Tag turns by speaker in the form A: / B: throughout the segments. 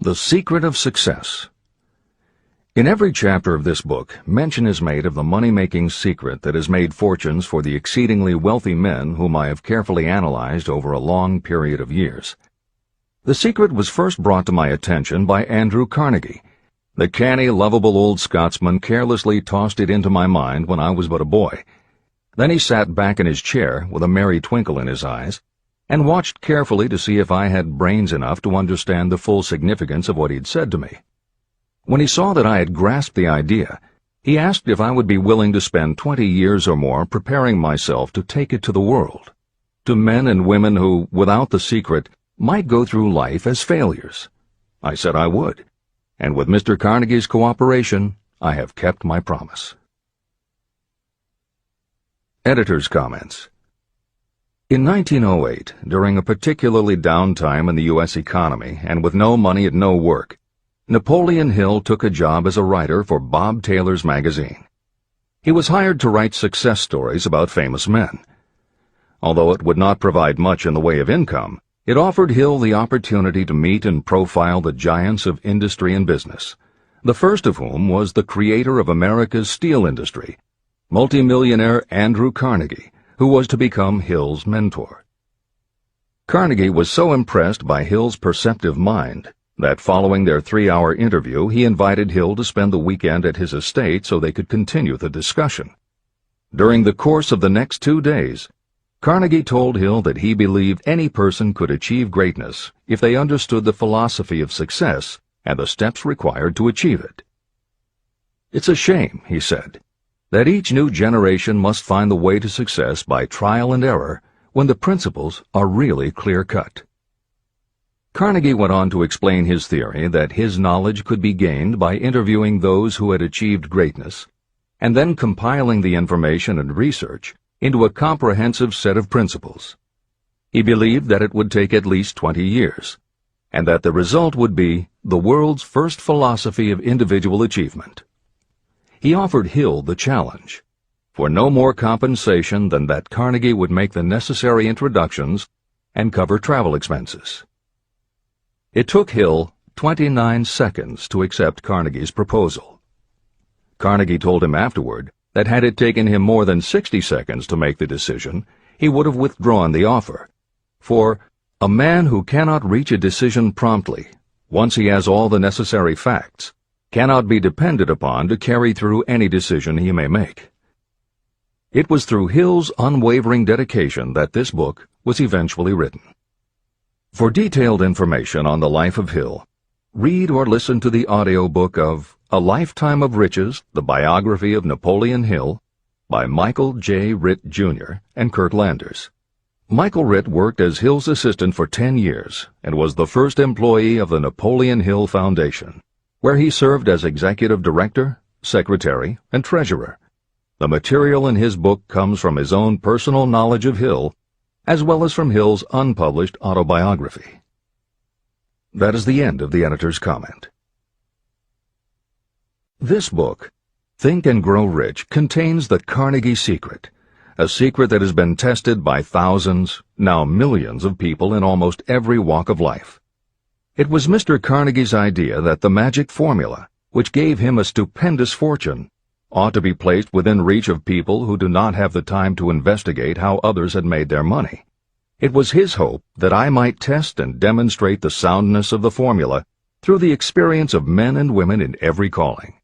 A: The Secret of Success. In every chapter of this book, mention is made of the money-making secret that has made fortunes for the exceedingly wealthy men whom I have carefully analyzed over a long period of years. The secret was first brought to my attention by Andrew Carnegie. The canny, lovable old Scotsman carelessly tossed it into my mind when I was but a boy. Then he sat back in his chair with a merry twinkle in his eyes, and watched carefully to see if I had brains enough to understand the full significance of what he'd said to me. When he saw that I had grasped the idea, he asked if I would be willing to spend 20 years or more preparing myself to take it to the world, to men and women who, without the secret, might go through life as failures. I said I would, and with Mr. Carnegie's cooperation, I have kept my promise. Editor's comments. In 1908, during a particularly down time in the U.S. economy and with no money and no work, Napoleon Hill took a job as a writer for Bob Taylor's magazine. He was hired to write success stories about famous men. Although it would not provide much in the way of income, it offered Hill the opportunity to meet and profile the giants of industry and business, the first of whom was the creator of America's steel industry, multimillionaire Andrew Carnegie, who was to become Hill's mentor. Carnegie was so impressed by Hill's perceptive mind that following their 3-hour interview he invited Hill to spend the weekend at his estate so they could continue the discussion. During the course of the next 2 days, Carnegie told Hill that he believed any person could achieve greatness if they understood the philosophy of success and the steps required to achieve it. "It's a shame," he said, "that each new generation must find the way to success by trial and error when the principles are really clear-cut." Carnegie went on to explain his theory that his knowledge could be gained by interviewing those who had achieved greatness, and then compiling the information and research into a comprehensive set of principles. He believed that it would take at least 20 years, and that the result would be the world's first philosophy of individual achievement. He offered Hill the challenge, for no more compensation than that Carnegie would make the necessary introductions and cover travel expenses. It took Hill 29 seconds to accept Carnegie's proposal. Carnegie told him afterward that had it taken him more than 60 seconds to make the decision, he would have withdrawn the offer. For a man who cannot reach a decision promptly, once he has all the necessary facts, cannot be depended upon to carry through any decision he may make. It was through Hill's unwavering dedication that this book was eventually written. For detailed information on the life of Hill, read or listen to the audiobook of A Lifetime of Riches, the Biography of Napoleon Hill, by Michael J. Ritt, Jr. and Kurt Landers. Michael Ritt worked as Hill's assistant for 10 years and was the first employee of the Napoleon Hill Foundation, where he served as executive director, secretary, and treasurer. The material in his book comes from his own personal knowledge of Hill, as well as from Hill's unpublished autobiography. That is the end of the editor's comment. This book, Think and Grow Rich, contains the Carnegie secret, a secret that has been tested by thousands, now millions of people in almost every walk of life. It was Mr. Carnegie's idea that the magic formula, which gave him a stupendous fortune, ought to be placed within reach of people who do not have the time to investigate how others had made their money. It was his hope that I might test and demonstrate the soundness of the formula through the experience of men and women in every calling.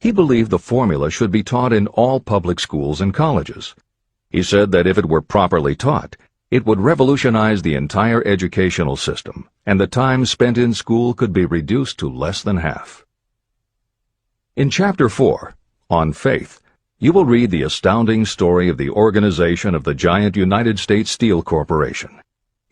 A: He believed the formula should be taught in all public schools and colleges. He said that if it were properly taught, it would revolutionize the entire educational system, and the time spent in school could be reduced to less than half. In Chapter 4, On Faith, you will read the astounding story of the organization of the giant United States Steel Corporation.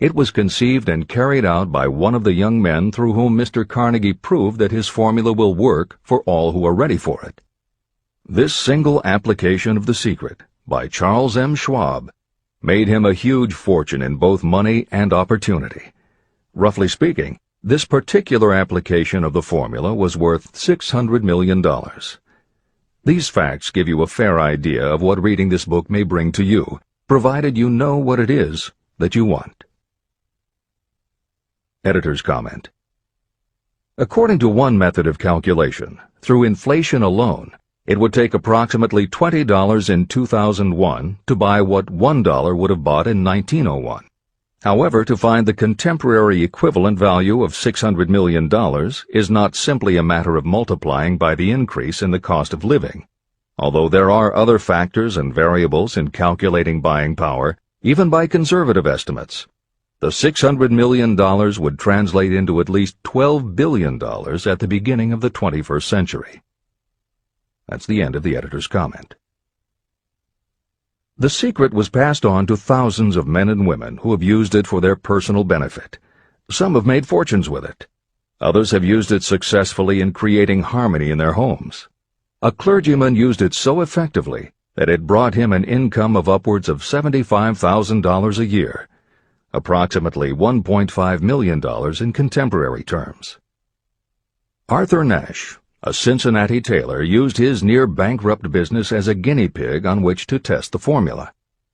A: It was conceived and carried out by one of the young men through whom Mr. Carnegie proved that his formula will work for all who are ready for it. This single application of the secret, by Charles M. Schwab, made him a huge fortune in both money and opportunity. Roughly speaking, this particular application of the formula was worth $600 million. These facts give you a fair idea of what reading this book may bring to you, provided you know what it is that you want. Editor's comment. According to one method of calculation, through inflation alone, it would take approximately $20 in 2001 to buy what $1 would have bought in 1901. However, to find the contemporary equivalent value of $600 million is not simply a matter of multiplying by the increase in the cost of living. Although there are other factors and variables in calculating buying power, even by conservative estimates, the $600 million would translate into at least $12 billion at the beginning of the 21st century. That's the end of the editor's comment. The secret was passed on to thousands of men and women who have used it for their personal benefit. Some have made fortunes with it. Others have used it successfully in creating harmony in their homes. A clergyman used it so effectively that it brought him an income of upwards of $75,000 a year, approximately $1.5 million in contemporary terms. Arthur Nash, a Cincinnati tailor, used his near-bankrupt business as a guinea pig on which to test the formula.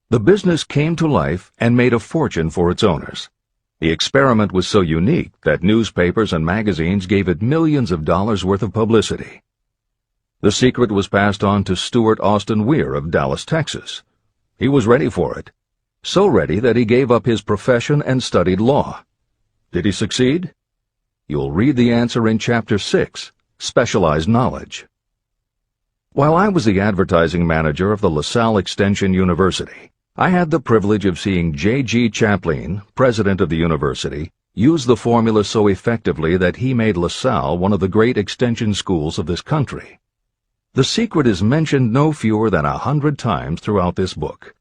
A: The business came to life and made a fortune for its owners. The experiment was so unique that newspapers and magazines gave it millions of dollars worth of publicity. The secret was passed on to Stuart Austin Weir of Dallas, Texas. He was ready for it, so ready that he gave up his profession and studied law. Did he succeed? You'll read the answer in Chapter 6, Specialized Knowledge. While I was the advertising manager of the LaSalle Extension University, I had the privilege of seeing J.G. Chaplin, president of the university, use the formula so effectively that he made LaSalle one of the great extension schools of this country. The secret is mentioned no fewer than 100 times throughout this book.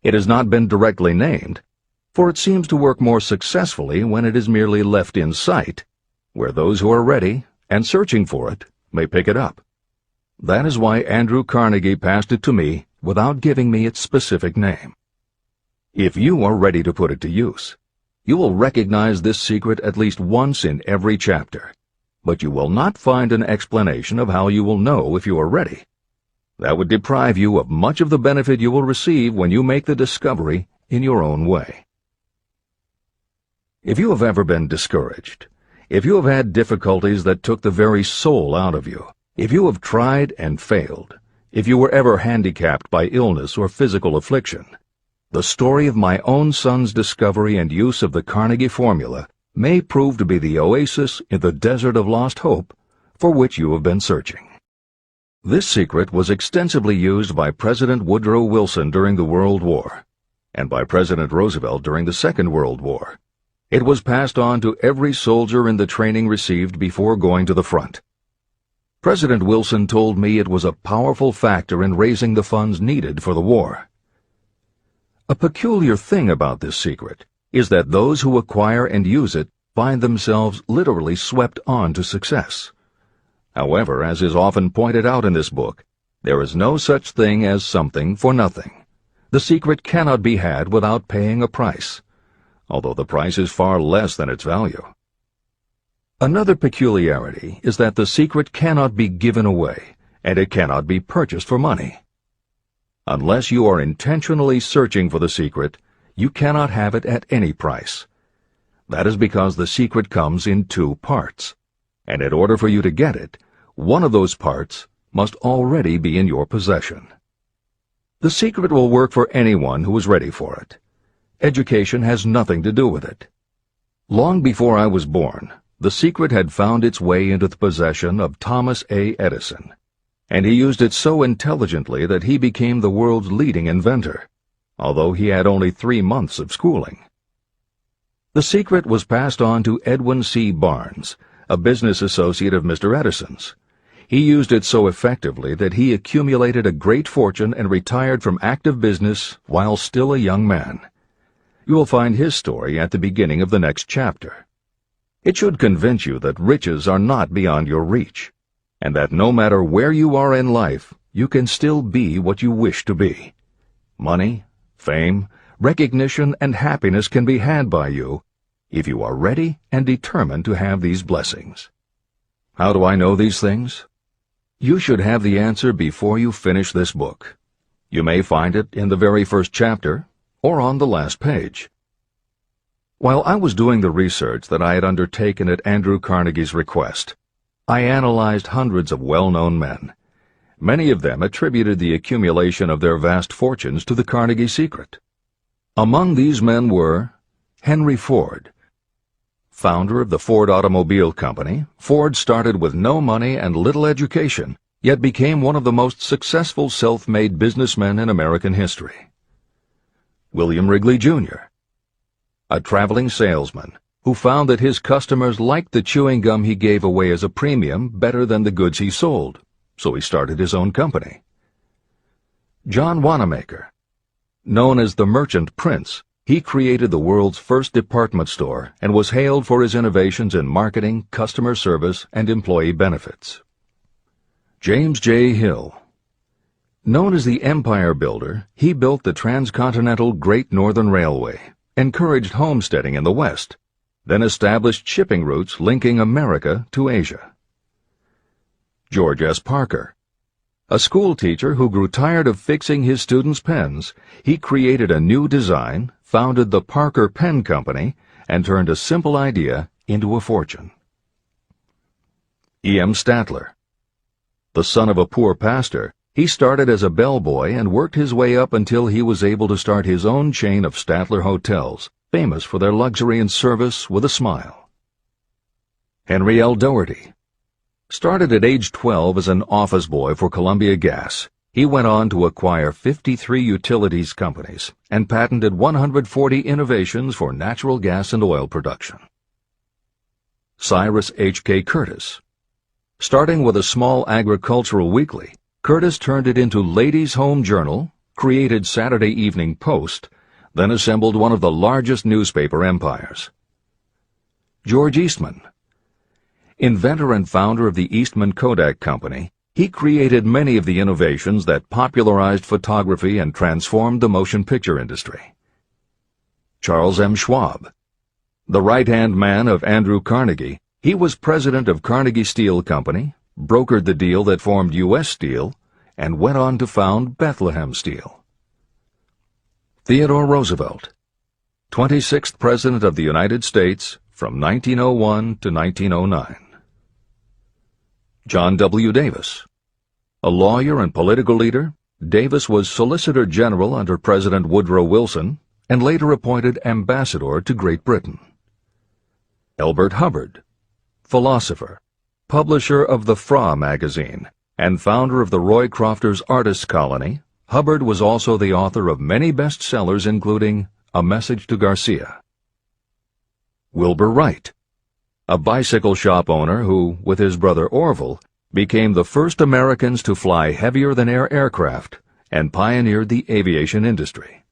A: It has not been directly named, for it seems to work more successfully when it is merely left in sight, where those who are ready and searching for it may pick it up. That is why Andrew Carnegie passed it to me without giving me its specific name. If you are ready to put it to use, you will recognize this secret at least once in every chapter, but you will not find an explanation of how you will know if you are ready. That would deprive you of much of the benefit you will receive when you make the discovery in your own way. If you have ever been discouraged, if you have had difficulties that took the very soul out of you, if you have tried and failed, if you were ever handicapped by illness or physical affliction, the story of my own son's discovery and use of the Carnegie formula may prove to be the oasis in the desert of lost hope for which you have been searching. This secret was extensively used by President Woodrow Wilson during the World War, and by President Roosevelt during the Second World War. It was passed on to every soldier in the training received before going to the front. President Wilson told me it was a powerful factor in raising the funds needed for the war. A peculiar thing about this secret is that those who acquire and use it find themselves literally swept on to success. However, as is often pointed out in this book, there is no such thing as something for nothing. The secret cannot be had without paying a price, although the price is far less than its value. Another peculiarity is that the secret cannot be given away, and it cannot be purchased for money. Unless you are intentionally searching for the secret, you cannot have it at any price. That is because the secret comes in two parts, and in order for you to get it, one of those parts must already be in your possession. The secret will work for anyone who is ready for it. Education has nothing to do with it. Long before I was born, the secret had found its way into the possession of Thomas A. Edison, and he used it so intelligently that he became the world's leading inventor, although he had only 3 months of schooling. The secret was passed on to Edwin C. Barnes, a business associate of Mr. Edison's. He used it so effectively that he accumulated a great fortune and retired from active business while still a young man. You will find his story at the beginning of the next chapter. It should convince you that riches are not beyond your reach, and that no matter where you are in life, you can still be what you wish to be. Money, fame, recognition, and happiness can be had by you if you are ready and determined to have these blessings. How do I know these things? You should have the answer before you finish this book. You may find it in the very first chapter or on the last page. While I was doing the research that I had undertaken at Andrew Carnegie's request, I analyzed hundreds of well-known men. Many of them attributed the accumulation of their vast fortunes to the Carnegie secret. Among these men were Henry Ford. Founder of the Ford Automobile Company, Ford started with no money and little education, yet became one of the most successful self-made businessmen in American history. William Wrigley, Jr., a traveling salesman who found that his customers liked the chewing gum he gave away as a premium better than the goods he sold, so he started his own company. John Wanamaker. Known as the Merchant Prince, he created the world's first department store and was hailed for his innovations in marketing, customer service, and employee benefits. James J. Hill. Known as the Empire Builder, he built the transcontinental Great Northern Railway, encouraged homesteading in the West, then established shipping routes linking America to Asia. George S. Parker. A school teacher who grew tired of fixing his students' pens, he created a new design, founded the Parker Pen Company, and turned a simple idea into a fortune. E. M. Statler. The son of a poor pastor, he started as a bellboy and worked his way up until he was able to start his own chain of Statler hotels, famous for their luxury and service with a smile. Henry L. Doherty. Started at age 12 as an office boy for Columbia Gas, he went on to acquire 53 utilities companies and patented 140 innovations for natural gas and oil production. Cyrus H.K. Curtis. Starting with a small agricultural weekly, Curtis turned it into Ladies' Home Journal, created Saturday Evening Post, then assembled one of the largest newspaper empires. George Eastman. Inventor and founder of the Eastman Kodak Company, he created many of the innovations that popularized photography and transformed the motion picture industry. Charles M. Schwab. The right-hand man of Andrew Carnegie, he was president of Carnegie Steel Company, brokered the deal that formed U.S. Steel, and went on to found Bethlehem Steel. Theodore Roosevelt. 26th President of the United States from 1901 to 1909. John W. Davis. A lawyer and political leader, Davis was Solicitor General under President Woodrow Wilson and later appointed ambassador to Great Britain. Elbert Hubbard. Philosopher, publisher of the Fra magazine, and founder of the Roycrofters Artists Colony, Hubbard was also the author of many bestsellers including A Message to Garcia. Wilbur Wright. A bicycle shop owner who, with his brother Orville, became the first Americans to fly heavier-than-air aircraft and pioneered the aviation industry.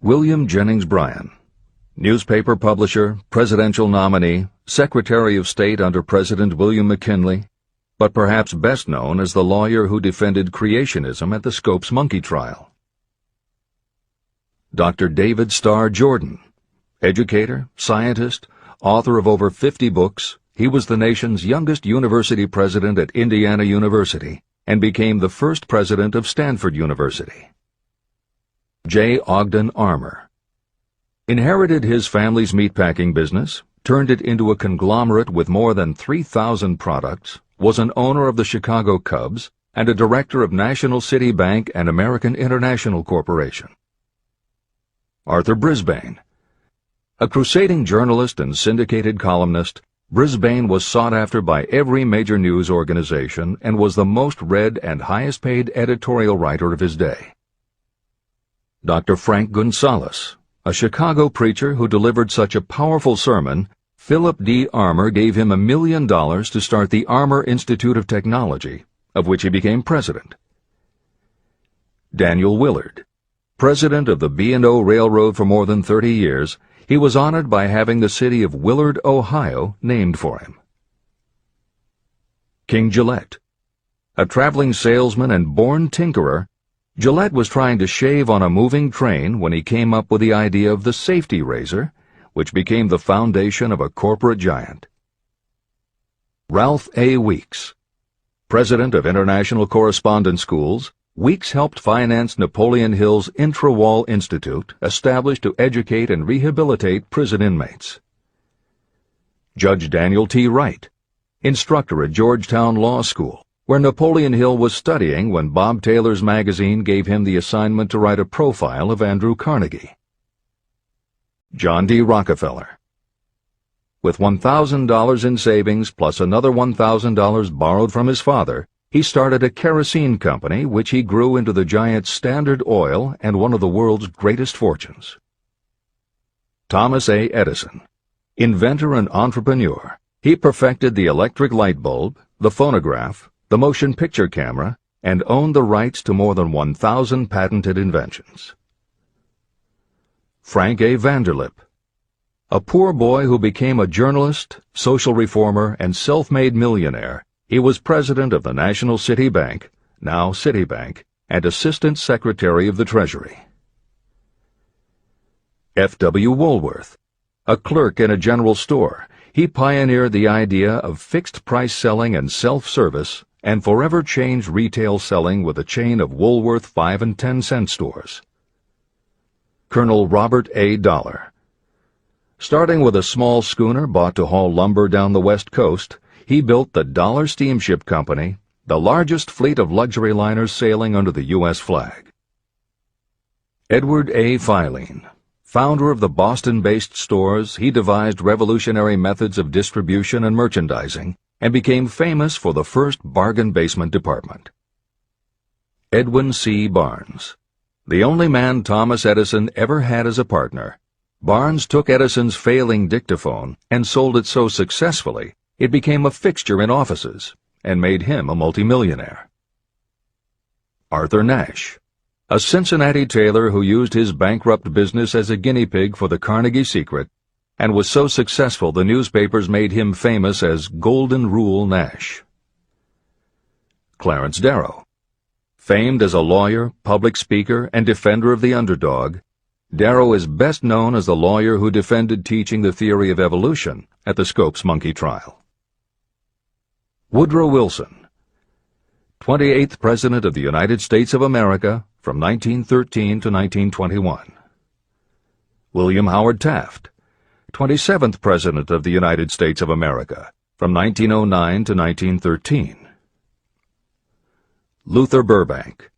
A: William Jennings Bryan. Newspaper publisher, presidential nominee, Secretary of State under President William McKinley, but perhaps best known as the lawyer who defended creationism at the Scopes monkey trial. Dr. David Starr Jordan. Educator, scientist, author of over 50 books, he was the nation's youngest university president at Indiana University and became the first president of Stanford University. J. Ogden Armour. Inherited his family's meatpacking business, turned it into a conglomerate with more than 3,000 products, was an owner of the Chicago Cubs, and a director of National City Bank and American International Corporation. Arthur Brisbane. A crusading journalist and syndicated columnist, Brisbane was sought after by every major news organization and was the most read and highest-paid editorial writer of his day. Dr. Frank Gonzalez. A Chicago preacher who delivered such a powerful sermon, Philip D. Armour gave him $1 million to start the Armour Institute of Technology, of which he became president. Daniel Willard. President of the B&O Railroad for more than 30 years, he was honored by having the city of Willard, Ohio, named for him. King Gillette. A traveling salesman and born tinkerer, Gillette was trying to shave on a moving train when he came up with the idea of the safety razor, which became the foundation of a corporate giant. Ralph A. Weeks. President of International Correspondence Schools, Weeks helped finance Napoleon Hill's Intra-Wall Institute, established to educate and rehabilitate prison inmates. Judge Daniel T. Wright, instructor at Georgetown Law School, where Napoleon Hill was studying when Bob Taylor's magazine gave him the assignment to write a profile of Andrew Carnegie. John D. Rockefeller. With $1,000 in savings plus another $1,000 borrowed from his father, he started a kerosene company which he grew into the giant Standard Oil and one of the world's greatest fortunes. Thomas A. Edison. Inventor and entrepreneur, he perfected the electric light bulb, the phonograph, the motion picture camera, and owned the rights to more than 1,000 patented inventions. Frank A. Vanderlip. A poor boy who became a journalist, social reformer, and self-made millionaire, he was president of the National City Bank, now Citibank, and Assistant Secretary of the Treasury. F. W. Woolworth. A clerk in a general store, he pioneered the idea of fixed-price selling and self-service and forever changed retail selling with a chain of Woolworth 5 and 10 cent stores. Colonel Robert A. Dollar. Starting with a small schooner bought to haul lumber down the West Coast, he built the Dollar Steamship Company, the largest fleet of luxury liners sailing under the U.S. flag. Edward A. Filene. Founder of the Boston-based stores, he devised revolutionary methods of distribution and merchandising and became famous for the first bargain basement department. Edwin C. Barnes. The only man Thomas Edison ever had as a partner, Barnes took Edison's failing dictaphone and sold it so successfully it became a fixture in offices and made him a multimillionaire. Arthur Nash. A Cincinnati tailor who used his bankrupt business as a guinea pig for the Carnegie Secret and was so successful the newspapers made him famous as Golden Rule Nash. Clarence Darrow. Famed as a lawyer, public speaker, and defender of the underdog, Darrow is best known as the lawyer who defended teaching the theory of evolution at the Scopes monkey trial. Woodrow Wilson. 28th President of the United States of America from 1913 to 1921. William Howard Taft. 27th President of the United States of America from 1909 to 1913. Luther Burbank.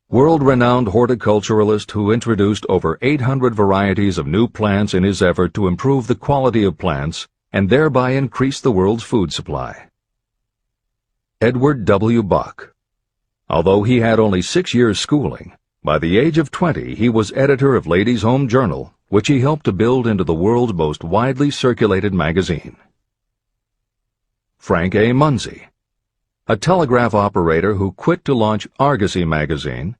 A: World-renowned horticulturalist who introduced over 800 varieties of new plants in his effort to improve the quality of plants and thereby increase the world's food supply. Edward W. Bok. Although he had only 6 years' schooling, by the age of 20 he was editor of Ladies' Home Journal, which he helped to build into the world's most widely circulated magazine. Frank A. Munsey. A telegraph operator who quit to launch Argosy magazine,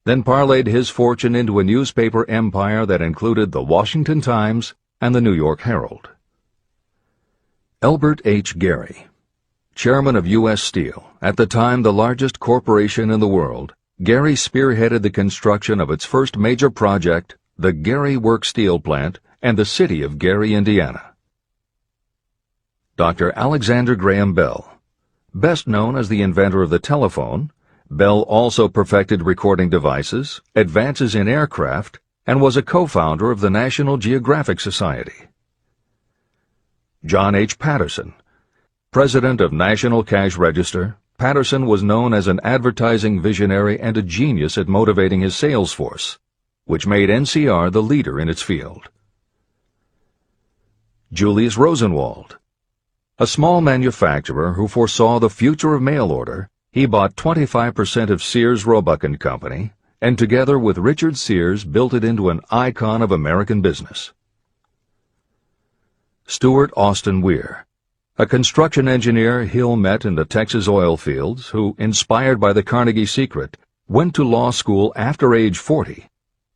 A: then parlayed his fortune into a newspaper empire that included the Washington Times and the New York Herald. Elbert H. Gary. Chairman of U.S. Steel, at the time the largest corporation in the world, Gary spearheaded the construction of its first major project, the Gary Works Steel Plant, and the city of Gary, Indiana. Dr. Alexander Graham Bell. Best known as the inventor of the telephone, Bell also perfected recording devices, advances in aircraft, and was a co-founder of the National Geographic Society. John H. Patterson. President of National Cash Register, Patterson was known as an advertising visionary and a genius at motivating his sales force, which made NCR the leader in its field. Julius Rosenwald. A small manufacturer who foresaw the future of mail order, he bought 25% of Sears Roebuck & Company, and together with Richard Sears built it into an icon of American business. Stuart Austin Weir. A construction engineer Hill met in the Texas oil fields who, inspired by the Carnegie Secret, went to law school after age 40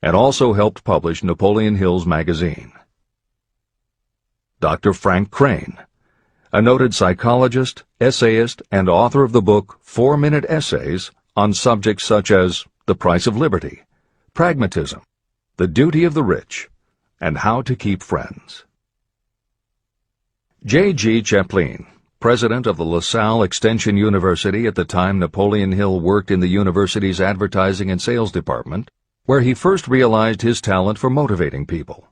A: and also helped publish Napoleon Hill's magazine. Dr. Frank Crane. A noted psychologist, essayist, and author of the book 4-Minute Essays on subjects such as the price of liberty, pragmatism, the duty of the rich, and how to keep friends. J. G. Chaplin, president of the LaSalle Extension University at the time Napoleon Hill worked in the university's advertising and sales department, where he first realized his talent for motivating people.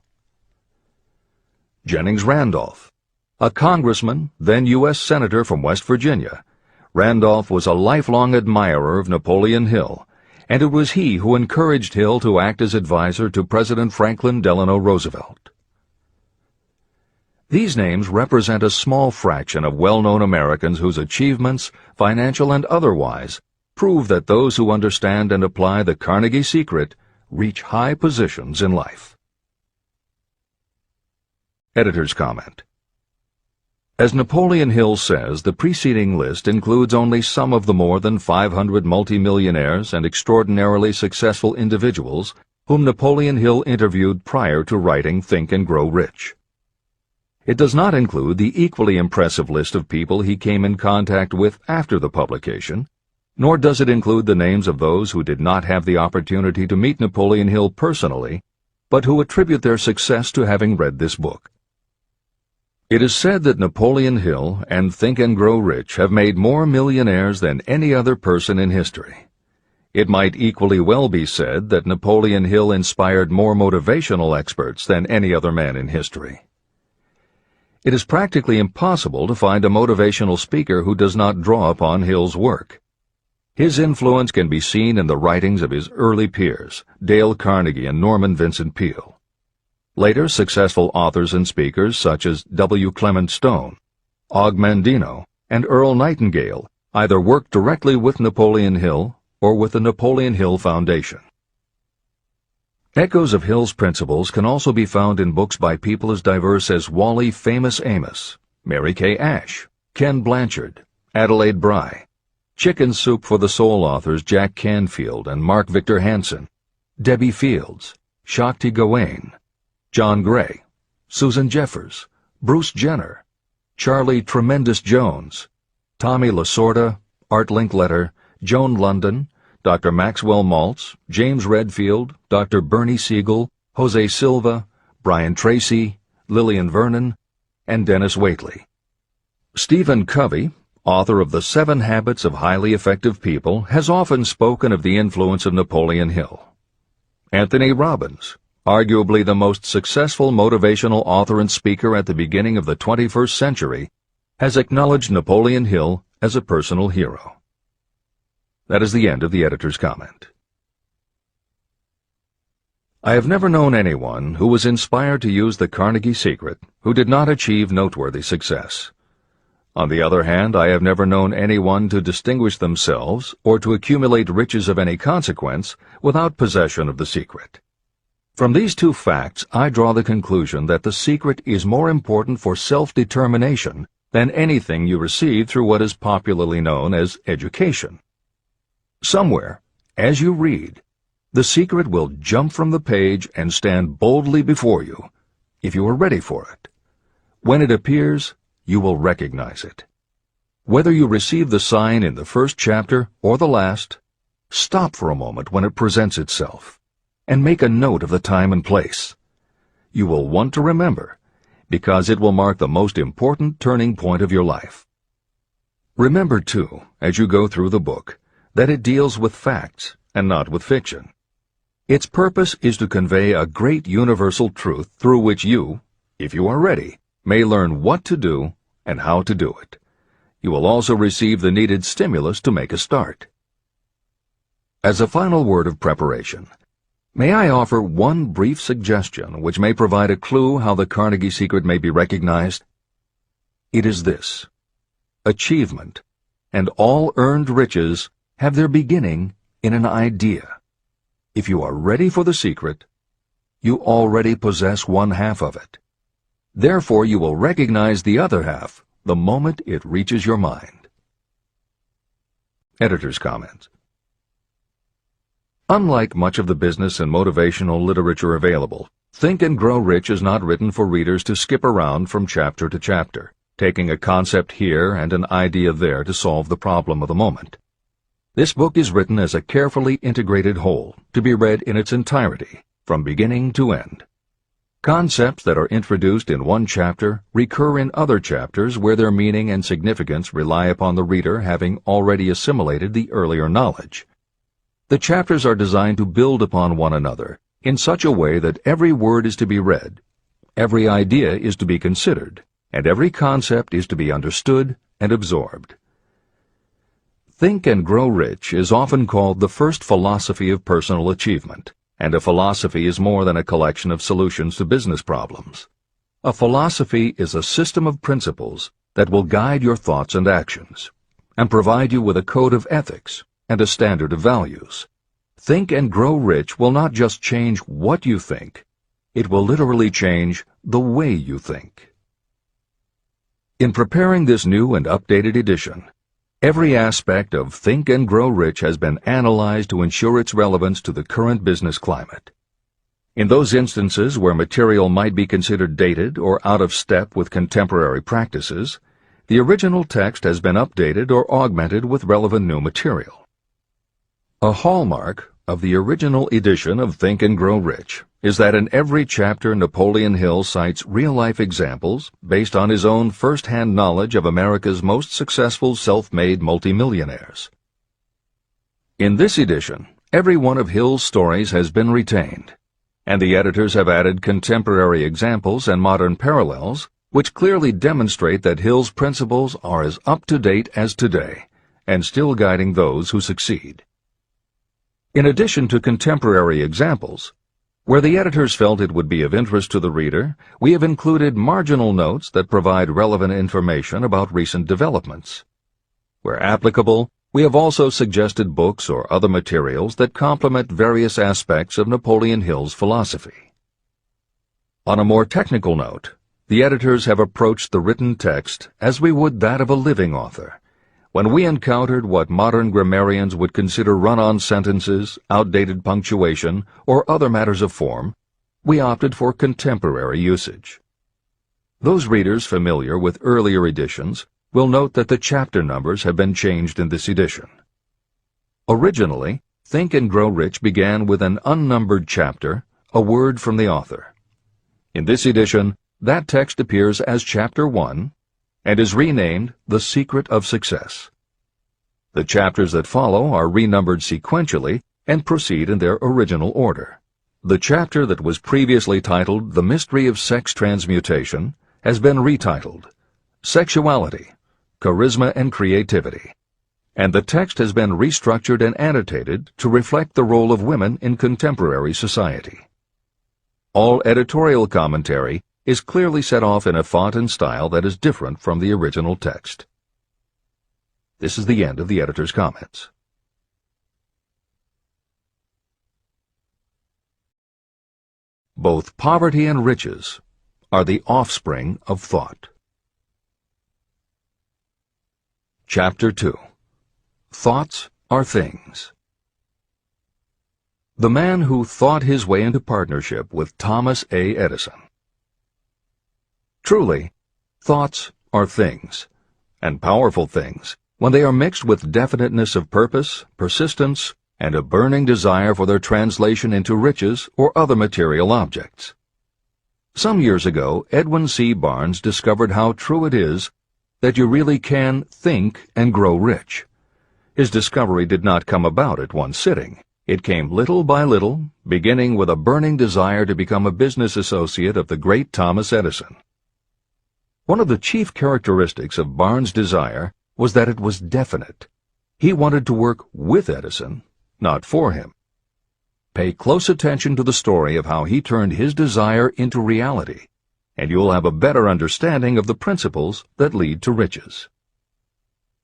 A: Jennings Randolph, a congressman, then U.S. Senator from West Virginia. Randolph was a lifelong admirer of Napoleon Hill, and it was he who encouraged Hill to act as advisor to President Franklin Delano Roosevelt. These names represent a small fraction of well-known Americans whose achievements, financial and otherwise, prove that those who understand and apply the Carnegie secret reach high positions in life. Editor's comment. As Napoleon Hill says, the preceding list includes only some of the more than 500 multimillionaires and extraordinarily successful individuals whom Napoleon Hill interviewed prior to writing Think and Grow Rich. It does not include the equally impressive list of people he came in contact with after the publication, nor does it include the names of those who did not have the opportunity to meet Napoleon Hill personally, but who attribute their success to having read this book. It is said that Napoleon Hill and Think and Grow Rich have made more millionaires than any other person in history. It might equally well be said that Napoleon Hill inspired more motivational experts than any other man in history. It is practically impossible to find a motivational speaker who does not draw upon Hill's work. His influence can be seen in the writings of his early peers, Dale Carnegie and Norman Vincent Peale. Later successful authors and speakers such as W. Clement Stone, Og Mandino, and Earl Nightingale either worked directly with Napoleon Hill or with the Napoleon Hill Foundation. Echoes of Hill's principles can also be found in books by people as diverse as Wally Famous Amos, Mary Kay Ash, Ken Blanchard, Adelaide Bry, Chicken Soup for the Soul authors Jack Canfield and Mark Victor Hansen, Debbie Fields, Shakti Gawain, John Gray, Susan Jeffers, Bruce Jenner, Charlie Tremendous Jones, Tommy Lasorda, Art Linkletter, Joan London, Dr. Maxwell Maltz, James Redfield, Dr. Bernie Siegel, Jose Silva, Brian Tracy, Lillian Vernon, and Dennis Waitley. Stephen Covey, author of The 7 Habits of Highly Effective People, has often spoken of the influence of Napoleon Hill. Anthony Robbins, arguably the most successful motivational author and speaker at the beginning of the 21st century, has acknowledged Napoleon Hill as a personal hero. That is the end of the editor's comment. I have never known anyone who was inspired to use the Carnegie secret who did not achieve noteworthy success. On the other hand, I have never known anyone to distinguish themselves or to accumulate riches of any consequence without possession of the secret. From these two facts, I draw the conclusion that the secret is more important for self-determination than anything you receive through what is popularly known as education. Somewhere, as you read, the secret will jump from the page and stand boldly before you, if you are ready for it. When it appears, you will recognize it. Whether you receive the sign in the first chapter or the last, stop for a moment when it presents itself, and make a note of the time and place. You will want to remember, because it will mark the most important turning point of your life. Remember, too, as you go through the book, that it deals with facts and not with fiction. Its purpose is to convey a great universal truth through which you, if you are ready, may learn what to do and how to do it. You will also receive the needed stimulus to make a start. As a final word of preparation, may I offer one brief suggestion which may provide a clue how the Carnegie secret may be recognized? It is this: achievement and all earned riches have their beginning in an idea. If you are ready for the secret, you already possess one half of it. Therefore, you will recognize the other half the moment it reaches your mind. Editor's comments. Unlike much of the business and motivational literature available, Think and Grow Rich is not written for readers to skip around from chapter to chapter, taking a concept here and an idea there to solve the problem of the moment. This book is written as a carefully integrated whole, to be read in its entirety, from beginning to end. Concepts that are introduced in one chapter recur in other chapters where their meaning and significance rely upon the reader having already assimilated the earlier knowledge. The chapters are designed to build upon one another in such a way that every word is to be read, every idea is to be considered, and every concept is to be understood and absorbed. Think and Grow Rich is often called the first philosophy of personal achievement, and a philosophy is more than a collection of solutions to business problems. A philosophy is a system of principles that will guide your thoughts and actions, and provide you with a code of ethics and a standard of values. Think and Grow Rich will not just change what you think, it will literally change the way you think. In preparing this new and updated edition, every aspect of Think and Grow Rich has been analyzed to ensure its relevance to the current business climate. In those instances where material might be considered dated or out of step with contemporary practices, the original text has been updated or augmented with relevant new material. A hallmark of the original edition of Think and Grow Rich is that in every chapter Napoleon Hill cites real-life examples based on his own first-hand knowledge of America's most successful self-made multimillionaires. In this edition, every one of Hill's stories has been retained, and the editors have added contemporary examples and modern parallels which clearly demonstrate that Hill's principles are as up-to-date as today and still guiding those who succeed. In addition to contemporary examples, where the editors felt it would be of interest to the reader, we have included marginal notes that provide relevant information about recent developments. Where applicable, we have also suggested books or other materials that complement various aspects of Napoleon Hill's philosophy. On a more technical note, the editors have approached the written text as we would that of a living author. When we encountered what modern grammarians would consider run-on sentences, outdated punctuation, or other matters of form, we opted for contemporary usage. Those readers familiar with earlier editions will note that the chapter numbers have been changed in this edition. Originally, Think and Grow Rich began with an unnumbered chapter, a word from the author. In this edition, that text appears as Chapter 1, and is renamed The Secret of Success. The chapters that follow are renumbered sequentially and proceed in their original order. The chapter that was previously titled The Mystery of Sex Transmutation has been retitled Sexuality, Charisma and Creativity, and the text has been restructured and annotated to reflect the role of women in contemporary society. All editorial commentary is clearly set off in a font and style that is different from the original text. This is the end of the editor's comments. Both poverty and riches are the offspring of thought. Chapter 2. Thoughts are things. The man who thought his way into partnership with Thomas A. Edison. Truly, thoughts are things, and powerful things, when they are mixed with definiteness of purpose, persistence, and a burning desire for their translation into riches or other material objects. Some years ago, Edwin C. Barnes discovered how true it is that you really can think and grow rich. His discovery did not come about at one sitting. It came little by little, beginning with a burning desire to become a business associate of the great Thomas Edison. One of the chief characteristics of Barnes' desire was that it was definite. He wanted to work with Edison, not for him. Pay close attention to the story of how he turned his desire into reality, and you'll have a better understanding of the principles that lead to riches.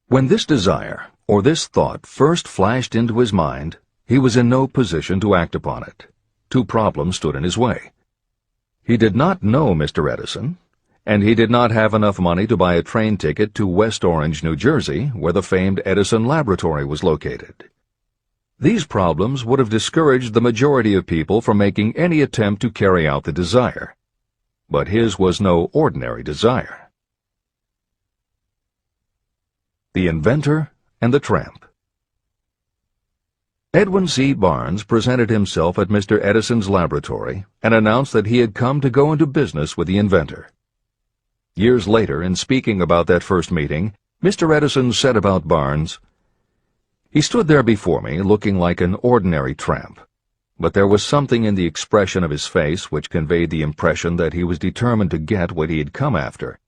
A: When this desire, or this thought, first flashed into his mind, he was in no position to act upon it. Two problems stood in his way. He did not know Mr. Edison, and he did not have enough money to buy a train ticket to West Orange, New Jersey, where the famed Edison Laboratory was located. These problems would have discouraged the majority of people from making any attempt to carry out the desire. But his was no ordinary desire. The Inventor and the Tramp. Edwin C. Barnes presented himself at Mr. Edison's laboratory and announced that he had come to go into business with the inventor. Years later, in speaking about that first meeting, Mr. Edison said about Barnes, "He stood there before me looking like an ordinary tramp, but there was something in the expression of his face which conveyed the impression that he was determined to get what he had come after.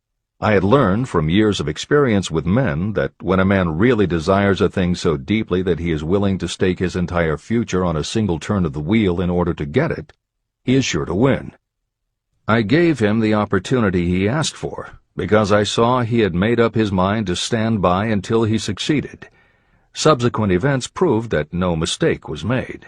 A: I had learned from years of experience with men that when a man really desires a thing so deeply that he is willing to stake his entire future on a single turn of the wheel in order to get it, he is sure to win. I gave him the opportunity he asked for, because I saw he had made up his mind to stand by until he succeeded. Subsequent events proved that no mistake was made."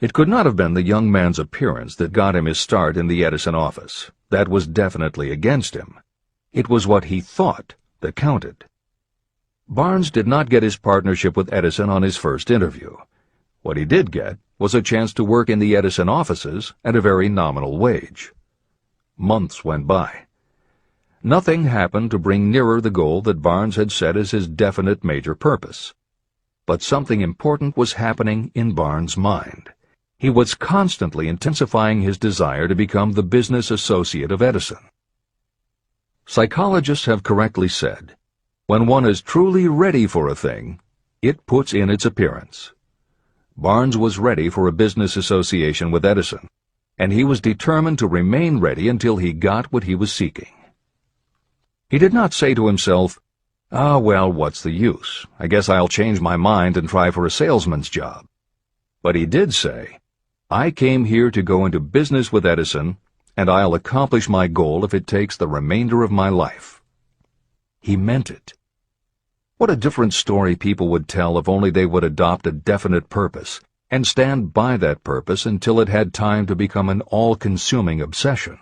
A: It could not have been the young man's appearance that got him his start in the Edison office. That was definitely against him. It was what he thought that counted. Barnes did not get his partnership with Edison on his first interview. What he did get was a chance to work in the Edison offices at a very nominal wage. Months went by. Nothing happened to bring nearer the goal that Barnes had set as his definite major purpose. But something important was happening in Barnes' mind. He was constantly intensifying his desire to become the business associate of Edison. Psychologists have correctly said, when one is truly ready for a thing, it puts in its appearance. Barnes was ready for a business association with Edison, and he was determined to remain ready until he got what he was seeking. He did not say to himself, "Ah, well, what's the use? I guess I'll change my mind and try for a salesman's job." But he did say, "I came here to go into business with Edison, and I'll accomplish my goal if it takes the remainder of my life." He meant it. What a different story people would tell if only they would adopt a definite purpose and stand by that purpose until it had time to become an all-consuming obsession.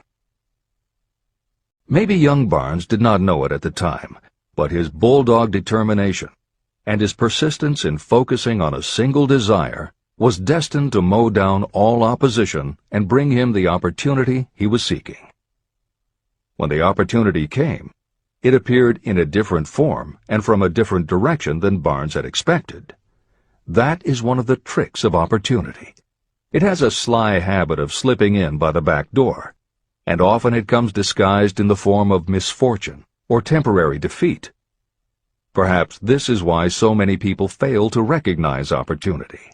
A: Maybe young Barnes did not know it at the time, but his bulldog determination and his persistence in focusing on a single desire was destined to mow down all opposition and bring him the opportunity he was seeking. When the opportunity came, it appeared in a different form and from a different direction than Barnes had expected. That is one of the tricks of opportunity. It has a sly habit of slipping in by the back door, and often it comes disguised in the form of misfortune or temporary defeat. Perhaps this is why so many people fail to recognize opportunity.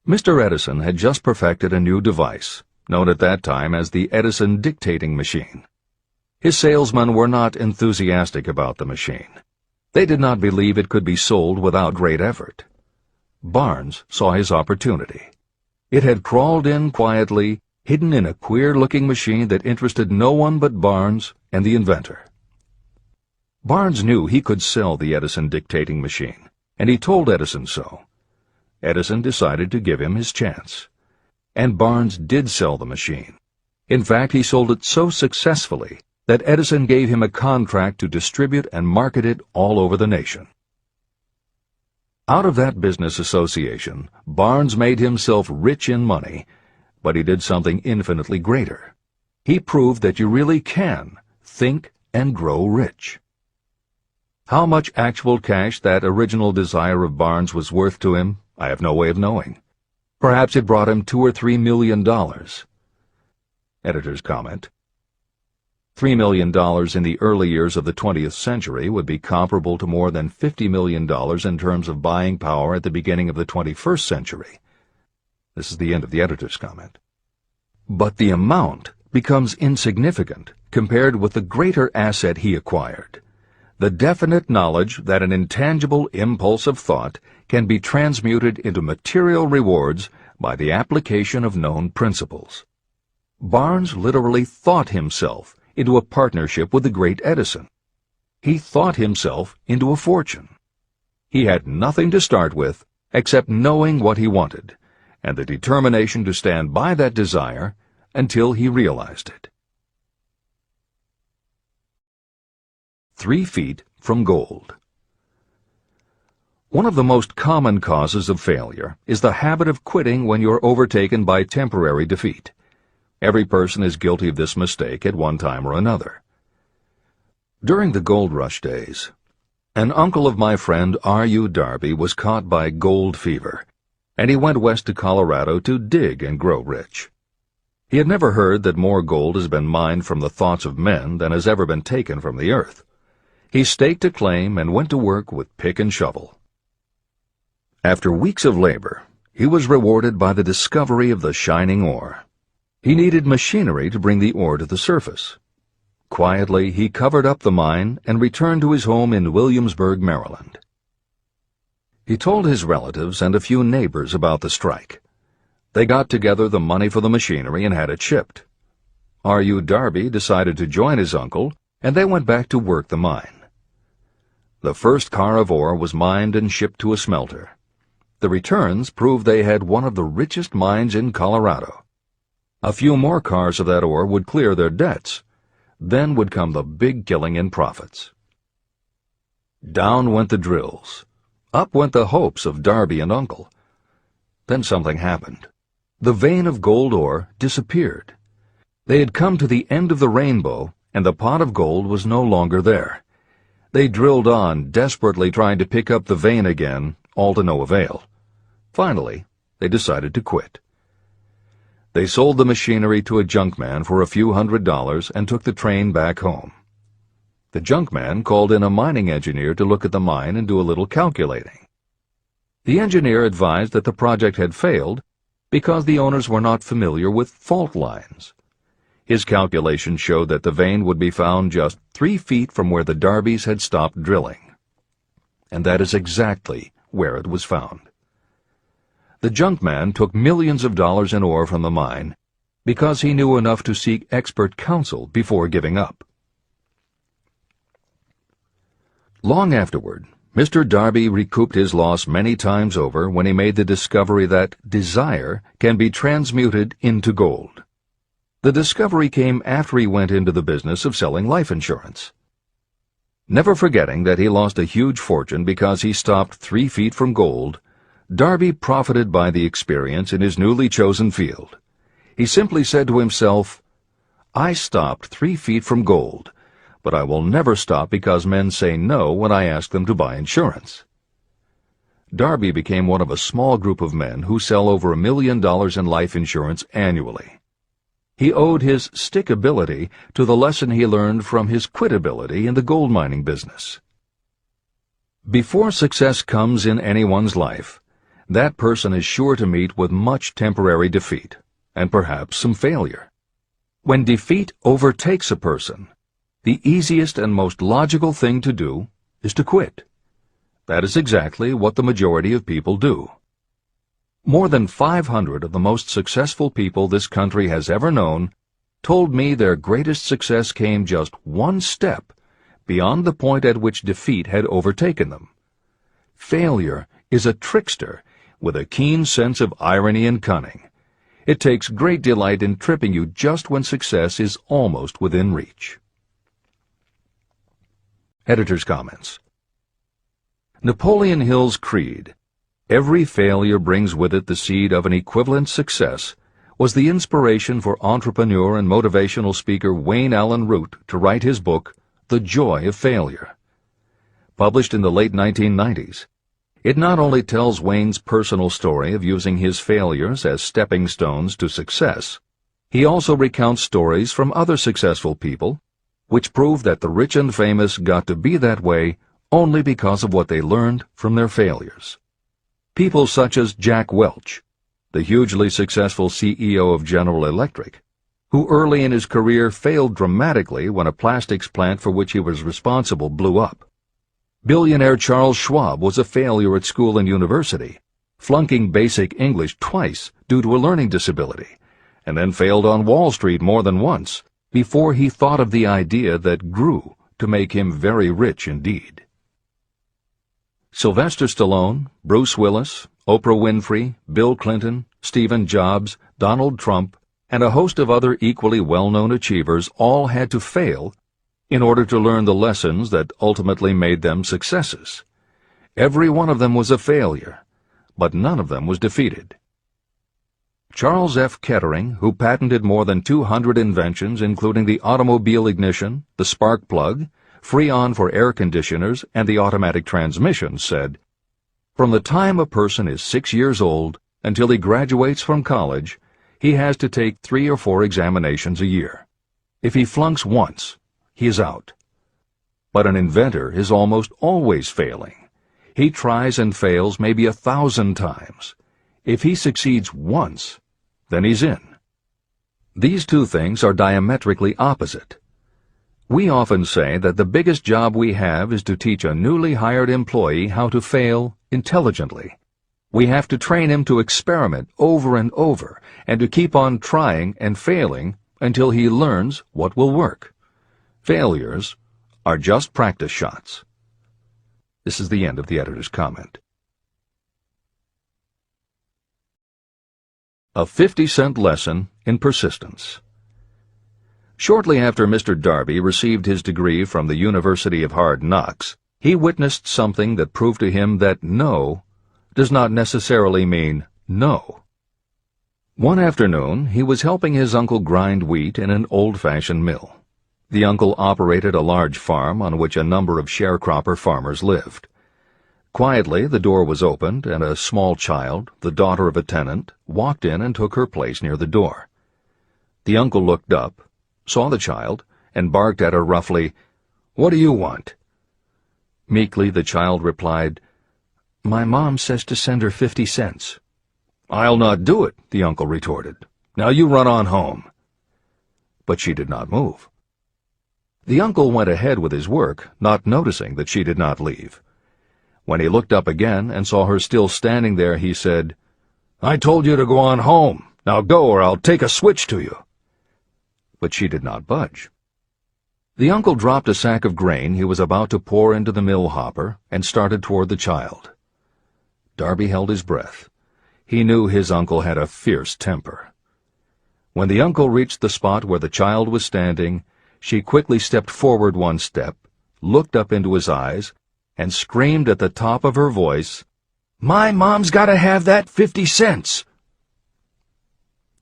A: Mr. Edison had just perfected a new device, known at that time as the Edison dictating machine. His salesmen were not enthusiastic about the machine. They did not believe it could be sold without great effort. Barnes saw his opportunity. It had crawled in quietly, hidden in a queer-looking machine that interested no one but Barnes and the inventor. Barnes knew he could sell the Edison dictating machine, and he told Edison so. Edison decided to give him his chance. And Barnes did sell the machine. In fact, he sold it so successfully that Edison gave him a contract to distribute and market it all over the nation. Out of that business association, Barnes made himself rich in money, but he did something infinitely greater. He proved that you really can think and grow rich. How much actual cash that original desire of Barnes was worth to him, I have no way of knowing. Perhaps it brought him $2 or $3 million. Editor's comment. $3 million in the early years of the 20th century would be comparable to more than $50 million in terms of buying power at the beginning of the 21st century. This is the end of the editor's comment. But the amount becomes insignificant compared with the greater asset he acquired. The definite knowledge that an intangible impulse of thought can be transmuted into material rewards by the application of known principles. Barnes literally thought himself into a partnership with the great Edison. He thought himself into a fortune. He had nothing to start with except knowing what he wanted, and the determination to stand by that desire until he realized it. 3 feet from gold. One of the most common causes of failure is the habit of quitting when you're overtaken by temporary defeat. Every person is guilty of this mistake at one time or another. During the gold rush days, An uncle of my friend R.U. Darby was caught by gold fever, and he went west to Colorado to dig and grow rich. He had never heard that more gold has been mined from the thoughts of men than has ever been taken from the earth. He staked a claim and went to work with pick and shovel. After weeks of labor, he was rewarded by the discovery of the shining ore. He needed machinery to bring the ore to the surface. Quietly, he covered up the mine and returned to his home in Williamsburg, Maryland. He told his relatives and a few neighbors about the strike. They got together the money for the machinery and had it shipped. R.U. Darby decided to join his uncle, and they went back to work the mine. The first car of ore was mined and shipped to a smelter. The returns proved they had one of the richest mines in Colorado. A few more cars of that ore would clear their debts. Then would come the big killing in profits. Down went the drills. Up went the hopes of Darby and Uncle. Then something happened. The vein of gold ore disappeared. They had come to the end of the rainbow, and the pot of gold was no longer there. They drilled on, desperately trying to pick up the vein again, all to no avail. Finally, they decided to quit. They sold the machinery to a junkman for a few $100s and took the train back home. The junkman called in a mining engineer to look at the mine and do a little calculating. The engineer advised that the project had failed because the owners were not familiar with fault lines. His calculations showed that the vein would be found just 3 feet from where the Darbys had stopped drilling. And that is exactly where it was found. The junkman took millions of dollars in ore from the mine because he knew enough to seek expert counsel before giving up. Long afterward, Mr. Darby recouped his loss many times over when he made the discovery that desire can be transmuted into gold. The discovery came after he went into the business of selling life insurance. Never forgetting that he lost a huge fortune because he stopped 3 feet from gold, Darby profited by the experience in his newly chosen field. He simply said to himself, "I stopped 3 feet from gold, but I will never stop because men say no when I ask them to buy insurance." Darby became one of a small group of men who sell over $1 million in life insurance annually. He owed his stickability to the lesson he learned from his quitability in the gold mining business. Before success comes in anyone's life, that person is sure to meet with much temporary defeat, and perhaps some failure. When defeat overtakes a person, the easiest and most logical thing to do is to quit. That is exactly what the majority of people do. More than 500 of the most successful people this country has ever known told me their greatest success came just one step beyond the point at which defeat had overtaken them. Failure is a trickster with a keen sense of irony and cunning. It takes great delight in tripping you just when success is almost within reach. Editor's comments. Napoleon Hill's creed, "Every failure brings with it the seed of an equivalent success," was the inspiration for entrepreneur and motivational speaker Wayne Allen Root to write his book, The Joy of Failure. Published in the late 1990s, it not only tells Wayne's personal story of using his failures as stepping stones to success, he also recounts stories from other successful people, which prove that the rich and famous got to be that way only because of what they learned from their failures. People such as Jack Welch, the hugely successful CEO of General Electric, who early in his career failed dramatically when a plastics plant for which he was responsible blew up. Billionaire Charles Schwab was a failure at school and university, flunking basic English twice due to a learning disability, and then failed on Wall Street more than once before he thought of the idea that grew to make him very rich indeed. Sylvester Stallone, Bruce Willis, Oprah Winfrey, Bill Clinton, Stephen Jobs, Donald Trump, and a host of other equally well-known achievers all had to fail in order to learn the lessons that ultimately made them successes. Every one of them was a failure, but none of them was defeated. Charles F. Kettering, who patented more than 200 inventions including the automobile ignition, the spark plug, Freon for air conditioners and the automatic transmission, said, "From the time a person is 6 years old until he graduates from college, he has to take 3 or 4 examinations a year. If he flunks once, he is out." But an inventor is almost always failing. He tries and fails maybe 1,000 times. If he succeeds once, then he's in. These two things are diametrically opposite. We often say that the biggest job we have is to teach a newly hired employee how to fail intelligently. We have to train him to experiment over and over and to keep on trying and failing until he learns what will work. Failures are just practice shots. This is the end of the editor's comment. A 50-cent lesson in persistence. Shortly after Mr. Darby received his degree from the University of Hard Knocks, he witnessed something that proved to him that no does not necessarily mean no. One afternoon, he was helping his uncle grind wheat in an old-fashioned mill. The uncle operated a large farm on which a number of sharecropper farmers lived. Quietly, the door was opened, and a small child, the daughter of a tenant, walked in and took her place near the door. The uncle looked up, saw the child, and barked at her roughly, "What do you want?" Meekly, the child replied, "My mom says to send her 50 cents. "I'll not do it," the uncle retorted. "Now you run on home." But she did not move. The uncle went ahead with his work, not noticing that she did not leave. When he looked up again and saw her still standing there, he said, "I told you to go on home. Now go, or I'll take a switch to you." But she did not budge. The uncle dropped a sack of grain he was about to pour into the mill hopper and started toward the child. Darby held his breath. He knew his uncle had a fierce temper. When the uncle reached the spot where the child was standing, she quickly stepped forward 1 step, looked up into his eyes, and screamed at the top of her voice, "My mom's got to have that 50 cents!"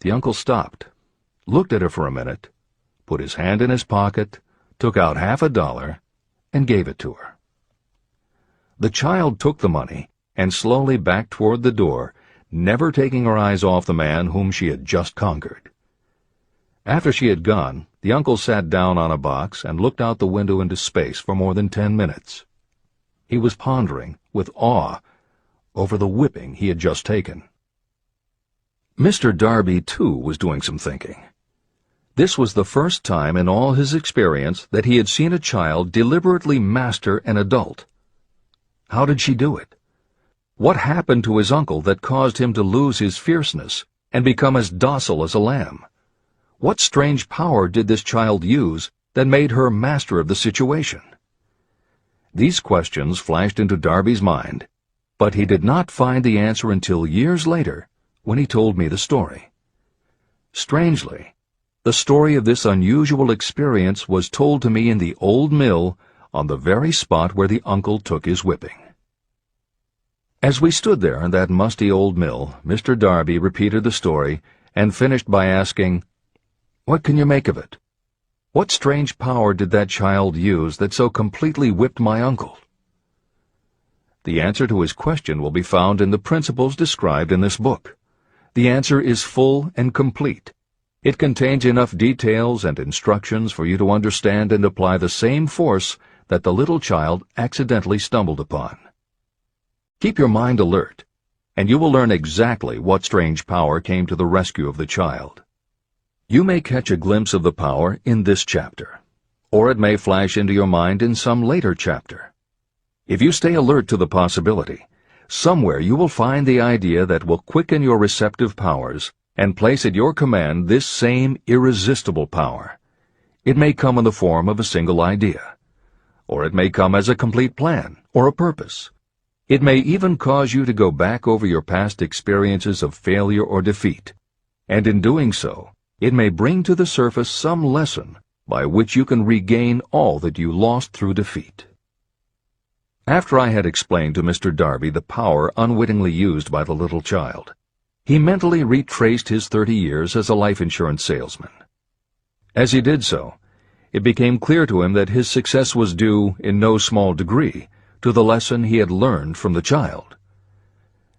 A: The uncle stopped, looked at her for a minute, put his hand in his pocket, took out $50, and gave it to her. The child took the money and slowly backed toward the door, never taking her eyes off the man whom she had just conquered. After she had gone, the uncle sat down on a box and looked out the window into space for more than 10 minutes. He was pondering, with awe, over the whipping he had just taken. Mr. Darby, too, was doing some thinking. This was the first time in all his experience that he had seen a child deliberately master an adult. How did she do it? What happened to his uncle that caused him to lose his fierceness and become as docile as a lamb? What strange power did this child use that made her master of the situation? These questions flashed into Darby's mind, but he did not find the answer until years later, when he told me the story. Strangely, the story of this unusual experience was told to me in the old mill on the very spot where the uncle took his whipping. As we stood there in that musty old mill, Mr. Darby repeated the story and finished by asking, "What can you make of it? What strange power did that child use that so completely whipped my uncle?" The answer to his question will be found in the principles described in this book. The answer is full and complete. It contains enough details and instructions for you to understand and apply the same force that the little child accidentally stumbled upon. Keep your mind alert, and you will learn exactly what strange power came to the rescue of the child. You may catch a glimpse of the power in this chapter, or it may flash into your mind in some later chapter. If you stay alert to the possibility, somewhere you will find the idea that will quicken your receptive powers and place at your command this same irresistible power. It may come in the form of a single idea, or it may come as a complete plan or a purpose. It may even cause you to go back over your past experiences of failure or defeat, and in doing so, it may bring to the surface some lesson by which you can regain all that you lost through defeat. After I had explained to Mr. Darby the power unwittingly used by the little child, he mentally retraced his 30 years as a life insurance salesman. As he did so, it became clear to him that his success was due, in no small degree, to the lesson he had learned from the child.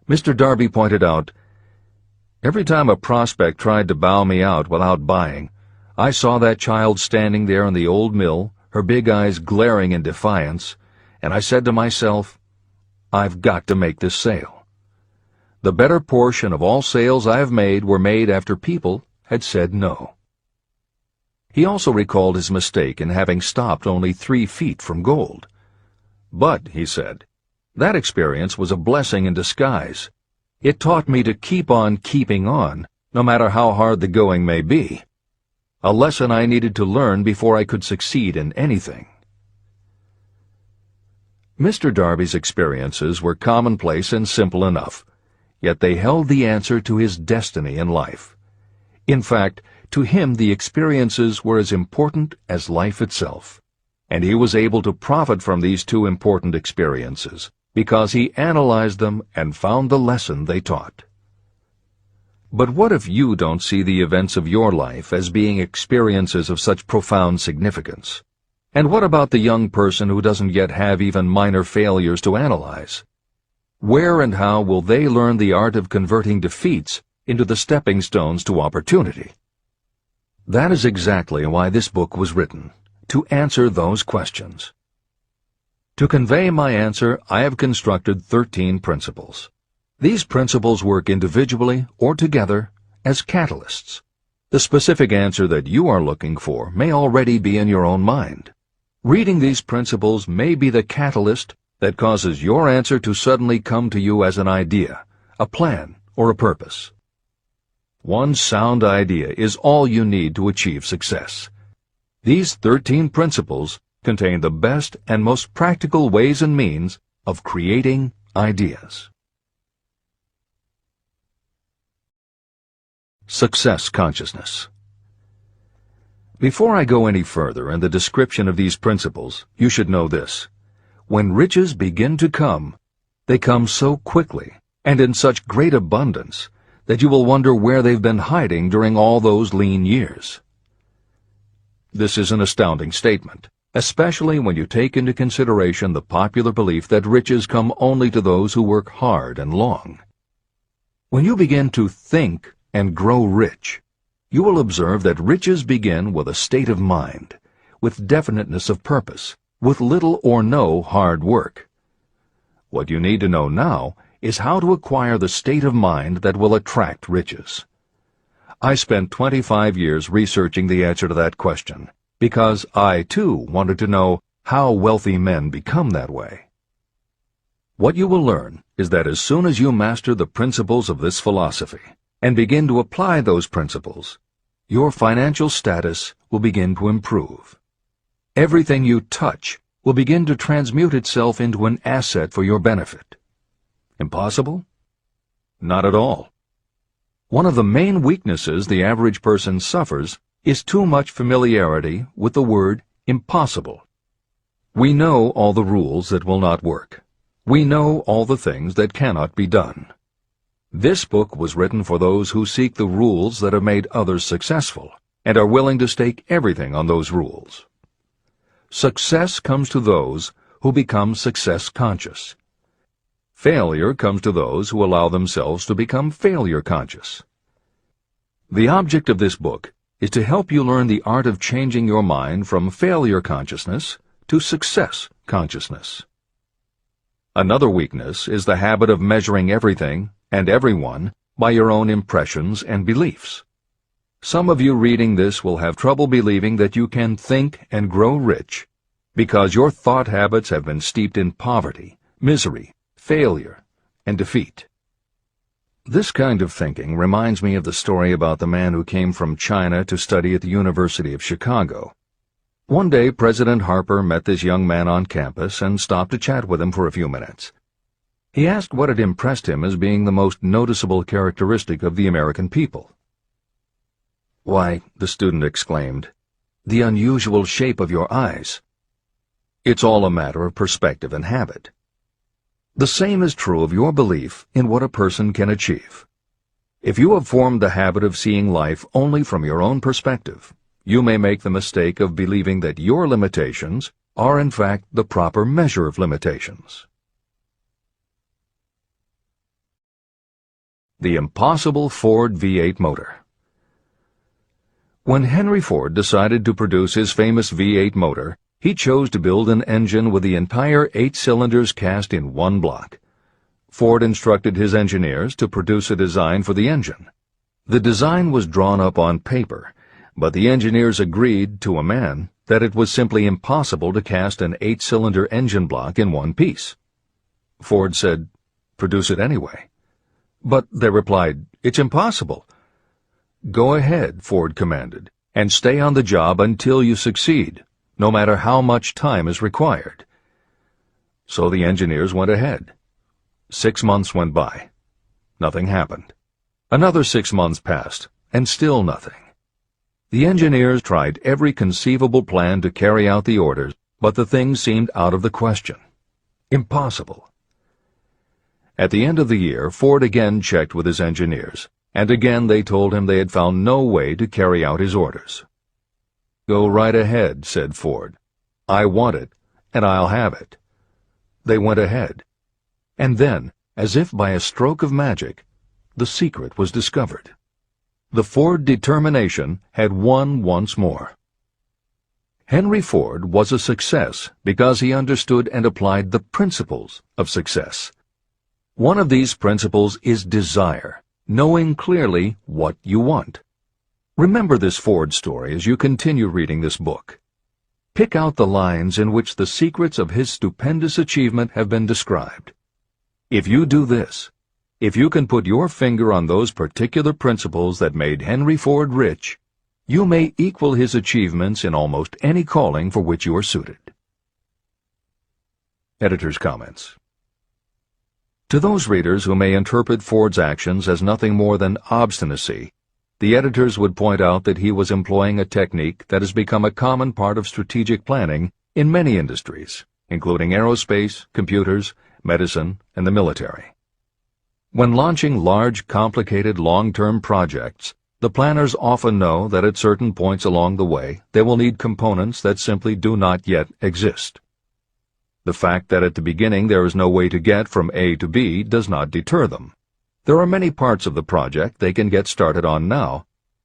A: Mr. Darby pointed out, "Every time a prospect tried to bow me out without buying, I saw that child standing there in the old mill, her big eyes glaring in defiance, and I said to myself, I've got to make this sale. The better portion of all sales I have made were made after people had said no." He also recalled his mistake in having stopped only 3 feet from gold. "But," he said, "that experience was a blessing in disguise. It taught me to keep on keeping on, no matter how hard the going may be. A lesson I needed to learn before I could succeed in anything." Mr. Darby's experiences were commonplace and simple enough, yet they held the answer to his destiny in life. In fact, to him the experiences were as important as life itself, and he was able to profit from these 2 important experiences because he analyzed them and found the lesson they taught. But what if you don't see the events of your life as being experiences of such profound significance? And what about the young person who doesn't yet have even minor failures to analyze? Where and how will they learn the art of converting defeats into the stepping stones to opportunity? That is exactly why this book was written, to answer those questions. To convey my answer, I have constructed 13 principles. These principles work individually or together as catalysts. The specific answer that you are looking for may already be in your own mind. Reading these principles may be the catalyst that causes your answer to suddenly come to you as an idea, a plan, or a purpose. One sound idea is all you need to achieve success. These 13 principles contain the best and most practical ways and means of creating ideas. Success consciousness. Before I go any further in the description of these principles, you should know this. When riches begin to come, they come so quickly and in such great abundance that you will wonder where they've been hiding during all those lean years. This is an astounding statement, especially when you take into consideration the popular belief that riches come only to those who work hard and long. When you begin to think and grow rich, you will observe that riches begin with a state of mind, with definiteness of purpose, with little or no hard work. What you need to know now is how to acquire the state of mind that will attract riches. I spent 25 years researching the answer to that question, because I, too, wanted to know how wealthy men become that way. What you will learn is that as soon as you master the principles of this philosophy, and begin to apply those principles, your financial status will begin to improve. Everything you touch will begin to transmute itself into an asset for your benefit. Impossible? Not at all. One of the main weaknesses the average person suffers is too much familiarity with the word impossible. We know all the rules that will not work. We know all the things that cannot be done. This book was written for those who seek the rules that have made others successful and are willing to stake everything on those rules. Success comes to those who become success conscious. Failure comes to those who allow themselves to become failure conscious. The object of this book is to help you learn the art of changing your mind from failure consciousness to success consciousness. Another weakness is the habit of measuring everything and everyone by your own impressions and beliefs. Some of you reading this will have trouble believing that you can think and grow rich because your thought habits have been steeped in poverty, misery, failure, and defeat. This kind of thinking reminds me of the story about the man who came from China to study at the University of Chicago. One day, President Harper met this young man on campus and stopped to chat with him for a few minutes. He asked what had impressed him as being the most noticeable characteristic of the American people. "Why," the student exclaimed, "the unusual shape of your eyes." It's all a matter of perspective and habit. The same is true of your belief in what a person can achieve. If you have formed the habit of seeing life only from your own perspective, you may make the mistake of believing that your limitations are in fact the proper measure of limitations. The impossible Ford V8 motor. When Henry Ford decided to produce his famous V8 motor, he chose to build an engine with the entire 8 cylinders cast in one block. Ford instructed his engineers to produce a design for the engine. The design was drawn up on paper, but the engineers agreed to a man that it was simply impossible to cast an 8-cylinder engine block in one piece. Ford said, "Produce it anyway." But they replied, "It's impossible." "Go ahead," Ford commanded, "and stay on the job until you succeed, no matter how much time is required." So the engineers went ahead. 6 months went by. Nothing happened. Another 6 months passed, and still nothing. The engineers tried every conceivable plan to carry out the orders, but the thing seemed out of the question. Impossible. At the end of the year, Ford again checked with his engineers, and again they told him they had found no way to carry out his orders. "Go right ahead," said Ford. "I want it, and I'll have it." They went ahead. And then, as if by a stroke of magic, the secret was discovered. The Ford determination had won once more. Henry Ford was a success because he understood and applied the principles of success. One of these principles is desire, knowing clearly what you want. Remember this Ford story as you continue reading this book. Pick out the lines in which the secrets of his stupendous achievement have been described. If you do this, if you can put your finger on those particular principles that made Henry Ford rich, you may equal his achievements in almost any calling for which you are suited. Editor's comments. To those readers who may interpret Ford's actions as nothing more than obstinacy, the editors would point out that he was employing a technique that has become a common part of strategic planning in many industries, including aerospace, computers, medicine, and the military. When launching large, complicated, long-term projects, the planners often know that at certain points along the way they will need components that simply do not yet exist. The fact that at the beginning there is no way to get from A to B does not deter them. There are many parts of the project they can get started on now,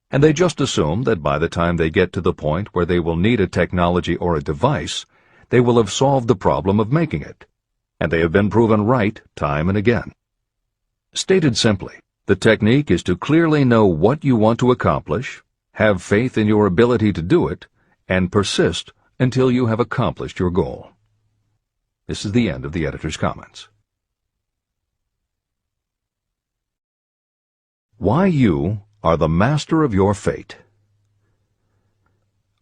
A: and they just assume that by the time they get to the point where they will need a technology or a device, they will have solved the problem of making it, and they have been proven right time and again. Stated simply, the technique is to clearly know what you want to accomplish, have faith in your ability to do it, and persist until you have accomplished your goal. This is the end of the editor's comments. Why you are the master of your fate.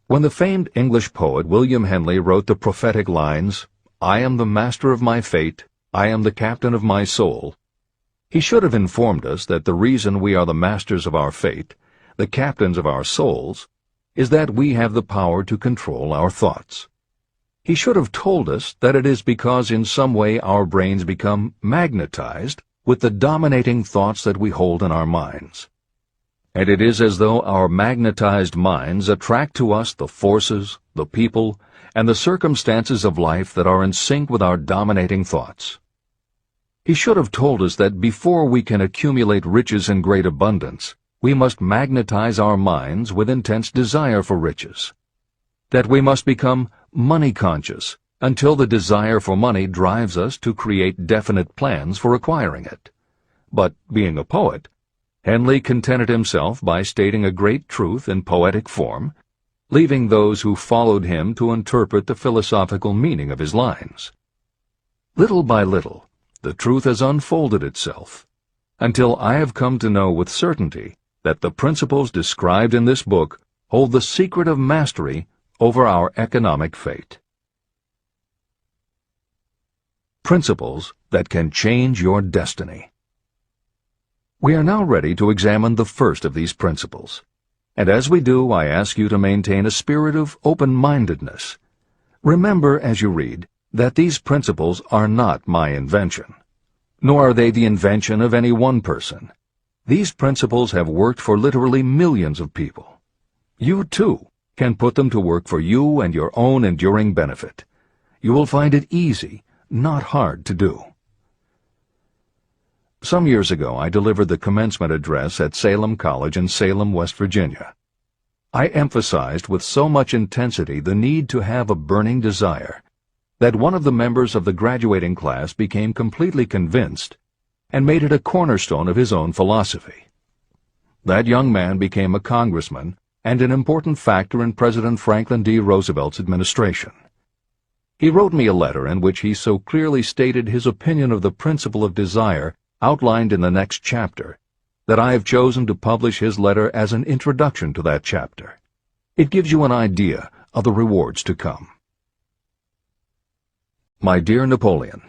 A: When the famed English poet William Henley wrote the prophetic lines, "I am the master of my fate, I am the captain of my soul," he should have informed us that the reason we are the masters of our fate, the captains of our souls, is that we have the power to control our thoughts. He should have told us that it is because in some way our brains become magnetized with the dominating thoughts that we hold in our minds. And it is as though our magnetized minds attract to us the forces, the people, and the circumstances of life that are in sync with our dominating thoughts. He should have told us that before we can accumulate riches in great abundance, we must magnetize our minds with intense desire for riches. That we must become money-conscious until the desire for money drives us to create definite plans for acquiring it. But, being a poet, Henley contented himself by stating a great truth in poetic form, leaving those who followed him to interpret the philosophical meaning of his lines. Little by little, the truth has unfolded itself, until I have come to know with certainty that the principles described in this book hold the secret of mastery over our economic fate. Principles that can change your destiny. We are now ready to examine the first of these principles, and as we do, I ask you to maintain a spirit of open-mindedness. Remember as you read that these principles are not my invention, nor are they the invention of any one person. These principles have worked for literally millions of people. You, too, can put them to work for you and your own enduring benefit. You will find it easy, not hard to do. Some years ago, I delivered the commencement address at Salem College in Salem, West Virginia. I emphasized with so much intensity the need to have a burning desire that one of the members of the graduating class became completely convinced and made it a cornerstone of his own philosophy. That young man became a congressman and an important factor in President Franklin D. Roosevelt's administration. He wrote me a letter in which he so clearly stated his opinion of the principle of desire outlined in the next chapter that I have chosen to publish his letter as an introduction to that chapter. It gives you an idea of the rewards to come. My dear Napoleon,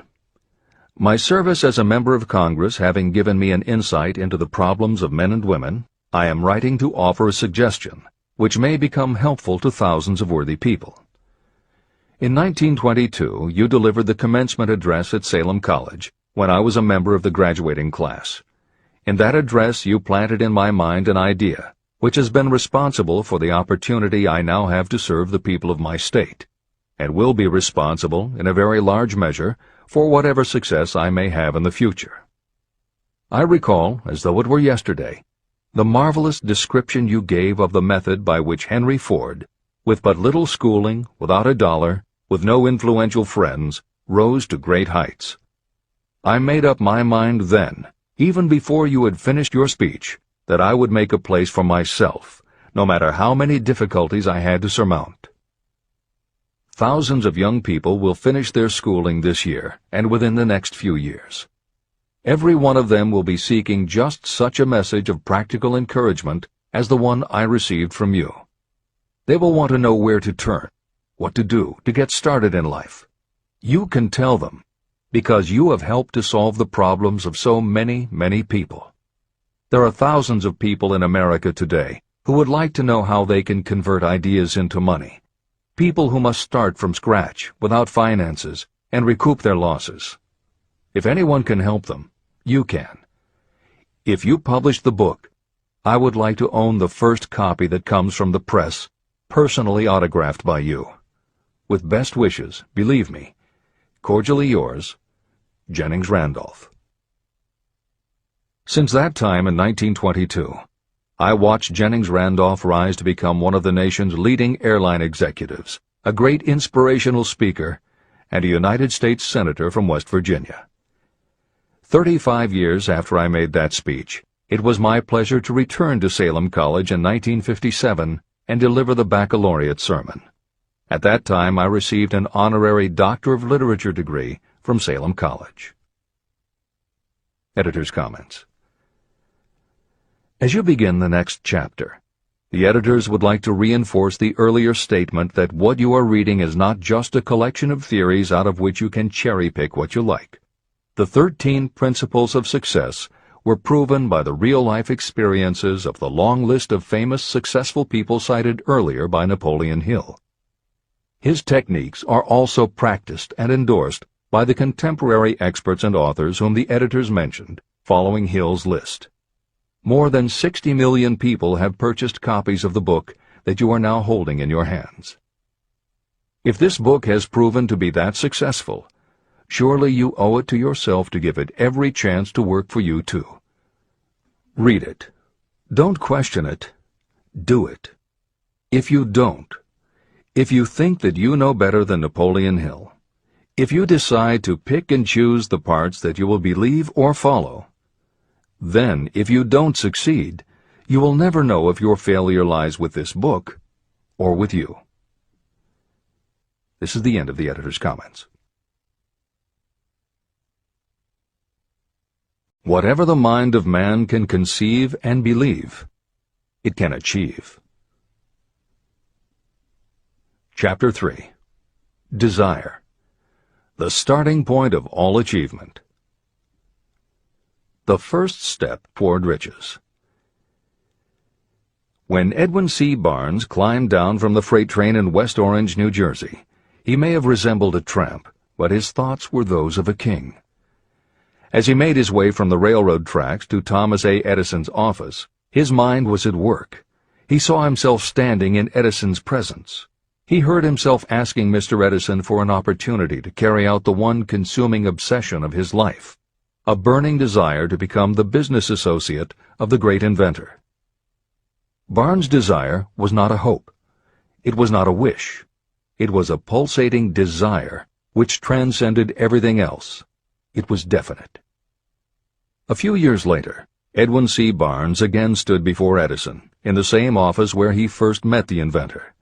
A: my service as a member of Congress having given me an insight into the problems of men and women, I am writing to offer a suggestion which may become helpful to thousands of worthy people. In 1922, you delivered the commencement address at Salem College when I was a member of the graduating class. In that address, you planted in my mind an idea which has been responsible for the opportunity I now have to serve the people of my state, and will be responsible, in a very large measure, for whatever success I may have in the future. I recall, as though it were yesterday, the marvelous description you gave of the method by which Henry Ford, with but little schooling, without a dollar, with no influential friends, rose to great heights. I made up my mind then, even before you had finished your speech, that I would make a place for myself, no matter how many difficulties I had to surmount. Thousands of young people will finish their schooling this year and within the next few years. Every one of them will be seeking just such a message of practical encouragement as the one I received from you. They will want to know where to turn, what to do to get started in life. You can tell them, because you have helped to solve the problems of so many, many people. There are thousands of people in America today who would like to know how they can convert ideas into money. People who must start from scratch, without finances, and recoup their losses. If anyone can help them, you can. If you publish the book, I would like to own the first copy that comes from the press, personally autographed by you. With best wishes, believe me, cordially yours, Jennings Randolph. Since that time in 1922, I watched Jennings Randolph rise to become one of the nation's leading airline executives, a great inspirational speaker, and a United States Senator from West Virginia. 35 years after I made that speech, it was my pleasure to return to Salem College in 1957 and deliver the baccalaureate sermon. At that time, I received an honorary Doctor of Literature degree from Salem College. Editor's comments. As you begin the next chapter, the editors would like to reinforce the earlier statement that what you are reading is not just a collection of theories out of which you can cherry-pick what you like. The 13 principles of success were proven by the real-life experiences of the long list of famous successful people cited earlier by Napoleon Hill. His techniques are also practiced and endorsed by the contemporary experts and authors whom the editors mentioned, following Hill's list. More than 60 million people have purchased copies of the book that you are now holding in your hands. If this book has proven to be that successful, surely you owe it to yourself to give it every chance to work for you too. Read it. Don't question it. Do it. If you don't, if you think that you know better than Napoleon Hill, if you decide to pick and choose the parts that you will believe or follow, then, if you don't succeed, you will never know if your failure lies with this book or with you. This is the end of the editor's comments. Whatever the mind of man can conceive and believe, it can achieve. Chapter 3. Desire. The starting point of all achievement. The first step toward riches. When Edwin C. Barnes climbed down from the freight train in West Orange, New Jersey, he may have resembled a tramp, but his thoughts were those of a king. As he made his way from the railroad tracks to Thomas A. Edison's office, his mind was at work. He saw himself standing in Edison's presence. He heard himself asking Mr. Edison for an opportunity to carry out the one consuming obsession of his life, a burning desire to become the business associate of the great inventor. Barnes' desire was not a hope. It was not a wish. It was a pulsating desire which transcended everything else. It was definite. A few years later, Edwin C. Barnes again stood before Edison, in the same office where he first met the inventor.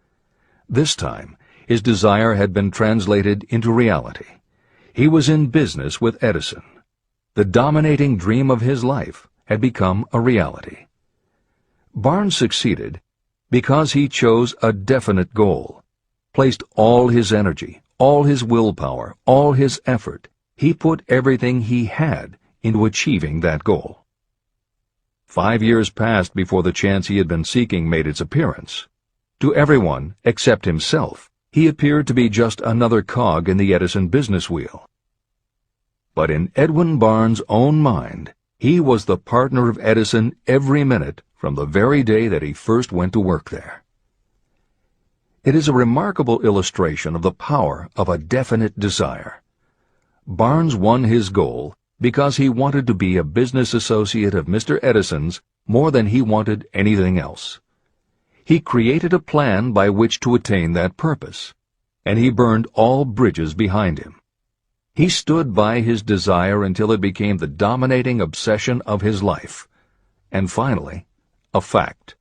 A: This time, his desire had been translated into reality. He was in business with Edison. The dominating dream of his life had become a reality. Barnes succeeded because he chose a definite goal, placed all his energy, all his willpower, all his effort. He put everything he had into achieving that goal. 5 years passed before the chance he had been seeking made its appearance. To everyone except himself, he appeared to be just another cog in the Edison business wheel. But in Edwin Barnes' own mind, he was the partner of Edison every minute from the very day that he first went to work there. It is a remarkable illustration of the power of a definite desire. Barnes won his goal because he wanted to be a business associate of Mr. Edison's more than he wanted anything else. He created a plan by which to attain that purpose, and he burned all bridges behind him. He stood by his desire until it became the dominating obsession of his life, and finally, a fact.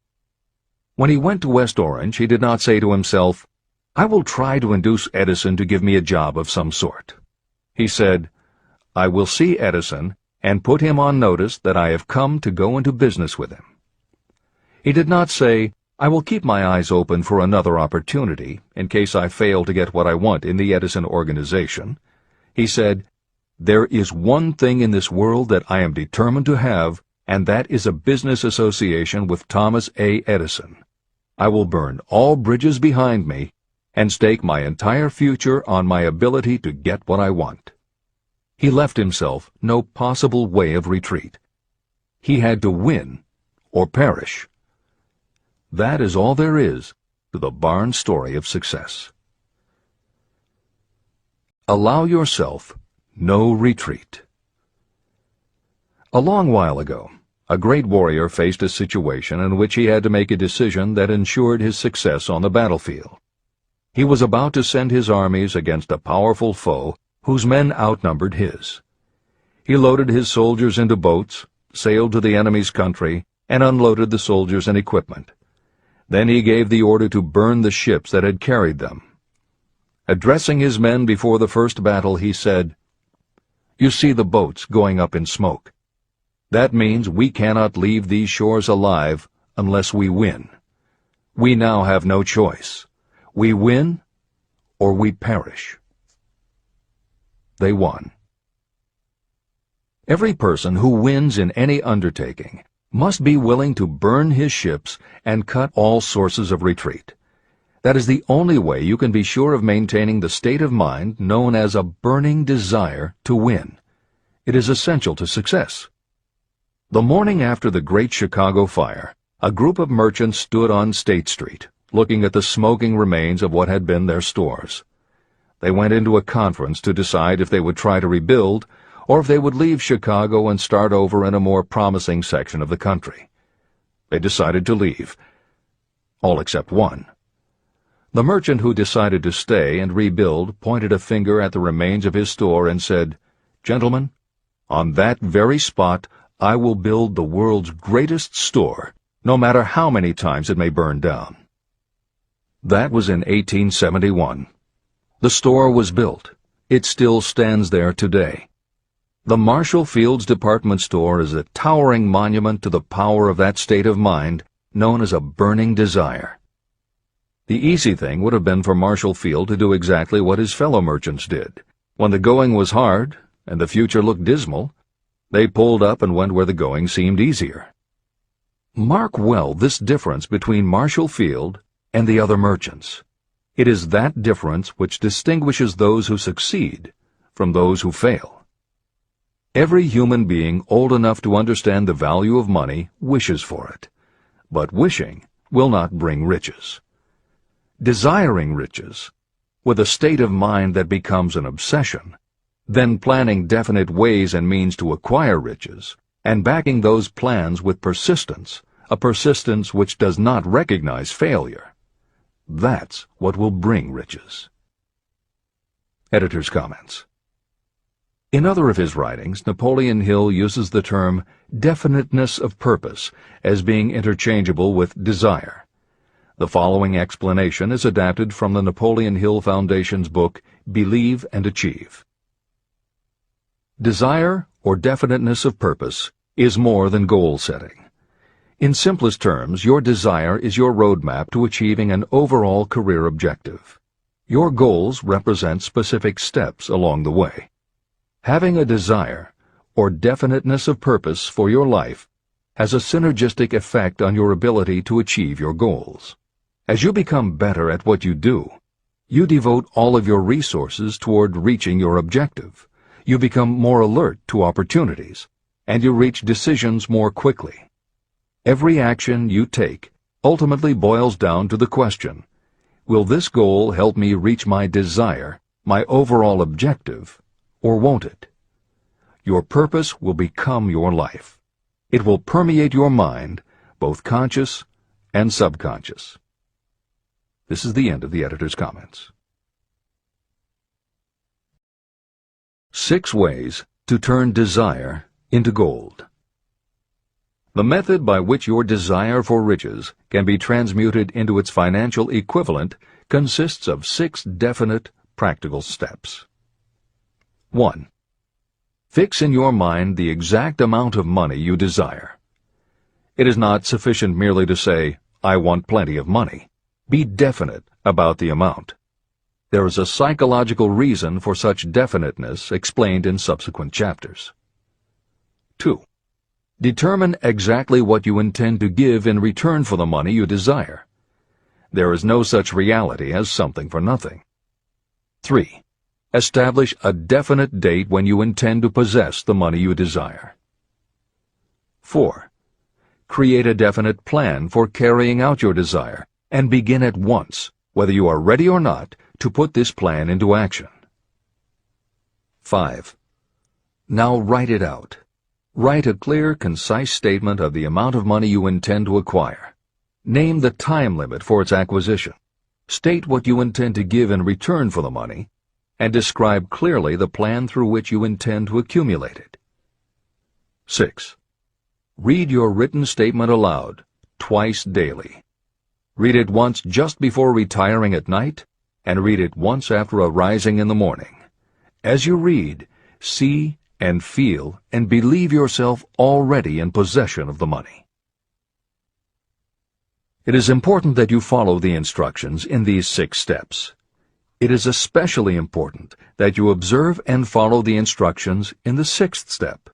A: When he went to West Orange, he did not say to himself, "I will try to induce Edison to give me a job of some sort." He said, "I will see Edison and put him on notice that I have come to go into business with him." He did not say, "I will keep my eyes open for another opportunity in case I fail to get what I want in the Edison organization." He said, "There is one thing in this world that I am determined to have, and that is a business association with Thomas A. Edison. I will burn all bridges behind me and stake my entire future on my ability to get what I want." He left himself no possible way of retreat. He had to win or perish. That is all there is to the Barnes story of success. Allow yourself no retreat. A long while ago, a great warrior faced a situation in which he had to make a decision that ensured his success on the battlefield. He was about to send his armies against a powerful foe whose men outnumbered his. He loaded his soldiers into boats, sailed to the enemy's country, and unloaded the soldiers and equipment. Then he gave the order to burn the ships that had carried them. Addressing his men before the first battle, he said, "You see the boats going up in smoke. That means we cannot leave these shores alive unless we win. We now have no choice. We win or we perish." They won. Every person who wins in any undertaking must be willing to burn his ships and cut all sources of retreat. That is the only way you can be sure of maintaining the state of mind known as a burning desire to win. It is essential to success. The morning after the Great Chicago Fire, a group of merchants stood on State Street, looking at the smoking remains of what had been their stores. They went into a conference to decide if they would try to rebuild or if they would leave Chicago and start over in a more promising section of the country. They decided to leave. All except one. The merchant who decided to stay and rebuild pointed a finger at the remains of his store and said, "Gentlemen, on that very spot I will build the world's greatest store, no matter how many times it may burn down." That was in 1871. The store was built. It still stands there today. The Marshall Field's department store is a towering monument to the power of that state of mind known as a burning desire. The easy thing would have been for Marshall Field to do exactly what his fellow merchants did. When the going was hard and the future looked dismal, they pulled up and went where the going seemed easier. Mark well this difference between Marshall Field and the other merchants. It is that difference which distinguishes those who succeed from those who fail. Every human being old enough to understand the value of money wishes for it, but wishing will not bring riches. Desiring riches, with a state of mind that becomes an obsession, then planning definite ways and means to acquire riches, and backing those plans with persistence, a persistence which does not recognize failure, that's what will bring riches. Editor's comments. In other of his writings, Napoleon Hill uses the term definiteness of purpose as being interchangeable with desire. The following explanation is adapted from the Napoleon Hill Foundation's book, Believe and Achieve. Desire, or definiteness of purpose, is more than goal setting. In simplest terms, your desire is your roadmap to achieving an overall career objective. Your goals represent specific steps along the way. Having a desire, or definiteness of purpose for your life, has a synergistic effect on your ability to achieve your goals. As you become better at what you do, you devote all of your resources toward reaching your objective. You become more alert to opportunities, and you reach decisions more quickly. Every action you take ultimately boils down to the question, will this goal help me reach my desire, my overall objective, or won't it? Your purpose will become your life. It will permeate your mind, both conscious and subconscious. This is the end of the editor's comments. 6 ways to turn desire into gold. The method by which your desire for riches can be transmuted into its financial equivalent consists of 6 definite, practical steps. 1. Fix in your mind the exact amount of money you desire. It is not sufficient merely to say, "I want plenty of money." Be definite about the amount. There is a psychological reason for such definiteness explained in subsequent chapters. 2. Determine exactly what you intend to give in return for the money you desire. There is no such reality as something for nothing. 3. Establish a definite date when you intend to possess the money you desire. 4. Create a definite plan for carrying out your desire, and begin at once, whether you are ready or not, to put this plan into action. 5. Now write it out. Write a clear, concise statement of the amount of money you intend to acquire. Name the time limit for its acquisition. State what you intend to give in return for the money, and describe clearly the plan through which you intend to accumulate it. 6. Read your written statement aloud, twice daily. Read it once just before retiring at night, and read it once after arising in the morning. As you read, see and feel and believe yourself already in possession of the money. It is important that you follow the instructions in these 6 steps. It is especially important that you observe and follow the instructions in the 6th step.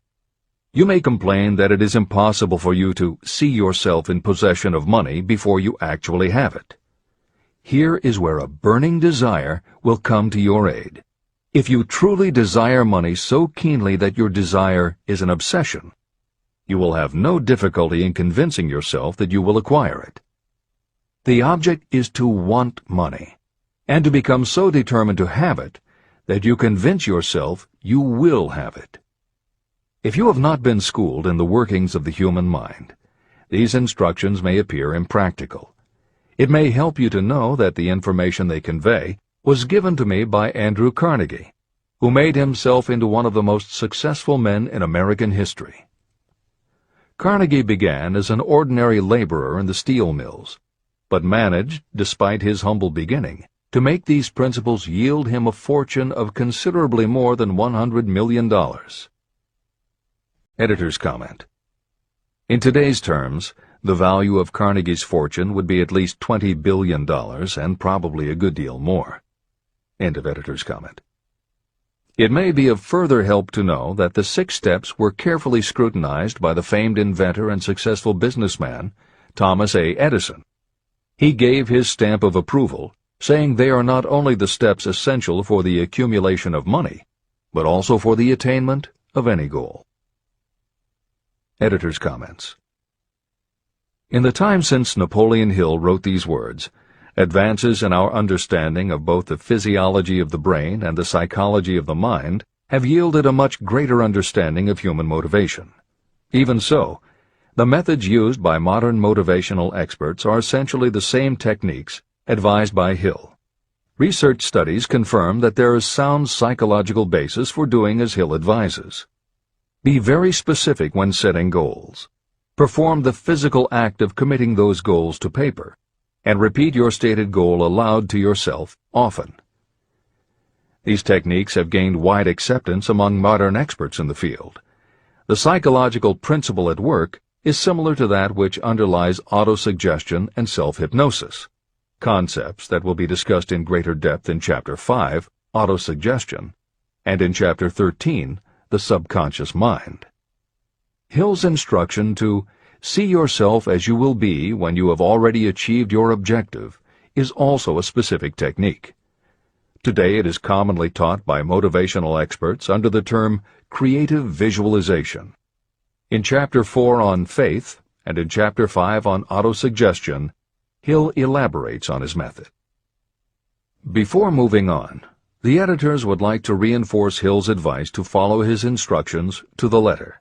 A: You may complain that it is impossible for you to see yourself in possession of money before you actually have it. Here is where a burning desire will come to your aid. If you truly desire money so keenly that your desire is an obsession, you will have no difficulty in convincing yourself that you will acquire it. The object is to want money, and to become so determined to have it that you convince yourself you will have it. If you have not been schooled in the workings of the human mind, these instructions may appear impractical. It may help you to know that the information they convey was given to me by Andrew Carnegie, who made himself into one of the most successful men in American history. Carnegie began as an ordinary laborer in the steel mills, but managed, despite his humble beginning, to make these principles yield him a fortune of considerably more than $100 million. Editor's comment. In today's terms, the value of Carnegie's fortune would be at least $20 billion and probably a good deal more. End of editor's comment. It may be of further help to know that the 6 steps were carefully scrutinized by the famed inventor and successful businessman, Thomas A. Edison. He gave his stamp of approval, saying they are not only the steps essential for the accumulation of money, but also for the attainment of any goal. Editor's comments. In the time since Napoleon Hill wrote these words, advances in our understanding of both the physiology of the brain and the psychology of the mind have yielded a much greater understanding of human motivation. Even so, the methods used by modern motivational experts are essentially the same techniques advised by Hill. Research studies confirm that there is sound psychological basis for doing as Hill advises. Be very specific when setting goals. Perform the physical act of committing those goals to paper, and repeat your stated goal aloud to yourself often. These techniques have gained wide acceptance among modern experts in the field. The psychological principle at work is similar to that which underlies autosuggestion and self-hypnosis, concepts that will be discussed in greater depth in Chapter 5, Autosuggestion, and in Chapter 13, The Subconscious Mind. Hill's instruction to see yourself as you will be when you have already achieved your objective is also a specific technique. Today it is commonly taught by motivational experts under the term creative visualization. In Chapter 4 on faith and in Chapter 5 on autosuggestion, Hill elaborates on his method. Before moving on, the editors would like to reinforce Hill's advice to follow his instructions to the letter.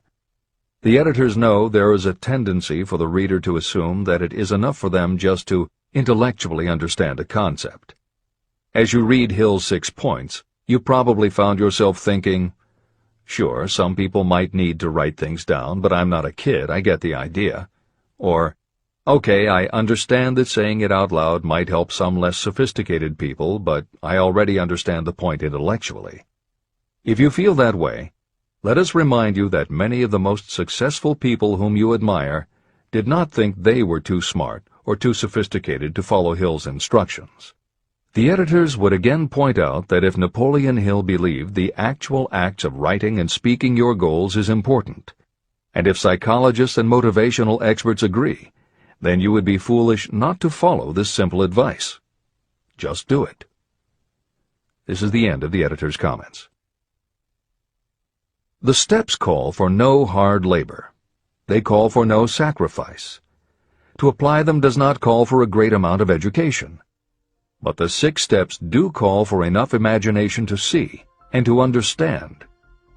A: The editors know there is a tendency for the reader to assume that it is enough for them just to intellectually understand a concept. As you read Hill's 6 points, you probably found yourself thinking, sure, some people might need to write things down, but I'm not a kid, I get the idea. Or, okay, I understand that saying it out loud might help some less sophisticated people, but I already understand the point intellectually. If you feel that way, let us remind you that many of the most successful people whom you admire did not think they were too smart or too sophisticated to follow Hill's instructions. The editors would again point out that if Napoleon Hill believed the actual acts of writing and speaking your goals is important, and if psychologists and motivational experts agree, then you would be foolish not to follow this simple advice. Just do it. This is the end of the editor's comments. The steps call for no hard labor. They call for no sacrifice. To apply them does not call for a great amount of education. But the 6 steps do call for enough imagination to see and to understand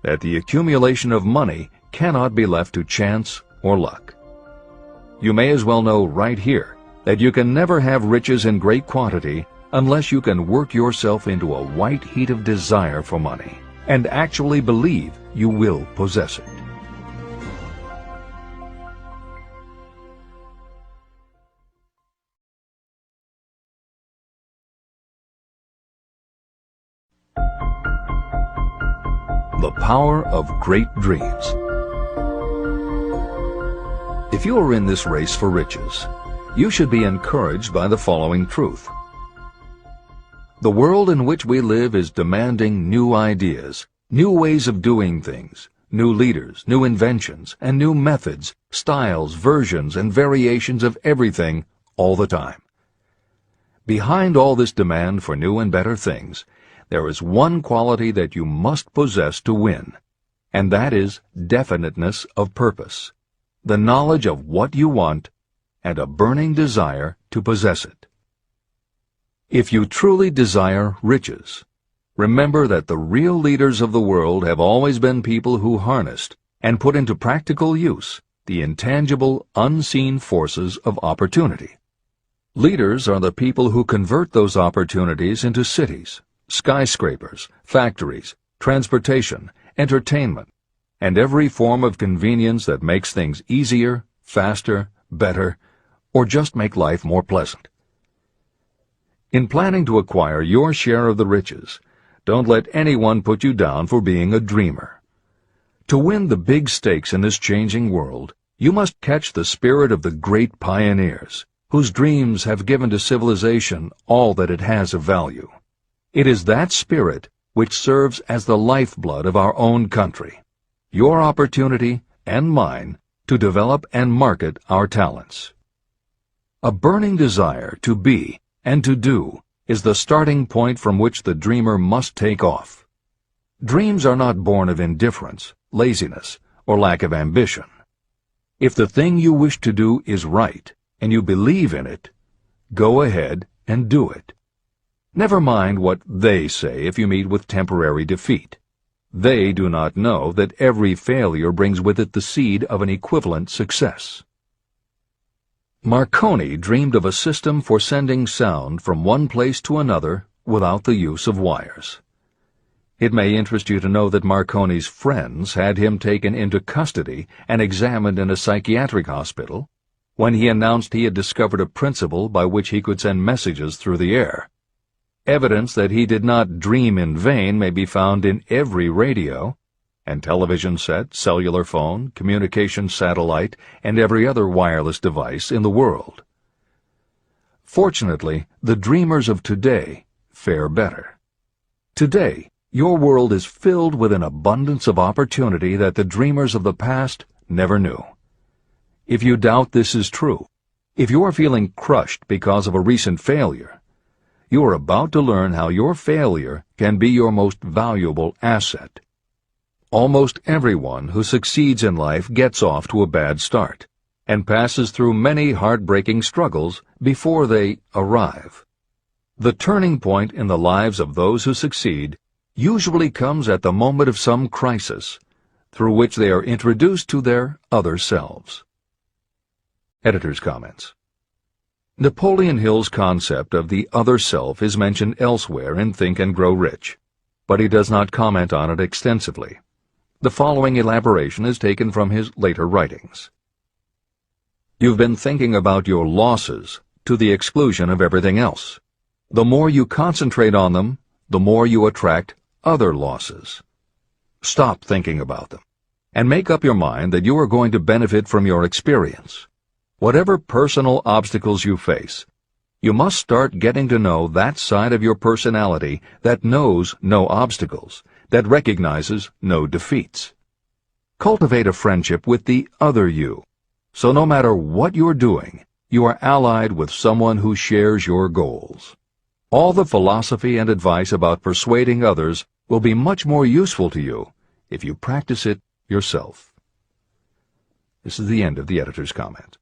A: that the accumulation of money cannot be left to chance or luck. You may as well know right here that you can never have riches in great quantity unless you can work yourself into a white heat of desire for money and actually believe you will possess it. The power of great dreams. If you are in this race for riches, you should be encouraged by the following truth. The world in which we live is demanding new ideas, new ways of doing things, new leaders, new inventions, and new methods, styles, versions, and variations of everything all the time. Behind all this demand for new and better things, there is one quality that you must possess to win, and that is definiteness of purpose, the knowledge of what you want, and a burning desire to possess it. If you truly desire riches, remember that the real leaders of the world have always been people who harnessed and put into practical use the intangible, unseen forces of opportunity. Leaders are the people who convert those opportunities into cities, skyscrapers, factories, transportation, entertainment, and every form of convenience that makes things easier, faster, better, or just make life more pleasant. In planning to acquire your share of the riches, don't let anyone put you down for being a dreamer. To win the big stakes in this changing world, you must catch the spirit of the great pioneers, whose dreams have given to civilization all that it has of value. It is that spirit which serves as the lifeblood of our own country, your opportunity and mine to develop and market our talents. A burning desire to be and to do is the starting point from which the dreamer must take off. Dreams are not born of indifference, laziness, or lack of ambition. If the thing you wish to do is right, and you believe in it, go ahead and do it. Never mind what they say if you meet with temporary defeat. They do not know that every failure brings with it the seed of an equivalent success. Marconi dreamed of a system for sending sound from one place to another without the use of wires. It may interest you to know that Marconi's friends had him taken into custody and examined in a psychiatric hospital when he announced he had discovered a principle by which he could send messages through the air. Evidence that he did not dream in vain may be found in every radio and television set, cellular phone, communication satellite, and every other wireless device in the world. Fortunately, the dreamers of today fare better. Today, your world is filled with an abundance of opportunity that the dreamers of the past never knew. If you doubt this is true, if you are feeling crushed because of a recent failure, you are about to learn how your failure can be your most valuable asset. Almost everyone who succeeds in life gets off to a bad start and passes through many heartbreaking struggles before they arrive. The turning point in the lives of those who succeed usually comes at the moment of some crisis, through which they are introduced to their other selves. Editor's comments. Napoleon Hill's concept of the other self is mentioned elsewhere in Think and Grow Rich, but he does not comment on it extensively. The following elaboration is taken from his later writings. You've been thinking about your losses to the exclusion of everything else. The more you concentrate on them, the more you attract other losses. Stop thinking about them, and make up your mind that you are going to benefit from your experience. Whatever personal obstacles you face, you must start getting to know that side of your personality that knows no obstacles, that recognizes no defeats. Cultivate a friendship with the other you, so no matter what you're doing, you are allied with someone who shares your goals. All the philosophy and advice about persuading others will be much more useful to you if you practice it yourself. This is the end of the editor's comment.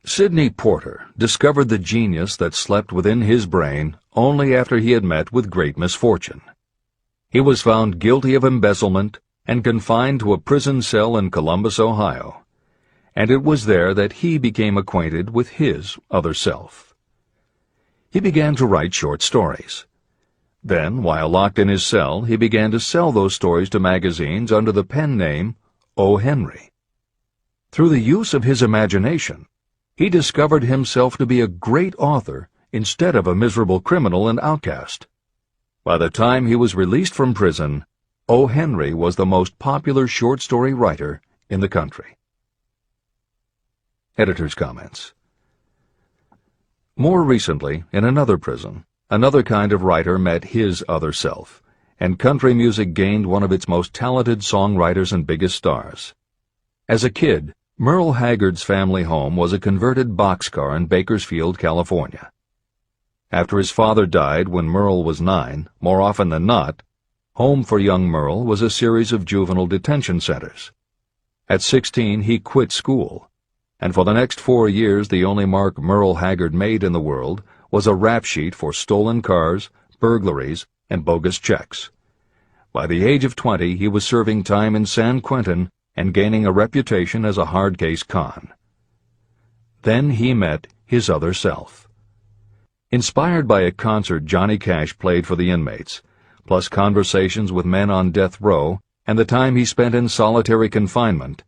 A: Sidney Porter discovered the genius that slept within his brain only after he had met with great misfortune. He was found guilty of embezzlement and confined to a prison cell in Columbus, Ohio, and it was there that he became acquainted with his other self. He began to write short stories. Then, while locked in his cell, he began to sell those stories to magazines under the pen name O. Henry. Through the use of his imagination, he discovered himself to be a great author instead of a miserable criminal and outcast. By the time he was released from prison, O. Henry was the most popular short story writer in the country. Editor's comments. More recently, in another prison, another kind of writer met his other self, and country music gained one of its most talented songwriters and biggest stars. As a kid, Merle Haggard's family home was a converted boxcar in Bakersfield, California. After his father died when Merle was 9, more often than not, home for young Merle was a series of juvenile detention centers. At 16, he quit school, and for the next 4 years the only mark Merle Haggard made in the world was a rap sheet for stolen cars, burglaries, and bogus checks. By the age of 20, he was serving time in San Quentin and gaining a reputation as a hard-case con. Then he met his other self. Inspired by a concert Johnny Cash played for the inmates, plus conversations with men on death row and the time he spent in solitary confinement,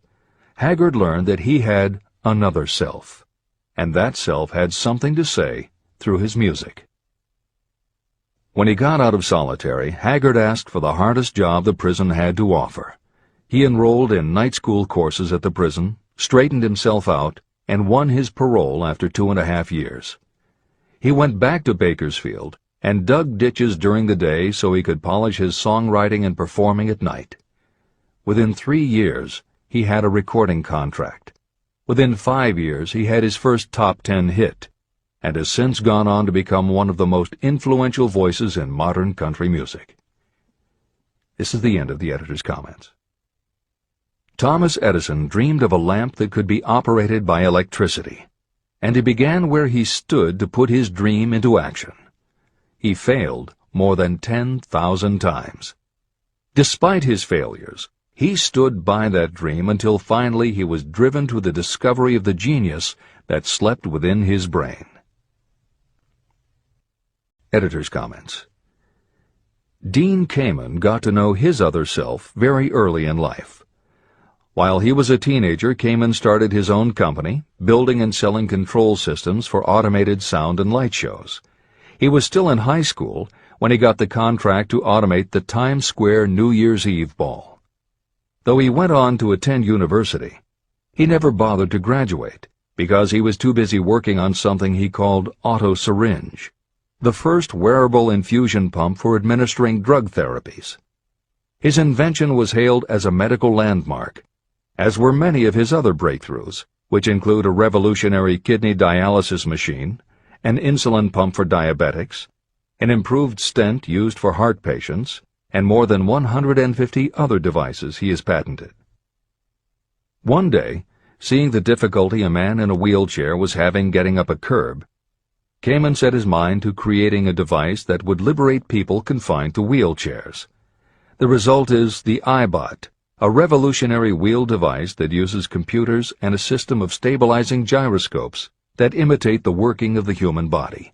A: Haggard learned that he had another self, and that self had something to say through his music. When he got out of solitary, Haggard asked for the hardest job the prison had to offer. He enrolled in night school courses at the prison, straightened himself out, and won his parole after 2.5 years. He went back to Bakersfield and dug ditches during the day so he could polish his songwriting and performing at night. Within 3 years, he had a recording contract. Within 5 years, he had his first top 10 hit, and has since gone on to become one of the most influential voices in modern country music. This is the end of the editor's comments. Thomas Edison dreamed of a lamp that could be operated by electricity, and he began where he stood to put his dream into action. He failed more than 10,000 times. Despite his failures, he stood by that dream until finally he was driven to the discovery of the genius that slept within his brain. Editor's comments. Dean Kamen got to know his other self very early in life. While he was a teenager, Kamen started his own company, building and selling control systems for automated sound and light shows. He was still in high school when he got the contract to automate the Times Square New Year's Eve ball. Though he went on to attend university, he never bothered to graduate because he was too busy working on something he called Autosuggestion, the first wearable infusion pump for administering drug therapies. His invention was hailed as a medical landmark, as were many of his other breakthroughs, which include a revolutionary kidney dialysis machine, an insulin pump for diabetics, an improved stent used for heart patients, and more than 150 other devices he has patented. One day, seeing the difficulty a man in a wheelchair was having getting up a curb, Kamen set his mind to creating a device that would liberate people confined to wheelchairs. The result is the iBot, a revolutionary wheel device that uses computers and a system of stabilizing gyroscopes that imitate the working of the human body.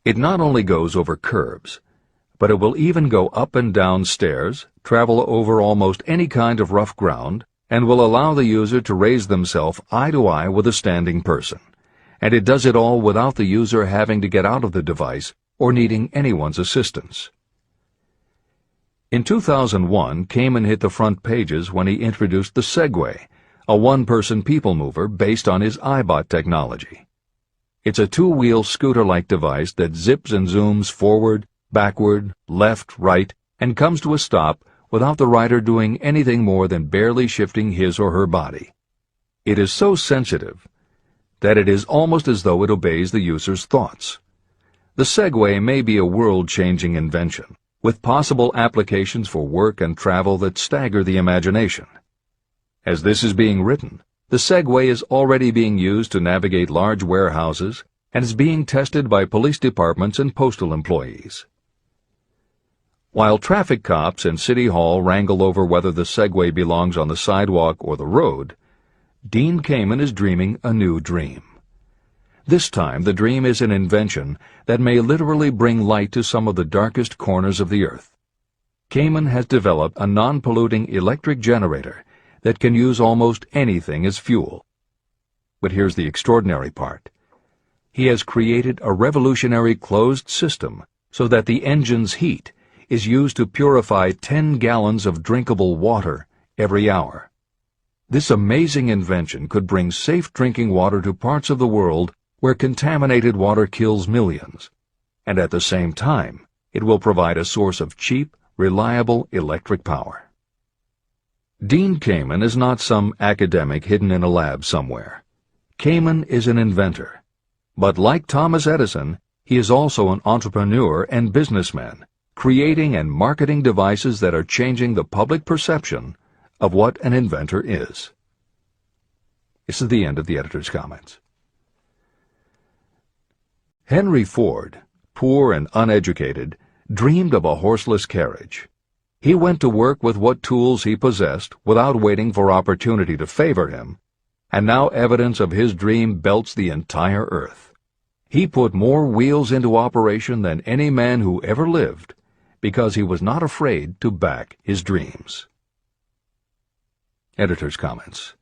A: It not only goes over curbs, but it will even go up and down stairs, travel over almost any kind of rough ground, and will allow the user to raise themselves eye to eye with a standing person. And it does it all without the user having to get out of the device or needing anyone's assistance. In 2001, Kamen hit the front pages when he introduced the Segway, a one-person people mover based on his iBot technology. It's a two-wheel scooter-like device that zips and zooms forward, backward, left, right, and comes to a stop without the rider doing anything more than barely shifting his or her body. It is so sensitive that it is almost as though it obeys the user's thoughts. The Segway may be a world-changing invention, with possible applications for work and travel that stagger the imagination. As this is being written, the Segway is already being used to navigate large warehouses and is being tested by police departments and postal employees. While traffic cops and City Hall wrangle over whether the Segway belongs on the sidewalk or the road, Dean Kamen is dreaming a new dream. This time, the dream is an invention that may literally bring light to some of the darkest corners of the earth. Kamen has developed a non-polluting electric generator that can use almost anything as fuel. But here's the extraordinary part. He has created a revolutionary closed system so that the engine's heat is used to purify 10 gallons of drinkable water every hour. This amazing invention could bring safe drinking water to parts of the world where contaminated water kills millions, and at the same time, it will provide a source of cheap, reliable electric power. Dean Kamen is not some academic hidden in a lab somewhere. Kamen is an inventor. But like Thomas Edison, he is also an entrepreneur and businessman, creating and marketing devices that are changing the public perception of what an inventor is. This is the end of the editor's comments. Henry Ford, poor and uneducated, dreamed of a horseless carriage. He went to work with what tools he possessed without waiting for opportunity to favor him, and now evidence of his dream belts the entire earth. He put more wheels into operation than any man who ever lived because he was not afraid to back his dreams. Editor's comments.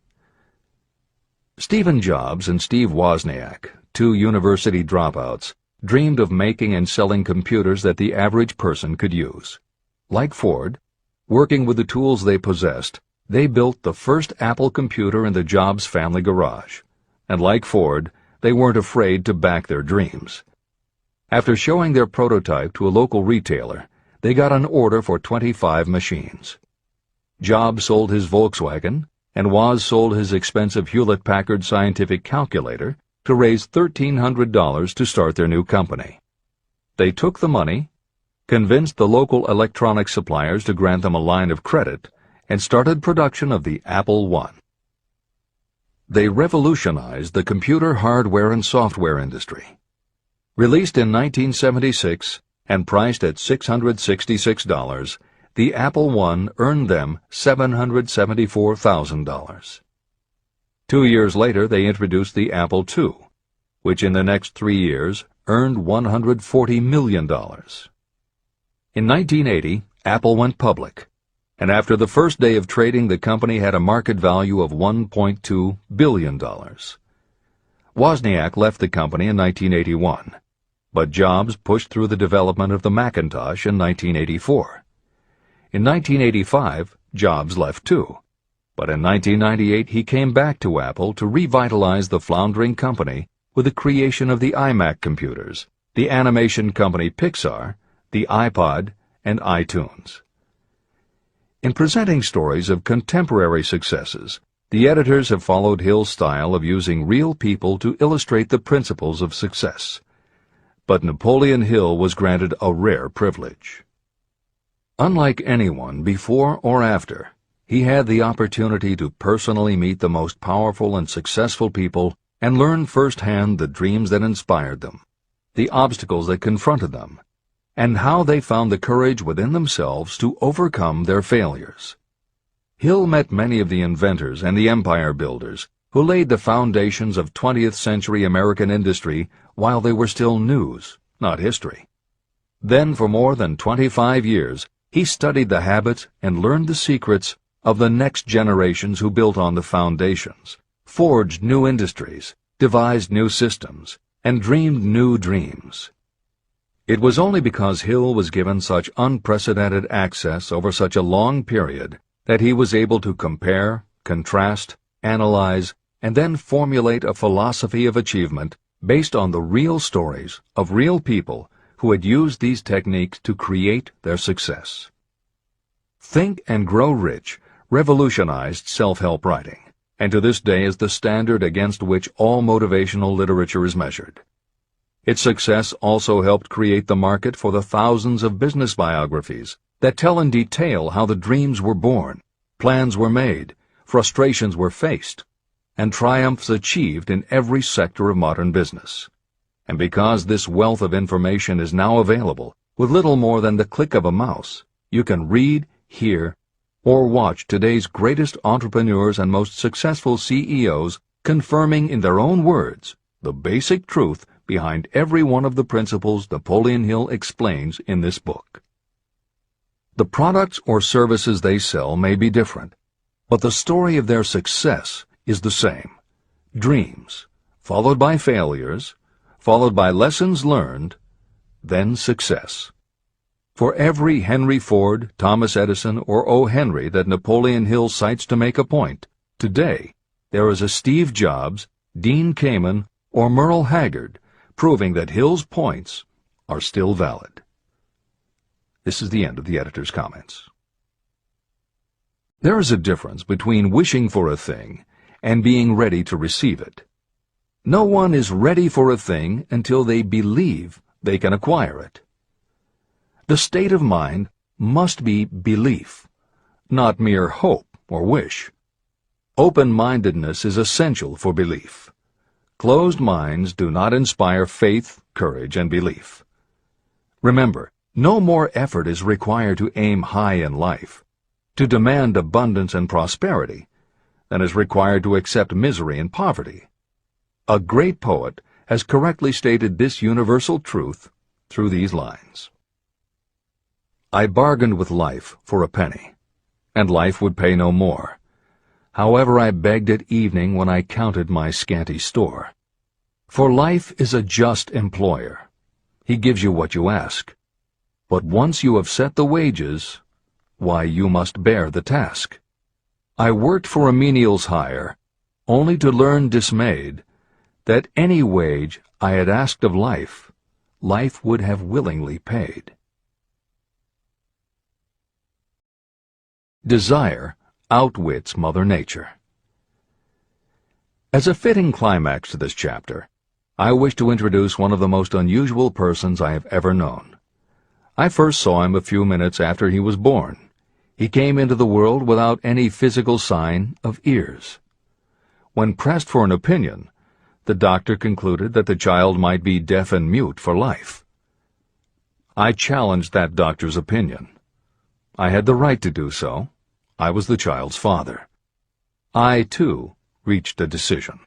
A: Stephen Jobs and Steve Wozniak, two university dropouts, dreamed of making and selling computers that the average person could use. Like Ford, working with the tools they possessed, they built the first Apple computer in the Jobs family garage. And like Ford, they weren't afraid to back their dreams. After showing their prototype to a local retailer, they got an order for 25 machines. Jobs sold his Volkswagen, and Woz sold his expensive Hewlett-Packard scientific calculator to raise $1,300 to start their new company. They took the money, convinced the local electronics suppliers to grant them a line of credit, and started production of the Apple I. They revolutionized the computer hardware and software industry. Released in 1976 and priced at $666, the Apple I earned them $774,000. 2 years later, they introduced the Apple II, which in the next 3 years earned $140 million. In 1980, Apple went public, and after the first day of trading, the company had a market value of $1.2 billion. Wozniak left the company in 1981, but Jobs pushed through the development of the Macintosh in 1984. In 1985, Jobs left too, but in 1998 he came back to Apple to revitalize the floundering company with the creation of the iMac computers, the animation company Pixar, the iPod, and iTunes. In presenting stories of contemporary successes, the editors have followed Hill's style of using real people to illustrate the principles of success. But Napoleon Hill was granted a rare privilege. Unlike anyone before or after, he had the opportunity to personally meet the most powerful and successful people and learn firsthand the dreams that inspired them, the obstacles that confronted them, and how they found the courage within themselves to overcome their failures. Hill met many of the inventors and the empire builders who laid the foundations of 20th century American industry while they were still news, not history. Then for more than 25 years, he studied the habits and learned the secrets of the next generations who built on the foundations, forged new industries, devised new systems, and dreamed new dreams. It was only because Hill was given such unprecedented access over such a long period that he was able to compare, contrast, analyze, and then formulate a philosophy of achievement based on the real stories of real people who had used these techniques to create their success. Think and Grow Rich revolutionized self-help writing, and to this day is the standard against which all motivational literature is measured. Its success also helped create the market for the thousands of business biographies that tell in detail how the dreams were born, plans were made, frustrations were faced, and triumphs achieved in every sector of modern business. And because this wealth of information is now available, with little more than the click of a mouse, you can read, hear, or watch today's greatest entrepreneurs and most successful CEOs confirming in their own words the basic truth behind every one of the principles Napoleon Hill explains in this book. The products or services they sell may be different, but the story of their success is the same. Dreams, followed by failures, followed by lessons learned, then success. For every Henry Ford, Thomas Edison, or O. Henry that Napoleon Hill cites to make a point, today there is a Steve Jobs, Dean Kamen, or Merle Haggard proving that Hill's points are still valid. This is the end of the editor's comments. There is a difference between wishing for a thing and being ready to receive it. No one is ready for a thing until they believe they can acquire it. The state of mind must be belief, not mere hope or wish. Open-mindedness is essential for belief. Closed minds do not inspire faith, courage, and belief. Remember, no more effort is required to aim high in life, to demand abundance and prosperity, than is required to accept misery and poverty. A great poet has correctly stated this universal truth through these lines. I bargained with life for a penny, and life would pay no more. However, I begged at evening when I counted my scanty store. For life is a just employer. He gives you what you ask. But once you have set the wages, why, you must bear the task. I worked for a menial's hire, only to learn dismayed that any wage I had asked of life, life would have willingly paid. Desire outwits Mother Nature. As a fitting climax to this chapter, I wish to introduce one of the most unusual persons I have ever known. I first saw him a few minutes after he was born. He came into the world without any physical sign of ears. When pressed for an opinion, the doctor concluded that the child might be deaf and mute for life. I challenged that doctor's opinion. I had the right to do so. I was the child's father. I, too, reached a decision.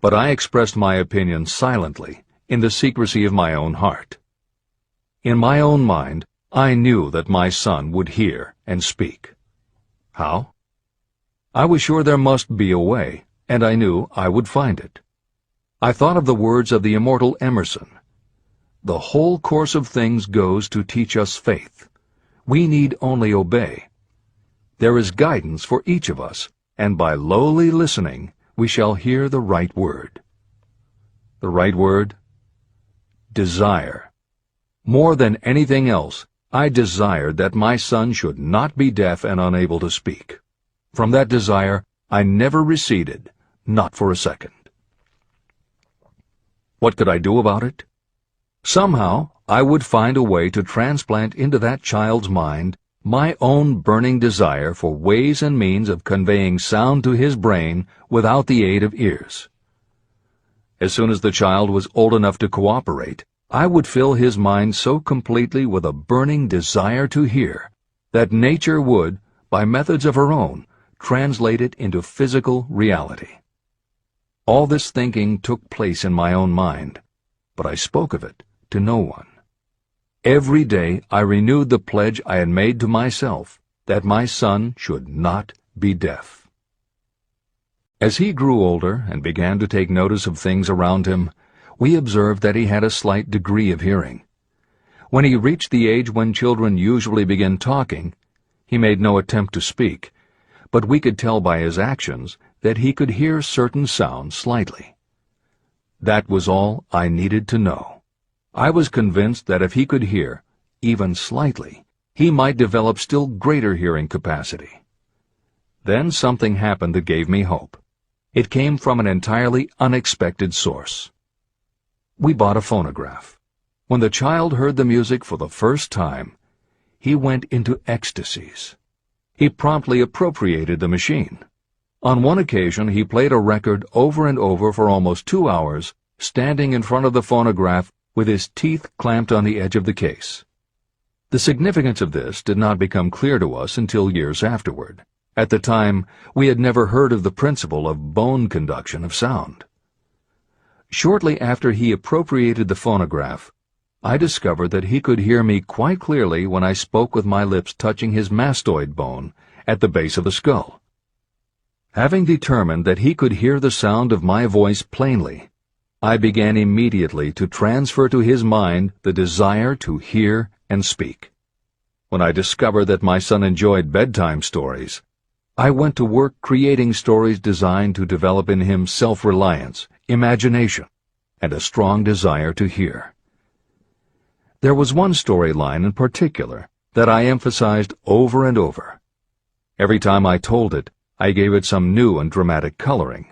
A: But I expressed my opinion silently, in the secrecy of my own heart. In my own mind, I knew that my son would hear and speak. How? I was sure there must be a way, and I knew I would find it. I thought of the words of the immortal Emerson. The whole course of things goes to teach us faith. We need only obey. There is guidance for each of us, and by lowly listening, we shall hear the right word. The right word? Desire. More than anything else, I desired that my son should not be deaf and unable to speak. From that desire, I never receded, not for a second. What could I do about it? Somehow, I would find a way to transplant into that child's mind my own burning desire for ways and means of conveying sound to his brain without the aid of ears. As soon as the child was old enough to cooperate, I would fill his mind so completely with a burning desire to hear that nature would, by methods of her own, translate it into physical reality. All this thinking took place in my own mind, but I spoke of it to no one. Every day I renewed the pledge I had made to myself that my son should not be deaf. As he grew older and began to take notice of things around him, we observed that he had a slight degree of hearing. When he reached the age when children usually begin talking, he made no attempt to speak, but we could tell by his actions that he could hear certain sounds slightly. That was all I needed to know. I was convinced that if he could hear, even slightly, he might develop still greater hearing capacity. Then something happened that gave me hope. It came from an entirely unexpected source. We bought a phonograph. When the child heard the music for the first time, he went into ecstasies. He promptly appropriated the machine. On one occasion, he played a record over and over for almost 2 hours, standing in front of the phonograph with his teeth clamped on the edge of the case. The significance of this did not become clear to us until years afterward. At the time, we had never heard of the principle of bone conduction of sound. Shortly after he appropriated the phonograph, I discovered that he could hear me quite clearly when I spoke with my lips touching his mastoid bone at the base of the skull. Having determined that he could hear the sound of my voice plainly, I began immediately to transfer to his mind the desire to hear and speak. When I discovered that my son enjoyed bedtime stories, I went to work creating stories designed to develop in him self-reliance, imagination, and a strong desire to hear. There was one storyline in particular that I emphasized over and over. Every time I told it, I gave it some new and dramatic coloring.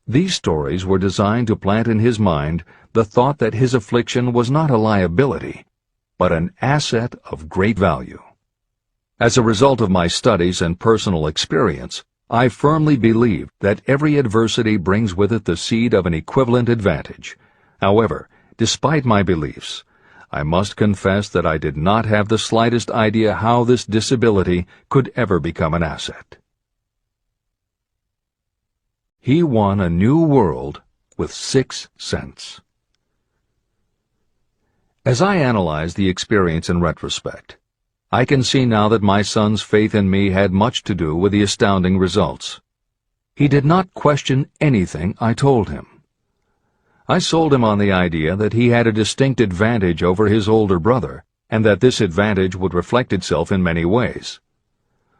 A: These stories were designed to plant in his mind the thought that his affliction was not a liability, but an asset of great value. As a result of my studies and personal experience, I firmly believe that every adversity brings with it the seed of an equivalent advantage. However, despite my beliefs, I must confess that I did not have the slightest idea how this disability could ever become an asset. He won a new world with 6 cents. As I analyze the experience in retrospect, I can see now that my son's faith in me had much to do with the astounding results. He did not question anything I told him. I sold him on the idea that he had a distinct advantage over his older brother, and that this advantage would reflect itself in many ways.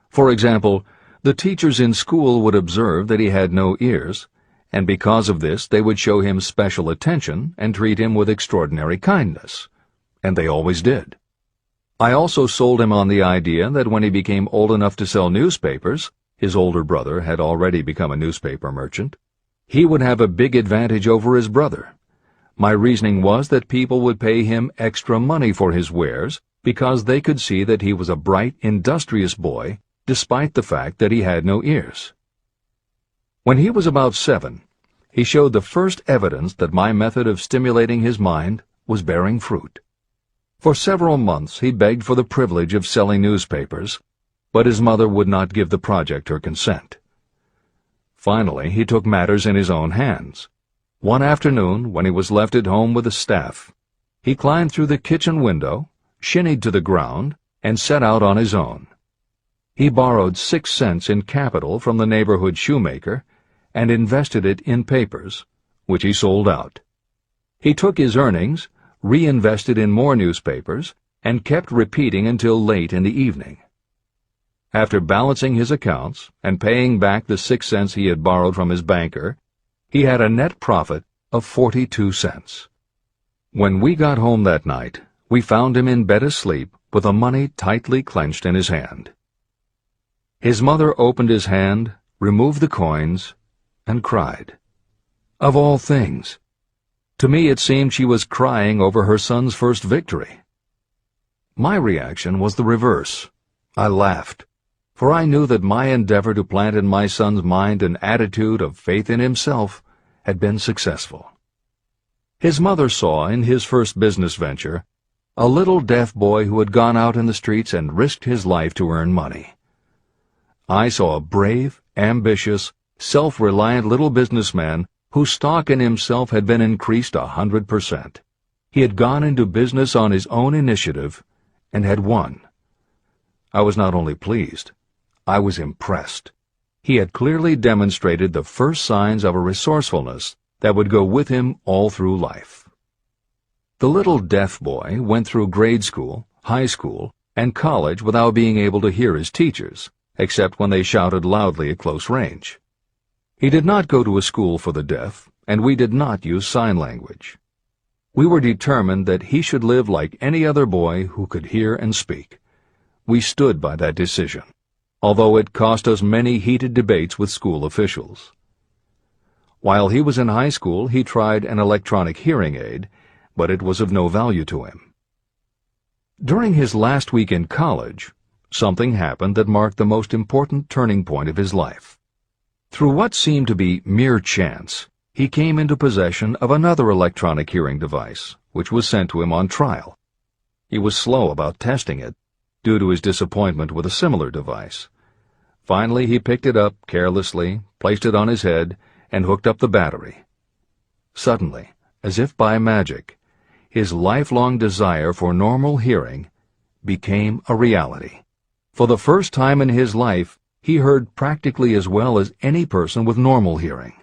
A: For example, the teachers in school would observe that he had no ears, and because of this they would show him special attention and treat him with extraordinary kindness. And they always did. I also sold him on the idea that when he became old enough to sell newspapers, his older brother had already become a newspaper merchant, he would have a big advantage over his brother. My reasoning was that people would pay him extra money for his wares because they could see that he was a bright, industrious boy, despite the fact that he had no ears. When he was about 7, he showed the first evidence that my method of stimulating his mind was bearing fruit. For several months he begged for the privilege of selling newspapers, but his mother would not give the project her consent. Finally, he took matters in his own hands. One afternoon, when he was left at home with the staff, he climbed through the kitchen window, shinnied to the ground, and set out on his own. He borrowed 6 cents in capital from the neighborhood shoemaker and invested it in papers, which he sold out. He took his earnings, reinvested in more newspapers, and kept repeating until late in the evening. After balancing his accounts and paying back the 6 cents he had borrowed from his banker, he had a net profit of 42 cents. When we got home that night, we found him in bed asleep with the money tightly clenched in his hand. His mother opened his hand, removed the coins, and cried. Of all things. To me it seemed she was crying over her son's first victory. My reaction was the reverse. I laughed, for I knew that my endeavor to plant in my son's mind an attitude of faith in himself had been successful. His mother saw in his first business venture a little deaf boy who had gone out in the streets and risked his life to earn money. I saw a brave, ambitious, self-reliant little businessman whose stock in himself had been increased 100%. He had gone into business on his own initiative and had won. I was not only pleased, I was impressed. He had clearly demonstrated the first signs of a resourcefulness that would go with him all through life. The little deaf boy went through grade school, high school, and college without being able to hear his teachers, except when they shouted loudly at close range. He did not go to a school for the deaf, and we did not use sign language. We were determined that he should live like any other boy who could hear and speak. We stood by that decision, although it cost us many heated debates with school officials. While he was in high school, he tried an electronic hearing aid, but it was of no value to him. During his last week in college, something happened that marked the most important turning point of his life. Through what seemed to be mere chance, he came into possession of another electronic hearing device, which was sent to him on trial. He was slow about testing it, due to his disappointment with a similar device. Finally, he picked it up carelessly, placed it on his head, and hooked up the battery. Suddenly, as if by magic, his lifelong desire for normal hearing became a reality. For the first time in his life, he heard practically as well as any person with normal hearing.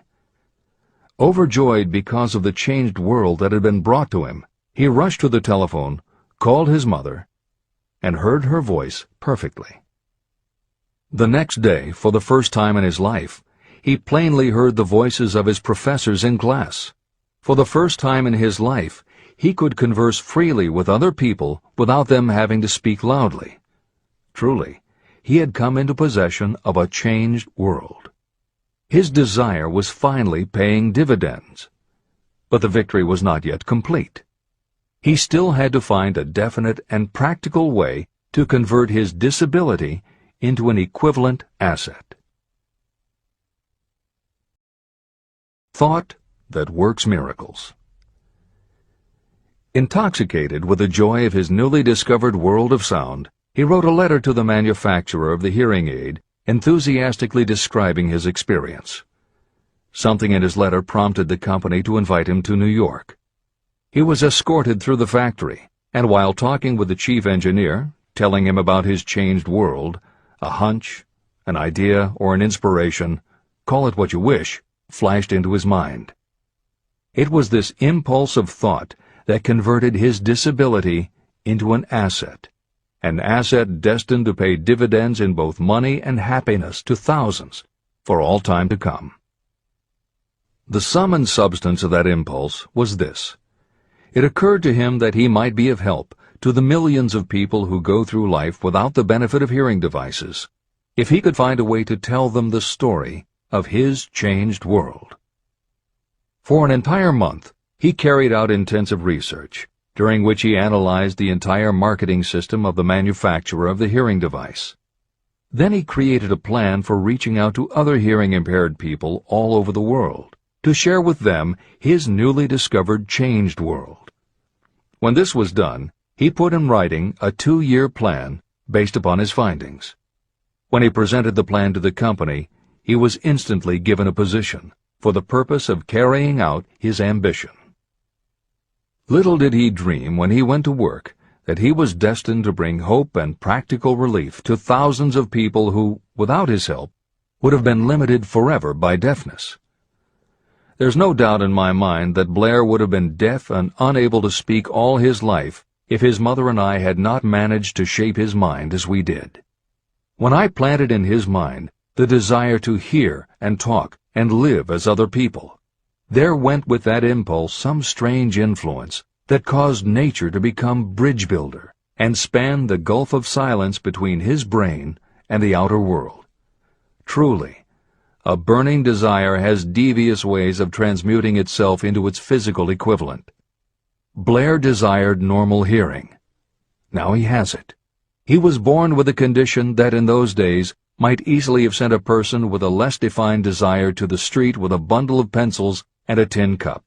A: Overjoyed because of the changed world that had been brought to him, he rushed to the telephone, called his mother, and heard her voice perfectly. The next day, for the first time in his life, he plainly heard the voices of his professors in class. For the first time in his life, he could converse freely with other people without them having to speak loudly. Truly, he had come into possession of a changed world. His desire was finally paying dividends. But the victory was not yet complete. He still had to find a definite and practical way to convert his disability into an equivalent asset. Thought that works miracles. Intoxicated with the joy of his newly discovered world of sound, he wrote a letter to the manufacturer of the hearing aid, enthusiastically describing his experience. Something in his letter prompted the company to invite him to New York. He was escorted through the factory, and while talking with the chief engineer, telling him about his changed world, a hunch, an idea, or an inspiration, call it what you wish, flashed into his mind. It was this impulse of thought that converted his disability into an asset destined to pay dividends in both money and happiness to thousands for all time to come. The sum and substance of that impulse was this. It occurred to him that he might be of help to the millions of people who go through life without the benefit of hearing devices, if he could find a way to tell them the story of his changed world. For an entire month, he carried out intensive research, during which he analyzed the entire marketing system of the manufacturer of the hearing device. Then he created a plan for reaching out to other hearing-impaired people all over the world, to share with them his newly discovered changed world. When this was done, he put in writing a 2-year plan based upon his findings. When he presented the plan to the company, he was instantly given a position for the purpose of carrying out his ambition. Little did he dream when he went to work that he was destined to bring hope and practical relief to thousands of people who, without his help, would have been limited forever by deafness. There's no doubt in my mind that Blair would have been deaf and unable to speak all his life if his mother and I had not managed to shape his mind as we did. When I planted in his mind the desire to hear and talk and live as other people, there went with that impulse some strange influence that caused nature to become bridge builder and span the gulf of silence between his brain and the outer world. Truly, a burning desire has devious ways of transmuting itself into its physical equivalent. Blair desired normal hearing. Now he has it. He was born with a condition that in those days might easily have sent a person with a less defined desire to the street with a bundle of pencils and a tin cup.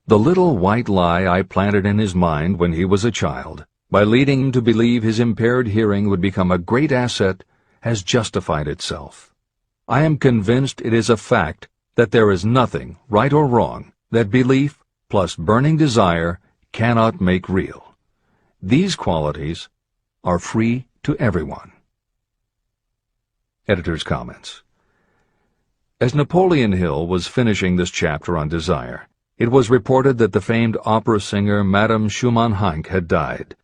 A: The little white lie I planted in his mind when he was a child, by leading him to believe his impaired hearing would become a great asset, has justified itself. I am convinced it is a fact that there is nothing, right or wrong, that belief plus burning desire cannot make real. These qualities are free to everyone. Editor's comments. As Napoleon Hill was finishing this chapter on desire, it was reported that the famed opera singer Madame Schumann-Heink had died.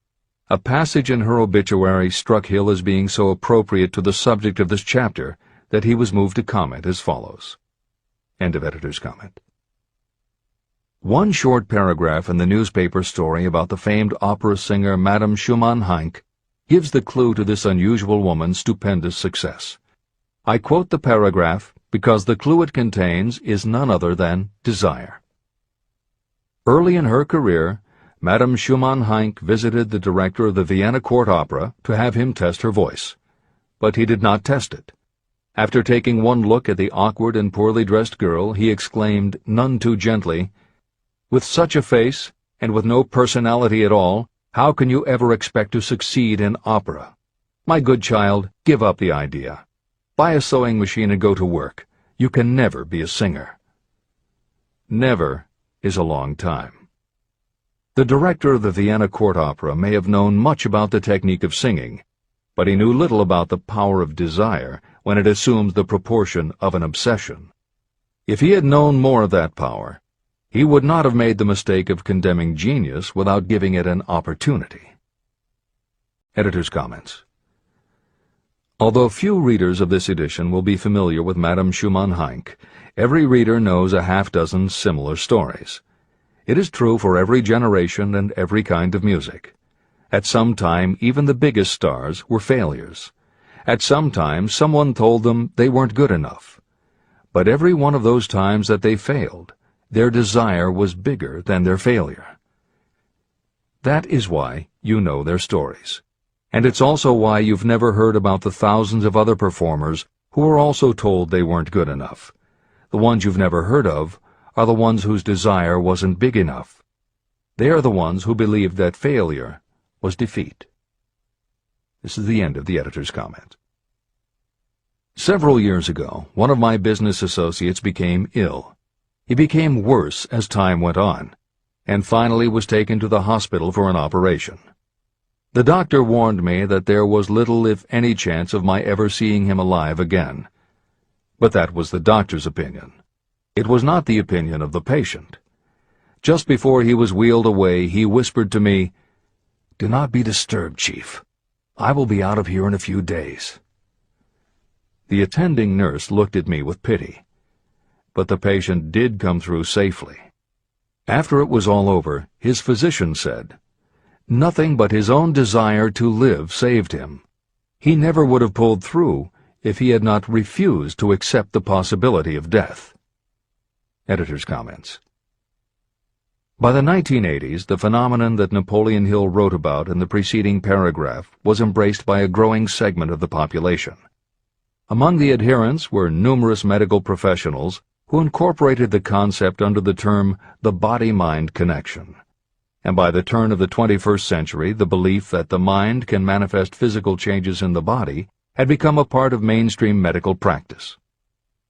A: A passage in her obituary struck Hill as being so appropriate to the subject of this chapter that he was moved to comment as follows. End of editor's comment. One short paragraph in the newspaper story about the famed opera singer Madame Schumann-Heink gives the clue to this unusual woman's stupendous success. I quote the paragraph because the clue it contains is none other than desire. Early in her career, Madame Schumann-Heink visited the director of the Vienna Court Opera to have him test her voice. But he did not test it. After taking one look at the awkward and poorly dressed girl, he exclaimed, none too gently, "With such a face, and with no personality at all, how can you ever expect to succeed in opera? My good child, give up the idea. Buy a sewing machine and go to work. You can never be a singer." Never is a long time. The director of the Vienna Court Opera may have known much about the technique of singing, but he knew little about the power of desire when it assumes the proportion of an obsession. If he had known more of that power, he would not have made the mistake of condemning genius without giving it an opportunity. Editor's comments. Although few readers of this edition will be familiar with Madame Schumann-Heink, every reader knows a half-dozen similar stories. It is true for every generation and every kind of music. At some time, even the biggest stars were failures. At some time, someone told them they weren't good enough. But every one of those times that they failed, their desire was bigger than their failure. That is why you know their stories. And it's also why you've never heard about the thousands of other performers who were also told they weren't good enough. The ones you've never heard of are the ones whose desire wasn't big enough. They are the ones who believed that failure was defeat. This is the end of the editor's comment. Several years ago, one of my business associates became ill. He became worse as time went on, and finally was taken to the hospital for an operation. The doctor warned me that there was little if any chance of my ever seeing him alive again. But that was the doctor's opinion. It was not the opinion of the patient. Just before he was wheeled away, he whispered to me, "Do not be disturbed, Chief. I will be out of here in a few days." The attending nurse looked at me with pity. But the patient did come through safely. After it was all over, his physician said, "Nothing but his own desire to live saved him. He never would have pulled through if he had not refused to accept the possibility of death." Editor's comments. By the 1980s, the phenomenon that Napoleon Hill wrote about in the preceding paragraph was embraced by a growing segment of the population. Among the adherents were numerous medical professionals who incorporated the concept under the term the body-mind connection. And by the turn of the 21st century, the belief that the mind can manifest physical changes in the body had become a part of mainstream medical practice.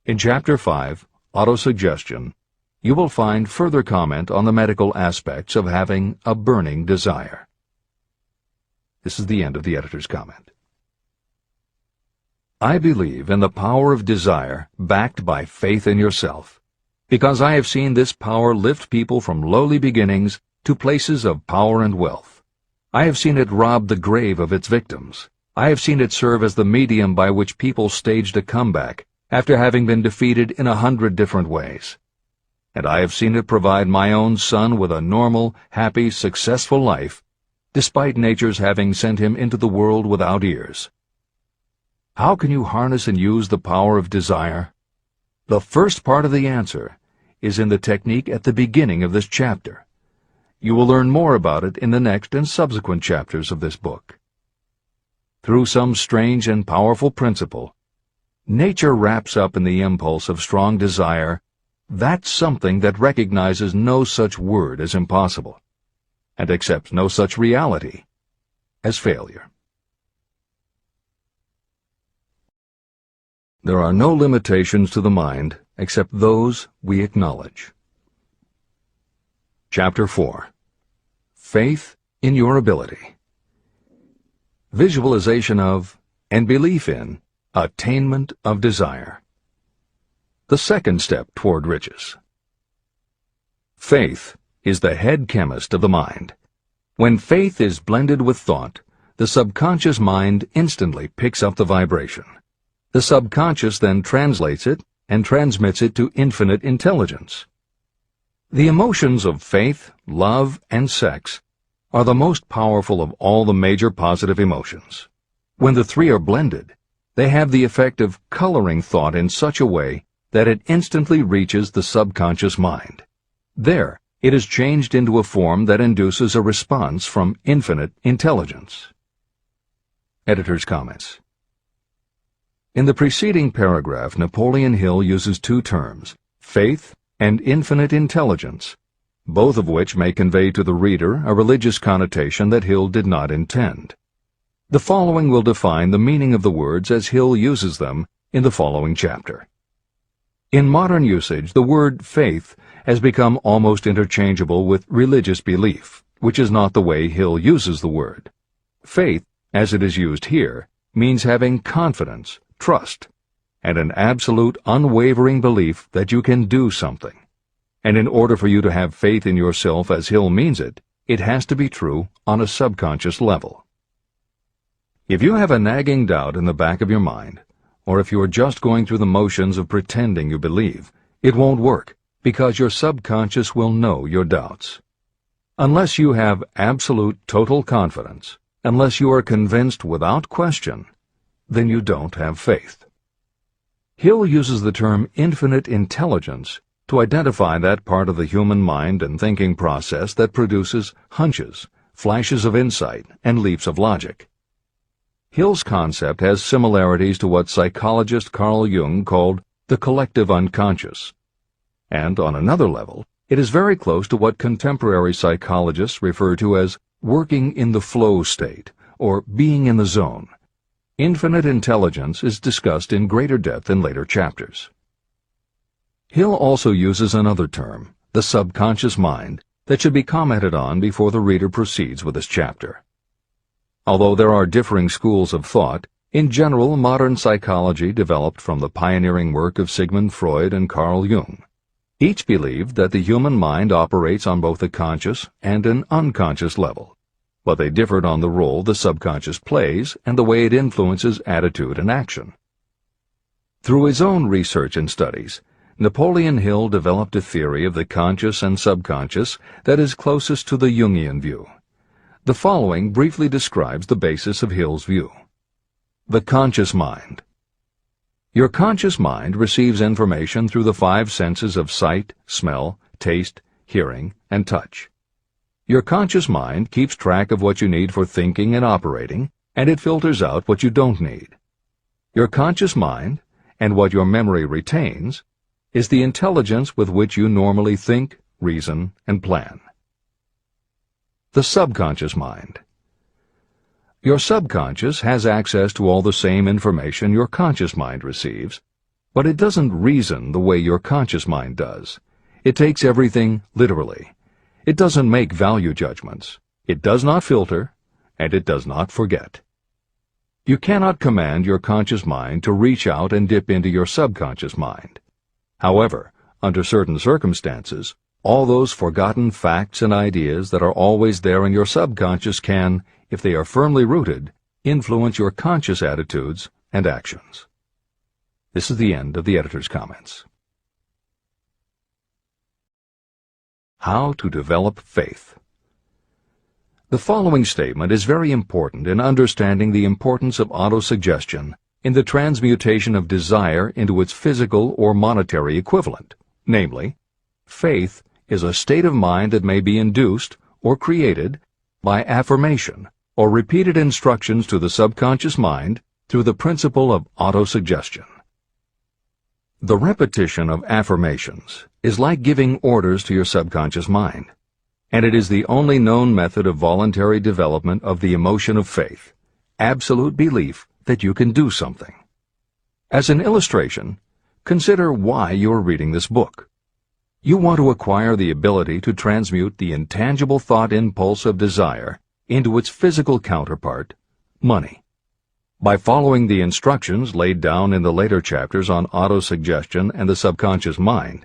A: In Chapter 5, Autosuggestion, you will find further comment on the medical aspects of having a burning desire. This is the end of the editor's comment. I believe in the power of desire backed by faith in yourself, because I have seen this power lift people from lowly beginnings to places of power and wealth. I have seen it rob the grave of its victims. I have seen it serve as the medium by which people staged a comeback after having been defeated in 100 different ways. And I have seen it provide my own son with a normal, happy, successful life, despite nature's having sent him into the world without ears. How can you harness and use the power of desire? The first part of the answer is in the technique at the beginning of this chapter. You will learn more about it in the next and subsequent chapters of this book. Through some strange and powerful principle, nature wraps up in the impulse of strong desire that something that recognizes no such word as impossible, and accepts no such reality as failure. There are no limitations to the mind except those we acknowledge. Chapter 4. Faith in your ability. Visualization of and belief in attainment of desire. The second step toward riches. Faith is the head chemist of the mind. When faith is blended with thought, the subconscious mind instantly picks up the vibration. The subconscious then translates it and transmits it to infinite intelligence. The emotions of faith, love, and sex are the most powerful of all the major positive emotions. When the three are blended, they have the effect of coloring thought in such a way that it instantly reaches the subconscious mind. There, it is changed into a form that induces a response from infinite intelligence. Editor's comments. In the preceding paragraph, Napoleon Hill uses two terms, faith and infinite intelligence, both of which may convey to the reader a religious connotation that Hill did not intend. The following will define the meaning of the words as Hill uses them in the following chapter. In modern usage, the word faith has become almost interchangeable with religious belief, which is not the way Hill uses the word. Faith, as it is used here, means having confidence, trust, and an absolute unwavering belief that you can do something. And in order for you to have faith in yourself as Hill means it, it has to be true on a subconscious level. If you have a nagging doubt in the back of your mind, or if you are just going through the motions of pretending you believe, it won't work, because your subconscious will know your doubts. Unless you have absolute total confidence, unless you are convinced without question, then you don't have faith. Hill uses the term infinite intelligence to identify that part of the human mind and thinking process that produces hunches, flashes of insight, and leaps of logic. Hill's concept has similarities to what psychologist Carl Jung called the collective unconscious. And on another level, it is very close to what contemporary psychologists refer to as working in the flow state, or being in the zone. Infinite intelligence is discussed in greater depth in later chapters. Hill also uses another term, the subconscious mind, that should be commented on before the reader proceeds with this chapter. Although there are differing schools of thought, in general, modern psychology developed from the pioneering work of Sigmund Freud and Carl Jung. Each believed that the human mind operates on both a conscious and an unconscious level, but they differed on the role the subconscious plays and the way it influences attitude and action. Through his own research and studies, Napoleon Hill developed a theory of the conscious and subconscious that is closest to the Jungian view. The following briefly describes the basis of Hill's view. The conscious mind. Your conscious mind receives information through the five senses of sight, smell, taste, hearing, and touch. Your conscious mind keeps track of what you need for thinking and operating, and it filters out what you don't need. Your conscious mind, and what your memory retains, is the intelligence with which you normally think, reason, and plan. The subconscious mind. Your subconscious has access to all the same information your conscious mind receives, but it doesn't reason the way your conscious mind does. It takes everything literally. It doesn't make value judgments. It does not filter, and it does not forget. You cannot command your conscious mind to reach out and dip into your subconscious mind. However, under certain circumstances, all those forgotten facts and ideas that are always there in your subconscious can, if they are firmly rooted, influence your conscious attitudes and actions. This is the end of the editor's comments. How to develop faith. The following statement is very important in understanding the importance of autosuggestion in the transmutation of desire into its physical or monetary equivalent, namely, faith is a state of mind that may be induced or created by affirmation or repeated instructions to the subconscious mind through the principle of autosuggestion. The repetition of affirmations is like giving orders to your subconscious mind, and it is the only known method of voluntary development of the emotion of faith, absolute belief that you can do something. As an illustration, consider why you are reading this book. You want to acquire the ability to transmute the intangible thought impulse of desire into its physical counterpart, money. By following the instructions laid down in the later chapters on autosuggestion and the subconscious mind,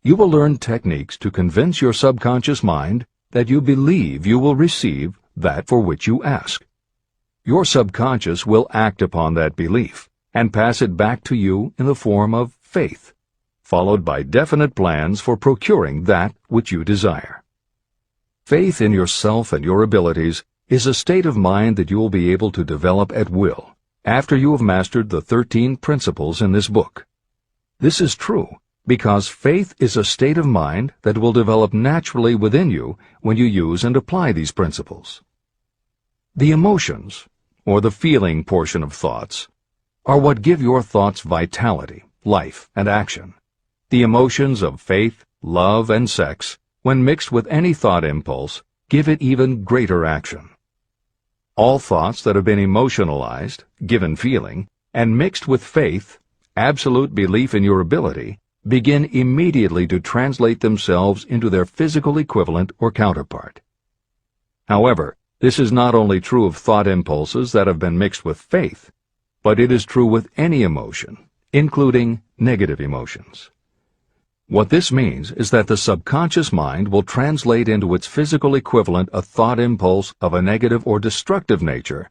A: you will learn techniques to convince your subconscious mind that you believe you will receive that for which you ask. Your subconscious will act upon that belief and pass it back to you in the form of faith, followed by definite plans for procuring that which you desire. Faith in yourself and your abilities is a state of mind that you will be able to develop at will after you have mastered the 13 principles in this book. This is true because faith is a state of mind that will develop naturally within you when you use and apply these principles. The emotions, or the feeling portion of thoughts, are what give your thoughts vitality, life, and action. The emotions of faith, love, and sex, when mixed with any thought impulse, give it even greater action. All thoughts that have been emotionalized, given feeling, and mixed with faith, absolute belief in your ability, begin immediately to translate themselves into their physical equivalent or counterpart. However, this is not only true of thought impulses that have been mixed with faith, but it is true with any emotion, including negative emotions. What this means is that the subconscious mind will translate into its physical equivalent a thought impulse of a negative or destructive nature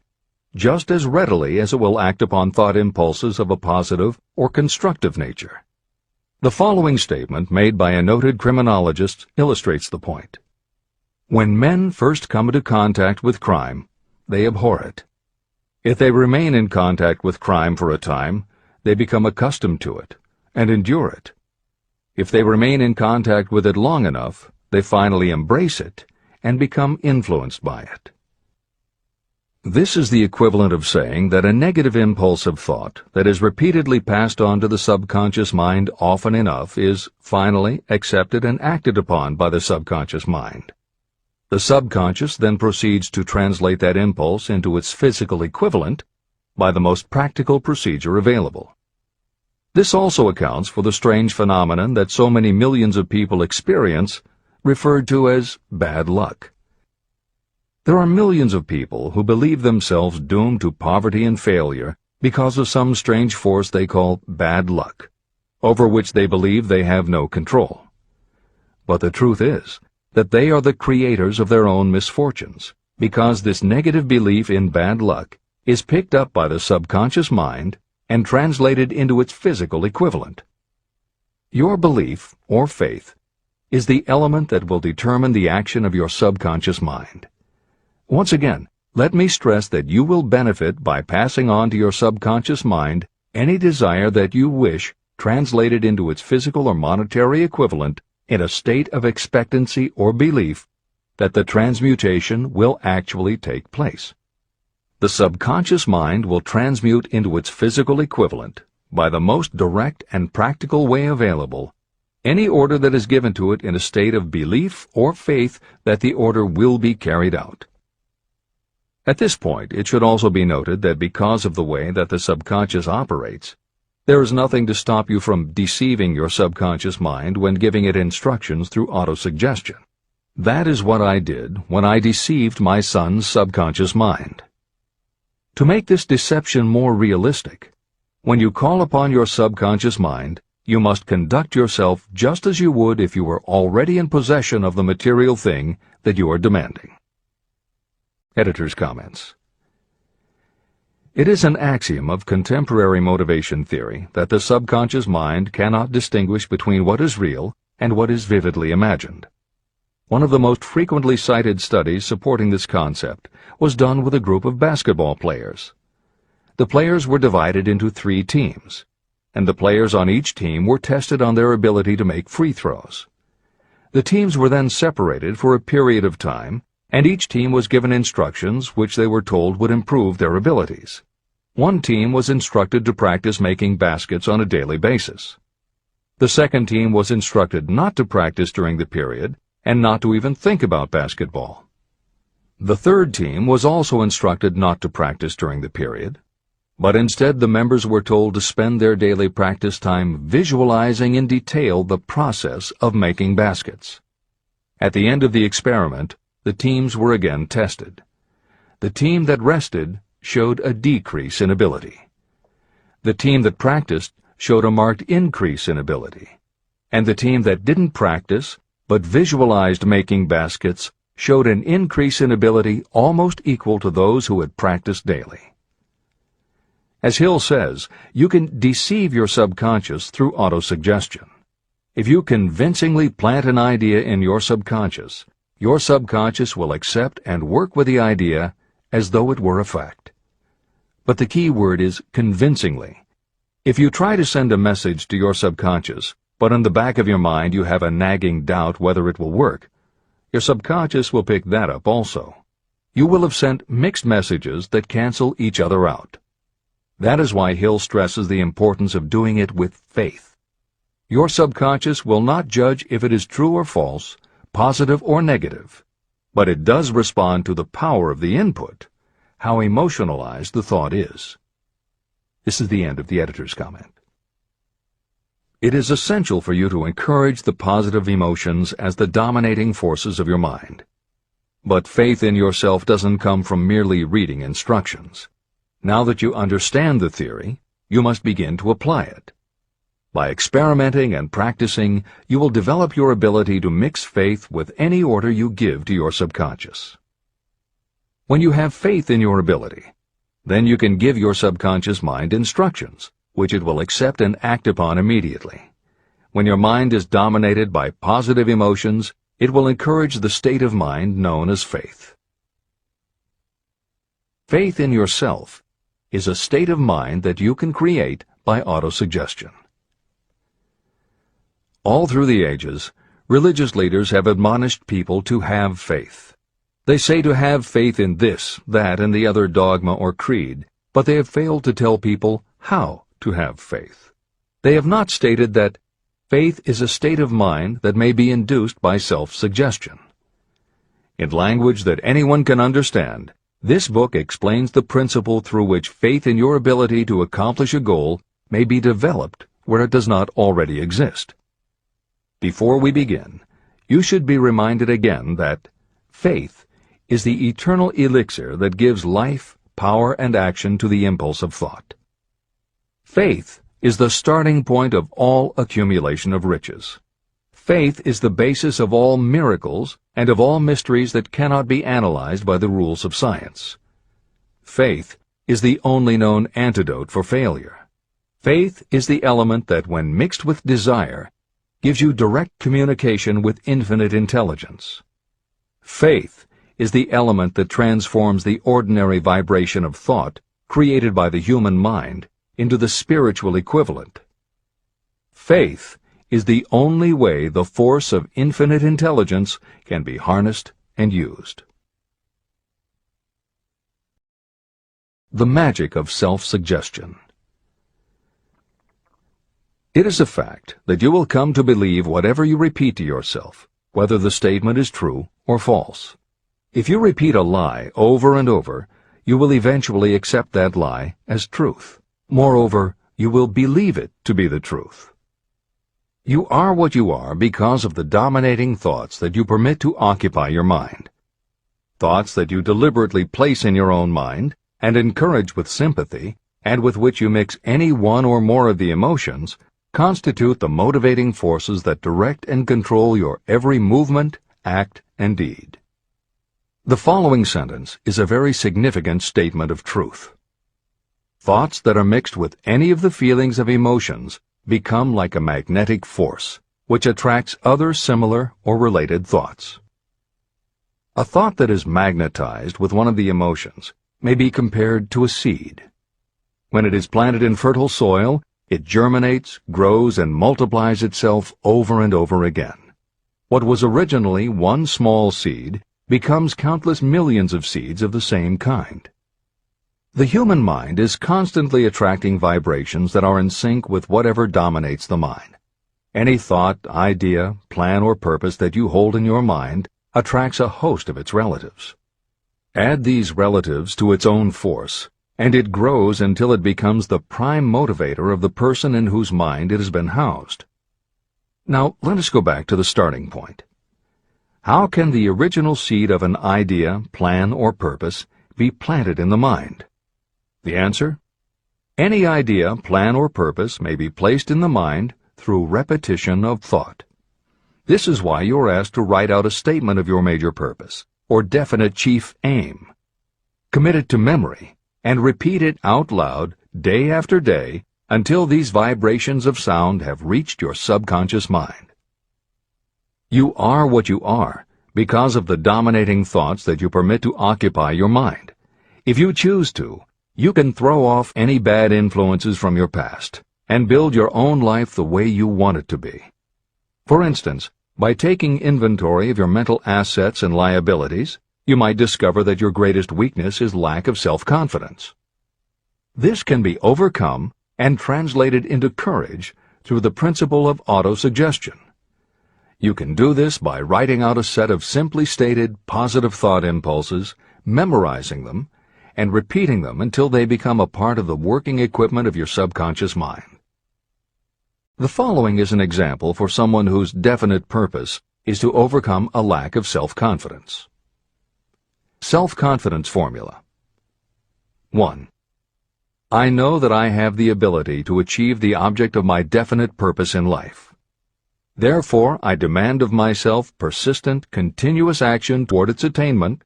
A: just as readily as it will act upon thought impulses of a positive or constructive nature. The following statement made by a noted criminologist illustrates the point. When men first come into contact with crime, they abhor it. If they remain in contact with crime for a time, they become accustomed to it and endure it. If they remain in contact with it long enough, they finally embrace it and become influenced by it. This is the equivalent of saying that a negative impulse of thought that is repeatedly passed on to the subconscious mind often enough is finally accepted and acted upon by the subconscious mind. The subconscious then proceeds to translate that impulse into its physical equivalent by the most practical procedure available. This also accounts for the strange phenomenon that so many millions of people experience, referred to as bad luck. There are millions of people who believe themselves doomed to poverty and failure because of some strange force they call bad luck, over which they believe they have no control. But the truth is that they are the creators of their own misfortunes, because this negative belief in bad luck is picked up by the subconscious mind and translated into its physical equivalent. Your belief, or faith, is the element that will determine the action of your subconscious mind. Once again, let me stress that you will benefit by passing on to your subconscious mind any desire that you wish translated into its physical or monetary equivalent in a state of expectancy or belief that the transmutation will actually take place. The subconscious mind will transmute into its physical equivalent, by the most direct and practical way available, any order that is given to it in a state of belief or faith that the order will be carried out. At this point, it should also be noted that because of the way that the subconscious operates, there is nothing to stop you from deceiving your subconscious mind when giving it instructions through autosuggestion. That is what I did when I deceived my son's subconscious mind. To make this deception more realistic, when you call upon your subconscious mind, you must conduct yourself just as you would if you were already in possession of the material thing that you are demanding. Editor's comments. It is an axiom of contemporary motivation theory that the subconscious mind cannot distinguish between what is real and what is vividly imagined. One of the most frequently cited studies supporting this concept was done with a group of basketball players. The players were divided into 3 teams, and the players on each team were tested on their ability to make free throws. The teams were then separated for a period of time, and each team was given instructions which they were told would improve their abilities. One team was instructed to practice making baskets on a daily basis. The second team was instructed not to practice during the period and not to even think about basketball. The third team was also instructed not to practice during the period, but instead the members were told to spend their daily practice time visualizing in detail the process of making baskets. At the end of the experiment, the teams were again tested. The team that rested showed a decrease in ability. The team that practiced showed a marked increase in ability. And the team that didn't practice but visualized making baskets showed an increase in ability almost equal to those who had practiced daily. As Hill says, you can deceive your subconscious through autosuggestion. If you convincingly plant an idea in your subconscious will accept and work with the idea as though it were a fact. But the key word is convincingly. If you try to send a message to your subconscious, but in the back of your mind you have a nagging doubt whether it will work, your subconscious will pick that up also. You will have sent mixed messages that cancel each other out. That is why Hill stresses the importance of doing it with faith. Your subconscious will not judge if it is true or false, positive or negative, but it does respond to the power of the input, how emotionalized the thought is. This is the end of the editor's comment. It is essential for you to encourage the positive emotions as the dominating forces of your mind. But faith in yourself doesn't come from merely reading instructions. Now that you understand the theory, you must begin to apply it. By experimenting and practicing, you will develop your ability to mix faith with any order you give to your subconscious. When you have faith in your ability, then you can give your subconscious mind instructions, which it will accept and act upon immediately. When your mind is dominated by positive emotions, it will encourage the state of mind known as faith. Faith in yourself is a state of mind that you can create by autosuggestion. All through the ages, religious leaders have admonished people to have faith. They say to have faith in this, that, and the other dogma or creed, but they have failed to tell people how to have faith. They have not stated that faith is a state of mind that may be induced by self-suggestion. In language that anyone can understand, this book explains the principle through which faith in your ability to accomplish a goal may be developed where it does not already exist. Before we begin, you should be reminded again that faith is the eternal elixir that gives life, power, and action to the impulse of thought. Faith is the starting point of all accumulation of riches. Faith is the basis of all miracles and of all mysteries that cannot be analyzed by the rules of science. Faith is the only known antidote for failure. Faith is the element that, when mixed with desire, gives you direct communication with infinite intelligence. Faith is the element that transforms the ordinary vibration of thought created by the human mind into the spiritual equivalent. Faith is the only way the force of infinite intelligence can be harnessed and used. The magic of self-suggestion. It is a fact that you will come to believe whatever you repeat to yourself, whether the statement is true or false. If you repeat a lie over and over, you will eventually accept that lie as truth. Moreover, you will believe it to be the truth. You are what you are because of the dominating thoughts that you permit to occupy your mind. Thoughts that you deliberately place in your own mind and encourage with sympathy, and with which you mix any one or more of the emotions, constitute the motivating forces that direct and control your every movement, act, and deed. The following sentence is a very significant statement of truth. Thoughts that are mixed with any of the feelings of emotions become like a magnetic force, which attracts other similar or related thoughts. A thought that is magnetized with one of the emotions may be compared to a seed. When it is planted in fertile soil, it germinates, grows, and multiplies itself over and over again. What was originally one small seed becomes countless millions of seeds of the same kind. The human mind is constantly attracting vibrations that are in sync with whatever dominates the mind. Any thought, idea, plan, or purpose that you hold in your mind attracts a host of its relatives. Add these relatives to its own force, and it grows until it becomes the prime motivator of the person in whose mind it has been housed. Now, let us go back to the starting point. How can the original seed of an idea, plan, or purpose be planted in the mind? The answer? Any idea, plan, or purpose may be placed in the mind through repetition of thought. This is why you are asked to write out a statement of your major purpose, or definite chief aim. Commit it to memory, and repeat it out loud day after day until these vibrations of sound have reached your subconscious mind. You are what you are because of the dominating thoughts that you permit to occupy your mind. If you choose to, you can throw off any bad influences from your past and build your own life the way you want it to be. For instance, by taking inventory of your mental assets and liabilities, you might discover that your greatest weakness is lack of self-confidence. This can be overcome and translated into courage through the principle of autosuggestion. You can do this by writing out a set of simply stated positive thought impulses, memorizing them, and repeating them until they become a part of the working equipment of your subconscious mind. The following is an example for someone whose definite purpose is to overcome a lack of self-confidence. Self-confidence formula. 1. I know that I have the ability to achieve the object of my definite purpose in life. Therefore, I demand of myself persistent, continuous action toward its attainment,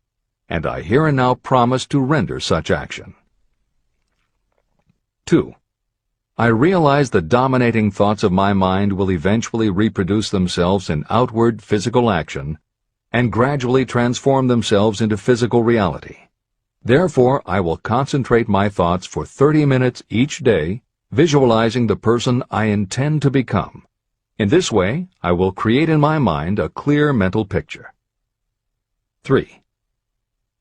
A: and I here and now promise to render such action. 2. I realize the dominating thoughts of my mind will eventually reproduce themselves in outward physical action and gradually transform themselves into physical reality. Therefore, I will concentrate my thoughts for 30 minutes each day, visualizing the person I intend to become. In this way, I will create in my mind a clear mental picture. 3.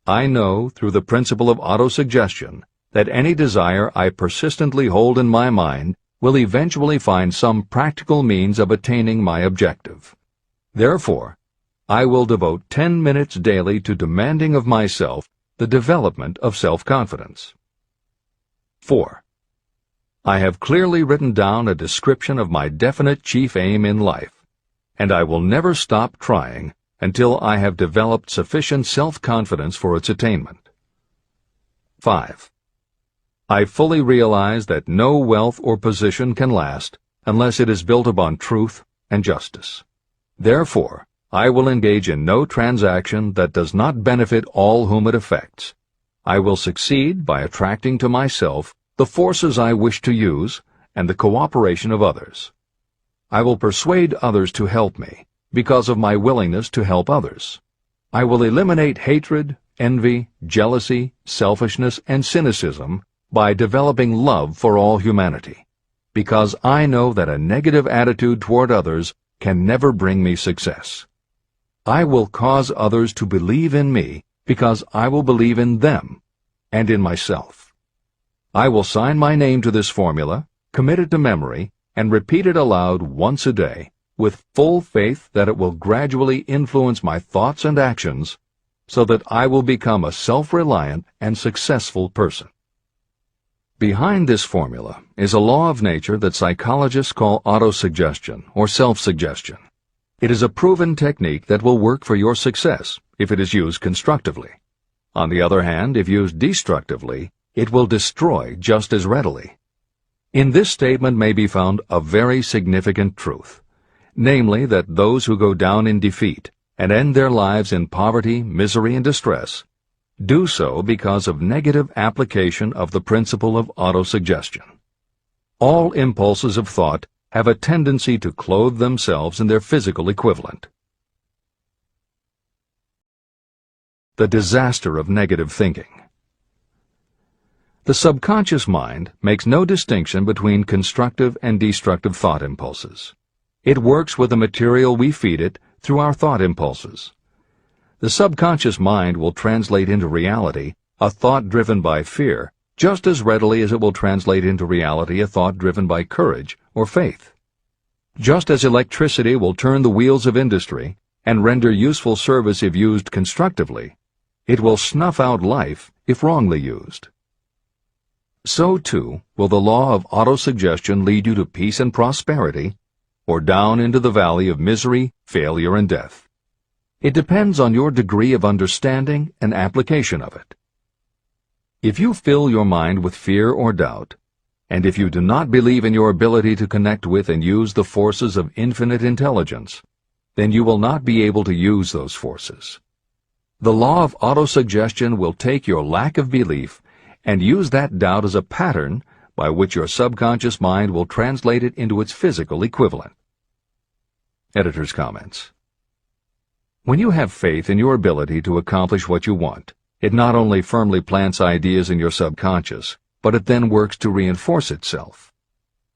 A: I know, through the principle of autosuggestion, that any desire I persistently hold in my mind will eventually find some practical means of attaining my objective. Therefore, I will devote 10 minutes daily to demanding of myself the development of self-confidence. 4. I have clearly written down a description of my definite chief aim in life, and I will never stop trying until I have developed sufficient self-confidence for its attainment. 5. I fully realize that no wealth or position can last unless it is built upon truth and justice. Therefore, I will engage in no transaction that does not benefit all whom it affects. I will succeed by attracting to myself the forces I wish to use and the cooperation of others. I will persuade others to help me because of my willingness to help others. I will eliminate hatred, envy, jealousy, selfishness, and cynicism by developing love for all humanity. because I know that a negative attitude toward others can never bring me success. I will cause others to believe in me because I will believe in them and in myself. I will sign my name to this formula, commit it to memory, and repeat it aloud once a day, with full faith that it will gradually influence my thoughts and actions so that I will become a self-reliant and successful person. Behind this formula is a law of nature that psychologists call autosuggestion or self-suggestion. It is a proven technique that will work for your success if it is used constructively. On the other hand, if used destructively, it will destroy just as readily. In this statement may be found a very significant truth, namely that those who go down in defeat and end their lives in poverty, misery, and distress do so because of negative application of the principle of autosuggestion. All impulses of thought have a tendency to clothe themselves in their physical equivalent. The disaster of negative thinking. The subconscious mind makes no distinction between constructive and destructive thought impulses. It works with the material we feed it through our thought impulses. The subconscious mind will translate into reality a thought driven by fear just as readily as it will translate into reality a thought driven by courage or faith. Just as electricity will turn the wheels of industry and render useful service if used constructively, it will snuff out life if wrongly used. So, too, will the law of autosuggestion lead you to peace and prosperity, or down into the valley of misery, failure, and death. It depends on your degree of understanding and application of it. If you fill your mind with fear or doubt, and if you do not believe in your ability to connect with and use the forces of infinite intelligence, then you will not be able to use those forces. The law of autosuggestion will take your lack of belief and use that doubt as a pattern by which your subconscious mind will translate it into its physical equivalent. Editor's comments. When you have faith in your ability to accomplish what you want, it not only firmly plants ideas in your subconscious, but it then works to reinforce itself.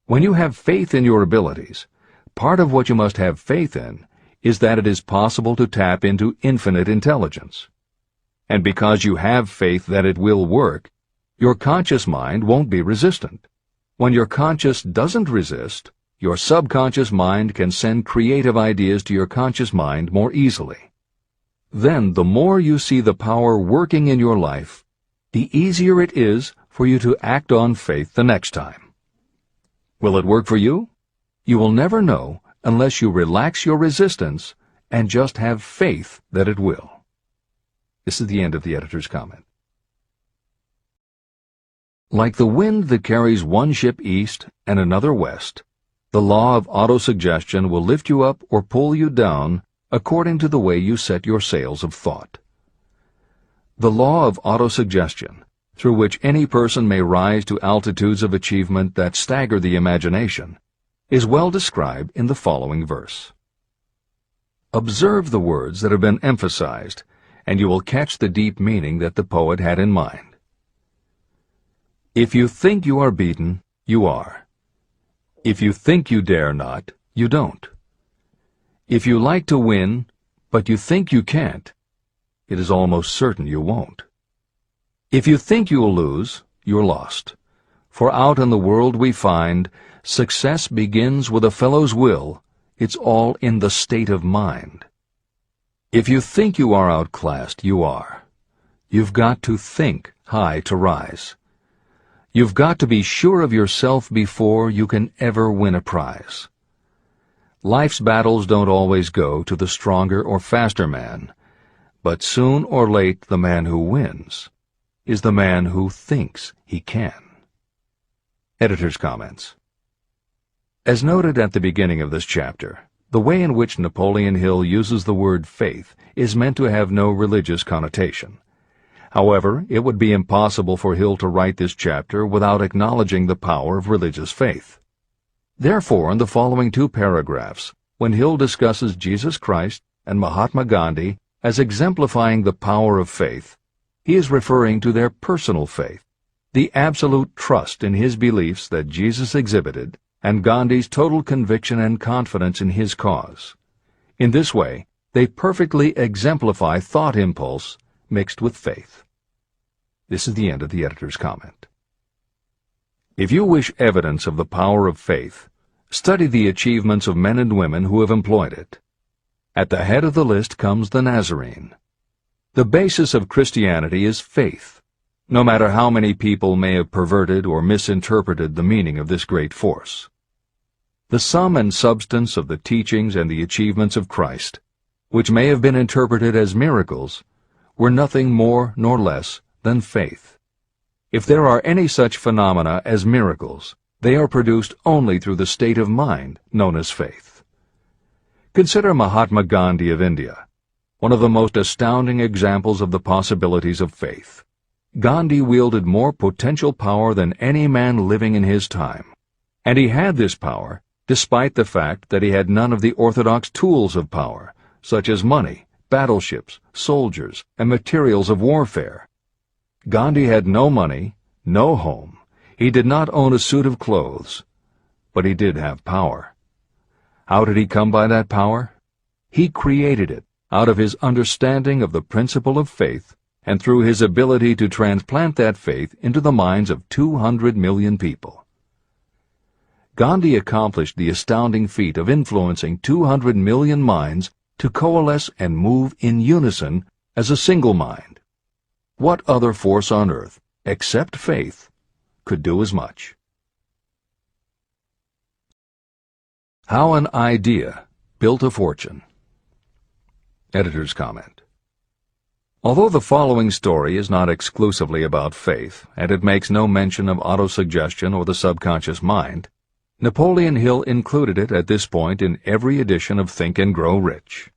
A: When you have faith in your abilities, part of what you must have faith in is that it is possible to tap into infinite intelligence. And because you have faith that it will work, your conscious mind won't be resistant. When your conscious doesn't resist, your subconscious mind can send creative ideas to your conscious mind more easily. Then, the more you see the power working in your life, the easier it is for you to act on faith the next time. Will it work for you? You will never know unless you relax your resistance and just have faith that it will. This is the end of the editor's comment. Like the wind that carries one ship east and another west, the law of autosuggestion will lift you up or pull you down according to the way you set your sails of thought. The law of autosuggestion, through which any person may rise to altitudes of achievement that stagger the imagination, is well described in the following verse. Observe the words that have been emphasized, and you will catch the deep meaning that the poet had in mind. If you think you are beaten, you are. If you think you dare not, you don't. If you like to win, but you think you can't, it is almost certain you won't. If you think you'll lose, you're lost. For out in the world we find, success begins with a fellow's will. It's all in the state of mind. If you think you are outclassed, you are. You've got to think high to rise. You've got to be sure of yourself before you can ever win a prize. Life's battles don't always go to the stronger or faster man, but soon or late the man who wins is the man who thinks he can. Editor's comments. As noted at the beginning of this chapter, the way in which Napoleon Hill uses the word faith is meant to have no religious connotation. However, it would be impossible for Hill to write this chapter without acknowledging the power of religious faith. Therefore, in the following two paragraphs, when Hill discusses Jesus Christ and Mahatma Gandhi as exemplifying the power of faith, he is referring to their personal faith, the absolute trust in his beliefs that Jesus exhibited, and Gandhi's total conviction and confidence in his cause. In this way, they perfectly exemplify thought impulse mixed with faith. This is the end of the editor's comment. If you wish evidence of the power of faith, study the achievements of men and women who have employed it. At the head of the list comes the Nazarene. The basis of Christianity is faith, no matter how many people may have perverted or misinterpreted the meaning of this great force. The sum and substance of the teachings and the achievements of Christ, which may have been interpreted as miracles, were nothing more nor less than faith. If there are any such phenomena as miracles, they are produced only through the state of mind known as faith. Consider Mahatma Gandhi of India, one of the most astounding examples of the possibilities of faith. Gandhi wielded more potential power than any man living in his time, and he had this power despite the fact that he had none of the orthodox tools of power, such as money, battleships, soldiers, and materials of warfare. Gandhi had no money, no home. He did not own a suit of clothes, but he did have power. How did he come by that power? He created it out of his understanding of the principle of faith and through his ability to transplant that faith into the minds of 200 million people. Gandhi accomplished the astounding feat of influencing 200 million minds to coalesce and move in unison as a single mind. What other force on earth, except faith, could do as much? How an idea built a fortune. Editor's comment. Although the following story is not exclusively about faith, and it makes no mention of autosuggestion or the subconscious mind, Napoleon Hill included it at this point in every edition of Think and Grow Rich.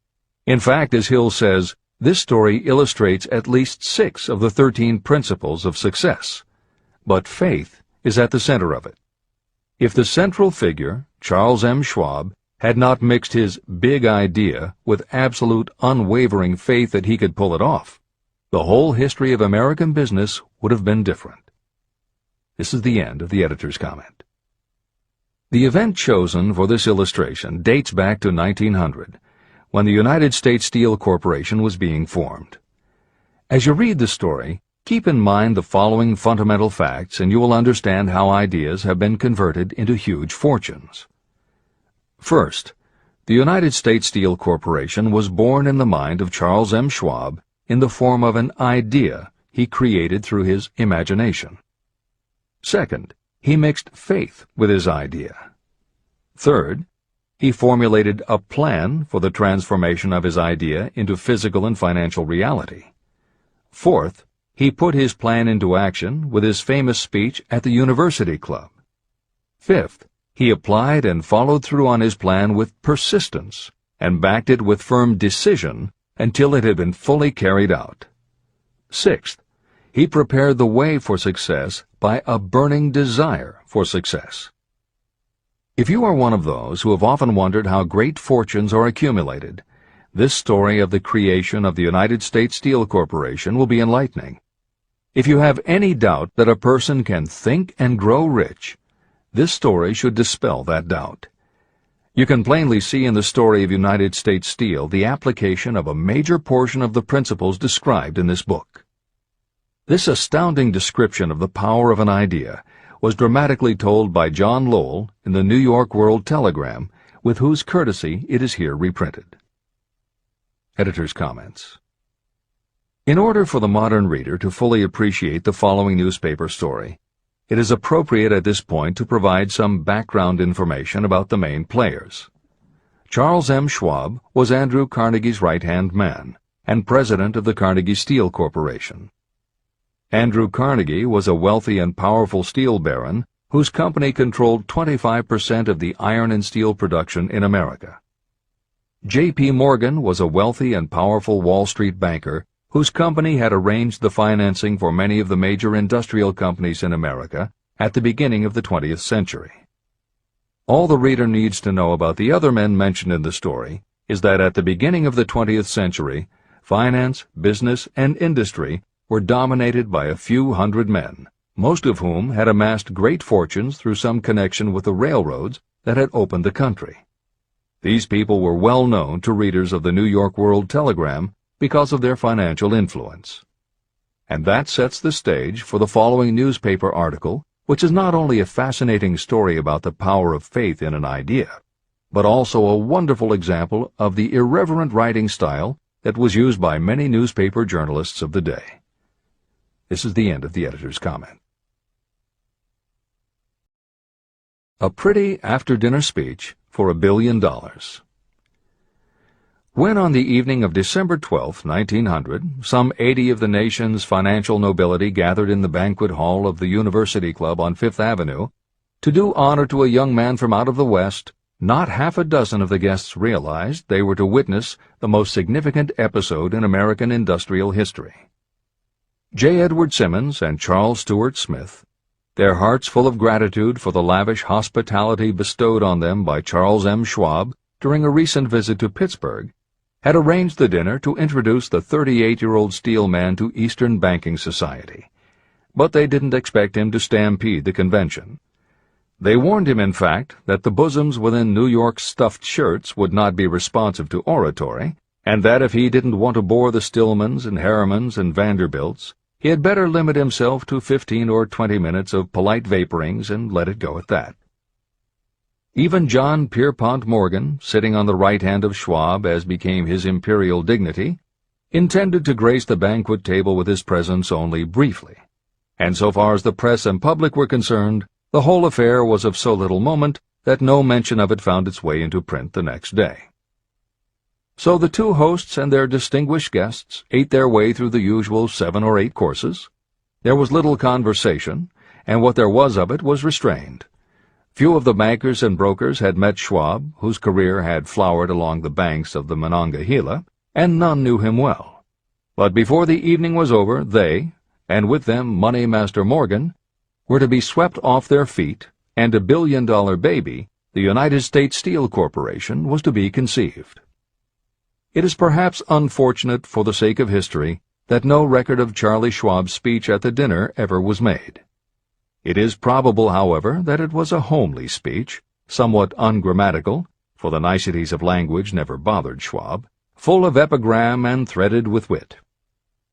A: In fact, as Hill says, this story illustrates at least 6 of the 13 principles of success, but faith is at the center of it. If the central figure, Charles M. Schwab, had not mixed his big idea with absolute unwavering faith that he could pull it off, the whole history of American business would have been different. This is the end of the editor's comment. The event chosen for this illustration dates back to 1900, when the United States Steel Corporation was being formed. As you read the story, keep in mind the following fundamental facts and you will understand how ideas have been converted into huge fortunes. First, the United States Steel Corporation was born in the mind of Charles M. Schwab in the form of an idea he created through his imagination. Second, he mixed faith with his idea. Third, he formulated a plan for the transformation of his idea into physical and financial reality. Fourth, he put his plan into action with his famous speech at the University Club. Fifth, he applied and followed through on his plan with persistence and backed it with firm decision until it had been fully carried out. Sixth, he prepared the way for success by a burning desire for success. If you are one of those who have often wondered how great fortunes are accumulated, this story of the creation of the United States Steel Corporation will be enlightening. If you have any doubt that a person can think and grow rich, this story should dispel that doubt. You can plainly see in the story of United States Steel the application of a major portion of the principles described in this book. This astounding description of the power of an idea was dramatically told by John Lowell in the New York World Telegram, with whose courtesy it is here reprinted. Editor's comments. In order for the modern reader to fully appreciate the following newspaper story, it is appropriate at this point to provide some background information about the main players. Charles M. Schwab was Andrew Carnegie's right-hand man and president of the Carnegie Steel Corporation. Andrew Carnegie was a wealthy and powerful steel baron whose company controlled 25% of the iron and steel production in America. J.P. Morgan was a wealthy and powerful Wall Street banker whose company had arranged the financing for many of the major industrial companies in America at the beginning of the 20th century. All the reader needs to know about the other men mentioned in the story is that at the beginning of the 20th century, finance, business, and industry were dominated by a few hundred men, most of whom had amassed great fortunes through some connection with the railroads that had opened the country. These people were well known to readers of the New York World Telegram because of their financial influence. And that sets the stage for the following newspaper article, which is not only a fascinating story about the power of faith in an idea, but also a wonderful example of the irreverent writing style that was used by many newspaper journalists of the day. This is the end of the editor's comment. A pretty after-dinner speech for $1 billion. When on the evening of December 12, 1900, some 80 of the nation's financial nobility gathered in the banquet hall of the University Club on Fifth Avenue to do honor to a young man from out of the West, not half a dozen of the guests realized they were to witness the most significant episode in American industrial history. J. Edward Simmons and Charles Stewart Smith, their hearts full of gratitude for the lavish hospitality bestowed on them by Charles M. Schwab during a recent visit to Pittsburgh, had arranged the dinner to introduce the 38-year-old steel man to Eastern banking society. But they didn't expect him to stampede the convention. They warned him, in fact, that the bosoms within New York's stuffed shirts would not be responsive to oratory, and that if he didn't want to bore the Stillmans and Harrimans and Vanderbilts, he had better limit himself to 15 or 20 minutes of polite vaporings and let it go at that. Even John Pierpont Morgan, sitting on the right hand of Schwab as became his imperial dignity, intended to grace the banquet table with his presence only briefly, and so far as the press and public were concerned, the whole affair was of so little moment that no mention of it found its way into print the next day. So the two hosts and their distinguished guests ate their way through the usual 7 or 8 courses. There was little conversation, and what there was of it was restrained. Few of the bankers and brokers had met Schwab, whose career had flowered along the banks of the Monongahela, and none knew him well. But before the evening was over, they, and with them Money Master Morgan, were to be swept off their feet, and $1 billion baby, the United States Steel Corporation, was to be conceived. It is perhaps unfortunate for the sake of history that no record of Charlie Schwab's speech at the dinner ever was made. It is probable, however, that it was a homely speech, somewhat ungrammatical, for the niceties of language never bothered Schwab, full of epigram and threaded with wit.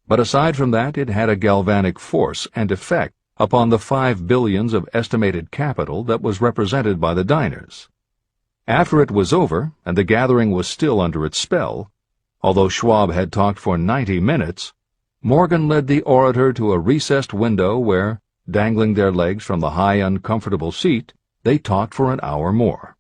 A: But aside from that, it had a galvanic force and effect upon the $5 billion of estimated capital that was represented by the diners. After it was over, and the gathering was still under its spell, although Schwab had talked for 90 minutes, Morgan led the orator to a recessed window where, dangling their legs from the high, uncomfortable seat, they talked for an hour more.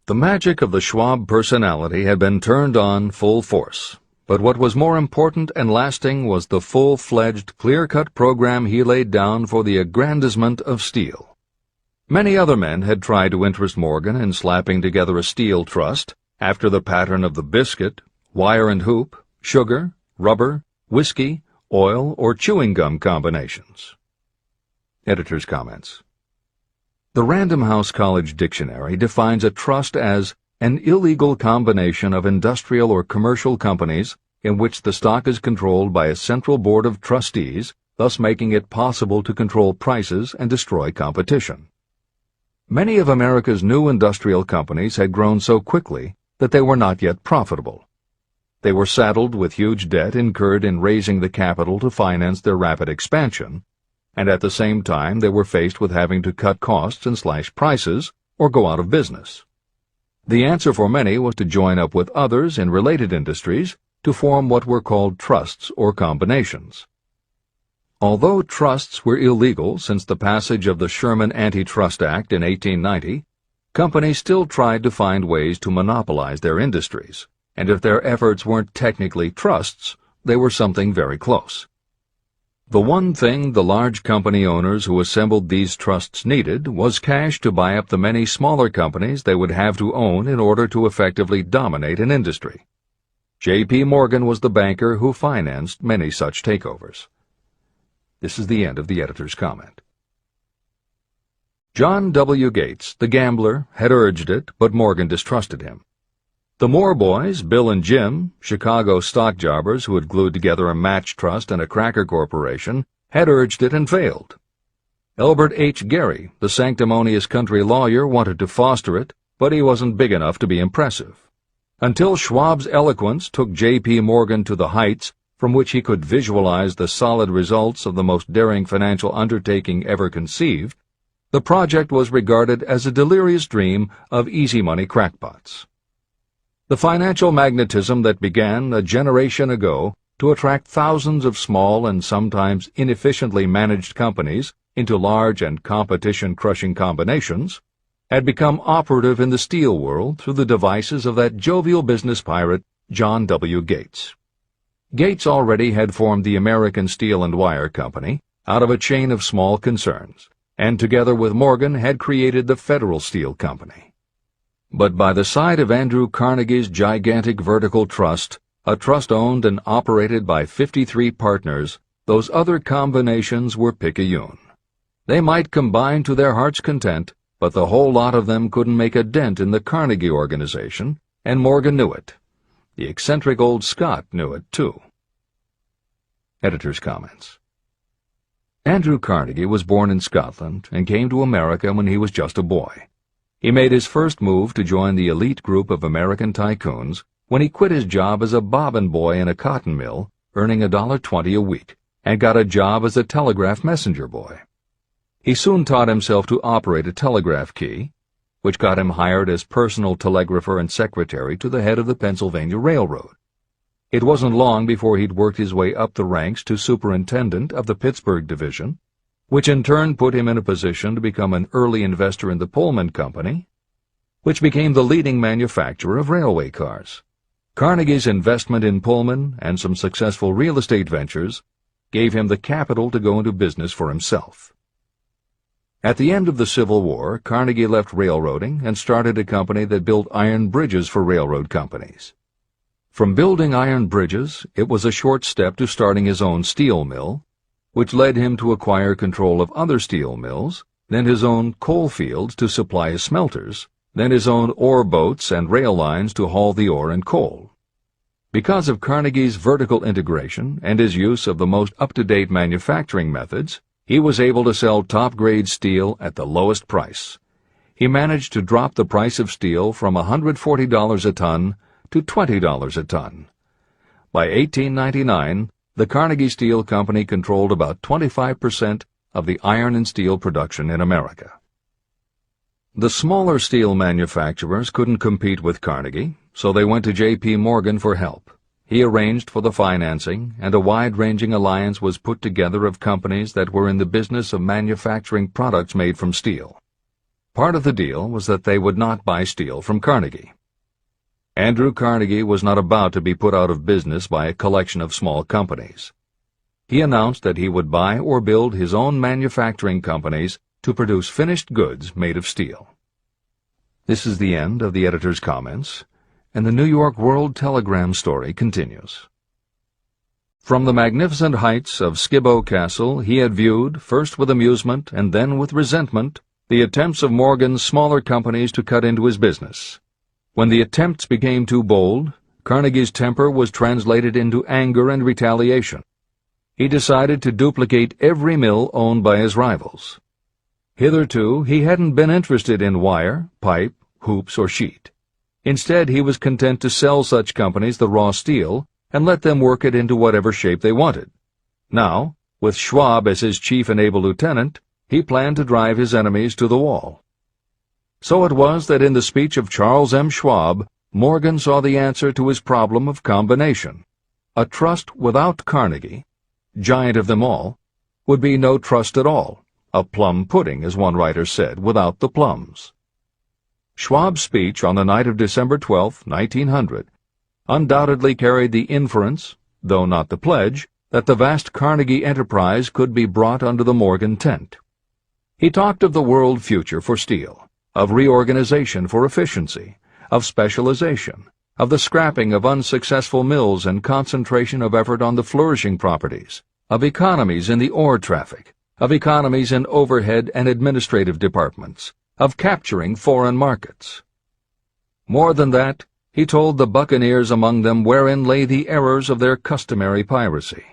A: The magic of the Schwab personality had been turned on full force, but what was more important and lasting was the full-fledged, clear-cut program he laid down for the aggrandizement of steel. Many other men had tried to interest Morgan in slapping together a steel trust after the pattern of the biscuit, wire and hoop, sugar, rubber, whiskey, oil, or chewing gum combinations. Editor's comments. The Random House College Dictionary defines a trust as an illegal combination of industrial or commercial companies in which the stock is controlled by a central board of trustees, thus making it possible to control prices and destroy competition. Many of America's new industrial companies had grown so quickly that they were not yet profitable. They were saddled with huge debt incurred in raising the capital to finance their rapid expansion, and at the same time they were faced with having to cut costs and slash prices or go out of business. The answer for many was to join up with others in related industries to form what were called trusts or combinations. Although trusts were illegal since the passage of the Sherman Antitrust Act in 1890, companies still tried to find ways to monopolize their industries, and if their efforts weren't technically trusts, they were something very close. The one thing the large company owners who assembled these trusts needed was cash to buy up the many smaller companies they would have to own in order to effectively dominate an industry. J.P. Morgan was the banker who financed many such takeovers. This is the end of the editor's comment. John W. Gates, the gambler, had urged it, but Morgan distrusted him. The Moore boys, Bill and Jim, Chicago stock jobbers who had glued together a match trust and a cracker corporation, had urged it and failed. Elbert H. Gary, the sanctimonious country lawyer, wanted to foster it, but he wasn't big enough to be impressive. Until Schwab's eloquence took J.P. Morgan to the heights from which he could visualize the solid results of the most daring financial undertaking ever conceived, the project was regarded as a delirious dream of easy-money crackpots. The financial magnetism that began a generation ago to attract thousands of small and sometimes inefficiently managed companies into large and competition-crushing combinations had become operative in the steel world through the devices of that jovial business pirate, John W. Gates. Gates already had formed the American Steel and Wire Company out of a chain of small concerns, and together with Morgan had created the Federal Steel Company. But by the side of Andrew Carnegie's gigantic vertical trust, a trust owned and operated by 53 partners, those other combinations were picayune. They might combine to their heart's content, but the whole lot of them couldn't make a dent in the Carnegie organization, and Morgan knew it. The eccentric old Scot knew it, too. Editor's comments. Andrew Carnegie was born in Scotland and came to America when he was just a boy. He made his first move to join the elite group of American tycoons when he quit his job as a bobbin boy in a cotton mill, earning $1.20 a week, and got a job as a telegraph messenger boy. He soon taught himself to operate a telegraph key, which got him hired as personal telegrapher and secretary to the head of the Pennsylvania Railroad. It wasn't long before he'd worked his way up the ranks to superintendent of the Pittsburgh division, which in turn put him in a position to become an early investor in the Pullman Company, which became the leading manufacturer of railway cars. Carnegie's investment in Pullman and some successful real estate ventures gave him the capital to go into business for himself. At the end of the Civil War, Carnegie left railroading and started a company that built iron bridges for railroad companies. From building iron bridges, it was a short step to starting his own steel mill, which led him to acquire control of other steel mills, then his own coal fields to supply his smelters, then his own ore boats and rail lines to haul the ore and coal. Because of Carnegie's vertical integration and his use of the most up-to-date manufacturing methods, he was able to sell top-grade steel at the lowest price. He managed to drop the price of steel from $140 a ton to $20 a ton. By 1899, the Carnegie Steel Company controlled about 25% of the iron and steel production in America. The smaller steel manufacturers couldn't compete with Carnegie, so they went to J.P. Morgan for help. He arranged for the financing, and a wide-ranging alliance was put together of companies that were in the business of manufacturing products made from steel. Part of the deal was that they would not buy steel from Carnegie. Andrew Carnegie was not about to be put out of business by a collection of small companies. He announced that he would buy or build his own manufacturing companies to produce finished goods made of steel. This is the end of the editor's comments, and the New York World Telegram story continues. From the magnificent heights of Skibo Castle he had viewed, first with amusement and then with resentment, the attempts of Morgan's smaller companies to cut into his business. When the attempts became too bold, Carnegie's temper was translated into anger and retaliation. He decided to duplicate every mill owned by his rivals. Hitherto, he hadn't been interested in wire, pipe, hoops, or sheet. Instead, he was content to sell such companies the raw steel and let them work it into whatever shape they wanted. Now, with Schwab as his chief and able lieutenant, he planned to drive his enemies to the wall. So it was that in the speech of Charles M. Schwab, Morgan saw the answer to his problem of combination. A trust without Carnegie, giant of them all, would be no trust at all, a plum pudding, as one writer said, without the plums. Schwab's speech on the night of December 12, 1900, undoubtedly carried the inference, though not the pledge, that the vast Carnegie enterprise could be brought under the Morgan tent. He talked of the world future for steel, of reorganization for efficiency, of specialization, of the scrapping of unsuccessful mills and concentration of effort on the flourishing properties, of economies in the ore traffic, of economies in overhead and administrative departments, of capturing foreign markets. More than that, he told the buccaneers among them wherein lay the errors of their customary piracy.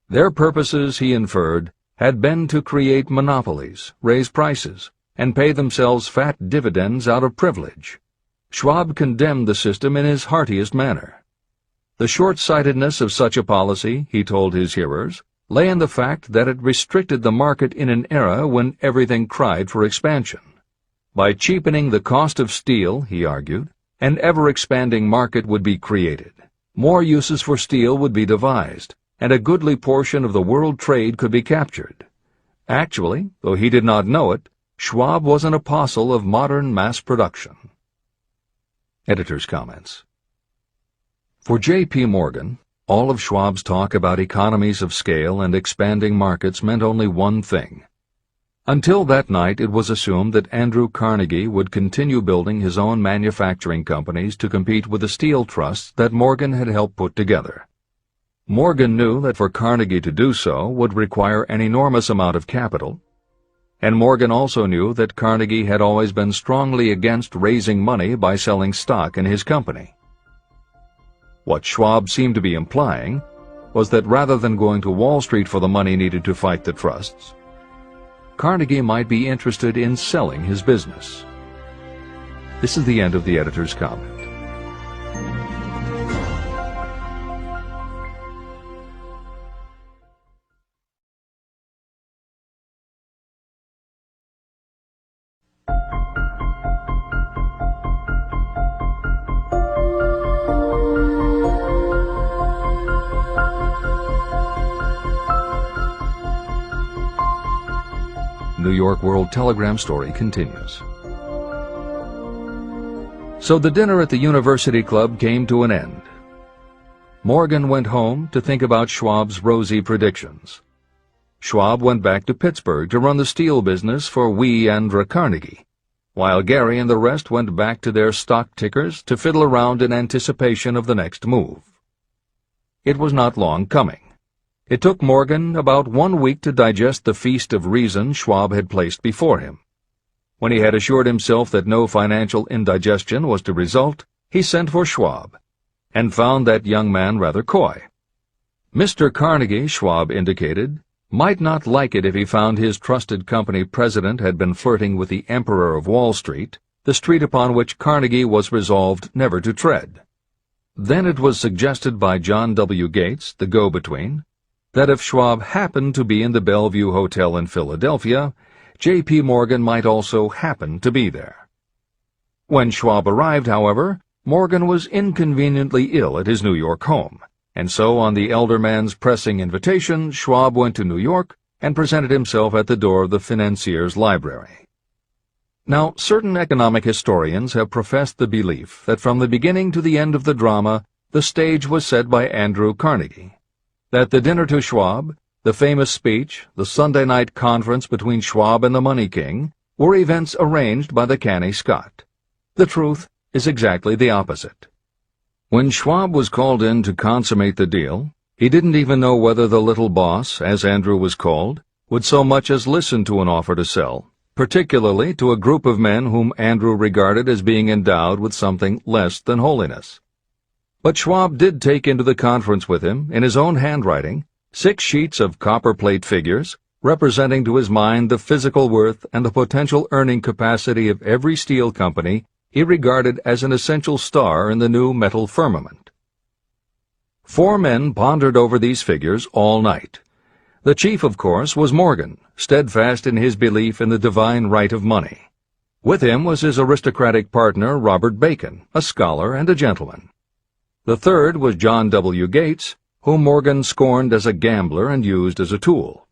A: Their purposes, he inferred, had been to create monopolies, raise prices, and pay themselves fat dividends out of privilege. Schwab condemned the system in his heartiest manner. The short-sightedness of such a policy, he told his hearers, lay in the fact that it restricted the market in an era when everything cried for expansion. By cheapening the cost of steel, he argued, an ever-expanding market would be created. More uses for steel would be devised, and a goodly portion of the world trade could be captured. Actually, though he did not know it, Schwab was an apostle of modern mass production. Editor's comments. For J.P. Morgan, all of Schwab's talk about economies of scale and expanding markets meant only one thing. Until that night, it was assumed that Andrew Carnegie would continue building his own manufacturing companies to compete with the steel trusts that Morgan had helped put together. Morgan knew that for Carnegie to do so would require an enormous amount of capital, and Morgan also knew that Carnegie had always been strongly against raising money by selling stock in his company. What Schwab seemed to be implying was that rather than going to Wall Street for the money needed to fight the trusts, Carnegie might be interested in selling his business. This is the end of the editor's comment. New York World Telegram story continues. So the dinner at the University Club came to an end. Morgan went home to think about Schwab's rosy predictions. Schwab went back to Pittsburgh to run the steel business for Andrew Carnegie, while Gary and the rest went back to their stock tickers to fiddle around in anticipation of the next move. It was not long coming. It took Morgan about 1 week to digest the feast of reason Schwab had placed before him. When he had assured himself that no financial indigestion was to result, he sent for Schwab, and found that young man rather coy. Mr. Carnegie, Schwab indicated, might not like it if he found his trusted company president had been flirting with the Emperor of Wall Street, the street upon which Carnegie was resolved never to tread. Then it was suggested by John W. Gates, the go-between, that if Schwab happened to be in the Bellevue Hotel in Philadelphia, J.P. Morgan might also happen to be there. When Schwab arrived, however, Morgan was inconveniently ill at his New York home, and so on the elder man's pressing invitation, Schwab went to New York and presented himself at the door of the financier's library. Now, certain economic historians have professed the belief that from the beginning to the end of the drama, the stage was set by Andrew Carnegie, that the dinner to Schwab, the famous speech, the Sunday night conference between Schwab and the Money King, were events arranged by the canny Scot. The truth is exactly the opposite. When Schwab was called in to consummate the deal, he didn't even know whether the little boss, as Andrew was called, would so much as listen to an offer to sell, particularly to a group of men whom Andrew regarded as being endowed with something less than holiness. But Schwab did take into the conference with him, in his own handwriting, 6 sheets of copperplate figures, representing to his mind the physical worth and the potential earning capacity of every steel company he regarded as an essential star in the new metal firmament. 4 men pondered over these figures all night. The chief, of course, was Morgan, steadfast in his belief in the divine right of money. With him was his aristocratic partner, Robert Bacon, a scholar and a gentleman. The third was John W. Gates, whom Morgan scorned as a gambler and used as a tool.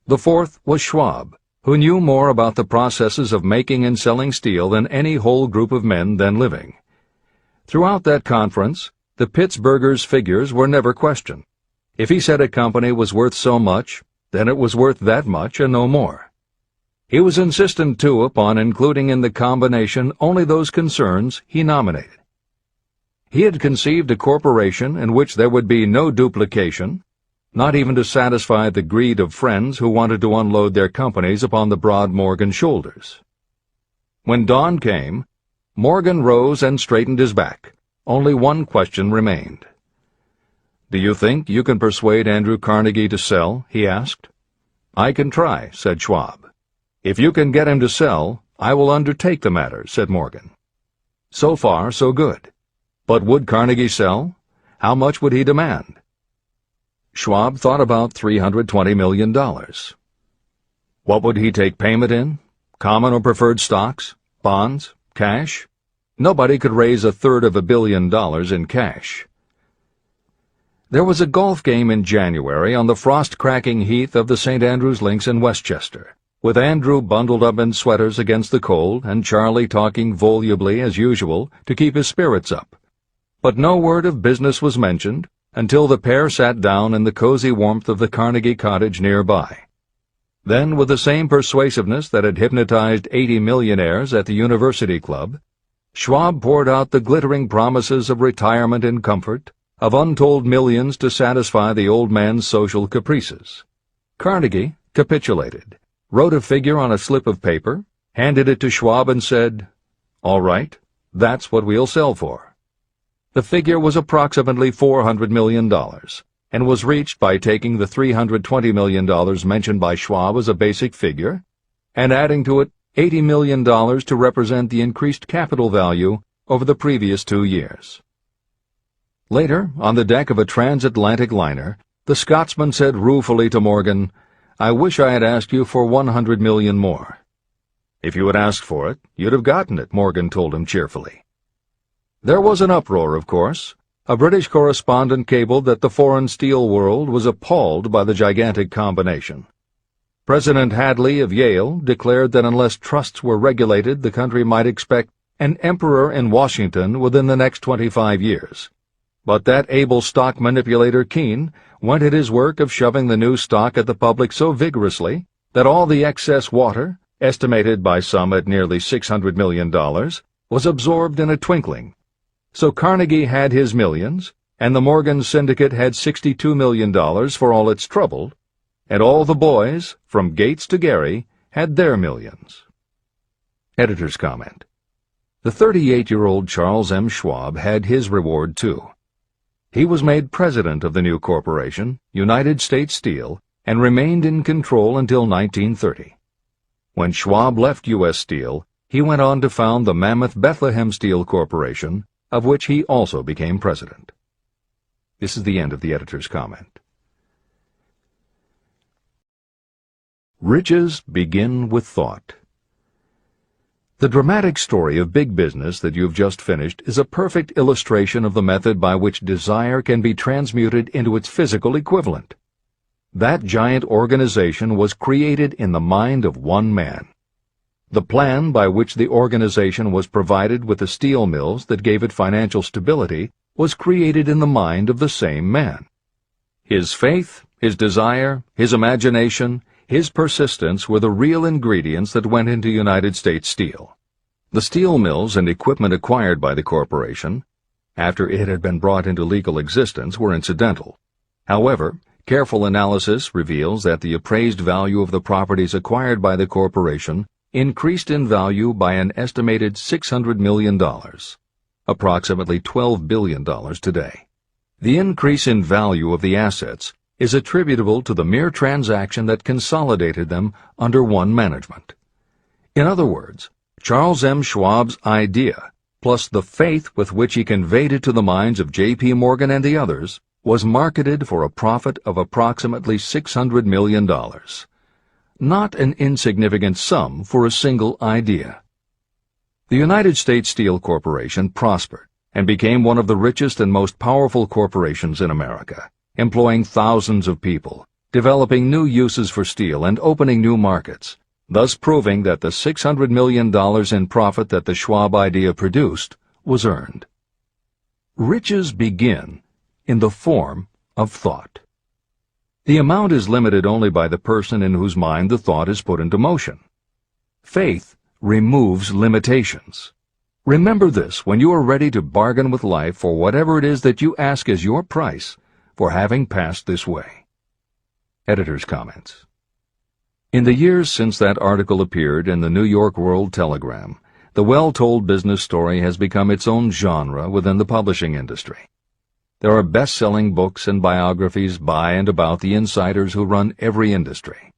A: The fourth was Schwab, who knew more about the processes of making and selling steel than any whole group of men then living. Throughout that conference, the Pittsburgher's figures were never questioned. If he said a company was worth so much, then it was worth that much and no more. He was insistent, too, upon including in the combination only those concerns he nominated. He had conceived a corporation in which there would be no duplication, not even to satisfy the greed of friends who wanted to unload their companies upon the broad Morgan shoulders. When dawn came, Morgan rose and straightened his back. Only one question remained. "Do you think you can persuade Andrew Carnegie to sell?" he asked. "I can try," said Schwab. "If you can get him to sell, I will undertake the matter," said Morgan. So far, so good. But would Carnegie sell? How much would he demand? Schwab thought about $320 million. What would he take payment in? Common or preferred stocks? Bonds? Cash? Nobody could raise $1/3 billion in cash. There was a golf game in January on the frost-cracking heath of the St. Andrews Links in Westchester, with Andrew bundled up in sweaters against the cold and Charlie talking volubly as usual to keep his spirits up. But no word of business was mentioned until the pair sat down in the cozy warmth of the Carnegie cottage nearby. Then, with the same persuasiveness that had hypnotized 80 millionaires at the University Club, Schwab poured out the glittering promises of retirement and comfort, of untold millions to satisfy the old man's social caprices. Carnegie capitulated, wrote a figure on a slip of paper, handed it to Schwab and said, "All right, that's what we'll sell for." The figure was approximately $400 million, and was reached by taking the $320 million mentioned by Schwab as a basic figure, and adding to it $80 million to represent the increased capital value over the previous 2 years. Later, on the deck of a transatlantic liner, the Scotsman said ruefully to Morgan, "I wish I had asked you for $100 million more." "If you had asked for it, you'd have gotten it," Morgan told him cheerfully. There was an uproar, of course. A British correspondent cabled that the foreign steel world was appalled by the gigantic combination. President Hadley of Yale declared that unless trusts were regulated, the country might expect an emperor in Washington within the next 25 years. But that able stock manipulator Keene went at his work of shoving the new stock at the public so vigorously that all the excess water, estimated by some at nearly $600 million, was absorbed in a twinkling. So Carnegie had his millions, and the Morgan Syndicate had $62 million for all its trouble, and all the boys, from Gates to Gary, had their millions. Editor's comment. The 38-year-old Charles M. Schwab had his reward, too. He was made president of the new corporation, United States Steel, and remained in control until 1930. When Schwab left U.S. Steel, he went on to found the mammoth Bethlehem Steel Corporation, of which he also became president. This is the end of the editor's comment. Riches begin with thought. The dramatic story of big business that you've just finished is a perfect illustration of the method by which desire can be transmuted into its physical equivalent. That giant organization was created in the mind of one man. The plan by which the organization was provided with the steel mills that gave it financial stability was created in the mind of the same man. His faith, his desire, his imagination, his persistence were the real ingredients that went into United States Steel. The steel mills and equipment acquired by the corporation, after it had been brought into legal existence, were incidental. However, careful analysis reveals that the appraised value of the properties acquired by the corporation increased in value by an estimated $600 million, approximately $12 billion today. The increase in value of the assets is attributable to the mere transaction that consolidated them under one management. In other words, Charles M. Schwab's idea, plus the faith with which he conveyed it to the minds of J.P. Morgan and the others, was marketed for a profit of approximately $600 million. Not an insignificant sum for a single idea. The United States Steel Corporation prospered and became one of the richest and most powerful corporations in America, employing thousands of people, developing new uses for steel and opening new markets, thus proving that the $600 million in profit that the Schwab idea produced was earned. Riches begin in the form of thought. The amount is limited only by the person in whose mind the thought is put into motion. Faith removes limitations. Remember this when you are ready to bargain with life for whatever it is that you ask as your price for having passed this way. Editor's comments. In the years since that article appeared in the New York World Telegram, the well-told business story has become its own genre within the publishing industry. There are best-selling books and biographies by and about the insiders who run every industry.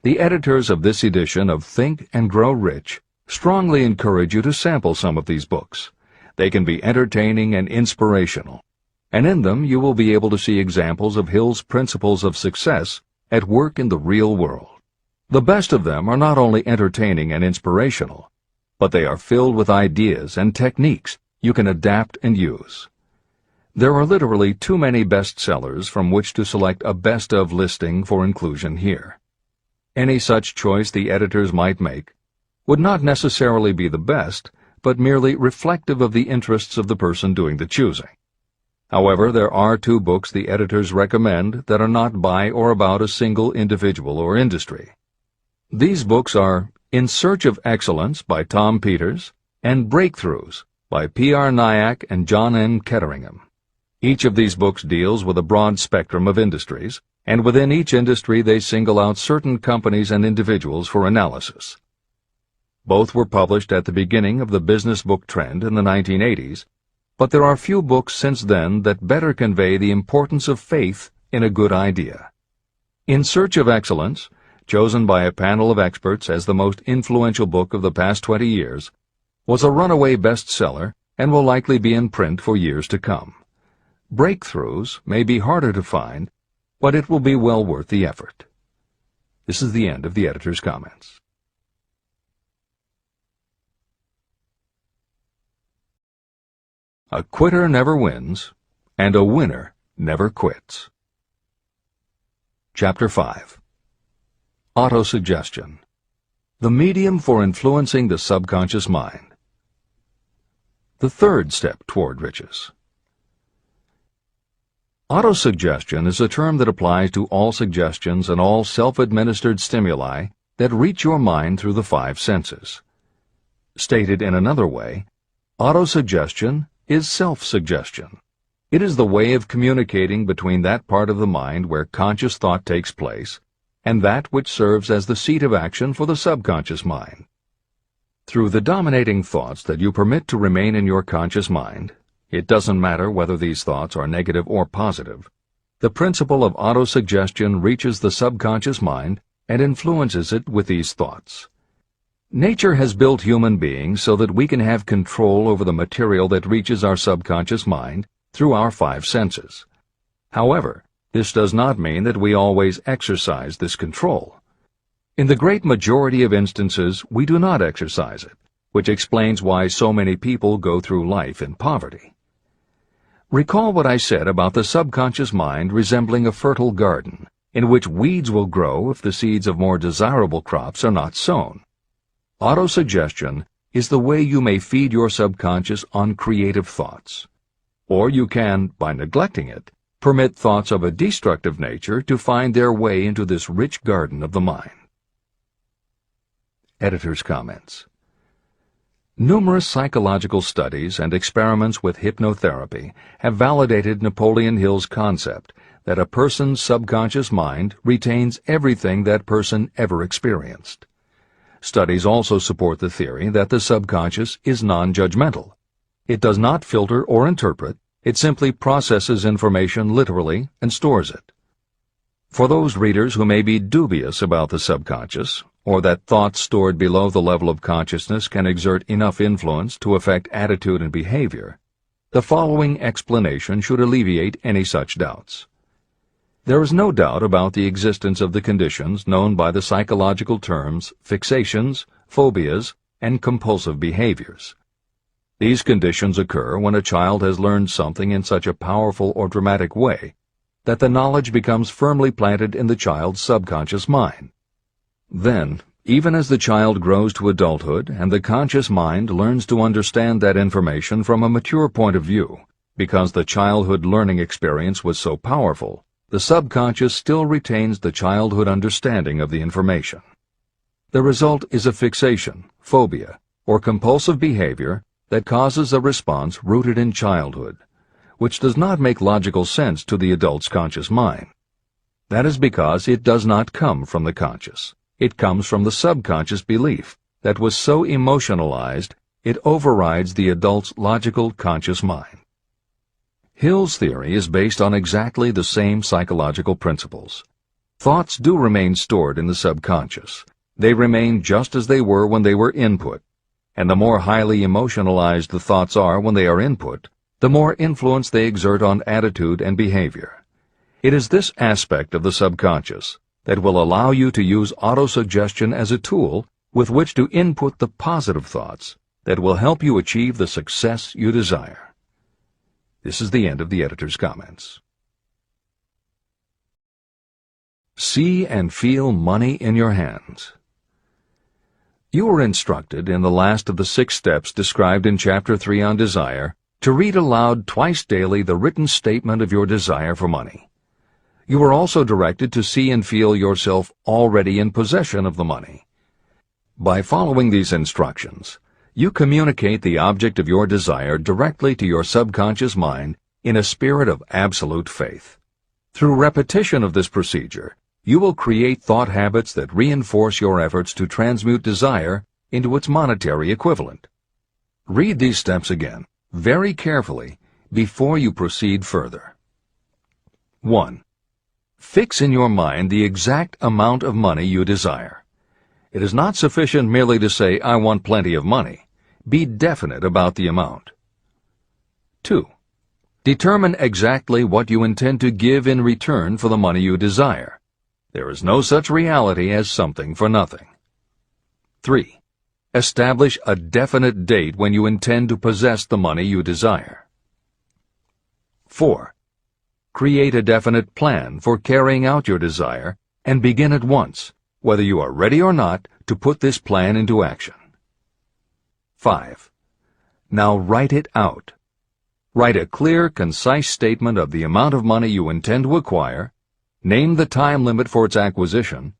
A: The editors of this edition of Think and Grow Rich strongly encourage you to sample some of these books. They can be entertaining and inspirational, and in them you will be able to see examples of Hill's principles of success at work in the real world. The best of them are not only entertaining and inspirational, but they are filled with ideas and techniques you can adapt and use. There are literally too many bestsellers from which to select a best of listing for inclusion here. Any such choice the editors might make would not necessarily be the best, but merely reflective of the interests of the person doing the choosing. However, there are 2 books the editors recommend that are not by or about a single individual or industry. These books are In Search of Excellence by Tom Peters and Breakthroughs by P.R. Nyack and John N. Ketteringham. Each of these books deals with a broad spectrum of industries, and within each industry they single out certain companies and individuals for analysis. Both were published at the beginning of the business book trend in the 1980s, but there are few books since then that better convey the importance of faith in a good idea. In Search of Excellence, chosen by a panel of experts as the most influential book of the past 20 years, was a runaway bestseller and will likely be in print for years to come. Breakthroughs may be harder to find, but it will be well worth the effort. This is the end of the editor's comments. A quitter never wins, and a winner never quits. Chapter 5. Autosuggestion. The medium for influencing the subconscious mind. The third step toward riches. Autosuggestion is a term that applies to all suggestions and all self-administered stimuli that reach your mind through the 5 senses. Stated in another way, autosuggestion is self-suggestion. It is the way of communicating between that part of the mind where conscious thought takes place and that which serves as the seat of action for the subconscious mind. Through the dominating thoughts that you permit to remain in your conscious mind, it doesn't matter whether these thoughts are negative or positive, the principle of autosuggestion reaches the subconscious mind and influences it with these thoughts. Nature has built human beings so that we can have control over the material that reaches our subconscious mind through our 5 senses. However, this does not mean that we always exercise this control. In the great majority of instances, we do not exercise it, which explains why so many people go through life in poverty. Recall what I said about the subconscious mind resembling a fertile garden, in which weeds will grow if the seeds of more desirable crops are not sown. Autosuggestion is the way you may feed your subconscious on creative thoughts. Or you can, by neglecting it, permit thoughts of a destructive nature to find their way into this rich garden of the mind. Editor's comments. Numerous psychological studies and experiments with hypnotherapy have validated Napoleon Hill's concept that a person's subconscious mind retains everything that person ever experienced. Studies also support the theory that the subconscious is non-judgmental. It does not filter or interpret, it simply processes information literally and stores it. For those readers who may be dubious about the subconscious, or that thoughts stored below the level of consciousness can exert enough influence to affect attitude and behavior, the following explanation should alleviate any such doubts. There is no doubt about the existence of the conditions known by the psychological terms fixations, phobias, and compulsive behaviors. These conditions occur when a child has learned something in such a powerful or dramatic way that the knowledge becomes firmly planted in the child's subconscious mind. Then, even as the child grows to adulthood and the conscious mind learns to understand that information from a mature point of view, because the childhood learning experience was so powerful, the subconscious still retains the childhood understanding of the information. The result is a fixation, phobia, or compulsive behavior that causes a response rooted in childhood, which does not make logical sense to the adult's conscious mind. That is because it does not come from the conscious. It comes from the subconscious belief that was so emotionalized it overrides the adult's logical conscious mind. Hill's theory is based on exactly the same psychological principles. Thoughts do remain stored in the subconscious. They remain just as they were when they were input, and the more highly emotionalized the thoughts are when they are input, the more influence they exert on attitude and behavior. It is this aspect of the subconscious that will allow you to use autosuggestion as a tool with which to input the positive thoughts that will help you achieve the success you desire. This is the end of the editor's comments. See and feel money in your hands. You were instructed in the last of the 6 steps described in Chapter 3 on Desire to read aloud twice daily the written statement of your desire for money. You were also directed to see and feel yourself already in possession of the money. By following these instructions, you communicate the object of your desire directly to your subconscious mind in a spirit of absolute faith. Through repetition of this procedure, you will create thought habits that reinforce your efforts to transmute desire into its monetary equivalent. Read these steps again, very carefully, before you proceed further. 1. Fix in your mind the exact amount of money you desire. It is not sufficient merely to say, "I want plenty of money." Be definite about the amount. 2. Determine exactly what you intend to give in return for the money you desire. There is no such reality as something for nothing. 3. Establish a definite date when you intend to possess the money you desire. 4. Create a definite plan for carrying out your desire and begin at once, whether you are ready or not, to put this plan into action. 5. Now write it out. Write a clear, concise statement of the amount of money you intend to acquire, name the time limit for its acquisition,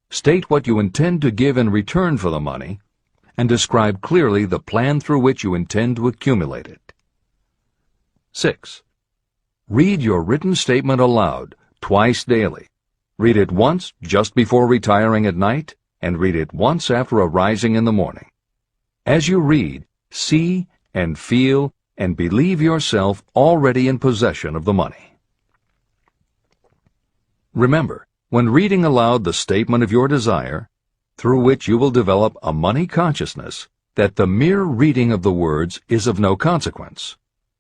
A: state what you intend to give in return for the money, and describe clearly the plan through which you intend to accumulate it. 6. Read your written statement aloud, twice daily. Read it once just before retiring at night, and read it once after arising in the morning. As you read, see and feel and believe yourself already in possession of the money. Remember, when reading aloud the statement of your desire, through which you will develop a money consciousness, that the mere reading of the words is of no consequence,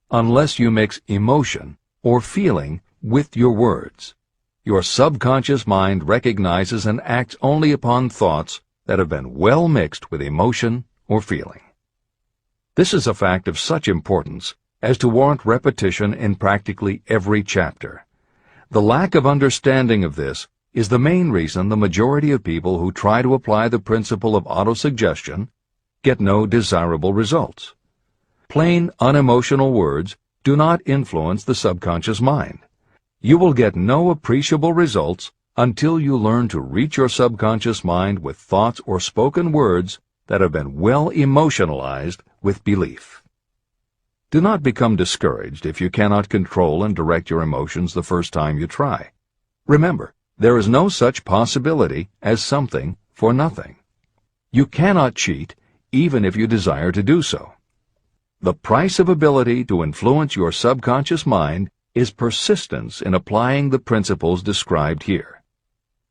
A: unless you mix emotion or feeling with your words. Your subconscious mind recognizes and acts only upon thoughts that have been well mixed with emotion or feeling. This is a fact of such importance as to warrant repetition in practically every chapter. The lack of understanding of this is the main reason the majority of people who try to apply the principle of autosuggestion get no desirable results. Plain, unemotional words do not influence the subconscious mind. You will get no appreciable results until you learn to reach your subconscious mind with thoughts or spoken words that have been well emotionalized with belief. Do not become discouraged if you cannot control and direct your emotions the first time you try. Remember, there is no such possibility as something for nothing. You cannot cheat even if you desire to do so. The price of ability to influence your subconscious mind is persistence in applying the principles described here.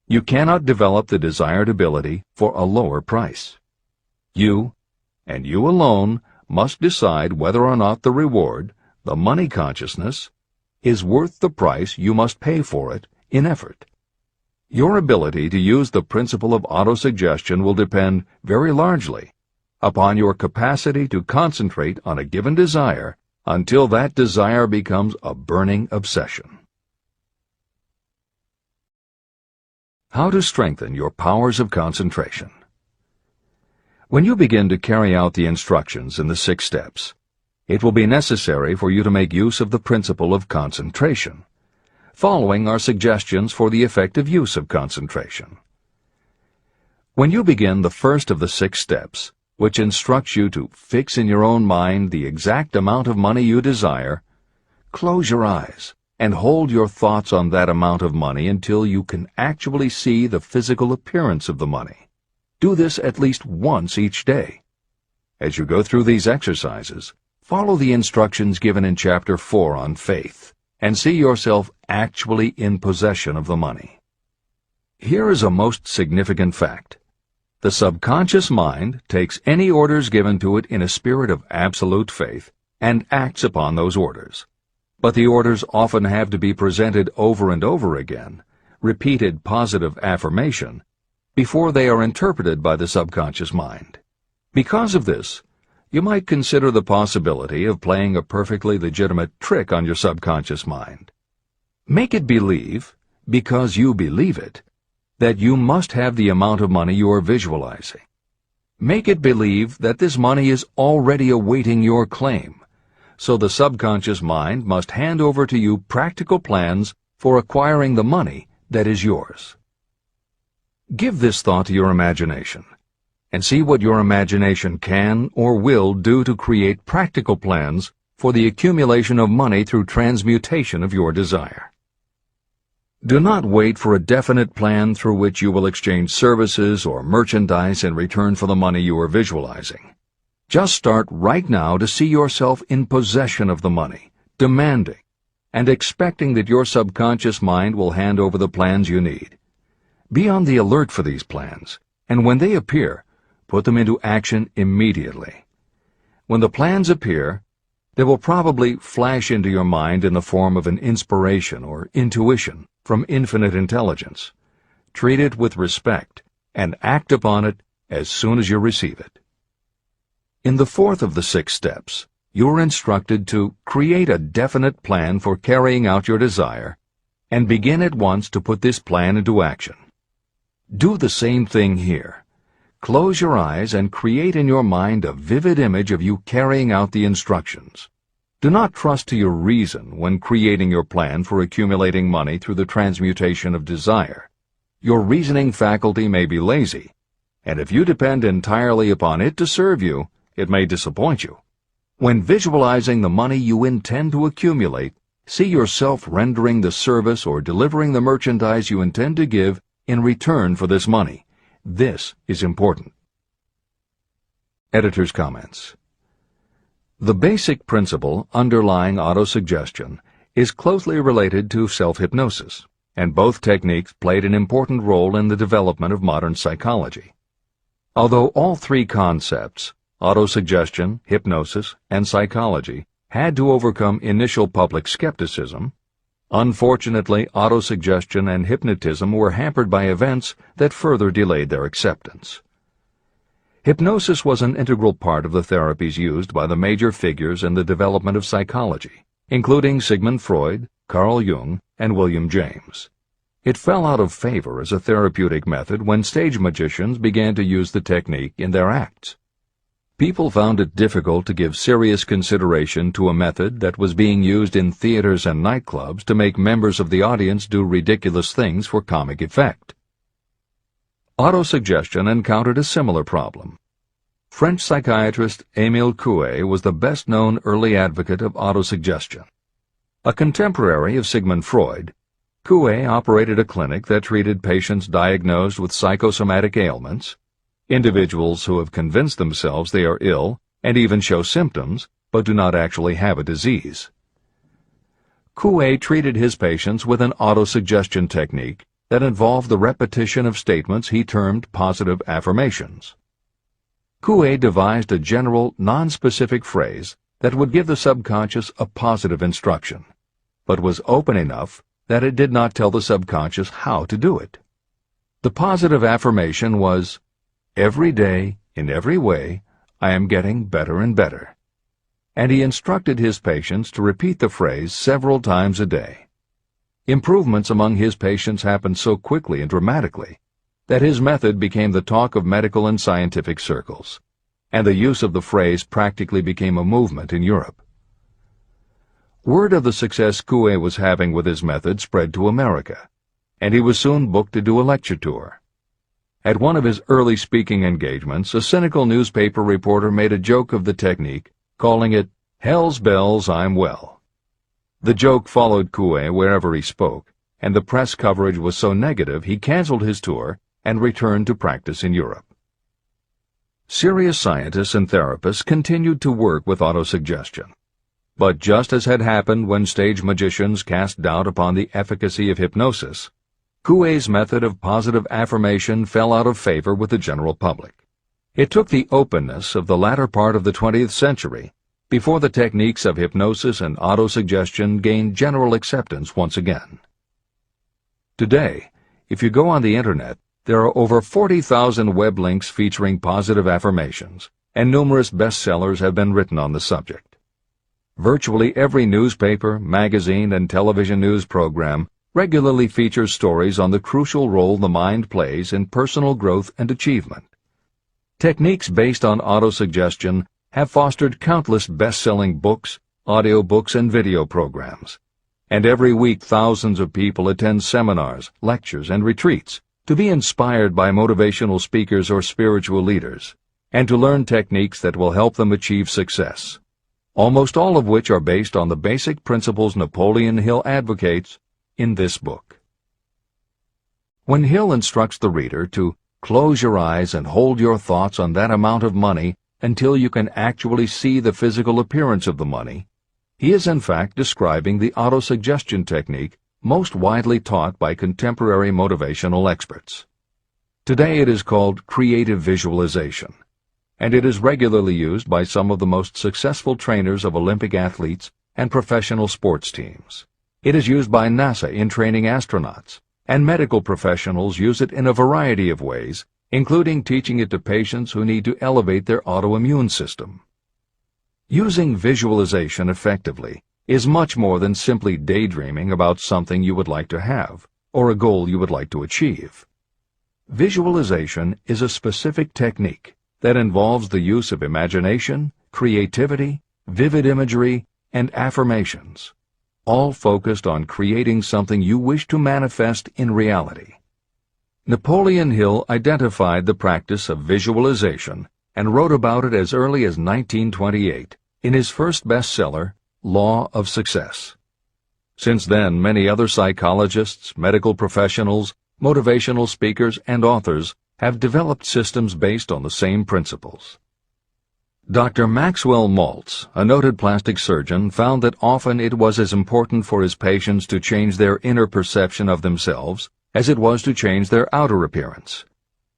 A: You cannot develop the desired ability for a lower price. You, and you alone, must decide whether or not the reward, the money consciousness, is worth the price you must pay for it in effort. Your ability to use the principle of autosuggestion will depend very largely upon your capacity to concentrate on a given desire until that desire becomes a burning obsession. How to strengthen your powers of concentration. When you begin to carry out the instructions in the 6 steps, it will be necessary for you to make use of the principle of concentration. Following are suggestions for the effective use of concentration. When you begin the first of the 6 steps, which instructs you to fix in your own mind the exact amount of money you desire, close your eyes and hold your thoughts on that amount of money until you can actually see the physical appearance of the money. Do this at least once each day. As you go through these exercises, follow the instructions given in Chapter 4 on faith, and see yourself actually in possession of the money. Here is a most significant fact. The subconscious mind takes any orders given to it in a spirit of absolute faith and acts upon those orders. But the orders often have to be presented over and over again, repeated positive affirmation, before they are interpreted by the subconscious mind. Because of this, you might consider the possibility of playing a perfectly legitimate trick on your subconscious mind. Make it believe, because you believe it, that you must have the amount of money you are visualizing. Make it believe that this money is already awaiting your claim, so the subconscious mind must hand over to you practical plans for acquiring the money that is yours. Give this thought to your imagination, and see what your imagination can or will do to create practical plans for the accumulation of money through transmutation of your desire. Do not wait for a definite plan through which you will exchange services or merchandise in return for the money you are visualizing. Just start right now to see yourself in possession of the money, demanding, and expecting that your subconscious mind will hand over the plans you need. Be on the alert for these plans, and when they appear, put them into action immediately. When the plans appear, they will probably flash into your mind in the form of an inspiration or intuition from infinite intelligence. Treat it with respect and act upon it as soon as you receive it. In the fourth of the 6 steps, you are instructed to create a definite plan for carrying out your desire and begin at once to put this plan into action. Do the same thing here. Close your eyes and create in your mind a vivid image of you carrying out the instructions. Do not trust to your reason when creating your plan for accumulating money through the transmutation of desire. Your reasoning faculty may be lazy, and if you depend entirely upon it to serve you, it may disappoint you. When visualizing the money you intend to accumulate, see yourself rendering the service or delivering the merchandise you intend to give in return for this money. This is important. Editor's comments. The basic principle underlying autosuggestion is closely related to self-hypnosis, and both techniques played an important role in the development of modern psychology. Although all 3 concepts, autosuggestion, hypnosis, and psychology, had to overcome initial public skepticism, unfortunately, autosuggestion and hypnotism were hampered by events that further delayed their acceptance. Hypnosis was an integral part of the therapies used by the major figures in the development of psychology, including Sigmund Freud, Carl Jung, and William James. It fell out of favor as a therapeutic method when stage magicians began to use the technique in their acts. People found it difficult to give serious consideration to a method that was being used in theaters and nightclubs to make members of the audience do ridiculous things for comic effect. Autosuggestion encountered a similar problem. French psychiatrist Émile Coué was the best-known early advocate of autosuggestion. A contemporary of Sigmund Freud, Coué operated a clinic that treated patients diagnosed with psychosomatic ailments, individuals who have convinced themselves they are ill and even show symptoms but do not actually have a disease. Coué treated his patients with an autosuggestion technique that involved the repetition of statements he termed positive affirmations. Coué devised a general, non-specific phrase that would give the subconscious a positive instruction, but was open enough that it did not tell the subconscious how to do it. The positive affirmation was, "Every day, in every way, I am getting better and better." And he instructed his patients to repeat the phrase several times a day. Improvements among his patients happened so quickly and dramatically that his method became the talk of medical and scientific circles, and the use of the phrase practically became a movement in Europe. Word of the success Coué was having with his method spread to America, and he was soon booked to do a lecture tour. At one of his early speaking engagements, a cynical newspaper reporter made a joke of the technique, calling it, "Hell's bells, I'm well." The joke followed Coué wherever he spoke, and the press coverage was so negative he canceled his tour and returned to practice in Europe. Serious scientists and therapists continued to work with autosuggestion. But just as had happened when stage magicians cast doubt upon the efficacy of hypnosis, Coué's method of positive affirmation fell out of favor with the general public. It took the openness of the latter part of the 20th century before the techniques of hypnosis and autosuggestion gained general acceptance once again. Today, if you go on the Internet, there are over 40,000 web links featuring positive affirmations, and numerous bestsellers have been written on the subject. Virtually every newspaper, magazine, and television news program regularly features stories on the crucial role the mind plays in personal growth and achievement. Techniques based on autosuggestion have fostered countless best-selling books, audiobooks, and video programs. And every week thousands of people attend seminars, lectures, and retreats to be inspired by motivational speakers or spiritual leaders, and to learn techniques that will help them achieve success, almost all of which are based on the basic principles Napoleon Hill advocates in this book. When Hill instructs the reader to close your eyes and hold your thoughts on that amount of money until you can actually see the physical appearance of the money, he is in fact describing the autosuggestion technique most widely taught by contemporary motivational experts. Today it is called creative visualization, and it is regularly used by some of the most successful trainers of Olympic athletes and professional sports teams. It is used by NASA in training astronauts, and medical professionals use it in a variety of ways, including teaching it to patients who need to elevate their autoimmune system. Using visualization effectively is much more than simply daydreaming about something you would like to have or a goal you would like to achieve. Visualization is a specific technique that involves the use of imagination, creativity, vivid imagery, and affirmations, all focused on creating something you wish to manifest in reality. Napoleon Hill identified the practice of visualization and wrote about it as early as 1928 in his first bestseller, Law of Success. Since then, many other psychologists, medical professionals, motivational speakers, and authors have developed systems based on the same principles. Dr. Maxwell Maltz, a noted plastic surgeon, found that often it was as important for his patients to change their inner perception of themselves as it was to change their outer appearance.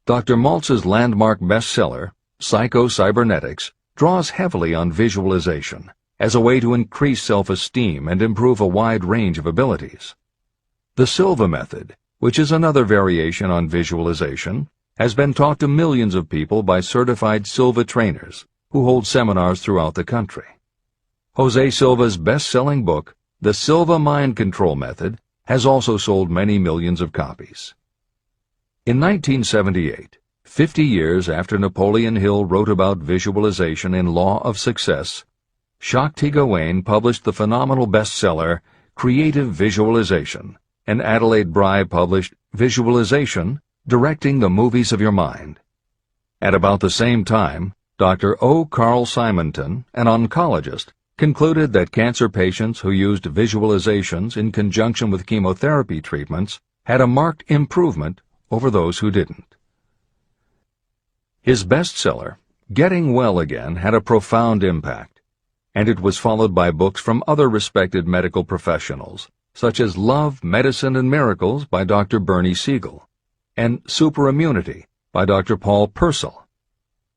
A: Dr. Maltz's landmark bestseller, Psycho-Cybernetics, draws heavily on visualization as a way to increase self-esteem and improve a wide range of abilities. The Silva method, which is another variation on visualization, has been taught to millions of people by certified Silva trainers who hold seminars throughout the country. Jose Silva's best-selling book, The Silva Mind Control Method, has also sold many millions of copies. In 1978, 50 years after Napoleon Hill wrote about visualization in Law of Success, Shakti Gawain published the phenomenal bestseller Creative Visualization, and Adelaide Bry published Visualization, Directing the Movies of Your Mind. At about the same time, Dr. O. Carl Simonton, an oncologist, concluded that cancer patients who used visualizations in conjunction with chemotherapy treatments had a marked improvement over those who didn't. His bestseller, Getting Well Again, had a profound impact, and it was followed by books from other respected medical professionals, such as Love, Medicine, and Miracles by Dr. Bernie Siegel, and Superimmunity by Dr. Paul Purcell.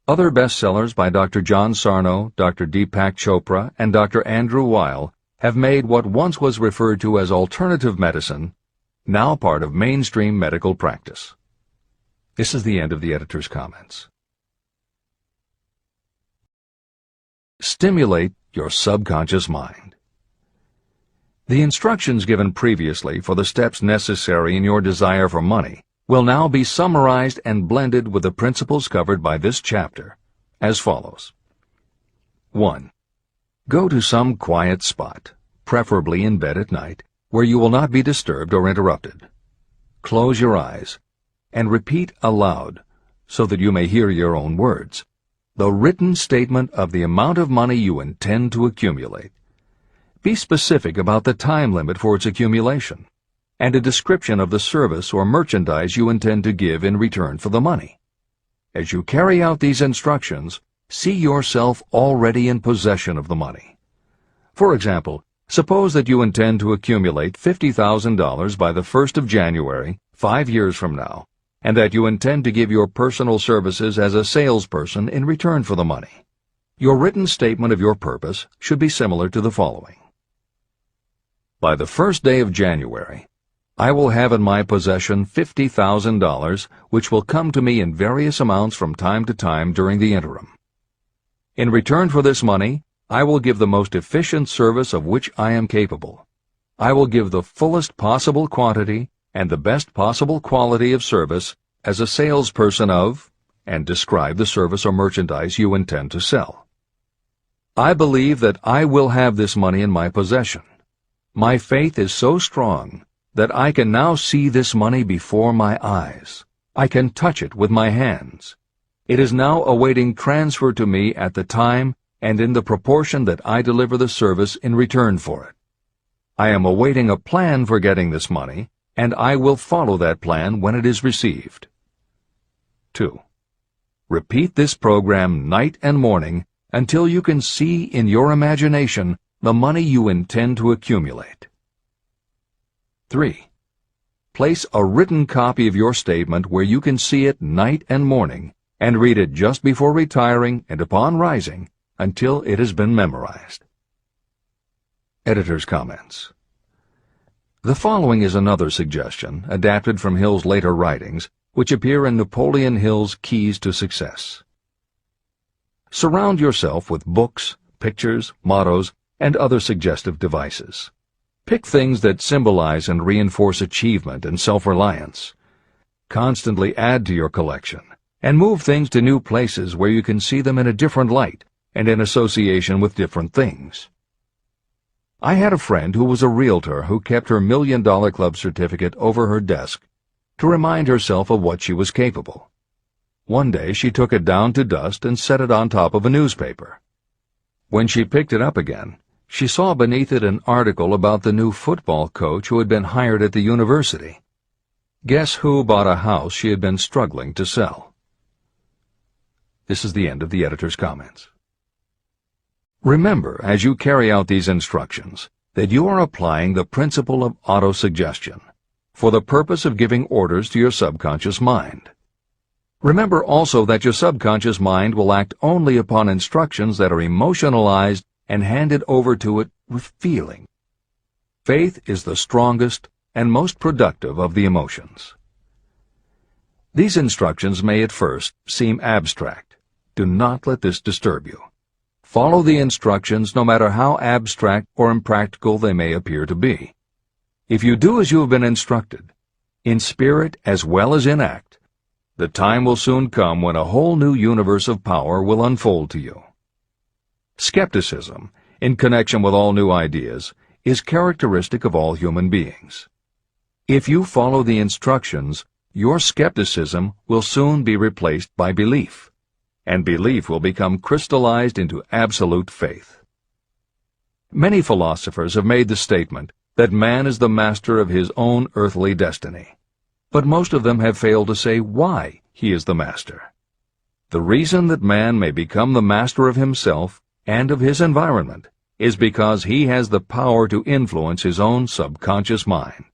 A: Other bestsellers by Dr. John Sarno, Dr. Deepak Chopra, and Dr. Andrew Weil have made what once was referred to as alternative medicine now part of mainstream medical practice. This is the end of the editor's comments. Stimulate your subconscious mind. The instructions given previously for the steps necessary in your desire for money will now be summarized and blended with the principles covered by this chapter, as follows. 1. Go to some quiet spot, preferably in bed at night, where you will not be disturbed or interrupted. Close your eyes and repeat aloud, so that you may hear your own words, the written statement of the amount of money you intend to accumulate. Be specific about the time limit for its accumulation, and a description of the service or merchandise you intend to give in return for the money. As you carry out these instructions, see yourself already in possession of the money. For example, suppose that you intend to accumulate $50,000 by the 1st of January 5 years from now, and that you intend to give your personal services as a salesperson in return for the money. Your written statement of your purpose should be similar to the following. By the first day of January, I will have in my possession $50,000, which will come to me in various amounts from time to time during the interim. In return for this money, I will give the most efficient service of which I am capable. I will give the fullest possible quantity and the best possible quality of service as a salesperson of, and describe the service or merchandise you intend to sell. I believe that I will have this money in my possession. My faith is so strong that I can now see this money before my eyes. I can touch it with my hands. It is now awaiting transfer to me at the time and in the proportion that I deliver the service in return for it. I am awaiting a plan for getting this money, and I will follow that plan when it is received. 2. Repeat this program night and morning until you can see in your imagination the money you intend to accumulate. 3. Place a written copy of your statement where you can see it night and morning, and read it just before retiring and upon rising until it has been memorized. Editor's comments. The following is another suggestion, adapted from Hill's later writings, which appear in Napoleon Hill's Keys to Success. Surround yourself with books, pictures, mottos, and other suggestive devices. Pick things that symbolize and reinforce achievement and self-reliance. Constantly add to your collection, and move things to new places where you can see them in a different light and in association with different things. I had a friend who was a realtor who kept her $1 Million Club certificate over her desk to remind herself of what she was capable. One day she took it down to dust and set it on top of a newspaper. When she picked it up again, she saw beneath it an article about the new football coach who had been hired at the university. Guess who bought a house she had been struggling to sell? This is the end of the editor's comments. Remember, as you carry out these instructions, that you are applying the principle of autosuggestion for the purpose of giving orders to your subconscious mind. Remember also that your subconscious mind will act only upon instructions that are emotionalized and handed over to it with feeling. Faith is the strongest and most productive of the emotions. These instructions may at first seem abstract. Do not let this disturb you. Follow the instructions no matter how abstract or impractical they may appear to be. If you do as you have been instructed, in spirit as well as in act, the time will soon come when a whole new universe of power will unfold to you. Skepticism, in connection with all new ideas, is characteristic of all human beings. If you follow the instructions, your skepticism will soon be replaced by belief, and belief will become crystallized into absolute faith. Many philosophers have made the statement that man is the master of his own earthly destiny, but most of them have failed to say why he is the master. The reason that man may become the master of himself and of his environment is because he has the power to influence his own subconscious mind.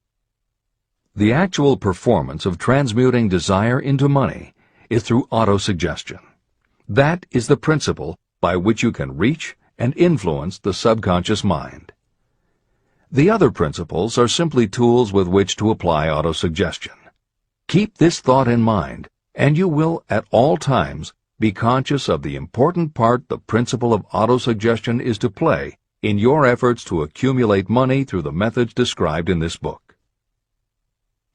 A: The actual performance of transmuting desire into money is through autosuggestion. That is the principle by which you can reach and influence the subconscious mind. The other principles are simply tools with which to apply autosuggestion. Keep this thought in mind, and you will at all times be conscious of the important part the principle of autosuggestion is to play in your efforts to accumulate money through the methods described in this book.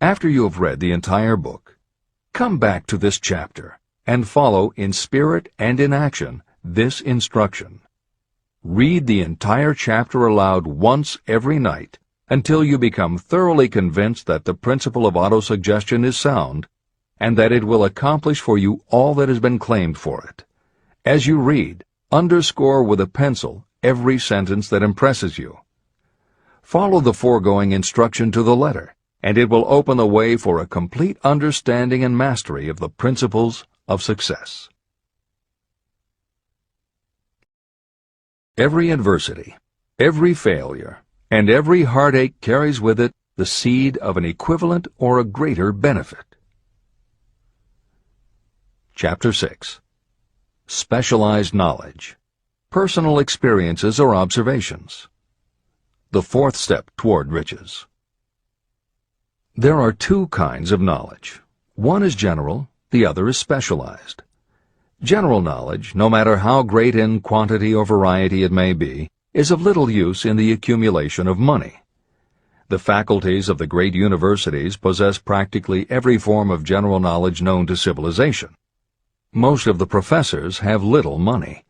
A: After you have read the entire book, come back to this chapter and follow in spirit and in action this instruction. Read the entire chapter aloud once every night until you become thoroughly convinced that the principle of autosuggestion is sound and that it will accomplish for you all that has been claimed for it. As you read, underscore with a pencil every sentence that impresses you. Follow the foregoing instruction to the letter, and it will open the way for a complete understanding and mastery of the principles of success. Every adversity, every failure, and every heartache carries with it the seed of an equivalent or a greater benefit. Chapter 6. Specialized Knowledge. Personal experiences or observations. The fourth step toward riches. There are two kinds of knowledge. One is general, the other is specialized. General knowledge, no matter how great in quantity or variety it may be, is of little use in the accumulation of money. The faculties of the great universities possess practically every form of general knowledge known to civilization. Most of the professors have little money.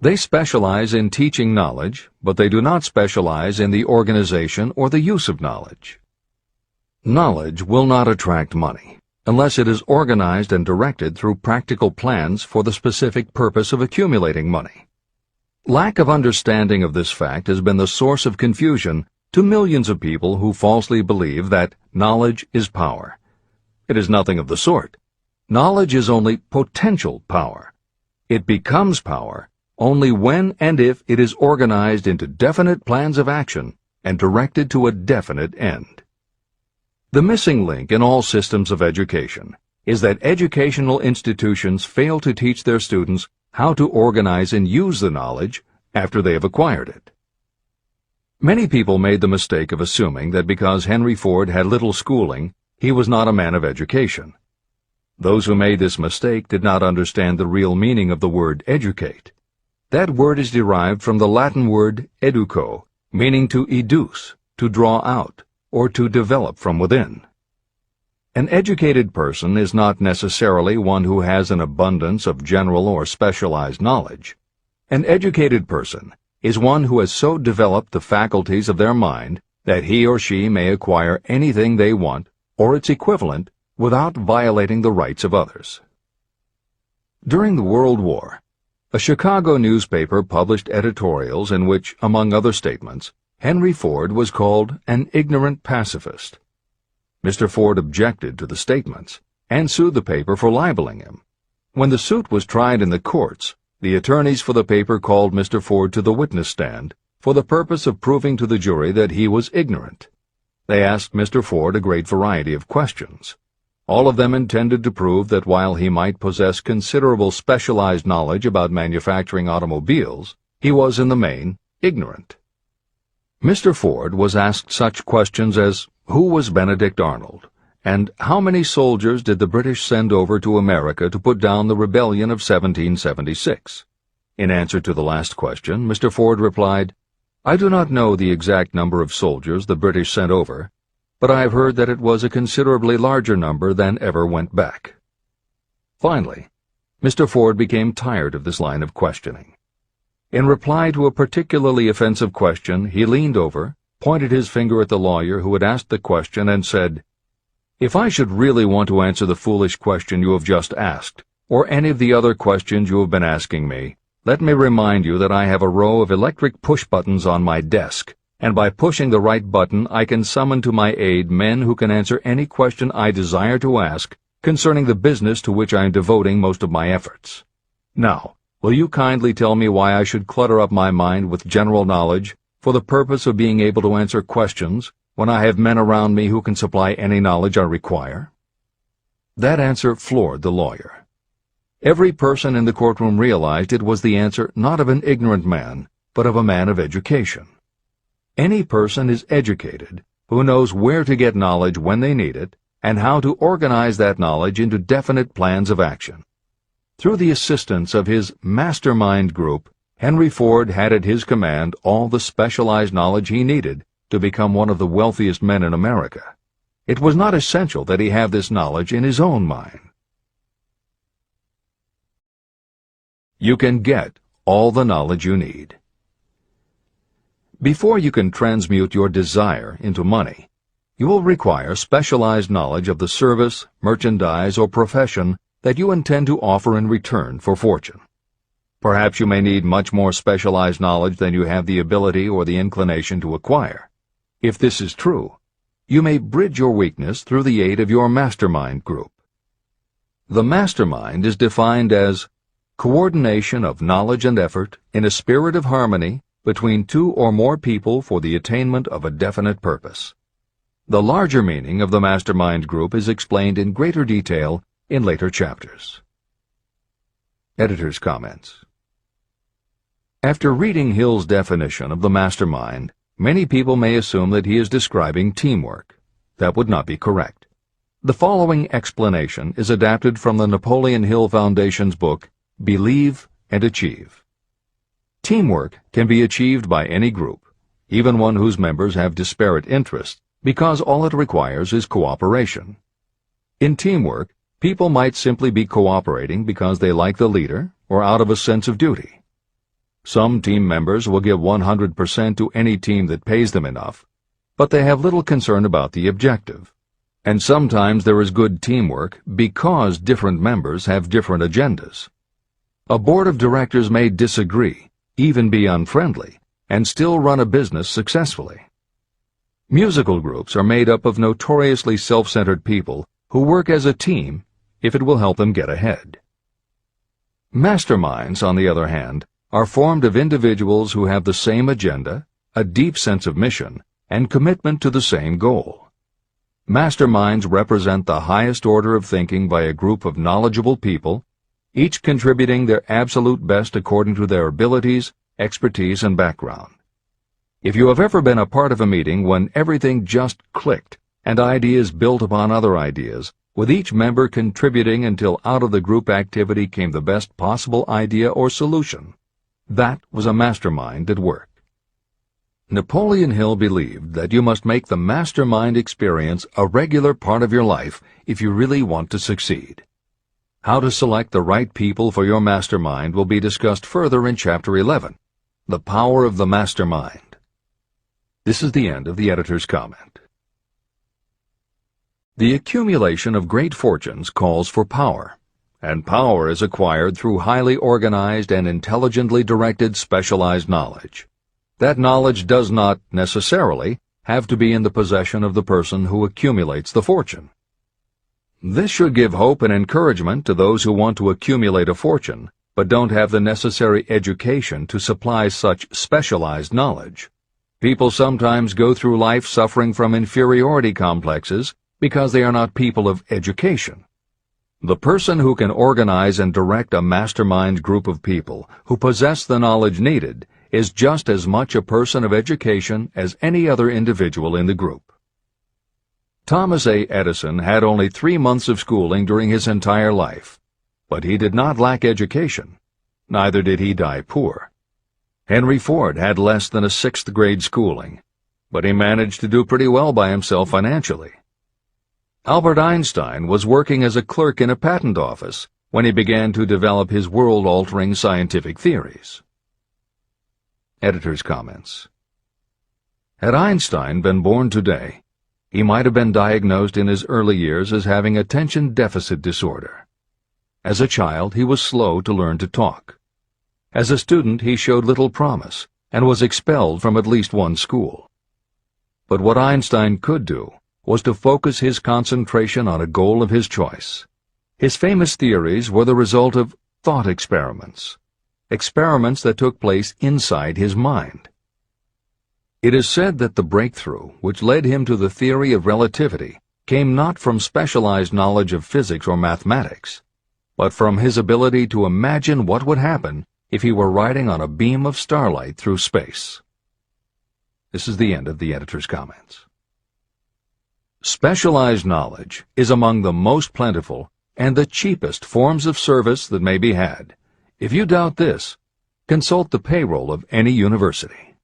A: They specialize in teaching knowledge, but they do not specialize in the organization or the use of knowledge. Knowledge will not attract money unless it is organized and directed through practical plans for the specific purpose of accumulating money. Lack of understanding of this fact has been the source of confusion to millions of people who falsely believe that knowledge is power. It is nothing of the sort. Knowledge is only potential power. It becomes power only when and if it is organized into definite plans of action and directed to a definite end. The missing link in all systems of education is that educational institutions fail to teach their students how to organize and use the knowledge after they have acquired it. Many people made the mistake of assuming that because Henry Ford had little schooling, he was not a man of education. Those who made this mistake did not understand the real meaning of the word educate. That word is derived from the Latin word educo, meaning to educe, to draw out, or to develop from within. An educated person is not necessarily one who has an abundance of general or specialized knowledge. An educated person is one who has so developed the faculties of their mind that he or she may acquire anything they want, or its equivalent, without violating the rights of others. During the World War, a Chicago newspaper published editorials in which, among other statements, Henry Ford was called an ignorant pacifist. Mr. Ford objected to the statements and sued the paper for libeling him. When the suit was tried in the courts, the attorneys for the paper called Mr. Ford to the witness stand for the purpose of proving to the jury that he was ignorant. They asked Mr. Ford a great variety of questions. All of them intended to prove that while he might possess considerable specialized knowledge about manufacturing automobiles, he was in the main ignorant. Mr. Ford was asked such questions as, who was Benedict Arnold, and how many soldiers did the British send over to America to put down the rebellion of 1776? In answer to the last question, Mr. Ford replied, I do not know the exact number of soldiers the British sent over, but I have heard that it was a considerably larger number than ever went back. Finally, Mr. Ford became tired of this line of questioning. In reply to a particularly offensive question, he leaned over, pointed his finger at the lawyer who had asked the question, and said, If I should really want to answer the foolish question you have just asked, or any of the other questions you have been asking me, let me remind you that I have a row of electric push buttons on my desk, and by pushing the right button I can summon to my aid men who can answer any question I desire to ask concerning the business to which I am devoting most of my efforts. Now, will you kindly tell me why I should clutter up my mind with general knowledge for the purpose of being able to answer questions when I have men around me who can supply any knowledge I require? That answer floored the lawyer. Every person in the courtroom realized it was the answer not of an ignorant man, but of a man of education. Any person is educated who knows where to get knowledge when they need it and how to organize that knowledge into definite plans of action. Through the assistance of his Mastermind group, Henry Ford had at his command all the specialized knowledge he needed to become one of the wealthiest men in America. It was not essential that he have this knowledge in his own mind. You can get all the knowledge you need. Before you can transmute your desire into money, you will require specialized knowledge of the service, merchandise, or profession that you intend to offer in return for fortune. Perhaps you may need much more specialized knowledge than you have the ability or the inclination to acquire. If this is true, you may bridge your weakness through the aid of your Mastermind group. The Mastermind is defined as coordination of knowledge and effort in a spirit of harmony between two or more people for the attainment of a definite purpose. The larger meaning of the Mastermind group is explained in greater detail in later chapters. Editor's comments. After reading Hill's definition of the Mastermind, many people may assume that he is describing teamwork. That would not be correct. The following explanation is adapted from the Napoleon Hill Foundation's book, Believe and Achieve. Teamwork can be achieved by any group, even one whose members have disparate interests, because all it requires is cooperation. In teamwork, people might simply be cooperating because they like the leader or out of a sense of duty. Some team members will give 100% to any team that pays them enough, but they have little concern about the objective. And sometimes there is good teamwork because different members have different agendas. A board of directors may disagree, even be unfriendly, and still run a business successfully. Musical groups are made up of notoriously self-centered people who work as a team if it will help them get ahead. Masterminds, on the other hand, are formed of individuals who have the same agenda, a deep sense of mission, and commitment to the same goal. Masterminds represent the highest order of thinking by a group of knowledgeable people, each contributing their absolute best according to their abilities, expertise, and background. If you have ever been a part of a meeting when everything just clicked and ideas built upon other ideas, with each member contributing until out of the group activity came the best possible idea or solution, that was a mastermind at work. Napoleon Hill believed that you must make the mastermind experience a regular part of your life if you really want to succeed. How to select the right people for your mastermind will be discussed further in Chapter 11, The Power of the Mastermind. This is the end of the editor's comment. The accumulation of great fortunes calls for power, and power is acquired through highly organized and intelligently directed specialized knowledge. That knowledge does not, necessarily, have to be in the possession of the person who accumulates the fortune. This should give hope and encouragement to those who want to accumulate a fortune, but don't have the necessary education to supply such specialized knowledge. People sometimes go through life suffering from inferiority complexes because they are not people of education. The person who can organize and direct a mastermind group of people who possess the knowledge needed is just as much a person of education as any other individual in the group. Thomas A. Edison had only 3 months of schooling during his entire life, but he did not lack education. Neither did he die poor. Henry Ford had less than a 6th grade schooling, but he managed to do pretty well by himself financially. Albert Einstein was working as a clerk in a patent office when he began to develop his world-altering scientific theories. Editor's comments. Had Einstein been born today, he might have been diagnosed in his early years as having attention deficit disorder. As a child, he was slow to learn to talk. As a student, he showed little promise and was expelled from at least one school. But what Einstein could do was to focus his concentration on a goal of his choice. His famous theories were the result of thought experiments that took place inside his mind. It is said that the breakthrough which led him to the theory of relativity came not from specialized knowledge of physics or mathematics, but from his ability to imagine what would happen if he were riding on a beam of starlight through space. This is the end of the editor's comments. Specialized knowledge is among the most plentiful and the cheapest forms of service that may be had. If you doubt this, consult the payroll of any university.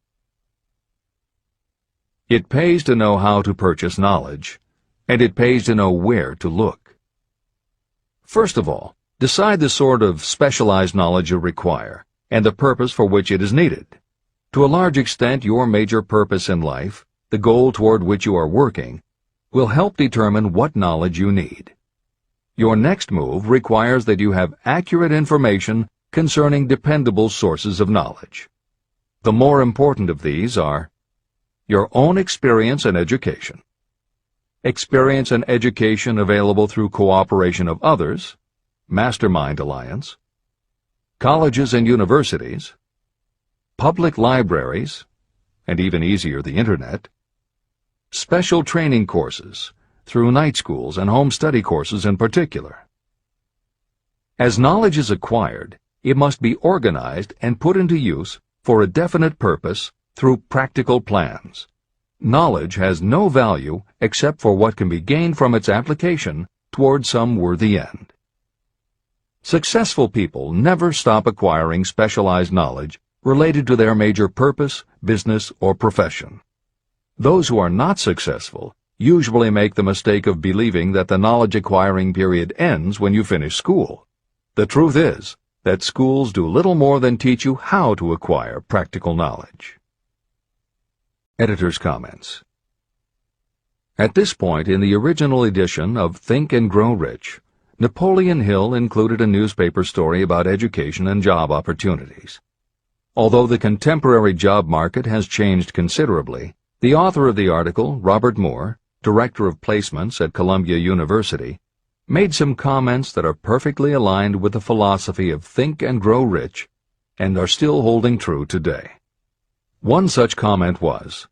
A: It pays to know how to purchase knowledge, and it pays to know where to look. First of all, decide the sort of specialized knowledge you require and the purpose for which it is needed. To a large extent, your major purpose in life, the goal toward which you are working, will help determine what knowledge you need. Your next move requires that you have accurate information concerning dependable sources of knowledge. The more important of these are your own experience and education, experience and education available through cooperation of others, Mastermind Alliance, colleges and universities, public libraries, and even easier, the Internet, special training courses, through night schools and home study courses in particular. As knowledge is acquired, it must be organized and put into use for a definite purpose through practical plans. Knowledge has no value except for what can be gained from its application toward some worthy end. Successful people never stop acquiring specialized knowledge related to their major purpose, business, or profession. Those who are not successful usually make the mistake of believing that the knowledge-acquiring period ends when you finish school. The truth is that schools do little more than teach you how to acquire practical knowledge. Editor's comments. At this point in the original edition of Think and Grow Rich, Napoleon Hill included a newspaper story about education and job opportunities. Although the contemporary job market has changed considerably, the author of the article, Robert Moore, Director of Placements at Columbia University, made some comments that are perfectly aligned with the philosophy of Think and Grow Rich and are still holding true today. One such comment was,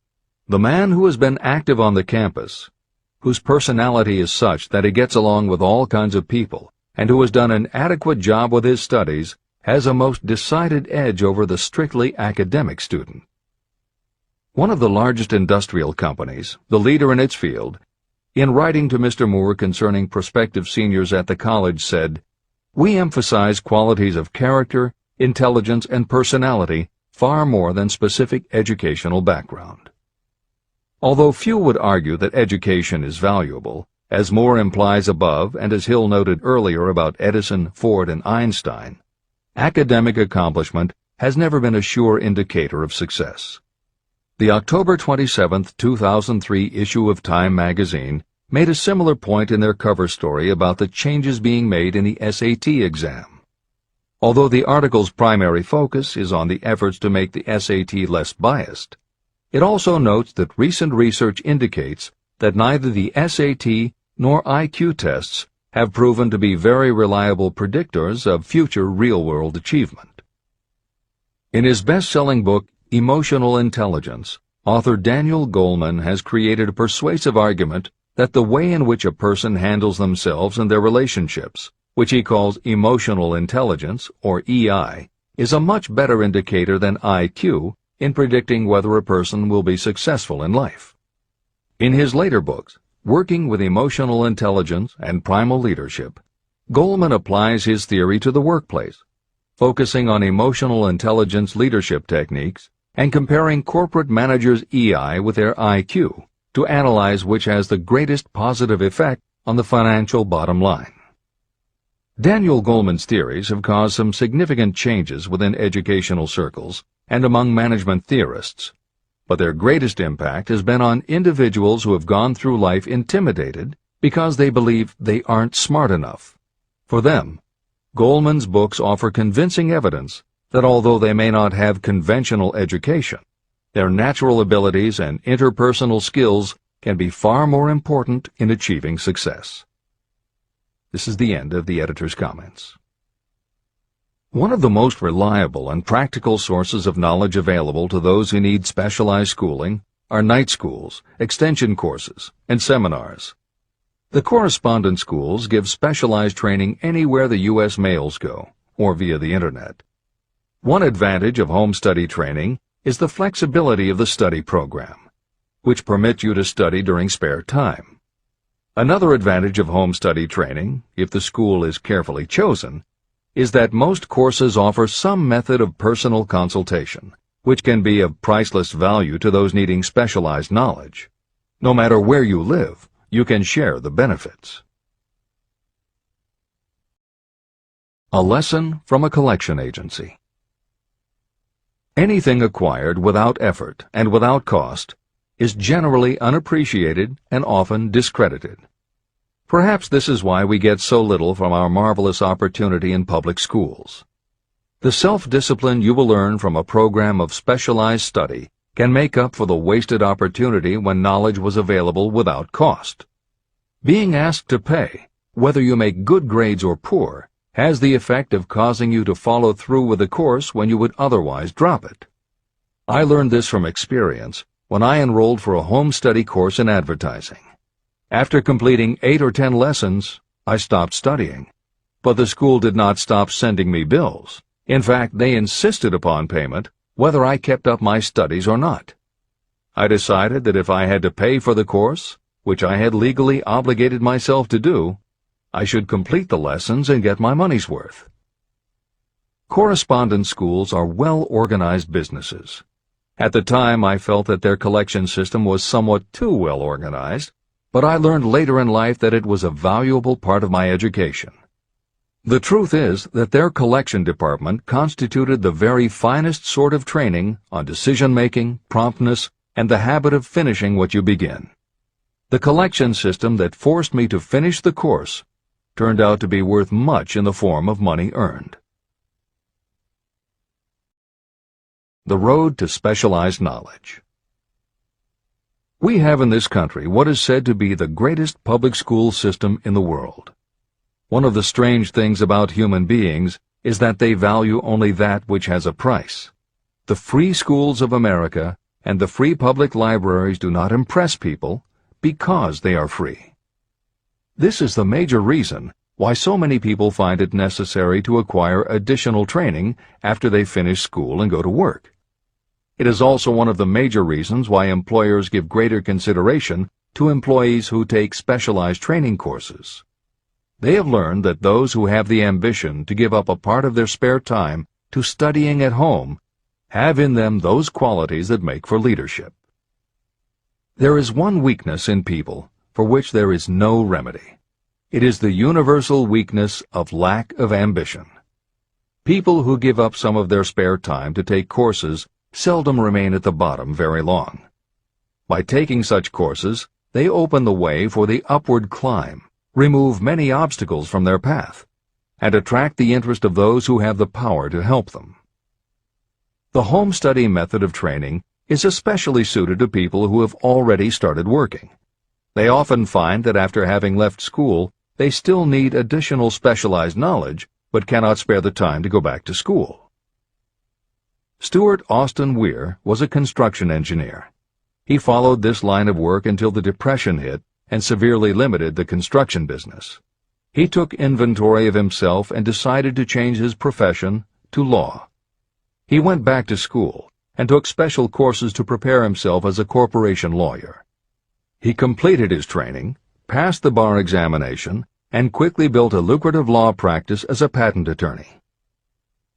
A: "The man who has been active on the campus, whose personality is such that he gets along with all kinds of people, and who has done an adequate job with his studies, has a most decided edge over the strictly academic student." One of the largest industrial companies, the leader in its field, in writing to Mr. Moore concerning prospective seniors at the college said, "We emphasize qualities of character, intelligence, and personality far more than specific educational background." Although few would argue that education is valuable, as Moore implies above and as Hill noted earlier about Edison, Ford, and Einstein, academic accomplishment has never been a sure indicator of success. The October 27, 2003 issue of Time magazine made a similar point in their cover story about the changes being made in the SAT exam. Although the article's primary focus is on the efforts to make the SAT less biased, it also notes that recent research indicates that neither the SAT nor IQ tests have proven to be very reliable predictors of future real-world achievement. In his best-selling book, Emotional Intelligence, author Daniel Goleman has created a persuasive argument that the way in which a person handles themselves and their relationships, which he calls emotional intelligence, or EI, is a much better indicator than IQ in predicting whether a person will be successful in life. In his later books, Working with Emotional Intelligence and Primal Leadership, Goleman applies his theory to the workplace, focusing on emotional intelligence leadership techniques and comparing corporate managers' EI with their IQ to analyze which has the greatest positive effect on the financial bottom line. Daniel Goleman's theories have caused some significant changes within educational circles and among management theorists, but their greatest impact has been on individuals who have gone through life intimidated because they believe they aren't smart enough. For them, Goleman's books offer convincing evidence that although they may not have conventional education, their natural abilities and interpersonal skills can be far more important in achieving success. This is the end of the editor's comments. One of the most reliable and practical sources of knowledge available to those who need specialized schooling are night schools, extension courses, and seminars. The correspondence schools give specialized training anywhere the U.S. mails go, or via the Internet. One advantage of home study training is the flexibility of the study program, which permits you to study during spare time. Another advantage of home study training, if the school is carefully chosen, is that most courses offer some method of personal consultation, which can be of priceless value to those needing specialized knowledge. No matter where you live, you can share the benefits. A lesson from a collection agency. Anything acquired without effort and without cost is generally unappreciated and often discredited. Perhaps this is why we get so little from our marvelous opportunity in public schools. The self-discipline you will learn from a program of specialized study can make up for the wasted opportunity when knowledge was available without cost. Being asked to pay, whether you make good grades or poor, has the effect of causing you to follow through with the course when you would otherwise drop it. I learned this from experience when I enrolled for a home study course in advertising. After completing 8 or 10 lessons, I stopped studying. But the school did not stop sending me bills. In fact, they insisted upon payment, whether I kept up my studies or not. I decided that if I had to pay for the course, which I had legally obligated myself to do, I should complete the lessons and get my money's worth. Correspondence schools are well-organized businesses. At the time, I felt that their collection system was somewhat too well organized, but I learned later in life that it was a valuable part of my education. The truth is that their collection department constituted the very finest sort of training on decision-making, promptness, and the habit of finishing what you begin. The collection system that forced me to finish the course turned out to be worth much in the form of money earned. The road to specialized knowledge. We have in this country what is said to be the greatest public school system in the world. One of the strange things about human beings is that they value only that which has a price. The free schools of America and the free public libraries do not impress people because they are free. This is the major reason why so many people find it necessary to acquire additional training after they finish school and go to work. It is also one of the major reasons why employers give greater consideration to employees who take specialized training courses. They have learned that those who have the ambition to give up a part of their spare time to studying at home have in them those qualities that make for leadership. There is one weakness in people for which there is no remedy. It is the universal weakness of lack of ambition. People who give up some of their spare time to take courses seldom remain at the bottom very long. By taking such courses, they open the way for the upward climb, remove many obstacles from their path, and attract the interest of those who have the power to help them. The home study method of training is especially suited to people who have already started working. They often find that after having left school, they still need additional specialized knowledge, but cannot spare the time to go back to school. Stuart Austin Weir was a construction engineer. He followed this line of work until the Depression hit and severely limited the construction business. He took inventory of himself and decided to change his profession to law. He went back to school and took special courses to prepare himself as a corporation lawyer. He completed his training, passed the bar examination, and quickly built a lucrative law practice as a patent attorney.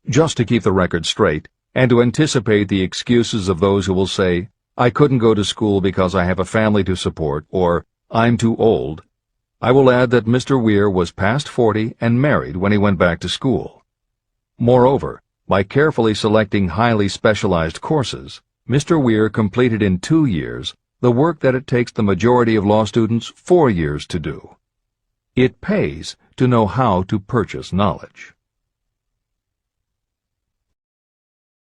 A: Just to keep the record straight, and to anticipate the excuses of those who will say, "I couldn't go to school because I have a family to support," or "I'm too old," I will add that Mr. Weir was past 40 and married when he went back to school. Moreover, by carefully selecting highly specialized courses, Mr. Weir completed in 2 years the work that it takes the majority of law students 4 years to do. It pays to know how to purchase knowledge.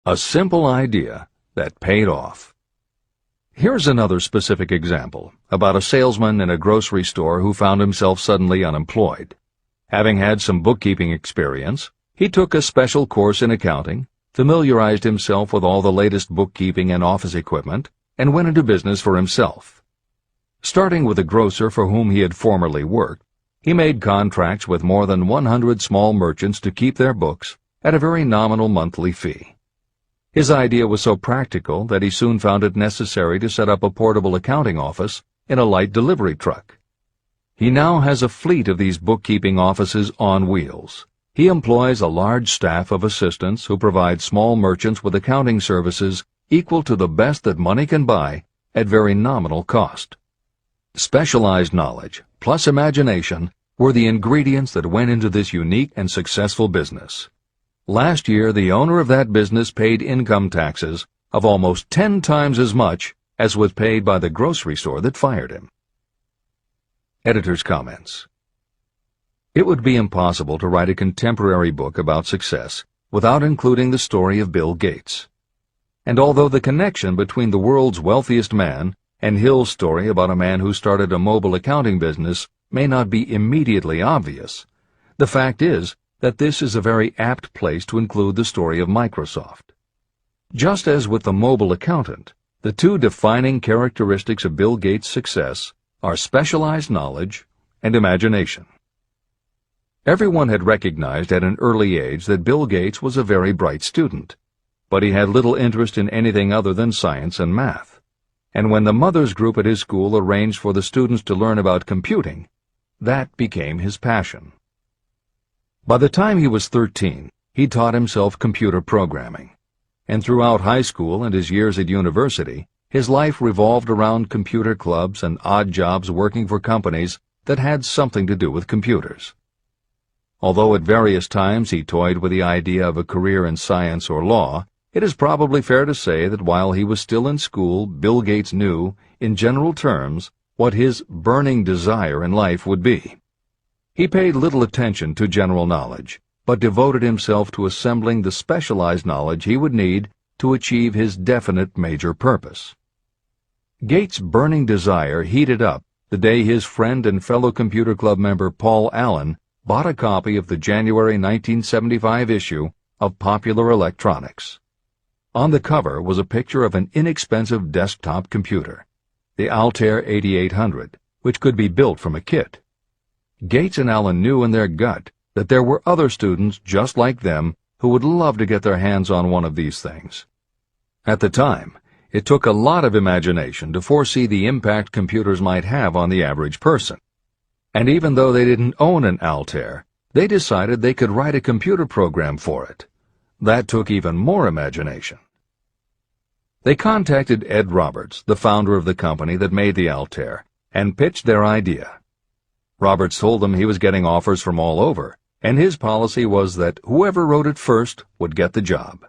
A: A simple idea that paid off. Here's another specific example about a salesman in a grocery store who found himself suddenly unemployed. Having had some bookkeeping experience, he took a special course in accounting, familiarized himself with all the latest bookkeeping and office equipment, and went into business for himself. Starting with a grocer for whom he had formerly worked, he made contracts with more than 100 small merchants to keep their books at a very nominal monthly fee. His idea was so practical that he soon found it necessary to set up a portable accounting office in a light delivery truck. He now has a fleet of these bookkeeping offices on wheels. He employs a large staff of assistants who provide small merchants with accounting services equal to the best that money can buy at very nominal cost. Specialized knowledge plus imagination were the ingredients that went into this unique and successful business. Last year, the owner of that business paid income taxes of almost 10 times as much as was paid by the grocery store that fired him. Editor's comments. It would be impossible to write a contemporary book about success without including the story of Bill Gates. And although the connection between the world's wealthiest man and Hill's story about a man who started a mobile accounting business may not be immediately obvious, the fact is that this is a very apt place to include the story of Microsoft. Just as with the mobile accountant, The two defining characteristics of Bill Gates' success are specialized knowledge and imagination. Everyone had recognized at an early age that Bill Gates was a very bright student, but he had little interest in anything other than science and math. And when the mothers group at his school arranged for the students to learn about computing, that became his passion. By the time he was 13, he taught himself computer programming. And throughout high school and his years at university, his life revolved around computer clubs and odd jobs working for companies that had something to do with computers. Although at various times he toyed with the idea of a career in science or law, it is probably fair to say that while he was still in school, Bill Gates knew, in general terms, what his burning desire in life would be. He paid little attention to general knowledge, but devoted himself to assembling the specialized knowledge he would need to achieve his definite major purpose. Gates' burning desire heated up the day his friend and fellow computer club member Paul Allen bought a copy of the January 1975 issue of Popular Electronics. On the cover was a picture of an inexpensive desktop computer, the Altair 8800, which could be built from a kit. Gates and Allen knew in their gut that there were other students just like them who would love to get their hands on one of these things. At the time, it took a lot of imagination to foresee the impact computers might have on the average person. And even though they didn't own an Altair, they decided they could write a computer program for it. That took even more imagination. They contacted Ed Roberts, the founder of the company that made the Altair, and pitched their idea. Roberts told them he was getting offers from all over, and his policy was that whoever wrote it first would get the job.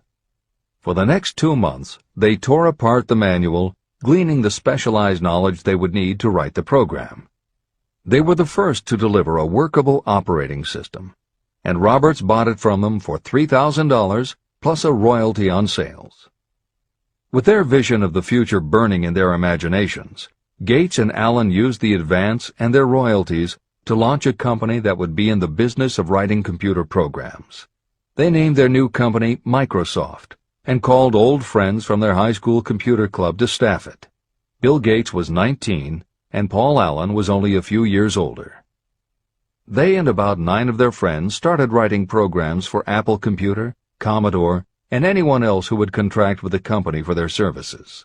A: For the next 2 months, they tore apart the manual, gleaning the specialized knowledge they would need to write the program. They were the first to deliver a workable operating system, and Roberts bought it from them for $3,000 plus a royalty on sales. With their vision of the future burning in their imaginations, Gates and Allen used the advance and their royalties to launch a company that would be in the business of writing computer programs. They named their new company Microsoft and called old friends from their high school computer club to staff it. Bill Gates was 19 and Paul Allen was only a few years older. They and about 9 of their friends started writing programs for Apple Computer, Commodore, and anyone else who would contract with the company for their services.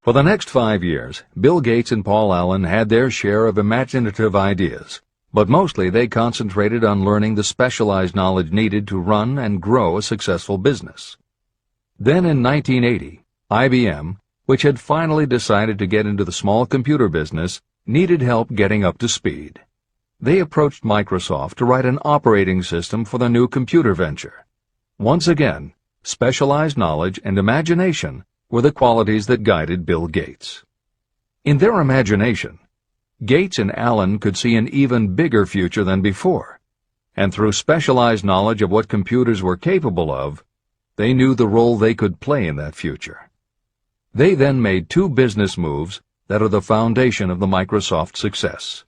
A: For the next 5 years, Bill Gates and Paul Allen had their share of imaginative ideas, but mostly they concentrated on learning the specialized knowledge needed to run and grow a successful business. Then in 1980, IBM, which had finally decided to get into the small computer business, needed help getting up to speed. They approached Microsoft to write an operating system for the new computer venture. Once again, specialized knowledge and imagination were the qualities that guided Bill Gates. In their imagination, Gates and Allen could see an even bigger future than before, and through specialized knowledge of what computers were capable of, they knew the role they could play in that future. They then made 2 business moves that are the foundation of the Microsoft success.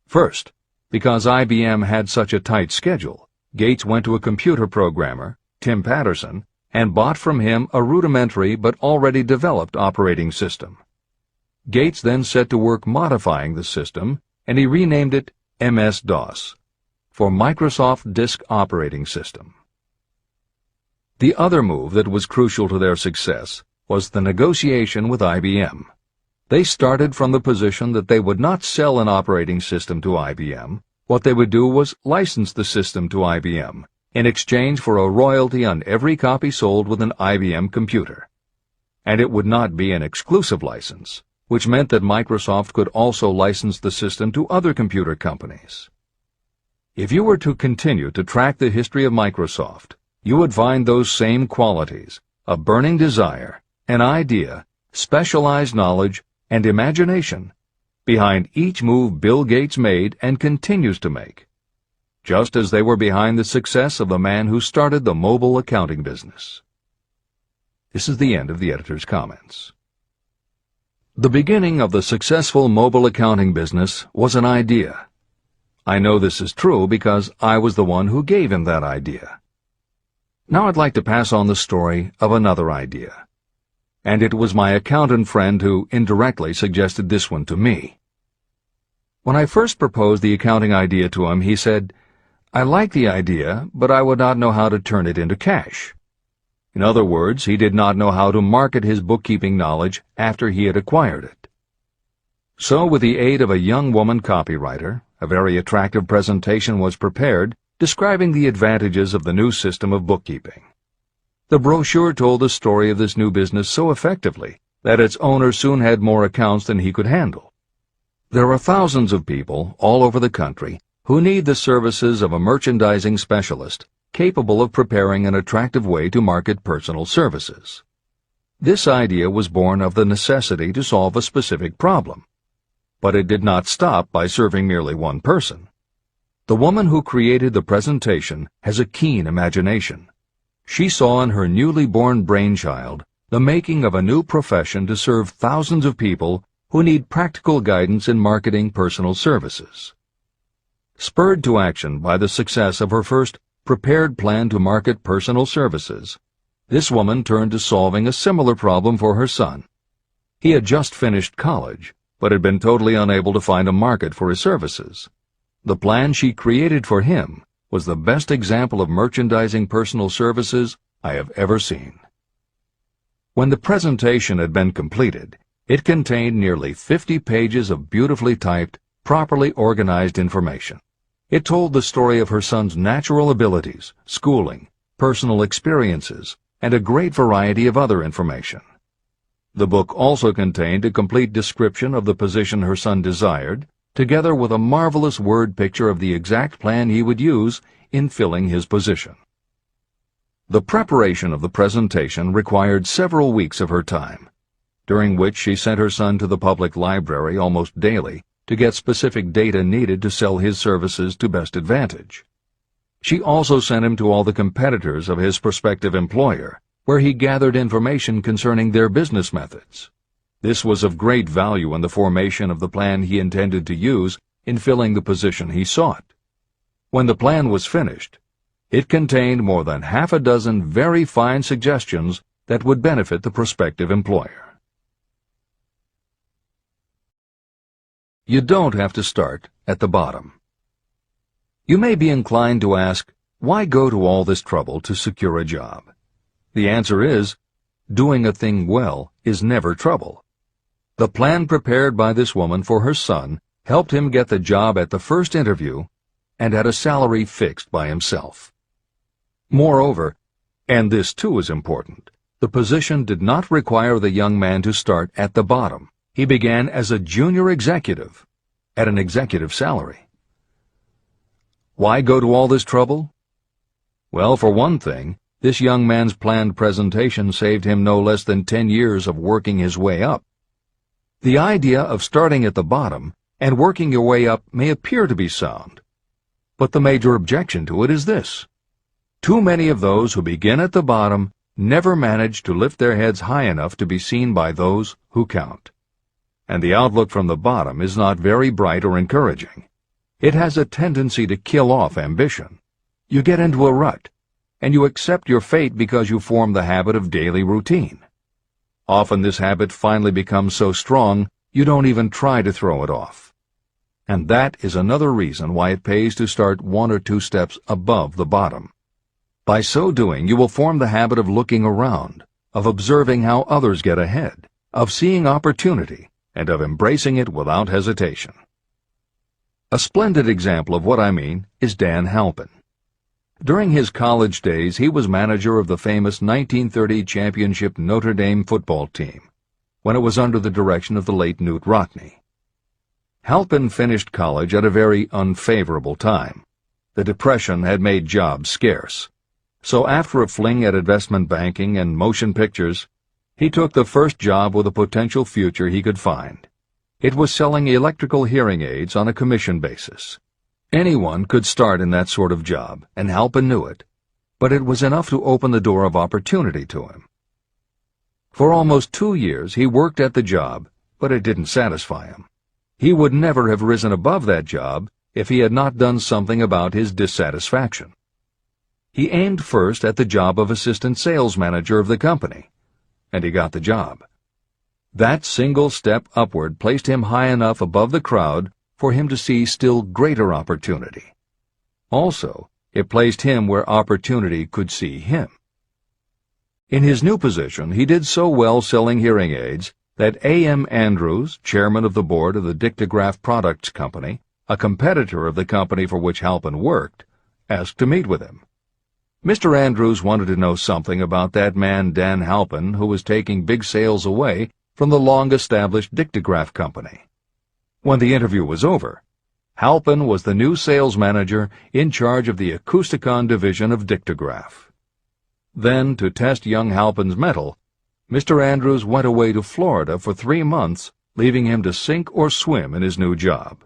A: First, because IBM had such a tight schedule, Gates went to a computer programmer, Tim Patterson, and bought from him a rudimentary but already developed operating system. Gates then set to work modifying the system, and he renamed it MS-DOS, for Microsoft Disk Operating System. The other move that was crucial to their success was the negotiation with IBM. They started from the position that they would not sell an operating system to IBM. What they would do was license the system to IBM in exchange for a royalty on every copy sold with an IBM computer. And it would not be an exclusive license, which meant that Microsoft could also license the system to other computer companies. If you were to continue to track the history of Microsoft, you would find those same qualities: a burning desire, an idea, specialized knowledge, and imagination behind each move Bill Gates made and continues to make, just as they were behind the success of the man who started the mobile accounting business. This is the end of the editor's comments. The beginning of the successful mobile accounting business was an idea. I know this is true because I was the one who gave him that idea. Now I'd like to pass on the story of another idea. and it was my accountant friend who indirectly suggested this one to me. When I first proposed the accounting idea to him, he said, "I like the idea, but I would not know how to turn it into cash." In other words, he did not know how to market his bookkeeping knowledge after he had acquired it. So, with the aid of a young woman copywriter, a very attractive presentation was prepared describing the advantages of the new system of bookkeeping. The brochure told the story of this new business so effectively that its owner soon had more accounts than he could handle. There are thousands of people all over the country who need the services of a merchandising specialist capable of preparing an attractive way to market personal services. This idea was born of the necessity to solve a specific problem. But it did not stop by serving merely one person. The woman who created the presentation has a keen imagination. She saw in her newly born brainchild the making of a new profession to serve thousands of people who need practical guidance in marketing personal services. Spurred to action by the success of her first prepared plan to market personal services, this woman turned to solving a similar problem for her son. He had just finished college, but had been totally unable to find a market for his services. The plan she created for him was the best example of merchandising personal services I have ever seen. When the presentation had been completed, it contained nearly 50 pages of beautifully typed, properly organized information. It told the story of her son's natural abilities, schooling, personal experiences, and a great variety of other information. The book also contained a complete description of the position her son desired, together with a marvelous word picture of the exact plan he would use in filling his position. The preparation of the presentation required several weeks of her time, during which she sent her son to the public library almost daily to get specific data needed to sell his services to best advantage. She also sent him to all the competitors of his prospective employer, where he gathered information concerning their business methods. This was of great value in the formation of the plan he intended to use in filling the position he sought. When the plan was finished, it contained more than half a dozen very fine suggestions that would benefit the prospective employer. You don't have to start at the bottom. You may be inclined to ask, why go to all this trouble to secure a job? The answer is, doing a thing well is never trouble. The plan prepared by this woman for her son helped him get the job at the first interview and at a salary fixed by himself. Moreover, and this too is important, the position did not require the young man to start at the bottom. He began as a junior executive at an executive salary. Why go to all this trouble? Well, for one thing, this young man's planned presentation saved him no less than 10 years of working his way up. The idea of starting at the bottom and working your way up may appear to be sound, but the major objection to it is this. Too many of those who begin at the bottom never manage to lift their heads high enough to be seen by those who count. And the outlook from the bottom is not very bright or encouraging. It has a tendency to kill off ambition. You get into a rut, and you accept your fate because you form the habit of daily routine. Often this habit finally becomes so strong you don't even try to throw it off. And that is another reason why it pays to start 1 or 2 steps above the bottom. By so doing, you will form the habit of looking around, of observing how others get ahead, of seeing opportunity, and of embracing it without hesitation. A splendid example of what I mean is Dan Halpin. During his college days, he was manager of the famous 1930 championship Notre Dame football team, when it was under the direction of the late Knute Rockne. Halpin finished college at a very unfavorable time. The Depression had made jobs scarce. So after a fling at investment banking and motion pictures, he took the first job with a potential future he could find. It was selling electrical hearing aids on a commission basis. Anyone could start in that sort of job, and Halpin knew it, but it was enough to open the door of opportunity to him. For almost 2 years he worked at the job, but it didn't satisfy him. He would never have risen above that job if he had not done something about his dissatisfaction. He aimed first at the job of assistant sales manager of the company, and he got the job. That single step upward placed him high enough above the crowd for him to see still greater opportunity. Also, it placed him where opportunity could see him. In his new position, he did so well selling hearing aids that A.M. Andrews, chairman of the board of the Dictograph Products Company, a competitor of the company for which Halpin worked, asked to meet with him. Mr. Andrews wanted to know something about that man Dan Halpin, who was taking big sales away from the long-established Dictograph Company. When the interview was over, Halpin was the new sales manager in charge of the Acousticon division of Dictograph. Then, to test young Halpin's mettle, Mr. Andrews went away to Florida for 3 months, leaving him to sink or swim in his new job.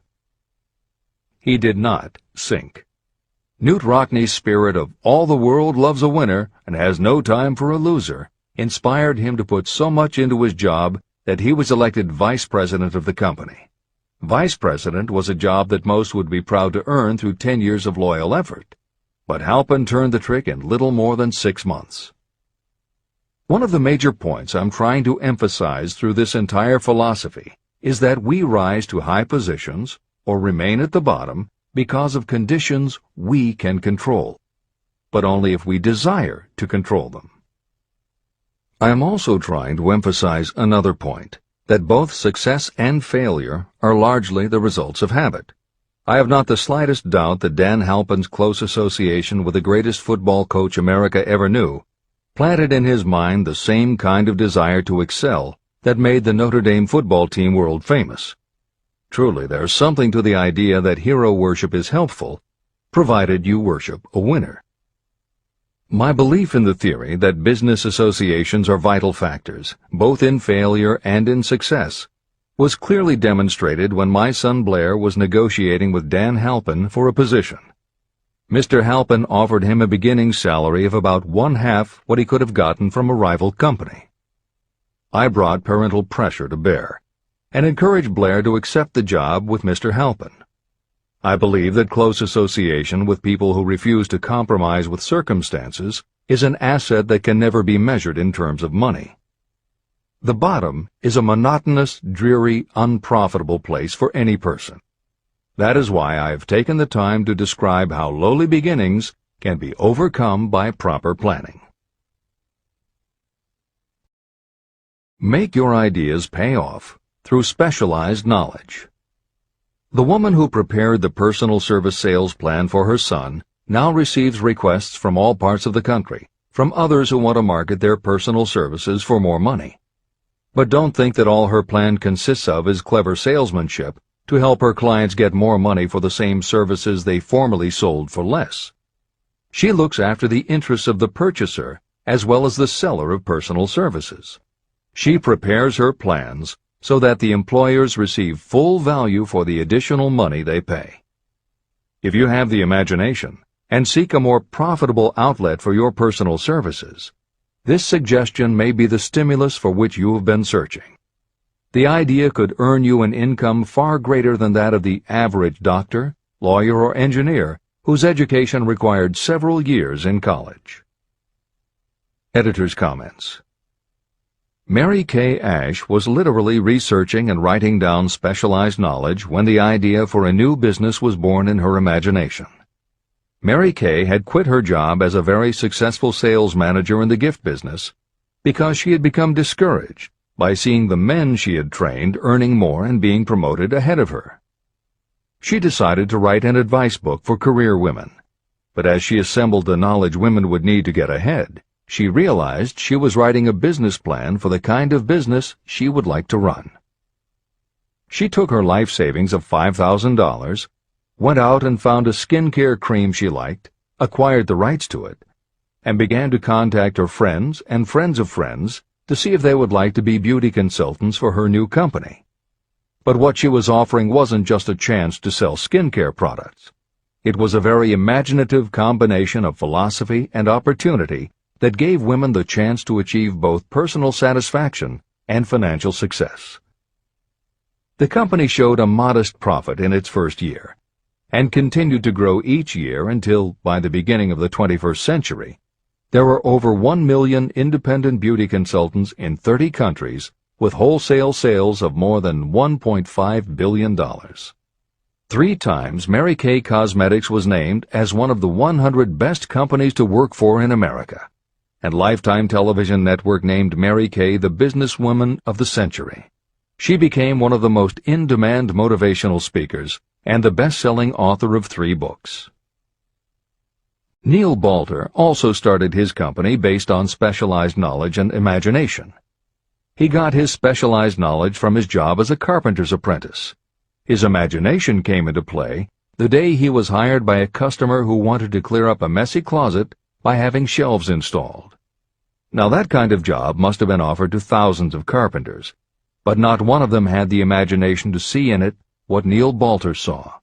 A: He did not sink. Knute Rockne's spirit of all the world loves a winner and has no time for a loser inspired him to put so much into his job that he was elected vice president of the company. Vice president was a job that most would be proud to earn through 10 years of loyal effort, but Halpin turned the trick in little more than 6 months. One of the major points I'm trying to emphasize through this entire philosophy is that we rise to high positions or remain at the bottom because of conditions we can control, but only if we desire to control them. I am also trying to emphasize another point, that both success and failure are largely the results of habit. I have not the slightest doubt that Dan Halpin's close association with the greatest football coach America ever knew planted in his mind the same kind of desire to excel that made the Notre Dame football team world famous. Truly, there's something to the idea that hero worship is helpful, provided you worship a winner. My belief in the theory that business associations are vital factors, both in failure and in success, was clearly demonstrated when my son Blair was negotiating with Dan Halpin for a position. Mr. Halpin offered him a beginning salary of about 1/2 what he could have gotten from a rival company. I brought parental pressure to bear, and encouraged Blair to accept the job with Mr. Halpin. I believe that close association with people who refuse to compromise with circumstances is an asset that can never be measured in terms of money. The bottom is a monotonous, dreary, unprofitable place for any person. That is why I have taken the time to describe how lowly beginnings can be overcome by proper planning. Make your ideas pay off through specialized knowledge. The woman who prepared the personal service sales plan for her son now receives requests from all parts of the country, from others who want to market their personal services for more money. But don't think that all her plan consists of is clever salesmanship to help her clients get more money for the same services they formerly sold for less. She looks after the interests of the purchaser as well as the seller of personal services. She prepares her plans so that the employers receive full value for the additional money they pay. If you have the imagination and seek a more profitable outlet for your personal services, this suggestion may be the stimulus for which you have been searching. The idea could earn you an income far greater than that of the average doctor, lawyer, or engineer whose education required several years in college. Editor's comments. Mary Kay Ash was literally researching and writing down specialized knowledge when the idea for a new business was born in her imagination. Mary Kay had quit her job as a very successful sales manager in the gift business because she had become discouraged by seeing the men she had trained earning more and being promoted ahead of her. She decided to write an advice book for career women, but as she assembled the knowledge women would need to get ahead, she realized she was writing a business plan for the kind of business she would like to run. She took her life savings of $5,000, went out and found a skincare cream she liked, acquired the rights to it, and began to contact her friends and friends of friends to see if they would like to be beauty consultants for her new company. But what she was offering wasn't just a chance to sell skincare products. It was a very imaginative combination of philosophy and opportunity that gave women the chance to achieve both personal satisfaction and financial success. The company showed a modest profit in its first year, and continued to grow each year until, by the beginning of the 21st century, There are over 1 million independent beauty consultants in 30 countries with wholesale sales of more than $1.5 billion. 3 times Mary Kay Cosmetics was named as one of the 100 best companies to work for in America, and Lifetime Television Network named Mary Kay the businesswoman of the century. She became one of the most in-demand motivational speakers and the best-selling author of 3 books. Neil Balter also started his company based on specialized knowledge and imagination. He got his specialized knowledge from his job as a carpenter's apprentice. His imagination came into play the day he was hired by a customer who wanted to clear up a messy closet by having shelves installed. Now that kind of job must have been offered to thousands of carpenters, but not one of them had the imagination to see in it what Neil Balter saw.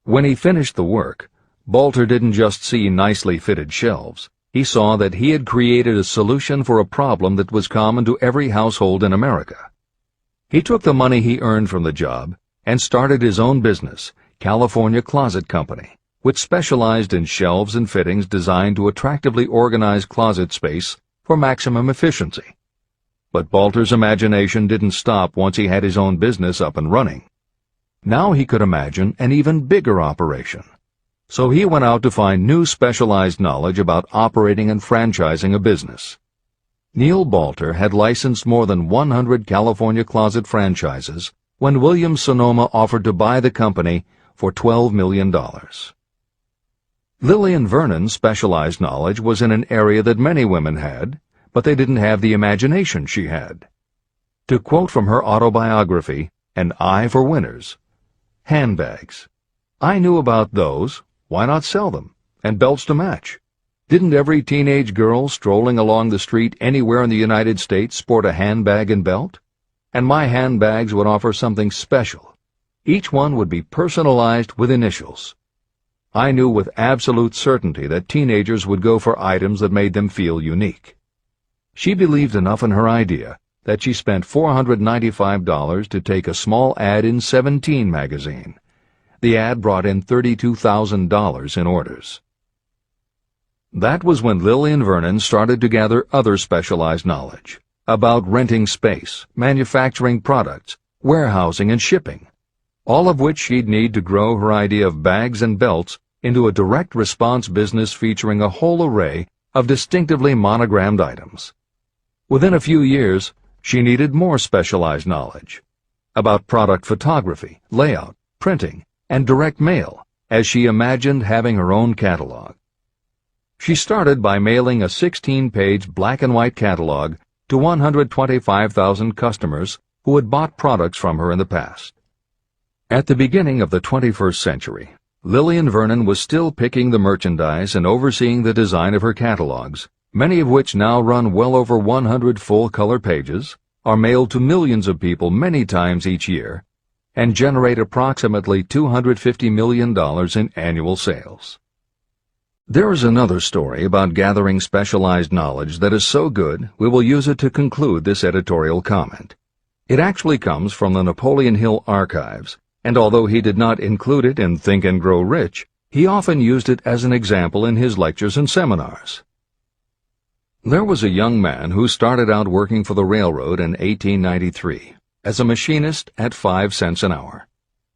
A: When he finished the work, Balter didn't just see nicely fitted shelves. He saw that he had created a solution for a problem that was common to every household in America. He took the money he earned from the job and started his own business, California Closet Company, which specialized in shelves and fittings designed to attractively organize closet space for maximum efficiency. But Balter's imagination didn't stop once he had his own business up and running. Now he could imagine an even bigger operation. So he went out to find new specialized knowledge about operating and franchising a business. Neil Balter had licensed more than 100 California closet franchises when Williams-Sonoma offered to buy the company for $12 million. Lillian Vernon's specialized knowledge was in an area that many women had, but they didn't have the imagination she had. To quote from her autobiography, An Eye for Winners, handbags. I knew about those. Why not sell them? And belts to match. Didn't every teenage girl strolling along the street anywhere in the United States sport a handbag and belt? And my handbags would offer something special. Each one would be personalized with initials. I knew with absolute certainty that teenagers would go for items that made them feel unique. She believed enough in her idea that she spent $495 to take a small ad in 17 magazine. The ad brought in $32,000 in orders. That was when Lillian Vernon started to gather other specialized knowledge about renting space, manufacturing products, warehousing, and shipping, all of which she'd need to grow her idea of bags and belts into a direct response business featuring a whole array of distinctively monogrammed items. Within a few years, she needed more specialized knowledge about product photography, layout, printing, and direct mail, as she imagined having her own catalog. She started by mailing a 16-page black-and-white catalog to 125,000 customers who had bought products from her in the past. At the beginning of the 21st century, Lillian Vernon was still picking the merchandise and overseeing the design of her catalogs, many of which now run well over 100 full-color pages, are mailed to millions of people many times each year, and generate approximately $250 million in annual sales. There is another story about gathering specialized knowledge that is so good we will use it to conclude this editorial comment. It actually comes from the Napoleon Hill archives, and although he did not include it in Think and Grow Rich, he often used it as an example in his lectures and seminars. There was a young man who started out working for the railroad in 1893. As a machinist at 5 cents an hour.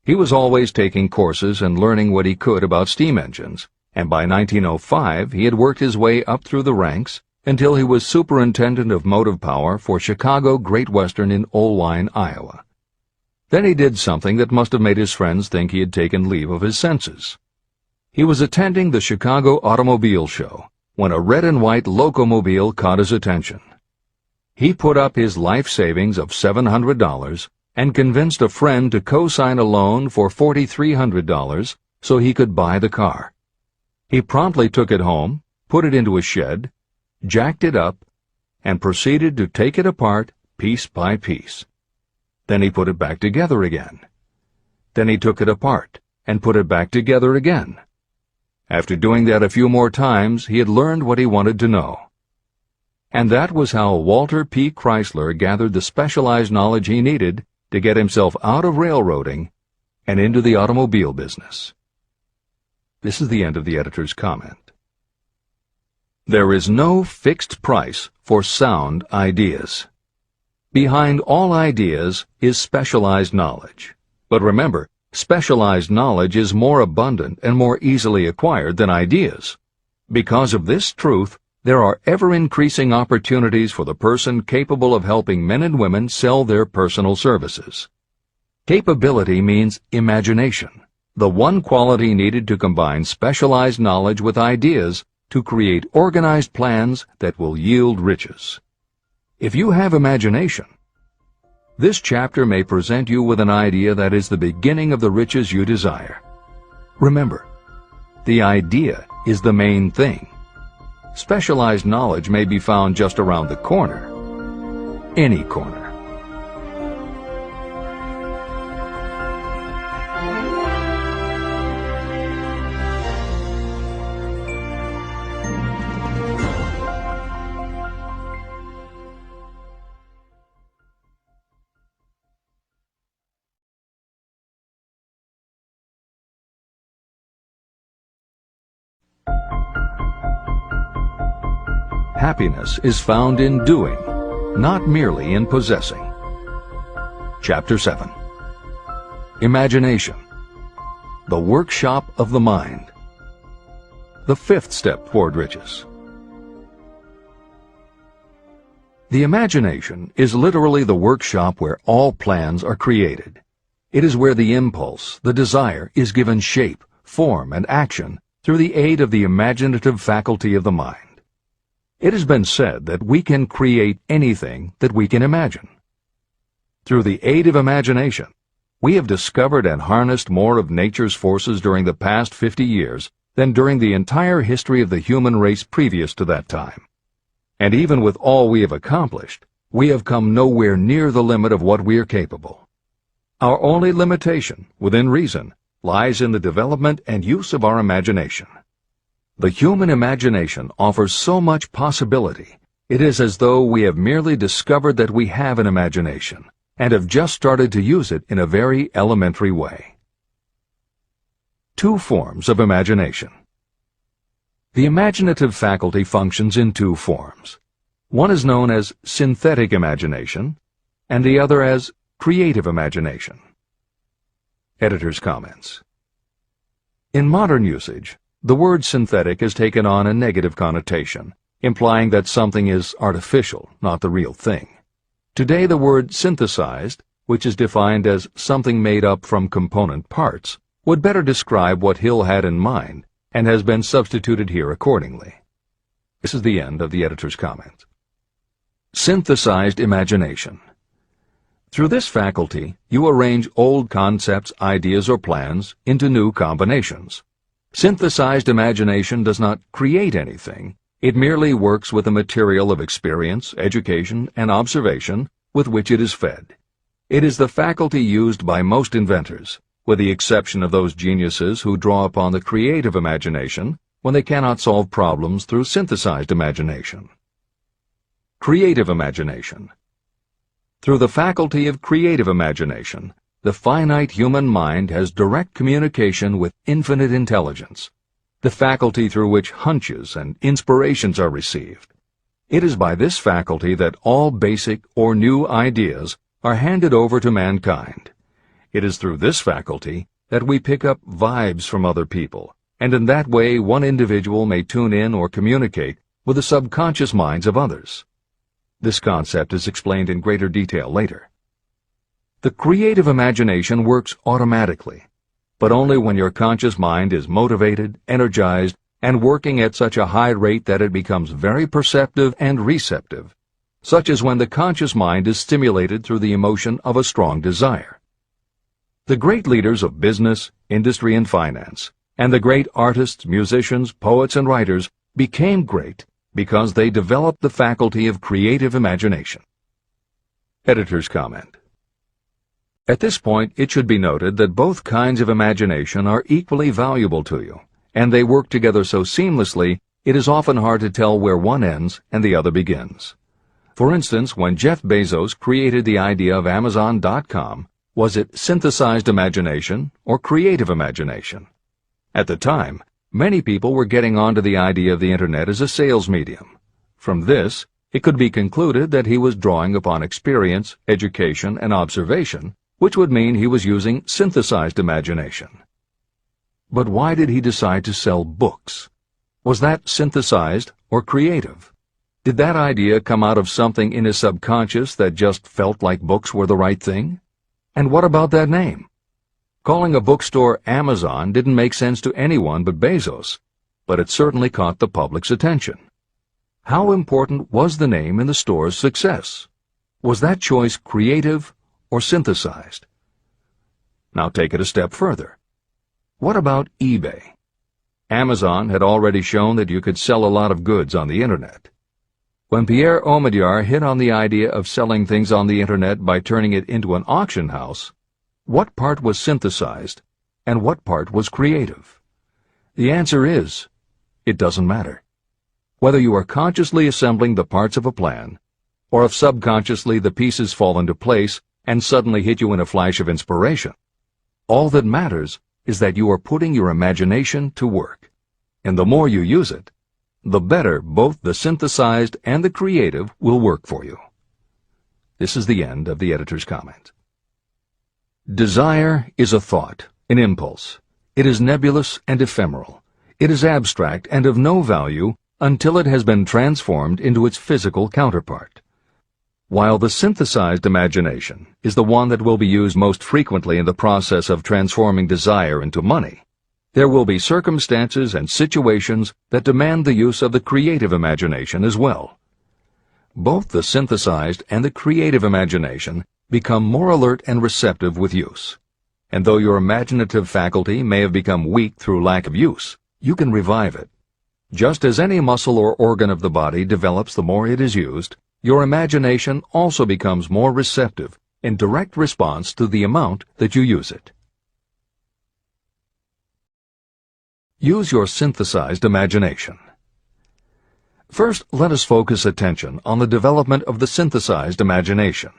A: He was always taking courses and learning what he could about steam engines, and by 1905 he had worked his way up through the ranks until he was superintendent of motive power for Chicago Great Western in Olwine, Iowa. Then he did something that must have made his friends think he had taken leave of his senses. He was attending the Chicago Automobile Show when a red and white locomobile caught his attention. He put up his life savings of $700 and convinced a friend to co-sign a loan for $4,300 so he could buy the car. He promptly took it home, put it into a shed, jacked it up, and proceeded to take it apart piece by piece. Then he put it back together again. Then he took it apart and put it back together again. After doing that a few more times, he had learned what he wanted to know. And that was how Walter P. Chrysler gathered the specialized knowledge he needed to get himself out of railroading and into the automobile business. This is the end of the editor's comment. There is no fixed price for sound ideas. Behind all ideas is specialized knowledge. But remember, specialized knowledge is more abundant and more easily acquired than ideas. Because of this truth, there are ever-increasing opportunities for the person capable of helping men and women sell their personal services. Capability means imagination, the one quality needed to combine specialized knowledge with ideas to create organized plans that will yield riches. If you have imagination, this chapter may present you with an idea that is the beginning of the riches you desire. Remember, the idea is the main thing. Specialized knowledge may be found just around the corner. Any corner. Happiness is found in doing, not merely in possessing. Chapter 7. Imagination, the workshop of the mind. The fifth step toward riches. The imagination is literally the workshop where all plans are created. It is where the impulse, the desire, is given shape, form, and action through the aid of the imaginative faculty of the mind. It has been said that we can create anything that we can imagine. Through the aid of imagination, we have discovered and harnessed more of nature's forces during the past 50 years than during the entire history of the human race previous to that time. And even with all we have accomplished, we have come nowhere near the limit of what we are capable. Our only limitation, within reason, lies in the development and use of our imagination. The human imagination offers so much possibility, it is as though we have merely discovered that we have an imagination, and have just started to use it in a very elementary way. Two forms of imagination. The imaginative faculty functions in two forms. One is known as synthetic imagination, and the other as creative imagination. Editor's comments. In modern usage, the word synthetic has taken on a negative connotation, implying that something is artificial, not the real thing. Today the word synthesized, which is defined as something made up from component parts, would better describe what Hill had in mind, and has been substituted here accordingly. This is the end of the editor's comment. Synthesized imagination. Through this faculty, you arrange old concepts, ideas, or plans into new combinations. Synthesized imagination does not create anything. It merely works with the material of experience, education, and observation with which it is fed. It is the faculty used by most inventors, with the exception of those geniuses who draw upon the creative imagination when they cannot solve problems through synthesized imagination. Creative imagination. Through the faculty of creative imagination, the finite human mind has direct communication with infinite intelligence, the faculty through which hunches and inspirations are received. It is by this faculty that all basic or new ideas are handed over to mankind. It is through this faculty that we pick up vibes from other people, and in that way one individual may tune in or communicate with the subconscious minds of others. This concept is explained in greater detail later. The creative imagination works automatically, but only when your conscious mind is motivated, energized, and working at such a high rate that it becomes very perceptive and receptive, such as when the conscious mind is stimulated through the emotion of a strong desire. The great leaders of business, industry, and finance, and the great artists, musicians, poets, and writers became great because they developed the faculty of creative imagination. Editor's comment. At this point, it should be noted that both kinds of imagination are equally valuable to you, and they work together so seamlessly it is often hard to tell where one ends and the other begins. For instance, when Jeff Bezos created the idea of Amazon.com, was it synthesized imagination or creative imagination? At the time, Many people were getting onto the idea of the Internet as a sales medium. From this, it could be concluded that he was drawing upon experience, education, and observation, which would mean he was using synthesized imagination. But why did he decide to sell books? Was that synthesized or creative? Did that idea come out of something in his subconscious that just felt like books were the right thing? And what about that name? Calling a bookstore Amazon didn't make sense to anyone but Bezos, but it certainly caught the public's attention. How important was the name in the store's success? Was that choice creative or synthesized? Now take it a step further. What about eBay? Amazon had already shown that you could sell a lot of goods on the Internet. When Pierre Omidyar hit on the idea of selling things on the Internet by turning it into an auction house, what part was synthesized and what part was creative? The answer is, it doesn't matter. Whether you are consciously assembling the parts of a plan, or if subconsciously the pieces fall into place and suddenly hit you in a flash of inspiration, all that matters is that you are putting your imagination to work. And the more you use it, the better both the synthesized and the creative will work for you. This is the end of the editor's comment. Desire is a thought, an impulse. It is nebulous and ephemeral. It is abstract and of no value until it has been transformed into its physical counterpart. While the synthesized imagination is the one that will be used most frequently in the process of transforming desire into money, there will be circumstances and situations that demand the use of the creative imagination as well. Both the synthesized and the creative imagination become more alert and receptive with use. And though your imaginative faculty may have become weak through lack of use, you can revive it. Just as any muscle or organ of the body develops the more it is used, your imagination also becomes more receptive in direct response to the amount that you use it. Use your synthesized imagination. First, let us focus attention on the development of the synthesized imagination.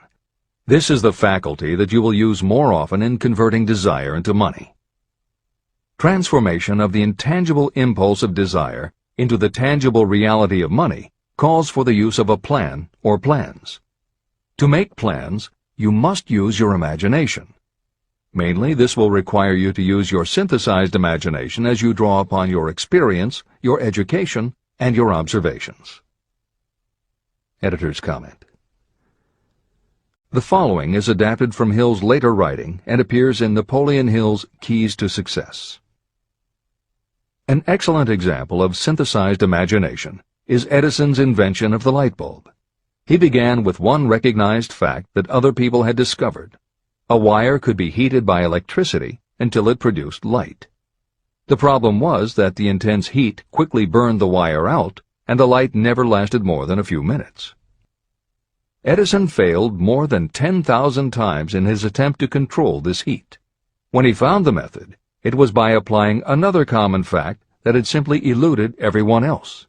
A: This is the faculty that you will use more often in converting desire into money. Transformation of the intangible impulse of desire into the tangible reality of money calls for the use of a plan or plans. To make plans, you must use your imagination. Mainly, this will require you to use your synthesized imagination as you draw upon your experience, your education, and your observations. Editor's comment. The following is adapted from Hill's later writing and appears in Napoleon Hill's Keys to Success. An excellent example of synthesized imagination is Edison's invention of the light bulb. He began with one recognized fact that other people had discovered. A wire could be heated by electricity until it produced light. The problem was that the intense heat quickly burned the wire out, and the light never lasted more than a few minutes. Edison failed more than 10,000 times in his attempt to control this heat. When he found the method, it was by applying another common fact that had simply eluded everyone else.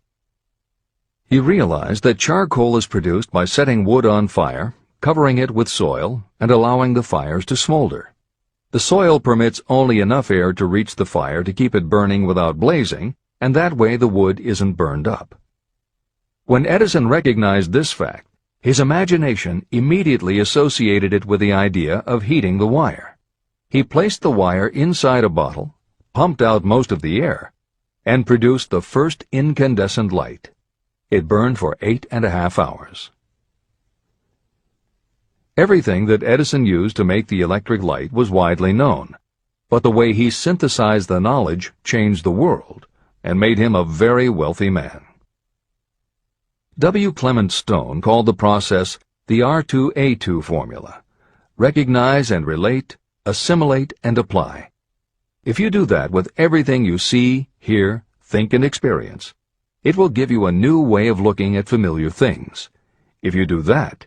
A: He realized that charcoal is produced by setting wood on fire, covering it with soil, and allowing the fires to smolder. The soil permits only enough air to reach the fire to keep it burning without blazing, and that way the wood isn't burned up. When Edison recognized this fact, his imagination immediately associated it with the idea of heating the wire. He placed the wire inside a bottle, pumped out most of the air, and produced the first incandescent light. It burned for 8.5 hours. Everything that Edison used to make the electric light was widely known, but the way he synthesized the knowledge changed the world and made him a very wealthy man. W. Clement Stone called the process the R2A2 formula: recognize and relate, assimilate and apply. If you do that with everything you see, hear, think, and experience, it will give you a new way of looking at familiar things. If you do that,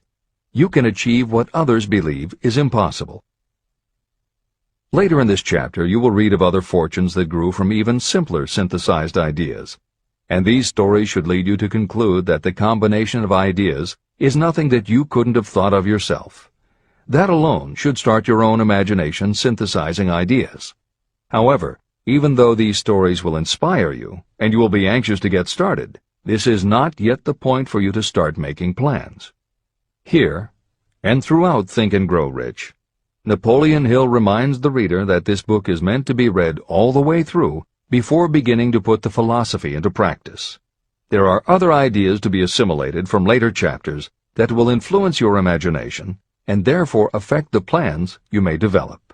A: you can achieve what others believe is impossible. Later in this chapter, you will read of other fortunes that grew from even simpler synthesized ideas, and these stories should lead you to conclude that the combination of ideas is nothing that you couldn't have thought of yourself. That alone should start your own imagination synthesizing ideas. However, Even though these stories will inspire you, and you will be anxious to get started, this is not yet the point for you to start making plans. Here, and throughout Think and Grow Rich, Napoleon Hill reminds the reader that this book is meant to be read all the way through before beginning to put the philosophy into practice. There are other ideas to be assimilated from later chapters that will influence your imagination and therefore affect the plans you may develop.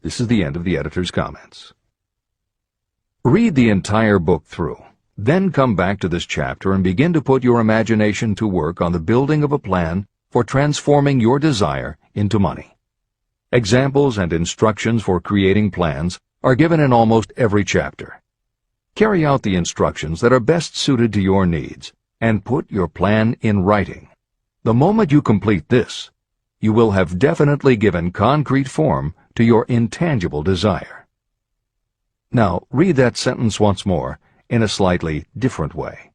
A: This is the end of the editor's comments. Read the entire book through, then come back to this chapter and begin to put your imagination to work on the building of a plan for transforming your desire into money. Examples and instructions for creating plans are given in almost every chapter. Carry out the instructions that are best suited to your needs and put your plan in writing. The moment you complete this, you will have definitely given concrete form to your intangible desire. Now, read that sentence once more in a slightly different way.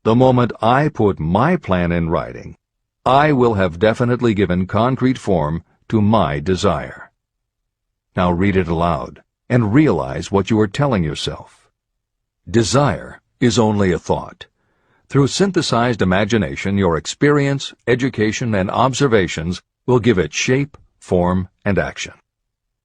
A: The moment I put my plan in writing, I will have definitely given concrete form to my desire. Now read it aloud and realize what you are telling yourself. Desire is only a thought. Through synthesized imagination, your experience, education, and observations will give it shape, form, and action.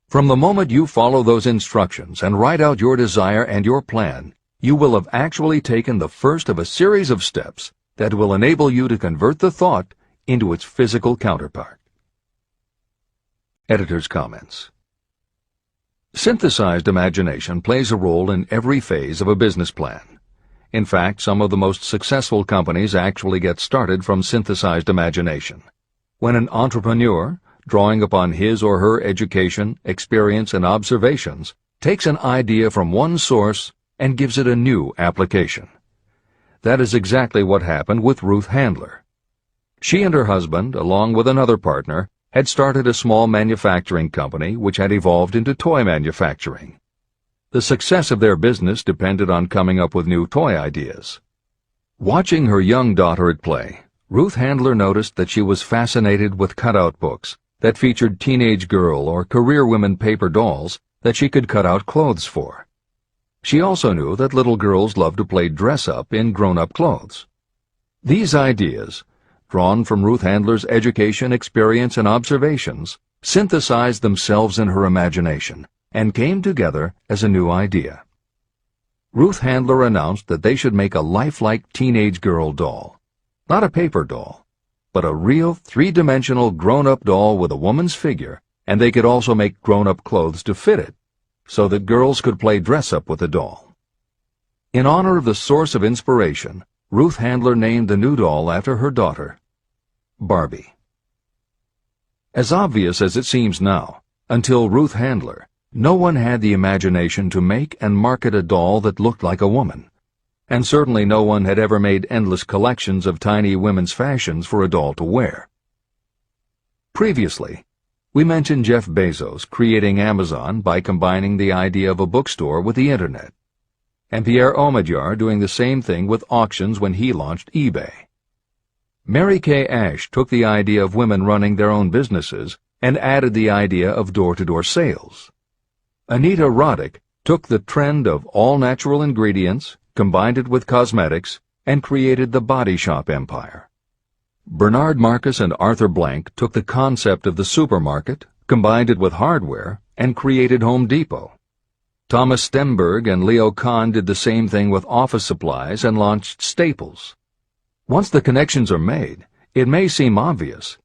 A: From the moment you follow those instructions and write out your desire and your plan, you will have actually taken the first of a series of steps that will enable you to convert the thought into its physical counterpart. Editor's comments. Synthesized imagination plays a role in every phase of a business plan. In fact, some of the most successful companies actually get started from synthesized imagination. When an entrepreneur, drawing upon his or her education, experience, and observations, takes an idea from one source and gives it a new application. That is exactly what happened with Ruth Handler. She and her husband, along with another partner, had started a small manufacturing company which had evolved into toy manufacturing. The success of their business depended on coming up with new toy ideas. Watching her young daughter at play, Ruth Handler noticed that she was fascinated with cutout books that featured teenage girl or career women paper dolls that she could cut out clothes for. She also knew that little girls loved to play dress-up in grown-up clothes. These ideas, drawn from Ruth Handler's education, experience, and observations, synthesized themselves in her imagination and came together as a new idea. Ruth Handler announced that they should make a lifelike teenage girl doll. Not a paper doll, but a real three-dimensional grown-up doll with a woman's figure, and they could also make grown-up clothes to fit it, so that girls could play dress-up with the doll. In honor of the source of inspiration, Ruth Handler named the new doll after her daughter, Barbie. As obvious as it seems now, until Ruth Handler, no one had the imagination to make and market a doll that looked like a woman, and certainly no one had ever made endless collections of tiny women's fashions for a doll to wear. Previously, we mentioned Jeff Bezos creating Amazon by combining the idea of a bookstore with the Internet, and Pierre Omidyar doing the same thing with auctions when he launched eBay. Mary Kay Ash took the idea of women running their own businesses and added the idea of door-to-door sales. Anita Roddick took the trend of all-natural ingredients, combined it with cosmetics, and created the body shop empire. Bernard Marcus and Arthur Blank took the concept of the supermarket, combined it with hardware, and created Home Depot. Thomas Stemberg and Leo Kahn did the same thing with office supplies and launched Staples. Once the connections are made, it may seem obvious,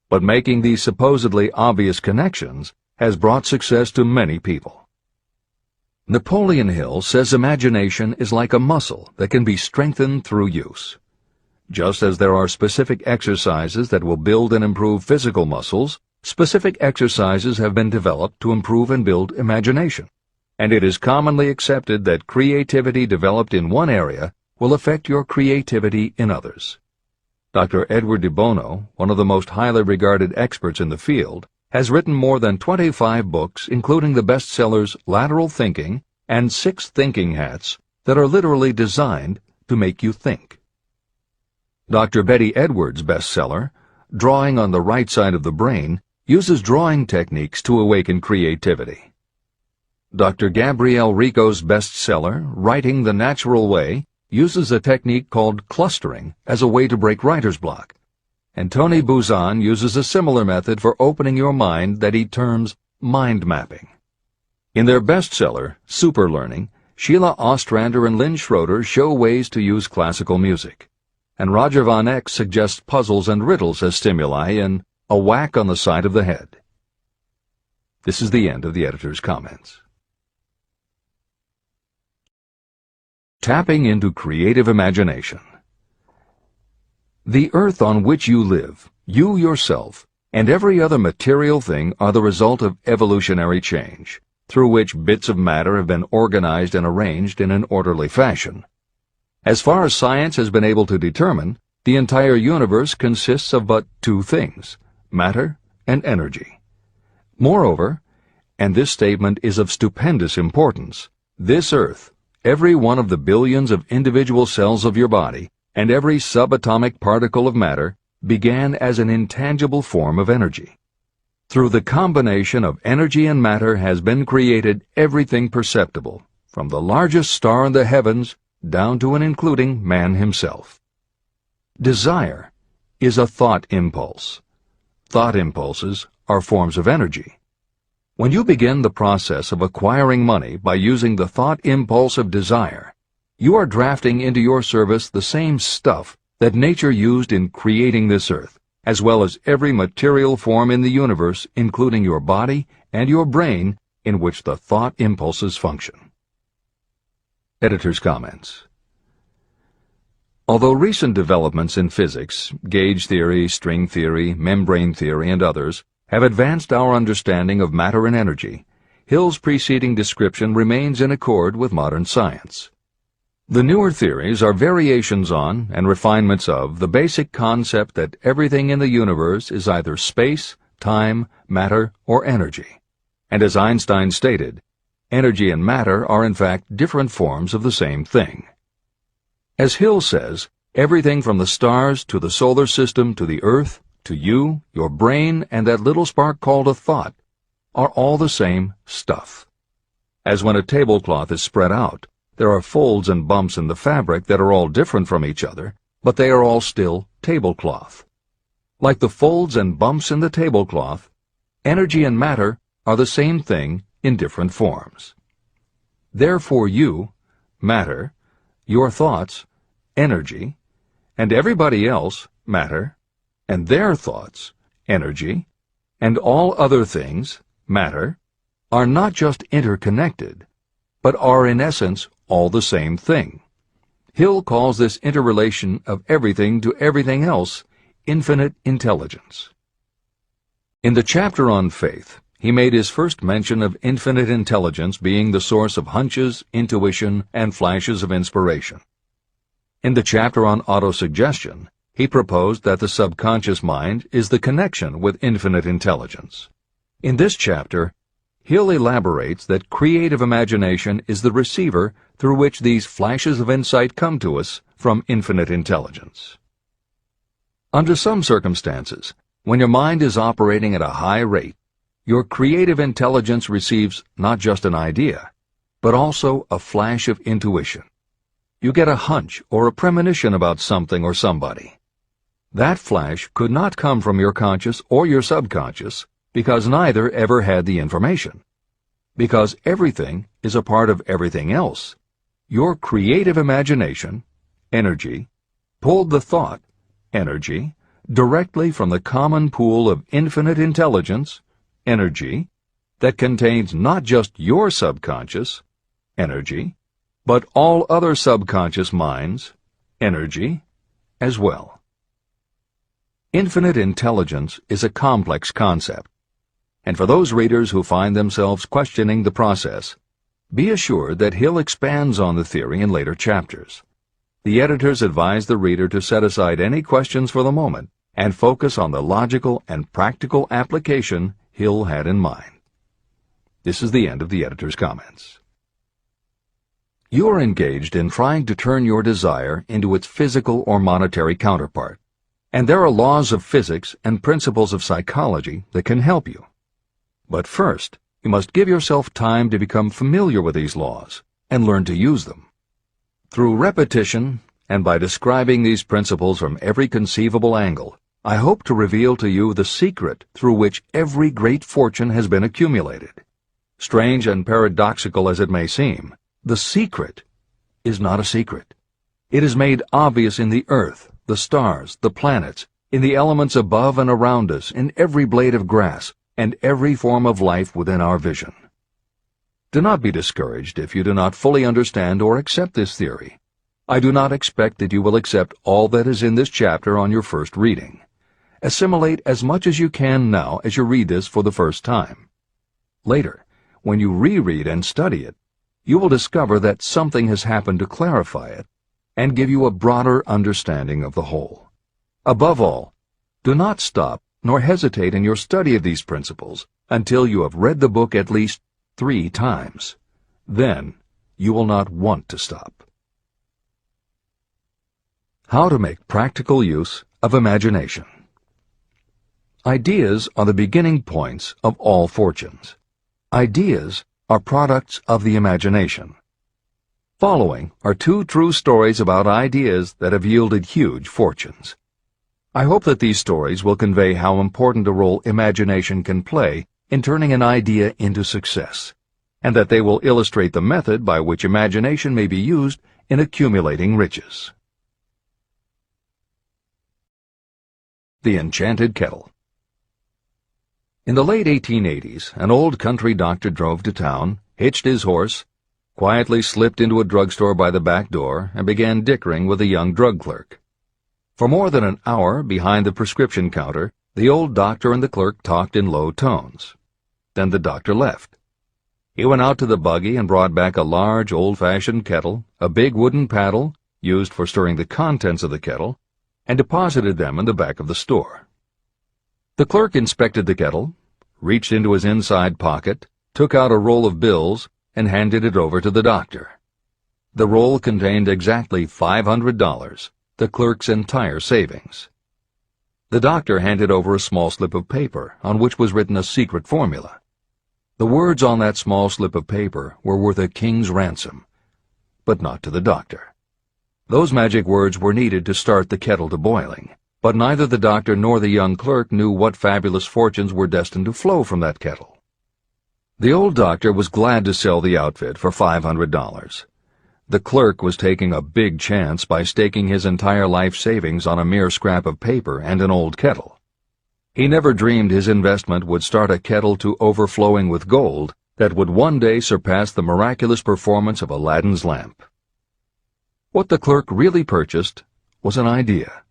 A: but making these supposedly obvious connections has brought success to many people. Napoleon Hill says imagination is like a muscle that can be strengthened through use. Just as there are specific exercises that will build and improve physical muscles, specific exercises have been developed to improve and build imagination, and it is commonly accepted that creativity developed in one area will affect your creativity in others. Dr. Edward de Bono, one of the most highly regarded experts in the field, has written more than 25 books, including the bestsellers Lateral Thinking and 6 Thinking Hats, that are literally designed to make you think. Dr. Betty Edwards' bestseller, Drawing on the Right Side of the Brain, uses drawing techniques to awaken creativity. Dr. Gabrielle Rico's bestseller, Writing the Natural Way, uses a technique called clustering as a way to break writer's block. And Tony Buzan uses a similar method for opening your mind that he terms mind mapping. In their bestseller, Super Learning, Sheila Ostrander and Lynn Schroeder show ways to use classical music. And Roger Von Eck suggests puzzles and riddles as stimuli in A Whack on the Side of the Head. This is the end of the editor's comments. Tapping into creative imagination. The earth on which you live, you yourself, and every other material thing are the result of evolutionary change, through which bits of matter have been organized and arranged in an orderly fashion. As far as science has been able to determine, the entire universe consists of but two things, matter and energy. Moreover, and this statement is of stupendous importance, this earth, every one of the billions of individual cells of your body, and every subatomic particle of matter began as an intangible form of energy. Through the combination of energy and matter has been created everything perceptible, from the largest star in the heavens down to and including man himself. Desire is a thought impulse. Thought impulses are forms of energy. When you begin the process of acquiring money by using the thought impulse of desire, you are drafting into your service the same stuff that nature used in creating this earth, as well as every material form in the universe, including your body and your brain, in which the thought impulses function. Editor's comments. Although recent developments in physics, gauge theory, string theory, membrane theory, and others, have advanced our understanding of matter and energy, Hill's preceding description remains in accord with modern science. The newer theories are variations on and refinements of the basic concept that everything in the universe is either space, time, matter, or energy. And as Einstein stated, energy and matter are in fact different forms of the same thing. As Hill says, everything from the stars to the solar system to the earth, to you, your brain, and that little spark called a thought, are all the same stuff. As when a tablecloth is spread out, there are folds and bumps in the fabric that are all different from each other, but they are all still tablecloth. Like the folds and bumps in the tablecloth, energy and matter are the same thing in different forms. Therefore you, matter, your thoughts, energy, and everybody else, matter, and their thoughts, energy, and all other things, matter, are not just interconnected, but are in essence all the same thing. Hill calls this interrelation of everything to everything else infinite intelligence. In the chapter on faith, he made his first mention of infinite intelligence being the source of hunches, intuition, and flashes of inspiration. In the chapter on autosuggestion, he proposed that the subconscious mind is the connection with infinite intelligence. In this chapter, Hill elaborates that creative imagination is the receiver through which these flashes of insight come to us from infinite intelligence. Under some circumstances, when your mind is operating at a high rate, your creative intelligence receives not just an idea, but also a flash of intuition. You get a hunch or a premonition about something or somebody. That flash could not come from your conscious or your subconscious because neither ever had the information. Because everything is a part of everything else, your creative imagination, energy, pulled the thought, energy, directly from the common pool of infinite intelligence, energy, that contains not just your subconscious, energy, but all other subconscious minds, energy, as well. Infinite intelligence is a complex concept, and for those readers who find themselves questioning the process, be assured that Hill expands on the theory in later chapters. The editors advise the reader to set aside any questions for the moment and focus on the logical and practical application Hill had in mind. This is the end of the editor's comments. You are engaged in trying to turn your desire into its physical or monetary counterpart, and there are laws of physics and principles of psychology that can help you. But first, you must give yourself time to become familiar with these laws and learn to use them. Through repetition, and by describing these principles from every conceivable angle, I hope to reveal to you the secret through which every great fortune has been accumulated. Strange and paradoxical as it may seem, the secret is not a secret. It is made obvious in the earth, the stars, the planets, in the elements above and around us, in every blade of grass, and every form of life within our vision. Do not be discouraged if you do not fully understand or accept this theory. I do not expect that you will accept all that is in this chapter on your first reading. Assimilate as much as you can now as you read this for the first time. Later, when you reread and study it, you will discover that something has happened to clarify it and give you a broader understanding of the whole. Above all, do not stop nor hesitate in your study of these principles until you have read the book at least 3 times. Then you will not want to stop. How to make practical use of imagination. Ideas are the beginning points of all fortunes. Ideas are products of the imagination. Following are 2 true stories about ideas that have yielded huge fortunes. I hope that these stories will convey how important a role imagination can play in turning an idea into success, and that they will illustrate the method by which imagination may be used in accumulating riches. The Enchanted Kettle. In the late 1880s, an old country doctor drove to town, hitched his horse, quietly slipped into a drugstore by the back door, and began dickering with a young drug clerk. For more than an hour, behind the prescription counter, the old doctor and the clerk talked in low tones. Then the doctor left. He went out to the buggy and brought back a large, old-fashioned kettle, a big wooden paddle, used for stirring the contents of the kettle, and deposited them in the back of the store. The clerk inspected the kettle, reached into his inside pocket, took out a roll of bills, and handed it over to the doctor. The roll contained exactly $500, the clerk's entire savings. The doctor handed over a small slip of paper on which was written a secret formula. The words on that small slip of paper were worth a king's ransom, but not to the doctor. Those magic words were needed to start the kettle to boiling, but neither the doctor nor the young clerk knew what fabulous fortunes were destined to flow from that kettle. The old doctor was glad to sell the outfit for $500. The clerk was taking a big chance by staking his entire life savings on a mere scrap of paper and an old kettle. He never dreamed his investment would start a kettle to overflowing with gold that would one day surpass the miraculous performance of Aladdin's lamp. What the clerk really purchased was an idea.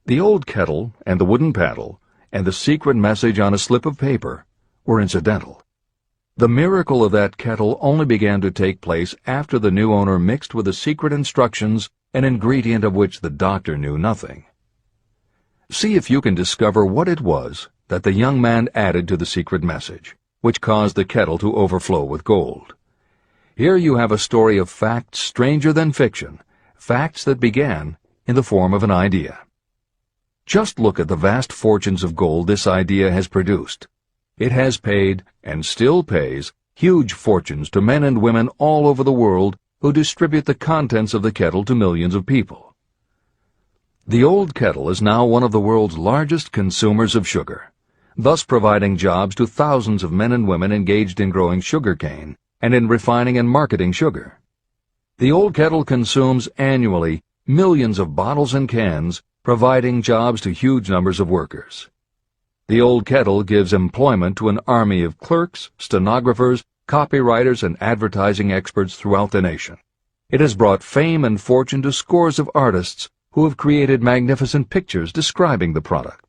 A: The old kettle and the wooden paddle and the secret message on a slip of paper were incidental. The miracle of that kettle only began to take place after the new owner mixed with the secret instructions an ingredient of which the doctor knew nothing. See if you can discover what it was that the young man added to the secret message, which caused the kettle to overflow with gold. Here you have a story of facts stranger than fiction, facts that began in the form of an idea. Just look at the vast fortunes of gold this idea has produced. It has paid, and still pays, huge fortunes to men and women all over the world who distribute the contents of the kettle to millions of people. The old kettle is now one of the world's largest consumers of sugar, thus providing jobs to thousands of men and women engaged in growing sugar cane and in refining and marketing sugar. The old kettle consumes annually millions of bottles and cans, providing jobs to huge numbers of workers. The old kettle gives employment to an army of clerks, stenographers, copywriters, and advertising experts throughout the nation. It has brought fame and fortune to scores of artists who have created magnificent pictures describing the product.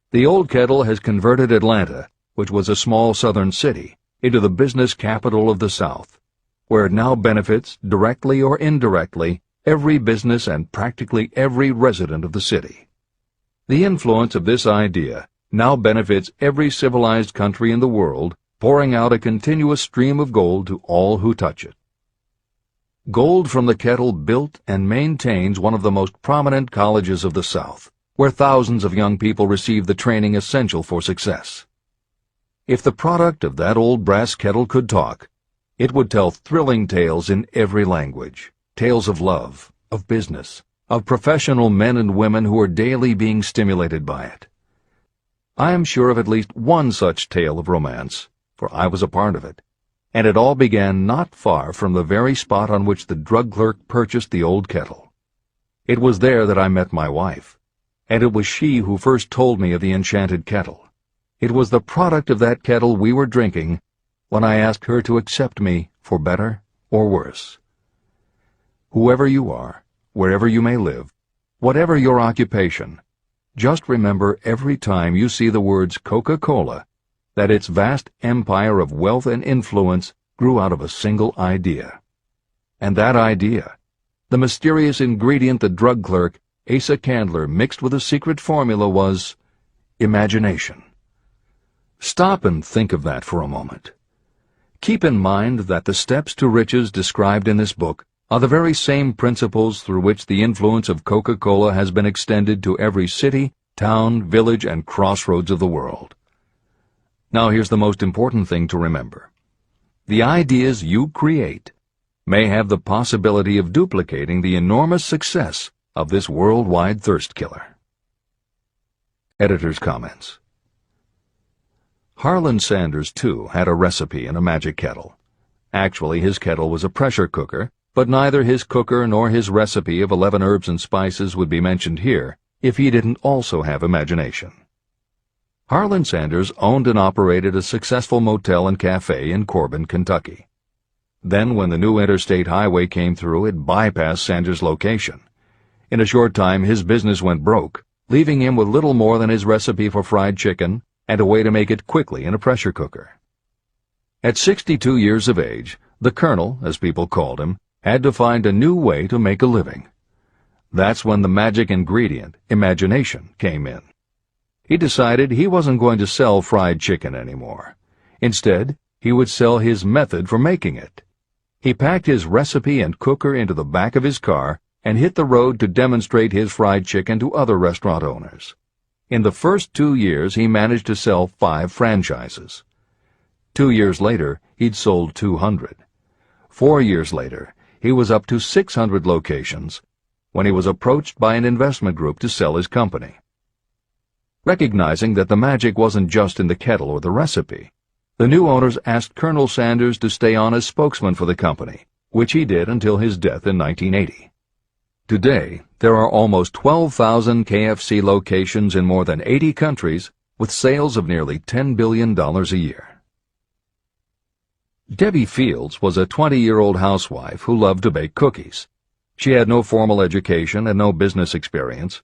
A: The old kettle has converted Atlanta, which was a small southern city, into the business capital of the South, where it now benefits, directly or indirectly, every business and practically every resident of the city. The influence of this idea now benefits every civilized country in the world, pouring out a continuous stream of gold to all who touch it. Gold from the kettle built and maintains one of the most prominent colleges of the South, where thousands of young people receive the training essential for success. If the product of that old brass kettle could talk, it would tell thrilling tales in every language, tales of love, of business, of professional men and women who are daily being stimulated by it. I am sure of at least one such tale of romance, for I was a part of it, and it all began not far from the very spot on which the drug clerk purchased the old kettle. It was there that I met my wife, and it was she who first told me of the enchanted kettle. It was the product of that kettle we were drinking when I asked her to accept me for better or worse. Whoever you are, wherever you may live, whatever your occupation, just remember every time you see the words Coca-Cola that its vast empire of wealth and influence grew out of a single idea. And that idea, the mysterious ingredient the drug clerk, Asa Candler, mixed with a secret formula, was imagination. Stop and think of that for a moment. Keep in mind that the steps to riches described in this book are the very same principles through which the influence of Coca-Cola has been extended to every city, town, village, and crossroads of the world. Now here's the most important thing to remember. The ideas you create may have the possibility of duplicating the enormous success of this worldwide thirst killer. Editor's comments. Harlan Sanders, too, had a recipe in a magic kettle. Actually, his kettle was a pressure cooker, but neither his cooker nor his recipe of 11 herbs and spices would be mentioned here if he didn't also have imagination. Harlan Sanders owned and operated a successful motel and cafe in Corbin, Kentucky. Then, when the new interstate highway came through, it bypassed Sanders' location. In a short time, his business went broke, leaving him with little more than his recipe for fried chicken and a way to make it quickly in a pressure cooker. At 62 years of age, the Colonel, as people called him, had to find a new way to make a living. That's when the magic ingredient, imagination, came in. He decided he wasn't going to sell fried chicken anymore. Instead, he would sell his method for making it. He packed his recipe and cooker into the back of his car and hit the road to demonstrate his fried chicken to other restaurant owners. In the first 2 years, he managed to sell 5 franchises. 2 years later, he'd sold 200. 4 years later, he was up to 600 locations when he was approached by an investment group to sell his company. Recognizing that the magic wasn't just in the kettle or the recipe, the new owners asked Colonel Sanders to stay on as spokesman for the company, which he did until his death in 1980. Today, there are almost 12,000 KFC locations in more than 80 countries with sales of nearly $10 billion a year. Debbie Fields was a 20-year-old housewife who loved to bake cookies. She had no formal education and no business experience,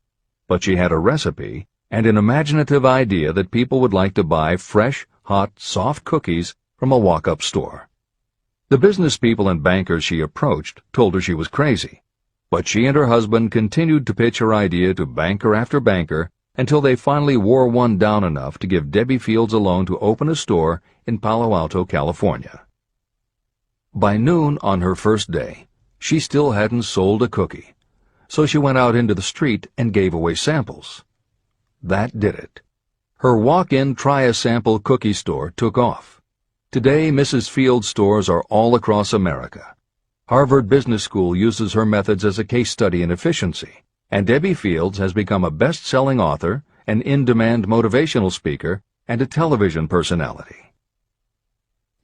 A: but she had a recipe and an imaginative idea that people would like to buy fresh, hot, soft cookies from a walk-up store. The business people and bankers she approached told her she was crazy, but she and her husband continued to pitch her idea to banker after banker until they finally wore one down enough to give Debbie Fields a loan to open a store in Palo Alto, California. By noon on her first day, she still hadn't sold a cookie, so she went out into the street and gave away samples. That did it. Her walk-in try-a-sample cookie store took off. Today, Mrs. Fields' stores are all across America. Harvard Business School uses her methods as a case study in efficiency, and Debbie Fields has become a best-selling author, an in-demand motivational speaker, and a television personality.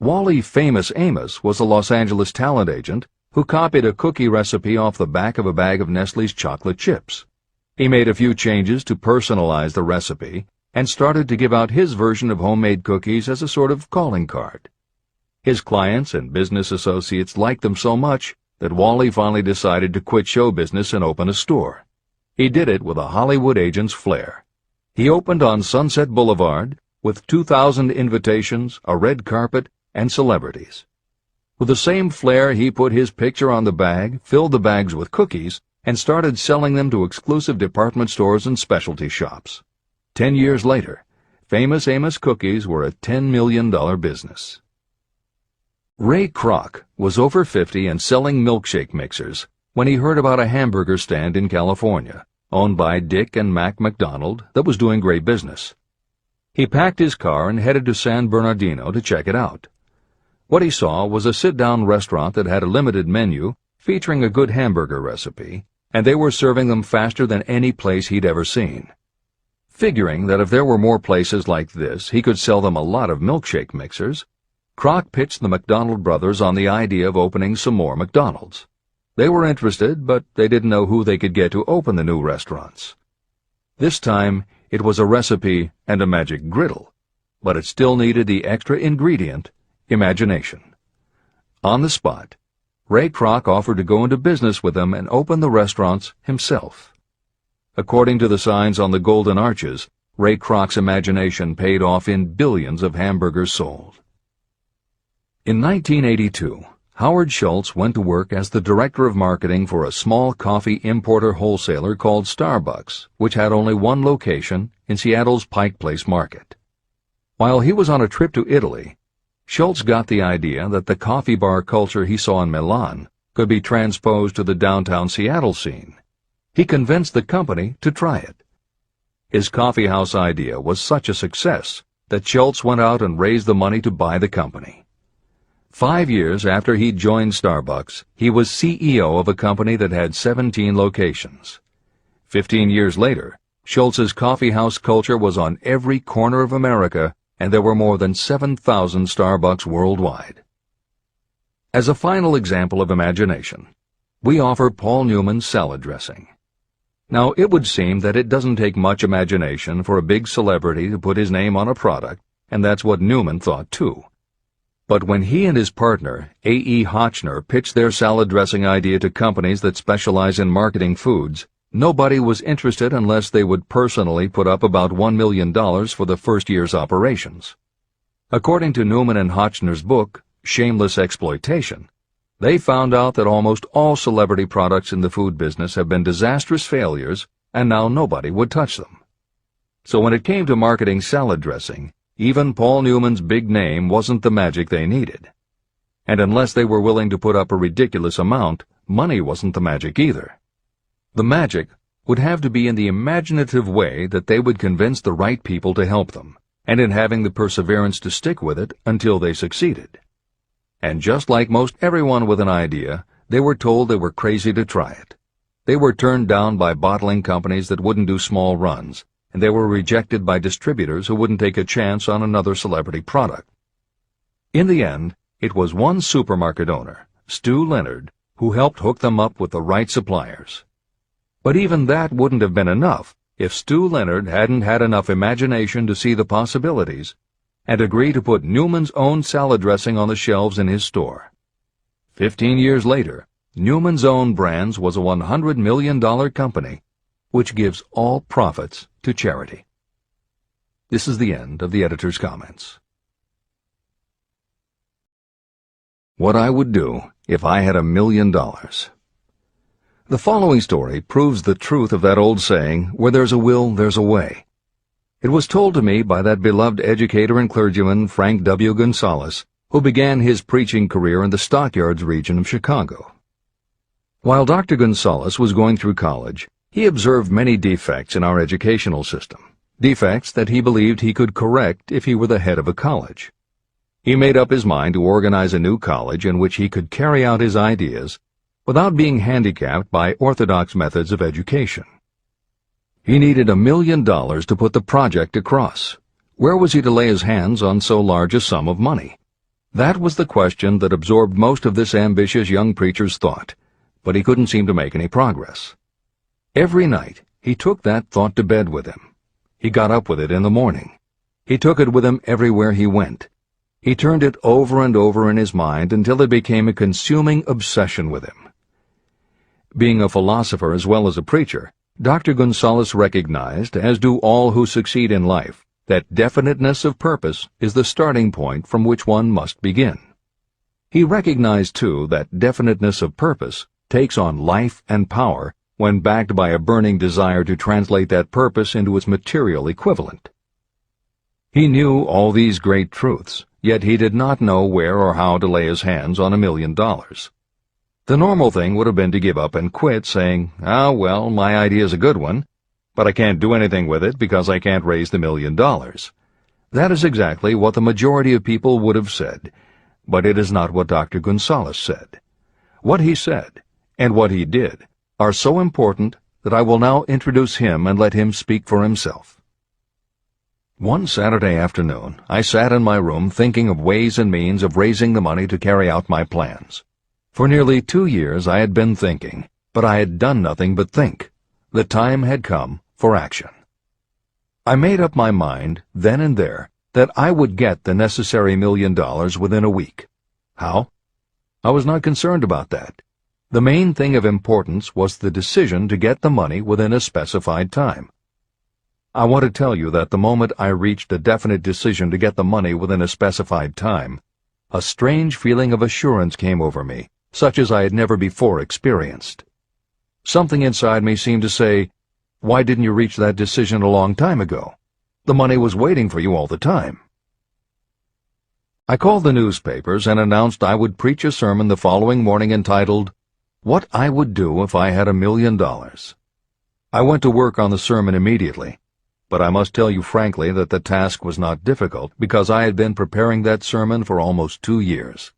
A: Wally Famous Amos was a Los Angeles talent agent who copied a cookie recipe off the back of a bag of Nestle's chocolate chips. He made a few changes to personalize the recipe and started to give out his version of homemade cookies as a sort of calling card. His clients and business associates liked them so much that Wally finally decided to quit show business and open a store. He did it with a Hollywood agent's flair. He opened on Sunset Boulevard with 2,000 invitations, a red carpet, and celebrities. With the same flair, he put his picture on the bag, filled the bags with cookies, and started selling them to exclusive department stores and specialty shops. 10 years later, Famous Amos cookies were a $10 million business. Ray Kroc was over 50 and selling milkshake mixers when he heard about a hamburger stand in California, owned by Dick and Mac McDonald, that was doing great business. He packed his car and headed to San Bernardino to check it out. What he saw was a sit-down restaurant that had a limited menu featuring a good hamburger recipe, and they were serving them faster than any place he'd ever seen. Figuring that if there were more places like this, he could sell them a lot of milkshake mixers, Kroc pitched the McDonald brothers on the idea of opening some more McDonald's. They were interested, but they didn't know who they could get to open the new restaurants. This time, it was a recipe and a magic griddle, but it still needed the extra ingredient, imagination. On the spot, Ray Kroc offered to go into business with them and open the restaurants himself. According to the signs on the golden arches, Ray Kroc's imagination paid off in billions of hamburgers sold. In 1982, Howard Schultz went to work as the director of marketing for a small coffee importer wholesaler called Starbucks, which had only one location in Seattle's Pike Place market. While he was on a trip to Italy, Schultz got the idea that the coffee bar culture he saw in Milan could be transposed to the downtown Seattle scene. He convinced the company to try it. His coffee house idea was such a success that Schultz went out and raised the money to buy the company. 5 years after he joined Starbucks, he was CEO of a company that had 17 locations. 15 years later, Schultz's coffee house culture was on every corner of America, and there were more than 7,000 Starbucks worldwide. As a final example of imagination, we offer Paul Newman's salad dressing. Now, it would seem that it doesn't take much imagination for a big celebrity to put his name on a product, and that's what Newman thought too. But when he and his partner, A.E. Hotchner, pitched their salad dressing idea to companies that specialize in marketing foods, nobody was interested unless they would personally put up about $1 million for the first year's operations. According to Newman and Hotchner's book, Shameless Exploitation, they found out that almost all celebrity products in the food business have been disastrous failures, and now nobody would touch them. So when it came to marketing salad dressing, even Paul Newman's big name wasn't the magic they needed. And unless they were willing to put up a ridiculous amount, money wasn't the magic either. The magic would have to be in the imaginative way that they would convince the right people to help them, and in having the perseverance to stick with it until they succeeded. And just like most everyone with an idea, they were told they were crazy to try it. They were turned down by bottling companies that wouldn't do small runs, and they were rejected by distributors who wouldn't take a chance on another celebrity product. In the end, it was one supermarket owner, Stu Leonard, who helped hook them up with the right suppliers. But even that wouldn't have been enough if Stu Leonard hadn't had enough imagination to see the possibilities and agree to put Newman's own salad dressing on the shelves in his store. 15 years later, Newman's Own Brands was a $100 million company, which gives all profits to charity. This is the end of the editor's comments. What I would do if I had $1 million. The following story proves the truth of that old saying, where there's a will, there's a way. It was told to me by that beloved educator and clergyman Frank W. Gonzalez, who began his preaching career in the Stockyards region of Chicago. While Dr. Gonzalez was going through college, he observed many defects in our educational system, defects that he believed he could correct if he were the head of a college. He made up his mind to organize a new college in which he could carry out his ideas without being handicapped by orthodox methods of education. He needed $1 million to put the project across. Where was he to lay his hands on so large a sum of money? That was the question that absorbed most of this ambitious young preacher's thought, but he couldn't seem to make any progress. Every night, he took that thought to bed with him. He got up with it in the morning. He took it with him everywhere he went. He turned it over and over in his mind until it became a consuming obsession with him. Being a philosopher as well as a preacher, Dr. Gonzalez recognized, as do all who succeed in life, that definiteness of purpose is the starting point from which one must begin. He recognized, too, that definiteness of purpose takes on life and power when backed by a burning desire to translate that purpose into its material equivalent. He knew all these great truths, yet he did not know where or how to lay his hands on $1 million. The normal thing would have been to give up and quit, saying, "Ah, well, my idea's a good one, but I can't do anything with it because I can't raise the $1 million." That is exactly what the majority of people would have said, but it is not what Dr. Gonzalez said. What he said, and what he did, are so important that I will now introduce him and let him speak for himself. One Saturday afternoon, I sat in my room thinking of ways and means of raising the money to carry out my plans. For nearly 2 years I had been thinking, but I had done nothing but think. The time had come for action. I made up my mind, then and there, that I would get the necessary $1 million within a week. How? I was not concerned about that. The main thing of importance was the decision to get the money within a specified time. I want to tell you that the moment I reached a definite decision to get the money within a specified time, a strange feeling of assurance came over me, such as I had never before experienced. Something inside me seemed to say, "Why didn't you reach that decision a long time ago? The money was waiting for you all the time." I called the newspapers and announced I would preach a sermon the following morning entitled, "What I Would Do If I Had $1 Million." I went to work on the sermon immediately, but I must tell you frankly that the task was not difficult because I had been preparing that sermon for almost 2 years.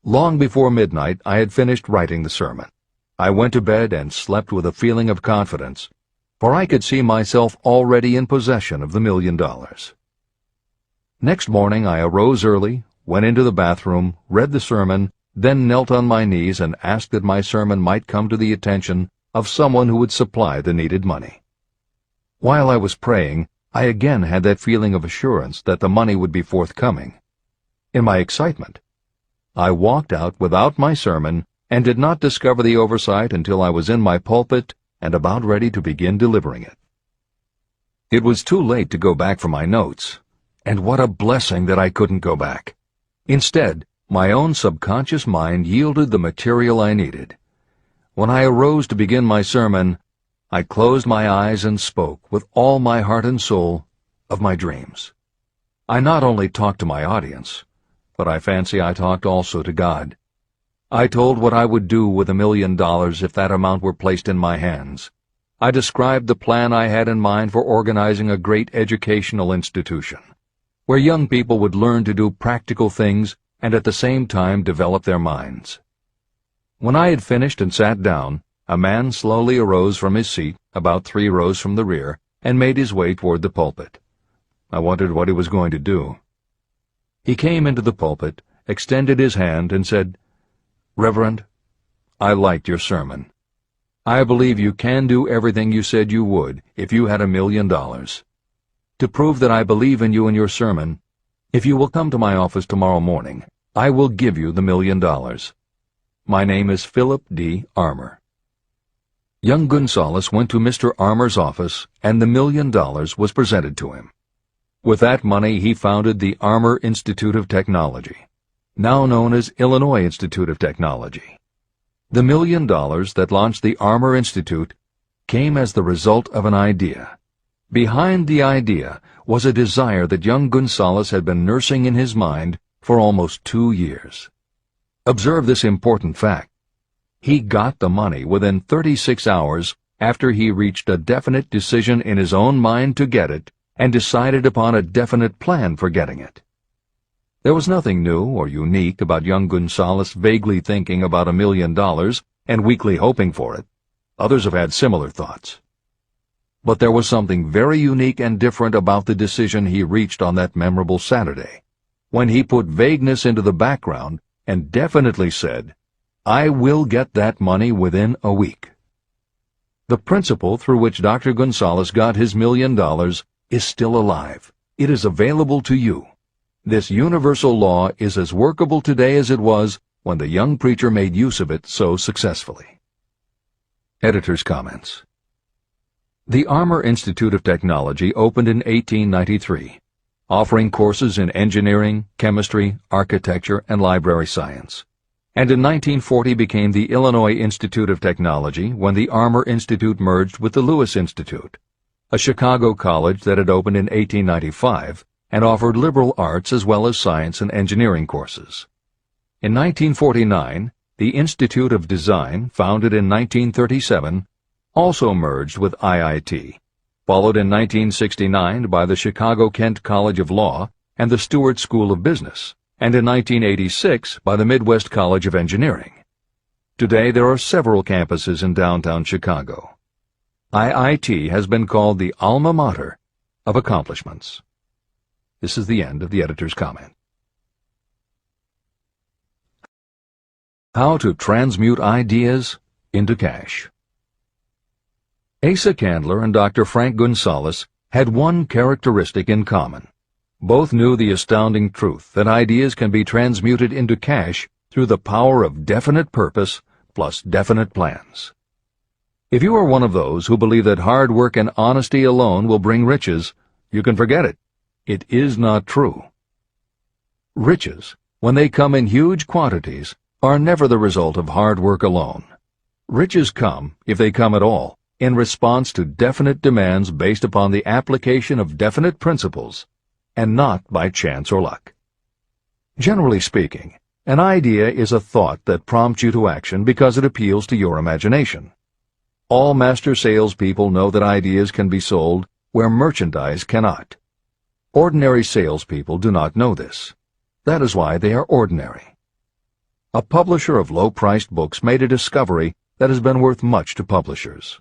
A: Long before midnight, I had finished writing the sermon. I went to bed and slept with a feeling of confidence, for I could see myself already in possession of the $1 million. Next morning I arose early, went into the bathroom, read the sermon, then knelt on my knees and asked that my sermon might come to the attention of someone who would supply the needed money. While I was praying, I again had that feeling of assurance that the money would be forthcoming. In my excitement, I walked out without my sermon and did not discover the oversight until I was in my pulpit and about ready to begin delivering it. It was too late to go back for my notes, and what a blessing that I couldn't go back. Instead, my own subconscious mind yielded the material I needed. When I arose to begin my sermon, I closed my eyes and spoke with all my heart and soul of my dreams. I not only talked to my audience, but I fancy I talked also to God. I told what I would do with $1 million if that amount were placed in my hands. I described the plan I had in mind for organizing a great educational institution, where young people would learn to do practical things and at the same time develop their minds. When I had finished and sat down, a man slowly arose from his seat, about 3 rows from the rear, and made his way toward the pulpit. I wondered what he was going to do. He came into the pulpit, extended his hand, and said, "Reverend, I liked your sermon. I believe you can do everything you said you would if you had $1 million. To prove that I believe in you and your sermon, if you will come to my office tomorrow morning, I will give you the $1 million. My name is Philip D. Armour." Young Gonzalez went to Mr. Armour's office, and the $1 million was presented to him. With that money he founded the Armour Institute of Technology, now known as Illinois Institute of Technology. The $1 million that launched the Armour Institute came as the result of an idea. Behind the idea was a desire that young Gonzalez had been nursing in his mind for almost 2 years. Observe this important fact. He got the money within 36 hours after he reached a definite decision in his own mind to get it and decided upon a definite plan for getting it. There was nothing new or unique about young Gonzalez vaguely thinking about $1 million and weakly hoping for it. Others have had similar thoughts. But there was something very unique and different about the decision he reached on that memorable Saturday, when he put vagueness into the background and definitely said, "I will get that money within a week." The principle through which Dr. Gonzalez got his $1 million is still alive. It is available to you. This universal law is as workable today as it was when the young preacher made use of it so successfully. Editor's comments. The Armour Institute of Technology opened in 1893, offering courses in engineering, chemistry, architecture, and library science, and in 1940 became the Illinois Institute of Technology when the Armour Institute merged with the Lewis Institute, a Chicago college that had opened in 1895 and offered liberal arts as well as science and engineering courses. In 1949, the Institute of Design, founded in 1937, also merged with IIT, followed in 1969 by the Chicago-Kent College of Law and the Stewart School of Business, and in 1986 by the Midwest College of Engineering. Today there are several campuses in downtown Chicago. IIT has been called the alma mater of accomplishments. This is the end of the editor's comment. How to transmute ideas into cash. Asa Candler and Dr. Frank Gonzalez had one characteristic in common. Both knew the astounding truth that ideas can be transmuted into cash through the power of definite purpose plus definite plans. If you are one of those who believe that hard work and honesty alone will bring riches, you can forget it. It is not true. Riches, when they come in huge quantities, are never the result of hard work alone. Riches come, if they come at all, in response to definite demands based upon the application of definite principles, and not by chance or luck. Generally speaking, an idea is a thought that prompts you to action because it appeals to your imagination. All master salespeople know that ideas can be sold where merchandise cannot. Ordinary salespeople do not know this. That is why they are ordinary. A publisher of low-priced books made a discovery that has been worth much to publishers.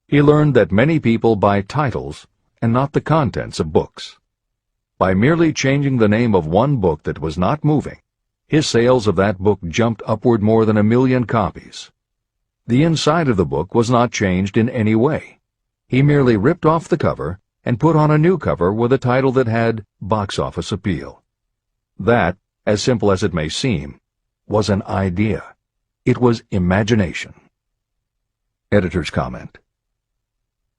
A: He learned that many people buy titles and not the contents of books. By merely changing the name of one book that was not moving, his sales of that book jumped upward more than 1 million copies. The inside of the book was not changed in any way. He merely ripped off the cover and put on a new cover with a title that had box office appeal. That, as simple as it may seem, was an idea. It was imagination. Editor's comment.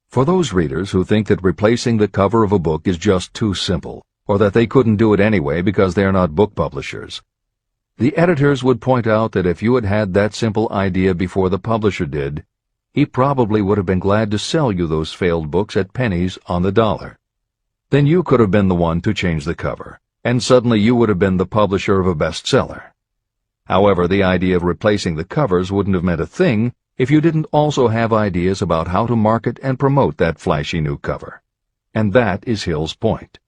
A: For those readers who think that replacing the cover of a book is just too simple, or that they couldn't do it anyway because they are not book publishers, the editors would point out that if you had had that simple idea before the publisher did, he probably would have been glad to sell you those failed books at pennies on the dollar. Then you could have been the one to change the cover, and suddenly you would have been the publisher of a bestseller. However, the idea of replacing the covers wouldn't have meant a thing if you didn't also have ideas about how to market and promote that flashy new cover. And that is Hill's point.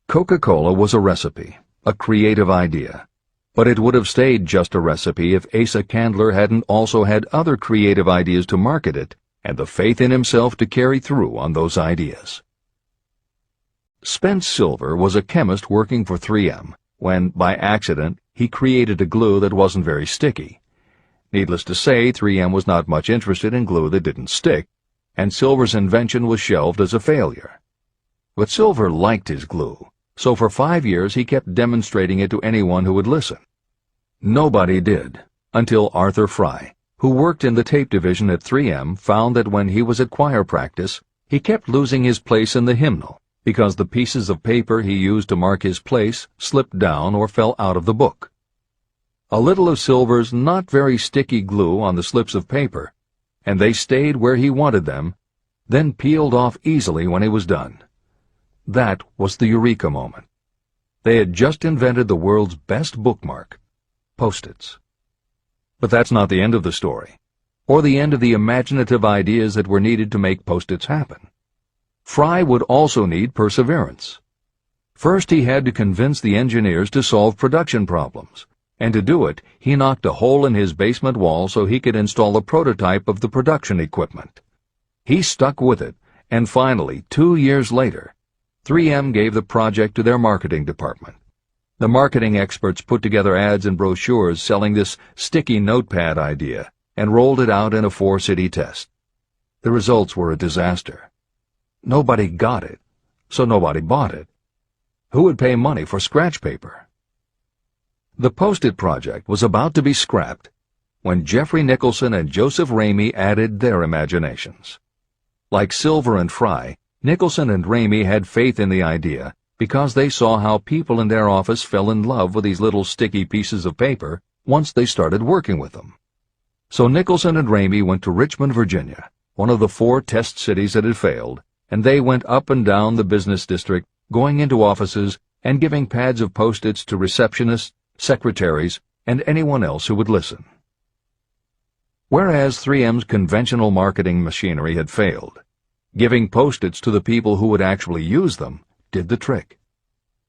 A: Coca-Cola was a recipe, a creative idea. But it would have stayed just a recipe if Asa Candler hadn't also had other creative ideas to market it and the faith in himself to carry through on those ideas. Spence Silver was a chemist working for 3M when, by accident, he created a glue that wasn't very sticky. Needless to say, 3M was not much interested in glue that didn't stick, and Silver's invention was shelved as a failure. But Silver liked his glue, so for 5 years he kept demonstrating it to anyone who would listen. Nobody did, until Arthur Fry, who worked in the tape division at 3M, found that when he was at choir practice, he kept losing his place in the hymnal because the pieces of paper he used to mark his place slipped down or fell out of the book. A little of Silver's not very sticky glue on the slips of paper, and they stayed where he wanted them, then peeled off easily when he was done. That was the eureka moment. They had just invented the world's best bookmark, Post-its. But that's not the end of the story, or the end of the imaginative ideas that were needed to make Post-its happen. Fry would also need perseverance. First, he had to convince the engineers to solve production problems, and to do it, he knocked a hole in his basement wall so he could install a prototype of the production equipment. He stuck with it, and finally, 2 years later, 3M gave the project to their marketing department. The marketing experts put together ads and brochures selling this sticky notepad idea and rolled it out in a 4-city test. The results were a disaster. Nobody got it, so nobody bought it. Who would pay money for scratch paper? The Post-it project was about to be scrapped when Jeffrey Nicholson and Joseph Ramey added their imaginations. Like Silver and Fry, Nicholson and Ramey had faith in the idea because they saw how people in their office fell in love with these little sticky pieces of paper once they started working with them. So Nicholson and Ramey went to Richmond, Virginia, one of the 4 test cities that had failed, and they went up and down the business district, going into offices and giving pads of Post-its to receptionists, secretaries, and anyone else who would listen. Whereas 3M's conventional marketing machinery had failed, Giving Post-its to the people who would actually use them did the trick.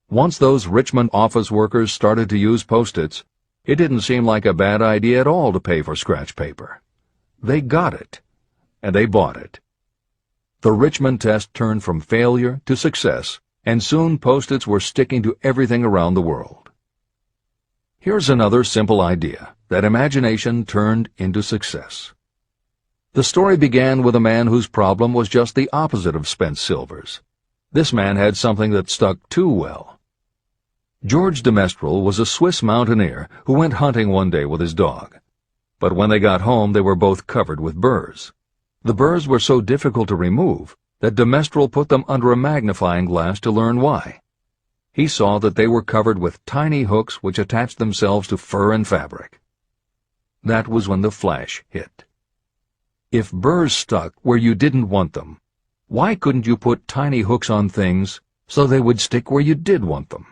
A: Once those Richmond office workers started to use Post-its, it didn't seem like a bad idea at all to pay for scratch paper. They got it, and they bought it. The Richmond test turned from failure to success, and soon Post-its were sticking to everything around the world. Here's another simple idea that imagination turned into success. The story began with a man whose problem was just the opposite of spent silvers. This man had something that stuck too well. George de Mestral was a Swiss mountaineer who went hunting one day with his dog. But when they got home, they were both covered with burrs. The burrs were so difficult to remove that de Mestral put them under a magnifying glass to learn why. He saw that they were covered with tiny hooks which attached themselves to fur and fabric. That was when the flash hit. If burrs stuck where you didn't want them, why couldn't you put tiny hooks on things so they would stick where you did want them?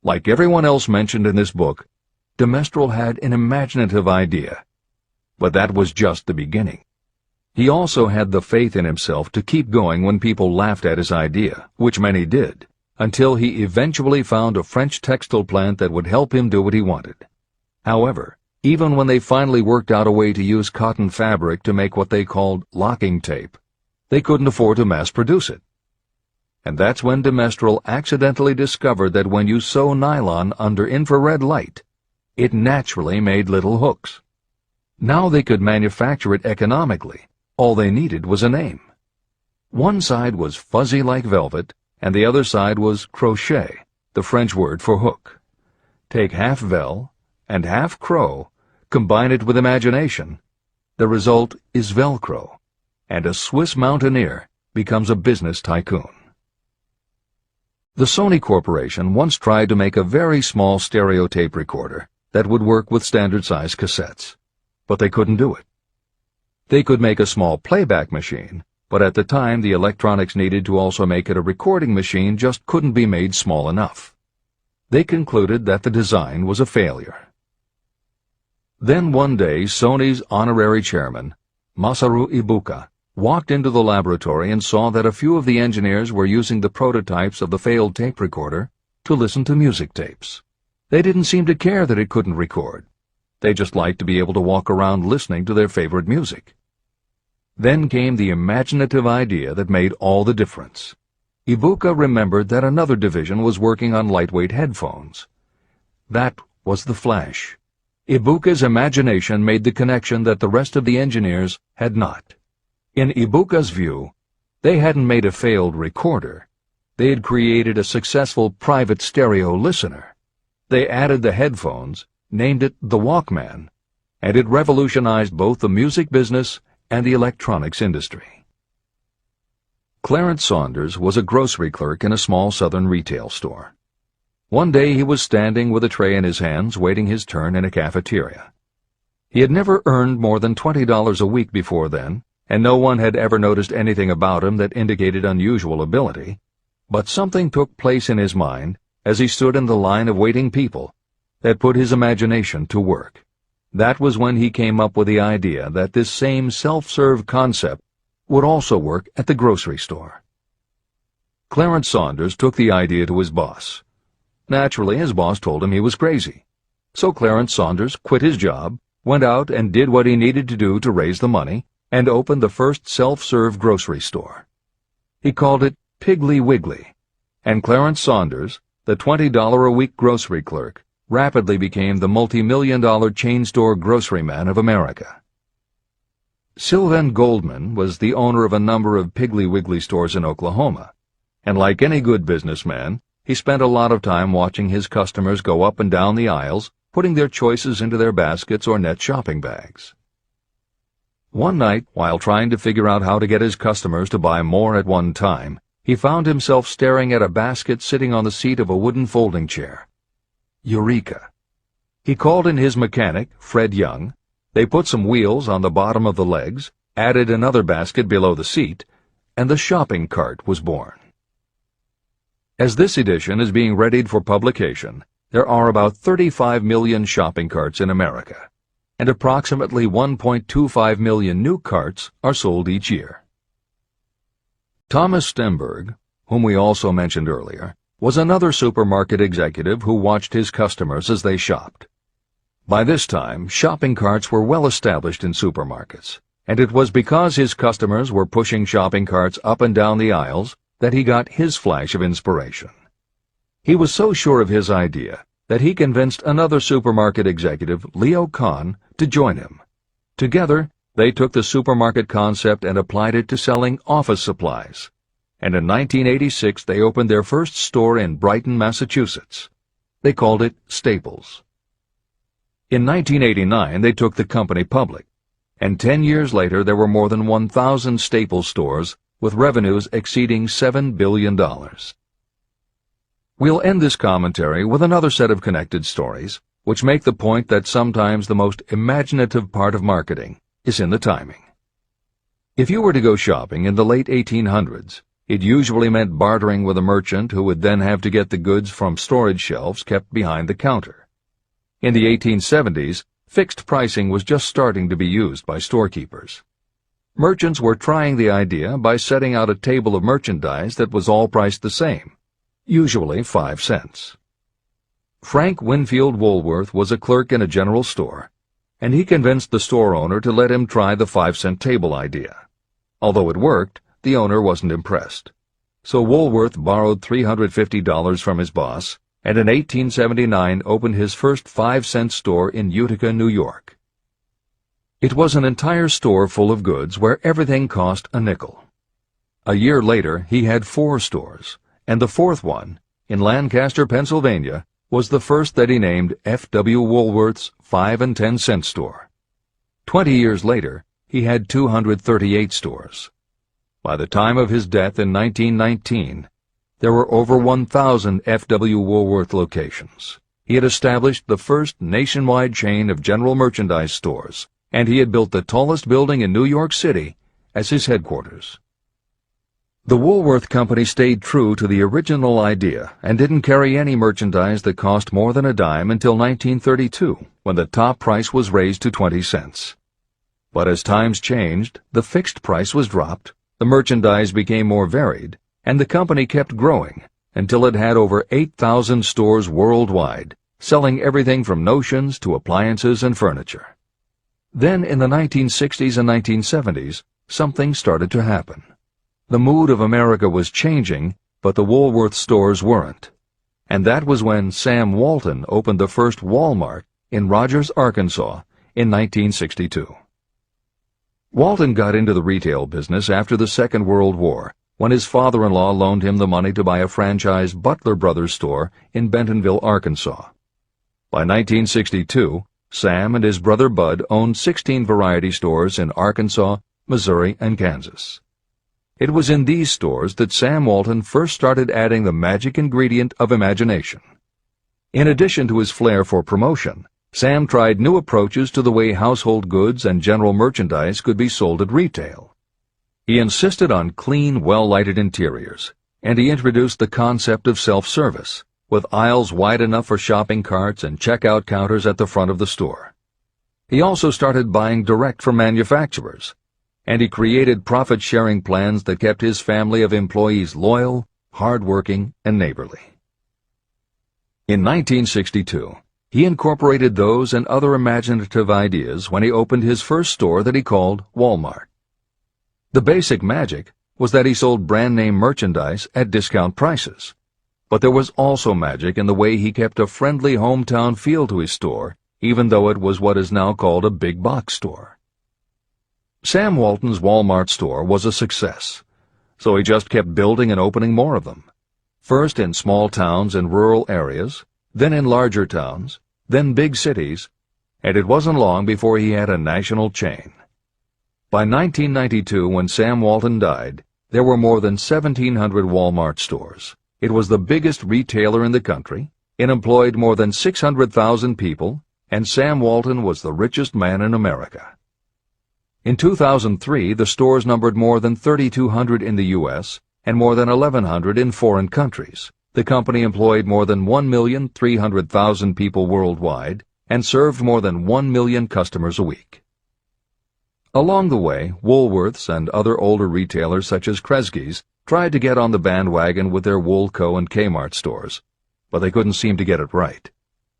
A: Like everyone else mentioned in this book, de Mestral had an imaginative idea, but that was just the beginning. He also had the faith in himself to keep going when people laughed at his idea, which many did, until he eventually found a French textile plant that would help him do what he wanted. However, even when they finally worked out a way to use cotton fabric to make what they called locking tape, they couldn't afford to mass-produce it. And that's when de Mestral accidentally discovered that when you sew nylon under infrared light, it naturally made little hooks. Now they could manufacture it economically. All they needed was a name. One side was fuzzy like velvet, and the other side was crochet, the French word for hook. Take half vel and half crow, combine it with imagination. The result is Velcro, and a Swiss mountaineer becomes a business tycoon. The Sony Corporation once tried to make a very small stereo tape recorder that would work with standard-size cassettes, but they couldn't do it. They could make a small playback machine, but at the time the electronics needed to also make it a recording machine just couldn't be made small enough. They concluded that the design was a failure. Then one day Sony's honorary chairman, Masaru Ibuka, walked into the laboratory and saw that a few of the engineers were using the prototypes of the failed tape recorder to listen to music tapes. They didn't seem to care that it couldn't record. They just liked to be able to walk around listening to their favorite music. Then came the imaginative idea that made all the difference. Ibuka remembered that another division was working on lightweight headphones. That was the flash. Ibuka's imagination made the connection that the rest of the engineers had not. In Ibuka's view, they hadn't made a failed recorder. They had created a successful private stereo listener. They added the headphones, named it the Walkman, and it revolutionized both the music business and the electronics industry. Clarence Saunders was a grocery clerk in a small southern retail store. One day he was standing with a tray in his hands waiting his turn in a cafeteria. He had never earned more than $20 a week before then, and no one had ever noticed anything about him that indicated unusual ability, but something took place in his mind as he stood in the line of waiting people that put his imagination to work. That was when he came up with the idea that this same self-serve concept would also work at the grocery store. Clarence Saunders took the idea to his boss. Naturally, his boss told him he was crazy. So Clarence Saunders quit his job, went out and did what he needed to do to raise the money, and opened the first self-serve grocery store. He called it Piggly Wiggly, and Clarence Saunders, the $20-a-week grocery clerk, rapidly became the multi-million-dollar chain store grocery man of America. Sylvan Goldman was the owner of a number of Piggly Wiggly stores in Oklahoma, and like any good businessman, he spent a lot of time watching his customers go up and down the aisles, putting their choices into their baskets or net shopping bags. One night, while trying to figure out how to get his customers to buy more at one time, he found himself staring at a basket sitting on the seat of a wooden folding chair. Eureka! He called in his mechanic, Fred Young. They put some wheels on the bottom of the legs, added another basket below the seat, and the shopping cart was born. As this edition is being readied for publication, there are about 35 million shopping carts in America, and approximately 1.25 million new carts are sold each year. Thomas Stemberg, whom we also mentioned earlier, was another supermarket executive who watched his customers as they shopped. By this time, shopping carts were well established in supermarkets, and it was because his customers were pushing shopping carts up and down the aisles that he got his flash of inspiration. He was so sure of his idea that he convinced another supermarket executive, Leo Kahn, to join him. Together, they took the supermarket concept and applied it to selling office supplies. And in 1986 they opened their first store in Brighton, Massachusetts. They called it Staples. In 1989 they took the company public, and 10 years later there were more than 1,000 Staples stores with revenues exceeding $7 billion. We'll end this commentary with another set of connected stories, which make the point that sometimes the most imaginative part of marketing is in the timing. If you were to go shopping in the late 1800s, it usually meant bartering with a merchant who would then have to get the goods from storage shelves kept behind the counter. In the 1870s, fixed pricing was just starting to be used by storekeepers. Merchants were trying the idea by setting out a table of merchandise that was all priced the same, usually 5 cents. Frank Winfield Woolworth was a clerk in a general store, and he convinced the store owner to let him try the 5-cent table idea. Although it worked, the owner wasn't impressed. So Woolworth borrowed $350 from his boss, and in 1879 opened his first 5-cent store in Utica, New York. It was an entire store full of goods where everything cost a nickel. A year later, he had 4 stores, and the 4th one, in Lancaster, Pennsylvania, was the first that he named F.W. Woolworth's 5 and 10 cent store. 20 years later, he had 238 stores. By the time of his death in 1919, there were over 1,000 F.W. Woolworth locations. He had established the first nationwide chain of general merchandise stores, and he had built the tallest building in New York City as his headquarters. The Woolworth Company stayed true to the original idea and didn't carry any merchandise that cost more than a dime until 1932, when the top price was raised to 20 cents. But as times changed, the fixed price was dropped, the merchandise became more varied, and the company kept growing until it had over 8,000 stores worldwide, selling everything from notions to appliances and furniture. Then in the 1960s and 1970s, something started to happen. The mood of America was changing, but the Woolworth stores weren't. And that was when Sam Walton opened the first Walmart in Rogers, Arkansas, in 1962. Walton got into the retail business after the Second World War, when his father-in-law loaned him the money to buy a franchise Butler Brothers store in Bentonville, Arkansas. By 1962, Sam and his brother Bud owned 16 variety stores in Arkansas, Missouri, and Kansas. It was in these stores that Sam Walton first started adding the magic ingredient of imagination. In addition to his flair for promotion, Sam tried new approaches to the way household goods and general merchandise could be sold at retail. He insisted on clean, well-lighted interiors, and he introduced the concept of self-service, with aisles wide enough for shopping carts and checkout counters at the front of the store. He also started buying direct from manufacturers, and he created profit-sharing plans that kept his family of employees loyal, hard-working, and neighborly. In 1962, he incorporated those and other imaginative ideas when he opened his first store that he called Walmart. The basic magic was that he sold brand-name merchandise at discount prices, but there was also magic in the way he kept a friendly hometown feel to his store, even though it was what is now called a big box store. Sam Walton's Walmart store was a success, so he just kept building and opening more of them, first in small towns and rural areas, then in larger towns, then big cities, and it wasn't long before he had a national chain. By 1992, when Sam Walton died, there were more than 1,700 Walmart stores. It was the biggest retailer in the country, it employed more than 600,000 people, and Sam Walton was the richest man in America. In 2003, the stores numbered more than 3,200 in the U.S. and more than 1,100 in foreign countries. The company employed more than 1,300,000 people worldwide and served more than 1 million customers a week. Along the way, Woolworths and other older retailers such as Kresge's tried to get on the bandwagon with their Woolco and Kmart stores, but they couldn't seem to get it right.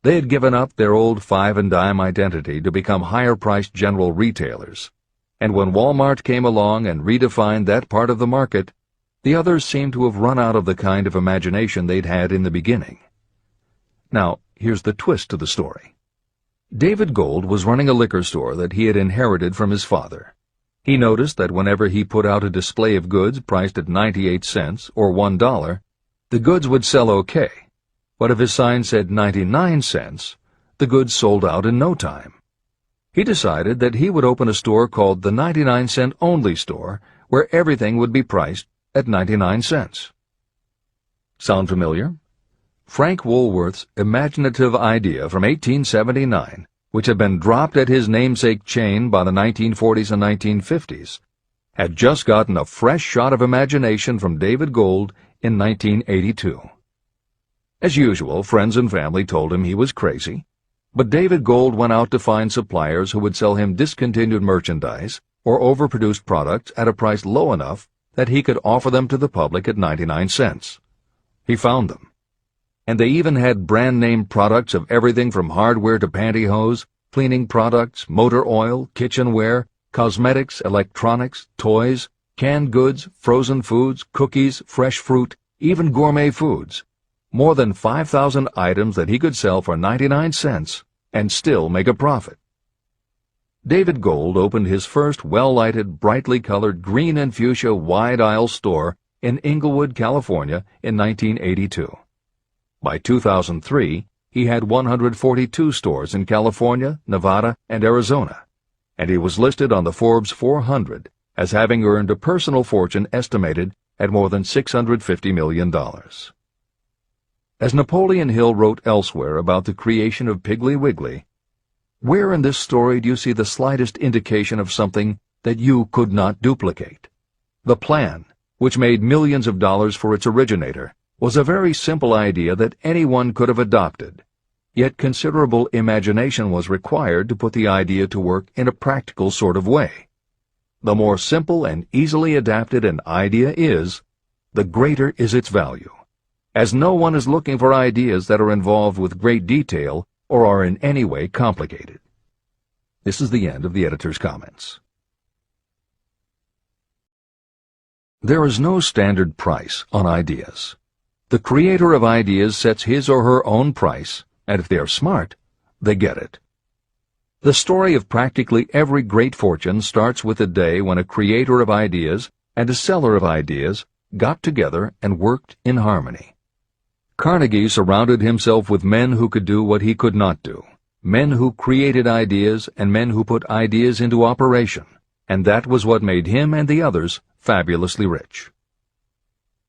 A: They had given up their old five-and-dime identity to become higher-priced general retailers, and when Walmart came along and redefined that part of the market, the others seemed to have run out of the kind of imagination they'd had in the beginning. Now, here's the twist to the story. David Gold was running a liquor store that he had inherited from his father. He noticed that whenever he put out a display of goods priced at 98 cents or $1, the goods would sell okay, but if his sign said 99 cents, the goods sold out in no time. He decided that he would open a store called the 99-cent only store, where everything would be priced at 99 cents. Sound familiar? Frank Woolworth's imaginative idea from 1879, which had been dropped at his namesake chain by the 1940s and 1950s, had just gotten a fresh shot of imagination from David Gold in 1982. As usual, friends and family told him he was crazy, but David Gold went out to find suppliers who would sell him discontinued merchandise or overproduced products at a price low enough that he could offer them to the public at 99 cents. He found them. And they even had brand-name products of everything from hardware to pantyhose, cleaning products, motor oil, kitchenware, cosmetics, electronics, toys, canned goods, frozen foods, cookies, fresh fruit, even gourmet foods. More than 5,000 items that he could sell for 99 cents and still make a profit. David Gold opened his first well-lighted, brightly colored green and fuchsia wide-aisle store in Inglewood, California in 1982. By 2003, he had 142 stores in California, Nevada, and Arizona, and he was listed on the Forbes 400 as having earned a personal fortune estimated at more than $650 million. As Napoleon Hill wrote elsewhere about the creation of Piggly Wiggly, where in this story do you see the slightest indication of something that you could not duplicate? The plan, which made millions of dollars for its originator, was a very simple idea that anyone could have adopted, yet considerable imagination was required to put the idea to work in a practical sort of way. The more simple and easily adapted an idea is, the greater is its value, as no one is looking for ideas that are involved with great detail or are in any way complicated. This is the end of the editor's comments. There is no standard price on ideas. The creator of ideas sets his or her own price, and if they are smart, they get it. The story of practically every great fortune starts with a day when a creator of ideas and a seller of ideas got together and worked in harmony. Carnegie surrounded himself with men who could do what he could not do, men who created ideas and men who put ideas into operation, and that was what made him and the others fabulously rich.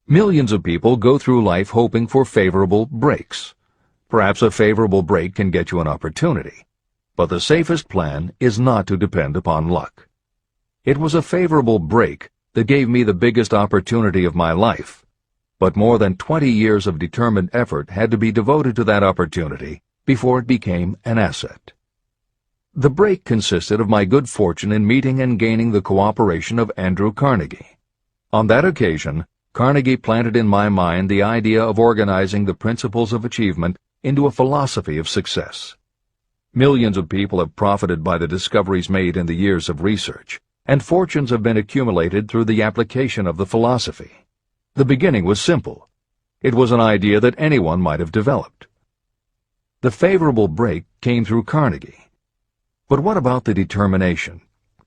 A: Millions of people go through life hoping for favorable breaks. Perhaps a favorable break can get you an opportunity, but the safest plan is not to depend upon luck. It was a favorable break that gave me the biggest opportunity of my life, but more than 20 years of determined effort had to be devoted to that opportunity before it became an asset. The break consisted of my good fortune in meeting and gaining the cooperation of Andrew Carnegie. On that occasion, Carnegie planted in my mind the idea of organizing the principles of achievement into a philosophy of success. Millions of people have profited by the discoveries made in the years of research, and fortunes have been accumulated through the application of the philosophy. The beginning was simple. It was an idea that anyone might have developed. The favorable break came through Carnegie. But what about the determination,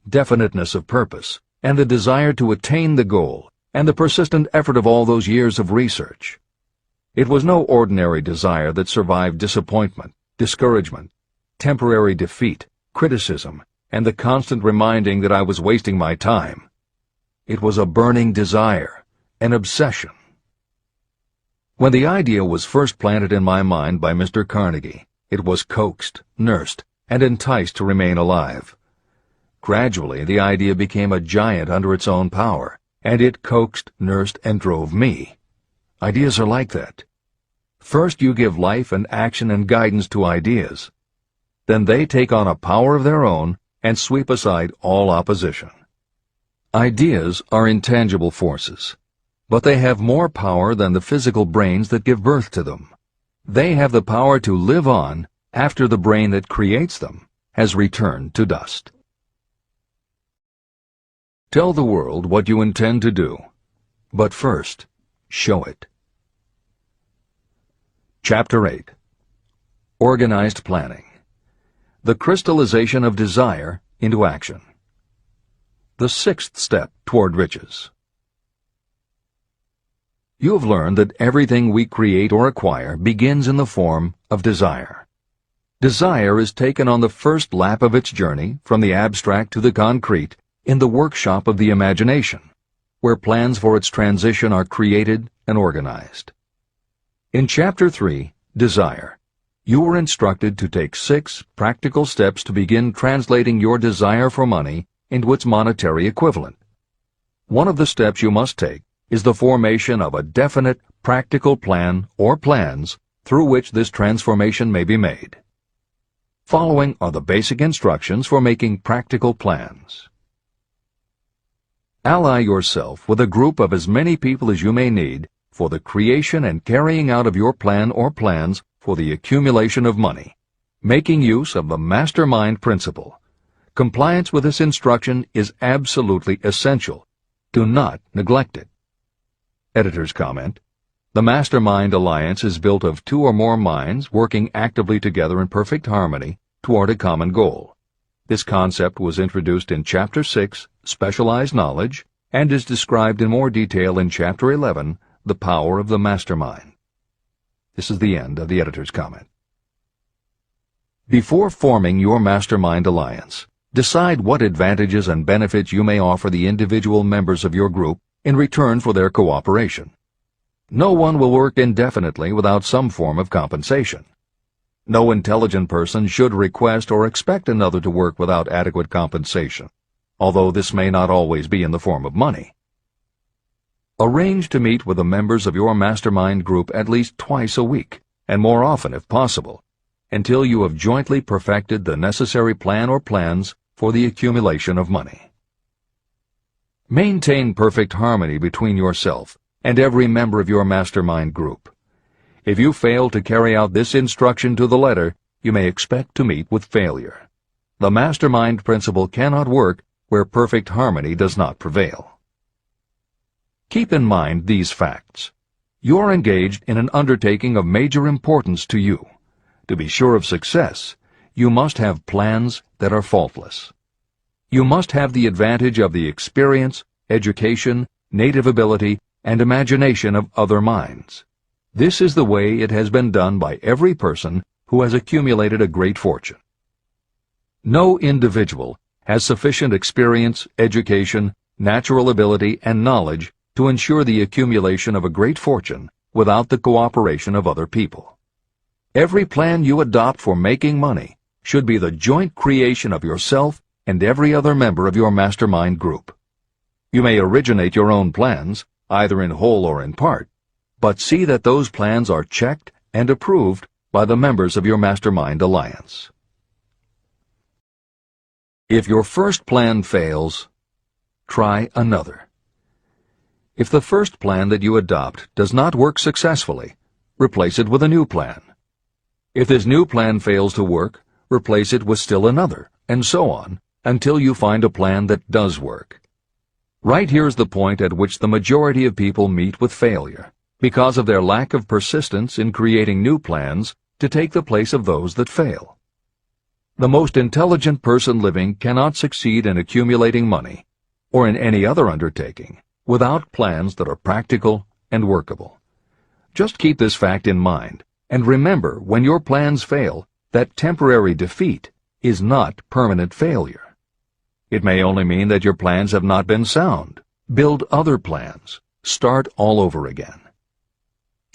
A: definiteness of purpose, and the desire to attain the goal, and the persistent effort of all those years of research? It was no ordinary desire that survived disappointment, discouragement, temporary defeat, criticism, and the constant reminding that I was wasting my time. It was a burning desire, an obsession. When the idea was first planted in my mind by Mr. Carnegie, it was coaxed, nursed, and enticed to remain alive. Gradually, the idea became a giant under its own power, and it coaxed, nursed, and drove me. Ideas are like that. First you give life and action and guidance to ideas. Then they take on a power of their own and sweep aside all opposition. Ideas are intangible forces. but they have more power than the physical brains that give birth to them. They have the power to live on after the brain that creates them has returned to dust. Tell the world what you intend to do, but first, show it. Chapter 8. Organized Planning. The crystallization of desire into action. The sixth step toward riches. You have learned that everything we create or acquire begins in the form of desire. Desire is taken on the first lap of its journey from the abstract to the concrete in the workshop of the imagination, where plans for its transition are created and organized. In Chapter 3, Desire, you were instructed to take 6 practical steps to begin translating your desire for money into its monetary equivalent. One of the steps you must take is the formation of a definite, practical plan or plans through which this transformation may be made. Following are the basic instructions for making practical plans. Ally yourself with a group of as many people as you may need for the creation and carrying out of your plan or plans for the accumulation of money, making use of the Mastermind principle. Compliance with this instruction is absolutely essential. Do not neglect it. Editor's comment: the Mastermind alliance is built of 2 or more minds working actively together in perfect harmony toward a common goal. This concept was introduced in Chapter 6, Specialized Knowledge, and is described in more detail in Chapter 11, The Power of the Mastermind. This is the end of the editor's comment. Before forming your Mastermind alliance, decide what advantages and benefits you may offer the individual members of your group in return for their cooperation. No one will work indefinitely without some form of compensation. No intelligent person should request or expect another to work without adequate compensation, although this may not always be in the form of money. Arrange to meet with the members of your Mastermind group at least twice a week, and more often if possible, until you have jointly perfected the necessary plan or plans for the accumulation of money. Maintain perfect harmony between yourself and every member of your Mastermind group. If you fail to carry out this instruction to the letter, you may expect to meet with failure. The Mastermind principle cannot work where perfect harmony does not prevail. Keep in mind these facts. You are engaged in an undertaking of major importance to you. To be sure of success, you must have plans that are faultless. You must have the advantage of the experience, education, native ability, and imagination of other minds. This is the way it has been done by every person who has accumulated a great fortune. No individual has sufficient experience, education, natural ability, and knowledge to ensure the accumulation of a great fortune without the cooperation of other people. Every plan you adopt for making money should be the joint creation of yourself and every other member of your Mastermind group. You may originate your own plans, either in whole or in part, but see that those plans are checked and approved by the members of your Mastermind alliance. If your first plan fails, try another. If the first plan that you adopt does not work successfully, replace it with a new plan. If this new plan fails to work, replace it with still another, and so on, until you find a plan that does work. Right here is the point at which the majority of people meet with failure, because of their lack of persistence in creating new plans to take the place of those that fail. The most intelligent person living cannot succeed in accumulating money, or in any other undertaking, without plans that are practical and workable. Just keep this fact in mind, and remember when your plans fail that temporary defeat is not permanent failure. It may only mean that your plans have not been sound. Build other plans. Start all over again.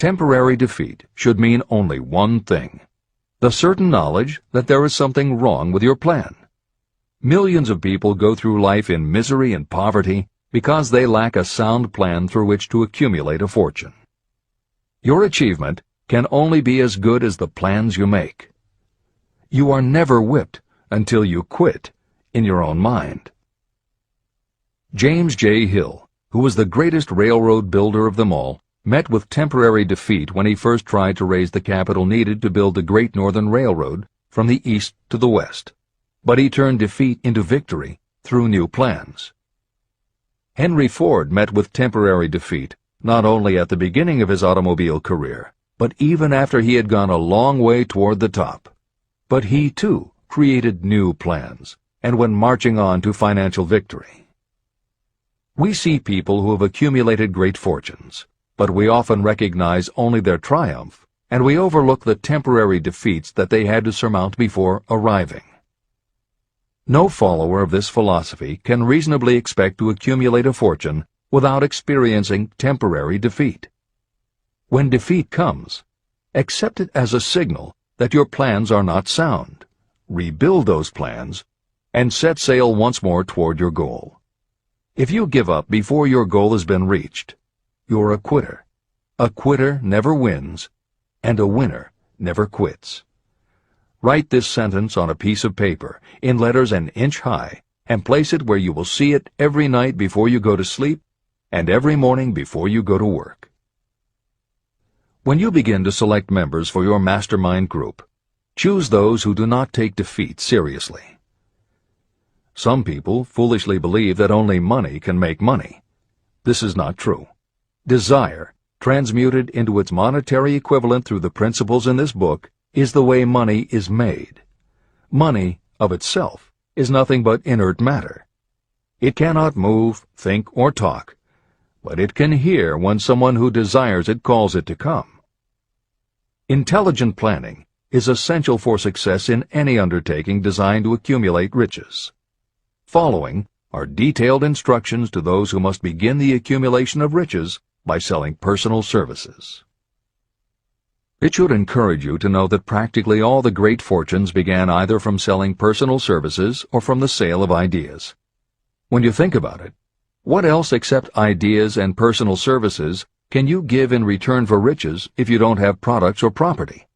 A: Temporary defeat should mean only one thing: the certain knowledge that there is something wrong with your plan. Millions of people go through life in misery and poverty because they lack a sound plan through which to accumulate a fortune. Your achievement can only be as good as the plans you make. You are never whipped until you quit in your own mind. James J. Hill, who was the greatest railroad builder of them all, met with temporary defeat when he first tried to raise the capital needed to build the Great Northern Railroad from the east to the west. But he turned defeat into victory through new plans. Henry Ford met with temporary defeat not only at the beginning of his automobile career, but even after he had gone a long way toward the top. But he, too, created new plans, and went marching on to financial victory. We see people who have accumulated great fortunes, but we often recognize only their triumph, and we overlook the temporary defeats that they had to surmount before arriving. No follower of this philosophy can reasonably expect to accumulate a fortune without experiencing temporary defeat. When defeat comes, accept it as a signal that your plans are not sound. Rebuild those plans and set sail once more toward your goal. If you give up before your goal has been reached, you're a quitter. A quitter never wins, and a winner never quits. Write this sentence on a piece of paper in letters an inch high and place it where you will see it every night before you go to sleep and every morning before you go to work. When you begin to select members for your mastermind group, choose those who do not take defeat seriously. Some people foolishly believe that only money can make money. This is not true. Desire, transmuted into its monetary equivalent through the principles in this book, is the way money is made. Money, of itself, is nothing but inert matter. It cannot move, think, or talk, but it can hear when someone who desires it calls it to come. Intelligent planning is essential for success in any undertaking designed to accumulate riches. Following are detailed instructions to those who must begin the accumulation of riches by selling personal services. It should encourage you to know that practically all the great fortunes began either from selling personal services or from the sale of ideas. When you think about it, what else except ideas and personal services can you give in return for riches if you don't have products or property?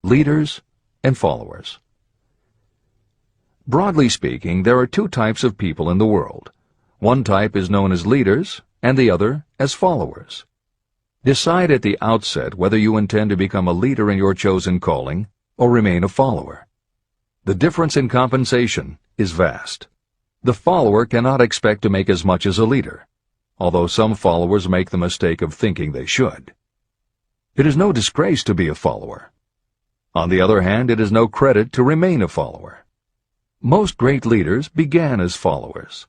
A: Leaders and followers. Broadly speaking, there are two types of people in the world. One type is known as leaders, and the other as followers. Decide at the outset whether you intend to become a leader in your chosen calling or remain a follower. The difference in compensation is vast. The follower cannot expect to make as much as a leader, although some followers make the mistake of thinking they should. It is no disgrace to be a follower. On the other hand, it is no credit to remain a follower. Most great leaders began as followers.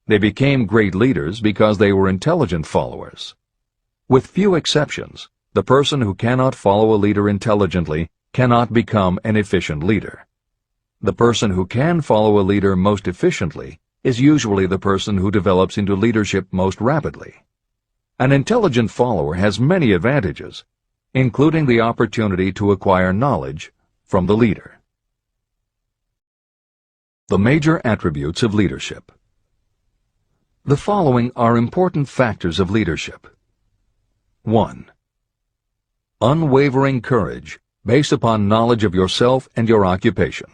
A: They became great leaders because they were intelligent followers. With few exceptions, the person who cannot follow a leader intelligently cannot become an efficient leader. The person who can follow a leader most efficiently is usually the person who develops into leadership most rapidly. An intelligent follower has many advantages, including the opportunity to acquire knowledge from the leader. The major attributes of leadership. The following are important factors of leadership. 1. Unwavering courage based upon knowledge of yourself and your occupation.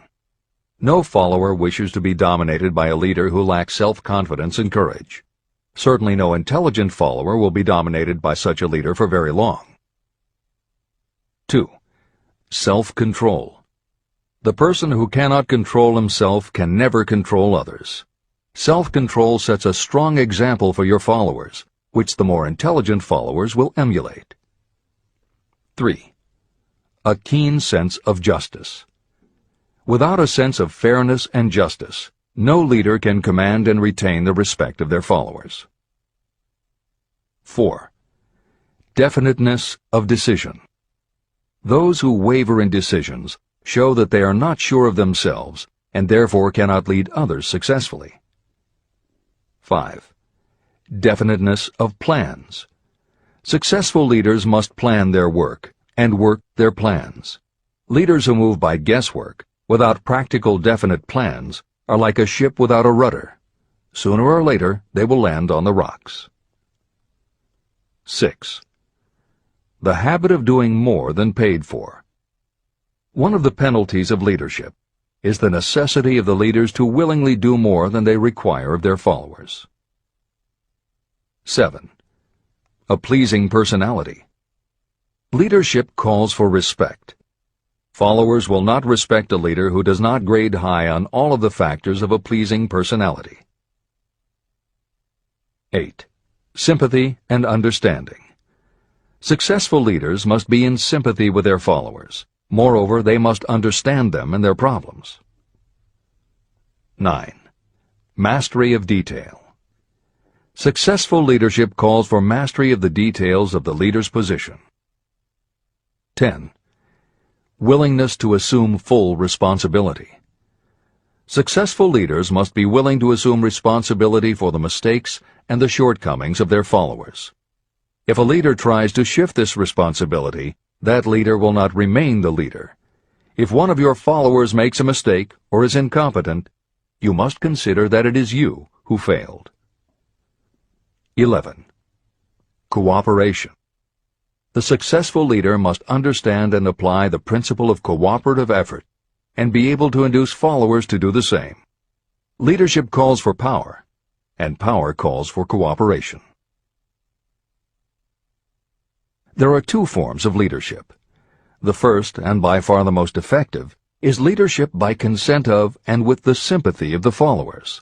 A: No follower wishes to be dominated by a leader who lacks self-confidence and courage. Certainly no intelligent follower will be dominated by such a leader for very long. 2. Self-control. The person who cannot control himself can never control others. Self-control sets a strong example for your followers, which the more intelligent followers will emulate. 3. A keen sense of justice. Without a sense of fairness and justice, no leader can command and retain the respect of their followers. 4. Definiteness of decision. Those who waver in decisions show that they are not sure of themselves and therefore cannot lead others successfully. 5. Definiteness of plans. Successful leaders must plan their work and work their plans. Leaders who move by guesswork, without practical definite plans, are like a ship without a rudder. Sooner or later, they will land on the rocks. 6. The habit of doing more than paid for. One of the penalties of leadership is the necessity of the leaders to willingly do more than they require of their followers. 7. A pleasing personality. Leadership calls for respect. Followers will not respect a leader who does not grade high on all of the factors of a pleasing personality. 8. Sympathy and understanding. Successful leaders must be in sympathy with their followers. Moreover, they must understand them and their problems. 9. Mastery of detail. Successful leadership calls for mastery of the details of the leader's position. 10. Willingness to assume full responsibility. Successful leaders must be willing to assume responsibility for the mistakes and the shortcomings of their followers. If a leader tries to shift this responsibility, that leader will not remain the leader. If one of your followers makes a mistake or is incompetent, you must consider that it is you who failed. 11. Cooperation. The successful leader must understand and apply the principle of cooperative effort and be able to induce followers to do the same. Leadership calls for power, and power calls for cooperation. There are two forms of leadership. The first, and by far the most effective, is leadership by consent of and with the sympathy of the followers.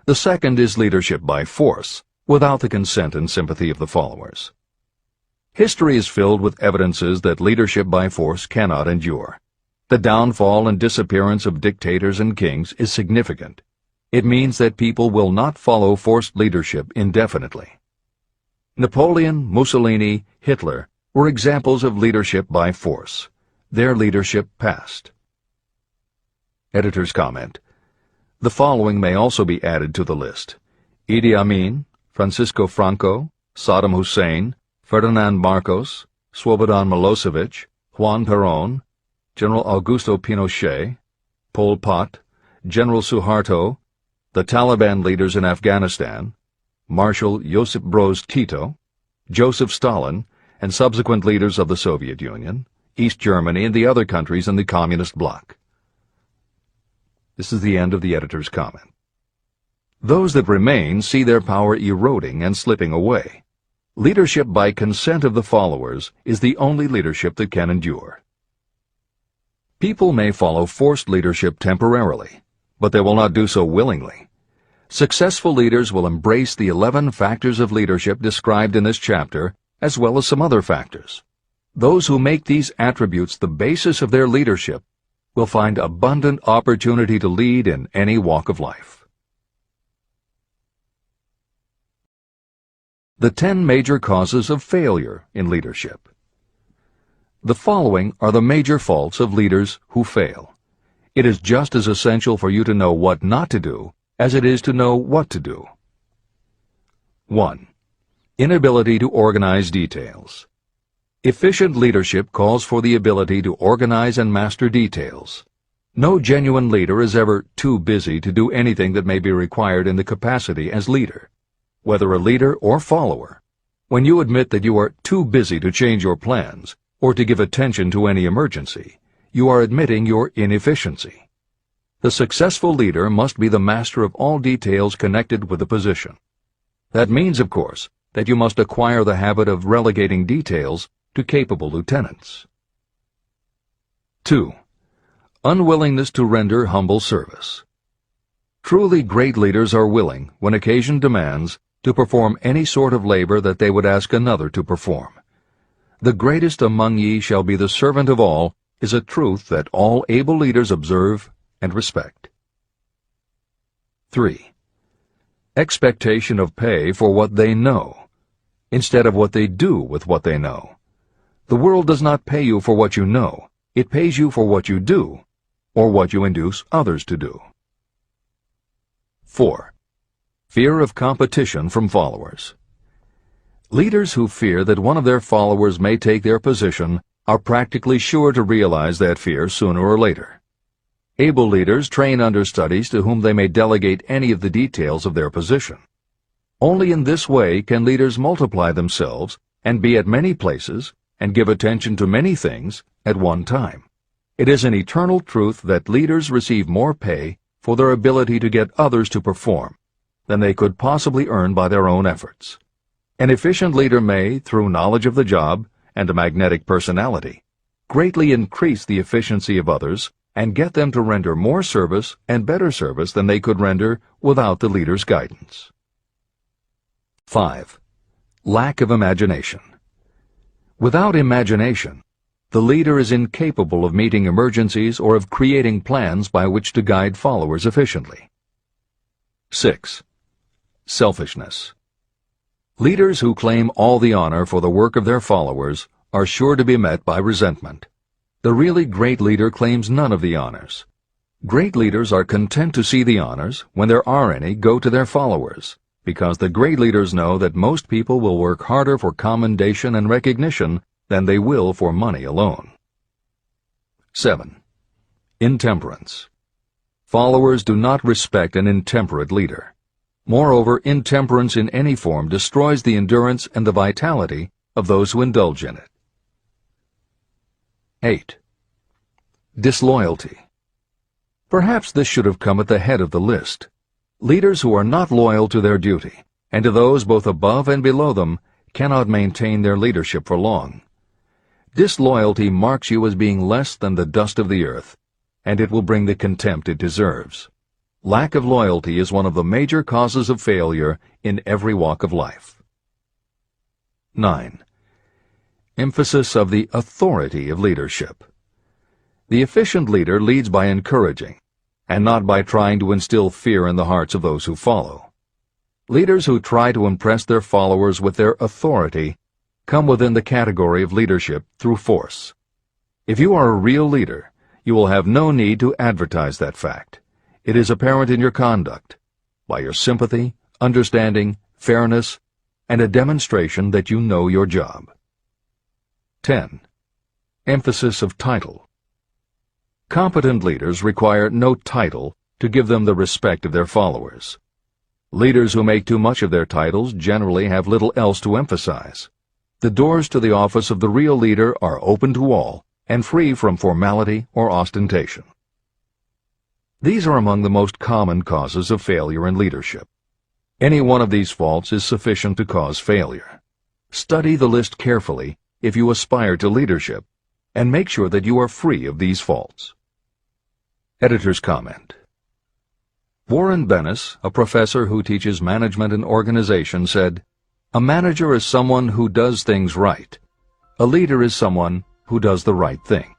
A: The second is leadership by force, without the consent and sympathy of the followers. History is filled with evidences that leadership by force cannot endure. The downfall and disappearance of dictators and kings is significant. It means that people will not follow forced leadership indefinitely. Napoleon, Mussolini, Hitler were examples of leadership by force. Their leadership passed. Editor's comment. The following may also be added to the list: Idi Amin, Francisco Franco, Saddam Hussein, Ferdinand Marcos, Slobodan Milosevic, Juan Perón, General Augusto Pinochet, Pol Pot, General Suharto, the Taliban leaders in Afghanistan, Marshal Josip Broz Tito, Joseph Stalin, and subsequent leaders of the Soviet Union, East Germany, and the other countries in the Communist bloc. This is the end of the editor's comment. Those that remain see their power eroding and slipping away. Leadership by consent of the followers is the only leadership that can endure. People may follow forced leadership temporarily, but they will not do so willingly. Successful leaders will embrace the 11 factors of leadership described in this chapter, as well as some other factors. Those who make these attributes the basis of their leadership will find abundant opportunity to lead in any walk of life. The 10 major causes of failure in leadership. The following are the major faults of leaders who fail. It is just as essential for you to know what not to do as it is to know what to do. 1. Inability to organize details. Efficient leadership calls for the ability to organize and master details. No genuine leader is ever too busy to do anything that may be required in the capacity as leader. Whether a leader or follower, when you admit that you are too busy to change your plans or to give attention to any emergency, you are admitting your inefficiency. The successful leader must be the master of all details connected with the position. That means, of course, that you must acquire the habit of relegating details to capable lieutenants. 2. Unwillingness to render humble service. Truly great leaders are willing, when occasion demands, to perform any sort of labor that they would ask another to perform. The greatest among ye shall be the servant of all is a truth that all able leaders observe and respect. 3. Expectation of pay for what they know, instead of what they do with what they know. The world does not pay you for what you know. It pays you for what you do, or what you induce others to do. 4. Fear of competition from followers. Leaders who fear that one of their followers may take their position are practically sure to realize that fear sooner or later. Able leaders train understudies to whom they may delegate any of the details of their position. Only in this way can leaders multiply themselves and be at many places and give attention to many things at one time. It is an eternal truth that leaders receive more pay for their ability to get others to perform than they could possibly earn by their own efforts. An efficient leader may, through knowledge of the job and a magnetic personality, greatly increase the efficiency of others and get them to render more service and better service than they could render without the leader's guidance. 5. Lack of imagination. Without imagination, the leader is incapable of meeting emergencies or of creating plans by which to guide followers efficiently. 6. Selfishness. Leaders who claim all the honor for the work of their followers are sure to be met by resentment. The really great leader claims none of the honors. Great leaders are content to see the honors, when there are any, go to their followers, because the great leaders know that most people will work harder for commendation and recognition than they will for money alone. 7. Intemperance. Followers do not respect an intemperate leader. Moreover, intemperance in any form destroys the endurance and the vitality of those who indulge in it. 8. Disloyalty. Perhaps this should have come at the head of the list. Leaders who are not loyal to their duty, and to those both above and below them, cannot maintain their leadership for long. Disloyalty marks you as being less than the dust of the earth, and it will bring the contempt it deserves. Lack of loyalty is one of the major causes of failure in every walk of life. 9. Emphasis of the authority of leadership. The efficient leader leads by encouraging, and not by trying to instill fear in the hearts of those who follow. Leaders who try to impress their followers with their authority come within the category of leadership through force. If you are a real leader, you will have no need to advertise that fact. It is apparent in your conduct, by your sympathy, understanding, fairness, and a demonstration that you know your job. 10. Emphasis of title. Competent leaders require no title to give them the respect of their followers. Leaders who make too much of their titles generally have little else to emphasize. The doors to the office of the real leader are open to all and free from formality or ostentation. These are among the most common causes of failure in leadership. Any one of these faults is sufficient to cause failure. Study the list carefully if you aspire to leadership, and make sure that you are free of these faults. Editor's comment. Warren Bennis, a professor who teaches management and organization, said, "A manager is someone who does things right. A leader is someone who does the right thing."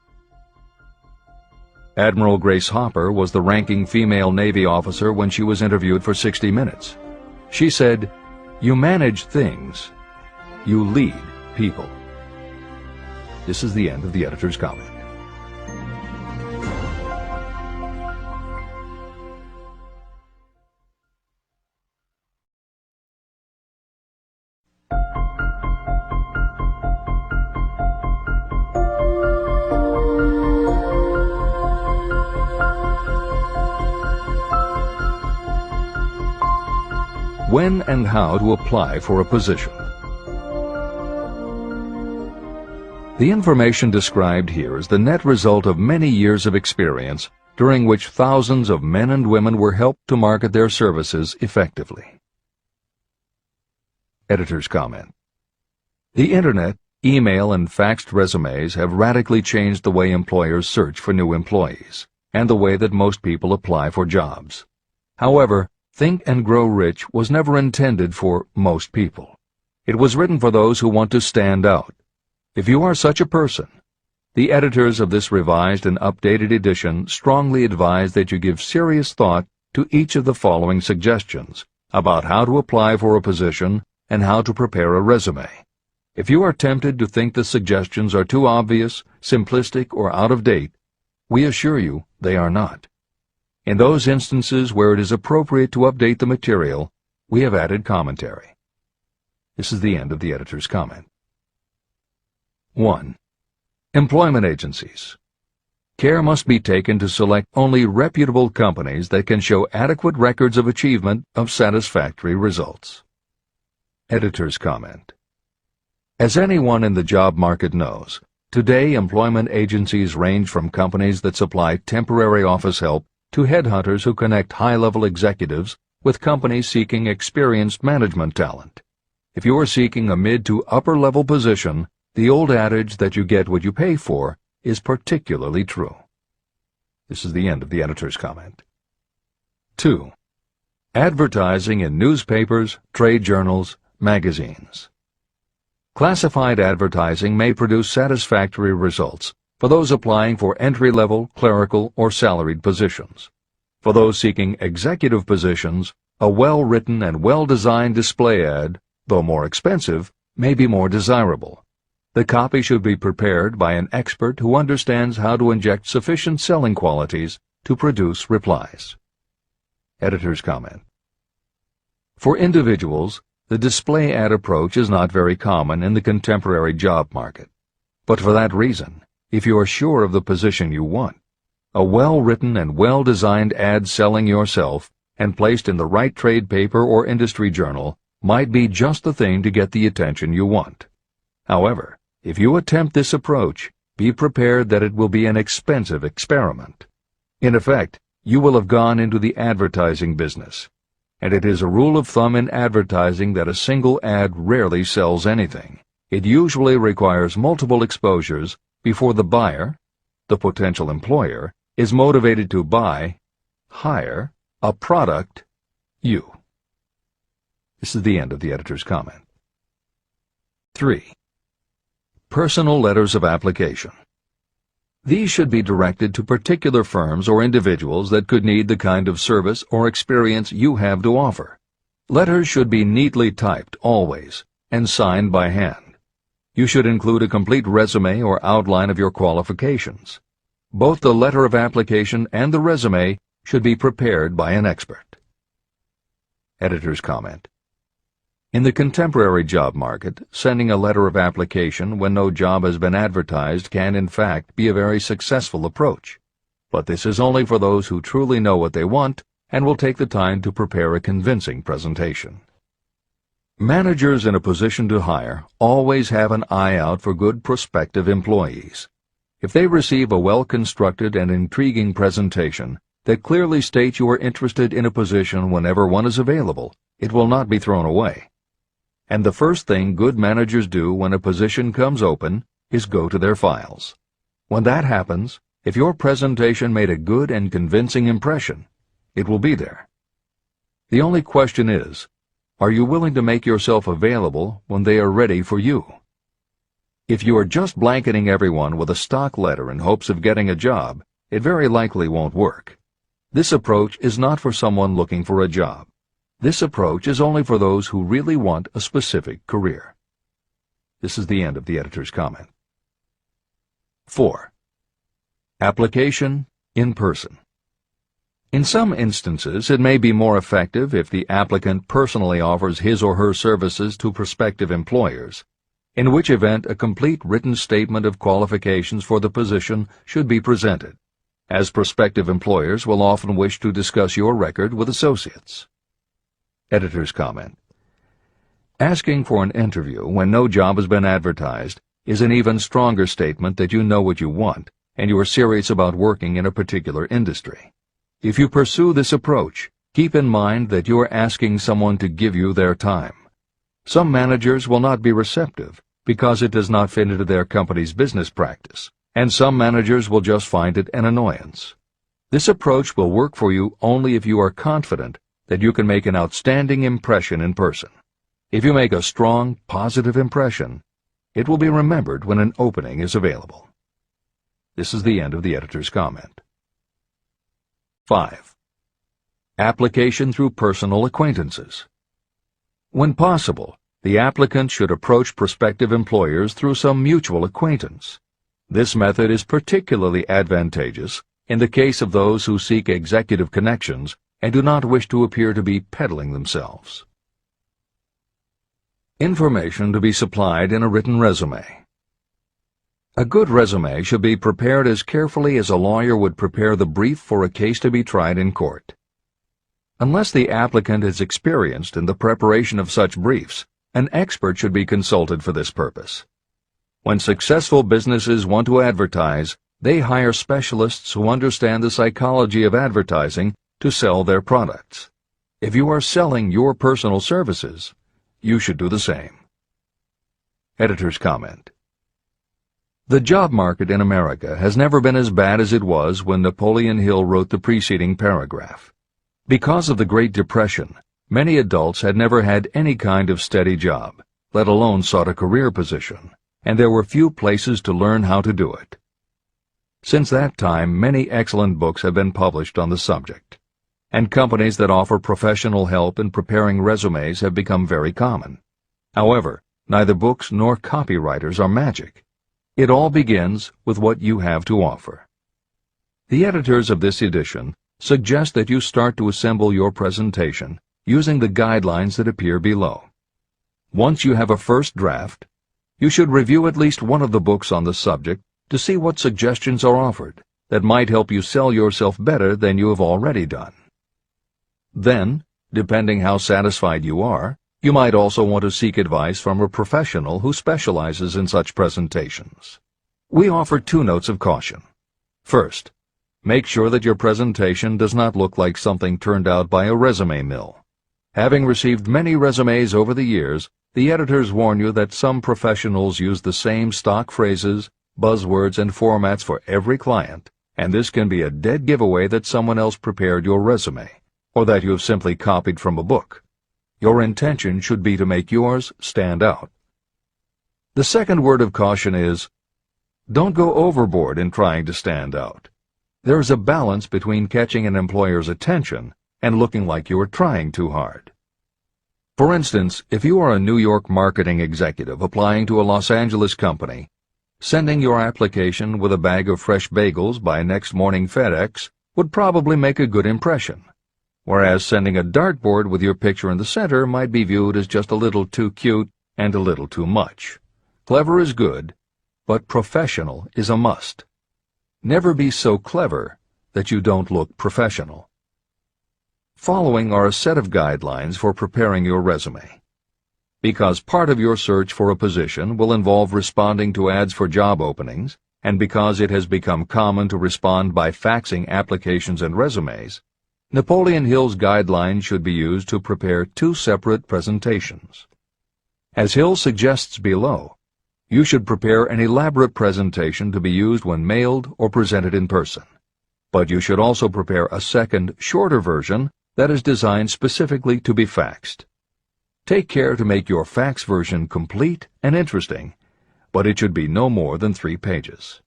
A: Admiral Grace Hopper was the ranking female Navy officer when she was interviewed for 60 Minutes. She said, "You manage things. You lead people." This is the end of the editor's comment. When and how to apply for a position. The information described here is the net result of many years of experience, during which thousands of men and women were helped to market their services effectively. Editor's comment. The Internet, email, and faxed resumes have radically changed the way employers search for new employees, and the way that most people apply for jobs. However, Think and Grow Rich was never intended for most people. It was written for those who want to stand out. If you are such a person, the editors of this revised and updated edition strongly advise that you give serious thought to each of the following suggestions about how to apply for a position and how to prepare a resume. If you are tempted to think the suggestions are too obvious, simplistic, or out of date, we assure you they are not. In those instances where it is appropriate to update the material, we have added commentary. This is the end of the editor's comment. 1. Employment agencies. Care must be taken to select only reputable companies that can show adequate records of achievement of satisfactory results. Editor's comment. As anyone in the job market knows, Today, employment agencies range from companies that supply temporary office help to headhunters who connect high-level executives with companies seeking experienced management talent. If you are seeking a mid to upper-level position, the old adage that you get what you pay for is particularly true. This is the end of the editor's comment. 2. Advertising in newspapers, trade journals, magazines. Classified advertising may produce satisfactory results for those applying for entry-level, clerical, or salaried positions. For those seeking executive positions, a well-written and well-designed display ad, though more expensive, may be more desirable. The copy should be prepared by an expert who understands how to inject sufficient selling qualities to produce replies. Editor's comment. For individuals, the display ad approach is not very common in the contemporary job market. But for that reason, if you are sure of the position you want, a well-written and well-designed ad selling yourself and placed in the right trade paper or industry journal might be just the thing to get the attention you want. However, if you attempt this approach, be prepared that it will be an expensive experiment. In effect, you will have gone into the advertising business, and it is a rule of thumb in advertising that a single ad rarely sells anything. It usually requires multiple exposures before the buyer, the potential employer, is motivated to buy, hire, a product, you. This is the end of the editor's comment. 3. Personal letters of application. These should be directed to particular firms or individuals that could need the kind of service or experience you have to offer. Letters should be neatly typed always and signed by hand. You should include a complete resume or outline of your qualifications. Both the letter of application and the resume should be prepared by an expert. Editor's comment. In the contemporary job market, sending a letter of application when no job has been advertised can in fact be a very successful approach. But this is only for those who truly know what they want and will take the time to prepare a convincing presentation. Managers in a position to hire always have an eye out for good prospective employees. If they receive a well-constructed and intriguing presentation that clearly states you are interested in a position whenever one is available, it will not be thrown away. And the first thing good managers do when a position comes open is go to their files. When that happens, if your presentation made a good and convincing impression, it will be there. The only question is, are you willing to make yourself available when they are ready for you? If you are just blanketing everyone with a stock letter in hopes of getting a job, it very likely won't work. This approach is not for someone looking for a job. This approach is only for those who really want a specific career. This is the end of the editor's comment. 4. Application in person. In some instances, it may be more effective if the applicant personally offers his or her services to prospective employers, in which event a complete written statement of qualifications for the position should be presented, as prospective employers will often wish to discuss your record with associates. Editor's comment. Asking for an interview when no job has been advertised is an even stronger statement that you know what you want and you are serious about working in a particular industry. If you pursue this approach, keep in mind that you are asking someone to give you their time. Some managers will not be receptive because it does not fit into their company's business practice, and some managers will just find it an annoyance. This approach will work for you only if you are confident that you can make an outstanding impression in person. If you make a strong, positive impression, it will be remembered when an opening is available. This is the end of the editor's comment. 5. Application through personal acquaintances. When possible, the applicant should approach prospective employers through some mutual acquaintance. This method is particularly advantageous in the case of those who seek executive connections and do not wish to appear to be peddling themselves. Information to be supplied in a written resume. A good resume should be prepared as carefully as a lawyer would prepare the brief for a case to be tried in court. Unless the applicant is experienced in the preparation of such briefs, an expert should be consulted for this purpose. When successful businesses want to advertise, they hire specialists who understand the psychology of advertising to sell their products. If you are selling your personal services, you should do the same. Editor's comment. The job market in America has never been as bad as it was when Napoleon Hill wrote the preceding paragraph. Because of the Great Depression, many adults had never had any kind of steady job, let alone sought a career position, and there were few places to learn how to do it. Since that time, many excellent books have been published on the subject, and companies that offer professional help in preparing resumes have become very common. However, neither books nor copywriters are magic. It all begins with what you have to offer. The editors of this edition suggest that you start to assemble your presentation using the guidelines that appear below. Once you have a first draft, you should review at least one of the books on the subject to see what suggestions are offered that might help you sell yourself better than you have already done. Then, depending how satisfied you are, you might also want to seek advice from a professional who specializes in such presentations. We offer 2 notes of caution. First, make sure that your presentation does not look like something turned out by a resume mill. Having received many resumes over the years, the editors warn you that some professionals use the same stock phrases, buzzwords, and formats for every client, and this can be a dead giveaway that someone else prepared your resume, or that you have simply copied from a book. Your intention should be to make yours stand out. The second word of caution is, don't go overboard in trying to stand out. There is a balance between catching an employer's attention and looking like you are trying too hard. For instance, if you are a New York marketing executive applying to a Los Angeles company, sending your application with a bag of fresh bagels by next morning FedEx would probably make a good impression, whereas sending a dartboard with your picture in the center might be viewed as just a little too cute and a little too much. Clever is good, but professional is a must. Never be so clever that you don't look professional. Following are a set of guidelines for preparing your resume. Because part of your search for a position will involve responding to ads for job openings, and because it has become common to respond by faxing applications and resumes, Napoleon Hill's guidelines should be used to prepare 2 separate presentations. As Hill suggests below, you should prepare an elaborate presentation to be used when mailed or presented in person. But you should also prepare a second, shorter version that is designed specifically to be faxed. Take care to make your fax version complete and interesting, but it should be no more than 3 pages.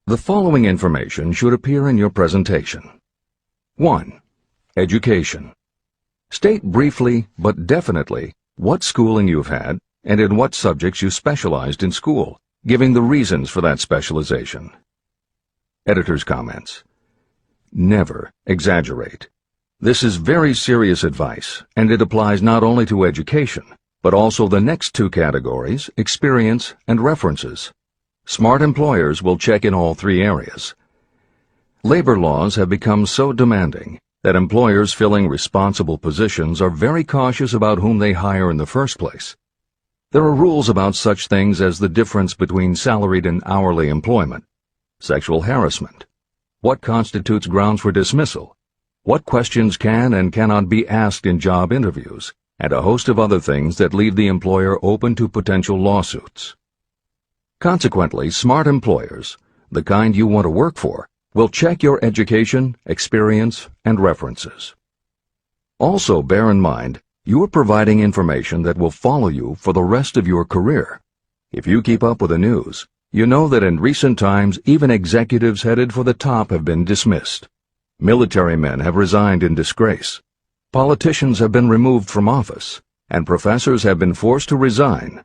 A: The following information should appear in your presentation. 1. Education. State briefly but definitely what schooling you've had and in what subjects you specialized in school, giving the reasons for that specialization. Editor's comments. Never exaggerate. This is very serious advice, and it applies not only to education, but also the next 2 categories, experience and references. Smart employers will check in all 3 areas. Labor laws have become so demanding that employers filling responsible positions are very cautious about whom they hire in the first place. There are rules about such things as the difference between salaried and hourly employment, sexual harassment, what constitutes grounds for dismissal, what questions can and cannot be asked in job interviews, and a host of other things that leave the employer open to potential lawsuits. Consequently, smart employers, the kind you want to work for, will check your education, experience, and references. Also, bear in mind, you are providing information that will follow you for the rest of your career. If you keep up with the news, you know that in recent times even executives headed for the top have been dismissed. Military men have resigned in disgrace. Politicians have been removed from office, and professors have been forced to resign,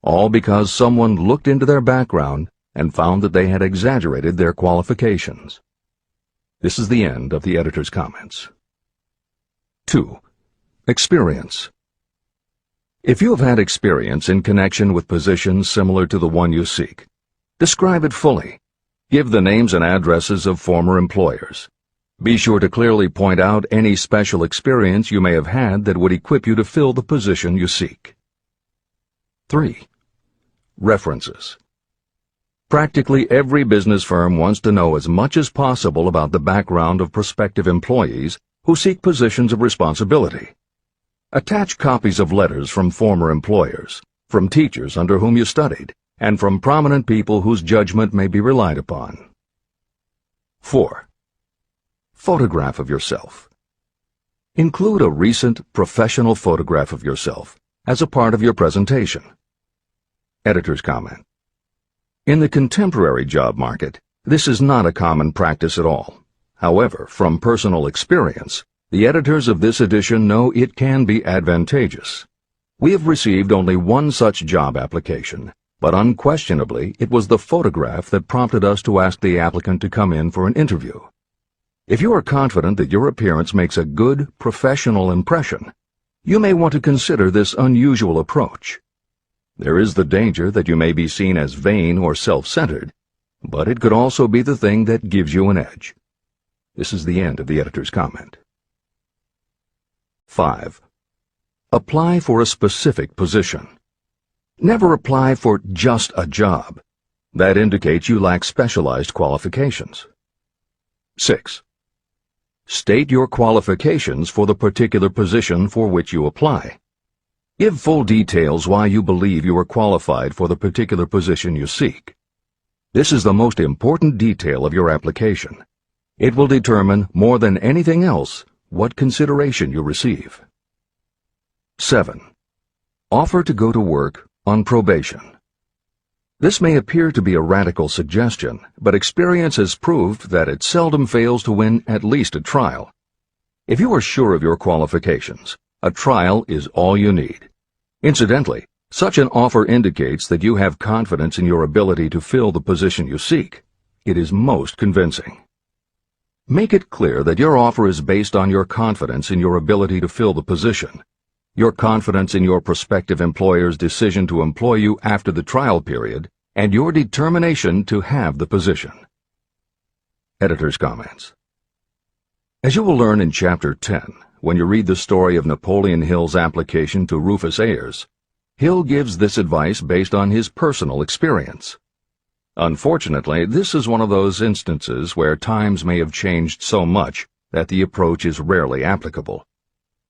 A: all because someone looked into their background and found that they had exaggerated their qualifications. This is the end of the editor's comments. 2. Experience. If you have had experience in connection with positions similar to the one you seek, describe it fully. Give the names and addresses of former employers. Be sure to clearly point out any special experience you may have had that would equip you to fill the position you seek. 3. References. Practically every business firm wants to know as much as possible about the background of prospective employees who seek positions of responsibility. Attach copies of letters from former employers, from teachers under whom you studied, and from prominent people whose judgment may be relied upon. 4. Photograph of yourself. Include a recent professional photograph of yourself as a part of your presentation. Editor's comment. In the contemporary job market, this is not a common practice at all. However, from personal experience, the editors of this edition know it can be advantageous. We have received only one such job application, but unquestionably it was the photograph that prompted us to ask the applicant to come in for an interview. If you are confident that your appearance makes a good, professional impression, you may want to consider this unusual approach. There is the danger that you may be seen as vain or self-centered, but it could also be the thing that gives you an edge. This is the end of the editor's comment. 5. Apply for a specific position. Never apply for just a job. That indicates you lack specialized qualifications. 6. State your qualifications for the particular position for which you apply. Give full details why you believe you are qualified for the particular position you seek. This is the most important detail of your application. It will determine, more than anything else, what consideration you receive. 7. Offer to go to work on probation. This may appear to be a radical suggestion, but experience has proved that it seldom fails to win at least a trial. If you are sure of your qualifications, a trial is all you need. Incidentally, such an offer indicates that you have confidence in your ability to fill the position you seek. It is most convincing. Make it clear that your offer is based on your confidence in your ability to fill the position, your confidence in your prospective employer's decision to employ you after the trial period, and your determination to have the position. Editor's comments. As you will learn in Chapter 10, when you read the story of Napoleon Hill's application to Rufus Ayers, Hill gives this advice based on his personal experience. Unfortunately, this is one of those instances where times may have changed so much that the approach is rarely applicable.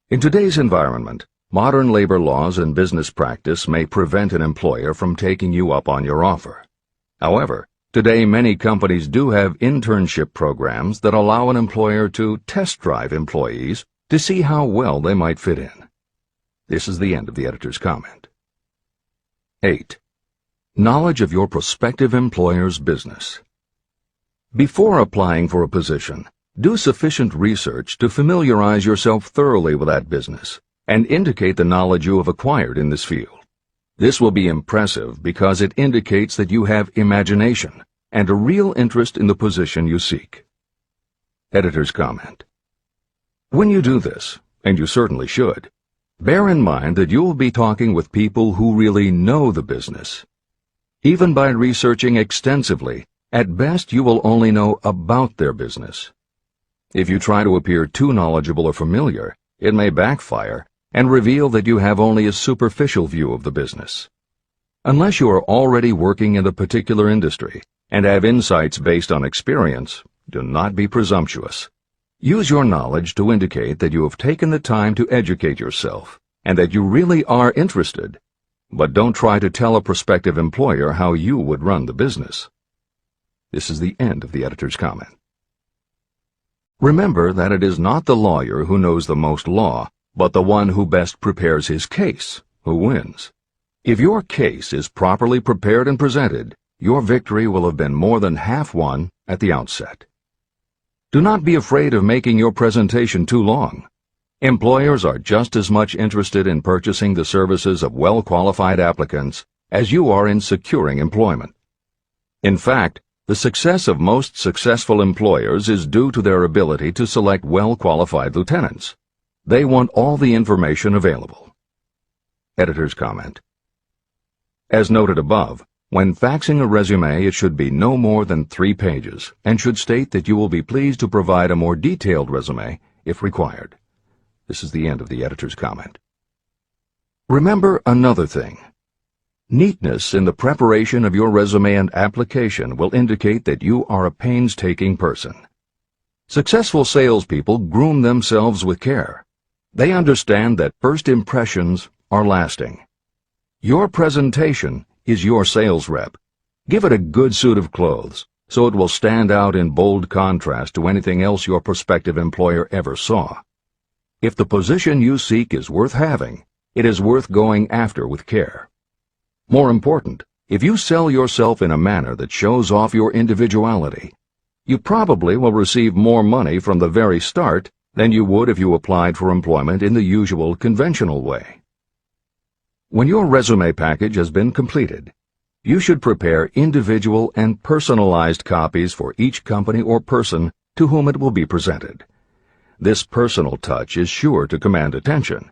A: In today's environment, modern labor laws and business practice may prevent an employer from taking you up on your offer. However, today many companies do have internship programs that allow an employer to test drive employees to see how well they might fit in. This is the end of the editor's comment. 8. Knowledge of your prospective employer's business. Before applying for a position, do sufficient research to familiarize yourself thoroughly with that business and indicate the knowledge you have acquired in this field. This will be impressive because it indicates that you have imagination and a real interest in the position you seek. Editor's comment. When you do this, and you certainly should, bear in mind that you will be talking with people who really know the business. Even by researching extensively, at best you will only know about their business. If you try to appear too knowledgeable or familiar, it may backfire and reveal that you have only a superficial view of the business. Unless you are already working in the particular industry and have insights based on experience, do not be presumptuous. Use your knowledge to indicate that you have taken the time to educate yourself and that you really are interested, but don't try to tell a prospective employer how you would run the business. This is the end of the editor's comment. Remember that it is not the lawyer who knows the most law, but the one who best prepares his case who wins. If your case is properly prepared and presented, your victory will have been more than half won at the outset. Do not be afraid of making your presentation too long. Employers are just as much interested in purchasing the services of well-qualified applicants as you are in securing employment. In fact, the success of most successful employers is due to their ability to select well-qualified lieutenants. They want all the information available. Editor's comment. As noted above, when faxing a resume, it should be no more than 3 pages and should state that you will be pleased to provide a more detailed resume if required. This is the end of the editor's comment. Remember another thing. Neatness in the preparation of your resume and application will indicate that you are a painstaking person. Successful salespeople groom themselves with care. They understand that first impressions are lasting. Your presentation is your sales rep. Give it a good suit of clothes, so it will stand out in bold contrast to anything else your prospective employer ever saw. If the position you seek is worth having, it is worth going after with care. More important, if you sell yourself in a manner that shows off your individuality, you probably will receive more money from the very start than you would if you applied for employment in the usual conventional way. When your resume package has been completed, you should prepare individual and personalized copies for each company or person to whom it will be presented. This personal touch is sure to command attention.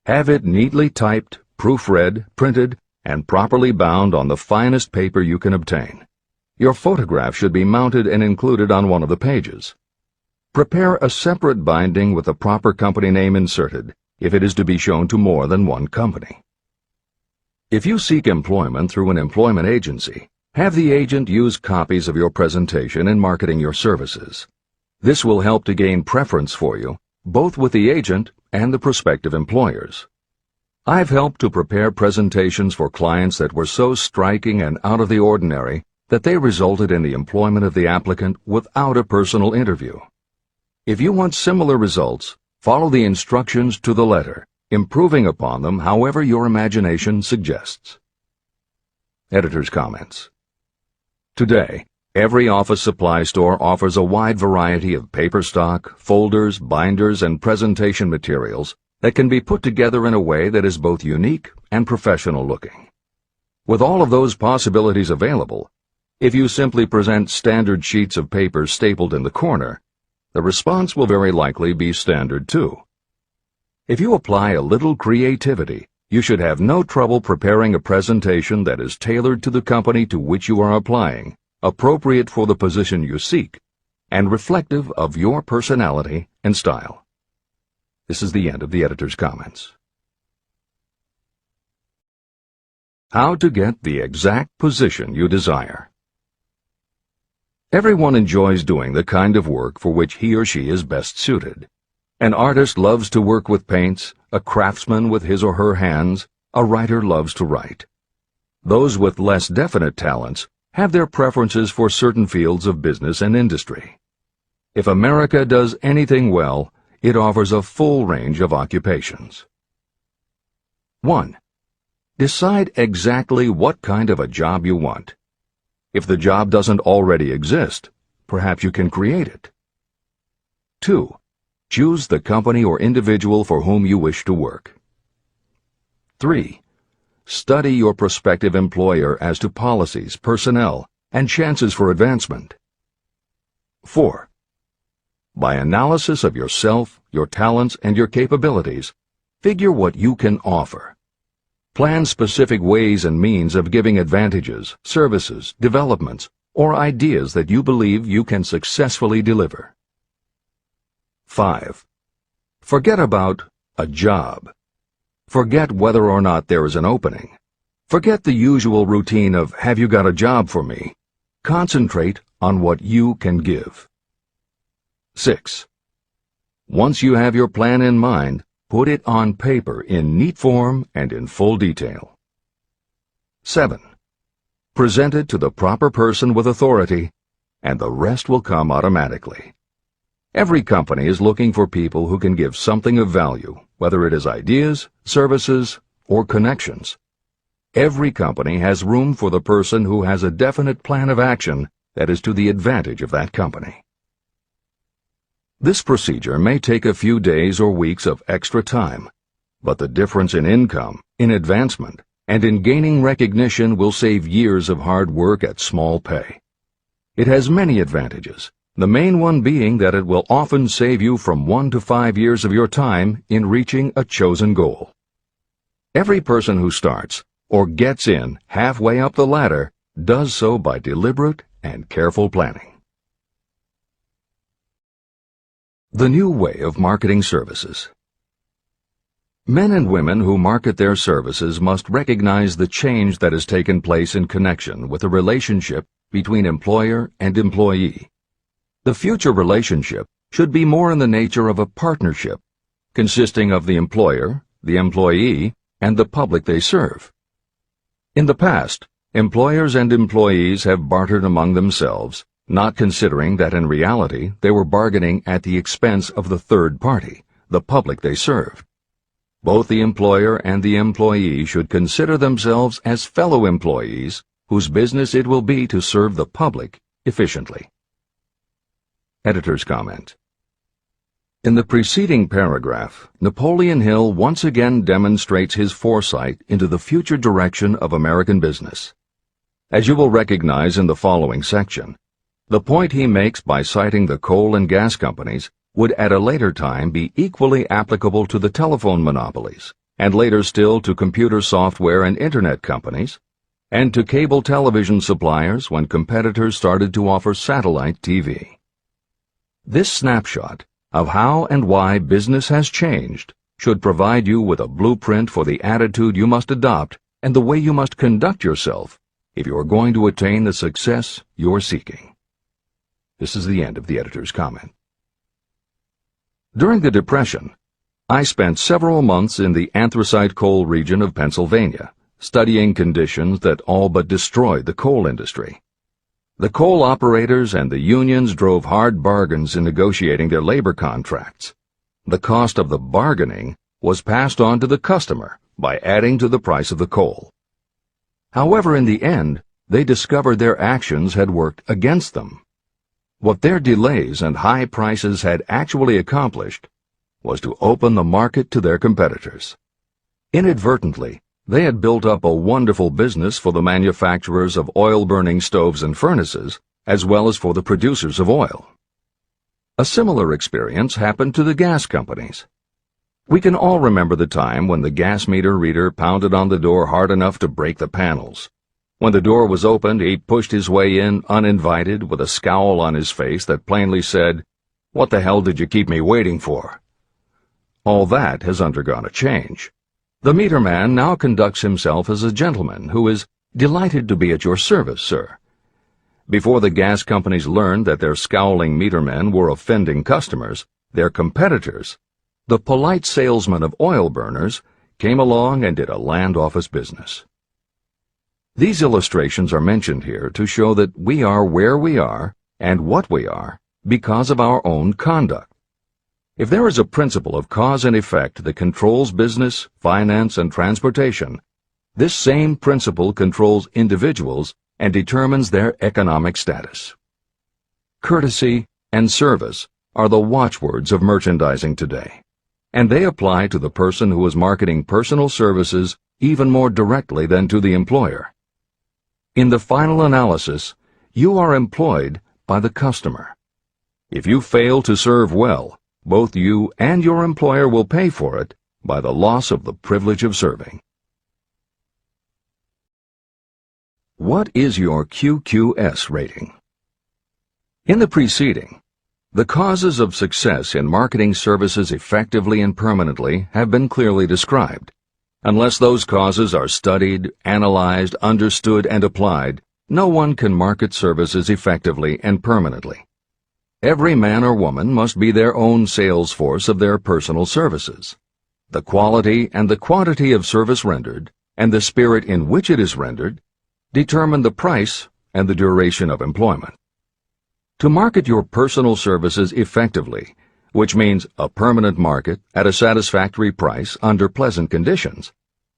A: Have it neatly typed, proofread, printed, and properly bound on the finest paper you can obtain. Your photograph should be mounted and included on one of the pages. Prepare a separate binding with the proper company name inserted if it is to be shown to more than one company. If you seek employment through an employment agency, have the agent use copies of your presentation in marketing your services. This will help to gain preference for you, both with the agent and the prospective employers. I've helped to prepare presentations for clients that were so striking and out of the ordinary that they resulted in the employment of the applicant without a personal interview. If you want similar results, follow the instructions to the letter, improving upon them however your imagination suggests. Editor's comments. Today, every office supply store offers a wide variety of paper stock, folders, binders, and presentation materials that can be put together in a way that is both unique and professional looking. With all of those possibilities available, if you simply present standard sheets of paper stapled in the corner, the response will very likely be standard too. If you apply a little creativity, you should have no trouble preparing a presentation that is tailored to the company to which you are applying, appropriate for the position you seek, and reflective of your personality and style. This is the end of the editor's comments. How to get the exact position you desire. Everyone enjoys doing the kind of work for which he or she is best suited. An artist loves to work with paints, a craftsman with his or her hands, a writer loves to write. Those with less definite talents have their preferences for certain fields of business and industry. If America does anything well, it offers a full range of occupations. 1. Decide exactly what kind of a job you want. If the job doesn't already exist, perhaps you can create it. 2. Choose the company or individual for whom you wish to work. 3. Study your prospective employer as to policies, personnel, and chances for advancement. 4. By analysis of yourself, your talents, and your capabilities, figure what you can offer. Plan specific ways and means of giving advantages, services, developments, or ideas that you believe you can successfully deliver. 5. Forget about a job. Forget whether or not there is an opening. Forget the usual routine of, have you got a job for me? Concentrate on what you can give. 6. Once you have your plan in mind, put it on paper in neat form and in full detail. 7. Present it to the proper person with authority, and the rest will come automatically. Every company is looking for people who can give something of value, whether it is ideas, services, or connections. Every company has room for the person who has a definite plan of action that is to the advantage of that company. This procedure may take a few days or weeks of extra time, but the difference in income, in advancement, and in gaining recognition will save years of hard work at small pay. It has many advantages, the main one being that it will often save you from 1 to 5 years of your time in reaching a chosen goal. Every person who starts, or gets in halfway up the ladder, does so by deliberate and careful planning. The new way of marketing services. Men and women who market their services must recognize the change that has taken place in connection with the relationship between employer and employee. The future relationship should be more in the nature of a partnership, consisting of the employer, the employee, and the public they serve. In the past, employers and employees have bartered among themselves, not considering that in reality they were bargaining at the expense of the third party, the public they served. Both the employer and the employee should consider themselves as fellow employees whose business it will be to serve the public efficiently. Editor's comment. In the preceding paragraph, Napoleon Hill once again demonstrates his foresight into the future direction of American business. As you will recognize in the following section, the point he makes by citing the coal and gas companies would at a later time be equally applicable to the telephone monopolies, and later still to computer software and internet companies, and to cable television suppliers when competitors started to offer satellite TV. This snapshot of how and why business has changed should provide you with a blueprint for the attitude you must adopt and the way you must conduct yourself if you are going to attain the success you're seeking. This is the end of the editor's comment. During the Depression, I spent several months in the anthracite coal region of Pennsylvania, studying conditions that all but destroyed the coal industry. The coal operators and the unions drove hard bargains in negotiating their labor contracts. The cost of the bargaining was passed on to the customer by adding to the price of the coal. However, in the end, they discovered their actions had worked against them. What their delays and high prices had actually accomplished was to open the market to their competitors. Inadvertently, they had built up a wonderful business for the manufacturers of oil-burning stoves and furnaces, as well as for the producers of oil. A similar experience happened to the gas companies. We can all remember the time when the gas meter reader pounded on the door hard enough to break the panels. When the door was opened, he pushed his way in uninvited with a scowl on his face that plainly said, "What the hell did you keep me waiting for?" All that has undergone a change. The meter man now conducts himself as a gentleman who is delighted to be at your service, sir. Before the gas companies learned that their scowling meter men were offending customers, their competitors, the polite salesmen of oil burners, came along and did a land office business. These illustrations are mentioned here to show that we are where we are and what we are because of our own conduct. If there is a principle of cause and effect that controls business, finance, and transportation, this same principle controls individuals and determines their economic status. Courtesy and service are the watchwords of merchandising today, and they apply to the person who is marketing personal services even more directly than to the employer. In the final analysis, you are employed by the customer. If you fail to serve well, both you and your employer will pay for it by the loss of the privilege of serving. What is your QQS rating? In the preceding, the causes of success in marketing services effectively and permanently have been clearly described. Unless those causes are studied, analyzed, understood, and applied, no one can market services effectively and permanently. Every man or woman must be their own sales force of their personal services. The quality and the quantity of service rendered, and the spirit in which it is rendered, determine the price and the duration of employment. To market your personal services effectively, which means a permanent market at a satisfactory price under pleasant conditions,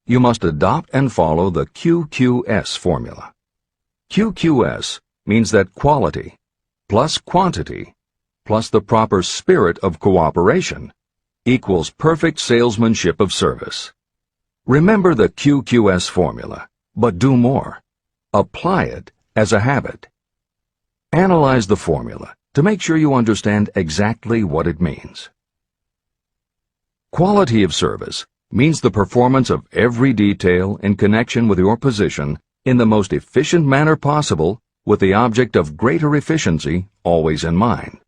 A: you must adopt and follow the QQS formula. QQS means that quality plus quantity plus the proper spirit of cooperation equals perfect salesmanship of service. Remember the QQS formula, but do more. Apply it as a habit. Analyze the formula to make sure you understand exactly what it means. Quality of service means the performance of every detail in connection with your position in the most efficient manner possible with the object of greater efficiency always in mind.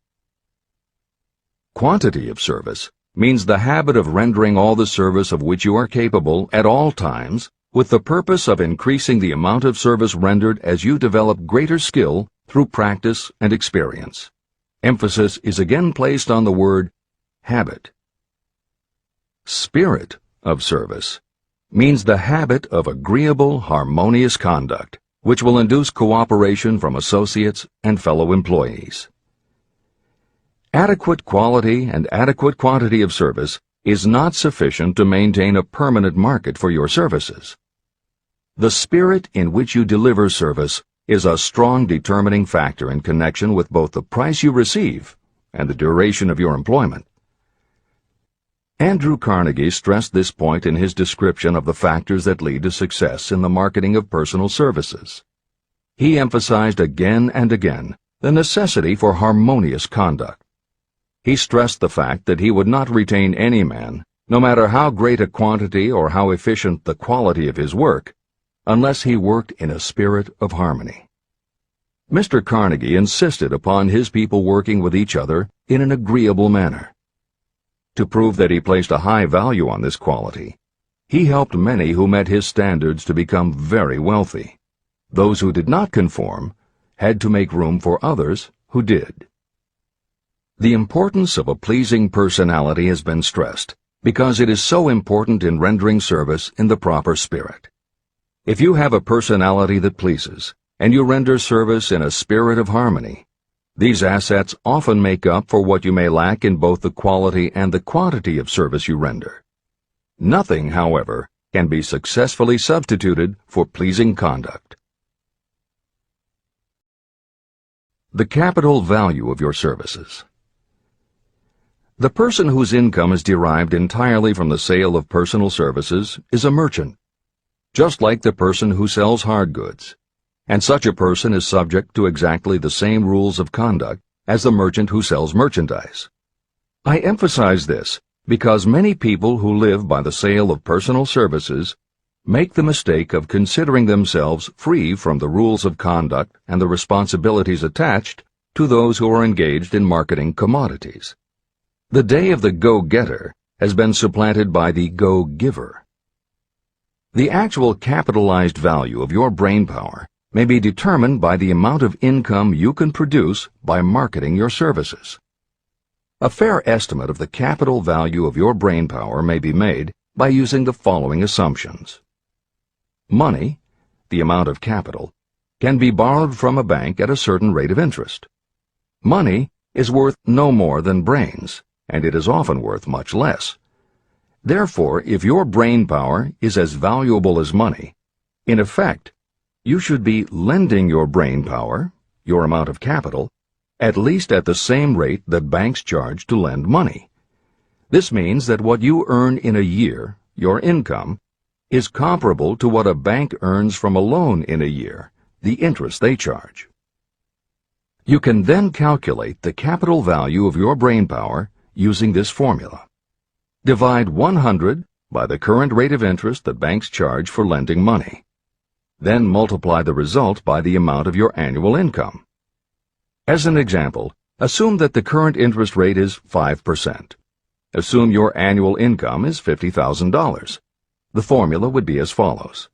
A: Quantity of service means the habit of rendering all the service of which you are capable at all times, with the purpose of increasing the amount of service rendered as you develop greater skill through practice and experience. Emphasis is again placed on the word habit. Spirit of service means the habit of agreeable, harmonious conduct, which will induce cooperation from associates and fellow employees. Adequate quality and adequate quantity of service is not sufficient to maintain a permanent market for your services. The spirit in which you deliver service is a strong determining factor in connection with both the price you receive and the duration of your employment. Andrew Carnegie stressed this point in his description of the factors that lead to success in the marketing of personal services. He emphasized again and again the necessity for harmonious conduct. He stressed the fact that he would not retain any man, no matter how great a quantity or how efficient the quality of his work, unless he worked in a spirit of harmony. Mr. Carnegie insisted upon his people working with each other in an agreeable manner. To prove that he placed a high value on this quality, he helped many who met his standards to become very wealthy. Those who did not conform had to make room for others who did. The importance of a pleasing personality has been stressed because it is so important in rendering service in the proper spirit. If you have a personality that pleases, and you render service in a spirit of harmony, these assets often make up for what you may lack in both the quality and the quantity of service you render. Nothing, however, can be successfully substituted for pleasing conduct. The capital value of your services. The person whose income is derived entirely from the sale of personal services is a merchant, just like the person who sells hard goods, and such a person is subject to exactly the same rules of conduct as the merchant who sells merchandise. I emphasize this because many people who live by the sale of personal services make the mistake of considering themselves free from the rules of conduct and the responsibilities attached to those who are engaged in marketing commodities. The day of the go-getter has been supplanted by the go-giver. The actual capitalized value of your brainpower may be determined by the amount of income you can produce by marketing your services. A fair estimate of the capital value of your brainpower may be made by using the following assumptions. Money, the amount of capital, can be borrowed from a bank at a certain rate of interest. Money is worth no more than brains, and it is often worth much less. Therefore, if your brainpower is as valuable as money, in effect, you should be lending your brainpower, your amount of capital, at least at the same rate that banks charge to lend money. This means that what you earn in a year, your income, is comparable to what a bank earns from a loan in a year, the interest they charge. You can then calculate the capital value of your brainpower using this formula. Divide 100 by the current rate of interest that banks charge for lending money. Then multiply the result by the amount of your annual income. As an example, assume that the current interest rate is 5%. Assume your annual income is $50,000. The formula would be as follows.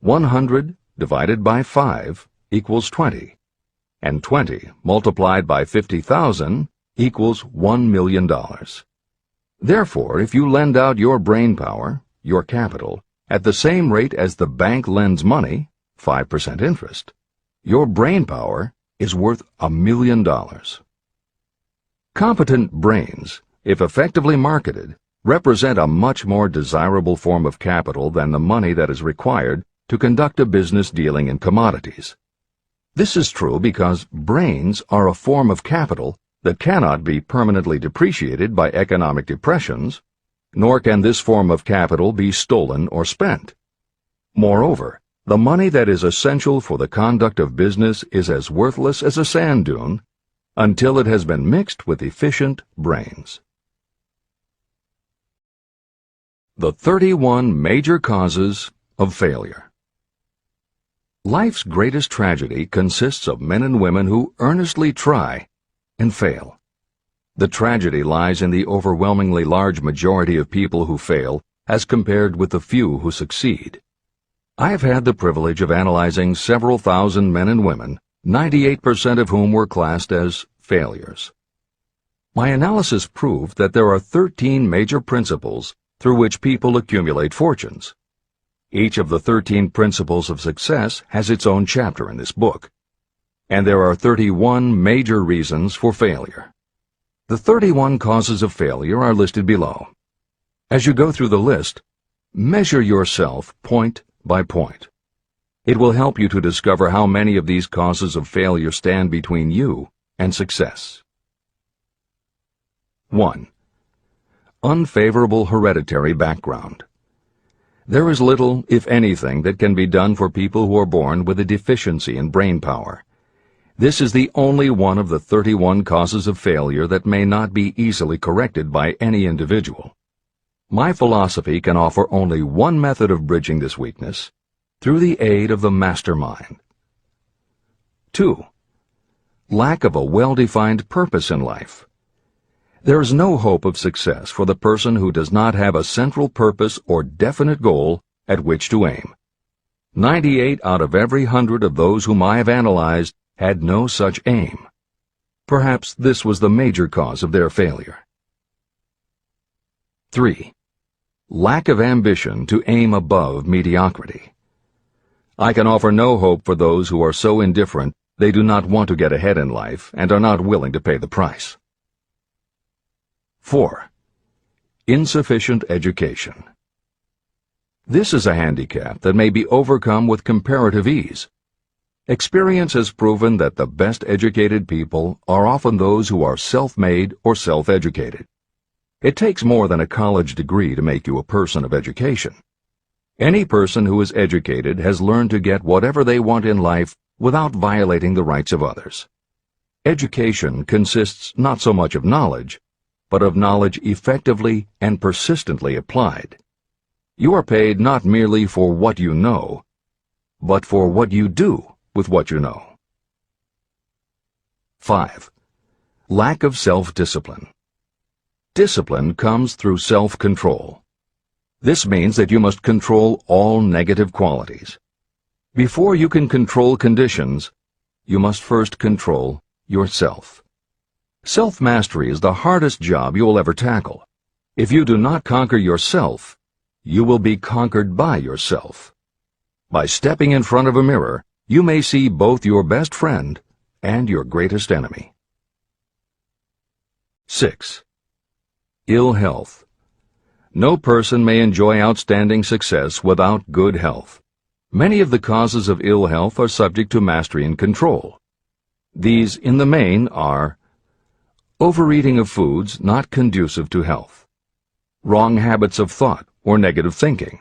A: 100 divided by 5 equals 20, and 20 multiplied by 50,000 equals $1 million. Therefore, if you lend out your brainpower, your capital, at the same rate as the bank lends money, 5% interest, your brainpower is worth $1 million. Competent brains, if effectively marketed, represent a much more desirable form of capital than the money that is required to conduct a business dealing in commodities. This is true because brains are a form of capital that cannot be permanently depreciated by economic depressions, nor can this form of capital be stolen or spent. Moreover, the money that is essential for the conduct of business is as worthless as a sand dune until it has been mixed with efficient brains. The 31 major causes of failure. Life's greatest tragedy consists of men and women who earnestly try and fail. The tragedy lies in the overwhelmingly large majority of people who fail as compared with the few who succeed. I have had the privilege of analyzing several thousand men and women, 98% of whom were classed as failures. My analysis proved that there are 13 major principles through which people accumulate fortunes. Each of the 13 principles of success has its own chapter in this book. And there are 31 major reasons for failure. The 31 causes of failure are listed below. As you go through the list, measure yourself point by point. It will help you to discover how many of these causes of failure stand between you and success. 1. Unfavorable hereditary background. There is little, if anything, that can be done for people who are born with a deficiency in brain power. This is the only one of the 31 causes of failure that may not be easily corrected by any individual. My philosophy can offer only one method of bridging this weakness, through the aid of the Mastermind. 2. Lack of a well-defined purpose in life. There is no hope of success for the person who does not have a central purpose or definite goal at which to aim. 98 out of every 100 of those whom I have analyzed had no such aim. Perhaps this was the major cause of their failure. 3. Lack of ambition to aim above mediocrity. I can offer no hope for those who are so indifferent they do not want to get ahead in life and are not willing to pay the price. 4. Insufficient education. This is a handicap that may be overcome with comparative ease. Experience has proven that the best educated people are often those who are self-made or self-educated. It takes more than a college degree to make you a person of education. Any person who is educated has learned to get whatever they want in life without violating the rights of others. Education consists not so much of knowledge, but of knowledge effectively and persistently applied. You are paid not merely for what you know, but for what you do with what you know. 5. Lack of self-discipline. Discipline comes through self-control. This means that you must control all negative qualities. Before you can control conditions, you must first control yourself. Self-mastery is the hardest job you will ever tackle. If you do not conquer yourself, you will be conquered by yourself. By stepping in front of a mirror, you may see both your best friend and your greatest enemy. 6. Ill health. No person may enjoy outstanding success without good health. Many of the causes of ill health are subject to mastery and control. These, in the main, are overeating of foods not conducive to health, wrong habits of thought or negative thinking,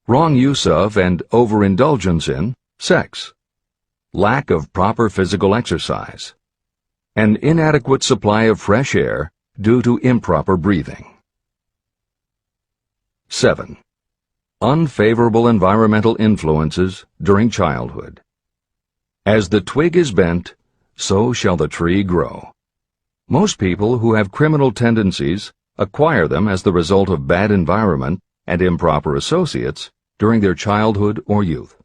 A: wrong use of and overindulgence in sex, lack of proper physical exercise, an inadequate supply of fresh air due to improper breathing. 7. Unfavorable environmental influences during childhood. As the twig is bent, so shall the tree grow. Most people who have criminal tendencies acquire them as the result of bad environment and improper associates during their childhood or youth.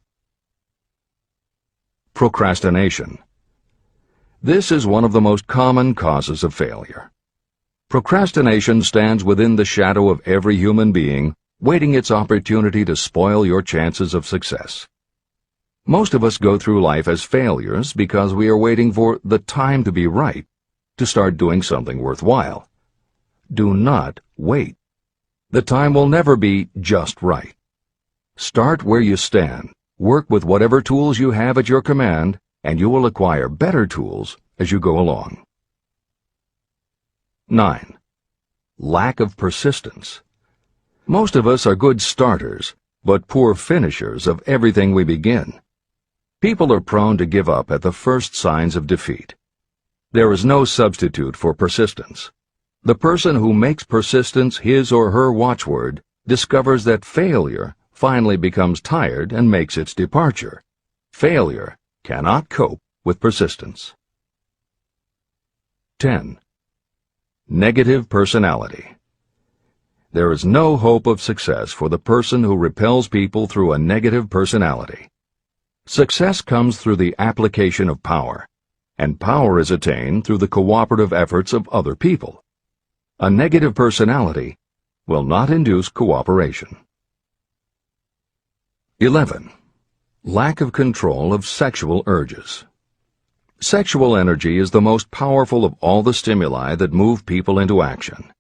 A: Procrastination. This is one of the most common causes of failure. Procrastination stands within the shadow of every human being, waiting its opportunity to spoil your chances of success. Most of us go through life as failures because we are waiting for the time to be right to start doing something worthwhile. Do not wait. The time will never be just right. Start where you stand, work with whatever tools you have at your command, and you will acquire better tools as you go along. 9. Lack of persistence. Most of us are good starters, but poor finishers of everything we begin. People are prone to give up at the first signs of defeat. There is no substitute for persistence. The person who makes persistence his or her watchword discovers that failure finally becomes tired and makes its departure. Failure cannot cope with persistence. 10. Negative personality. There is no hope of success for the person who repels people through a negative personality. Success comes through the application of power, and power is attained through the cooperative efforts of other people. A negative personality will not induce cooperation. 11. Lack of control of sexual urges. Sexual energy is the most powerful of all the stimuli that move people into action.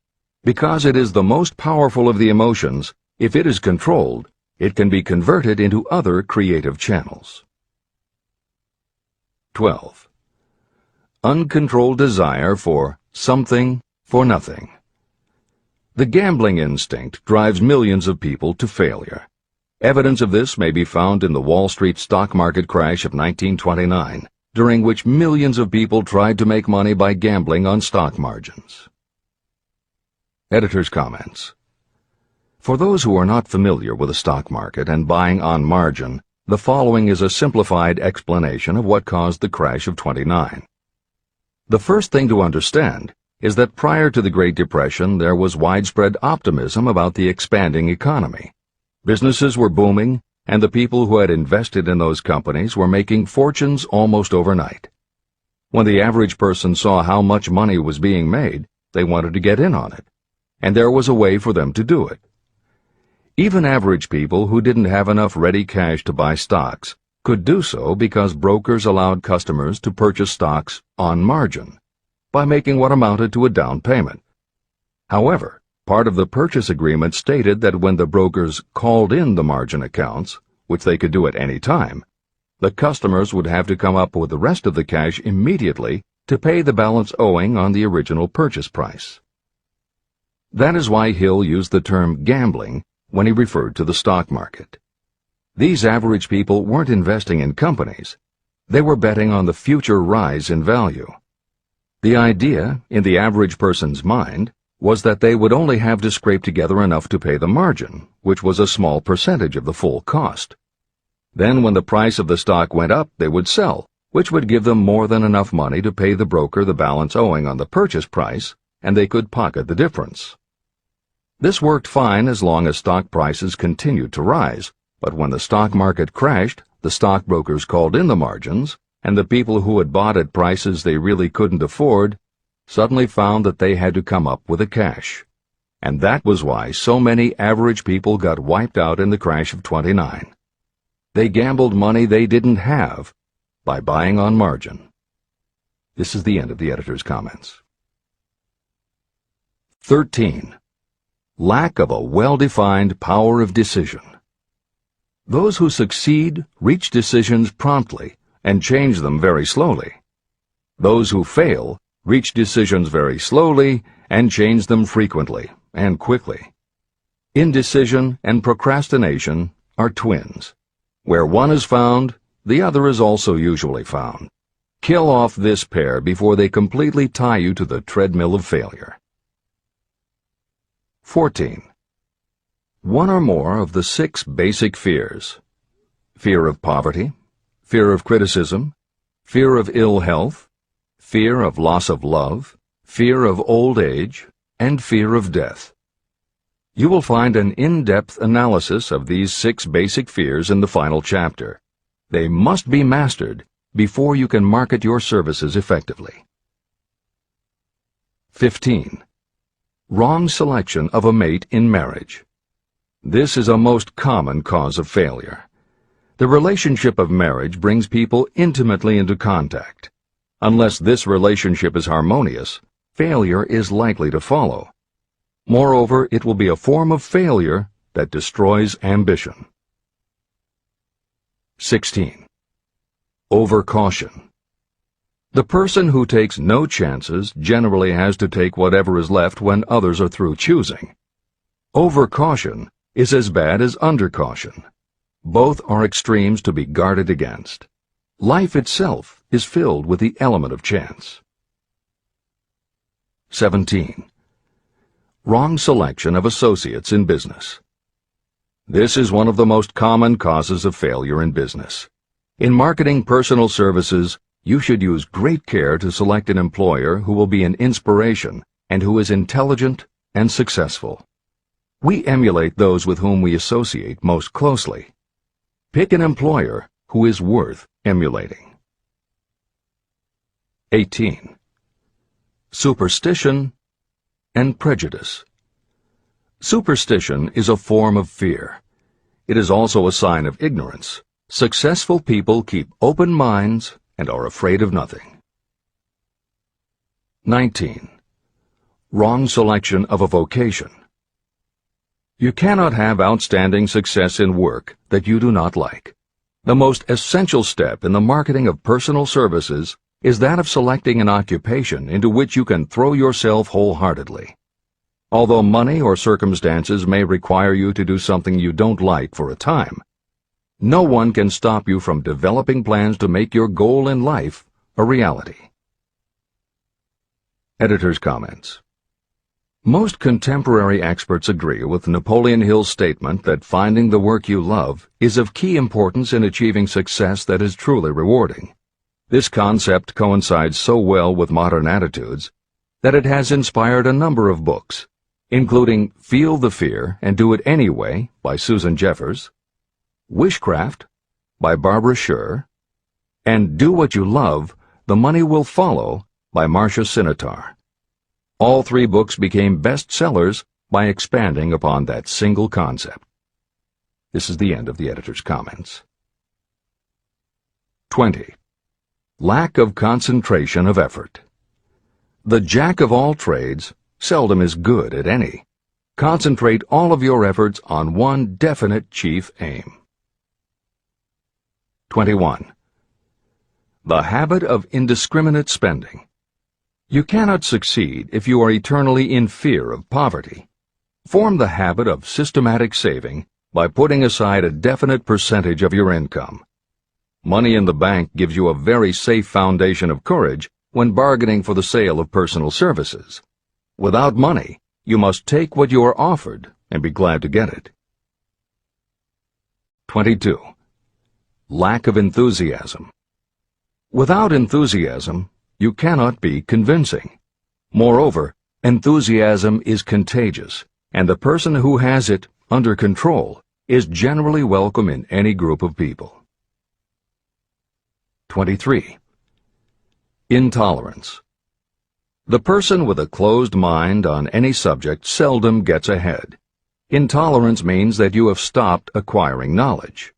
A: Because it is the most powerful of the emotions, if it is controlled, it can be converted into other creative channels. 12. Uncontrolled desire for something for nothing. The gambling instinct drives millions of people to failure. Evidence of this may be found in the Wall Street stock market crash of 1929, during which millions of people tried to make money by gambling on stock margins. Editor's comments. For those who are not familiar with the stock market and buying on margin, the following is a simplified explanation of what caused the crash of '29. The first thing to understand is that prior to the Great Depression there was widespread optimism about the expanding economy. Businesses were booming, and the people who had invested in those companies were making fortunes almost overnight. When the average person saw how much money was being made, they wanted to get in on it, and there was a way for them to do it. Even average people who didn't have enough ready cash to buy stocks could do so because brokers allowed customers to purchase stocks on margin by making what amounted to a down payment. However, part of the purchase agreement stated that when the brokers called in the margin accounts, which they could do at any time, the customers would have to come up with the rest of the cash immediately to pay the balance owing on the original purchase price. That is why Hill used the term gambling when he referred to the stock market. These average people weren't investing in companies. They were betting on the future rise in value. The idea, in the average person's mind, was that they would only have to scrape together enough to pay the margin, which was a small percentage of the full cost. Then when the price of the stock went up, they would sell, which would give them more than enough money to pay the broker the balance owing on the purchase price, and they could pocket the difference. This worked fine as long as stock prices continued to rise, but when the stock market crashed, the stockbrokers called in the margins, and the people who had bought at prices they really couldn't afford suddenly found that they had to come up with the cash. And that was why so many average people got wiped out in the crash of '29. They gambled money they didn't have by buying on margin. This is the end of the editor's comments. 13. Lack of a well-defined power of decision. Those who succeed reach decisions promptly and change them very slowly. Those who fail reach decisions very slowly and change them frequently and quickly. Indecision and procrastination are twins. Where one is found, the other is also usually found. Kill off this pair before they completely tie you to the treadmill of failure. 14. One or more of the 6 basic fears: fear of poverty, fear of criticism, fear of ill health, fear of loss of love, fear of old age, and fear of death. You will find an in-depth analysis of these 6 basic fears in the final chapter. They must be mastered before you can market your services effectively. 15. Wrong selection of a mate in marriage. This is a most common cause of failure. The relationship of marriage brings people intimately into contact. Unless this relationship is harmonious, failure is likely to follow. Moreover, it will be a form of failure that destroys ambition. 16. Overcaution. The person who takes no chances generally has to take whatever is left when others are through choosing. Overcaution is as bad as undercaution. Both are extremes to be guarded against. Life itself is filled with the element of chance. 17. Wrong selection of associates in business. This is one of the most common causes of failure in business. In marketing personal services, you should use great care to select an employer who will be an inspiration and who is intelligent and successful. We emulate those with whom we associate most closely. Pick an employer who is worth emulating. 18. Superstition and prejudice. Superstition is a form of fear. It is also a sign of ignorance. Successful people keep open minds and are afraid of nothing. 19. Wrong selection of a vocation. You cannot have outstanding success in work that you do not like. The most essential step in the marketing of personal services is that of selecting an occupation into which you can throw yourself wholeheartedly. Although money or circumstances may require you to do something you don't like for a time, no one can stop you from developing plans to make your goal in life a reality. Editor's comments. Most contemporary experts agree with Napoleon Hill's statement that finding the work you love is of key importance in achieving success that is truly rewarding. This concept coincides so well with modern attitudes that it has inspired a number of books, including Feel the Fear and Do It Anyway by Susan Jeffers, Wishcraft by Barbara Sher, and Do What You Love, The Money Will Follow by Marcia Sinitar. All three books became bestsellers by expanding upon that single concept. This is the end of the editor's comments. 20. Lack of concentration of effort. The jack of all trades seldom is good at any. Concentrate all of your efforts on one definite chief aim. 21. The habit of indiscriminate spending. You cannot succeed if you are eternally in fear of poverty. Form the habit of systematic saving by putting aside a definite percentage of your income. Money in the bank gives you a very safe foundation of courage when bargaining for the sale of personal services. Without money, you must take what you are offered and be glad to get it. 22. Lack of enthusiasm. Without enthusiasm, you cannot be convincing. Moreover, enthusiasm is contagious, and the person who has it under control is generally welcome in any group of people. 23. Intolerance. The person with a closed mind on any subject seldom gets ahead. Intolerance means that you have stopped acquiring knowledge.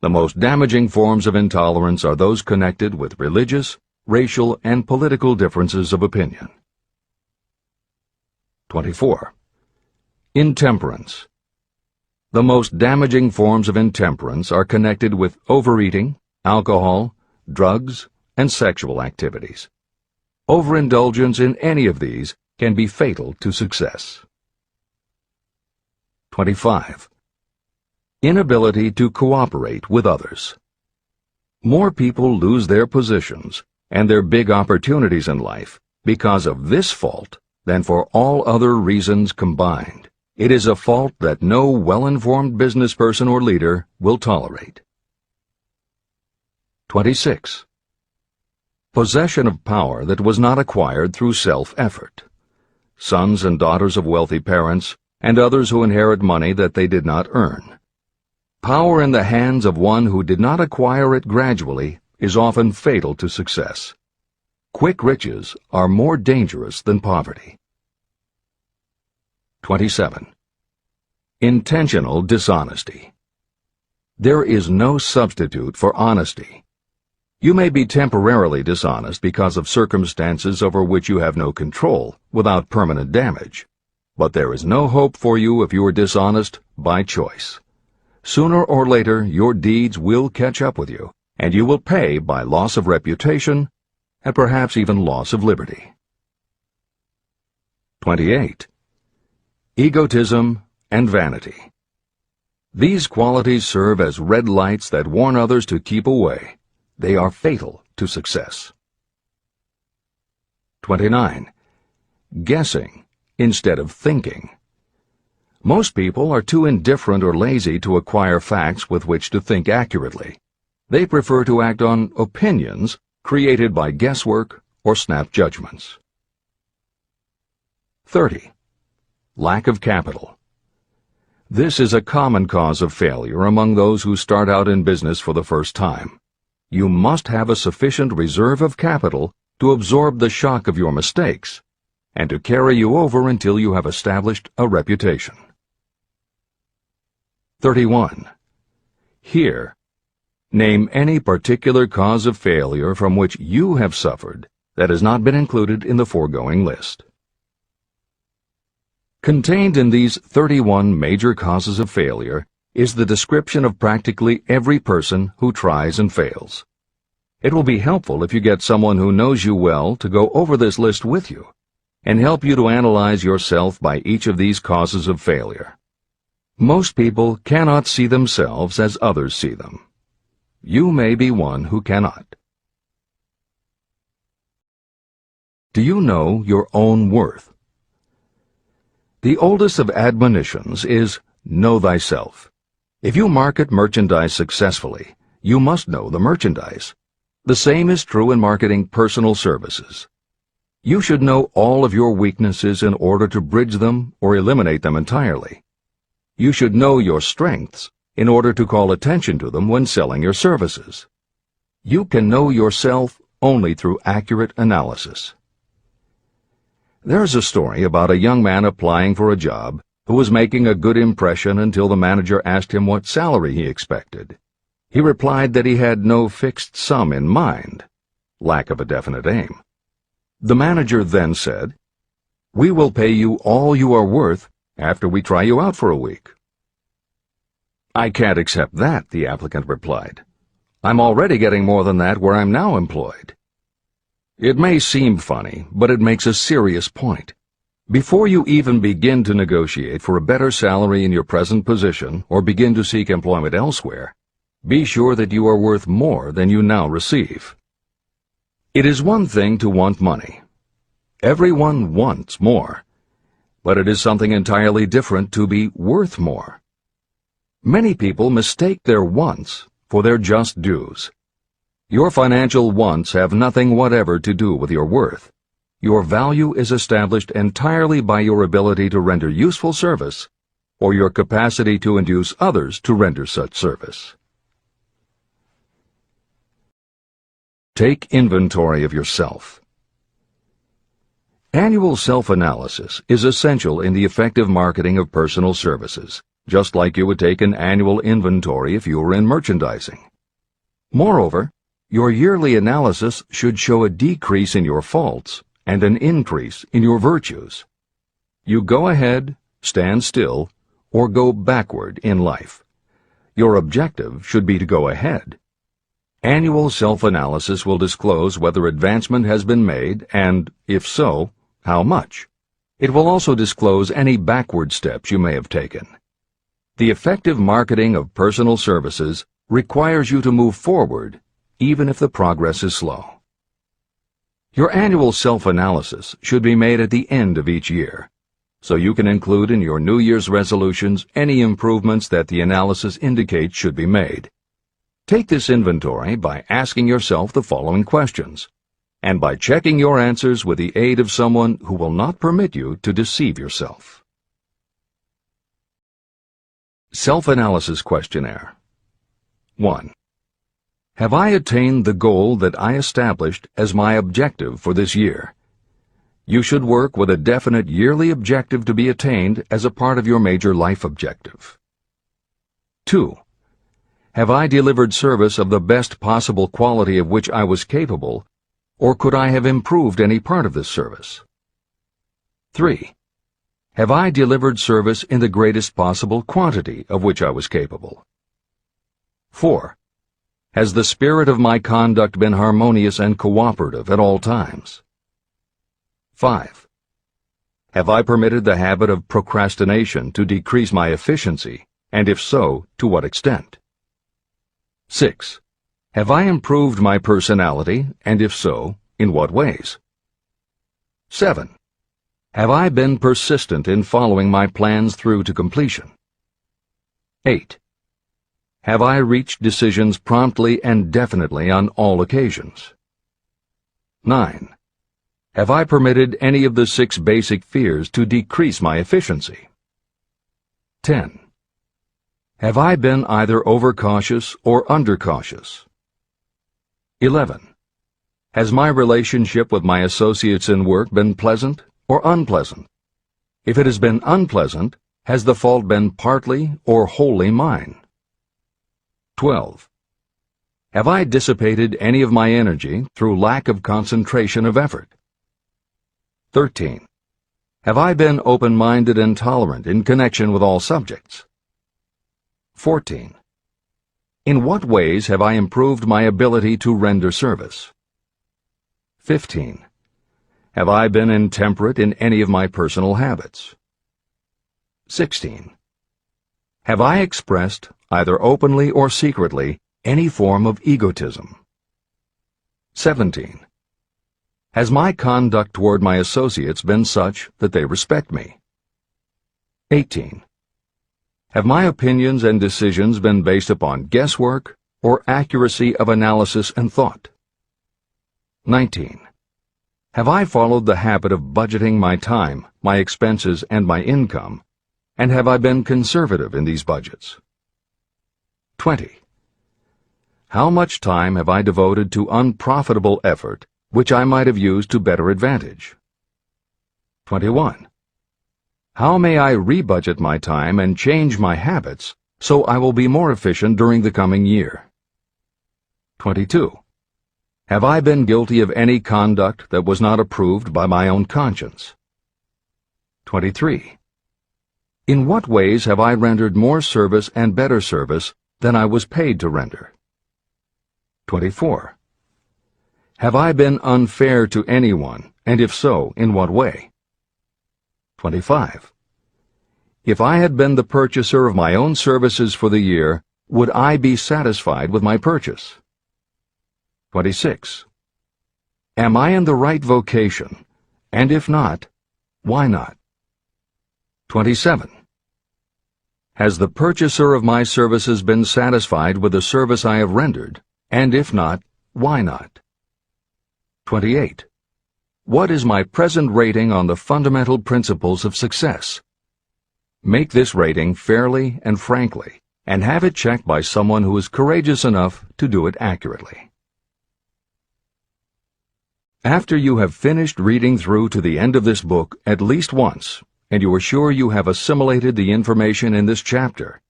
A: The most damaging forms of intolerance are those connected with religious, racial, and political differences of opinion. 24. Intemperance. The most damaging forms of intemperance are connected with overeating, alcohol, drugs, and sexual activities. Overindulgence in any of these can be fatal to success. 25. Inability to cooperate with others. More people lose their positions and their big opportunities in life because of this fault than for all other reasons combined. It is a fault that no well-informed business person or leader will tolerate. 26. Possession of power that was not acquired through self-effort. Sons and daughters of wealthy parents and others who inherit money that they did not earn. Power in the hands of one who did not acquire it gradually is often fatal to success. Quick riches are more dangerous than poverty. 27. Intentional dishonesty. There is no substitute for honesty. You may be temporarily dishonest because of circumstances over which you have no control without permanent damage, but there is no hope for you if you are dishonest by choice. Sooner or later, your deeds will catch up with you, and you will pay by loss of reputation and perhaps even loss of liberty. 28. Egotism and vanity. These qualities serve as red lights that warn others to keep away. They are fatal to success. 29. Guessing instead of thinking. Most people are too indifferent or lazy to acquire facts with which to think accurately. They prefer to act on opinions created by guesswork or snap judgments. 30. Lack of capital. This is a common cause of failure among those who start out in business for the first time. You must have a sufficient reserve of capital to absorb the shock of your mistakes and to carry you over until you have established a reputation. 31. Here, name any particular cause of failure from which you have suffered that has not been included in the foregoing list. Contained in these 31 major causes of failure is the description of practically every person who tries and fails. It will be helpful if you get someone who knows you well to go over this list with you and help you to analyze yourself by each of these causes of failure. Most people cannot see themselves as others see them. You may be one who cannot. Do you know your own worth? The oldest of admonitions is, know thyself. If you market merchandise successfully, you must know the merchandise. The same is true in marketing personal services. You should know all of your weaknesses in order to bridge them or eliminate them entirely. You should know your strengths in order to call attention to them when selling your services. You can know yourself only through accurate analysis. There is a story about a young man applying for a job who was making a good impression until the manager asked him what salary he expected. He replied that he had no fixed sum in mind, lack of a definite aim. The manager then said, "We will pay you all you are worth after we try you out for a week." "I can't accept that," the applicant replied. "I'm already getting more than that where I'm now employed." It may seem funny, but it makes a serious point. Before you even begin to negotiate for a better salary in your present position or begin to seek employment elsewhere, be sure that you are worth more than you now receive. It is one thing to want money. Everyone wants more. But it is something entirely different to be worth more. Many people mistake their wants for their just dues. Your financial wants have nothing whatever to do with your worth. Your value is established entirely by your ability to render useful service or your capacity to induce others to render such service. Take inventory of yourself. Annual self-analysis is essential in the effective marketing of personal services, just like you would take an annual inventory if you were in merchandising. Moreover, your yearly analysis should show a decrease in your faults and an increase in your virtues. You go ahead, stand still, or go backward in life. Your objective should be to go ahead. Annual self-analysis will disclose whether advancement has been made and, if so, how much. It will also disclose any backward steps you may have taken. The effective marketing of personal services requires you to move forward, even if the progress is slow. Your annual self-analysis should be made at the end of each year, so you can include in your New Year's resolutions any improvements that the analysis indicates should be made. Take this inventory by asking yourself the following questions, and by checking your answers with the aid of someone who will not permit you to deceive yourself. Self-analysis questionnaire. 1. Have I attained the goal that I established as my objective for this year? You should work with a definite yearly objective to be attained as a part of your major life objective. 2. Have I delivered service of the best possible quality of which I was capable, or could I have improved any part of this service? 3. Have I delivered service in the greatest possible quantity of which I was capable? 4. Has the spirit of my conduct been harmonious and cooperative at all times? 5. Have I permitted the habit of procrastination to decrease my efficiency, and if so, to what extent? 6. Have I improved my personality, and if so, in what ways? 7. Have I been persistent in following my plans through to completion? 8. Have I reached decisions promptly and definitely on all occasions? 9. Have I permitted any of the 6 basic fears to decrease my efficiency? 10. Have I been either overcautious or undercautious? 11. Has my relationship with my associates in work been pleasant or unpleasant? If it has been unpleasant, has the fault been partly or wholly mine? 12. Have I dissipated any of my energy through lack of concentration of effort? 13. Have I been open-minded and tolerant in connection with all subjects? 14. In what ways have I improved my ability to render service? 15. Have I been intemperate in any of my personal habits? 16. Have I expressed, either openly or secretly, any form of egotism? 17. Has my conduct toward my associates been such that they respect me? 18. Have my opinions and decisions been based upon guesswork or accuracy of analysis and thought? 19. Have I followed the habit of budgeting my time, my expenses, and my income, and have I been conservative in these budgets? 20. How much time have I devoted to unprofitable effort which I might have used to better advantage? 21. How may I rebudget my time and change my habits so I will be more efficient during the coming year? 22. Have I been guilty of any conduct that was not approved by my own conscience? 23. In what ways have I rendered more service and better service than I was paid to render? 24. Have I been unfair to anyone, and if so, in what way? 25. If I had been the purchaser of my own services for the year, would I be satisfied with my purchase? 26. Am I in the right vocation, and if not, why not? 27. Has the purchaser of my services been satisfied with the service I have rendered, and if not, why not? 28. What is my present rating on the fundamental principles of success? Make this rating fairly and frankly, and have it checked by someone who is courageous enough to do it accurately. After you have finished reading through to the end of this book at least once, and you are sure you have assimilated the information in this chapter,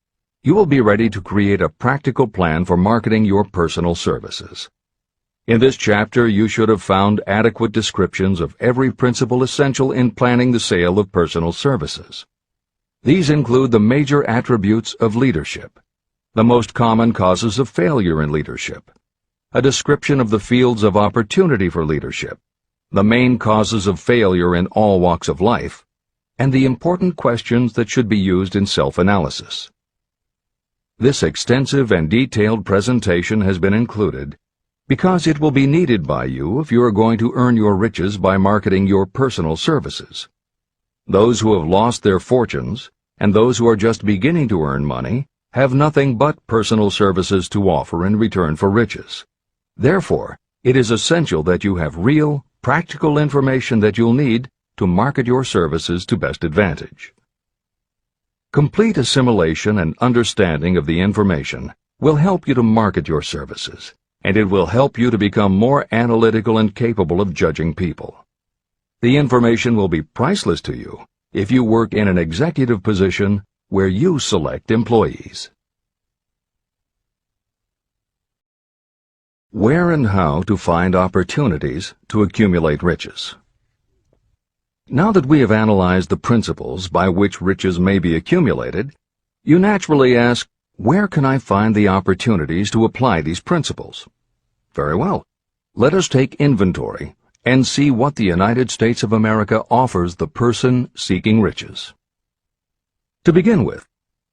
A: you will be ready to create a practical plan for marketing your personal services. In this chapter, you should have found adequate descriptions of every principle essential in planning the sale of personal services. These include the major attributes of leadership, the most common causes of failure in leadership, a description of the fields of opportunity for leadership, the main causes of failure in all walks of life, and the important questions that should be used in self-analysis. This extensive and detailed presentation has been included because it will be needed by you if you are going to earn your riches by marketing your personal services. Those who have lost their fortunes and those who are just beginning to earn money have nothing but personal services to offer in return for riches. Therefore, it is essential that you have real, practical information that you'll need to market your services to best advantage. Complete assimilation and understanding of the information will help you to market your services, and it will help you to become more analytical and capable of judging people. The information will be priceless to you if you work in an executive position where you select employees. Where and how to find opportunities to accumulate riches. Now that we have analyzed the principles by which riches may be accumulated, you naturally ask, where can I find the opportunities to apply these principles? Very well. Let us take inventory and see what the United States of America offers the person seeking riches. To begin with,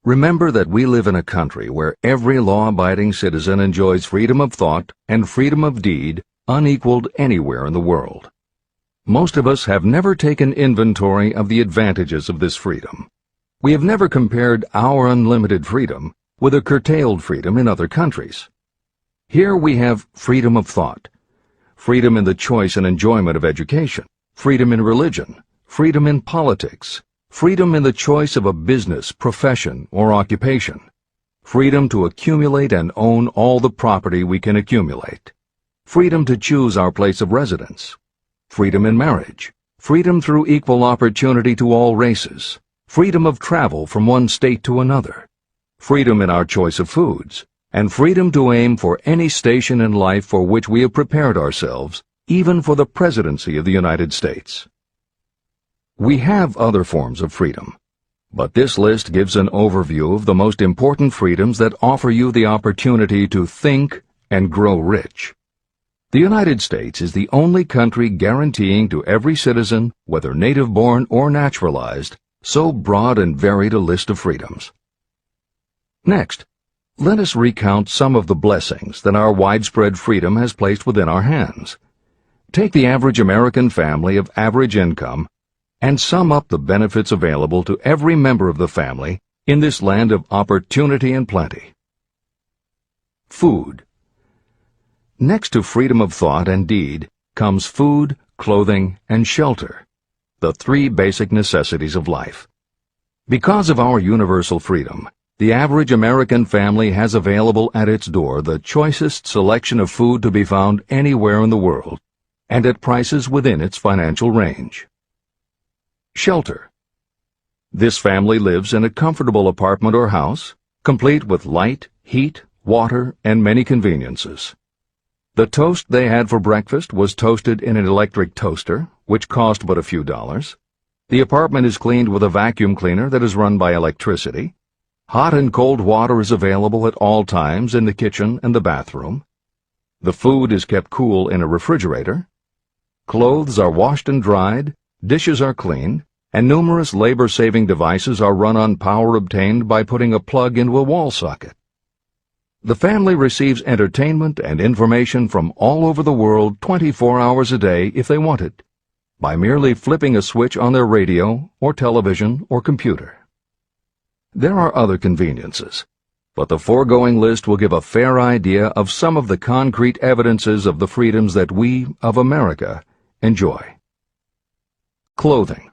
A: remember that we live in a country where every law-abiding citizen enjoys freedom of thought and freedom of deed unequaled anywhere in the world. Most of us have never taken inventory of the advantages of this freedom. We have never compared our unlimited freedom with a curtailed freedom in other countries. Here we have freedom of thought, freedom in the choice and enjoyment of education, freedom in religion, freedom in politics, freedom in the choice of a business, profession, or occupation, freedom to accumulate and own all the property we can accumulate, freedom to choose our place of residence, freedom in marriage, freedom through equal opportunity to all races, freedom of travel from one state to another, freedom in our choice of foods, and freedom to aim for any station in life for which we have prepared ourselves, even for the presidency of the United States. We have other forms of freedom, but this list gives an overview of the most important freedoms that offer you the opportunity to think and grow rich. The United States is the only country guaranteeing to every citizen, whether native-born or naturalized, so broad and varied a list of freedoms. Next, let us recount some of the blessings that our widespread freedom has placed within our hands. Take the average American family of average income and sum up the benefits available to every member of the family in this land of opportunity and plenty. Food. Next to freedom of thought and deed comes food, clothing, and shelter, the three basic necessities of life. Because of our universal freedom, the average American family has available at its door the choicest selection of food to be found anywhere in the world, and at prices within its financial range. Shelter. This family lives in a comfortable apartment or house, complete with light, heat, water, and many conveniences. The toast they had for breakfast was toasted in an electric toaster, which cost but a few dollars. The apartment is cleaned with a vacuum cleaner that is run by electricity. Hot and cold water is available at all times in the kitchen and the bathroom. The food is kept cool in a refrigerator. Clothes are washed and dried, dishes are cleaned, and numerous labor-saving devices are run on power obtained by putting a plug into a wall socket. The family receives entertainment and information from all over the world 24 hours a day if they want it, by merely flipping a switch on their radio or television or computer. There are other conveniences, but the foregoing list will give a fair idea of some of the concrete evidences of the freedoms that we, of America, enjoy. Clothing.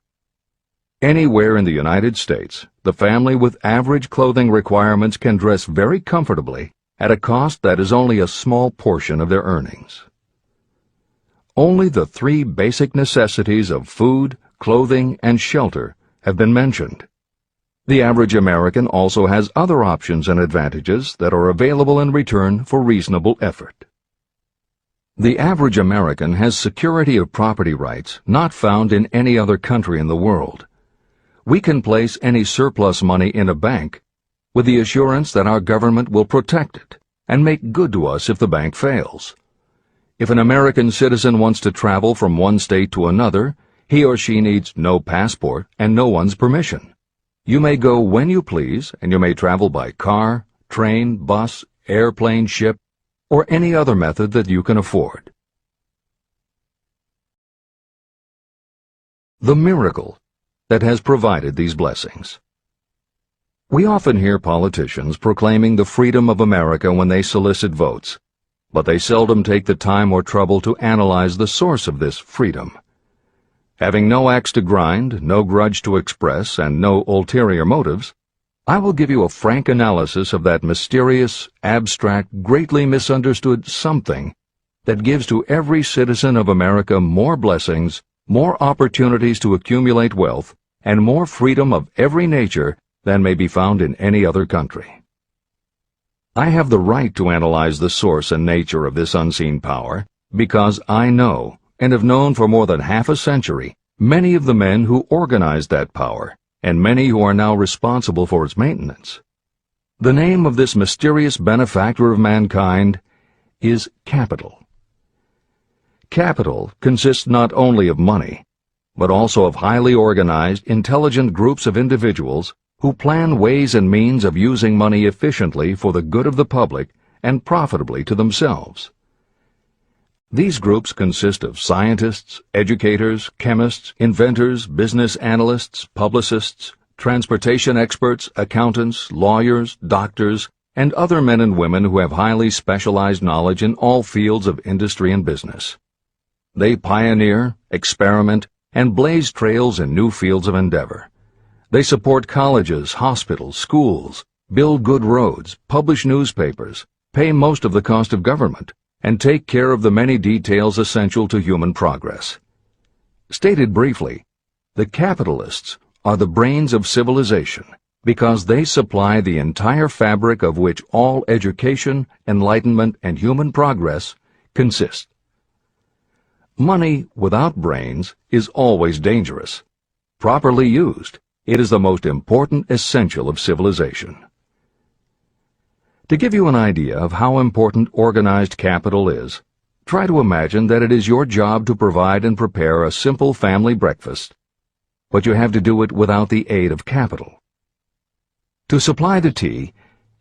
A: Anywhere in the United States, the family with average clothing requirements can dress very comfortably at a cost that is only a small portion of their earnings. Only the three basic necessities of food, clothing, and shelter have been mentioned. The average American also has other options and advantages that are available in return for reasonable effort. The average American has security of property rights not found in any other country in the world. We can place any surplus money in a bank with the assurance that our government will protect it and make good to us if the bank fails. If an American citizen wants to travel from one state to another, he or she needs no passport and no one's permission. You may go when you please, and you may travel by car, train, bus, airplane, ship, or any other method that you can afford. The miracle that has provided these blessings. We often hear politicians proclaiming the freedom of America when they solicit votes, but they seldom take the time or trouble to analyze the source of this freedom. Having no axe to grind, no grudge to express, and no ulterior motives, I will give you a frank analysis of that mysterious, abstract, greatly misunderstood something that gives to every citizen of America more blessings, more opportunities to accumulate wealth, and more freedom of every nature than may be found in any other country. I have the right to analyze the source and nature of this unseen power because I know, and have known for more than half a century, many of the men who organized that power, and many who are now responsible for its maintenance. The name of this mysterious benefactor of mankind is capital. Capital consists not only of money, but also of highly organized, intelligent groups of individuals who plan ways and means of using money efficiently for the good of the public and profitably to themselves. These groups consist of scientists, educators, chemists, inventors, business analysts, publicists, transportation experts, accountants, lawyers, doctors, and other men and women who have highly specialized knowledge in all fields of industry and business. They pioneer, experiment, and blaze trails in new fields of endeavor. They support colleges, hospitals, schools, build good roads, publish newspapers, pay most of the cost of government, and take care of the many details essential to human progress. Stated briefly, the capitalists are the brains of civilization because they supply the entire fabric of which all education, enlightenment, and human progress consist. Money without brains is always dangerous. Properly used, it is the most important essential of civilization. To give you an idea of how important organized capital is, try to imagine that it is your job to provide and prepare a simple family breakfast, but you have to do it without the aid of capital. To supply the tea,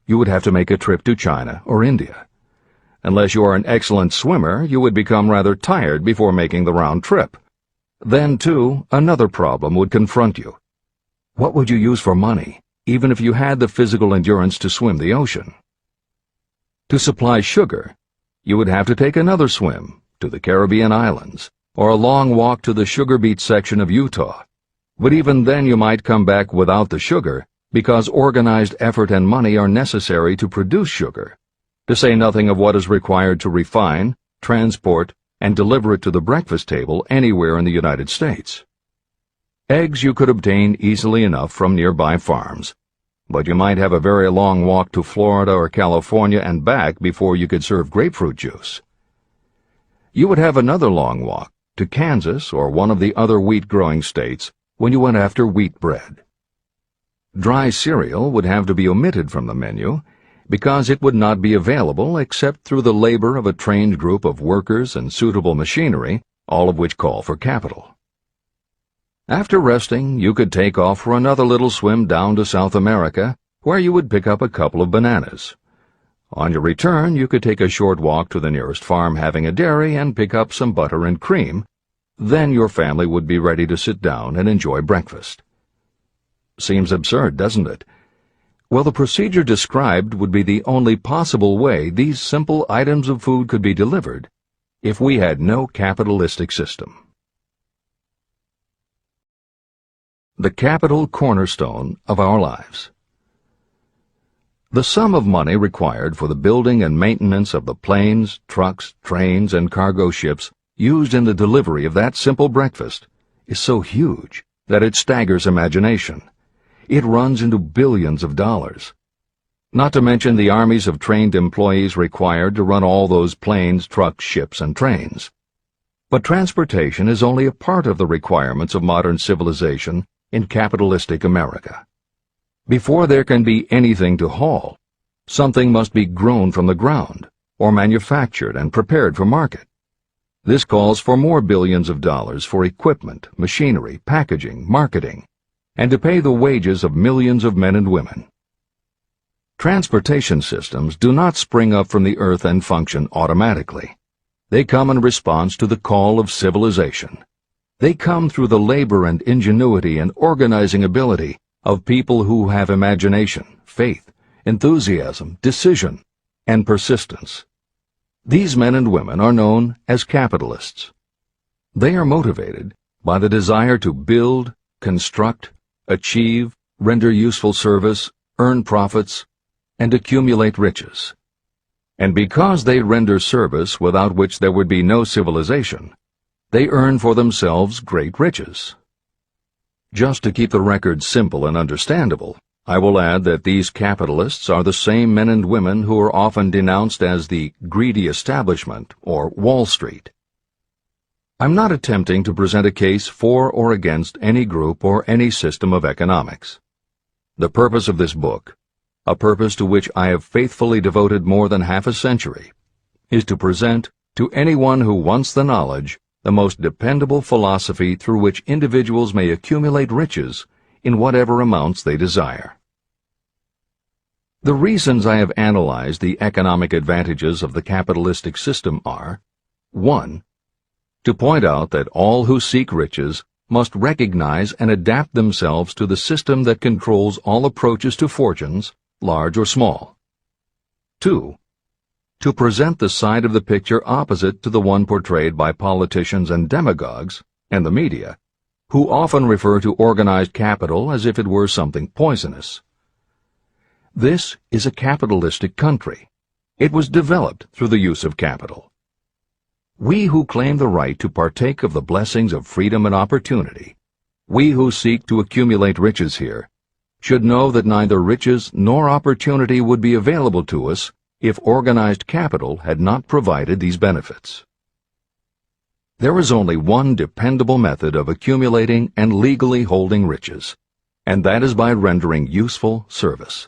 A: you would have to make a trip to China or India. Unless you are an excellent swimmer, you would become rather tired before making the round trip. Then, too, another problem would confront you. What would you use for money, even if you had the physical endurance to swim the ocean? To supply sugar, you would have to take another swim to the Caribbean islands, or a long walk to the sugar beet section of Utah. But even then you might come back without the sugar, because organized effort and money are necessary to produce sugar, to say nothing of what is required to refine, transport, and deliver it to the breakfast table anywhere in the United States. Eggs you could obtain easily enough from nearby farms, but you might have a very long walk to Florida or California and back before you could serve grapefruit juice. You would have another long walk to Kansas or one of the other wheat-growing states when you went after wheat bread. Dry cereal would have to be omitted from the menu because it would not be available except through the labor of a trained group of workers and suitable machinery, all of which call for capital. After resting, you could take off for another little swim down to South America, where you would pick up a couple of bananas. On your return, you could take a short walk to the nearest farm having a dairy and pick up some butter and cream. Then your family would be ready to sit down and enjoy breakfast. Seems absurd, doesn't it? Well, the procedure described would be the only possible way these simple items of food could be delivered if we had no capitalistic system. The capital cornerstone of our lives. The sum of money required for the building and maintenance of the planes, trucks, trains, and cargo ships used in the delivery of that simple breakfast is so huge that it staggers imagination. It runs into billions of dollars. Not to mention the armies of trained employees required to run all those planes, trucks, ships, and trains. But transportation is only a part of the requirements of modern civilization in capitalistic America. Before there can be anything to haul, something must be grown from the ground, or manufactured and prepared for market. This calls for more billions of dollars for equipment, machinery, packaging, marketing, and to pay the wages of millions of men and women. Transportation systems do not spring up from the earth and function automatically. They come in response to the call of civilization. They come through the labor and ingenuity and organizing ability of people who have imagination, faith, enthusiasm, decision, and persistence. These men and women are known as capitalists. They are motivated by the desire to build, construct, achieve, render useful service, earn profits, and accumulate riches. And because they render service without which there would be no civilization, they earn for themselves great riches. Just to keep the record simple and understandable, I will add that these capitalists are the same men and women who are often denounced as the greedy establishment or Wall Street. I'm not attempting to present a case for or against any group or any system of economics. The purpose of this book, a purpose to which I have faithfully devoted more than half a century, is to present to anyone who wants the knowledge the most dependable philosophy through which individuals may accumulate riches in whatever amounts they desire. The reasons I have analyzed the economic advantages of the capitalistic system are: 1. To point out that all who seek riches must recognize and adapt themselves to the system that controls all approaches to fortunes, large or small. 2. To present the side of the picture opposite to the one portrayed by politicians and demagogues and the media, who often refer to organized capital as if it were something poisonous. This is a capitalistic country. It was developed through the use of capital. We who claim the right to partake of the blessings of freedom and opportunity, we who seek to accumulate riches here, should know that neither riches nor opportunity would be available to us if organized capital had not provided these benefits. There is only one dependable method of accumulating and legally holding riches, and that is by rendering useful service.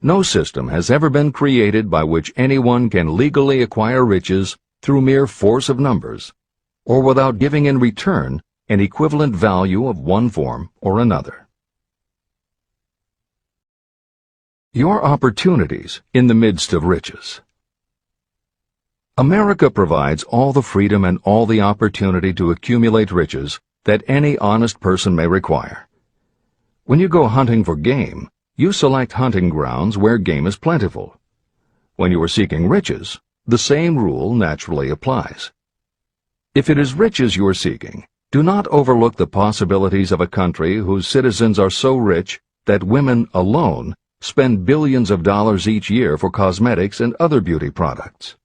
A: No system has ever been created by which anyone can legally acquire riches through mere force of numbers, or without giving in return an equivalent value of one form or another. Your opportunities in the midst of riches. America provides all the freedom and all the opportunity to accumulate riches that any honest person may require. When you go hunting for game, you select hunting grounds where game is plentiful. When you are seeking riches, the same rule naturally applies. If it is riches you are seeking, do not overlook the possibilities of a country whose citizens are so rich that women alone spend billions of dollars each year for cosmetics and other beauty products.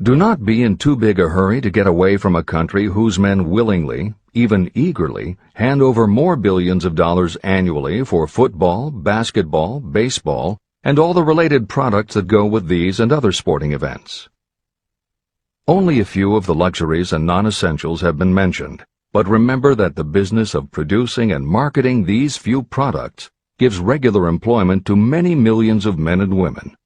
A: Do not be in too big a hurry to get away from a country whose men willingly, even eagerly, hand over more billions of dollars annually for football, basketball, baseball, and all the related products that go with these and other sporting events. Only a few of the luxuries and non-essentials have been mentioned, but remember that the business of producing and marketing these few products gives regular employment to many millions of men and women,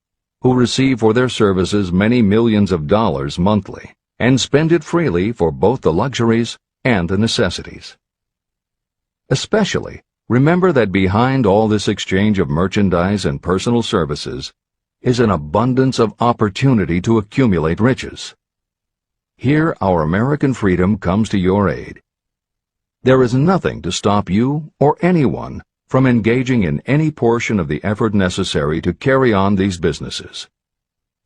A: who receive for their services many millions of dollars monthly, and spend it freely for both the luxuries and the necessities. Especially, remember that behind all this exchange of merchandise and personal services is an abundance of opportunity to accumulate riches. Here our American freedom comes to your aid. There is nothing to stop you or anyone from engaging in any portion of the effort necessary to carry on these businesses.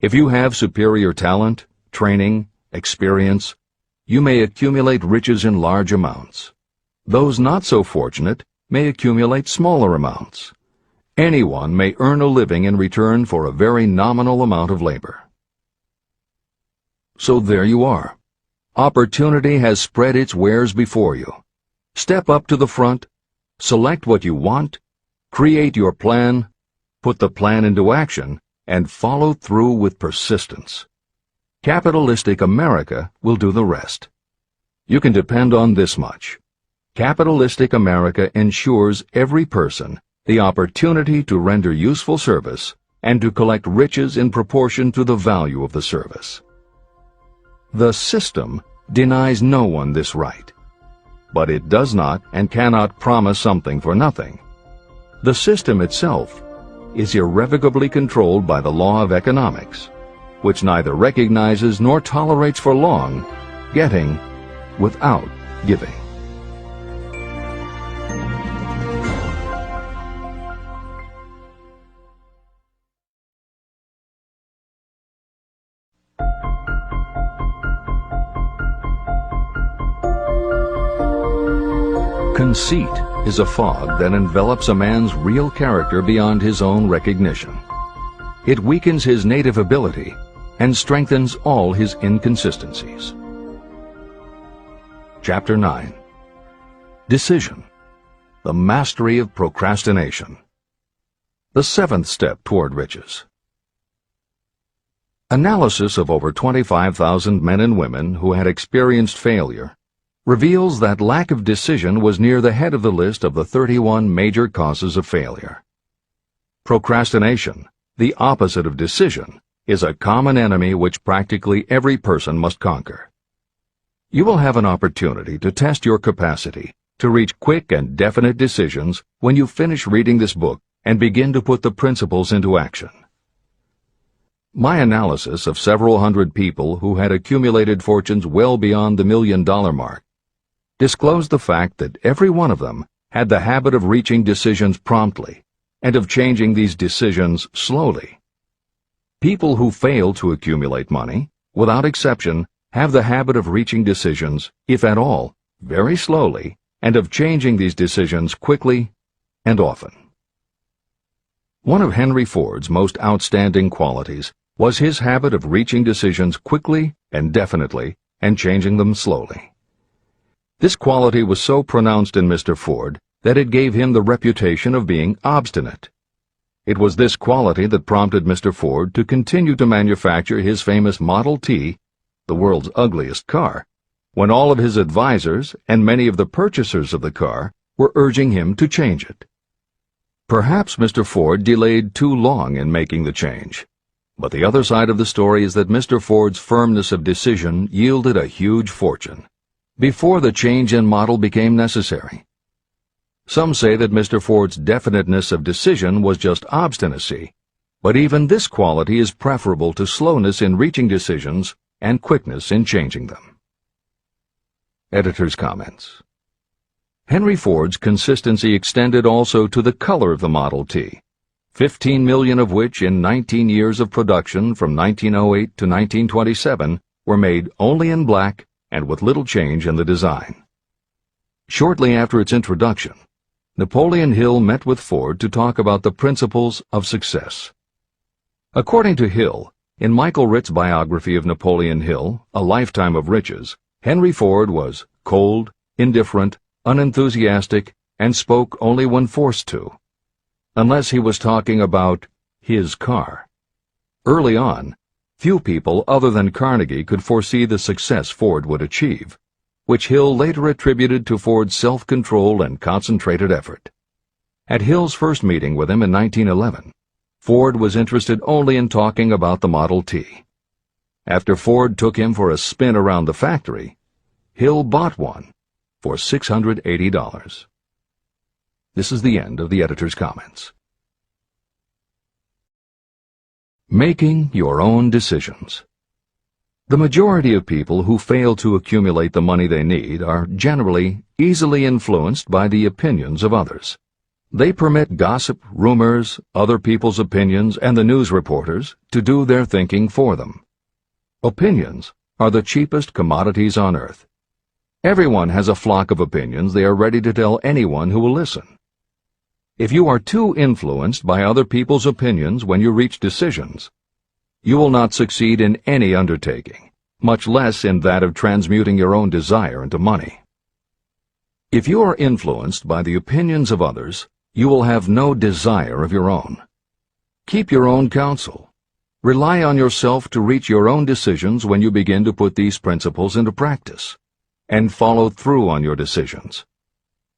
A: If you have superior talent, training, experience, you may accumulate riches in large amounts. Those not so fortunate may accumulate smaller amounts. Anyone may earn a living in return for a very nominal amount of labor. So there you are. Opportunity has spread its wares before you. Step up to the front, select what you want, create your plan, put the plan into action, and follow through with persistence. Capitalistic America will do the rest. You can depend on this much. Capitalistic America ensures every person the opportunity to render useful service and to collect riches in proportion to the value of the service. The system denies no one this right, but it does not and cannot promise something for nothing. The system itself is irrevocably controlled by the law of economics, which neither recognizes nor tolerates for long getting without giving. Conceit is a fog that envelops a man's real character beyond his own recognition. It weakens his native ability and strengthens all his inconsistencies. Chapter 9. Decision. The mastery of procrastination. The seventh step toward riches. Analysis of over 25,000 men and women who had experienced failure reveals that lack of decision was near the head of the list of the 31 major causes of failure. Procrastination, the opposite of decision, is a common enemy which practically every person must conquer. You will have an opportunity to test your capacity to reach quick and definite decisions when you finish reading this book and begin to put the principles into action. My analysis of several hundred people who had accumulated fortunes well beyond the $1 million mark disclosed the fact that every one of them had the habit of reaching decisions promptly and of changing these decisions slowly. People who fail to accumulate money, without exception, have the habit of reaching decisions, if at all, very slowly and of changing these decisions quickly and often. One of Henry Ford's most outstanding qualities was his habit of reaching decisions quickly and definitely and changing them slowly. This quality was so pronounced in Mr. Ford that it gave him the reputation of being obstinate. It was this quality that prompted Mr. Ford to continue to manufacture his famous Model T, the world's ugliest car, when all of his advisors and many of the purchasers of the car were urging him to change it. Perhaps Mr. Ford delayed too long in making the change, but the other side of the story is that Mr. Ford's firmness of decision yielded a huge fortune before the change in model became necessary. Some say that Mr. Ford's definiteness of decision was just obstinacy, but even this quality is preferable to slowness in reaching decisions and quickness in changing them. Editor's comments. Henry Ford's consistency extended also to the color of the Model T, 15 million of which in 19 years of production from 1908 to 1927 were made only in black and with little change in the design. Shortly after its introduction, Napoleon Hill met with Ford to talk about the principles of success. According to Hill, in Michael Ritt's biography of Napoleon Hill, A Lifetime of Riches, Henry Ford was cold, indifferent, unenthusiastic, and spoke only when forced to, unless he was talking about his car. Early on, few people other than Carnegie could foresee the success Ford would achieve, which Hill later attributed to Ford's self-control and concentrated effort. At Hill's first meeting with him in 1911, Ford was interested only in talking about the Model T. After Ford took him for a spin around the factory, Hill bought one for $680. This is the end of the editor's comments. Making your own decisions. The majority of people who fail to accumulate the money they need are generally easily influenced by the opinions of others. They permit gossip, rumors, other people's opinions, and the news reporters to do their thinking for them. Opinions are the cheapest commodities on earth. Everyone has a flock of opinions they are ready to tell anyone who will listen. If you are too influenced by other people's opinions when you reach decisions, you will not succeed in any undertaking, much less in that of transmuting your own desire into money. If you are influenced by the opinions of others, you will have no desire of your own. Keep your own counsel. Rely on yourself to reach your own decisions when you begin to put these principles into practice, and follow through on your decisions.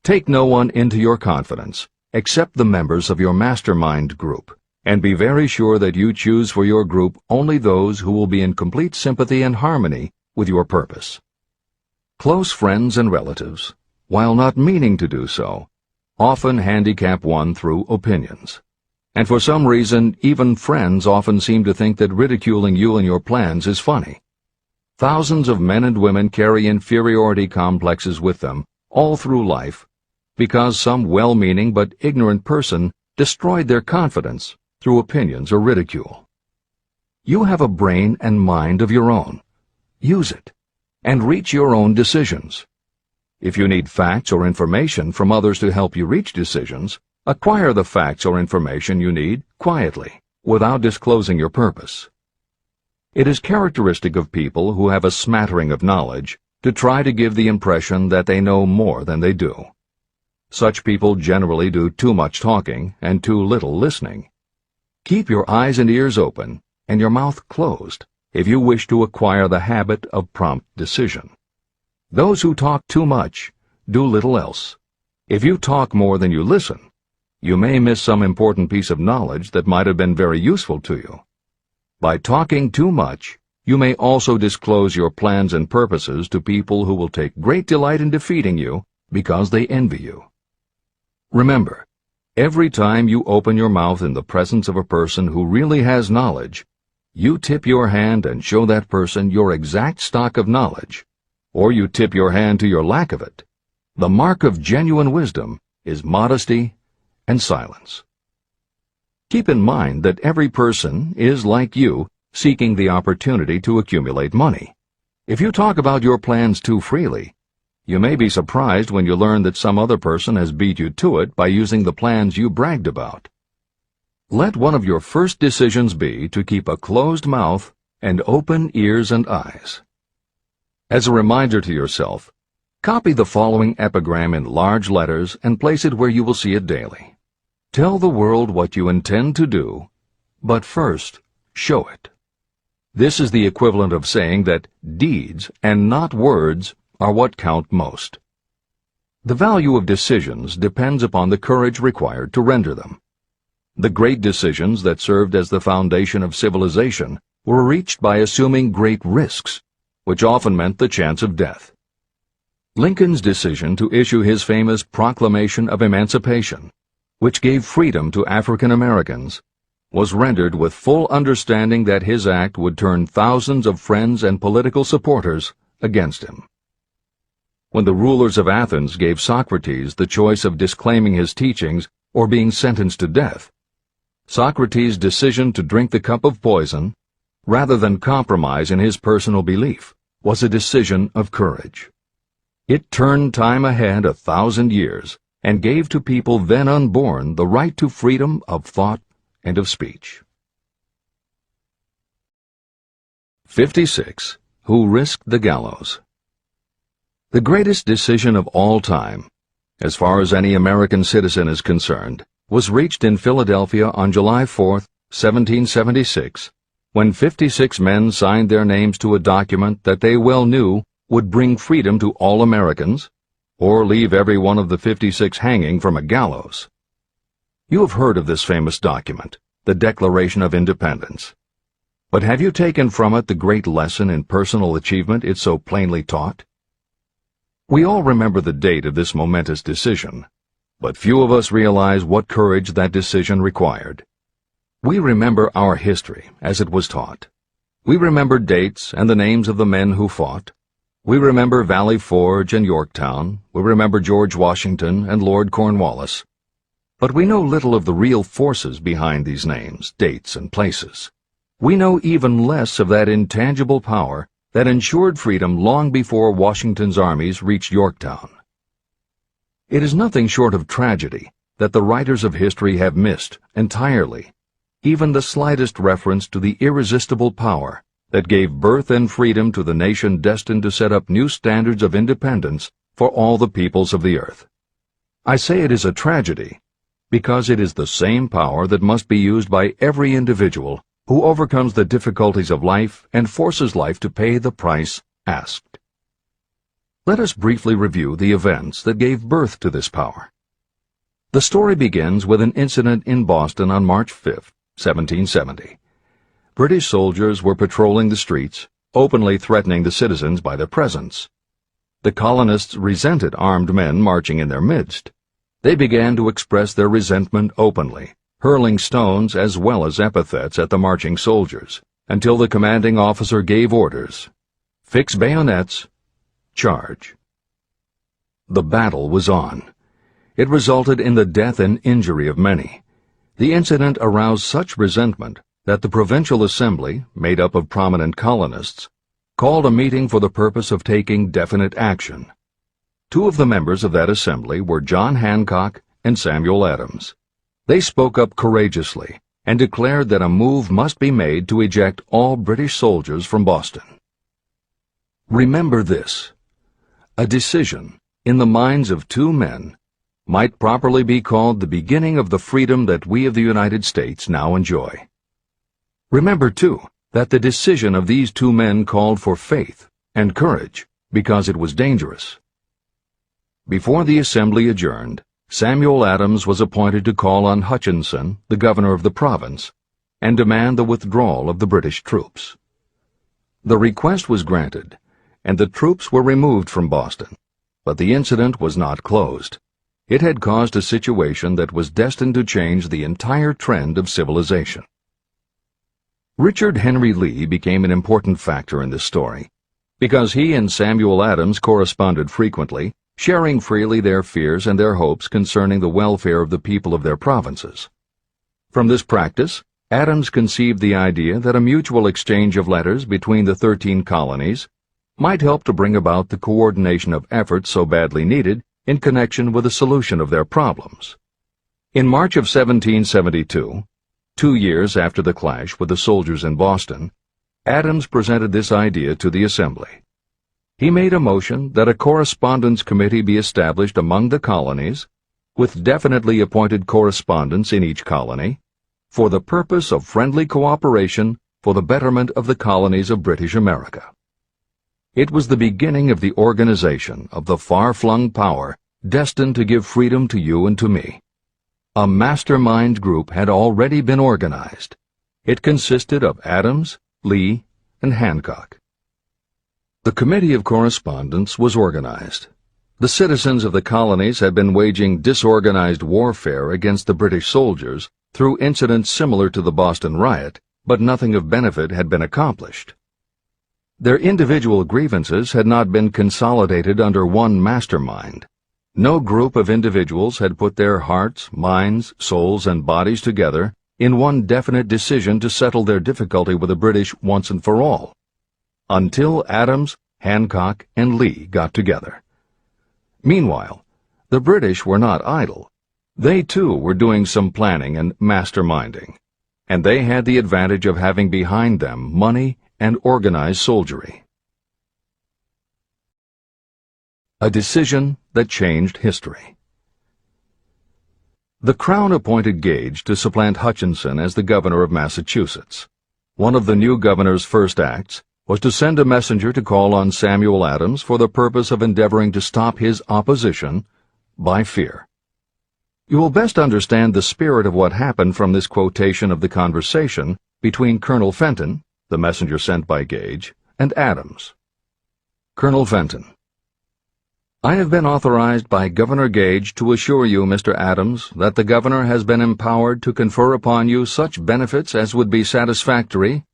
A: Take no one into your confidence except the members of your Mastermind group, and be very sure that you choose for your group only those who will be in complete sympathy and harmony with your purpose. Close friends and relatives, while not meaning to do so, often handicap one through opinions. And for some reason, even friends often seem to think that ridiculing you and your plans is funny. Thousands of men and women carry inferiority complexes with them all through life because some well-meaning but ignorant person destroyed their confidence through opinions or ridicule. You have a brain and mind of your own. Use it, and reach your own decisions. If you need facts or information from others to help you reach decisions, acquire the facts or information you need quietly, without disclosing your purpose. It is characteristic of people who have a smattering of knowledge to try to give the impression that they know more than they do. Such people generally do too much talking and too little listening. Keep your eyes and ears open and your mouth closed if you wish to acquire the habit of prompt decision. Those who talk too much do little else. If you talk more than you listen, you may miss some important piece of knowledge that might have been very useful to you. By talking too much, you may also disclose your plans and purposes to people who will take great delight in defeating you because they envy you. Remember, every time you open your mouth in the presence of a person who really has knowledge, you tip your hand and show that person your exact stock of knowledge, or you tip your hand to your lack of it. The mark of genuine wisdom is modesty and silence. Keep in mind that every person is, like you, seeking the opportunity to accumulate money. If you talk about your plans too freely, You may be surprised when you learn that some other person has beat you to it by using the plans you bragged about. Let one of your first decisions be to keep a closed mouth and open ears and eyes. As a reminder to yourself, copy the following epigram in large letters and place it where you will see it daily. Tell the world what you intend to do, but first, show it. This is the equivalent of saying that deeds and not words are what count most. The value of decisions depends upon the courage required to render them. The great decisions that served as the foundation of civilization were reached by assuming great risks, which often meant the chance of death. Lincoln's decision to issue his famous Proclamation of Emancipation, which gave freedom to African Americans, was rendered with full understanding that his act would turn thousands of friends and political supporters against him. When the rulers of Athens gave Socrates the choice of disclaiming his teachings or being sentenced to death, Socrates' decision to drink the cup of poison, rather than compromise in his personal belief, was a decision of courage. It turned time ahead 1,000 years and gave to people then unborn the right to freedom of thought and of speech. 56. Who risked the gallows? The greatest decision of all time, as far as any American citizen is concerned, was reached in Philadelphia on July 4, 1776, when 56 men signed their names to a document that they well knew would bring freedom to all Americans, or leave every one of the 56 hanging from a gallows. You have heard of this famous document, the Declaration of Independence. But have you taken from it the great lesson in personal achievement it so plainly taught? We all remember the date of this momentous decision, but few of us realize what courage that decision required. We remember our history as it was taught. We remember dates and the names of the men who fought. We remember Valley Forge and Yorktown. We remember George Washington and Lord Cornwallis. But we know little of the real forces behind these names, dates, and places. We know even less of that intangible power that ensured freedom long before Washington's armies reached Yorktown. It is nothing short of tragedy that the writers of history have missed entirely even the slightest reference to the irresistible power that gave birth and freedom to the nation destined to set up new standards of independence for all the peoples of the earth. I say it is a tragedy because it is the same power that must be used by every individual who overcomes the difficulties of life and forces life to pay the price asked. Let us briefly review the events that gave birth to this power. The story begins with an incident in Boston on March 5, 1770. British soldiers were patrolling the streets, openly threatening the citizens by their presence. The colonists resented armed men marching in their midst. They began to express their resentment openly, hurling stones as well as epithets at the marching soldiers, until the commanding officer gave orders. Fix bayonets. Charge. The battle was on. It resulted in the death and injury of many. The incident aroused such resentment that the Provincial Assembly, made up of prominent colonists, called a meeting for the purpose of taking definite action. Two of the members of that assembly were John Hancock and Samuel Adams. They spoke up courageously and declared that a move must be made to eject all British soldiers from Boston. Remember this. A decision, in the minds of two men, might properly be called the beginning of the freedom that we of the United States now enjoy. Remember, too, that the decision of these two men called for faith and courage because it was dangerous. Before the assembly adjourned, Samuel Adams was appointed to call on Hutchinson, the governor of the province, and demand the withdrawal of the British troops. The request was granted, and the troops were removed from Boston, but the incident was not closed. It had caused a situation that was destined to change the entire trend of civilization. Richard Henry Lee became an important factor in this story, because he and Samuel Adams corresponded frequently, sharing freely their fears and their hopes concerning the welfare of the people of their provinces. From this practice, Adams conceived the idea that a mutual exchange of letters between the 13 colonies might help to bring about the coordination of efforts so badly needed in connection with the solution of their problems. In March of 1772, 2 years after the clash with the soldiers in Boston, Adams presented this idea to the Assembly. He made a motion that a correspondence committee be established among the colonies, with definitely appointed correspondents in each colony, for the purpose of friendly cooperation for the betterment of the colonies of British America. It was the beginning of the organization of the far-flung power destined to give freedom to you and to me. A mastermind group had already been organized. It consisted of Adams, Lee, and Hancock. The Committee of Correspondence was organized. The citizens of the colonies had been waging disorganized warfare against the British soldiers through incidents similar to the Boston riot, but nothing of benefit had been accomplished. Their individual grievances had not been consolidated under one mastermind. No group of individuals had put their hearts, minds, souls, and bodies together in one definite decision to settle their difficulty with the British once and for all, until Adams, Hancock, and Lee got together. Meanwhile, the British were not idle. They, too, were doing some planning and masterminding, and they had the advantage of having behind them money and organized soldiery. A decision that changed history. The Crown appointed Gage to supplant Hutchinson as the governor of Massachusetts. One of the new governor's first acts was to send a messenger to call on Samuel Adams for the purpose of endeavoring to stop his opposition by fear. You will best understand the spirit of what happened from this quotation of the conversation between Colonel Fenton, the messenger sent by Gage, and Adams. Colonel Fenton: I have been authorized by Governor Gage to assure you, Mr. Adams, that the governor has been empowered to confer upon you such benefits as would be satisfactory,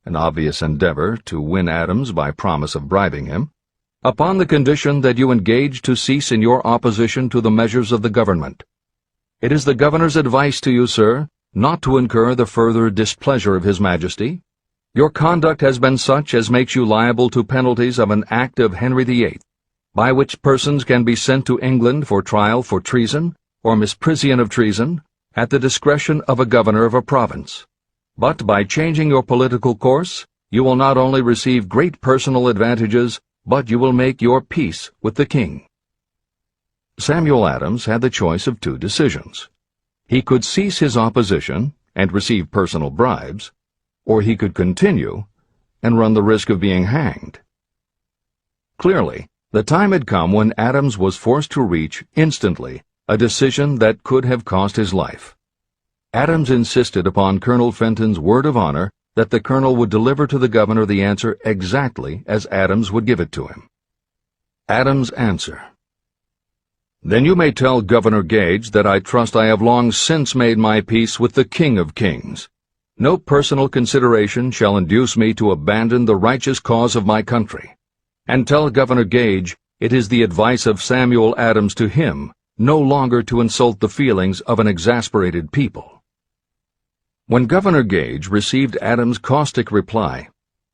A: an obvious endeavor to win Adams by promise of bribing him, upon the condition that you engage to cease in your opposition to the measures of the government. It is the governor's advice to you, sir, not to incur the further displeasure of His Majesty. Your conduct has been such as makes you liable to penalties of an act of Henry VIII, by which persons can be sent to England for trial for treason or misprision of treason, at the discretion of a governor of a province. But by changing your political course, you will not only receive great personal advantages, but you will make your peace with the king. Samuel Adams had the choice of two decisions. He could cease his opposition and receive personal bribes, or he could continue and run the risk of being hanged. Clearly, the time had come when Adams was forced to reach, instantly, a decision that could have cost his life. Adams insisted upon Colonel Fenton's word of honor that the colonel would deliver to the governor the answer exactly as Adams would give it to him. Adams' answer: Then you may tell Governor Gage that I trust I have long since made my peace with the King of Kings. No personal consideration shall induce me to abandon the righteous cause of my country. And tell Governor Gage it is the advice of Samuel Adams to him no longer to insult the feelings of an exasperated people. When Governor Gage received Adams' caustic reply,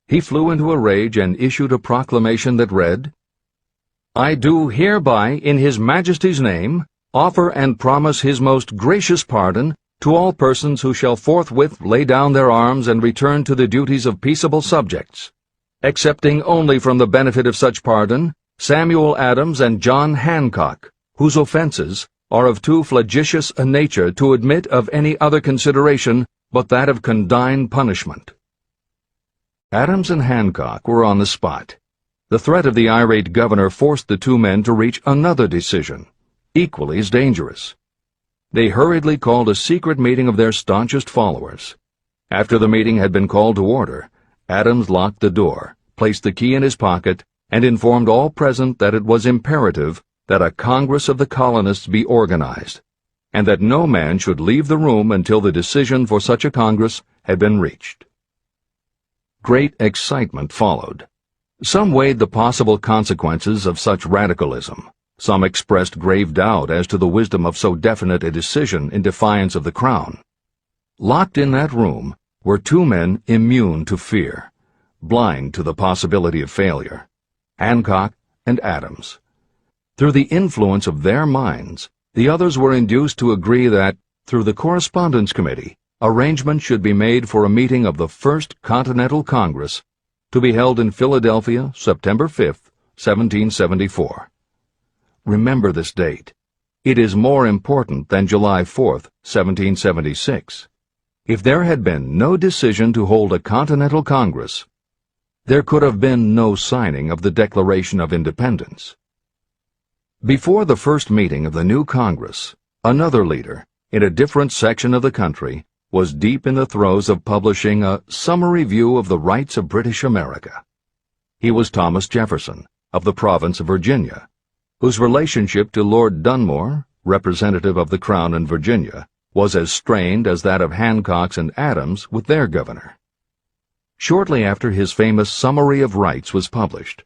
A: he flew into a rage and issued a proclamation that read, I do hereby, in His Majesty's name, offer and promise His most gracious pardon to all persons who shall forthwith lay down their arms and return to the duties of peaceable subjects, excepting only from the benefit of such pardon Samuel Adams and John Hancock, whose offenses are of too flagitious a nature to admit of any other consideration but that of condign punishment. Adams and Hancock were on the spot. The threat of the irate governor forced the two men to reach another decision, equally as dangerous. They hurriedly called a secret meeting of their staunchest followers. After the meeting had been called to order, Adams locked the door, placed the key in his pocket, and informed all present that it was imperative that a Congress of the colonists be organized, and that no man should leave the room until the decision for such a Congress had been reached. Great excitement followed. Some weighed the possible consequences of such radicalism. Some expressed grave doubt as to the wisdom of so definite a decision in defiance of the Crown. Locked in that room were two men immune to fear, blind to the possibility of failure. Hancock, and Adams. Through the influence of their minds, the others were induced to agree that, through the Correspondence Committee, arrangements should be made for a meeting of the First Continental Congress to be held in Philadelphia, September 5, 1774. Remember this date. It is more important than July 4, 1776. If there had been no decision to hold a Continental Congress, there could have been no signing of the Declaration of Independence. Before the first meeting of the new Congress, another leader, in a different section of the country, was deep in the throes of publishing a summary view of the rights of British America. He was Thomas Jefferson, of the province of Virginia, whose relationship to Lord Dunmore, representative of the Crown in Virginia, was as strained as that of Hancock's and Adams with their governor. Shortly after his famous Summary of Rights was published,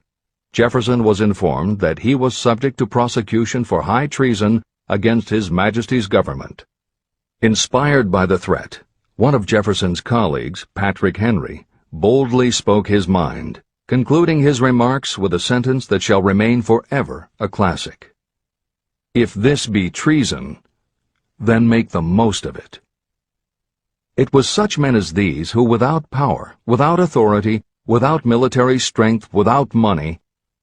A: Jefferson was informed that he was subject to prosecution for high treason against His Majesty's government. Inspired by the threat, one of Jefferson's colleagues, Patrick Henry, boldly spoke his mind, concluding his remarks with a sentence that shall remain forever a classic. "If this be treason, then make the most of it." It was such men as these who, without power, without authority, without military strength, without money,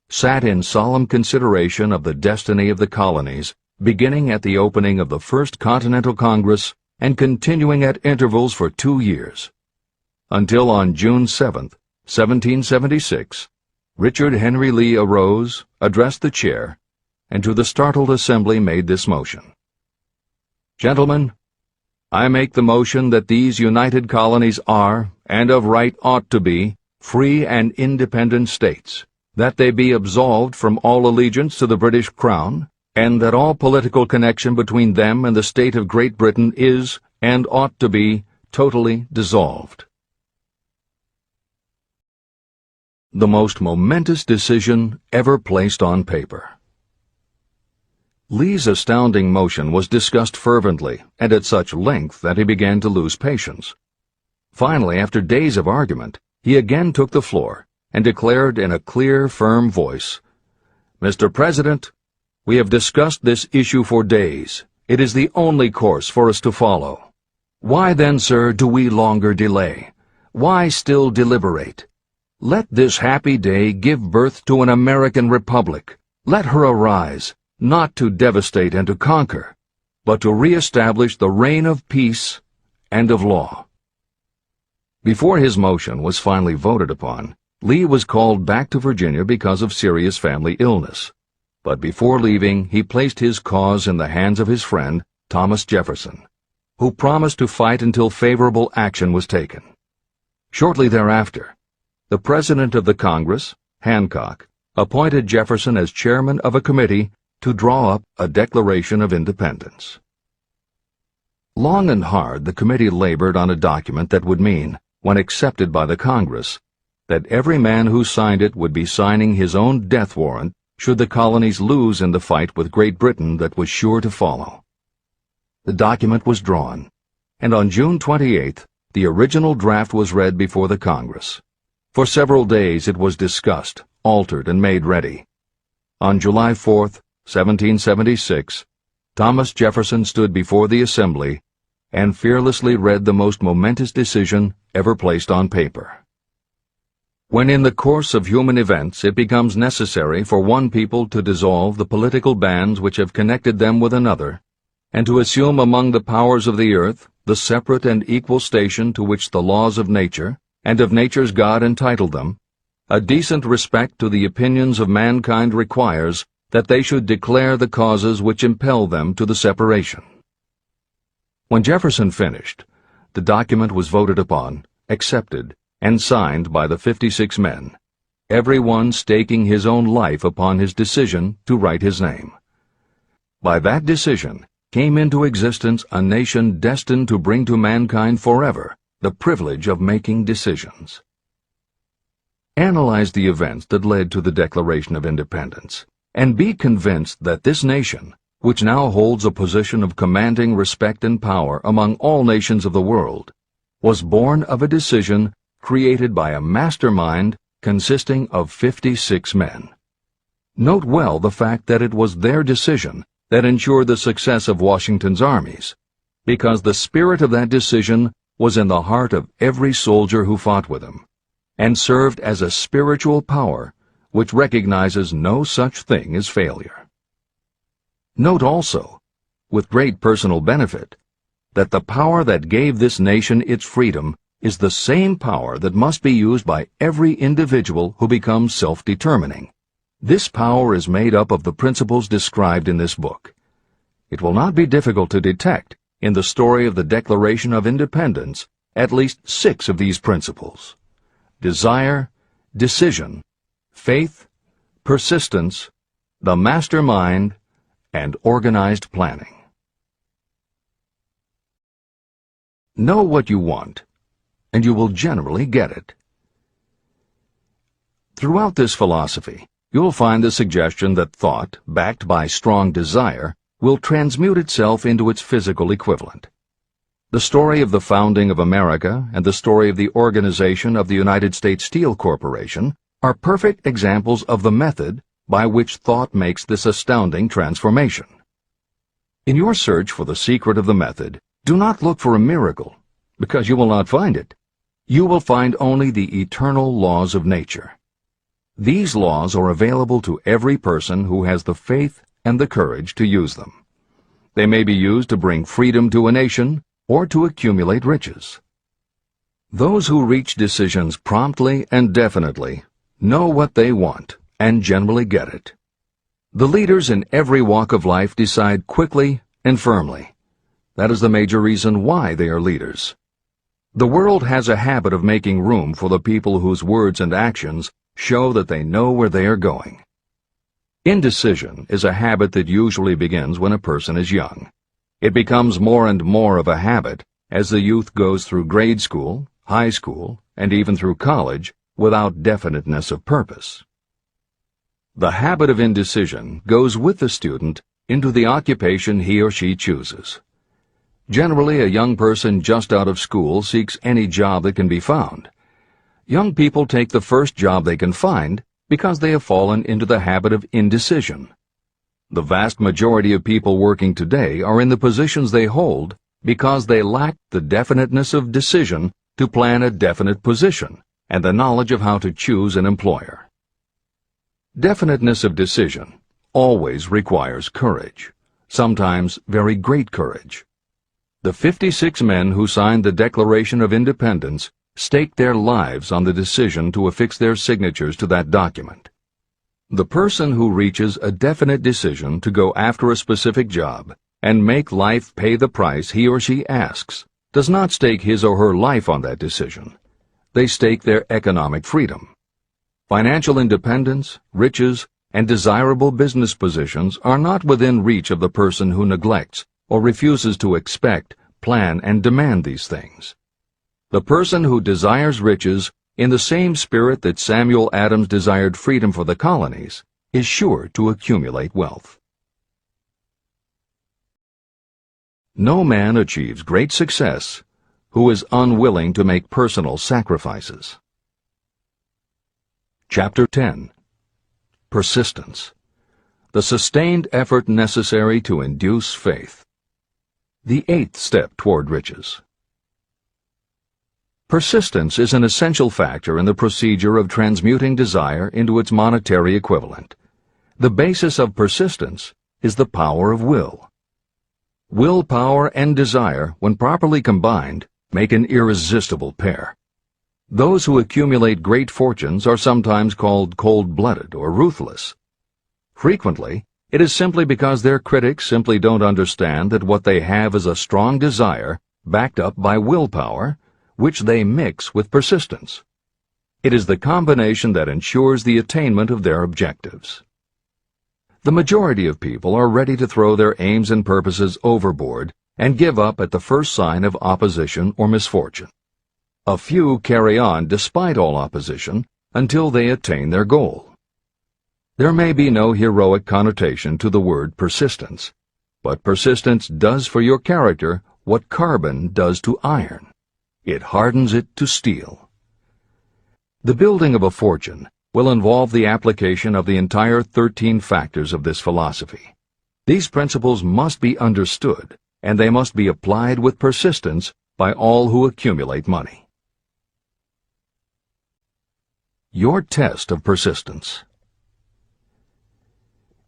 A: sat in solemn consideration of the destiny of the colonies, beginning at the opening of the First Continental Congress and continuing at intervals for 2 years, until on June 7, 1776, Richard Henry Lee arose, addressed the chair, and to the startled assembly made this motion: "Gentlemen, I make the motion that these united colonies are, and of right ought to be, free and independent states, that they be absolved from all allegiance to the British Crown, and that all political connection between them and the state of Great Britain is, and ought to be, totally dissolved." The most momentous decision ever placed on paper. Lee's astounding motion was discussed fervently and at such length that he began to lose patience. Finally, after days of argument, he again took the floor and declared in a clear, firm voice, "Mr. President, we have discussed this issue for days. It is the only course for us to follow. Why then, sir, do we longer delay? Why still deliberate? Let this happy day give birth to an American Republic. Let her arise, not to devastate and to conquer, but to re-establish the reign of peace and of law." Before his motion was finally voted upon, Lee was called back to Virginia because of serious family illness. But before leaving, he placed his cause in the hands of his friend, Thomas Jefferson, who promised to fight until favorable action was taken. Shortly thereafter, the President of the Congress, Hancock, appointed Jefferson as chairman of a committee to draw up a Declaration of Independence. Long and hard the committee labored on a document that would mean, when accepted by the Congress, that every man who signed it would be signing his own death warrant should the colonies lose in the fight with Great Britain that was sure to follow. The document was drawn, and on June 28th, the original draft was read before the Congress. For several days it was discussed, altered, and made ready. On July 4th, 1776, Thomas Jefferson stood before the Assembly and fearlessly read the most momentous decision ever placed on paper. When in the course of human events it becomes necessary for one people to dissolve the political bands which have connected them with another, and to assume among the powers of the earth the separate and equal station to which the laws of nature and of nature's God entitled them, a decent respect to the opinions of mankind requires that they should declare the causes which impel them to the separation. When Jefferson finished, the document was voted upon, accepted, and signed by the 56 men, every one staking his own life upon his decision to write his name. By that decision came into existence a nation destined to bring to mankind forever the privilege of making decisions. Analyze the events that led to the Declaration of Independence, and be convinced that this nation, which now holds a position of commanding respect and power among all nations of the world, was born of a decision created by a mastermind consisting of 56 men. Note well the fact that it was their decision that ensured the success of Washington's armies, because the spirit of that decision was in the heart of every soldier who fought with him, and served as a spiritual power which recognizes no such thing as failure. Note also, with great personal benefit, that the power that gave this nation its freedom is the same power that must be used by every individual who becomes self-determining. This power is made up of the principles described in this book. It will not be difficult to detect in the story of the Declaration of Independence at least 6 of these principles: desire, decision, faith, persistence, the mastermind, and organized planning. Know what you want, and you will generally get it. Throughout this philosophy, you will find the suggestion that thought, backed by strong desire, will transmute itself into its physical equivalent. The story of the founding of America and the story of the organization of the United States Steel Corporation are perfect examples of the method by which thought makes this astounding transformation. In your search for the secret of the method, do not look for a miracle, because you will not find it. You will find only the eternal laws of nature. These laws are available to every person who has the faith and the courage to use them. They may be used to bring freedom to a nation or to accumulate riches. Those who reach decisions promptly and definitely know what they want and generally get it. The leaders in every walk of life decide quickly and firmly. That is the major reason why they are leaders. The world has a habit of making room for the people whose words and actions show that they know where they are going. Indecision is a habit that usually begins when a person is young. It becomes more and more of a habit as the youth goes through grade school, high school, and even through college without definiteness of purpose. The habit of indecision goes with the student into the occupation he or she chooses. Generally, a young person just out of school seeks any job that can be found. Young people take the first job they can find because they have fallen into the habit of indecision. The vast majority of people working today are in the positions they hold because they lack the definiteness of decision to plan a definite position and the knowledge of how to choose an employer. Definiteness of decision always requires courage, sometimes very great courage. The 56 men who signed the Declaration of Independence staked their lives on the decision to affix their signatures to that document. The person who reaches a definite decision to go after a specific job and make life pay the price he or she asks does not stake his or her life on that decision. They stake their economic freedom. Financial independence, riches, and desirable business positions are not within reach of the person who neglects or refuses to expect, plan, and demand these things. The person who desires riches in the same spirit that Samuel Adams desired freedom for the colonies is sure to accumulate wealth. No man achieves great success who is unwilling to make personal sacrifices. Chapter 10. Persistence. The sustained effort necessary to induce faith. The 8th step toward riches. Persistence is an essential factor in the procedure of transmuting desire into its monetary equivalent. The basis of persistence is the power of will. Willpower and desire, when properly combined, make an irresistible pair. Those who accumulate great fortunes are sometimes called cold-blooded or ruthless. Frequently, it is simply because their critics simply don't understand that what they have is a strong desire, backed up by willpower, which they mix with persistence. It is the combination that ensures the attainment of their objectives. The majority of people are ready to throw their aims and purposes overboard and give up at the first sign of opposition or misfortune. A few carry on despite all opposition until they attain their goal. There may be no heroic connotation to the word persistence, but persistence does for your character what carbon does to iron. It hardens it to steel. The building of a fortune will involve the application of the entire 13 factors of this philosophy. These principles must be understood, and they must be applied with persistence by all who accumulate money. Your test of persistence.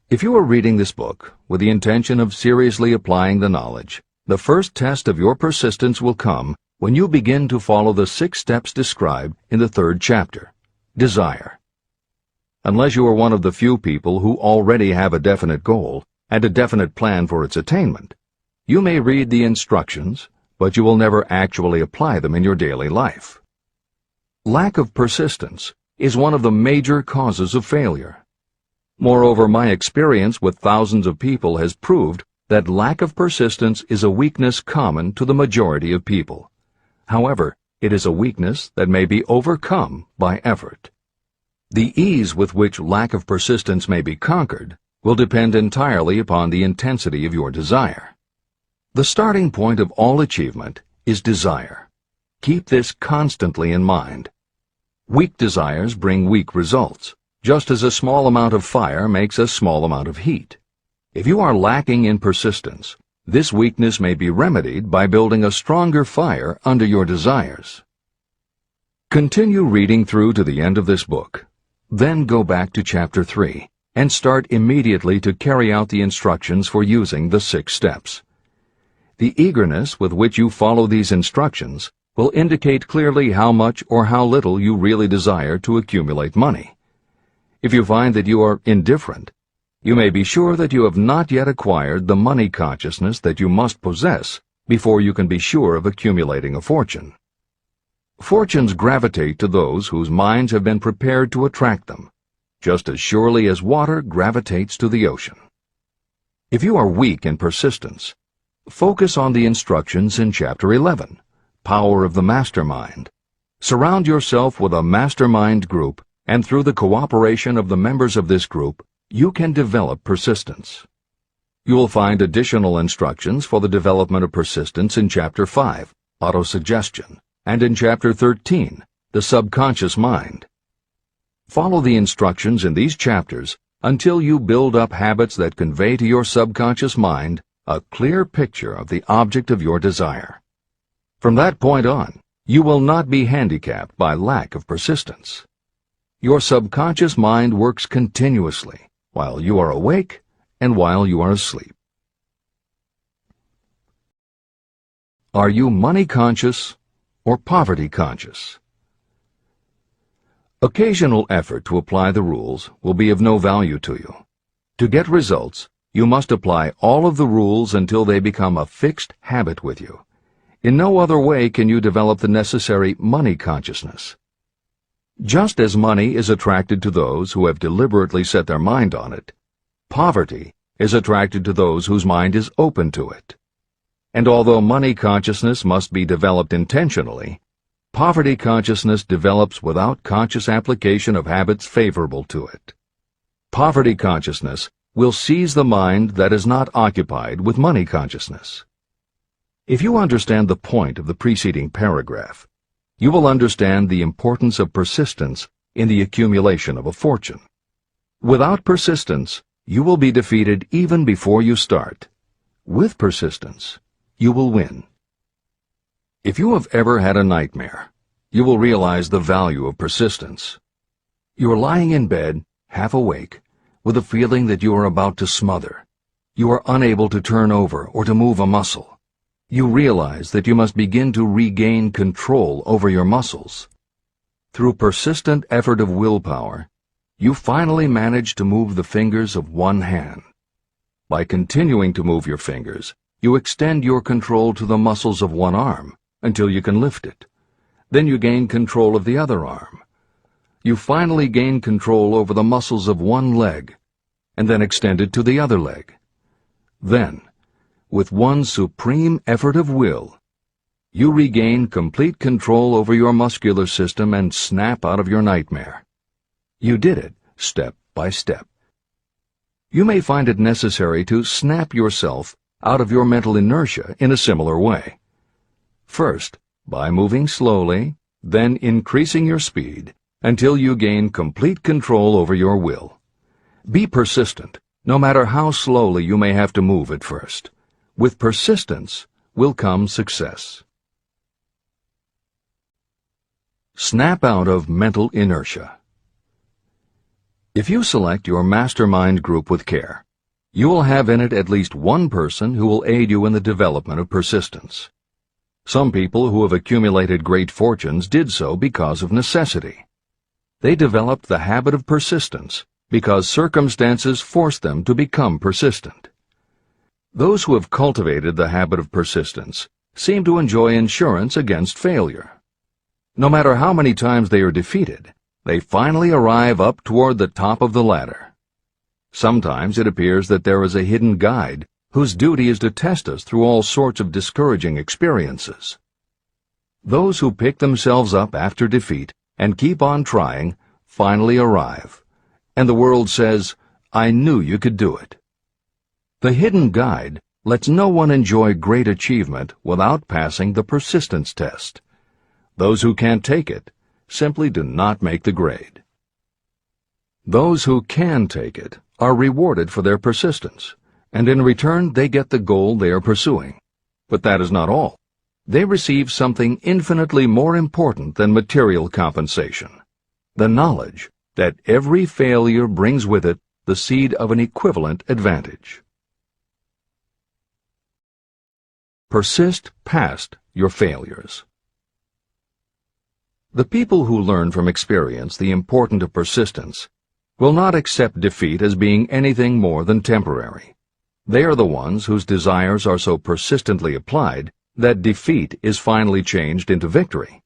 A: If you are reading this book with the intention of seriously applying the knowledge, the first test of your persistence will come when you begin to follow the 6 steps described in the 3rd chapter. Desire. Unless you are one of the few people who already have a definite goal and a definite plan for its attainment, you may read the instructions, but you will never actually apply them in your daily life. Lack of persistence is one of the major causes of failure. Moreover, my experience with thousands of people has proved that lack of persistence is a weakness common to the majority of people. However, it is a weakness that may be overcome by effort. The ease with which lack of persistence may be conquered will depend entirely upon the intensity of your desire. The starting point of all achievement is desire. Keep this constantly in mind. Weak desires bring weak results, just as a small amount of fire makes a small amount of heat. If you are lacking in persistence, this weakness may be remedied by building a stronger fire under your desires. Continue reading through to the end of this book. Then go back to Chapter 3 and start immediately to carry out the instructions for using the 6 steps. The eagerness with which you follow these instructions will indicate clearly how much or how little you really desire to accumulate money. If you find that you are indifferent, you may be sure that you have not yet acquired the money consciousness that you must possess before you can be sure of accumulating a fortune. Fortunes gravitate to those whose minds have been prepared to attract them, just as surely as water gravitates to the ocean. If you are weak in persistence, focus on the instructions in Chapter 11, Power of the Mastermind. Surround yourself with a mastermind group, and through the cooperation of the members of this group, you can develop persistence. You will find additional instructions for the development of persistence in Chapter 5, Autosuggestion, and in Chapter 13, The Subconscious Mind. Follow the instructions in these chapters until you build up habits that convey to your subconscious mind a clear picture of the object of your desire. From that point on, you will not be handicapped by lack of persistence. Your subconscious mind works continuously while you are awake and while you are asleep. Are you money conscious or poverty conscious? Occasional effort to apply the rules will be of no value to you. To get results, you must apply all of the rules until they become a fixed habit with you. In no other way can you develop the necessary money consciousness. Just as money is attracted to those who have deliberately set their mind on it, poverty is attracted to those whose mind is open to it. And although money consciousness must be developed intentionally, poverty consciousness develops without conscious application of habits favorable to it. Poverty consciousness will seize the mind that is not occupied with money consciousness. If you understand the point of the preceding paragraph, you will understand the importance of persistence in the accumulation of a fortune. Without persistence, you will be defeated even before you start. With persistence, you will win. If you have ever had a nightmare, you will realize the value of persistence. You are lying in bed, half awake, with a feeling that you are about to smother. You are unable to turn over or to move a muscle. You realize that you must begin to regain control over your muscles. Through persistent effort of willpower, you finally manage to move the fingers of one hand. By continuing to move your fingers, you extend your control to the muscles of one arm until you can lift it. Then you gain control of the other arm. You finally gain control over the muscles of one leg, and then extend it to the other leg. Then, with one supreme effort of will, you regain complete control over your muscular system and snap out of your nightmare. You did it step by step. You may find it necessary to snap yourself out of your mental inertia in a similar way. First, by moving slowly, then increasing your speed, until you gain complete control over your will. Be persistent, no matter how slowly you may have to move at first. With persistence will come success. Snap out of mental inertia. If you select your mastermind group with care, you will have in it at least one person who will aid you in the development of persistence. Some people who have accumulated great fortunes did so because of necessity. They developed the habit of persistence because circumstances forced them to become persistent. Those who have cultivated the habit of persistence seem to enjoy insurance against failure. No matter how many times they are defeated, they finally arrive up toward the top of the ladder. Sometimes it appears that there is a hidden guide whose duty is to test us through all sorts of discouraging experiences. Those who pick themselves up after defeat and keep on trying finally arrive, and the world says, "I knew you could do it." The hidden guide lets no one enjoy great achievement without passing the persistence test. Those who can't take it simply do not make the grade. Those who can take it are rewarded for their persistence, and in return they get the goal they are pursuing. But that is not all. They receive something infinitely more important than material compensation: the knowledge that every failure brings with it the seed of an equivalent advantage. Persist past your failures. The people who learn from experience the importance of persistence will not accept defeat as being anything more than temporary. They are the ones whose desires are so persistently applied that defeat is finally changed into victory.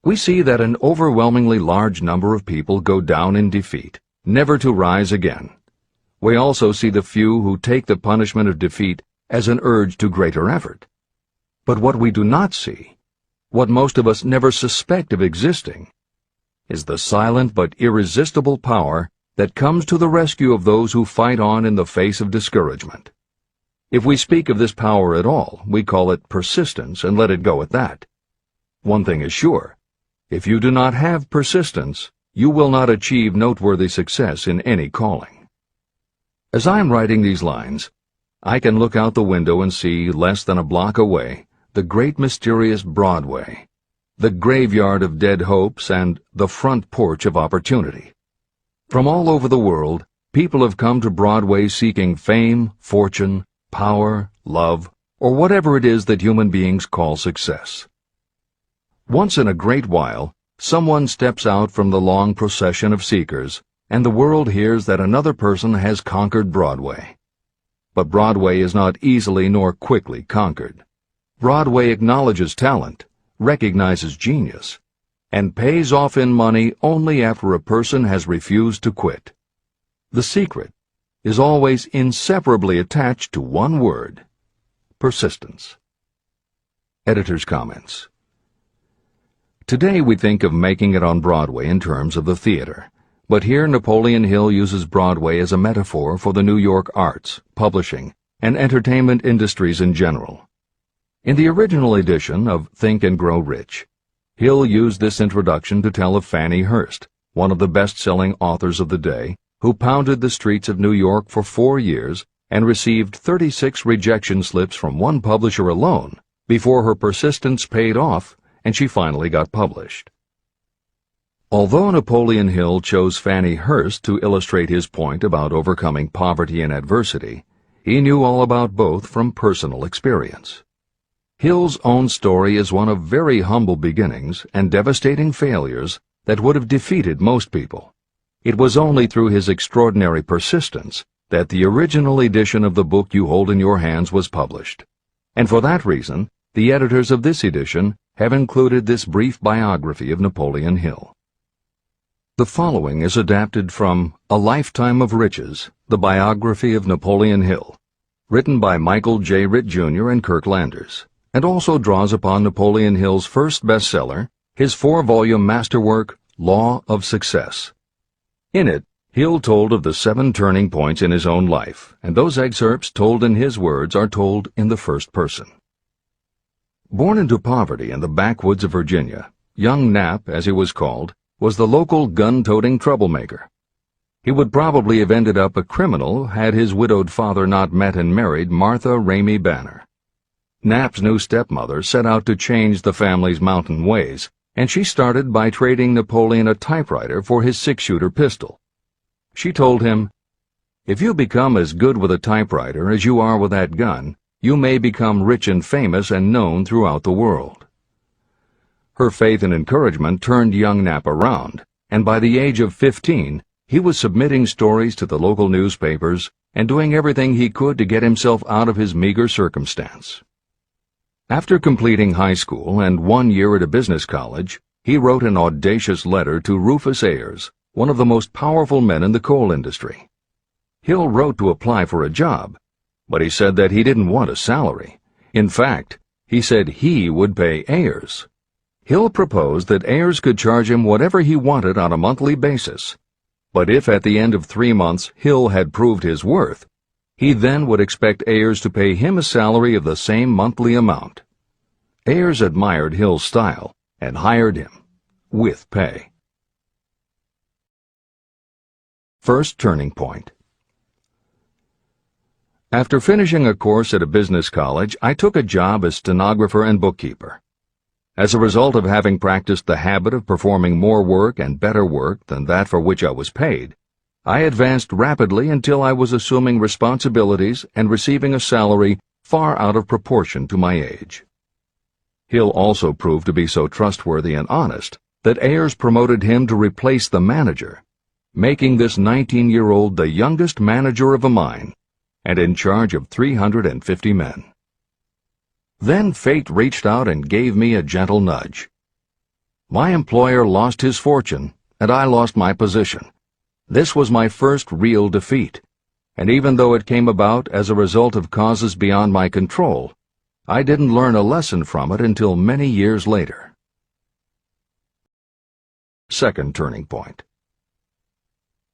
A: We see that an overwhelmingly large number of people go down in defeat, never to rise again. We also see the few who take the punishment of defeat as an urge to greater effort. But what we do not see, what most of us never suspect of existing, is the silent but irresistible power that comes to the rescue of those who fight on in the face of discouragement. If we speak of this power at all, we call it persistence and let it go at that. One thing is sure: if you do not have persistence, you will not achieve noteworthy success in any calling. As I am writing these lines, I can look out the window and see, less than a block away, the great mysterious Broadway, the graveyard of dead hopes and the front porch of opportunity. From all over the world, people have come to Broadway seeking fame, fortune, power, love, or whatever it is that human beings call success. Once in a great while, someone steps out from the long procession of seekers, and the world hears that another person has conquered Broadway. But Broadway is not easily nor quickly conquered. Broadway acknowledges talent, recognizes genius, and pays off in money only after a person has refused to quit. The secret is always inseparably attached to one word: persistence. Editor's comments. Today we think of making it on Broadway in terms of the theater, but here Napoleon Hill uses Broadway as a metaphor for the New York arts, publishing, and entertainment industries in general. In the original edition of Think and Grow Rich, Hill used this introduction to tell of Fannie Hurst, one of the best-selling authors of the day, who pounded the streets of New York for 4 years and received 36 rejection slips from one publisher alone before her persistence paid off and she finally got published. Although Napoleon Hill chose Fannie Hurst to illustrate his point about overcoming poverty and adversity, he knew all about both from personal experience. Hill's own story is one of very humble beginnings and devastating failures that would have defeated most people. It was only through his extraordinary persistence that the original edition of the book you hold in your hands was published. And for that reason, the editors of this edition have included this brief biography of Napoleon Hill. The following is adapted from A Lifetime of Riches, the biography of Napoleon Hill, written by Michael J. Ritt, Jr. and Kirk Landers, and also draws upon Napoleon Hill's first bestseller, his 4-volume masterwork, Law of Success. In it, Hill told of the 7 turning points in his own life, and those excerpts told in his words are told in the first person. Born into poverty in the backwoods of Virginia, young Knapp, as he was called, was the local gun-toting troublemaker. He would probably have ended up a criminal had his widowed father not met and married Martha Ramey Banner. Knapp's new stepmother set out to change the family's mountain ways, and she started by trading Napoleon a typewriter for his six-shooter pistol. She told him, "If you become as good with a typewriter as you are with that gun, you may become rich and famous and known throughout the world." Her faith and encouragement turned young Knapp around, and by the age of 15, he was submitting stories to the local newspapers and doing everything he could to get himself out of his meager circumstance. After completing high school and 1 year at a business college, he wrote an audacious letter to Rufus Ayers, one of the most powerful men in the coal industry. Hill wrote to apply for a job, but he said that he didn't want a salary. In fact, he said he would pay Ayers. Hill proposed that Ayers could charge him whatever he wanted on a monthly basis, but if at the end of 3 months Hill had proved his worth, he then would expect Ayers to pay him a salary of the same monthly amount. Ayers admired Hill's style and hired him, with pay. First turning point. After finishing a course at a business college, I took a job as stenographer and bookkeeper. As a result of having practiced the habit of performing more work and better work than that for which I was paid, I advanced rapidly until I was assuming responsibilities and receiving a salary far out of proportion to my age. Hill also proved to be so trustworthy and honest that Ayers promoted him to replace the manager, making this 19-year-old the youngest manager of a mine and in charge of 350 men. Then fate reached out and gave me a gentle nudge. My employer lost his fortune, and I lost my position. This was my first real defeat, and even though it came about as a result of causes beyond my control, I didn't learn a lesson from it until many years later. Second turning point.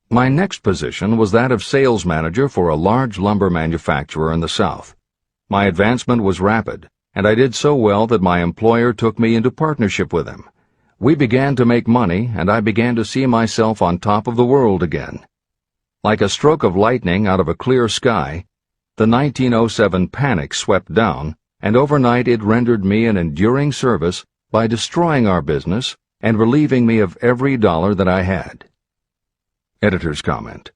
A: My next position was that of sales manager for a large lumber manufacturer in the South. My advancement was rapid, and I did so well that my employer took me into partnership with him. We began to make money, and I began to see myself on top of the world again. Like a stroke of lightning out of a clear sky, the 1907 panic swept down, and overnight it rendered me an enduring service by destroying our business and relieving me of every dollar that I had. Editor's comment.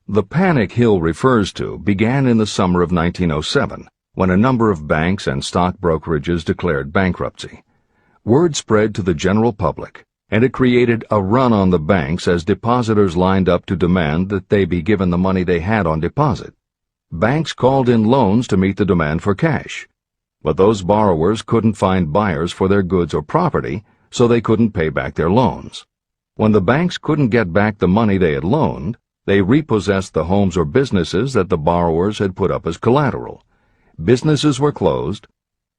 A: The panic Hill refers to began in the summer of 1907, when a number of banks and stock brokerages declared bankruptcy. Word spread to the general public, and it created a run on the banks as depositors lined up to demand that they be given the money they had on deposit. Banks called in loans to meet the demand for cash, but those borrowers couldn't find buyers for their goods or property, so they couldn't pay back their loans. When the banks couldn't get back the money they had loaned, they repossessed the homes or businesses that the borrowers had put up as collateral. Businesses were closed,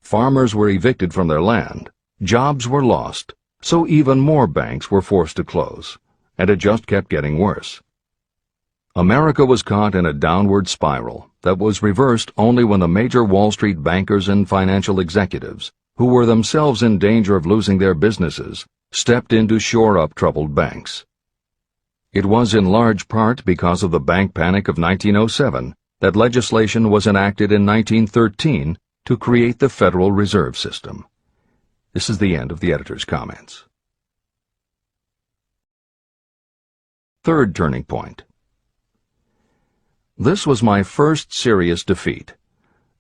A: farmers were evicted from their land, jobs were lost, so even more banks were forced to close, and it just kept getting worse. America was caught in a downward spiral that was reversed only when the major Wall Street bankers and financial executives, who were themselves in danger of losing their businesses, stepped in to shore up troubled banks. It was in large part because of the bank panic of 1907 that legislation was enacted in 1913 to create the Federal Reserve System. This is the end of the editor's comments. Third turning point. This was my first serious defeat.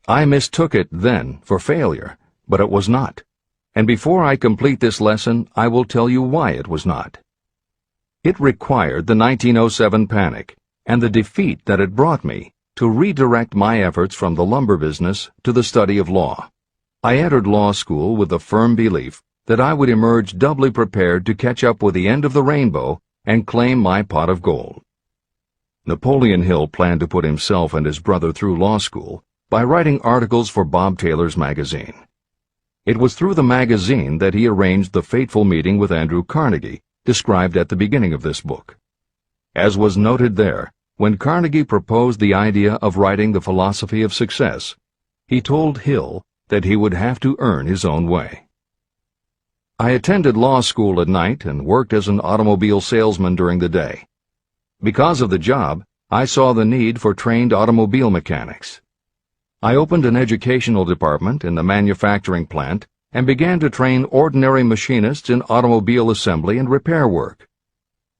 A: I mistook it then for failure, but it was not. And before I complete this lesson, I will tell you why it was not. It required the 1907 panic and the defeat that it brought me to redirect my efforts from the lumber business to the study of law. I entered law school with the firm belief that I would emerge doubly prepared to catch up with the end of the rainbow and claim my pot of gold. Napoleon Hill planned to put himself and his brother through law school by writing articles for Bob Taylor's magazine. It was through the magazine that he arranged the fateful meeting with Andrew Carnegie, described at the beginning of this book. As was noted there, when Carnegie proposed the idea of writing the philosophy of success, he told Hill that he would have to earn his own way. I attended law school at night and worked as an automobile salesman during the day. Because of the job, I saw the need for trained automobile mechanics. I opened an educational department in the manufacturing plant and began to train ordinary machinists in automobile assembly and repair work.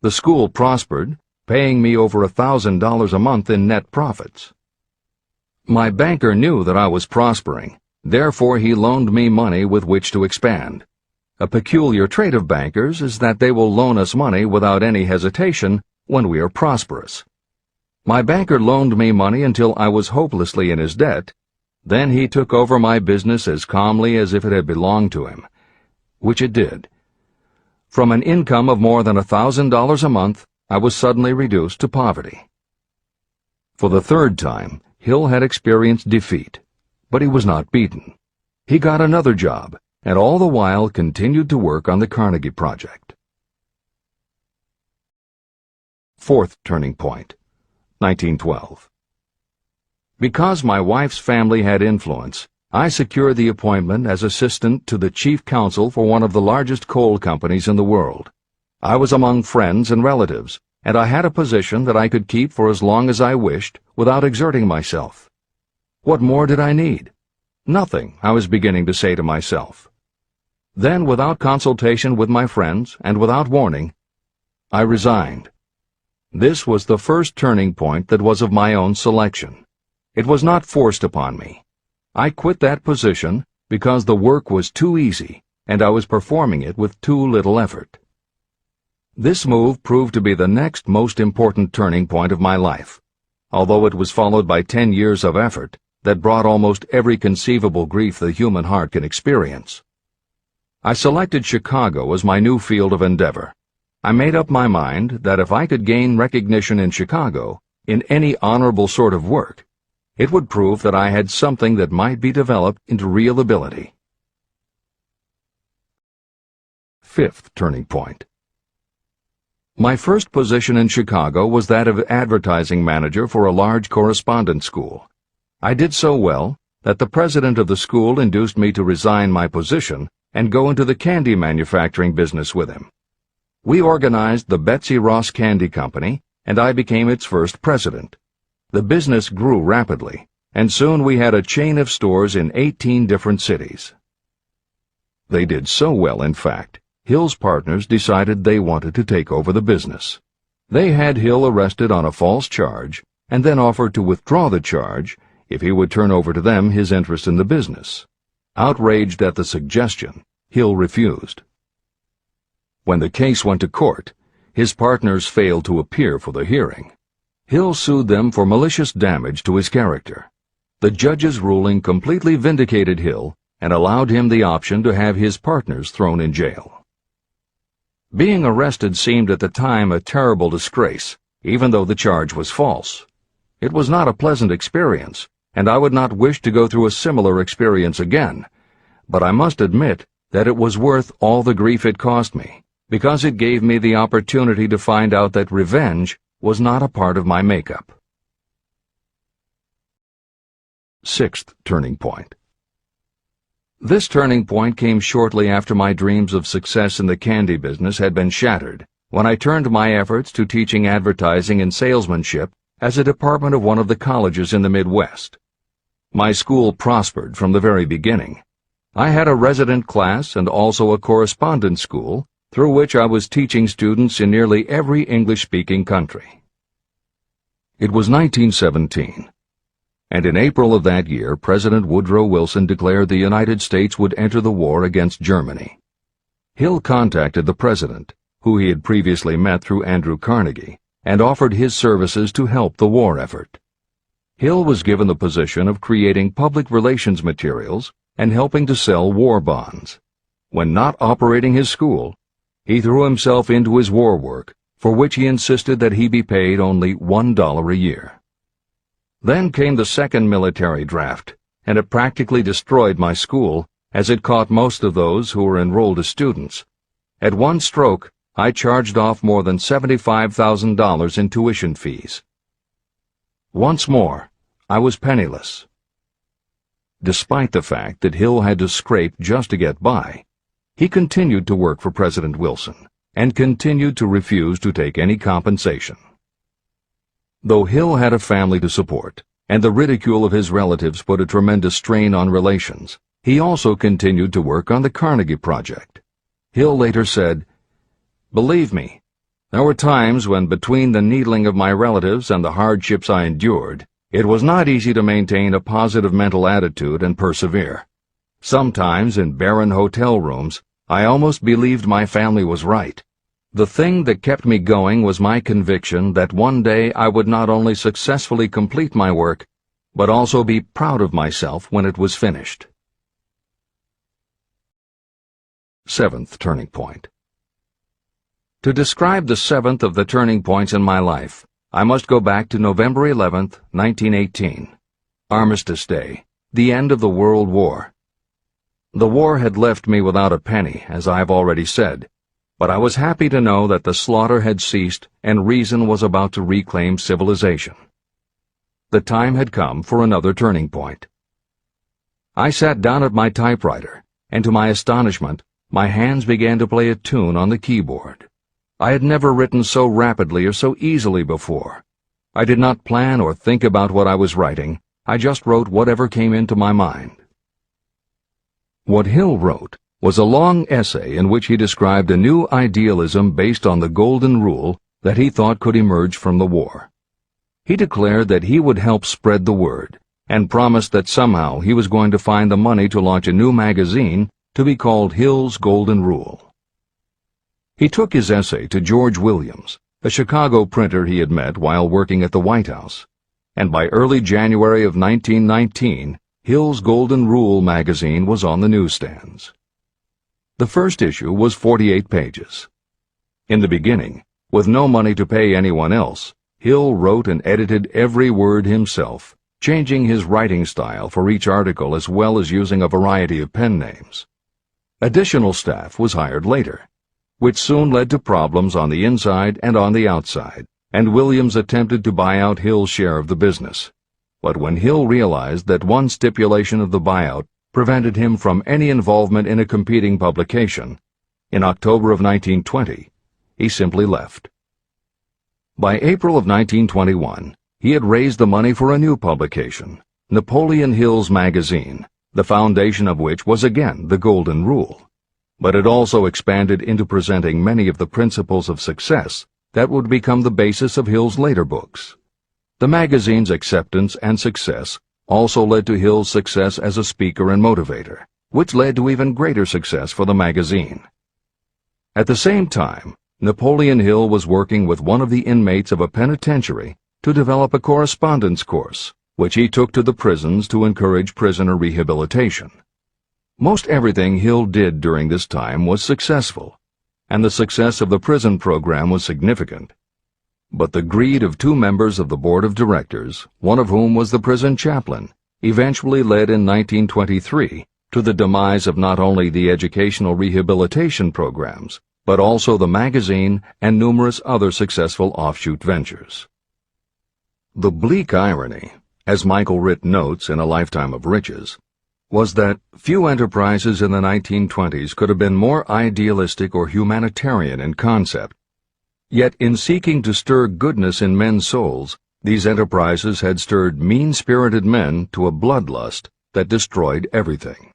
A: The school prospered, paying me over $1,000 a month in net profits. My banker knew that I was prospering, therefore he loaned me money with which to expand. A peculiar trait of bankers is that they will loan us money without any hesitation when we are prosperous. My banker loaned me money until I was hopelessly in his debt. Then he took over my business as calmly as if it had belonged to him, which it did. From an income of more than $1,000 a month, I was suddenly reduced to poverty. For the third time, Hill had experienced defeat, but he was not beaten. He got another job, and all the while continued to work on the Carnegie Project. Fourth turning point, 1912. Because my wife's family had influence, I secured the appointment as assistant to the chief counsel for one of the largest coal companies in the world. I was among friends and relatives, and I had a position that I could keep for as long as I wished without exerting myself. What more did I need? Nothing, I was beginning to say to myself. Then, without consultation with my friends and without warning, I resigned. This was the first turning point that was of my own selection. It was not forced upon me. I quit that position because the work was too easy and I was performing it with too little effort. This move proved to be the next most important turning point of my life, although it was followed by 10 years of effort that brought almost every conceivable grief the human heart can experience. I selected Chicago as my new field of endeavor. I made up my mind that if I could gain recognition in Chicago, in any honorable sort of work, it would prove that I had something that might be developed into real ability. Fifth turning point. My first position in Chicago was that of advertising manager for a large correspondence school. I did so well that the president of the school induced me to resign my position and go into the candy manufacturing business with him. We organized the Betsy Ross Candy Company, and I became its first president. The business grew rapidly, and soon we had a chain of stores in 18 different cities. They did so well, in fact, Hill's partners decided they wanted to take over the business. They had Hill arrested on a false charge, and then offered to withdraw the charge if he would turn over to them his interest in the business. Outraged at the suggestion, Hill refused. When the case went to court, his partners failed to appear for the hearing. Hill sued them for malicious damage to his character. The judge's ruling completely vindicated Hill and allowed him the option to have his partners thrown in jail. Being arrested seemed at the time a terrible disgrace, even though the charge was false. It was not a pleasant experience, and I would not wish to go through a similar experience again, but I must admit that it was worth all the grief it cost me, because it gave me the opportunity to find out that revenge was not a part of my makeup. Sixth turning point. This turning point came shortly after my dreams of success in the candy business had been shattered, when I turned my efforts to teaching advertising and salesmanship as a department of one of the colleges in the Midwest. My school prospered from the very beginning. I had a resident class and also a correspondence school, through which I was teaching students in nearly every English-speaking country. It was 1917, and in April of that year, President Woodrow Wilson declared the United States would enter the war against Germany. Hill contacted the president, who he had previously met through Andrew Carnegie, and offered his services to help the war effort. Hill was given the position of creating public relations materials and helping to sell war bonds. When not operating his school, he threw himself into his war work, for which he insisted that he be paid only $1 a year. Then came the second military draft, and it practically destroyed my school, as it caught most of those who were enrolled as students. At one stroke, I charged off more than $75,000 in tuition fees. Once more, I was penniless. Despite the fact that Hill had to scrape just to get by, He continued to work for President Wilson and continued to refuse to take any compensation. Though Hill had a family to support, and the ridicule of his relatives put a tremendous strain on relations, he also continued to work on the Carnegie Project. Hill later said, "Believe me, there were times when between the needling of my relatives and the hardships I endured, it was not easy to maintain a positive mental attitude and persevere. Sometimes in barren hotel rooms, I almost believed my family was right. The thing that kept me going was my conviction that one day I would not only successfully complete my work, but also be proud of myself when it was finished." Seventh turning point. To describe the seventh of the turning points in my life, I must go back to November 11th, 1918. Armistice Day, the end of the World War. The war had left me without a penny, as I have already said, but I was happy to know that the slaughter had ceased and reason was about to reclaim civilization. The time had come for another turning point. I sat down at my typewriter, and to my astonishment, my hands began to play a tune on the keyboard. I had never written so rapidly or so easily before. I did not plan or think about what I was writing. I just wrote whatever came into my mind. What Hill wrote was a long essay in which he described a new idealism based on the golden rule that he thought could emerge from the war. He declared that he would help spread the word, and promised that somehow he was going to find the money to launch a new magazine to be called Hill's Golden Rule. He took his essay to George Williams, a Chicago printer he had met while working at the White House, and by early January of 1919, Hill's Golden Rule magazine was on the newsstands. The first issue was 48 pages. In the beginning, with no money to pay anyone else, Hill wrote and edited every word himself, changing his writing style for each article as well as using a variety of pen names. Additional staff was hired later, which soon led to problems on the inside and on the outside, and Williams attempted to buy out Hill's share of the business. But when Hill realized that one stipulation of the buyout prevented him from any involvement in a competing publication, in October of 1920, he simply left. By April of 1921, he had raised the money for a new publication, Napoleon Hill's magazine, the foundation of which was again the Golden Rule. But it also expanded into presenting many of the principles of success that would become the basis of Hill's later books. The magazine's acceptance and success also led to Hill's success as a speaker and motivator, which led to even greater success for the magazine. At the same time, Napoleon Hill was working with one of the inmates of a penitentiary to develop a correspondence course, which he took to the prisons to encourage prisoner rehabilitation. Most everything Hill did during this time was successful, and the success of the prison program was significant. But the greed of two members of the board of directors, one of whom was the prison chaplain, eventually led in 1923 to the demise of not only the educational rehabilitation programs, but also the magazine and numerous other successful offshoot ventures. The bleak irony, as Michael Ritt notes in A Lifetime of Riches, was that few enterprises in the 1920s could have been more idealistic or humanitarian in concept. Yet in seeking to stir goodness in men's souls, these enterprises had stirred mean-spirited men to a bloodlust that destroyed everything.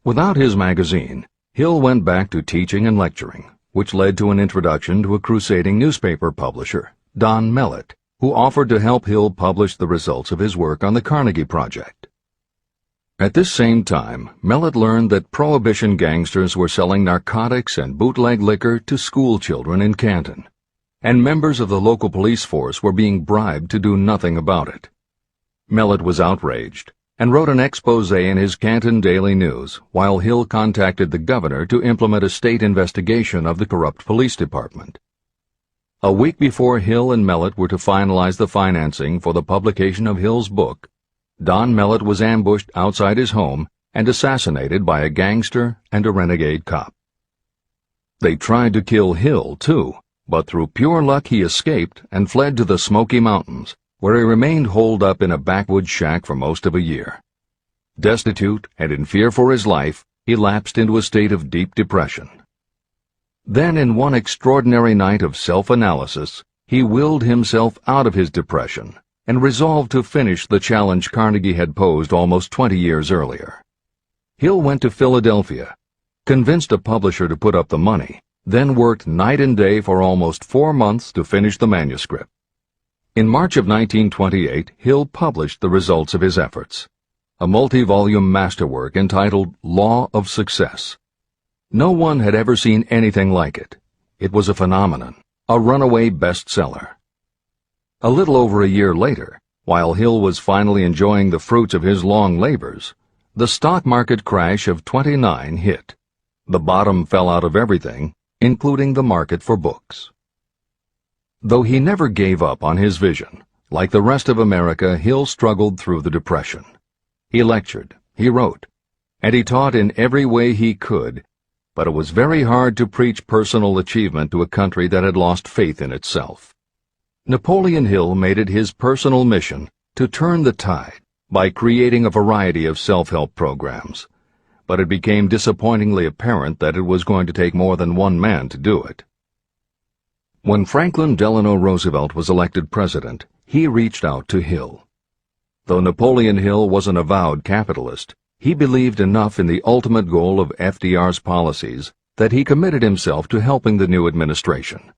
A: Without his magazine, Hill went back to teaching and lecturing, which led to an introduction to a crusading newspaper publisher, Don Mellett, who offered to help Hill publish the results of his work on the Carnegie Project. At this same time, Mellett learned that Prohibition gangsters were selling narcotics and bootleg liquor to school children in Canton, and members of the local police force were being bribed to do nothing about it. Mellett was outraged and wrote an expose in his Canton Daily News, while Hill contacted the governor to implement a state investigation of the corrupt police department. A week before Hill and Mellett were to finalize the financing for the publication of Hill's book, Don Mellett was ambushed outside his home and assassinated by a gangster and a renegade cop. They tried to kill Hill, too, but through pure luck he escaped and fled to the Smoky Mountains, where he remained holed up in a backwoods shack for most of a year. Destitute and in fear for his life, he lapsed into a state of deep depression. Then, in one extraordinary night of self-analysis, he willed himself out of his depression and resolved to finish the challenge Carnegie had posed almost 20 years earlier. Hill went to Philadelphia, convinced a publisher to put up the money, then worked night and day for almost 4 months to finish the manuscript. In March of 1928, Hill published the results of his efforts, a multi-volume masterwork entitled Law of Success. No one had ever seen anything like it. It was a phenomenon, a runaway bestseller. A little over a year later, while Hill was finally enjoying the fruits of his long labors, the stock market crash of '29 hit. The bottom fell out of everything, including the market for books. Though he never gave up on his vision, like the rest of America, Hill struggled through the Depression. He lectured, he wrote, and he taught in every way he could, but it was very hard to preach personal achievement to a country that had lost faith in itself. Napoleon Hill made it his personal mission to turn the tide by creating a variety of self-help programs, but it became disappointingly apparent that it was going to take more than one man to do it. When Franklin Delano Roosevelt was elected president, he reached out to Hill. Though Napoleon Hill was an avowed capitalist, he believed enough in the ultimate goal of FDR's policies that he committed himself to helping the new administration.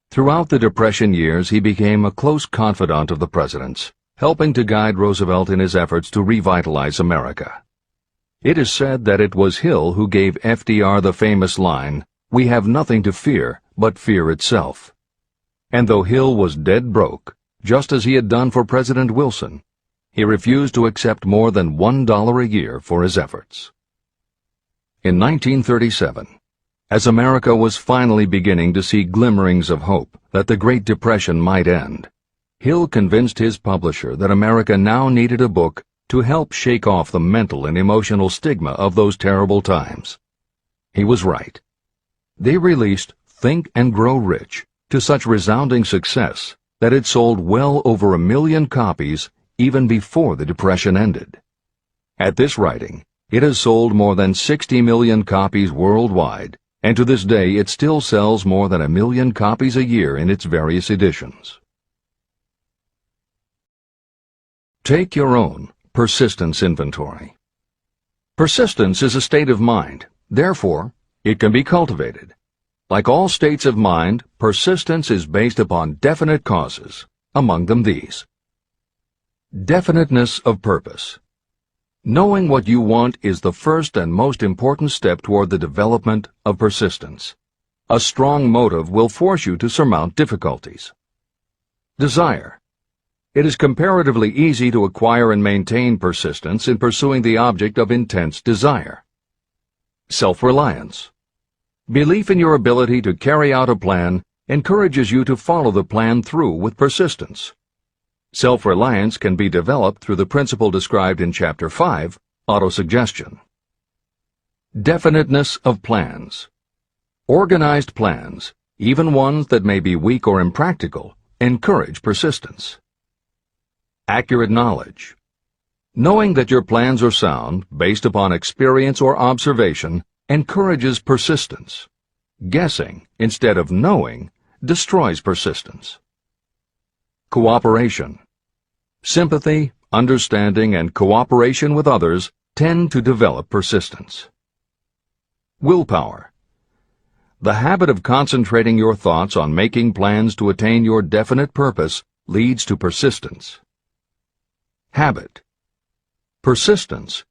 A: Throughout the Depression years, he became a close confidant of the president's, helping to guide Roosevelt in his efforts to revitalize America. It is said that it was Hill who gave FDR the famous line, "We have nothing to fear but fear itself." And though Hill was dead broke, just as he had done for President Wilson, he refused to accept more than $1 a year for his efforts. In 1937, as America was finally beginning to see glimmerings of hope that the Great Depression might end, Hill convinced his publisher that America now needed a book to help shake off the mental and emotional stigma of those terrible times. He was right. They released Think and Grow Rich to such resounding success that it sold well over 1 million copies even before the Depression ended. At this writing, it has sold more than 60 million copies worldwide, and to this day it still sells more than 1 million copies a year in its various editions. Take your own persistence inventory. Persistence is a state of mind. Therefore, it can be cultivated. Like all states of mind, persistence is based upon definite causes, among them these. Definiteness of purpose. Knowing what you want is the first and most important step toward the development of persistence. A strong motive will force you to surmount difficulties. Desire. It is comparatively easy to acquire and maintain persistence in pursuing the object of intense desire. Self-reliance. Belief in your ability to carry out a plan encourages you to follow the plan through with persistence. Self-reliance can be developed through the principle described in Chapter 5, Autosuggestion. Definiteness of plans. Organized plans, even ones that may be weak or impractical, encourage persistence. Accurate knowledge. Knowing that your plans are sound, based upon experience or observation, encourages persistence. Guessing, instead of knowing, destroys persistence. Cooperation. Sympathy, understanding, and cooperation with others tend to develop persistence. Willpower. The habit of concentrating your thoughts on making plans to attain your definite purpose leads to persistence. Habit. Persistence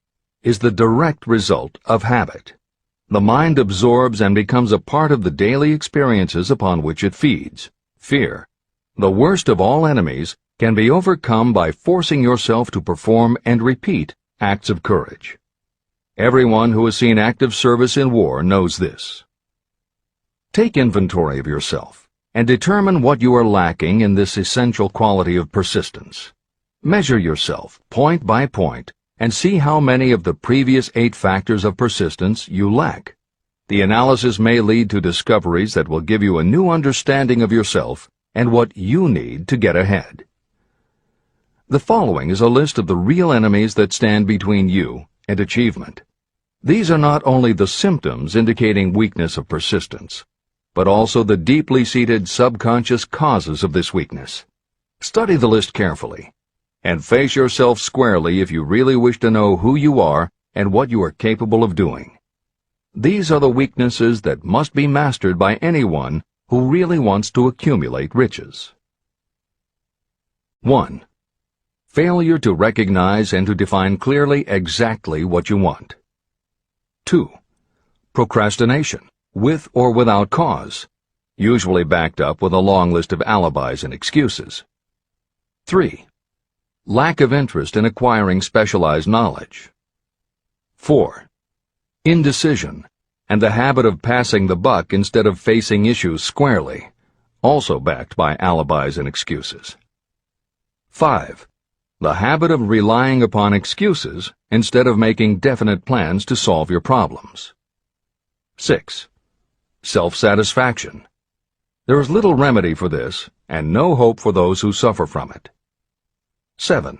A: is the direct result of habit. The mind absorbs and becomes a part of the daily experiences upon which it feeds. Fear, the worst of all enemies, can be overcome by forcing yourself to perform and repeat acts of courage. Everyone who has seen active service in war knows this. Take inventory of yourself and determine what you are lacking in this essential quality of persistence. Measure yourself point by point and see how many of the previous 8 factors of persistence you lack. The analysis may lead to discoveries that will give you a new understanding of yourself and what you need to get ahead. The following is a list of the real enemies that stand between you and achievement. These are not only the symptoms indicating weakness of persistence, but also the deeply seated subconscious causes of this weakness. Study the list carefully, and face yourself squarely if you really wish to know who you are and what you are capable of doing. These are the weaknesses that must be mastered by anyone who really wants to accumulate riches. 1. Failure to recognize and to define clearly exactly what you want. 2. Procrastination, with or without cause, usually backed up with a long list of alibis and excuses. 3. Lack of interest in acquiring specialized knowledge. 4. Indecision, and the habit of passing the buck instead of facing issues squarely, also backed by alibis and excuses. 5. The habit of relying upon excuses instead of making definite plans to solve your problems. 6. Self-satisfaction. There is little remedy for this, and no hope for those who suffer from it. 7.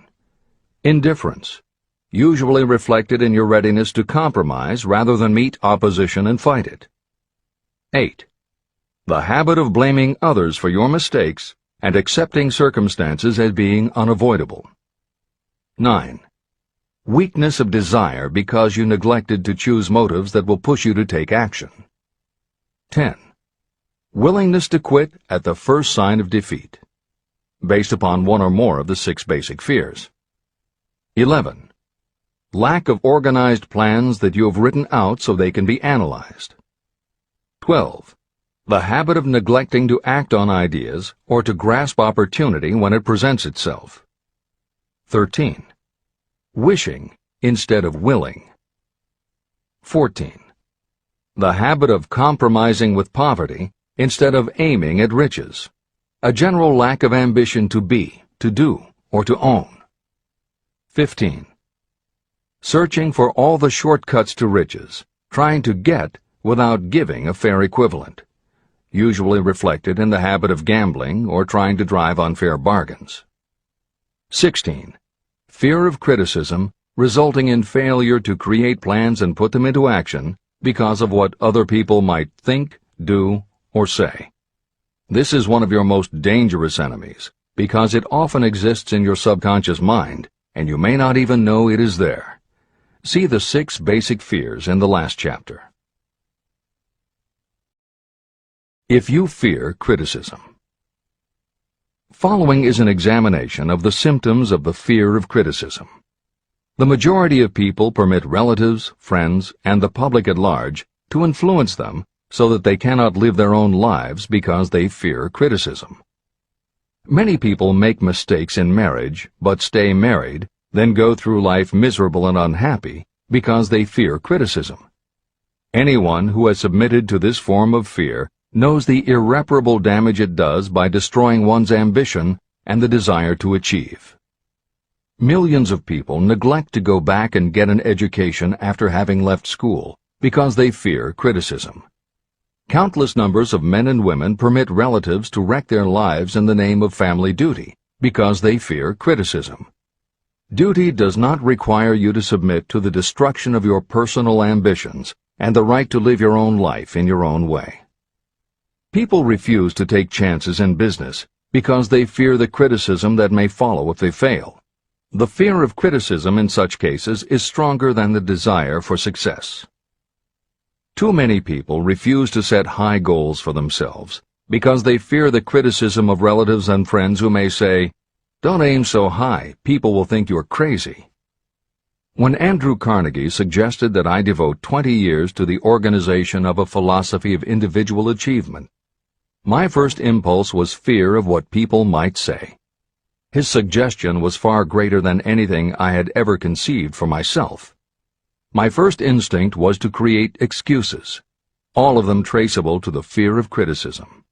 A: Indifference, usually reflected in your readiness to compromise rather than meet opposition and fight it. 8. The habit of blaming others for your mistakes and accepting circumstances as being unavoidable. 9. Weakness of desire because you neglected to choose motives that will push you to take action. 10. Willingness to quit at the first sign of defeat, based upon one or more of the 6 basic fears. 11. Lack of organized plans that you have written out so they can be analyzed. 12. The habit of neglecting to act on ideas or to grasp opportunity when it presents itself. 13. Wishing instead of willing. 14. The habit of compromising with poverty instead of aiming at riches. A general lack of ambition to be, to do, or to own. 15. Searching for all the shortcuts to riches, trying to get without giving a fair equivalent, usually reflected in the habit of gambling or trying to drive unfair bargains. 16. Fear of criticism, resulting in failure to create plans and put them into action because of what other people might think, do, or say. This is one of your most dangerous enemies because it often exists in your subconscious mind and you may not even know it is there. See the 6 basic fears in the last chapter. If you fear criticism. Following is an examination of the symptoms of the fear of criticism. The majority of people permit relatives, friends, and the public at large to influence them so that they cannot live their own lives because they fear criticism. Many people make mistakes in marriage but stay married, then go through life miserable and unhappy because they fear criticism. Anyone who has submitted to this form of fear knows the irreparable damage it does by destroying one's ambition and the desire to achieve. Millions of people neglect to go back and get an education after having left school because they fear criticism. Countless numbers of men and women permit relatives to wreck their lives in the name of family duty because they fear criticism. Duty does not require you to submit to the destruction of your personal ambitions and the right to live your own life in your own way. People refuse to take chances in business because they fear the criticism that may follow if they fail. The fear of criticism in such cases is stronger than the desire for success. Too many people refuse to set high goals for themselves because they fear the criticism of relatives and friends who may say, "Don't aim so high, people will think you're crazy." When Andrew Carnegie suggested that I devote 20 years to the organization of a philosophy of individual achievement, my first impulse was fear of what people might say. His suggestion was far greater than anything I had ever conceived for myself. My first instinct was to create excuses, all of them traceable to the fear of criticism.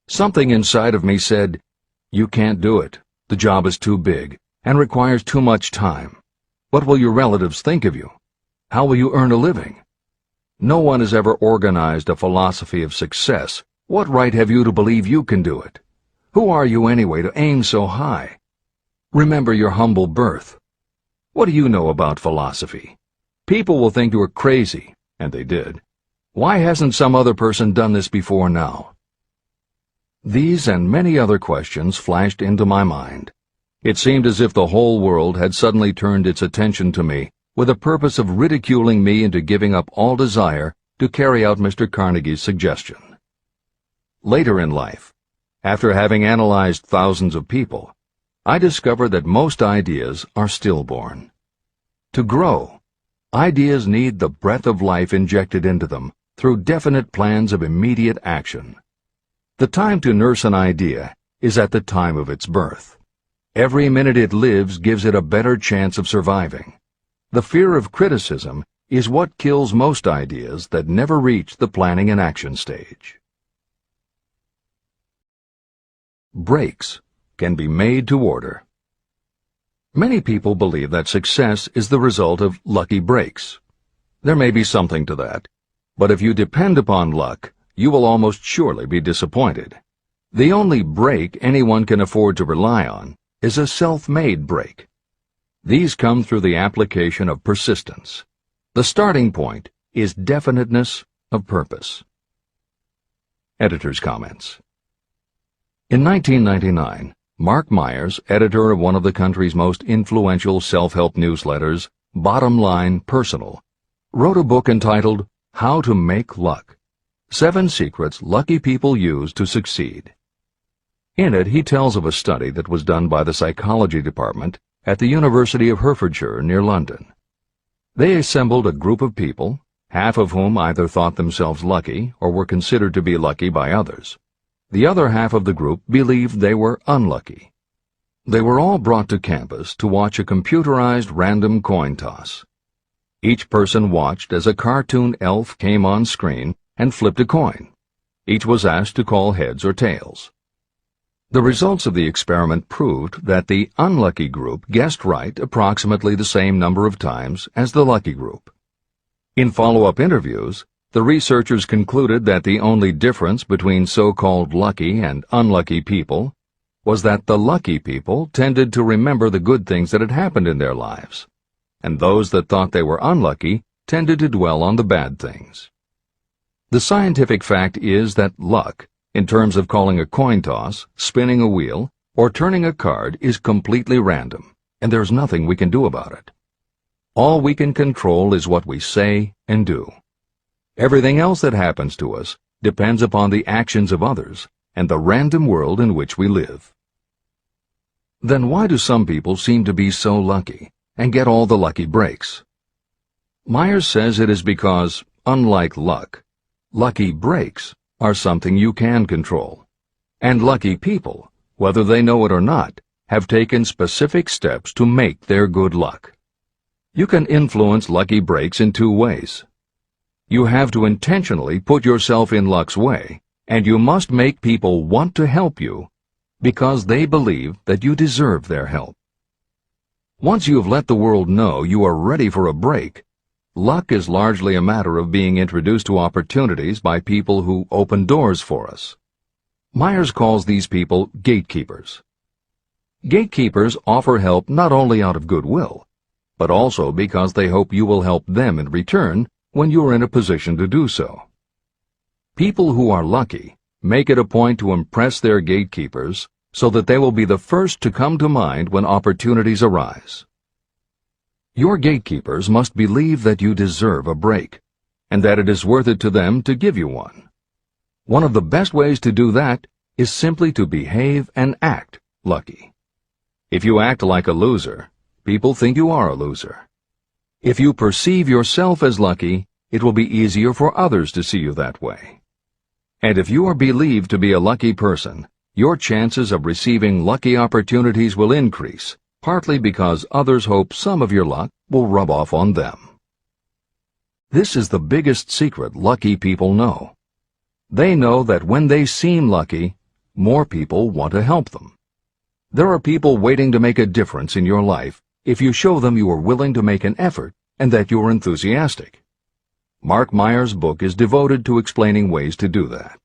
A: Something inside of me said, "You can't do it. The job is too big and requires too much time. What will your relatives think of you? How will you earn a living? No one has ever organized a philosophy of success. What right have you to believe you can do it? Who are you anyway to aim so high? Remember your humble birth. What do you know about philosophy? People will think you are crazy, and they did. Why hasn't some other person done this before now? These and many other questions flashed into my mind. It seemed as if the whole world had suddenly turned its attention to me with the purpose of ridiculing me into giving up all desire to carry out Mr. Carnegie's suggestion. Later in life, after having analyzed thousands of people, I discovered that most ideas are stillborn. To grow, ideas need the breath of life injected into them through definite plans of immediate action. The time to nurse an idea is at the time of its birth. Every minute it lives gives it a better chance of surviving. The fear of criticism is what kills most ideas that never reach the planning and action stage. Breaks can be made to order. Many people believe that success is the result of lucky breaks. There may be something to that, but if you depend upon luck, you will almost surely be disappointed. The only break anyone can afford to rely on is a self-made break. These come through the application of persistence. The starting point is definiteness of purpose. Editor's comments. In 1999, Mark Myers, editor of one of the country's most influential self-help newsletters, Bottom Line Personal, wrote a book entitled How to Make Luck: 7 Secrets Lucky People Use to Succeed. In it, he tells of a study that was done by the psychology department at the University of Hertfordshire near London. They assembled a group of people, half of whom either thought themselves lucky or were considered to be lucky by others. The other half of the group believed they were unlucky. They were all brought to campus to watch a computerized random coin toss. Each person watched as a cartoon elf came on screen and flipped a coin. Each was asked to call heads or tails. The results of the experiment proved that the unlucky group guessed right approximately the same number of times as the lucky group. In follow-up interviews, the researchers concluded that the only difference between so-called lucky and unlucky people was that the lucky people tended to remember the good things that had happened in their lives, and those that thought they were unlucky tended to dwell on the bad things. The scientific fact is that luck, in terms of calling a coin toss, spinning a wheel, or turning a card, is completely random, and there's nothing we can do about it. All we can control is what we say and do. Everything else that happens to us depends upon the actions of others and the random world in which we live. Then why do some people seem to be so lucky and get all the lucky breaks? Myers says it is because, unlike luck, lucky breaks are something you can control. And lucky people, whether they know it or not, have taken specific steps to make their good luck. You can influence lucky breaks in 2 ways. You have to intentionally put yourself in luck's way, and you must make people want to help you because they believe that you deserve their help. Once you have let the world know you are ready for a break, luck is largely a matter of being introduced to opportunities by people who open doors for us. Myers calls these people gatekeepers. Gatekeepers offer help not only out of goodwill, but also because they hope you will help them in return when you are in a position to do so. People who are lucky make it a point to impress their gatekeepers so that they will be the first to come to mind when opportunities arise. Your gatekeepers must believe that you deserve a break, and that it is worth it to them to give you one. One of the best ways to do that is simply to behave and act lucky. If you act like a loser, people think you are a loser. If you perceive yourself as lucky, it will be easier for others to see you that way. And if you are believed to be a lucky person, your chances of receiving lucky opportunities will increase, partly because others hope some of your luck will rub off on them. This is the biggest secret lucky people know. They know that when they seem lucky, more people want to help them. There are people waiting to make a difference in your life if you show them you are willing to make an effort and that you are enthusiastic. Mark Myers' book is devoted to explaining ways to do that.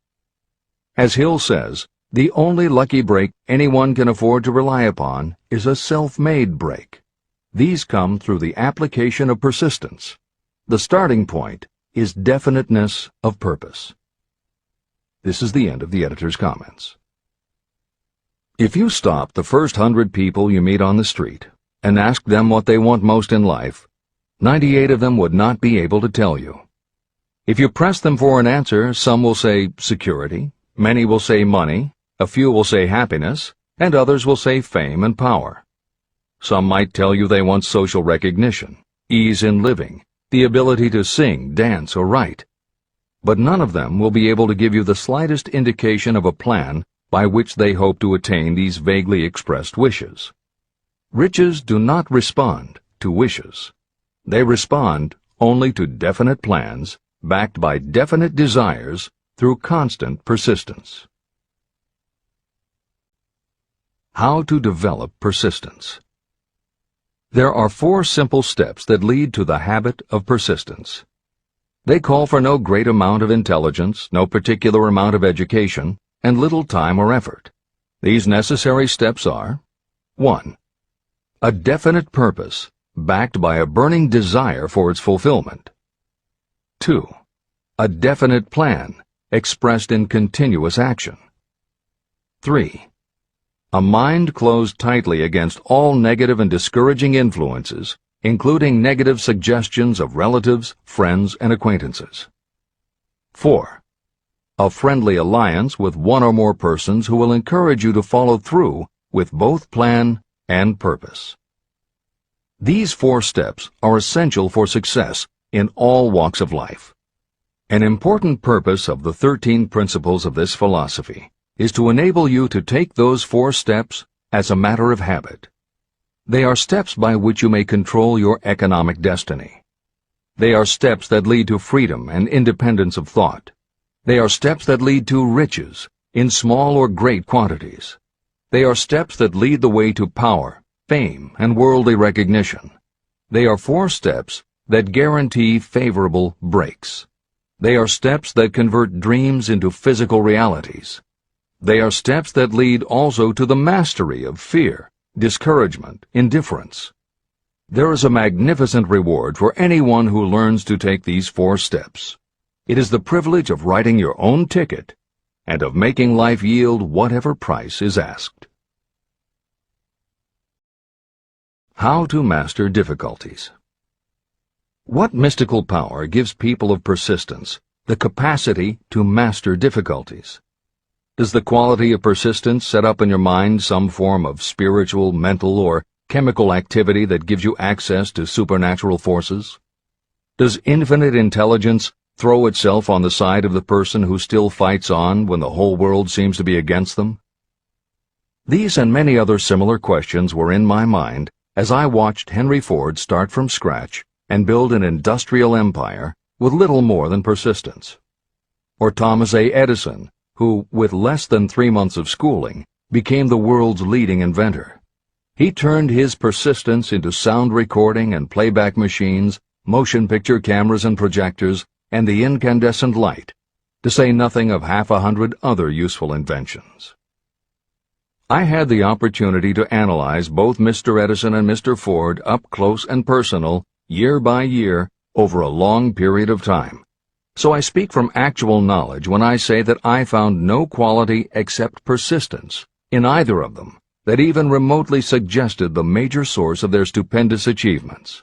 A: As Hill says, the only lucky break anyone can afford to rely upon is a self-made break. These come through the application of persistence. The starting point is definiteness of purpose. This is the end of the editor's comments. If you stop the first 100 people you meet on the street and ask them what they want most in life, 98 of them would not be able to tell you. If you press them for an answer, some will say security, many will say money, a few will say happiness, and others will say fame and power. Some might tell you they want social recognition, ease in living, the ability to sing, dance, or write. But none of them will be able to give you the slightest indication of a plan by which they hope to attain these vaguely expressed wishes. Riches do not respond to wishes. They respond only to definite plans backed by definite desires through constant persistence. How to develop persistence. There are 4 simple steps that lead to the habit of persistence. They call for no great amount of intelligence, no particular amount of education, and little time or effort. These necessary steps are: 1. A definite purpose, backed by a burning desire for its fulfillment. 2. A definite plan, expressed in continuous action. 3. A mind closed tightly against all negative and discouraging influences, including negative suggestions of relatives, friends, and acquaintances. 4. A friendly alliance with one or more persons who will encourage you to follow through with both plan and purpose. These 4 steps are essential for success in all walks of life. An important purpose of the 13 principles of this philosophy is to enable you to take those 4 steps as a matter of habit. They are steps by which you may control your economic destiny. They are steps that lead to freedom and independence of thought. They are steps that lead to riches, in small or great quantities. They are steps that lead the way to power, fame, and worldly recognition. They are 4 steps that guarantee favorable breaks. They are steps that convert dreams into physical realities. They are steps that lead also to the mastery of fear, discouragement, indifference. There is a magnificent reward for anyone who learns to take these 4 steps. It is the privilege of writing your own ticket and of making life yield whatever price is asked. How to master difficulties. What mystical power gives people of persistence the capacity to master difficulties? Does the quality of persistence set up in your mind some form of spiritual, mental, or chemical activity that gives you access to supernatural forces? Does infinite intelligence throw itself on the side of the person who still fights on when the whole world seems to be against them? These and many other similar questions were in my mind as I watched Henry Ford start from scratch and build an industrial empire with little more than persistence. Or Thomas A. Edison, who, with less than 3 months of schooling, became the world's leading inventor. He turned his persistence into sound recording and playback machines, motion picture cameras and projectors, and the incandescent light, to say nothing of 100 other useful inventions. I had the opportunity to analyze both Mr. Edison and Mr. Ford up close and personal, year by year, over a long period of time. So I speak from actual knowledge when I say that I found no quality except persistence in either of them that even remotely suggested the major source of their stupendous achievements.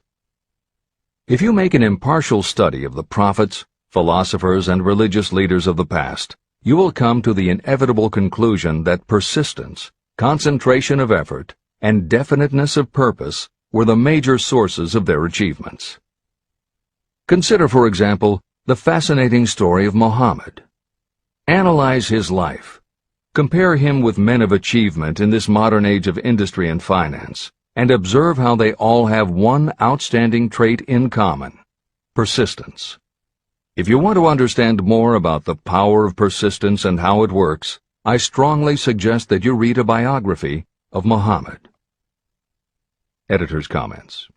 A: If you make an impartial study of the prophets, philosophers, and religious leaders of the past, you will come to the inevitable conclusion that persistence, concentration of effort, and definiteness of purpose were the major sources of their achievements. Consider, for example, the fascinating story of Muhammad. Analyze his life. Compare him with men of achievement in this modern age of industry and finance, and observe how they all have one outstanding trait in common: persistence. If you want to understand more about the power of persistence and how it works, I strongly suggest that you read a biography of Muhammad. Editor's comments.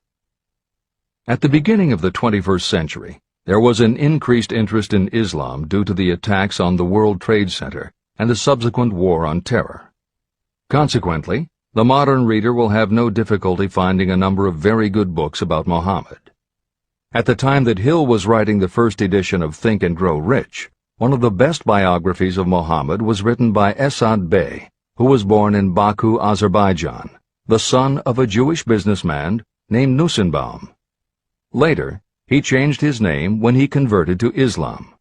A: At the beginning of the 21st century, there was an increased interest in Islam due to the attacks on the World Trade Center and the subsequent war on terror. Consequently, the modern reader will have no difficulty finding a number of very good books about Muhammad. At the time that Hill was writing the first edition of Think and Grow Rich, one of the best biographies of Muhammad was written by Esad Bey, who was born in Baku, Azerbaijan, the son of a Jewish businessman named Nusenbaum. Later, he changed his name when he converted to Islam.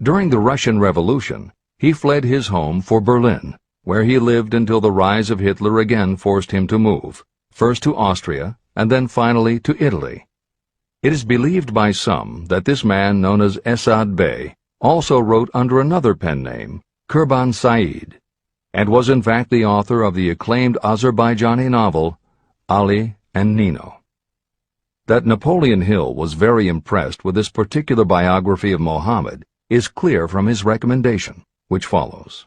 A: During the Russian Revolution, he fled his home for Berlin, where he lived until the rise of Hitler again forced him to move, first to Austria and then finally to Italy. It is believed by some that this man known as Esad Bey also wrote under another pen name, Kurban Said, and was in fact the author of the acclaimed Azerbaijani novel, Ali and Nino. That Napoleon Hill was very impressed with this particular biography of Muhammad is clear from his recommendation, which follows.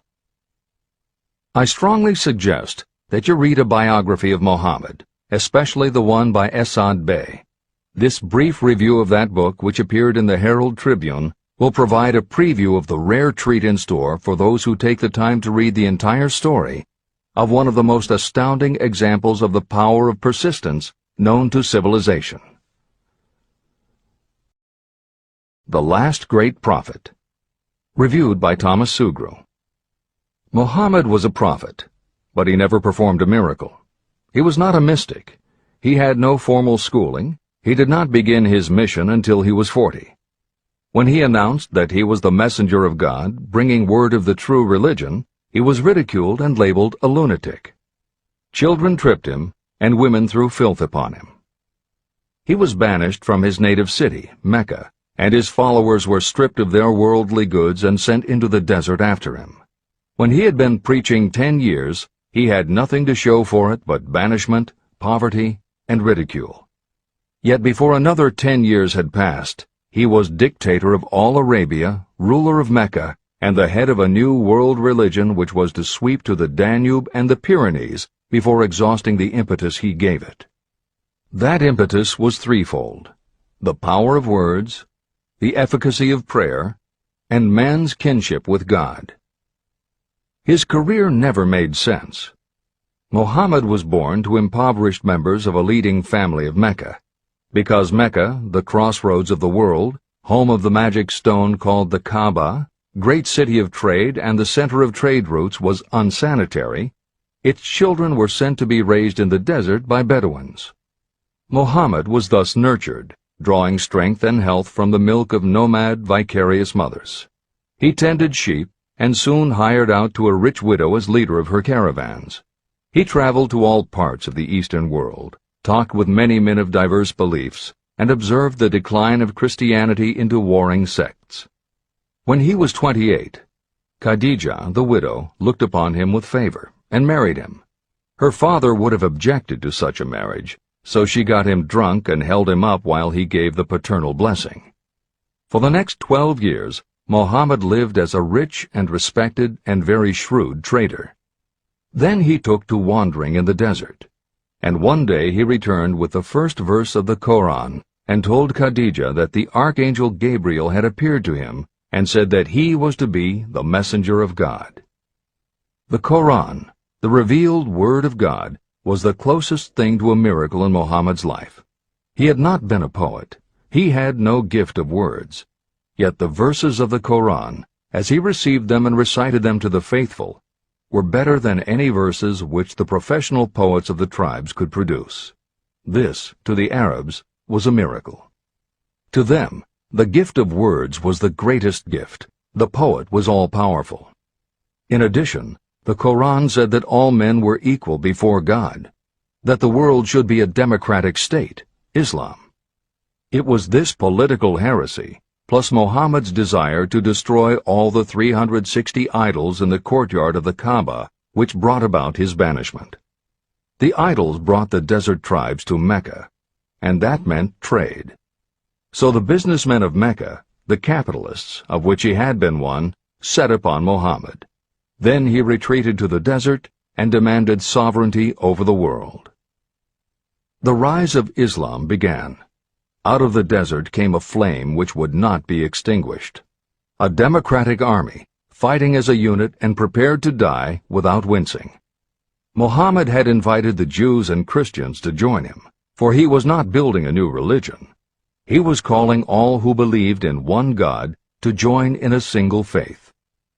A: I strongly suggest that you read a biography of Muhammad, especially the one by Esad Bey. This brief review of that book, which appeared in the Herald Tribune, will provide a preview of the rare treat in store for those who take the time to read the entire story of one of the most astounding examples of the power of persistence known to civilization. The Last Great Prophet. Reviewed by Thomas Sugru. Muhammad was a prophet, but he never performed a miracle. He was not a mystic. He had no formal schooling. He did not begin his mission until he was 40. When he announced that he was the messenger of God, bringing word of the true religion, he was ridiculed and labeled a lunatic. Children tripped him, and women threw filth upon him. He was banished from his native city, Mecca, and his followers were stripped of their worldly goods and sent into the desert after him. When he had been preaching 10 years, he had nothing to show for it but banishment, poverty, and ridicule. Yet before another 10 years had passed, he was dictator of all Arabia, ruler of Mecca, and the head of a new world religion which was to sweep to the Danube and the Pyrenees before exhausting the impetus he gave it. That impetus was threefold: the power of words, the efficacy of prayer, and man's kinship with God. His career never made sense. Muhammad was born to impoverished members of a leading family of Mecca. Because Mecca, the crossroads of the world, home of the magic stone called the Kaaba, great city of trade and the center of trade routes, was unsanitary, its children were sent to be raised in the desert by Bedouins. Muhammad was thus nurtured, drawing strength and health from the milk of nomad, vicarious mothers. He tended sheep and soon hired out to a rich widow as leader of her caravans. He traveled to all parts of the Eastern world, talked with many men of diverse beliefs, and observed the decline of Christianity into warring sects. When he was 28, Khadijah, the widow, looked upon him with favor and married him. Her father would have objected to such a marriage, so she got him drunk and held him up while he gave the paternal blessing. For the next 12 years, Muhammad lived as a rich and respected and very shrewd trader. Then he took to wandering in the desert, and one day he returned with the first verse of the Koran and told Khadijah that the archangel Gabriel had appeared to him and said that he was to be the messenger of God. The Koran, the revealed word of God, was the closest thing to a miracle in Muhammad's life. He had not been a poet. He had no gift of words. Yet the verses of the Koran, as he received them and recited them to the faithful, were better than any verses which the professional poets of the tribes could produce. This, to the Arabs, was a miracle. To them, the gift of words was the greatest gift. The poet was all-powerful. In addition, the Koran said that all men were equal before God, that the world should be a democratic state, Islam. It was this political heresy, plus Muhammad's desire to destroy all the 360 idols in the courtyard of the Kaaba, which brought about his banishment. The idols brought the desert tribes to Mecca, and that meant trade. So the businessmen of Mecca, the capitalists, of which he had been one, set upon Muhammad. Then he retreated to the desert and demanded sovereignty over the world. The rise of Islam began. Out of the desert came a flame which would not be extinguished. A democratic army, fighting as a unit and prepared to die without wincing. Muhammad had invited the Jews and Christians to join him, for he was not building a new religion. He was calling all who believed in one God to join in a single faith.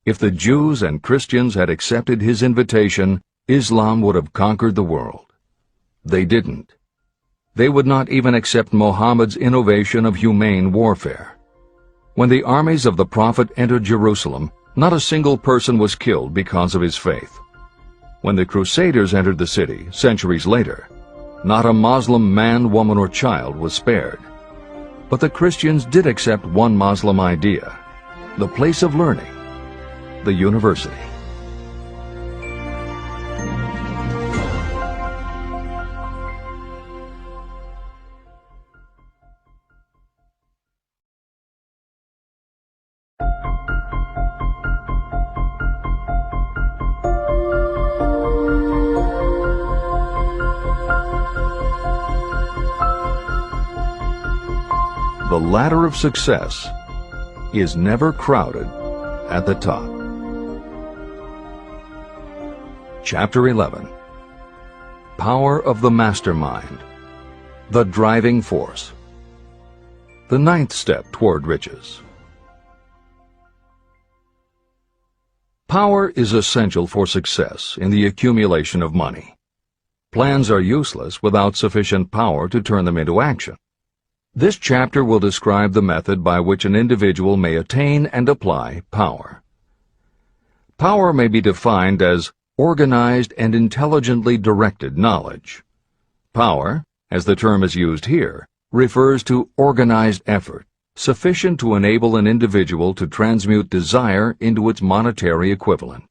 A: If the Jews and Christians had accepted his invitation, Islam would have conquered the world. They didn't. They would not even accept Muhammad's innovation of humane warfare. When the armies of the Prophet entered Jerusalem, not a single person was killed because of his faith. When the Crusaders entered the city, centuries later, not a Muslim man, woman, or child was spared. But the Christians did accept one Muslim idea, the place of learning, the university. The ladder of success is never crowded at the top. Chapter 11. Power of the Mastermind, the driving force. The ninth step toward riches. Power is essential for success in the accumulation of money. Plans are useless without sufficient power to turn them into action. This chapter will describe the method by which an individual may attain and apply power. Power may be defined as organized and intelligently directed knowledge. Power, as the term is used here, refers to organized effort, sufficient to enable an individual to transmute desire into its monetary equivalent.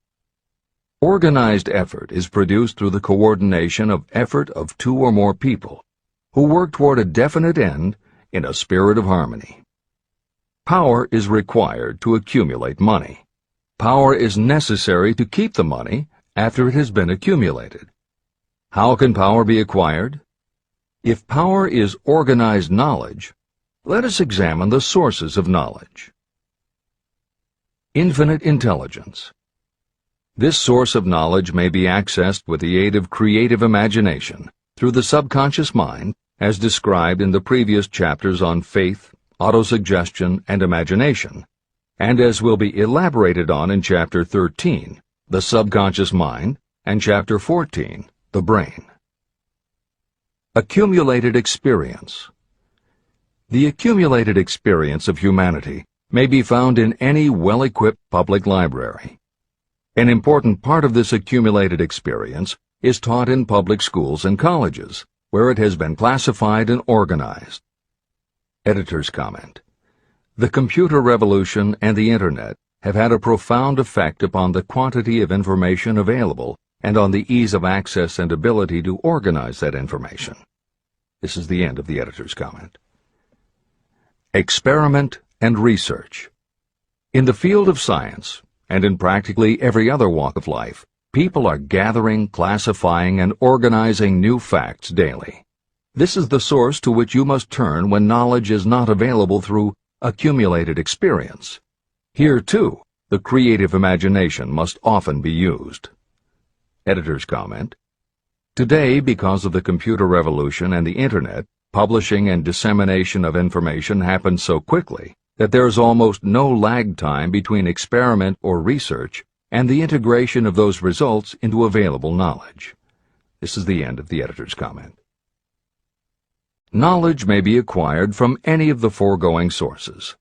A: Organized effort is produced through the coordination of effort of two or more people, who work toward a definite end in a spirit of harmony. Power is required to accumulate money. Power is necessary to keep the money after it has been accumulated. How can power be acquired? If power is organized knowledge, let us examine the sources of knowledge. Infinite intelligence. This source of knowledge may be accessed with the aid of creative imagination through the subconscious mind, as described in the previous chapters on faith, autosuggestion, and imagination, and as will be elaborated on in Chapter 13, the subconscious mind, and Chapter 14, the brain. Accumulated experience. The accumulated experience of humanity may be found in any well-equipped public library. An important part of this accumulated experience is taught in public schools and colleges, where it has been classified and organized. Editor's comment. The computer revolution and the Internet have had a profound effect upon the quantity of information available and on the ease of access and ability to organize that information. This is the end of the editor's comment. Experiment and research. In the field of science, and in practically every other walk of life, people are gathering, classifying, and organizing new facts daily. This is the source to which you must turn when knowledge is not available through accumulated experience. Here, too, the creative imagination must often be used. Editor's comment. Today, because of the computer revolution and the Internet, publishing and dissemination of information happens so quickly that there is almost no lag time between experiment or research and the integration of those results into available knowledge. This is the end of the editor's comment. Knowledge may be acquired from any of the foregoing sources.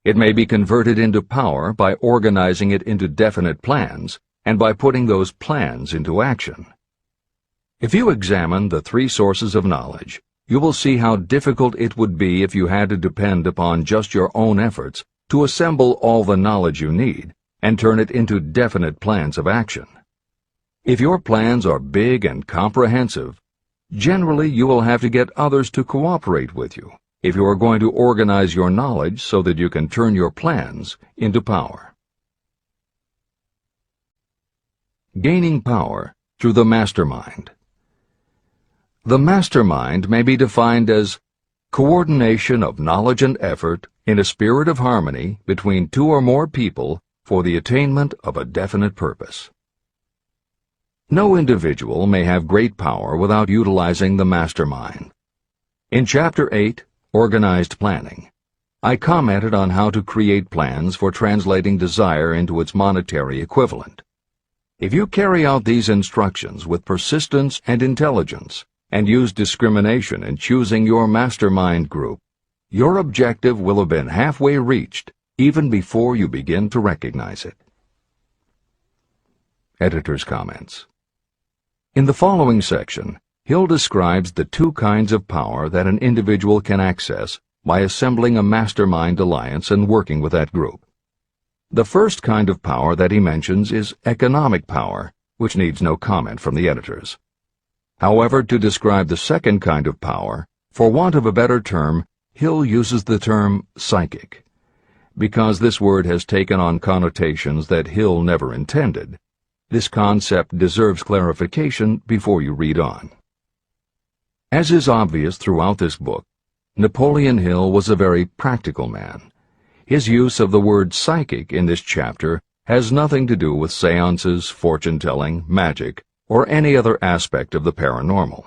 A: It may be converted into power by organizing it into definite plans and by putting those plans into action. If you examine the three sources of knowledge, you will see how difficult it would be if you had to depend upon just your own efforts to assemble all the knowledge you need and turn it into definite plans of action. If your plans are big and comprehensive, generally you will have to get others to cooperate with you if you are going to organize your knowledge so that you can turn your plans into power. Gaining power through the mastermind. The mastermind may be defined as coordination of knowledge and effort in a spirit of harmony between two or more people for the attainment of a definite purpose. No individual may have great power without utilizing the mastermind. In Chapter 8, organized planning. I commented on how to create plans for translating desire into its monetary equivalent. If you carry out these instructions with persistence and intelligence, and use discrimination in choosing your mastermind group, your objective will have been halfway reached even before you begin to recognize it. Editor's comments. In the following section, Hill describes the two kinds of power that an individual can access by assembling a mastermind alliance and working with that group. The first kind of power that he mentions is economic power, which needs no comment from the editors. However, to describe the second kind of power, for want of a better term, Hill uses the term psychic. Because this word has taken on connotations that Hill never intended, this concept deserves clarification before you read on. As is obvious throughout this book, Napoleon Hill was a very practical man. His use of the word psychic in this chapter has nothing to do with seances, fortune-telling, magic, or any other aspect of the paranormal.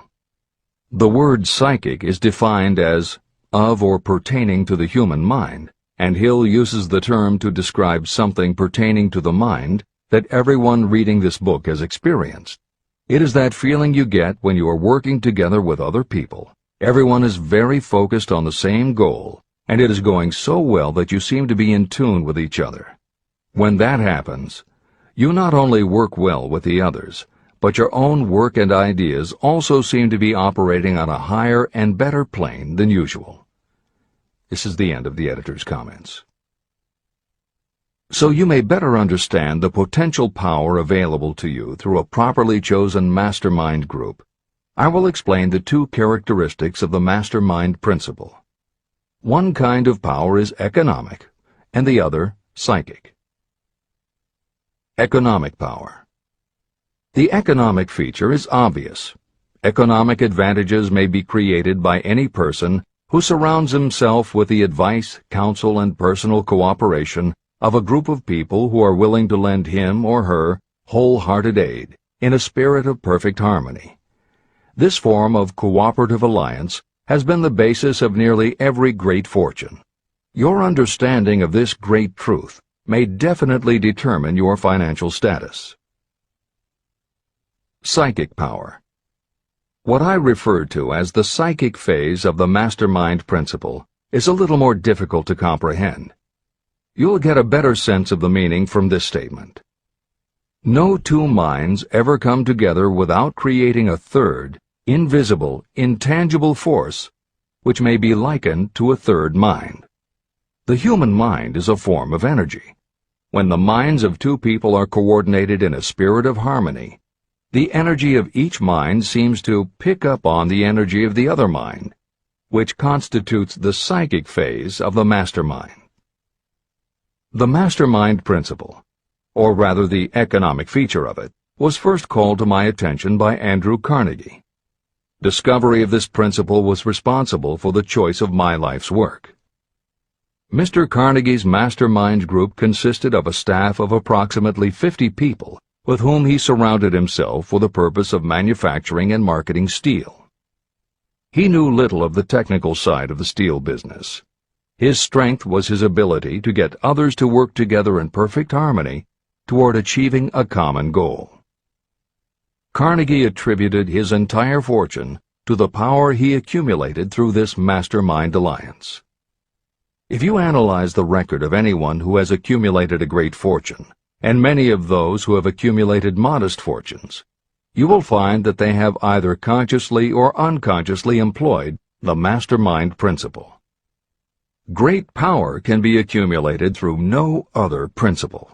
A: The word psychic is defined as of or pertaining to the human mind, and Hill uses the term to describe something pertaining to the mind that everyone reading this book has experienced. It is that feeling you get when you are working together with other people. Everyone is very focused on the same goal, and it is going so well that you seem to be in tune with each other. When that happens, you not only work well with the others, but your own work and ideas also seem to be operating on a higher and better plane than usual. This is the end of the editor's comments. So you may better understand the potential power available to you through a properly chosen mastermind group, I will explain the two characteristics of the mastermind principle. One kind of power is economic, and the other psychic. Economic power. The economic feature is obvious. Economic advantages may be created by any person who surrounds himself with the advice, counsel, and personal cooperation of a group of people who are willing to lend him or her wholehearted aid in a spirit of perfect harmony. This form of cooperative alliance has been the basis of nearly every great fortune. Your understanding of this great truth may definitely determine your financial status. Psychic power. What I refer to as the psychic phase of the mastermind principle is a little more difficult to comprehend. You'll get a better sense of the meaning from this statement. No two minds ever come together without creating a third, invisible, intangible force, which may be likened to a third mind. The human mind is a form of energy. When the minds of two people are coordinated in a spirit of harmony, the energy of each mind seems to pick up on the energy of the other mind, which constitutes the psychic phase of the mastermind. The mastermind principle, or rather the economic feature of it, was first called to my attention by Andrew Carnegie. Discovery of this principle was responsible for the choice of my life's work. Mr. Carnegie's mastermind group consisted of a staff of approximately 50 people with whom he surrounded himself for the purpose of manufacturing and marketing steel. He knew little of the technical side of the steel business. His strength was his ability to get others to work together in perfect harmony toward achieving a common goal. Carnegie attributed his entire fortune to the power he accumulated through this mastermind alliance. If you analyze the record of anyone who has accumulated a great fortune, and many of those who have accumulated modest fortunes, you will find that they have either consciously or unconsciously employed the mastermind principle. Great power can be accumulated through no other principle.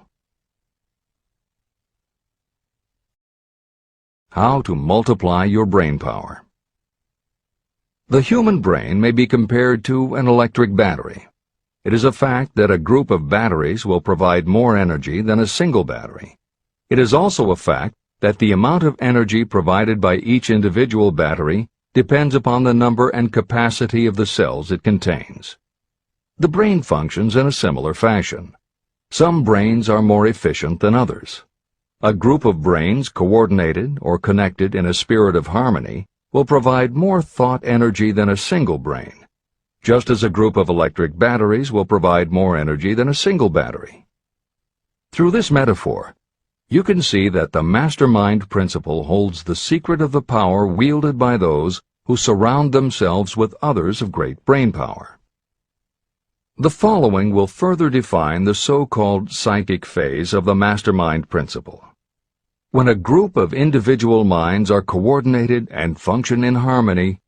A: How to multiply your brain power. The human brain may be compared to an electric battery. It is a fact that a group of batteries will provide more energy than a single battery. It is also a fact that the amount of energy provided by each individual battery depends upon the number and capacity of the cells it contains. The brain functions in a similar fashion. Some brains are more efficient than others. A group of brains coordinated or connected in a spirit of harmony will provide more thought energy than a single brain. just as a group of electric batteries will provide more energy than a single battery. Through this metaphor, you can see that the mastermind principle holds the secret of the power wielded by those who surround themselves with others of great brain power. The following will further define the so-called psychic phase of the mastermind principle. When a group of individual minds are coordinated and function in harmony,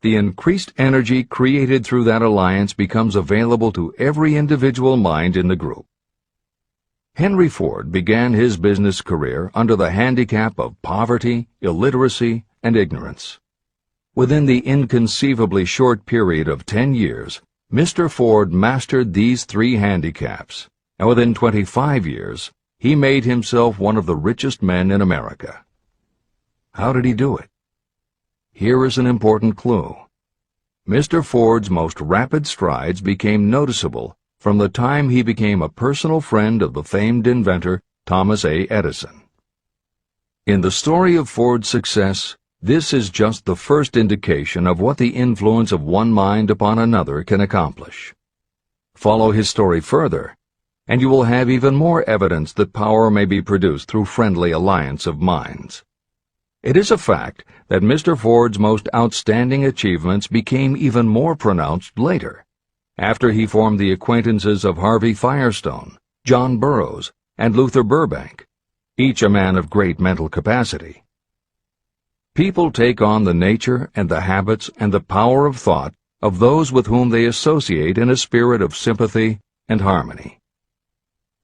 A: the increased energy created through that alliance becomes available to every individual mind in the group. Henry Ford began his business career under the handicap of poverty, illiteracy, and ignorance. Within the inconceivably short period of 10 years, Mr. Ford mastered these 3 handicaps, and within 25 years, he made himself one of the richest men in America. How did he do it? Here is an important clue. Mr. Ford's most rapid strides became noticeable from the time he became a personal friend of the famed inventor Thomas A. Edison. In the story of Ford's success, this is just the first indication of what the influence of one mind upon another can accomplish. Follow his story further, and you will have even more evidence that power may be produced through friendly alliance of minds. It is a fact that Mr. Ford's most outstanding achievements became even more pronounced later, after he formed the acquaintances of Harvey Firestone, John Burroughs, and Luther Burbank, each a man of great mental capacity. People take on the nature and the habits and the power of thought of those with whom they associate in a spirit of sympathy and harmony.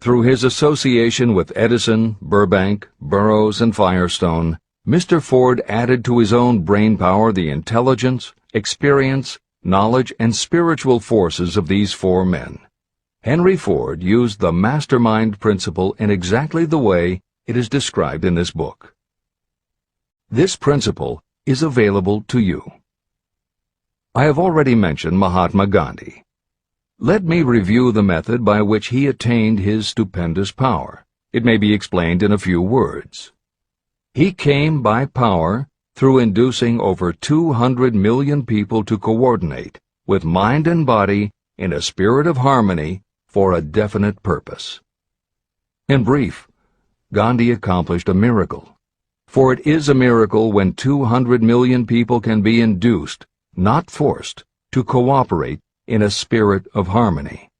A: Through his association with Edison, Burbank, Burroughs, and Firestone, Mr. Ford added to his own brain power the intelligence, experience, knowledge, and spiritual forces of these 4 men. Henry Ford used the mastermind principle in exactly the way it is described in this book. This principle is available to you. I have already mentioned Mahatma Gandhi. Let me review the method by which he attained his stupendous power. It may be explained in a few words. He came by power through inducing over 200 million people to coordinate with mind and body in a spirit of harmony for a definite purpose. In brief, Gandhi accomplished a miracle. For it is a miracle when 200 million people can be induced, not forced, to cooperate in a spirit of harmony.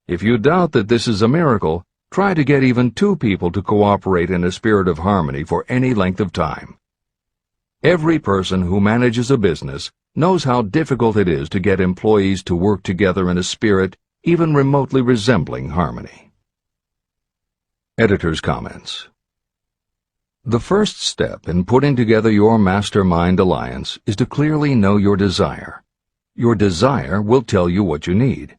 A: If you doubt that this is a miracle, try to get even 2 people to cooperate in a spirit of harmony for any length of time. Every person who manages a business knows how difficult it is to get employees to work together in a spirit even remotely resembling harmony. Editor's comments. The first step in putting together your mastermind alliance is to clearly know your desire. Your desire will tell you what you need.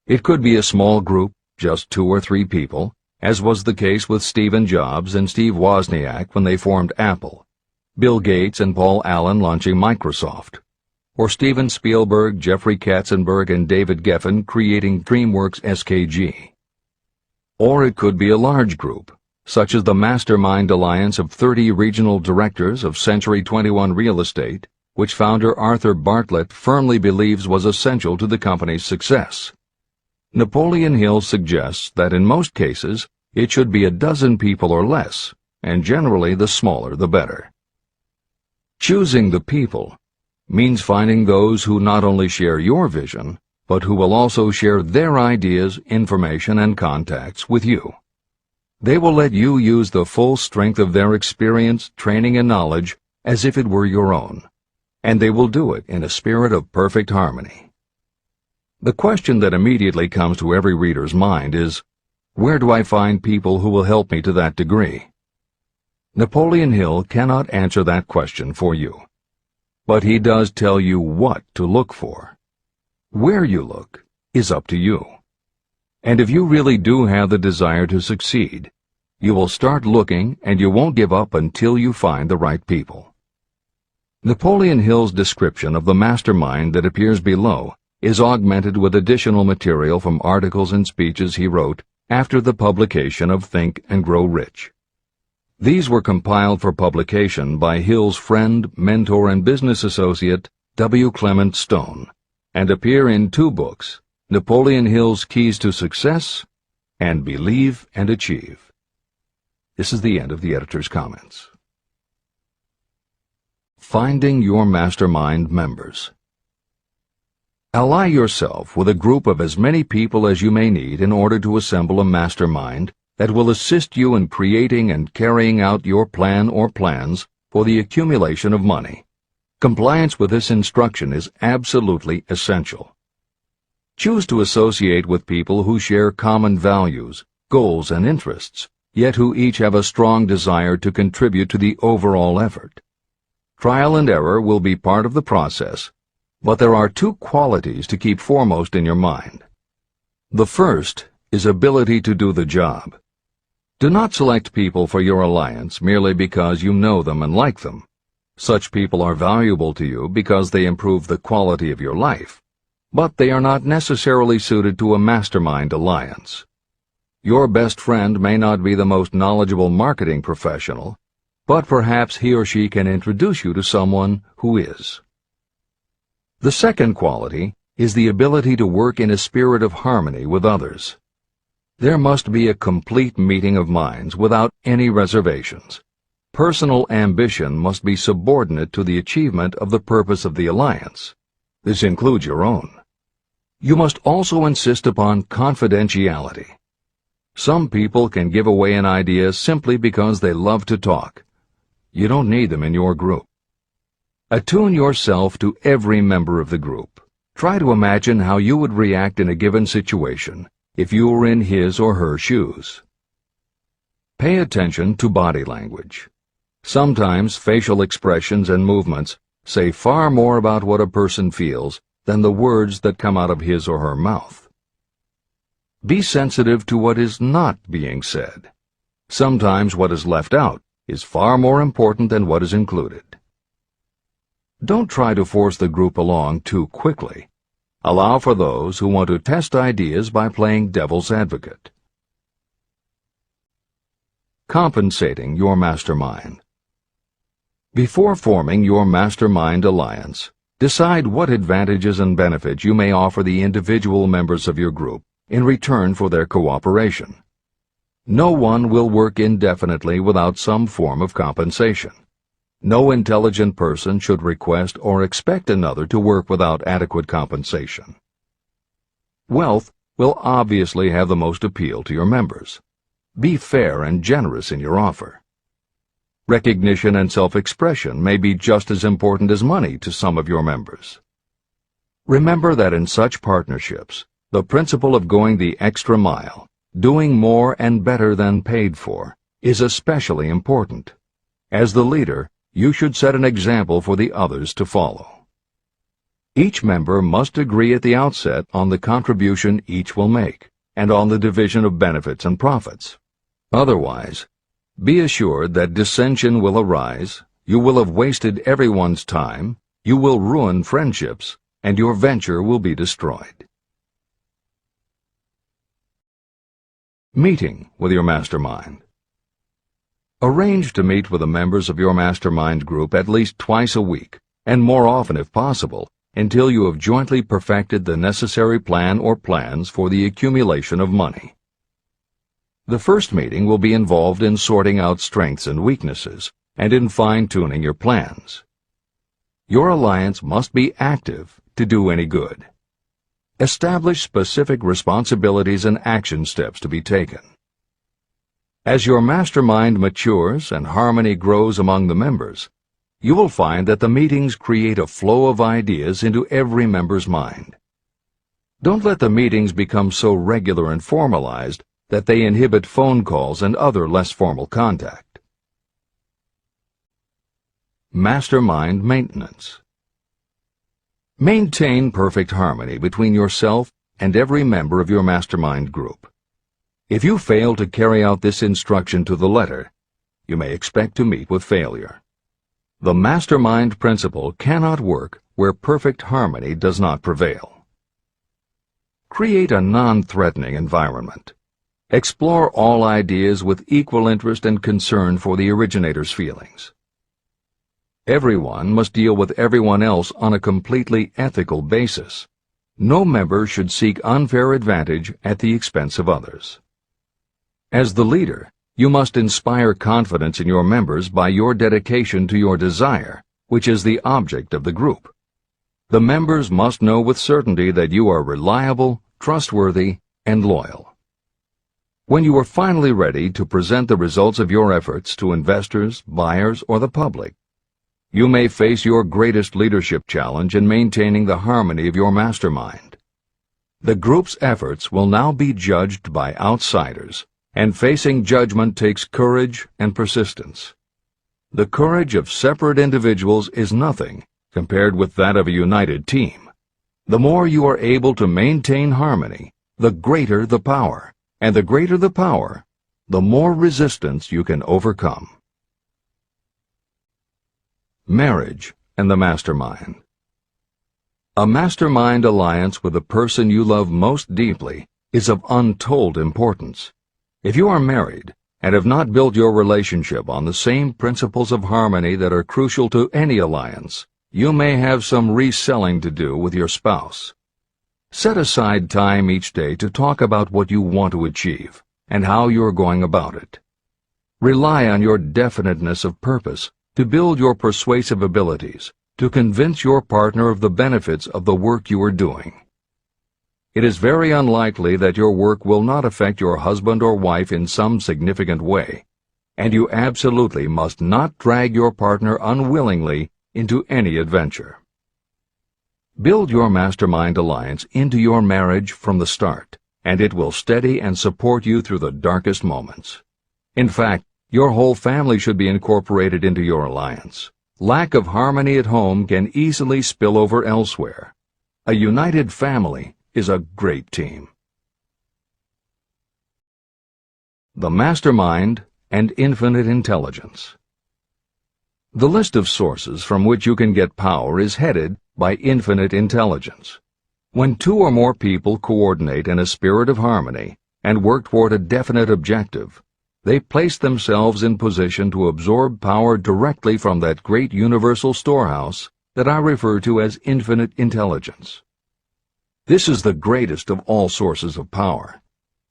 A: It could be a small group, just 2 or 3 people, as was the case with Stephen Jobs and Steve Wozniak when they formed Apple, Bill Gates and Paul Allen launching Microsoft, or Steven Spielberg, Jeffrey Katzenberg, and David Geffen creating DreamWorks SKG. Or it could be a large group, such as the Mastermind Alliance of 30 regional directors of Century 21 Real Estate, which founder Arthur Bartlett firmly believes was essential to the company's success. Napoleon Hill suggests that in most cases it should be a dozen people or less, and generally the smaller the better. Choosing the people means finding those who not only share your vision, but who will also share their ideas, information, and contacts with you. They will let you use the full strength of their experience, training, and knowledge as if it were your own, and they will do it in a spirit of perfect harmony. The question that immediately comes to every reader's mind is, where do I find people who will help me to that degree? Napoleon Hill cannot answer that question for you, but he does tell you what to look for. Where you look is up to you. And if you really do have the desire to succeed, you will start looking and you won't give up until you find the right people. Napoleon Hill's description of the mastermind that appears below is augmented with additional material from articles and speeches he wrote after the publication of Think and Grow Rich. These were compiled for publication by Hill's friend, mentor, and business associate, W. Clement Stone, and appear in 2 books, Napoleon Hill's Keys to Success and Believe and Achieve. This is the end of the editor's comments. Finding your mastermind members. Ally yourself with a group of as many people as you may need in order to assemble a mastermind that will assist you in creating and carrying out your plan or plans for the accumulation of money. Compliance with this instruction is absolutely essential. Choose to associate with people who share common values, goals, and interests, yet who each have a strong desire to contribute to the overall effort. Trial and error will be part of the process, but there are 2 qualities to keep foremost in your mind. The first is ability to do the job. Do not select people for your alliance merely because you know them and like them. Such people are valuable to you because they improve the quality of your life, but they are not necessarily suited to a mastermind alliance. Your best friend may not be the most knowledgeable marketing professional, but perhaps he or she can introduce you to someone who is. The second quality is the ability to work in a spirit of harmony with others. There must be a complete meeting of minds without any reservations. Personal ambition must be subordinate to the achievement of the purpose of the alliance. This includes your own. You must also insist upon confidentiality. Some people can give away an idea simply because they love to talk. You don't need them in your group. Attune yourself to every member of the group. Try to imagine how you would react in a given situation if you were in his or her shoes. Pay attention to body language. Sometimes facial expressions and movements say far more about what a person feels than the words that come out of his or her mouth. Be sensitive to what is not being said. Sometimes what is left out is far more important than what is included. Don't try to force the group along too quickly. Allow for those who want to test ideas by playing devil's advocate. Compensating your mastermind. Before forming your mastermind alliance, decide what advantages and benefits you may offer the individual members of your group in return for their cooperation. No one will work indefinitely without some form of compensation. No intelligent person should request or expect another to work without adequate compensation. Wealth will obviously have the most appeal to your members. Be fair and generous in your offer. Recognition and self-expression may be just as important as money to some of your members. Remember that in such partnerships, the principle of going the extra mile, doing more and better than paid for, is especially important. As the leader, you should set an example for the others to follow. Each member must agree at the outset on the contribution each will make, and on the division of benefits and profits. Otherwise, be assured that dissension will arise, you will have wasted everyone's time, you will ruin friendships, and your venture will be destroyed. Meeting with your mastermind. Arrange to meet with the members of your mastermind group at least twice a week, and more often if possible, until you have jointly perfected the necessary plan or plans for the accumulation of money. The first meeting will be involved in sorting out strengths and weaknesses, and in fine-tuning your plans. Your alliance must be active to do any good. Establish specific responsibilities and action steps to be taken. As your mastermind matures and harmony grows among the members, you will find that the meetings create a flow of ideas into every member's mind. Don't let the meetings become so regular and formalized that they inhibit phone calls and other less formal contact. Mastermind maintenance. Maintain perfect harmony between yourself and every member of your mastermind group. If you fail to carry out this instruction to the letter, you may expect to meet with failure. The mastermind principle cannot work where perfect harmony does not prevail. Create a non-threatening environment. Explore all ideas with equal interest and concern for the originator's feelings. Everyone must deal with everyone else on a completely ethical basis, No member should seek unfair advantage at the expense of others. As the leader, you must inspire confidence in your members by your dedication to your desire, which is the object of the group. The members must know with certainty that you are reliable, trustworthy, and loyal. When you are finally ready to present the results of your efforts to investors, buyers, or the public, you may face your greatest leadership challenge in maintaining the harmony of your mastermind. The group's efforts will now be judged by outsiders, and facing judgment takes courage and persistence. The courage of separate individuals is nothing compared with that of a united team. The more you are able to maintain harmony, the greater the power, and the greater the power, the more resistance you can overcome. Marriage and the Mastermind. A mastermind alliance with the person you love most deeply is of untold importance. If you are married and have not built your relationship on the same principles of harmony that are crucial to any alliance, you may have some reselling to do with your spouse. Set aside time each day to talk about what you want to achieve and how you are going about it. Rely on your definiteness of purpose to build your persuasive abilities, to convince your partner of the benefits of the work you are doing. It is very unlikely that your work will not affect your husband or wife in some significant way, and you absolutely must not drag your partner unwillingly into any adventure. Build your mastermind alliance into your marriage from the start, and it will steady and support you through the darkest moments. In fact, your whole family should be incorporated into your alliance. Lack of harmony at home can easily spill over elsewhere. A united family is a great team. The Mastermind and Infinite Intelligence. The list of sources from which you can get power is headed by infinite intelligence. When two or more people coordinate in a spirit of harmony and work toward a definite objective, they place themselves in position to absorb power directly from that great universal storehouse that I refer to as infinite intelligence. This is the greatest of all sources of power.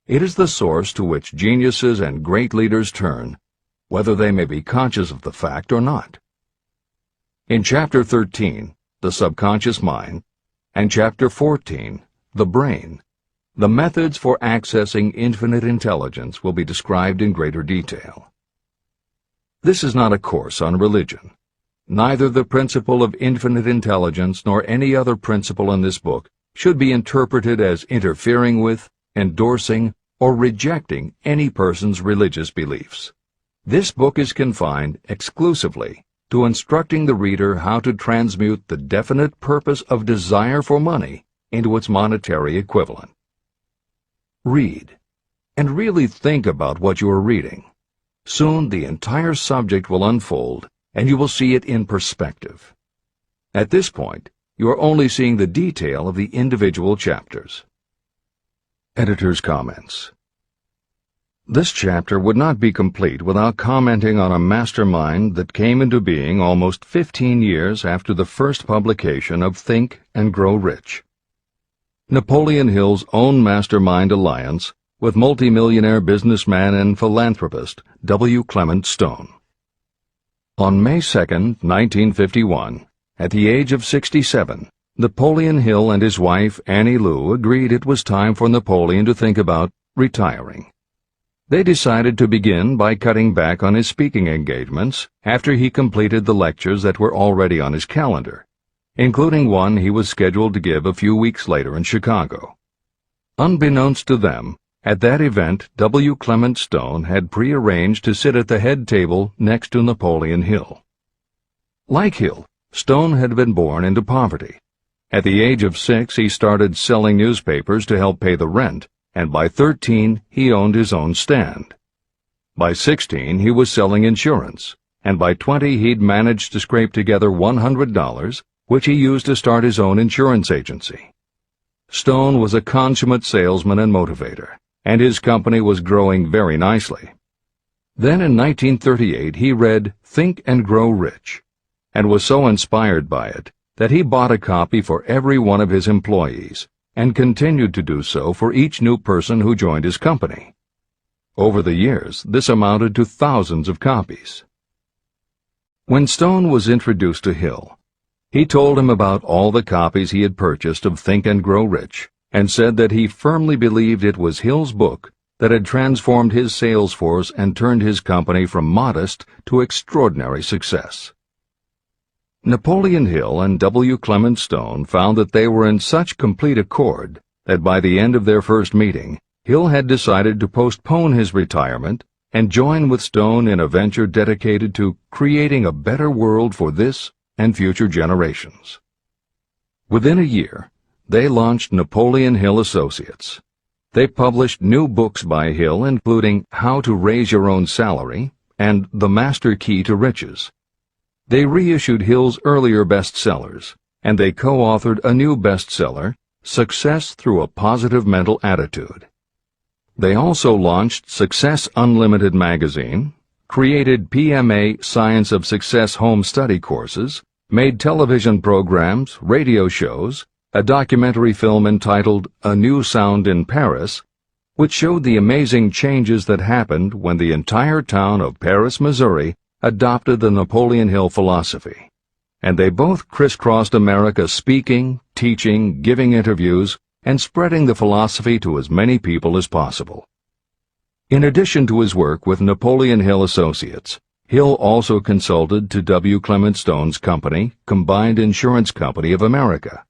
A: It is the source to which geniuses and great leaders turn, whether they may be conscious of the fact or not. In Chapter 13, The Subconscious Mind, and Chapter 14, The Brain, the methods for accessing infinite intelligence will be described in greater detail. This is not a course on religion. Neither the principle of infinite intelligence nor any other principle in this book should be interpreted as interfering with, endorsing, or rejecting any person's religious beliefs. This book is confined exclusively to instructing the reader how to transmute the definite purpose of desire for money into its monetary equivalent. Read, and really think about what you are reading. Soon the entire subject will unfold, and you will see it in perspective. At this point, you are only seeing the detail of the individual chapters. Editor's comments. This chapter would not be complete without commenting on a mastermind that came into being almost 15 years after the first publication of Think and Grow Rich. Napoleon Hill's own mastermind alliance with multimillionaire businessman and philanthropist W. Clement Stone. On May 2, 1951, at the age of 67, Napoleon Hill and his wife Annie Lou agreed it was time for Napoleon to think about retiring. They decided to begin by cutting back on his speaking engagements after he completed the lectures that were already on his calendar, including one he was scheduled to give a few weeks later in Chicago. Unbeknownst to them, at that event W. Clement Stone had prearranged to sit at the head table next to Napoleon Hill. Like Hill, Stone had been born into poverty. At the age of 6, he started selling newspapers to help pay the rent, and by 13, he owned his own stand. By 16, he was selling insurance, and by 20, he'd managed to scrape together $100, which he used to start his own insurance agency. Stone was a consummate salesman and motivator, and his company was growing very nicely. Then in 1938, he read Think and Grow Rich, and was so inspired by it that he bought a copy for every one of his employees, and continued to do so for each new person who joined his company. Over the years, this amounted to thousands of copies. When Stone was introduced to Hill, he told him about all the copies he had purchased of Think and Grow Rich, and said that he firmly believed it was Hill's book that had transformed his sales force and turned his company from modest to extraordinary success. Napoleon Hill and W. Clement Stone found that they were in such complete accord that by the end of their first meeting, Hill had decided to postpone his retirement and join with Stone in a venture dedicated to creating a better world for this and future generations. Within a year, they launched Napoleon Hill Associates. They published new books by Hill, including How to Raise Your Own Salary and The Master Key to Riches. They reissued Hill's earlier bestsellers, and they co-authored a new bestseller, Success Through a Positive Mental Attitude. They also launched Success Unlimited magazine, created PMA Science of Success home study courses, made television programs, radio shows, a documentary film entitled A New Sound in Paris, which showed the amazing changes that happened when the entire town of Paris, Missouri, adopted the Napoleon Hill philosophy. And they both crisscrossed America speaking, teaching, giving interviews, and spreading the philosophy to as many people as possible. In addition to his work with Napoleon Hill Associates, Hill also consulted to W. Clement Stone's company, Combined Insurance Company of America.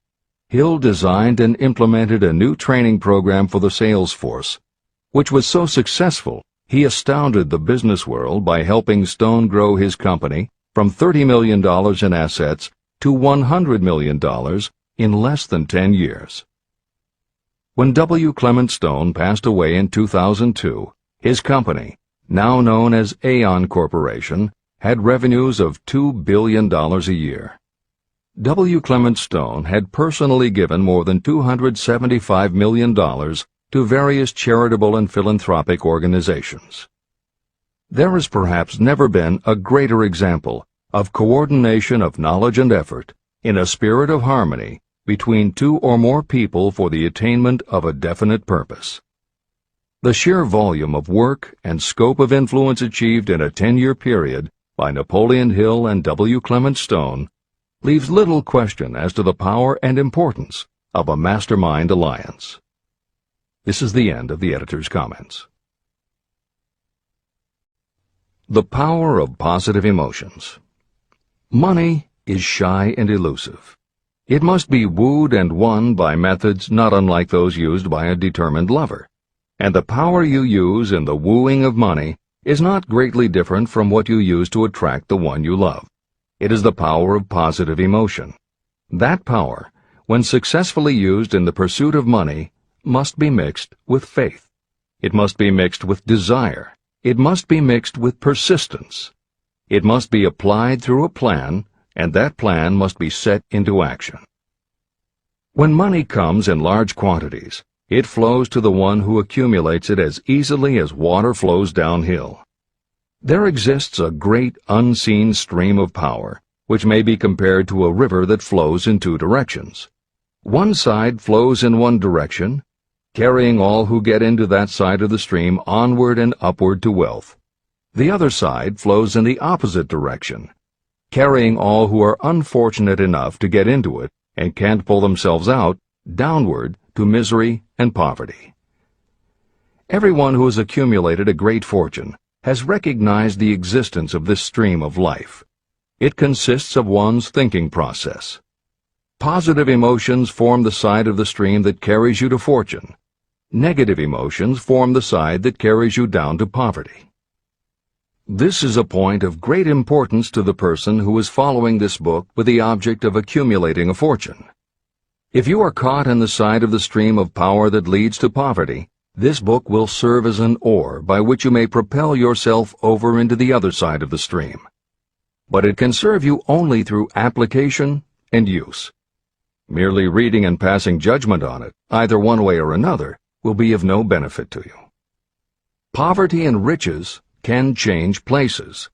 A: Hill designed and implemented a new training program for the sales force, which was so successful he astounded the business world by helping Stone grow his company from $30 million in assets to $100 million in less than 10 years. When W. Clement Stone passed away in 2002, his company, now known as Aon Corporation, had revenues of $2 billion a year. W. Clement Stone had personally given more than $275 million to various charitable and philanthropic organizations. There has perhaps never been a greater example of coordination of knowledge and effort in a spirit of harmony between two or more people for the attainment of a definite purpose. The sheer volume of work and scope of influence achieved in a 10-year period by Napoleon Hill and W. Clement Stone leaves little question as to the power and importance of a mastermind alliance. This is the end of the editor's comments. The power of positive emotions. Money is shy and elusive. It must be wooed and won by methods not unlike those used by a determined lover. And the power you use in the wooing of money is not greatly different from what you use to attract the one you love. It is the power of positive emotion. That power, when successfully used in the pursuit of money, must be mixed with faith. It must be mixed with desire. It must be mixed with persistence. It must be applied through a plan, and that plan must be set into action. When money comes in large quantities, it flows to the one who accumulates it as easily as water flows downhill. There exists a great unseen stream of power, which may be compared to a river that flows in two directions. One side flows in one direction, carrying all who get into that side of the stream onward and upward to wealth. The other side flows in the opposite direction, carrying all who are unfortunate enough to get into it and can't pull themselves out downward to misery and poverty. Everyone who has accumulated a great fortune has recognized the existence of this stream of life. It consists of one's thinking process. Positive emotions form the side of the stream that carries you to fortune. Negative emotions form the side that carries you down to poverty. This is a point of great importance to the person who is following this book with the object of accumulating a fortune. If you are caught in the side of the stream of power that leads to poverty, this book will serve as an oar by which you may propel yourself over into the other side of the stream. But it can serve you only through application and use. Merely reading and passing judgment on it, either one way or another, will be of no benefit to you. Poverty and riches can change places.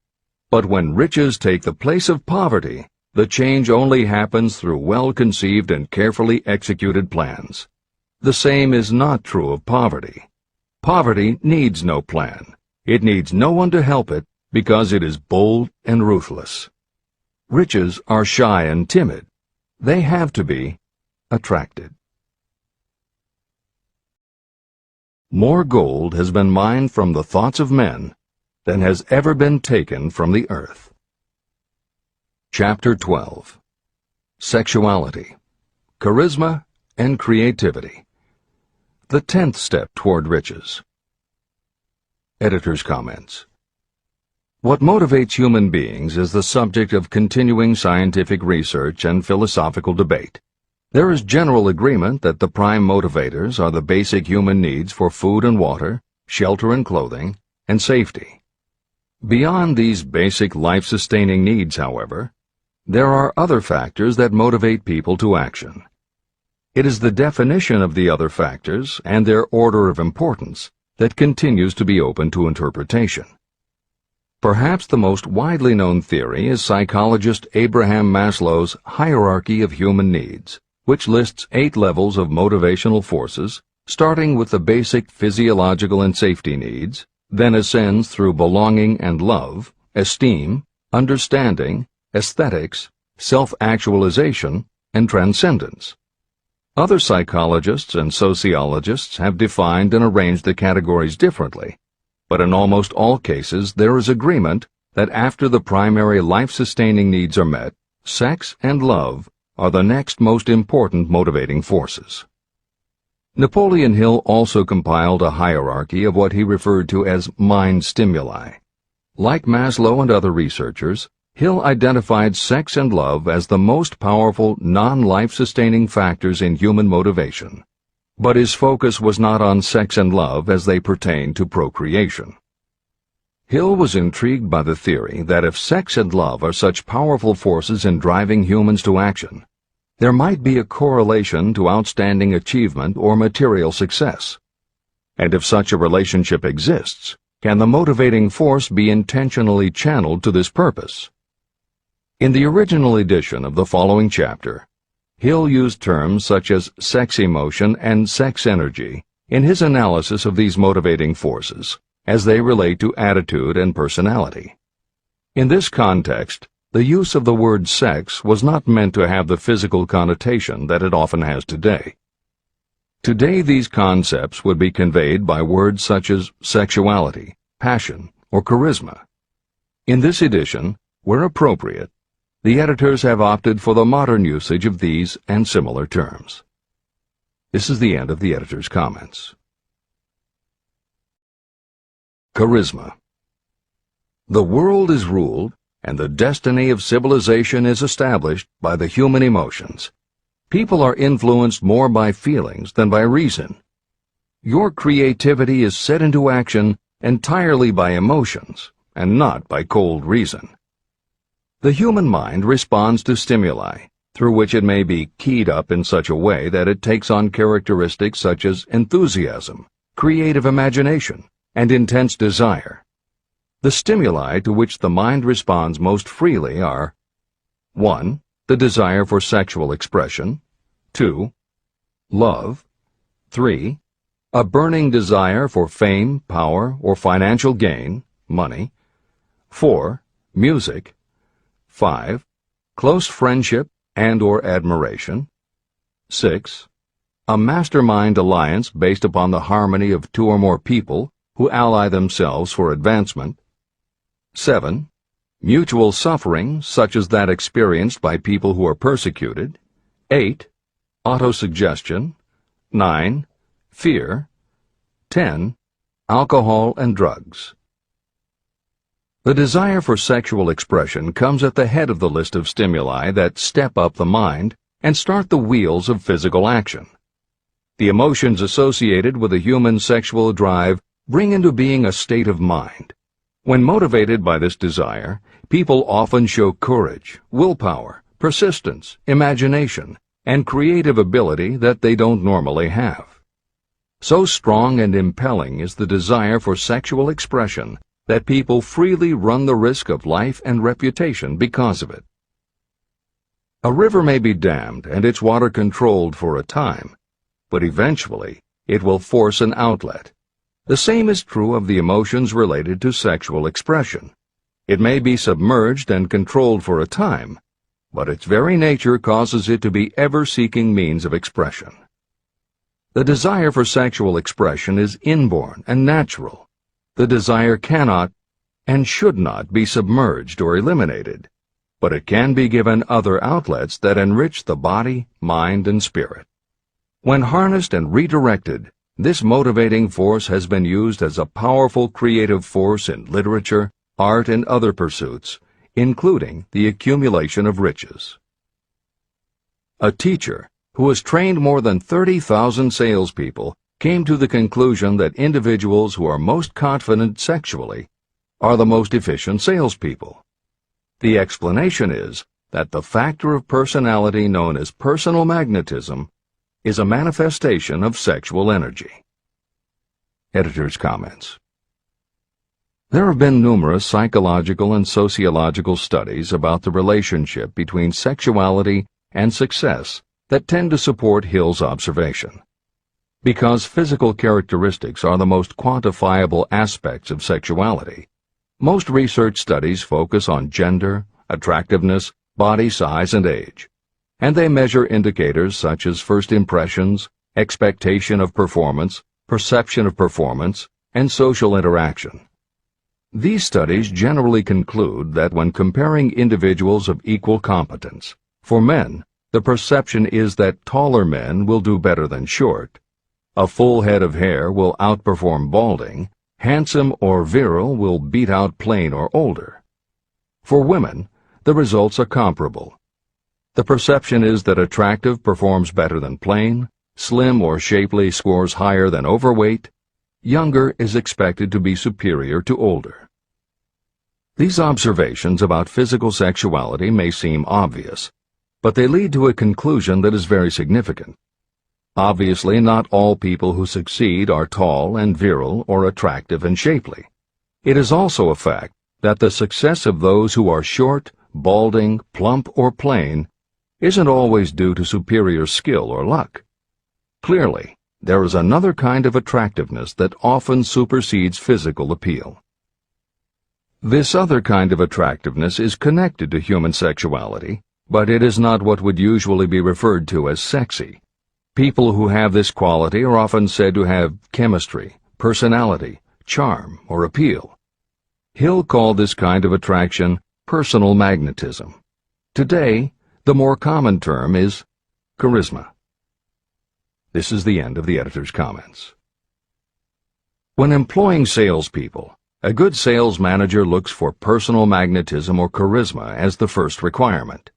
A: But when riches take the place of poverty, the change only happens through well-conceived and carefully executed plans. The same is not true of poverty. Poverty needs no plan. It needs no one to help it because it is bold and ruthless. Riches are shy and timid. They have to be attracted. More gold has been mined from the thoughts of men than has ever been taken from the earth. Chapter 12. Sexuality, Charisma, and Creativity. The 10th step toward riches. Editor's comments. What motivates human beings is the subject of continuing scientific research and philosophical debate. There is general agreement that the prime motivators are the basic human needs for food and water, shelter and clothing, and safety. Beyond these basic life-sustaining needs, however, there are other factors that motivate people to action. It is the definition of the other factors and their order of importance that continues to be open to interpretation. Perhaps the most widely known theory is psychologist Abraham Maslow's hierarchy of human needs, which lists 8 levels of motivational forces, starting with the basic physiological and safety needs, then ascends through belonging and love, esteem, understanding, aesthetics, self-actualization, and transcendence. Other psychologists and sociologists have defined and arranged the categories differently, but in almost all cases there is agreement that after the primary life-sustaining needs are met, sex and love are the next most important motivating forces. Napoleon Hill also compiled a hierarchy of what he referred to as mind stimuli. Like Maslow and other researchers, Hill identified sex and love as the most powerful non-life-sustaining factors in human motivation, but his focus was not on sex and love as they pertain to procreation. Hill was intrigued by the theory that if sex and love are such powerful forces in driving humans to action, there might be a correlation to outstanding achievement or material success. And if such a relationship exists, can the motivating force be intentionally channeled to this purpose? In the original edition of the following chapter, Hill used terms such as sex emotion and sex energy in his analysis of these motivating forces as they relate to attitude and personality. In this context, the use of the word sex was not meant to have the physical connotation that it often has today. Today these concepts would be conveyed by words such as sexuality, passion, or charisma. In this edition, where appropriate, the editors have opted for the modern usage of these and similar terms. This is the end of the editor's comments. Charisma. The world is ruled, and the destiny of civilization is established by the human emotions. People are influenced more by feelings than by reason. Your creativity is set into action entirely by emotions, and not by cold reason. The human mind responds to stimuli, through which it may be keyed up in such a way that it takes on characteristics such as enthusiasm, creative imagination, and intense desire. The stimuli to which the mind responds most freely are 1. The desire for sexual expression, 2. Love, 3. A burning desire for fame, power, or financial gain, money, 4. Music, 5. Close friendship and or admiration, 6. A mastermind alliance based upon the harmony of 2 or more people who ally themselves for advancement, 7. Mutual suffering, such as that experienced by people who are persecuted, 8. Autosuggestion, 9. Fear, 10. Alcohol and drugs. The desire for sexual expression comes at the head of the list of stimuli that step up the mind and start the wheels of physical action. The emotions associated with a human sexual drive bring into being a state of mind. When motivated by this desire, people often show courage, willpower, persistence, imagination, and creative ability that they don't normally have. So strong and impelling is the desire for sexual expression that people freely run the risk of life and reputation because of it. A river may be dammed and its water controlled for a time, but eventually it will force an outlet. The same is true of the emotions related to sexual expression. It may be submerged and controlled for a time, but its very nature causes it to be ever-seeking means of expression. The desire for sexual expression is inborn and natural. The desire cannot and should not be submerged or eliminated, but it can be given other outlets that enrich the body, mind, and spirit. When harnessed and redirected, this motivating force has been used as a powerful creative force in literature, art, and other pursuits, including the accumulation of riches. A teacher who has trained more than 30,000 salespeople came to the conclusion that individuals who are most confident sexually are the most efficient salespeople. The explanation is that the factor of personality known as personal magnetism is a manifestation of sexual energy. Editor's comments. There have been numerous psychological and sociological studies about the relationship between sexuality and success that tend to support Hill's observation. Because physical characteristics are the most quantifiable aspects of sexuality, most research studies focus on gender, attractiveness, body size, and age, and they measure indicators such as first impressions, expectation of performance, perception of performance, and social interaction. These studies generally conclude that when comparing individuals of equal competence, for men, the perception is that taller men will do better than short, a full head of hair will outperform balding, handsome or virile will beat out plain or older. For women, the results are comparable. The perception is that attractive performs better than plain, slim or shapely scores higher than overweight, younger is expected to be superior to older. These observations about physical sexuality may seem obvious, but they lead to a conclusion that is very significant. Obviously, not all people who succeed are tall and virile or attractive and shapely. It is also a fact that the success of those who are short, balding, plump, or plain isn't always due to superior skill or luck. Clearly, there is another kind of attractiveness that often supersedes physical appeal. This other kind of attractiveness is connected to human sexuality, but it is not what would usually be referred to as sexy. People who have this quality are often said to have chemistry, personality, charm, or appeal. Hill called this kind of attraction personal magnetism. Today, the more common term is charisma. This is the end of the editor's comments. When employing salespeople, a good sales manager looks for personal magnetism or charisma as the first requirement.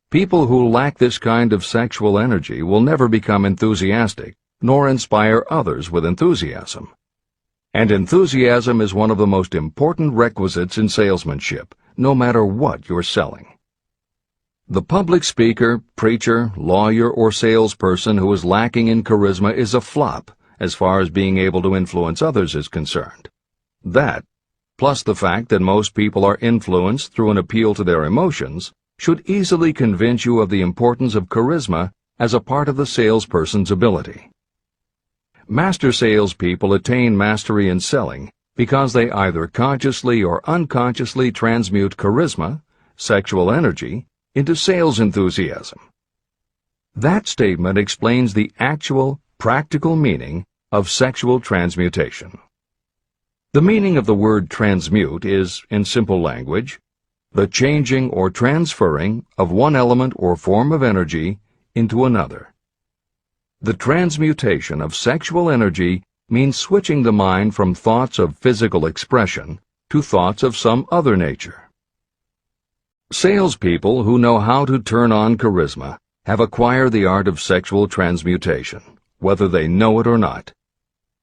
A: People who lack this kind of sexual energy will never become enthusiastic, nor inspire others with enthusiasm. And enthusiasm is one of the most important requisites in salesmanship, no matter what you're selling. The public speaker, preacher, lawyer, or salesperson who is lacking in charisma is a flop as far as being able to influence others is concerned. That, plus the fact that most people are influenced through an appeal to their emotions, should easily convince you of the importance of charisma as a part of the salesperson's ability. Master salespeople attain mastery in selling because they either consciously or unconsciously transmute charisma, sexual energy, into sales enthusiasm. That statement explains the actual, practical meaning of sexual transmutation. The meaning of the word transmute is, in simple language, the changing or transferring of one element or form of energy into another. The transmutation of sexual energy means switching the mind from thoughts of physical expression to thoughts of some other nature. Salespeople who know how to turn on charisma have acquired the art of sexual transmutation, whether they know it or not.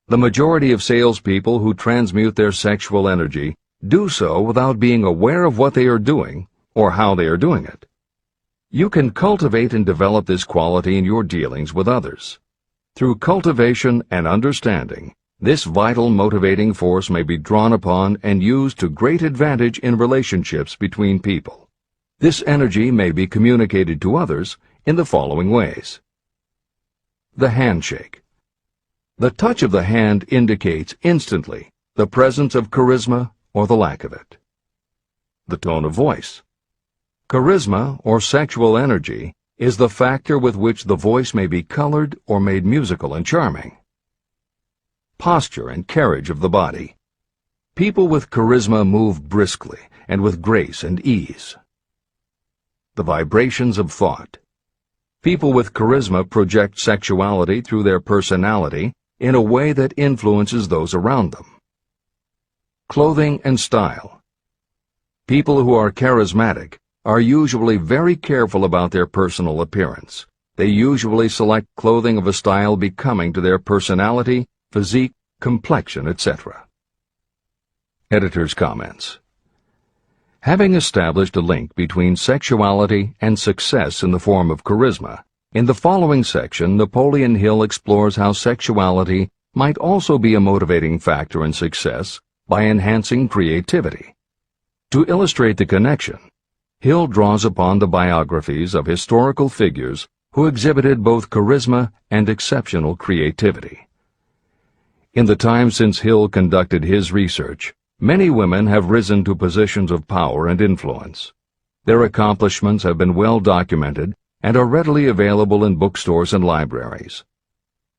A: The majority of salespeople who transmute their sexual energy do so without being aware of what they are doing or how they are doing it. You can cultivate and develop this quality in your dealings with others. Through cultivation and understanding, this vital motivating force may be drawn upon and used to great advantage in relationships between people. This energy may be communicated to others in the following ways. The handshake. The touch of the hand indicates instantly the presence of charisma or the lack of it. The tone of voice. Charisma, or sexual energy, is the factor with which the voice may be colored or made musical and charming. Posture and carriage of the body. People with charisma move briskly and with grace and ease. The vibrations of thought. People with charisma project sexuality through their personality in a way that influences those around them. Clothing and style. People who are charismatic are usually very careful about their personal appearance. They usually select clothing of a style becoming to their personality, physique, complexion, etc. Editor's comments. Having established a link between sexuality and success in the form of charisma, in the following section, Napoleon Hill explores how sexuality might also be a motivating factor in success by enhancing creativity. To illustrate the connection, Hill draws upon the biographies of historical figures who exhibited both charisma and exceptional creativity. In the time since Hill conducted his research, many women have risen to positions of power and influence. Their accomplishments have been well documented and are readily available in bookstores and libraries.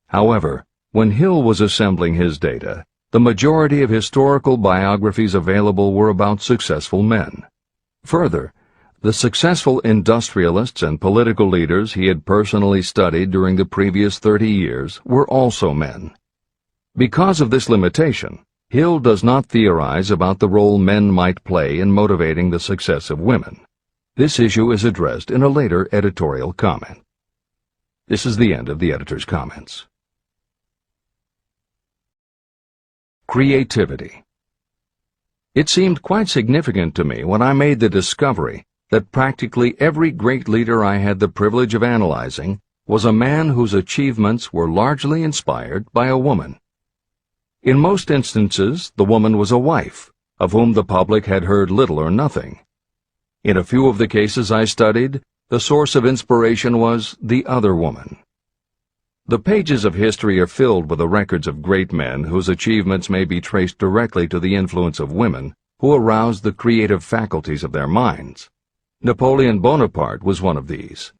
A: However, when Hill was assembling his data, the majority of historical biographies available were about successful men. Further, the successful industrialists and political leaders he had personally studied during the previous 30 years were also men. Because of this limitation, Hill does not theorize about the role men might play in motivating the success of women. This issue is addressed in a later editorial comment. This is the end of the editor's comments. Creativity. It seemed quite significant to me when I made the discovery that practically every great leader I had the privilege of analyzing was a man whose achievements were largely inspired by a woman. In most instances, the woman was a wife, of whom the public had heard little or nothing. In a few of the cases I studied, the source of inspiration was the other woman. The pages of history are filled with the records of great men whose achievements may be traced directly to the influence of women who aroused the creative faculties of their minds. Napoleon Bonaparte was one of these.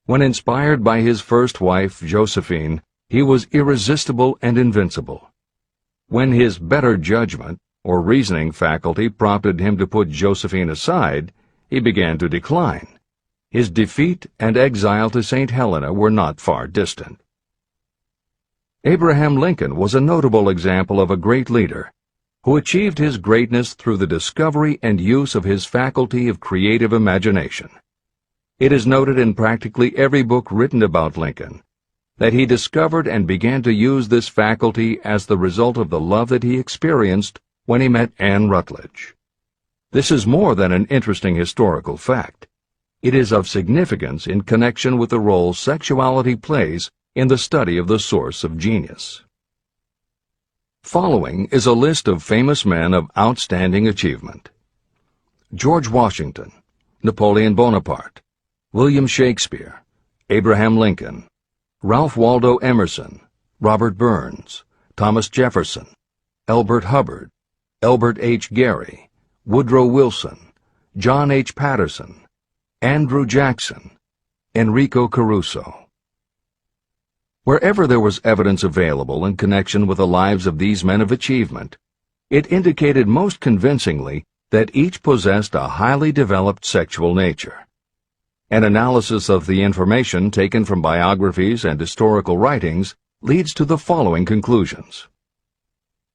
A: When inspired by his first wife, Josephine, he was irresistible and invincible. When his better judgment or reasoning faculty prompted him to put Josephine aside, he began to decline. His defeat and exile to St. Helena were not far distant. Abraham Lincoln was a notable example of a great leader who achieved his greatness through the discovery and use of his faculty of creative imagination. It is noted in practically every book written about Lincoln that he discovered and began to use this faculty as the result of the love that he experienced when he met Anne Rutledge. This is more than an interesting historical fact. It is of significance in connection with the role sexuality plays in the study of the source of genius. Following is a list of famous men of outstanding achievement: George Washington, Napoleon Bonaparte, William Shakespeare, Abraham Lincoln, Ralph Waldo Emerson, Robert Burns, Thomas Jefferson, Elbert Hubbard, Elbert H. Gary, Woodrow Wilson, John H. Patterson, Andrew Jackson, Enrico Caruso. Wherever there was evidence available in connection with the lives of these men of achievement, it indicated most convincingly that each possessed a highly developed sexual nature. An analysis of the information taken from biographies and historical writings leads to the following conclusions.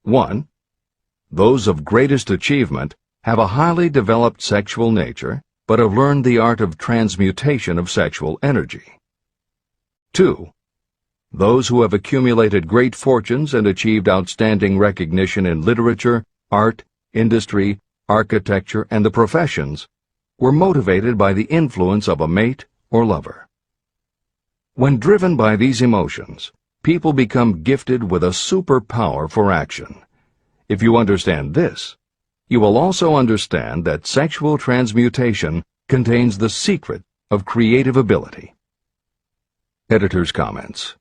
A: 1. Those of greatest achievement have a highly developed sexual nature, but have learned the art of transmutation of sexual energy. 2. Those who have accumulated great fortunes and achieved outstanding recognition in literature, art, industry, architecture, and the professions were motivated by the influence of a mate or lover. When driven by these emotions, people become gifted with a superpower for action. If you understand this, you will also understand that sexual transmutation contains the secret of creative ability. Editor's comments.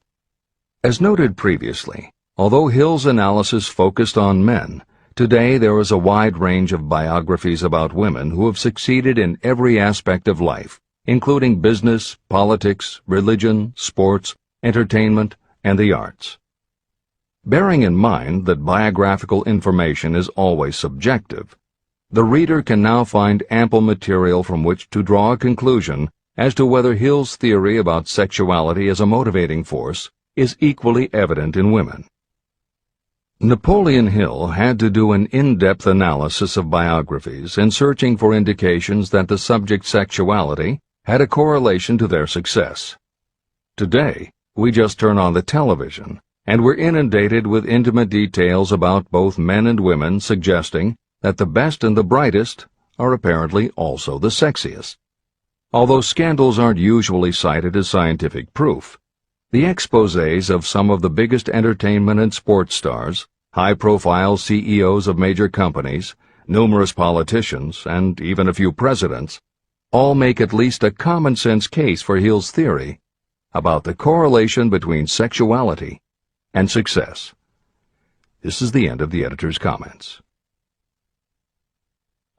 A: As noted previously, although Hill's analysis focused on men, today there is a wide range of biographies about women who have succeeded in every aspect of life, including business, politics, religion, sports, entertainment, and the arts. Bearing in mind that biographical information is always subjective, the reader can now find ample material from which to draw a conclusion as to whether Hill's theory about sexuality as a motivating force is equally evident in women. Napoleon Hill had to do an in-depth analysis of biographies in searching for indications that the subject sexuality had a correlation to their success. Today, we just turn on the television, and we're inundated with intimate details about both men and women suggesting that the best and the brightest are apparently also the sexiest. Although scandals aren't usually cited as scientific proof, the exposés of some of the biggest entertainment and sports stars, high-profile CEOs of major companies, numerous politicians, and even a few presidents, all make at least a common-sense case for Hill's theory about the correlation between sexuality and success. This is the end of the editor's comments.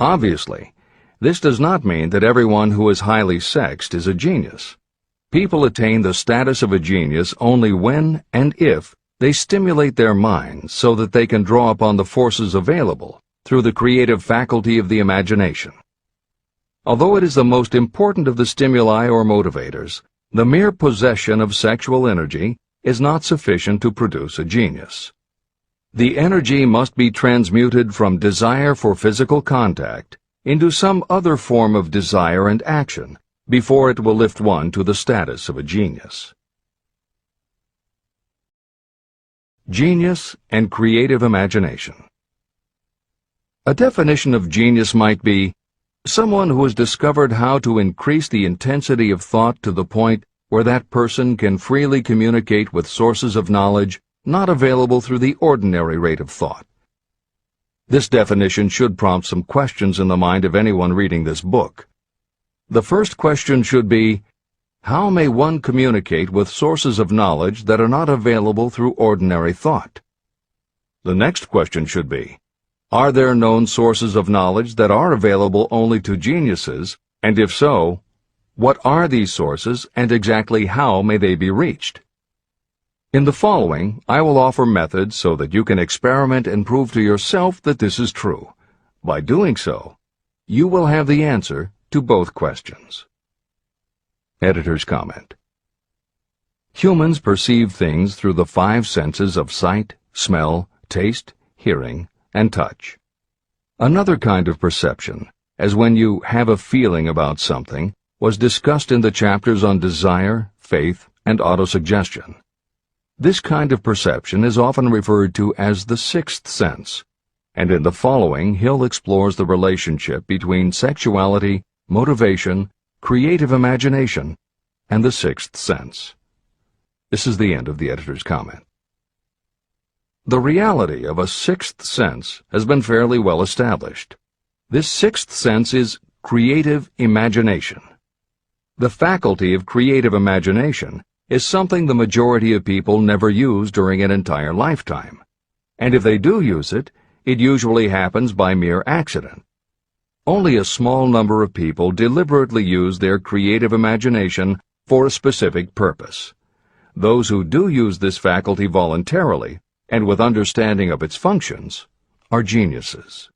A: Obviously, this does not mean that everyone who is highly sexed is a genius. People attain the status of a genius only when and if they stimulate their minds so that they can draw upon the forces available through the creative faculty of the imagination. Although it is the most important of the stimuli or motivators, the mere possession of sexual energy is not sufficient to produce a genius. The energy must be transmuted from desire for physical contact into some other form of desire and action before it will lift one to the status of a genius. Genius and creative imagination. A definition of genius might be someone who has discovered how to increase the intensity of thought to the point where that person can freely communicate with sources of knowledge not available through the ordinary rate of thought. This definition should prompt some questions in the mind of anyone reading this book. The first question should be, how may one communicate with sources of knowledge that are not available through ordinary thought? The next question should be, are there known sources of knowledge that are available only to geniuses, and if so, what are these sources and exactly how may they be reached? In the following, I will offer methods so that you can experiment and prove to yourself that this is true. By doing so, you will have the answer to both questions. Editor's comment. Humans perceive things through the 5 senses of sight, smell, taste, hearing, and touch. Another kind of perception, as when you have a feeling about something, was discussed in the chapters on desire, faith, and autosuggestion. This kind of perception is often referred to as the 6th sense, and in the following Hill explores the relationship between sexuality, motivation, creative imagination, and the 6th sense. This is the end of the editor's comment. The reality of a 6th sense has been fairly well established. This 6th sense is creative imagination. The faculty of creative imagination is something the majority of people never use during an entire lifetime, and if they do use it, it usually happens by mere accident. Only a small number of people deliberately use their creative imagination for a specific purpose. Those who do use this faculty voluntarily and with understanding of its functions are geniuses.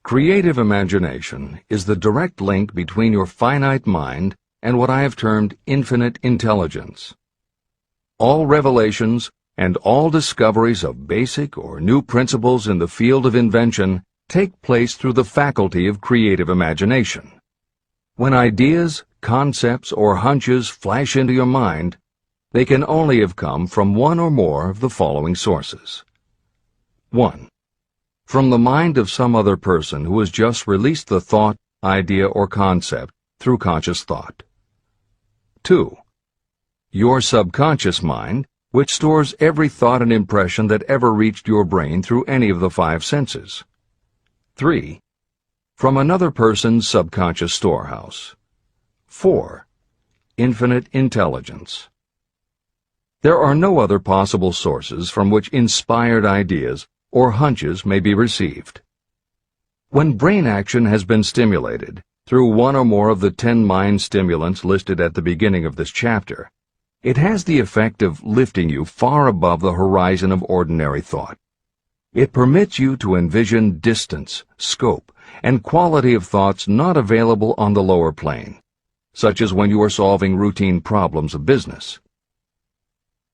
A: Creative imagination is the direct link between your finite mind and what I have termed infinite intelligence. All revelations and all discoveries of basic or new principles in the field of invention take place through the faculty of creative imagination. When ideas, concepts, or hunches flash into your mind, they can only have come from one or more of the following sources. 1. From the mind of some other person who has just released the thought, idea, or concept through conscious thought. 2. Your subconscious mind, which stores every thought and impression that ever reached your brain through any of the 5 senses. 3. From another person's subconscious storehouse. 4. Infinite intelligence. There are no other possible sources from which inspired ideas or hunches may be received. When brain action has been stimulated through one or more of the 10 mind stimulants listed at the beginning of this chapter, it has the effect of lifting you far above the horizon of ordinary thought. It permits you to envision distance, scope, and quality of thoughts not available on the lower plane, such as when you are solving routine problems of business.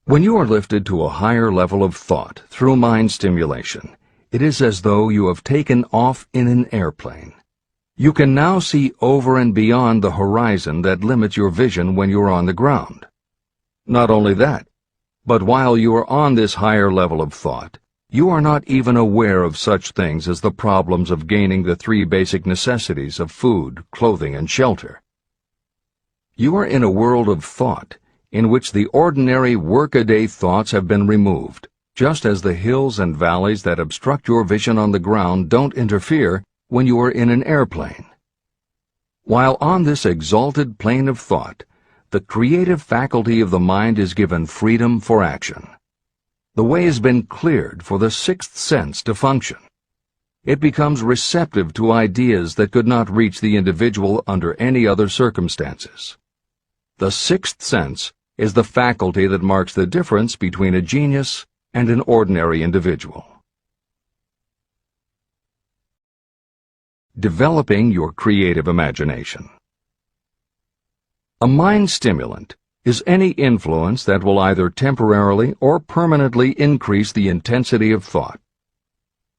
A: When you are lifted to a higher level of thought through mind stimulation, it is as though you have taken off in an airplane. You can now see over and beyond the horizon that limits your vision when you are on the ground. Not only that, but while you are on this higher level of thought, you are not even aware of such things as the problems of gaining the 3 basic necessities of food, clothing, and shelter. You are in a world of thought in which the ordinary workaday thoughts have been removed, just as the hills and valleys that obstruct your vision on the ground don't interfere when you are in an airplane. While on this exalted plane of thought, the creative faculty of the mind is given freedom for action. The way has been cleared for the 6th sense to function. It becomes receptive to ideas that could not reach the individual under any other circumstances. The 6th sense is the faculty that marks the difference between a genius and an ordinary individual. Developing your creative imagination. A mind stimulant is any influence that will either temporarily or permanently increase the intensity of thought.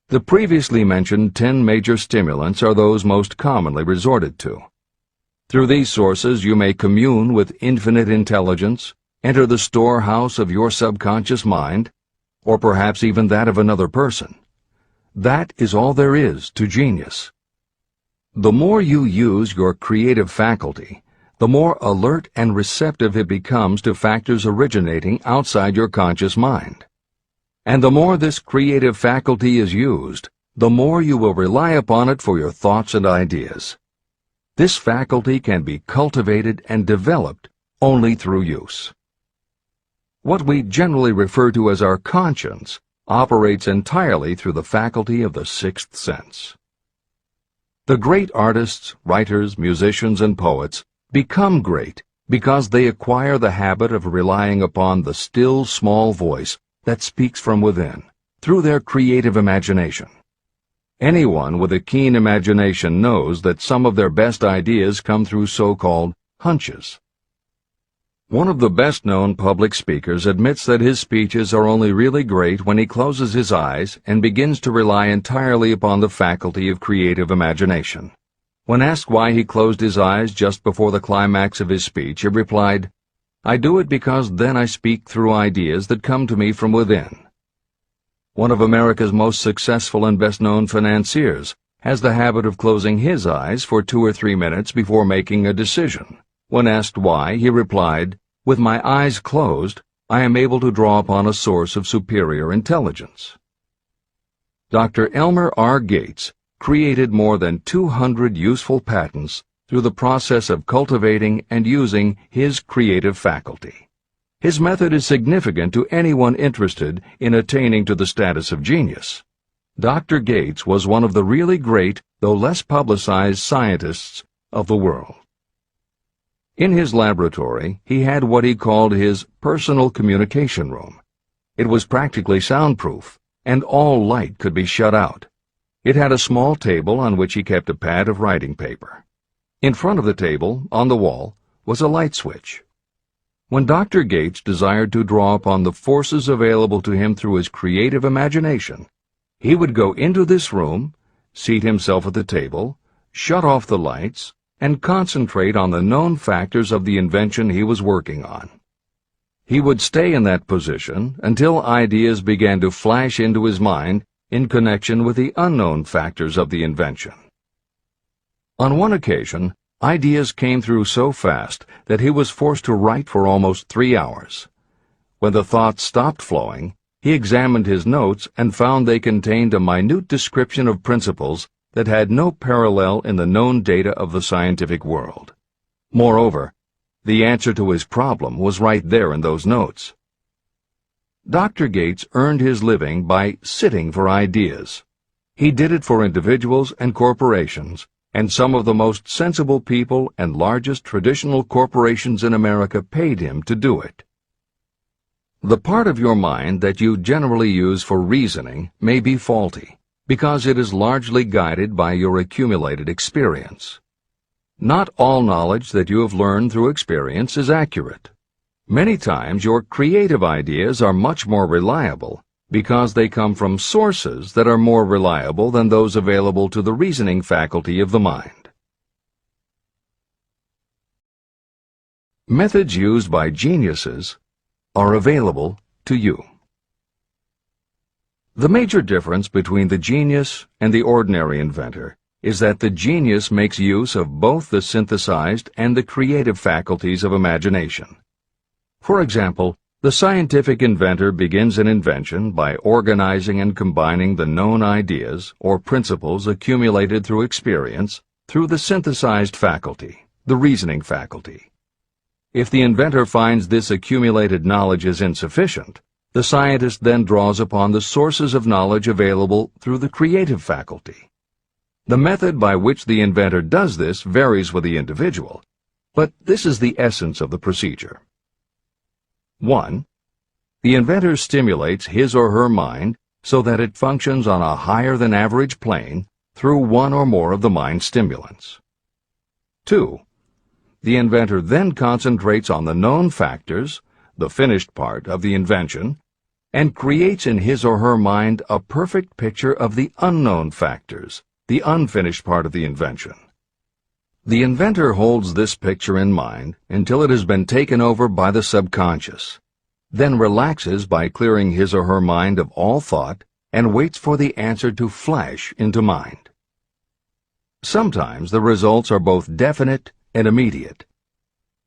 A: The previously mentioned 10 major stimulants are those most commonly resorted to. Through these sources you may commune with infinite intelligence, enter the storehouse of your subconscious mind, or perhaps even that of another person. That is all there is to genius. The more you use your creative faculty, the more alert and receptive it becomes to factors originating outside your conscious mind. And the more this creative faculty is used, the more you will rely upon it for your thoughts and ideas. This faculty can be cultivated and developed only through use. What we generally refer to as our conscience operates entirely through the faculty of the 6th sense. The great artists, writers, musicians, and poets become great because they acquire the habit of relying upon the still small voice that speaks from within, through their creative imagination. Anyone with a keen imagination knows that some of their best ideas come through so-called hunches. One of the best-known public speakers admits that his speeches are only really great when he closes his eyes and begins to rely entirely upon the faculty of creative imagination. When asked why he closed his eyes just before the climax of his speech, he replied, "I do it because then I speak through ideas that come to me from within." One of America's most successful and best-known financiers has the habit of closing his eyes for 2 or 3 minutes before making a decision. When asked why, he replied, "With my eyes closed, I am able to draw upon a source of superior intelligence." Dr. Elmer R. Gates created more than 200 useful patents through the process of cultivating and using his creative faculty. His method is significant to anyone interested in attaining to the status of genius. Dr. Gates was one of the really great, though less publicized, scientists of the world. In his laboratory, he had what he called his personal communication room. It was practically soundproof, and all light could be shut out. It had a small table on which he kept a pad of writing paper. In front of the table, on the wall, was a light switch. When Dr. Gates desired to draw upon the forces available to him through his creative imagination, he would go into this room, seat himself at the table, shut off the lights, and concentrate on the known factors of the invention he was working on. He would stay in that position until ideas began to flash into his mind in connection with the unknown factors of the invention. On one occasion, ideas came through so fast that he was forced to write for almost 3 hours. When the thoughts stopped flowing, he examined his notes and found they contained a minute description of principles that had no parallel in the known data of the scientific world. Moreover, the answer to his problem was right there in those notes. Dr. Gates earned his living by sitting for ideas. He did it for individuals and corporations, and some of the most sensible people and largest traditional corporations in America paid him to do it. The part of your mind that you generally use for reasoning may be faulty, because it is largely guided by your accumulated experience. Not all knowledge that you have learned through experience is accurate. Many times your creative ideas are much more reliable because they come from sources that are more reliable than those available to the reasoning faculty of the mind. Methods used by geniuses are available to you. The major difference between the genius and the ordinary inventor is that the genius makes use of both the synthesized and the creative faculties of imagination. For example, the scientific inventor begins an invention by organizing and combining the known ideas or principles accumulated through experience through the synthesized faculty, the reasoning faculty. If the inventor finds this accumulated knowledge is insufficient, the scientist then draws upon the sources of knowledge available through the creative faculty. The method by which the inventor does this varies with the individual, but this is the essence of the procedure. 1. The inventor stimulates his or her mind so that it functions on a higher-than-average plane through one or more of the mind stimulants. 2. The inventor then concentrates on the known factors, the finished part of the invention, and creates in his or her mind a perfect picture of the unknown factors, the unfinished part of the invention. The inventor holds this picture in mind until it has been taken over by the subconscious, then relaxes by clearing his or her mind of all thought and waits for the answer to flash into mind. Sometimes the results are both definite and immediate.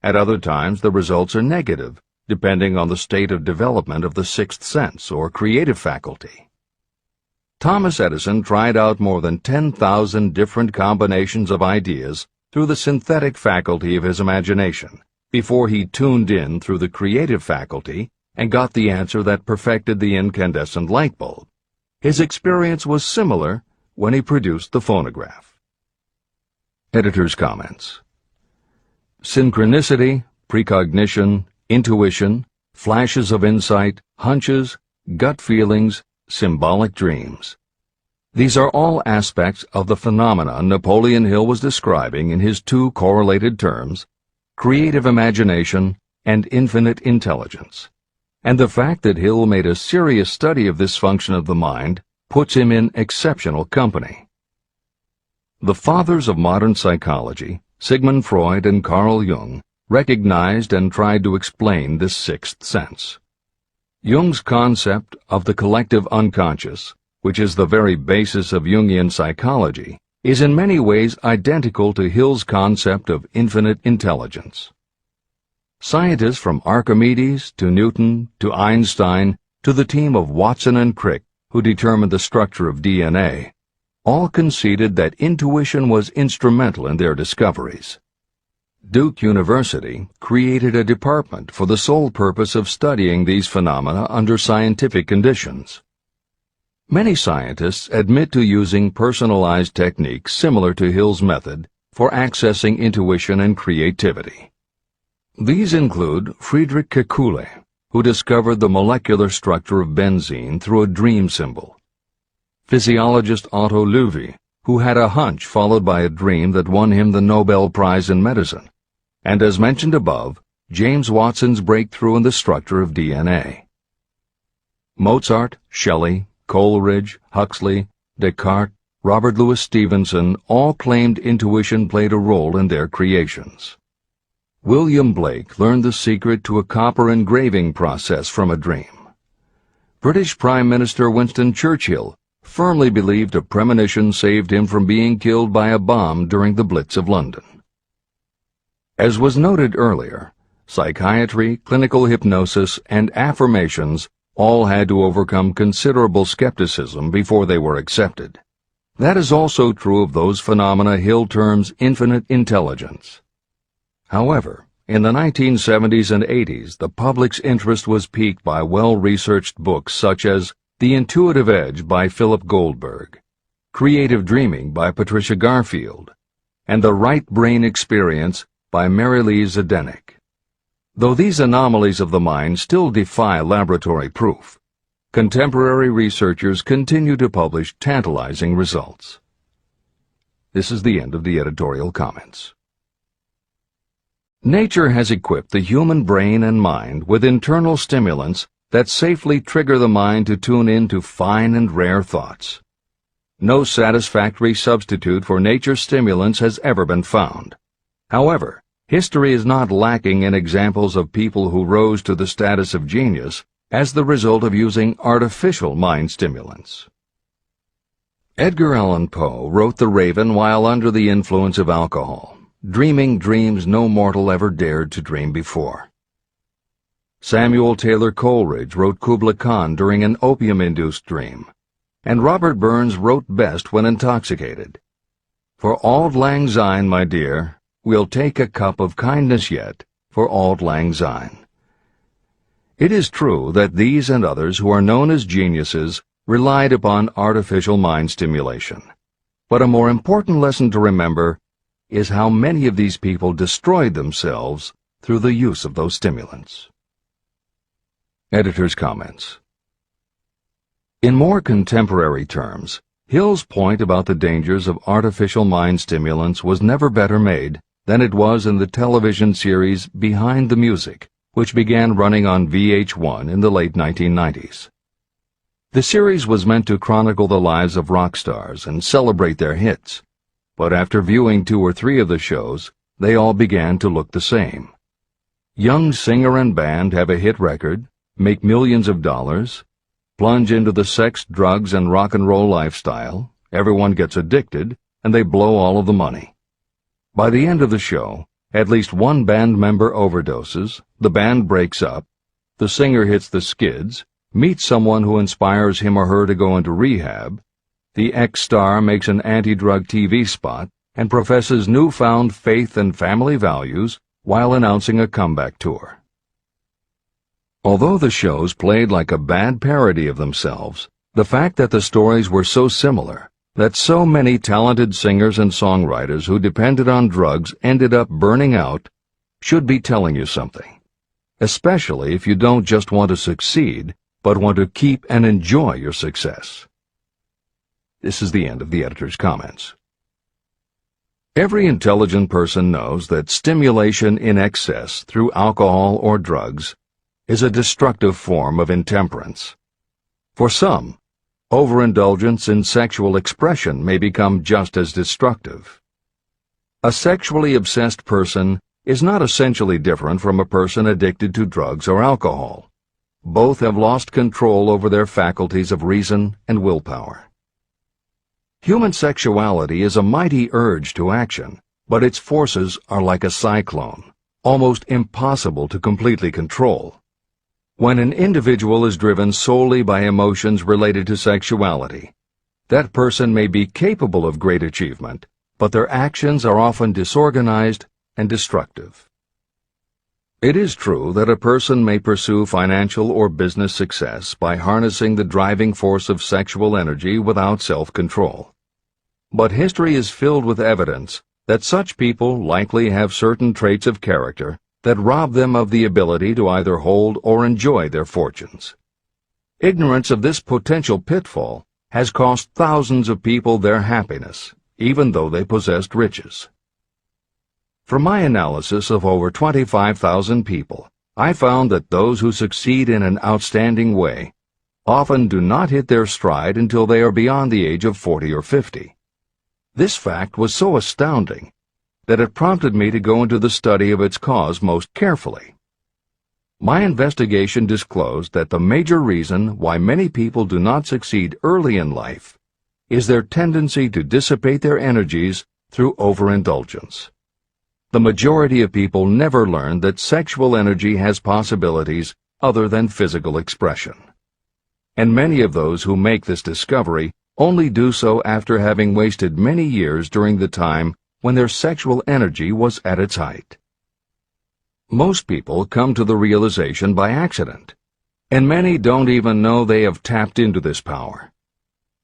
A: At other times the results are negative, depending on the state of development of the sixth sense or creative faculty. Thomas Edison tried out more than 10,000 different combinations of ideas through the synthetic faculty of his imagination before he tuned in through the creative faculty and got the answer that perfected the incandescent light bulb. His experience was similar when he produced the phonograph. Editor's comments. Synchronicity, precognition, intuition, flashes of insight, hunches, gut feelings, symbolic dreams. These are all aspects of the phenomena Napoleon Hill was describing in his two correlated terms, creative imagination and infinite intelligence. And the fact that Hill made a serious study of this function of the mind puts him in exceptional company. The fathers of modern psychology, Sigmund Freud and Carl Jung, recognized and tried to explain this sixth sense. Jung's concept of the collective unconscious, which is the very basis of Jungian psychology, is in many ways identical to Hill's concept of infinite intelligence. Scientists from Archimedes to Newton to Einstein to the team of Watson and Crick, who determined the structure of DNA, all conceded that intuition was instrumental in their discoveries. Duke University created a department for the sole purpose of studying these phenomena under scientific conditions. Many scientists admit to using personalized techniques similar to Hill's method for accessing intuition and creativity. These include Friedrich Kekule, who discovered the molecular structure of benzene through a dream symbol; physiologist Otto Loewi, who had a hunch followed by a dream that won him the Nobel Prize in Medicine; and as mentioned above, James Watson's breakthrough in the structure of DNA. Mozart, Shelley, Coleridge, Huxley, Descartes, Robert Louis Stevenson all claimed intuition played a role in their creations. William Blake learned the secret to a copper engraving process from a dream. British Prime Minister Winston Churchill firmly believed a premonition saved him from being killed by a bomb during the Blitz of London. As was noted earlier, psychiatry, clinical hypnosis, and affirmations all had to overcome considerable skepticism before they were accepted. That is also true of those phenomena Hill terms infinite intelligence. However, In the 1970s and 80s, the public's interest was piqued by well-researched books such as The Intuitive Edge by Philip Goldberg, Creative Dreaming by Patricia Garfield, and The Right Brain Experience by Mary Lee Zdenek. Though these anomalies of the mind still defy laboratory proof, contemporary researchers continue to publish tantalizing results. This is the end of the editorial comments. Nature has equipped the human brain and mind with internal stimulants that safely trigger the mind to tune in to fine and rare thoughts. No satisfactory substitute for nature's stimulants has ever been found. However, history is not lacking in examples of people who rose to the status of genius as the result of using artificial mind stimulants. Edgar Allan Poe wrote The Raven while under the influence of alcohol, dreaming dreams no mortal ever dared to dream before. Samuel Taylor Coleridge wrote Kubla Khan during an opium-induced dream, and Robert Burns wrote best when intoxicated. For auld lang syne, my dear, we'll take a cup of kindness yet for auld lang syne. It is true that these and others who are known as geniuses relied upon artificial mind stimulation. But a more important lesson to remember is how many of these people destroyed themselves through the use of those stimulants. Editor's comments. In more contemporary terms, Hill's point about the dangers of artificial mind stimulants was never better made than it was in the television series Behind the Music, which began running on VH1 in the late 1990s. The series was meant to chronicle the lives of rock stars and celebrate their hits, but after viewing 2 or 3 of the shows, they all began to look the same. Young singer and band have a hit record, make millions of dollars, plunge into the sex, drugs, and rock and roll lifestyle, everyone gets addicted, and they blow all of the money. By the end of the show, at least one band member overdoses, the band breaks up, the singer hits the skids, meets someone who inspires him or her to go into rehab, the ex-star makes an anti-drug TV spot and professes newfound faith and family values while announcing a comeback tour. Although the shows played like a bad parody of themselves, the fact that the stories were so similar, that so many talented singers and songwriters who depended on drugs ended up burning out, should be telling you something, especially if you don't just want to succeed, but want to keep and enjoy your success. This is the end of the editor's comments. Every intelligent person knows that stimulation in excess through alcohol or drugs is a destructive form of intemperance. For some, overindulgence in sexual expression may become just as destructive. A sexually obsessed person is not essentially different from a person addicted to drugs or alcohol. Both have lost control over their faculties of reason and willpower. Human sexuality is a mighty urge to action, but its forces are like a cyclone, almost impossible to completely control. When an individual is driven solely by emotions related to sexuality, that person may be capable of great achievement, but their actions are often disorganized and destructive. It is true that a person may pursue financial or business success by harnessing the driving force of sexual energy without self-control. But history is filled with evidence that such people likely have certain traits of character that rob them of the ability to either hold or enjoy their fortunes. Ignorance of this potential pitfall has cost thousands of people their happiness, even though they possessed riches. From my analysis of over 25,000 people, I found that those who succeed in an outstanding way often do not hit their stride until they are beyond the age of 40 or 50. This fact was so astounding that it prompted me to go into the study of its cause most carefully. My investigation disclosed that the major reason why many people do not succeed early in life is their tendency to dissipate their energies through overindulgence. The majority of people never learn that sexual energy has possibilities other than physical expression. And many of those who make this discovery only do so after having wasted many years during the time when their sexual energy was at its height. Most people come to the realization by accident, and many don't even know they have tapped into this power.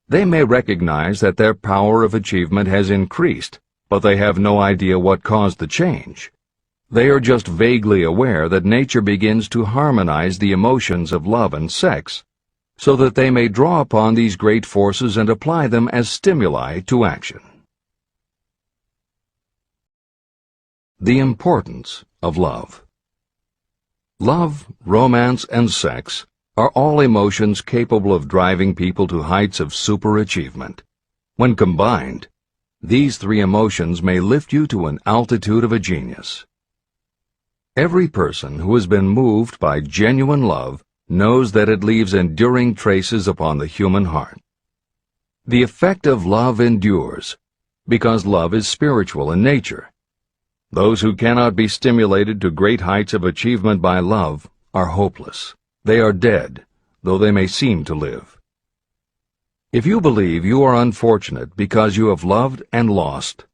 A: They may recognize that their power of achievement has increased, but they have no idea what caused the change. They are just vaguely aware that nature begins to harmonize the emotions of love and sex, so that they may draw upon these great forces and apply them as stimuli to action. The importance of love. Love, romance, and sex are all emotions capable of driving people to heights of superachievement. When combined, these three emotions may lift you to an altitude of a genius. Every person who has been moved by genuine love knows that it leaves enduring traces upon the human heart. The effect of love endures, because love is spiritual in nature. Those who cannot be stimulated to great heights of achievement by love are hopeless. They are dead, though they may seem to live. If you believe you are unfortunate because you have loved and lost,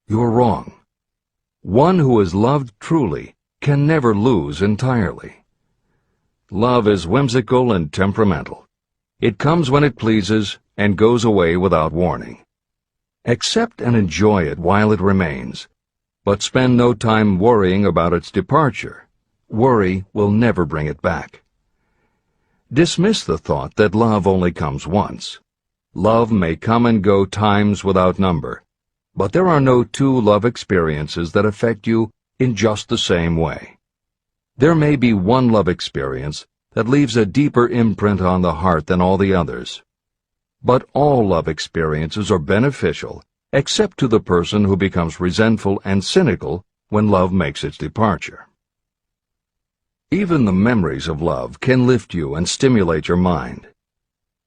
A: you are wrong. One who has loved truly can never lose entirely. Love is whimsical and temperamental. It comes when it pleases and goes away without warning. Accept and enjoy it while it remains, but spend no time worrying about its departure. Worry will never bring it back. Dismiss the thought that love only comes once. Love may come and go times without number, but there are no two love experiences that affect you in just the same way. There may be one love experience that leaves a deeper imprint on the heart than all the others. But all love experiences are beneficial, except to the person who becomes resentful and cynical when love makes its departure. Even the memories of love can lift you and stimulate your mind.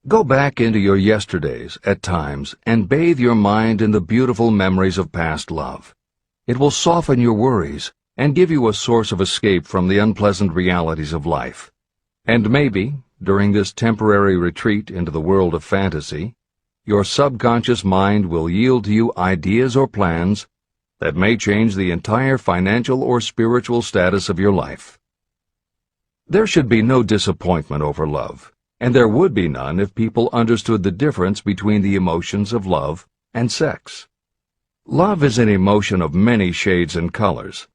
A: Go back into your yesterdays at times and bathe your mind in the beautiful memories of past love. It will soften your worries and give you a source of escape from the unpleasant realities of life. And maybe, during this temporary retreat into the world of fantasy, your subconscious mind will yield to you ideas or plans that may change the entire financial or spiritual status of your life. There should be no disappointment over love, and there would be none if people understood the difference between the emotions of love and sex. Love is an emotion of many shades and colors,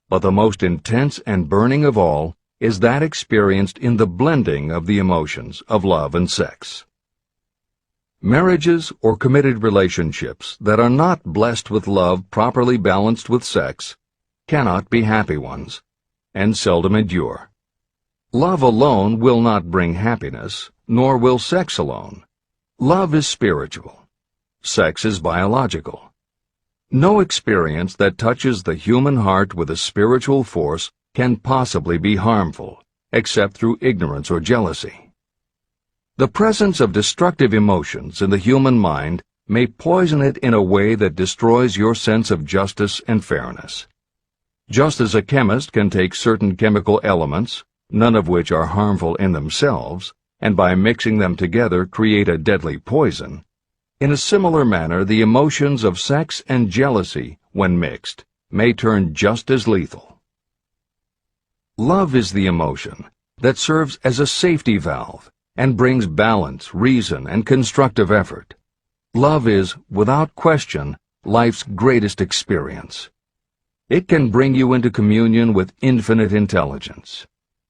A: but the most intense and burning of all is that experienced in the blending of the emotions of love and sex. Marriages or committed relationships that are not blessed with love properly balanced with sex cannot be happy ones, and seldom endure. Love alone will not bring happiness, nor will sex alone. Love is spiritual. Sex is biological. No experience that touches the human heart with a spiritual force can possibly be harmful, except through ignorance or jealousy. The presence of destructive emotions in the human mind may poison it in a way that destroys your sense of justice and fairness. Just as a chemist can take certain chemical elements, none of which are harmful in themselves, and by mixing them together create a deadly poison, in a similar manner the emotions of sex and jealousy, when mixed, may turn just as lethal. Love is the emotion that serves as a safety valve and brings balance, reason, and constructive effort. Love is, without question, life's greatest experience. It can bring you into communion with infinite intelligence.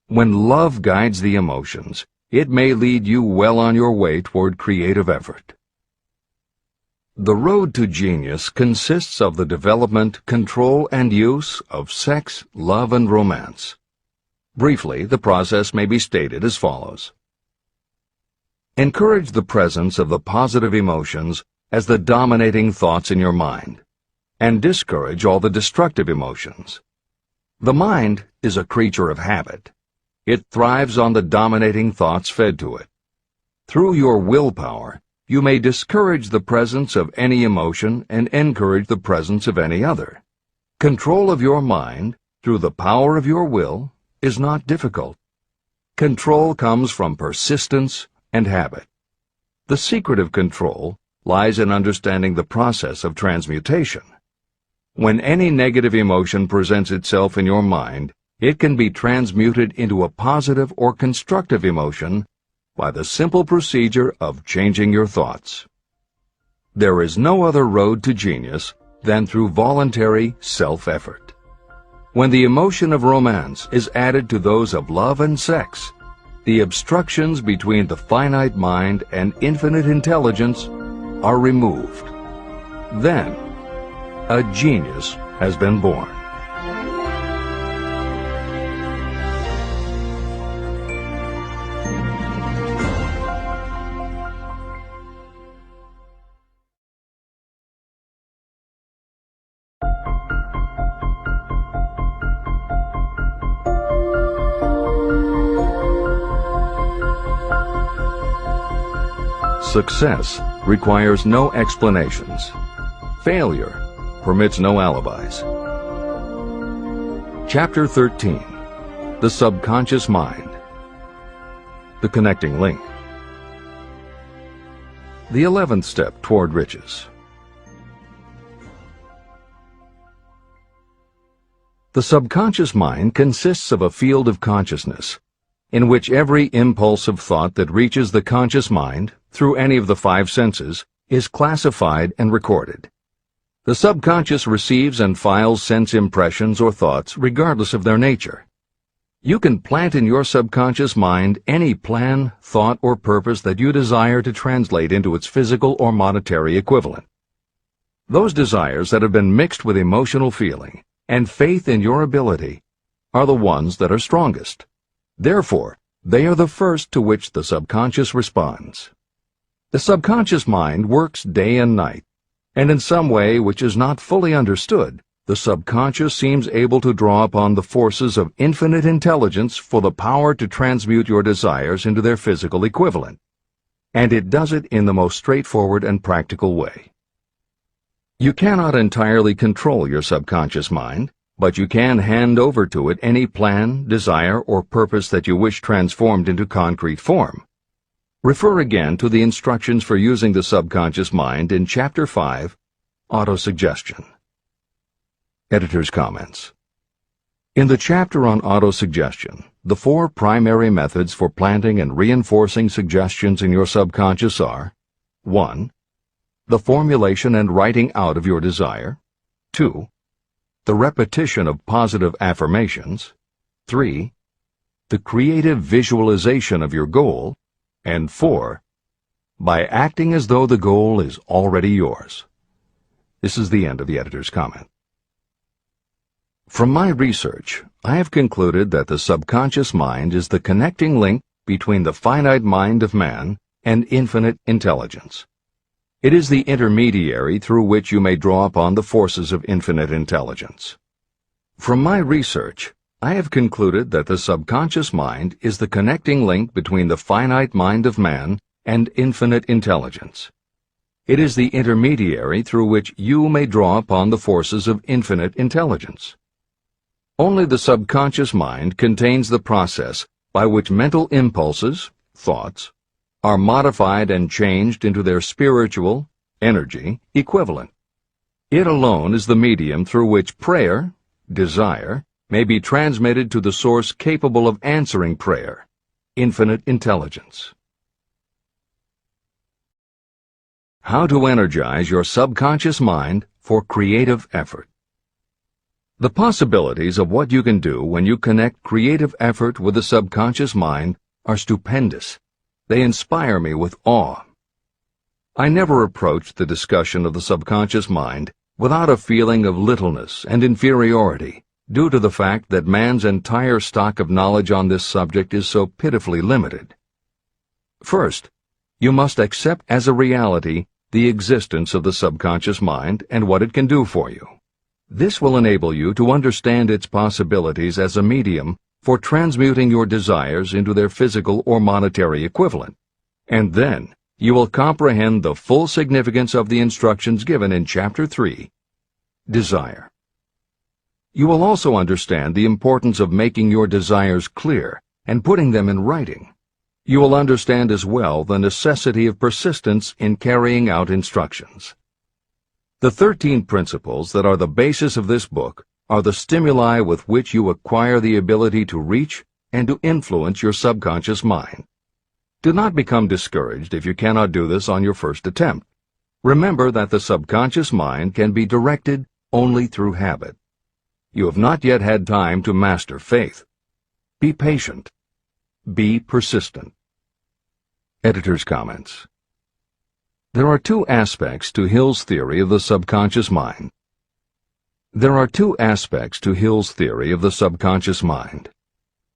A: When love guides the emotions, it may lead you well on your way toward creative effort. The road to genius consists of the development, control, and use of sex, love, and romance. Briefly, the process may be stated as follows. Encourage the presence of the positive emotions as the dominating thoughts in your mind, and discourage all the destructive emotions. The mind is a creature of habit. It thrives on the dominating thoughts fed to it. Through your willpower, you may discourage the presence of any emotion and encourage the presence of any other. Control of your mind, through the power of your will, is not difficult. Control comes from persistence and habit. The secret of control lies in understanding the process of transmutation. When any negative emotion presents itself in your mind, it can be transmuted into a positive or constructive emotion by the simple procedure of changing your thoughts. There is no other road to genius than through voluntary self-effort. When the emotion of romance is added to those of love and sex, the obstructions between the finite mind and infinite intelligence are removed. Then, a genius has been born. Success requires no explanations. Failure permits no alibis. Chapter 13. The Subconscious Mind. The Connecting Link. The 11th Step Toward Riches. The subconscious mind consists of a field of consciousness, in which every impulse of thought that reaches the conscious mind, through any of the 5 senses, is classified and recorded. The subconscious receives and files sense impressions or thoughts regardless of their nature. You can plant in your subconscious mind any plan, thought, or purpose that you desire to translate into its physical or monetary equivalent. Those desires that have been mixed with emotional feeling and faith in your ability are the ones that are strongest. Therefore, they are the first to which the subconscious responds. The subconscious mind works day and night, and in some way which is not fully understood, the subconscious seems able to draw upon the forces of infinite intelligence for the power to transmute your desires into their physical equivalent. And it does it in the most straightforward and practical way. You cannot entirely control your subconscious mind, but you can hand over to it any plan, desire, or purpose that you wish transformed into concrete form. Refer again to the instructions for using the subconscious mind in Chapter 5, Autosuggestion. Editor's comments. In the chapter on autosuggestion, the 4 primary methods for planting and reinforcing suggestions in your subconscious are: 1. The formulation and writing out of your desire. 2. The repetition of positive affirmations. 3. The creative visualization of your goal. And 4. By acting as though the goal is already yours. This is the end of the editor's comment. From my research, I have concluded that the subconscious mind is the connecting link between the finite mind of man and infinite intelligence. It is the intermediary through which you may draw upon the forces of infinite intelligence. From my research, I have concluded that the subconscious mind is the connecting link between the finite mind of man and infinite intelligence. It is the intermediary through which you may draw upon the forces of infinite intelligence. Only the subconscious mind contains the process by which mental impulses, thoughts, are modified and changed into their spiritual, energy, equivalent. It alone is the medium through which prayer, desire, may be transmitted to the source capable of answering prayer, infinite intelligence. How to energize your subconscious mind for creative effort. The possibilities of what you can do when you connect creative effort with the subconscious mind are stupendous. They inspire me with awe. I never approach the discussion of the subconscious mind without a feeling of littleness and inferiority, due to the fact that man's entire stock of knowledge on this subject is so pitifully limited. First, you must accept as a reality the existence of the subconscious mind and what it can do for you. This will enable you to understand its possibilities as a medium for transmuting your desires into their physical or monetary equivalent, and then you will comprehend the full significance of the instructions given in Chapter 3, Desire. You will also understand the importance of making your desires clear and putting them in writing. You will understand as well the necessity of persistence in carrying out instructions. The 13 principles that are the basis of this book are the stimuli with which you acquire the ability to reach and to influence your subconscious mind. Do not become discouraged if you cannot do this on your first attempt. Remember that the subconscious mind can be directed only through habit. You have not yet had time to master faith. Be patient. Be persistent. Editor's comments. There are two aspects to Hill's theory of the subconscious mind. There are two aspects to Hill's theory of the subconscious mind.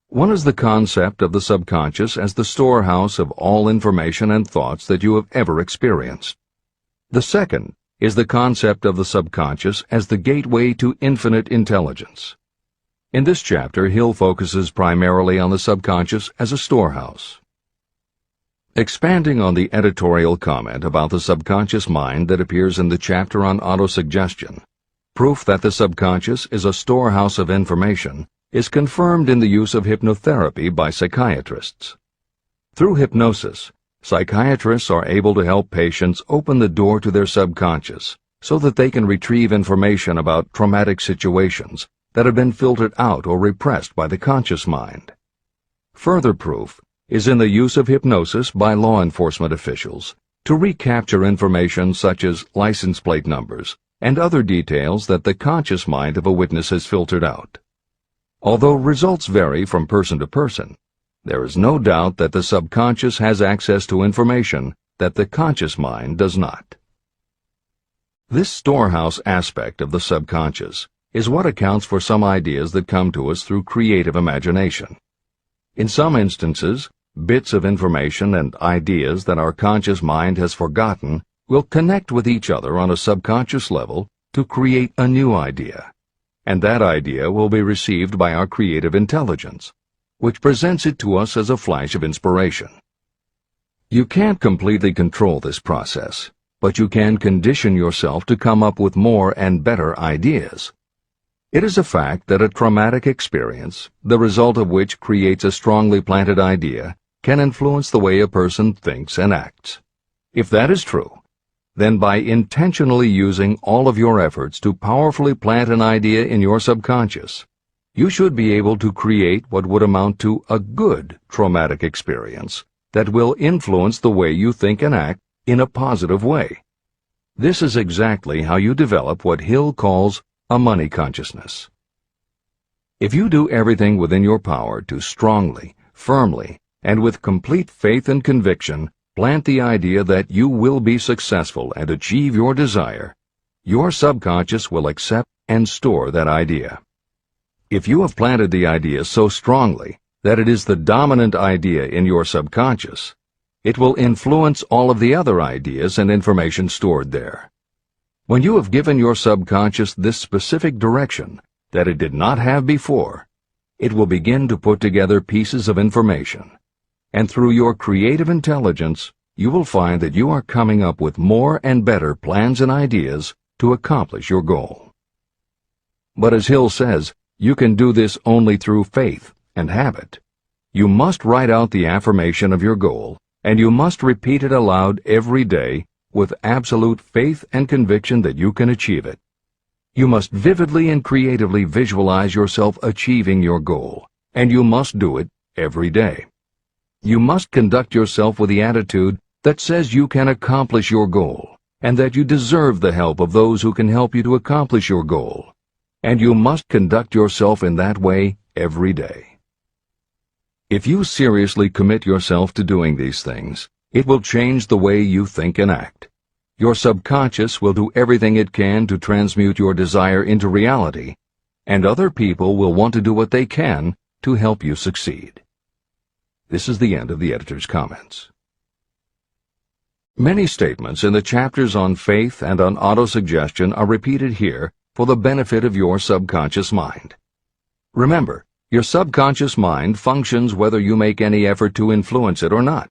A: One is the concept of the subconscious as the storehouse of all information and thoughts that you have ever experienced. The second is the concept of the subconscious as the gateway to infinite intelligence. In this chapter, Hill focuses primarily on the subconscious as a storehouse. Expanding on the editorial comment about the subconscious mind that appears in the chapter on autosuggestion, proof that the subconscious is a storehouse of information is confirmed in the use of hypnotherapy by psychiatrists. Through hypnosis, psychiatrists are able to help patients open the door to their subconscious so that they can retrieve information about traumatic situations that have been filtered out or repressed by the conscious mind. Further proof is in the use of hypnosis by law enforcement officials to recapture information such as license plate numbers and other details that the conscious mind of a witness has filtered out. Although results vary from person to person, there is no doubt that the subconscious has access to information that the conscious mind does not. This storehouse aspect of the subconscious is what accounts for some ideas that come to us through creative imagination. In some instances, bits of information and ideas that our conscious mind has forgotten will connect with each other on a subconscious level to create a new idea, and that idea will be received by our creative intelligence, which presents it to us as a flash of inspiration. You can't completely control this process, but you can condition yourself to come up with more and better ideas. It is a fact that a traumatic experience, the result of which creates a strongly planted idea, can influence the way a person thinks and acts. If that is true, then by intentionally using all of your efforts to powerfully plant an idea in your subconscious, you should be able to create what would amount to a good traumatic experience that will influence the way you think and act in a positive way. This is exactly how you develop what Hill calls a money consciousness. If you do everything within your power to strongly, firmly, and with complete faith and conviction plant the idea that you will be successful and achieve your desire, your subconscious will accept and store that idea. If you have planted the idea so strongly that it is the dominant idea in your subconscious, it will influence all of the other ideas and information stored there. When you have given your subconscious this specific direction that it did not have before, it will begin to put together pieces of information, and through your creative intelligence, you will find that you are coming up with more and better plans and ideas to accomplish your goal. But as Hill says, you can do this only through faith and habit. You must write out the affirmation of your goal, and you must repeat it aloud every day with absolute faith and conviction that you can achieve it. You must vividly and creatively visualize yourself achieving your goal, and you must do it every day. You must conduct yourself with the attitude that says you can accomplish your goal, and that you deserve the help of those who can help you to accomplish your goal. And you must conduct yourself in that way every day. If you seriously commit yourself to doing these things, it will change the way you think and act. Your subconscious will do everything it can to transmute your desire into reality, and other people will want to do what they can to help you succeed. This is the end of the editor's comments. Many statements in the chapters on faith and on autosuggestion are repeated here for the benefit of your subconscious mind. Remember, your subconscious mind functions whether you make any effort to influence it or not.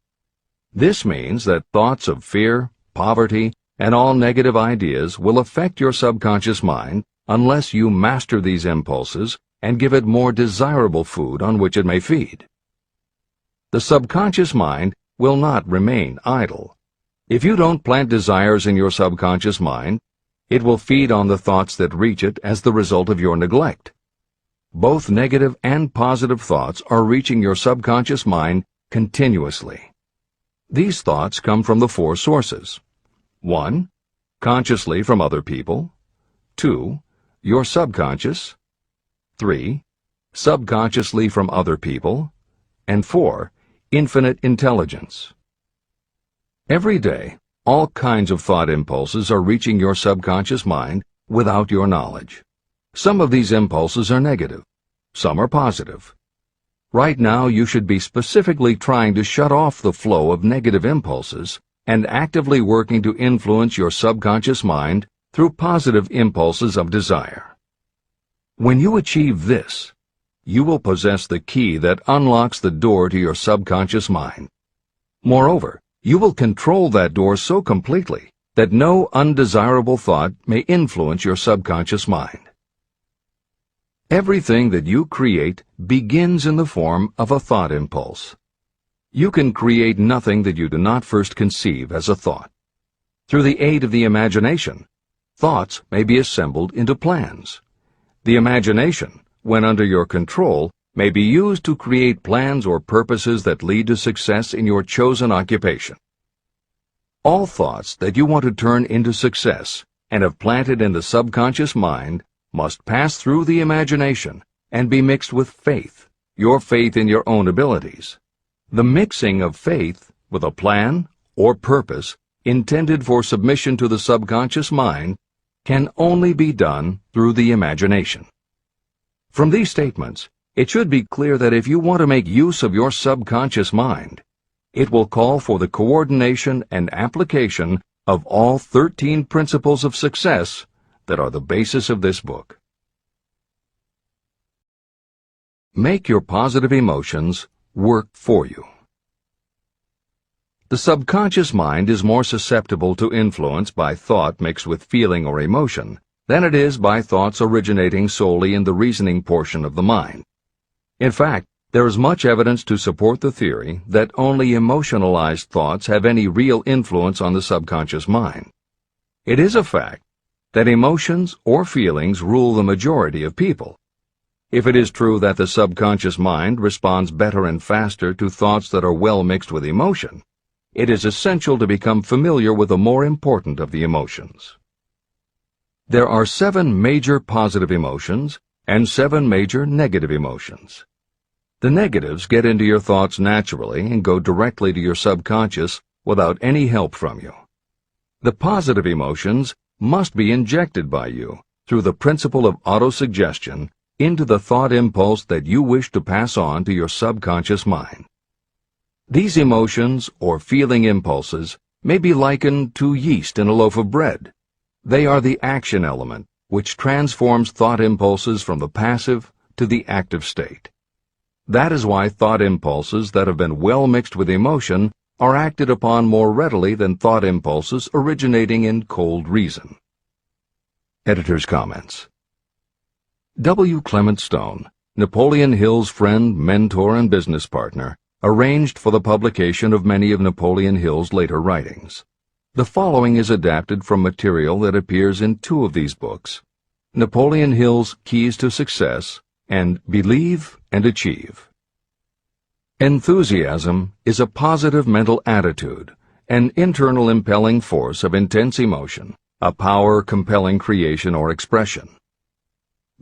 A: This means that thoughts of fear, poverty, and all negative ideas will affect your subconscious mind unless you master these impulses and give it more desirable food on which it may feed. The subconscious mind will not remain idle. If you don't plant desires in your subconscious mind, It will feed on the thoughts that reach it as the result of your neglect. Both negative and positive thoughts are reaching your subconscious mind continuously. These thoughts come from the four sources. 1. Consciously from other people. 2. Your subconscious. 3. Subconsciously from other people. And 4. Infinite intelligence. Every day, all kinds of thought impulses are reaching your subconscious mind without your knowledge. Some of these impulses are negative. Some are positive. Right now, you should be specifically trying to shut off the flow of negative impulses and actively working to influence your subconscious mind through positive impulses of desire. When you achieve this, you will possess the key that unlocks the door to your subconscious mind. Moreover, you will control that door so completely that no undesirable thought may influence your subconscious mind. Everything that you create begins in the form of a thought impulse. You can create nothing that you do not first conceive as a thought. Through the aid of the imagination, thoughts may be assembled into plans. The imagination, when under your control, may be used to create plans or purposes that lead to success in your chosen occupation. All thoughts that you want to turn into success and have planted in the subconscious mind must pass through the imagination and be mixed with faith, your faith in your own abilities. The mixing of faith with a plan or purpose intended for submission to the subconscious mind can only be done through the imagination. From these statements, it should be clear that if you want to make use of your subconscious mind, it will call for the coordination and application of all 13 principles of success that are the basis of this book. Make your positive emotions work for you. The subconscious mind is more susceptible to influence by thought mixed with feeling or emotion than it is by thoughts originating solely in the reasoning portion of the mind. In fact, there is much evidence to support the theory that only emotionalized thoughts have any real influence on the subconscious mind. It is a fact that emotions or feelings rule the majority of people. If it is true that the subconscious mind responds better and faster to thoughts that are well mixed with emotion, it is essential to become familiar with the more important of the emotions. There are 7 major positive emotions and 7 major negative emotions. The negatives get into your thoughts naturally and go directly to your subconscious without any help from you. The positive emotions must be injected by you through the principle of autosuggestion into the thought impulse that you wish to pass on to your subconscious mind. These emotions or feeling impulses may be likened to yeast in a loaf of bread. They are the action element which transforms thought impulses from the passive to the active state. That is why thought impulses that have been well mixed with emotion are acted upon more readily than thought impulses originating in cold reason. Editor's comments. W. Clement Stone, Napoleon Hill's friend, mentor, and business partner, arranged for the publication of many of Napoleon Hill's later writings. The following is adapted from material that appears in 2 of these books, Napoleon Hill's Keys to Success and Believe and Achieve. Enthusiasm is a positive mental attitude, an internal impelling force of intense emotion, a power compelling creation or expression.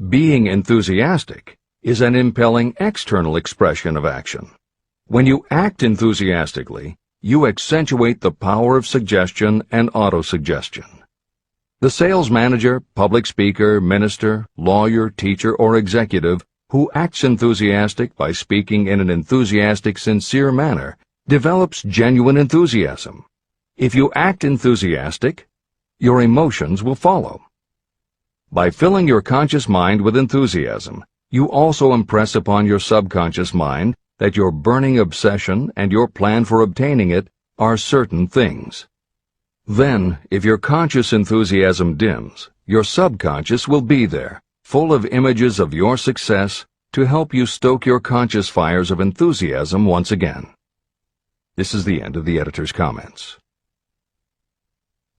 A: Being enthusiastic is an impelling external expression of action. When you act enthusiastically, you accentuate the power of suggestion and autosuggestion. The sales manager, public speaker, minister, lawyer, teacher, or executive who acts enthusiastic by speaking in an enthusiastic, sincere manner develops genuine enthusiasm. If you act enthusiastic, your emotions will follow. By filling your conscious mind with enthusiasm, you also impress upon your subconscious mind that your burning obsession and your plan for obtaining it are certain things. Then, if your conscious enthusiasm dims, your subconscious will be there, full of images of your success, to help you stoke your conscious fires of enthusiasm once again. This is the end of the editor's comments.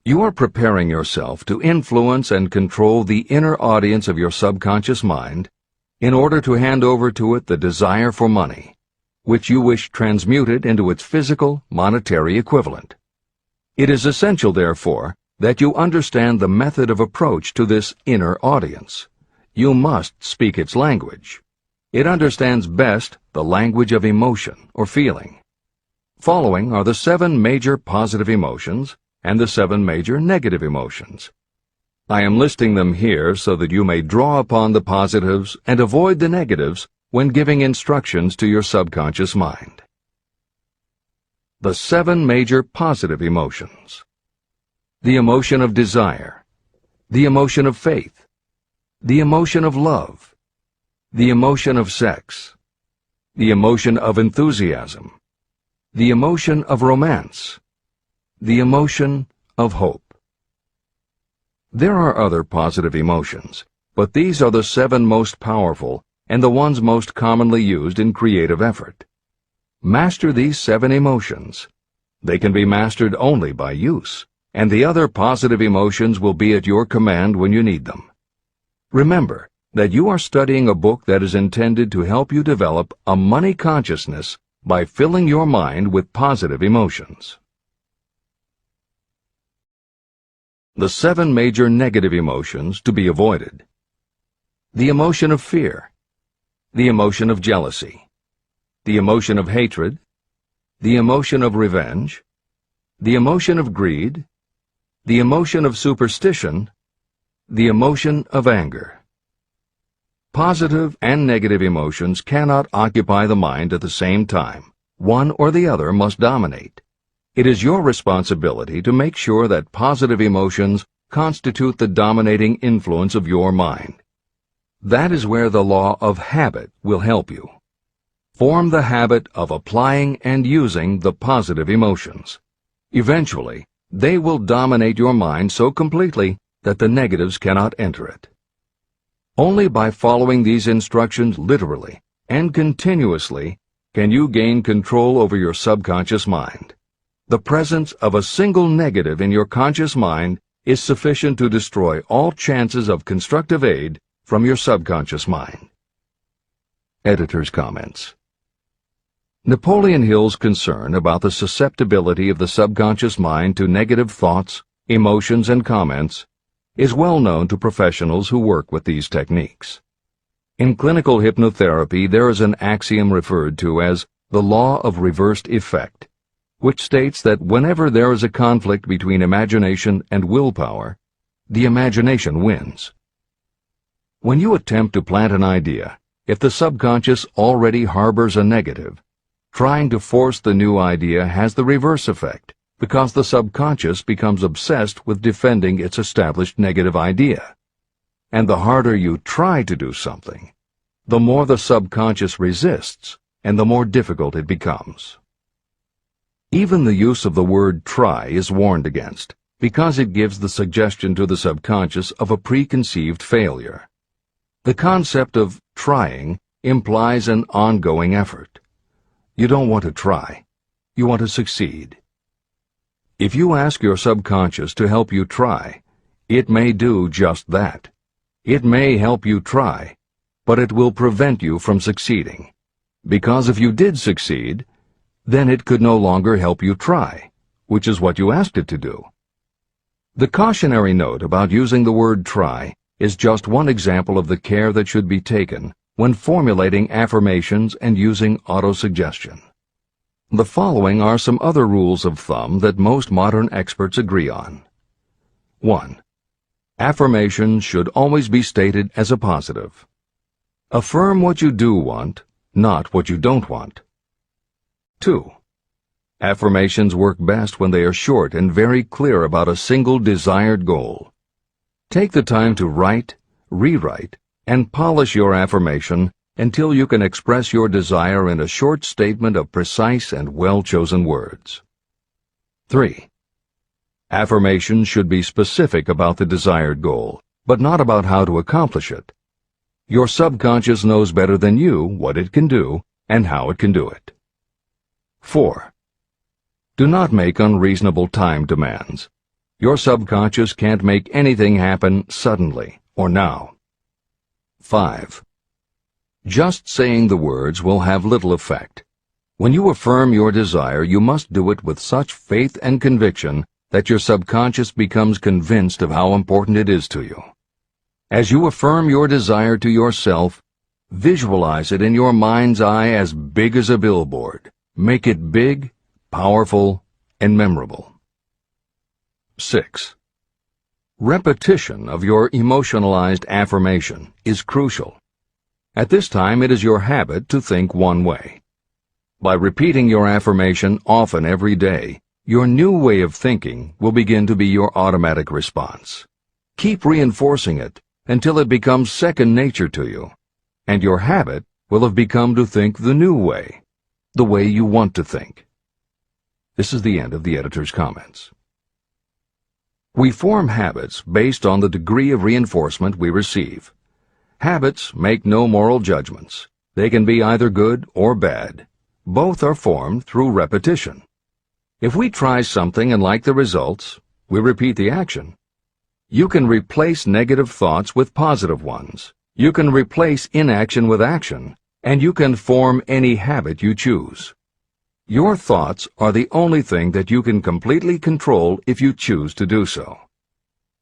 A: You are preparing yourself to influence and control the inner audience of your subconscious mind in order to hand over to it the desire for money, which you wish transmuted into its physical, monetary equivalent. It is essential, therefore, that you understand the method of approach to this inner audience. You must speak its language. It understands best the language of emotion or feeling. Following are the 7 major positive emotions and the 7 major negative emotions. I am listing them here so that you may draw upon the positives and avoid the negatives when giving instructions to your subconscious mind. The 7 major positive emotions. The emotion of desire, the emotion of faith, the emotion of love, the emotion of sex, the emotion of enthusiasm, the emotion of romance, the emotion of hope. There are other positive emotions, but these are the 7 most powerful and the ones most commonly used in creative effort. Master these 7 emotions. They can be mastered only by use, and the other positive emotions will be at your command when you need them. Remember that you are studying a book that is intended to help you develop a money consciousness by filling your mind with positive emotions. The 7 major negative emotions to be avoided. The emotion of fear, the emotion of jealousy, the emotion of hatred, the emotion of revenge, the emotion of greed, the emotion of superstition, the emotion of anger. Positive and negative emotions cannot occupy the mind at the same time. One or the other must dominate. It is your responsibility to make sure that positive emotions constitute the dominating influence of your mind. That is where the law of habit will help you. Form the habit of applying and using the positive emotions. Eventually, they will dominate your mind so completely that the negatives cannot enter it. Only by following these instructions literally and continuously can you gain control over your subconscious mind. The presence of a single negative in your conscious mind is sufficient to destroy all chances of constructive aid from your subconscious mind. Editor's comments. Napoleon Hill's concern about the susceptibility of the subconscious mind to negative thoughts, emotions, and comments is well known to professionals who work with these techniques. In clinical hypnotherapy, there is an axiom referred to as the law of reversed effect, which states that whenever there is a conflict between imagination and willpower, the imagination wins. When you attempt to plant an idea, if the subconscious already harbors a negative, trying to force the new idea has the reverse effect, because the subconscious becomes obsessed with defending its established negative idea. And the harder you try to do something, the more the subconscious resists, and the more difficult it becomes. Even the use of the word try is warned against, because it gives the suggestion to the subconscious of a preconceived failure. The concept of trying implies an ongoing effort. You don't want to try. You want to succeed. If you ask your subconscious to help you try, it may do just that. It may help you try, but it will prevent you from succeeding. Because if you did succeed, then it could no longer help you try, which is what you asked it to do. The cautionary note about using the word try is just one example of the care that should be taken when formulating affirmations and using autosuggestion. The following are some other rules of thumb that most modern experts agree on. 1. Affirmations should always be stated as a positive. Affirm what you do want, not what you don't want. 2. Affirmations work best when they are short and very clear about a single desired goal. Take the time to write, rewrite, and polish your affirmation until you can express your desire in a short statement of precise and well-chosen words. 3. Affirmations should be specific about the desired goal, but not about how to accomplish it. Your subconscious knows better than you what it can do and how it can do it. 4. Do not make unreasonable time demands. Your subconscious can't make anything happen suddenly or now. 5. Just saying the words will have little effect. When you affirm your desire, you must do it with such faith and conviction that your subconscious becomes convinced of how important it is to you. As you affirm your desire to yourself, visualize it in your mind's eye as big as a billboard. Make it big, powerful, and memorable. 6. Repetition of your emotionalized affirmation is crucial. At this time, it is your habit to think one way. By repeating your affirmation often every day, your new way of thinking will begin to be your automatic response. Keep reinforcing it until it becomes second nature to you, and your habit will have become to think the new way, the way you want to think. This is the end of the editor's comments. We form habits based on the degree of reinforcement we receive. Habits make no moral judgments. They can be either good or bad. Both are formed through repetition. If we try something and like the results, we repeat the action. You can replace negative thoughts with positive ones. You can replace inaction with action, and you can form any habit you choose. Your thoughts are the only thing that you can completely control if you choose to do so.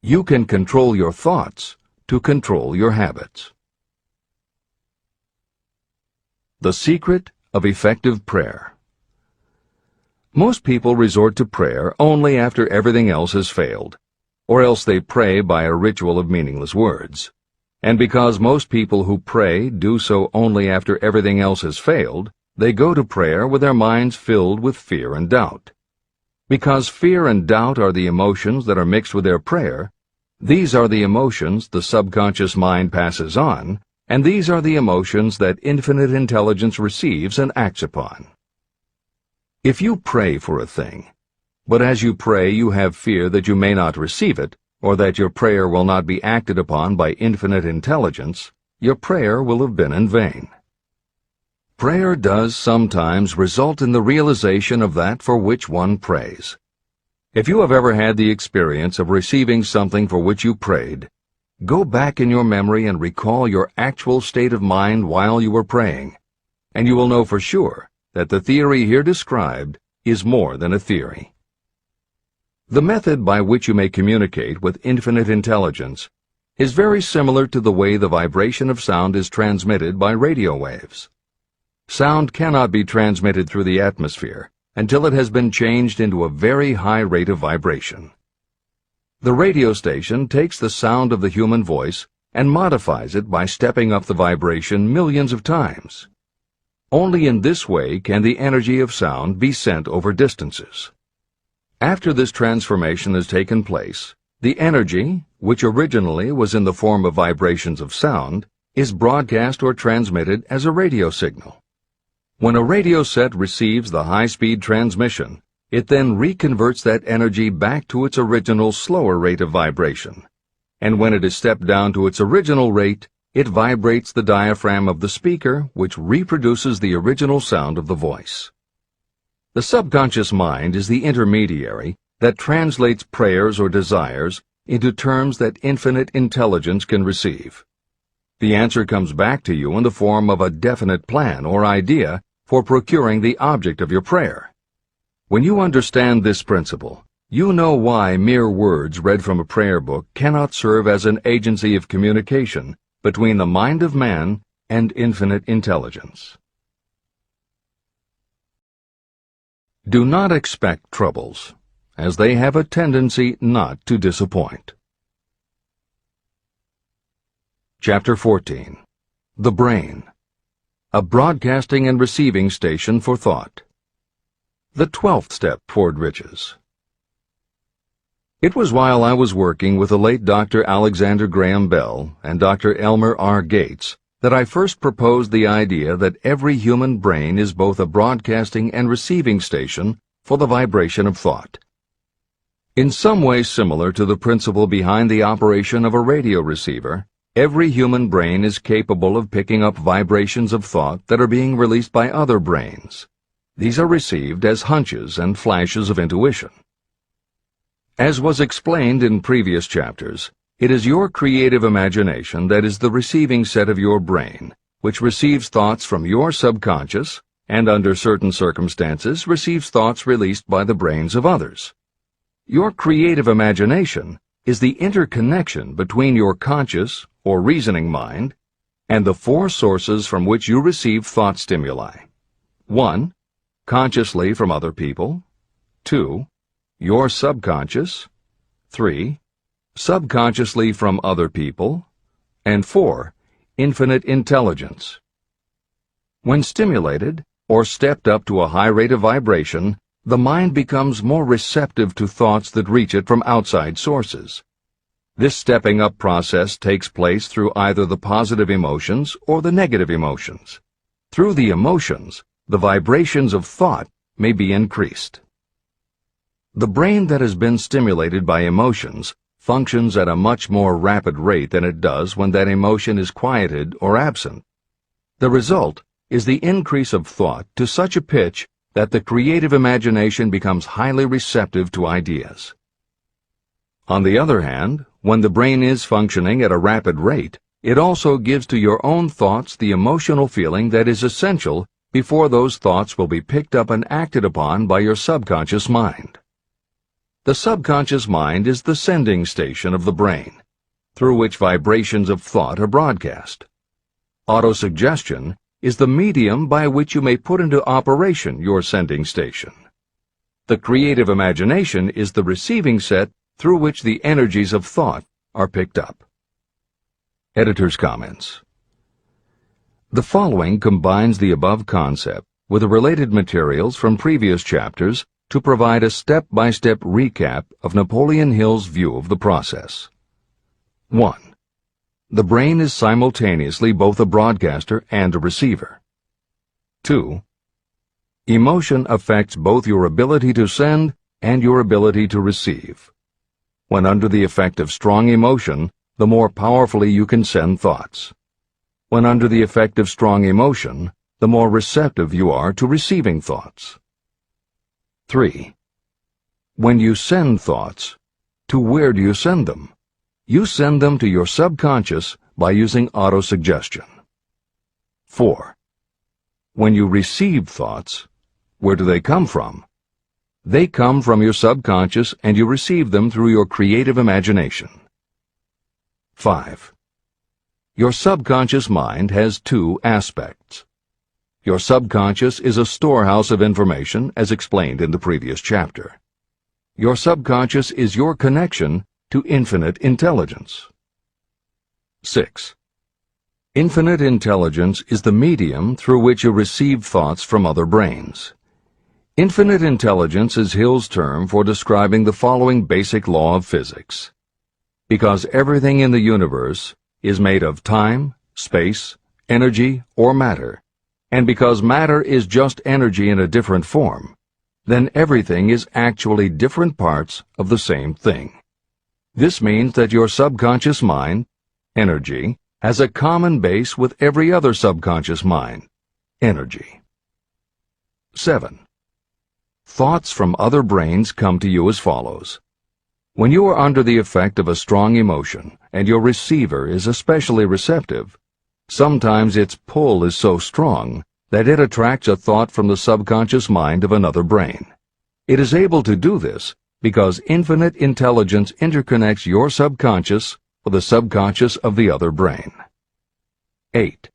A: You can control your thoughts to control your habits. The secret of effective prayer. Most people resort to prayer only after everything else has failed, or else they pray by a ritual of meaningless words. And because most people who pray do so only after everything else has failed, they go to prayer with their minds filled with fear and doubt. Because fear and doubt are the emotions that are mixed with their prayer, these are the emotions the subconscious mind passes on, and these are the emotions that infinite intelligence receives and acts upon. If you pray for a thing, but as you pray you have fear that you may not receive it, or that your prayer will not be acted upon by infinite intelligence, your prayer will have been in vain. Prayer does sometimes result in the realization of that for which one prays. If you have ever had the experience of receiving something for which you prayed, go back in your memory and recall your actual state of mind while you were praying, and you will know for sure that the theory here described is more than a theory. The method by which you may communicate with infinite intelligence is very similar to the way the vibration of sound is transmitted by radio waves. Sound cannot be transmitted through the atmosphere until it has been changed into a very high rate of vibration. The radio station takes the sound of the human voice and modifies it by stepping up the vibration millions of times. Only in this way can the energy of sound be sent over distances. After this transformation has taken place, the energy, which originally was in the form of vibrations of sound, is broadcast or transmitted as a radio signal. When a radio set receives the high-speed transmission, it then reconverts that energy back to its original slower rate of vibration. And when it is stepped down to its original rate, it vibrates the diaphragm of the speaker, which reproduces the original sound of the voice. The subconscious mind is the intermediary that translates prayers or desires into terms that infinite intelligence can receive. The answer comes back to you in the form of a definite plan or idea for procuring the object of your prayer. When you understand this principle, you know why mere words read from a prayer book cannot serve as an agency of communication between the mind of man and infinite intelligence. Do not expect troubles, as they have a tendency not to disappoint. Chapter 14. The Brain. A broadcasting and receiving station for thought. The 12th step toward riches. It was while I was working with the late Dr. Alexander Graham Bell and Dr. Elmer R. Gates that I first proposed the idea that every human brain is both a broadcasting and receiving station for the vibration of thought. In some way similar to the principle behind the operation of a radio receiver, every human brain is capable of picking up vibrations of thought that are being released by other brains. These are received as hunches and flashes of intuition. As was explained in previous chapters, it is your creative imagination that is the receiving set of your brain, which receives thoughts from your subconscious and, under certain circumstances, receives thoughts released by the brains of others. Your creative imagination is the interconnection between your conscious or reasoning mind and the four sources from which you receive thought stimuli. 1. Consciously from other people. 2. Your subconscious. 3. Subconsciously from other people. And 4. Infinite intelligence. When stimulated, or stepped up to a high rate of vibration, the mind becomes more receptive to thoughts that reach it from outside sources. This stepping up process takes place through either the positive emotions or the negative emotions. Through the emotions, the vibrations of thought may be increased. The brain that has been stimulated by emotions functions at a much more rapid rate than it does when that emotion is quieted or absent. The result is the increase of thought to such a pitch that the creative imagination becomes highly receptive to ideas. On the other hand, when the brain is functioning at a rapid rate, it also gives to your own thoughts the emotional feeling that is essential before those thoughts will be picked up and acted upon by your subconscious mind. The subconscious mind is the sending station of the brain, through which vibrations of thought are broadcast. Autosuggestion is the medium by which you may put into operation your sending station. The creative imagination is the receiving set through which the energies of thought are picked up. Editor's comments. The following combines the above concept with the related materials from previous chapters to provide a step-by-step recap of Napoleon Hill's view of the process. 1. The brain is simultaneously both a broadcaster and a receiver. 2. Emotion affects both your ability to send and your ability to receive. When under the effect of strong emotion, the more powerfully you can send thoughts. When under the effect of strong emotion, the more receptive you are to receiving thoughts. 3. When you send thoughts, to where do you send them? You send them to your subconscious by using autosuggestion. 4. When you receive thoughts, where do they come from? They come from your subconscious and you receive them through your creative imagination. 5. Your subconscious mind has two aspects. Your subconscious is a storehouse of information, as explained in the previous chapter. Your subconscious is your connection to infinite intelligence. 6. Infinite intelligence is the medium through which you receive thoughts from other brains. Infinite intelligence is Hill's term for describing the following basic law of physics. Because everything in the universe is made of time, space, energy, or matter, and because matter is just energy in a different form, then everything is actually different parts of the same thing. This means that your subconscious mind, energy, has a common base with every other subconscious mind, energy. 7. Thoughts from other brains come to you as follows. When you are under the effect of a strong emotion and your receiver is especially receptive, sometimes its pull is so strong that it attracts a thought from the subconscious mind of another brain. It is able to do this because infinite intelligence interconnects your subconscious with the subconscious of the other brain. 8.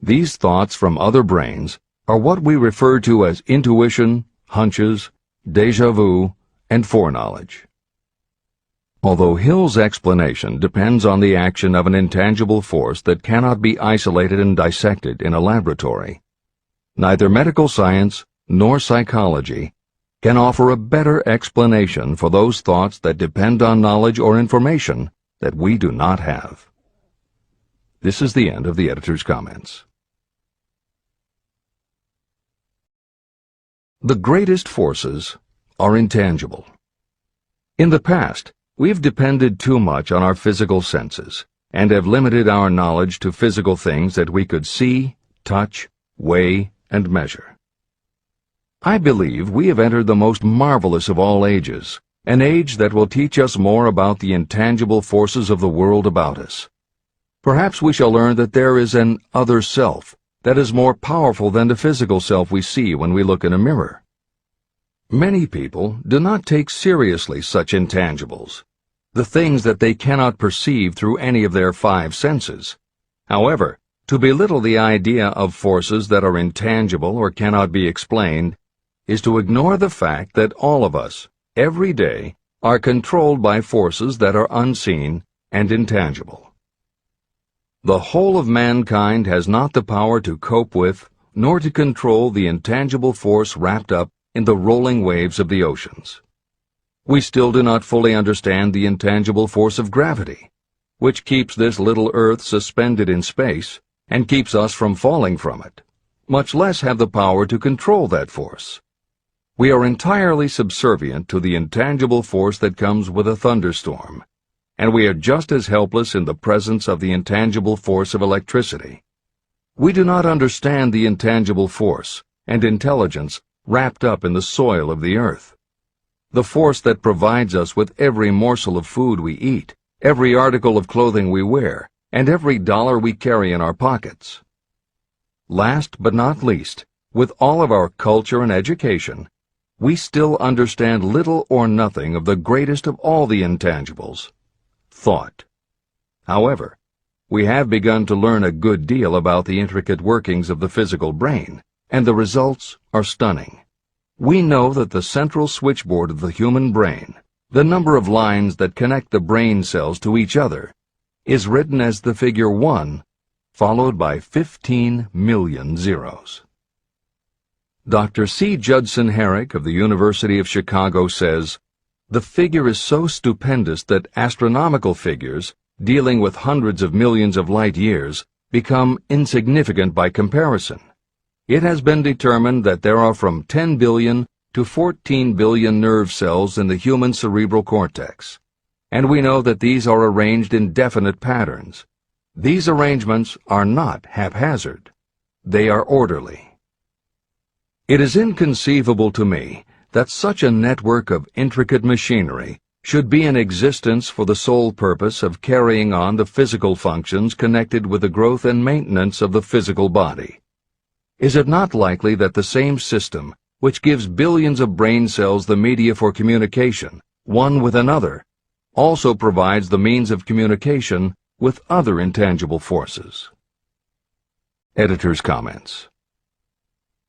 A: These thoughts from other brains are what we refer to as intuition, hunches, déjà vu, and foreknowledge. Although Hill's explanation depends on the action of an intangible force that cannot be isolated and dissected in a laboratory, neither medical science nor psychology can offer a better explanation for those thoughts that depend on knowledge or information that we do not have. This is the end of the editor's comments. The greatest forces are intangible. In the past, we've depended too much on our physical senses and have limited our knowledge to physical things that we could see, touch, weigh, and measure. I believe we have entered the most marvelous of all ages, an age that will teach us more about the intangible forces of the world about us. Perhaps we shall learn that there is an other self that is more powerful than the physical self we see when we look in a mirror. Many people do not take seriously such intangibles, the things that they cannot perceive through any of their five senses. However, to belittle the idea of forces that are intangible or cannot be explained is to ignore the fact that all of us, every day, are controlled by forces that are unseen and intangible. The whole of mankind has not the power to cope with, nor to control the intangible force wrapped up in the rolling waves of the oceans. We still do not fully understand the intangible force of gravity, which keeps this little Earth suspended in space and keeps us from falling from it, much less have the power to control that force. We are entirely subservient to the intangible force that comes with a thunderstorm, and we are just as helpless in the presence of the intangible force of electricity. We do not understand the intangible force and intelligence wrapped up in the soil of the earth, the force that provides us with every morsel of food we eat, every article of clothing we wear, and every dollar we carry in our pockets. Last but not least, with all of our culture and education, we still understand little or nothing of the greatest of all the intangibles, thought. However, we have begun to learn a good deal about the intricate workings of the physical brain, and the results are stunning. We know that the central switchboard of the human brain, the number of lines that connect the brain cells to each other, is written as the figure 1, followed by 15 million zeros. Dr. C. Judson Herrick of the University of Chicago says, "The figure is so stupendous that astronomical figures, dealing with hundreds of millions of light years, become insignificant by comparison. It has been determined that there are from 10 billion to 14 billion nerve cells in the human cerebral cortex, and we know that these are arranged in definite patterns. These arrangements are not haphazard. They are orderly. It is inconceivable to me that such a network of intricate machinery should be in existence for the sole purpose of carrying on the physical functions connected with the growth and maintenance of the physical body. Is it not likely that the same system, which gives billions of brain cells the media for communication, one with another, also provides the means of communication with other intangible forces?" Editor's comments.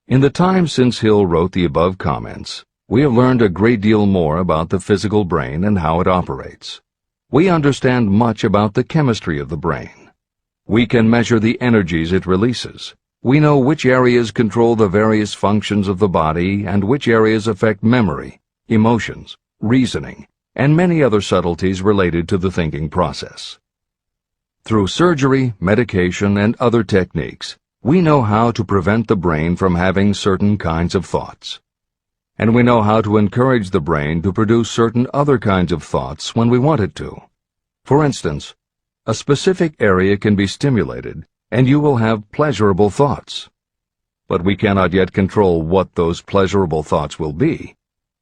A: In the time since Hill wrote the above comments, we have learned a great deal more about the physical brain and how it operates. We understand much about the chemistry of the brain. We can measure the energies it releases. We know which areas control the various functions of the body and which areas affect memory, emotions, reasoning, and many other subtleties related to the thinking process. Through surgery, medication, and other techniques, we know how to prevent the brain from having certain kinds of thoughts. And we know how to encourage the brain to produce certain other kinds of thoughts when we want it to. For instance, a specific area can be stimulated, and you will have pleasurable thoughts. But we cannot yet control what those pleasurable thoughts will be,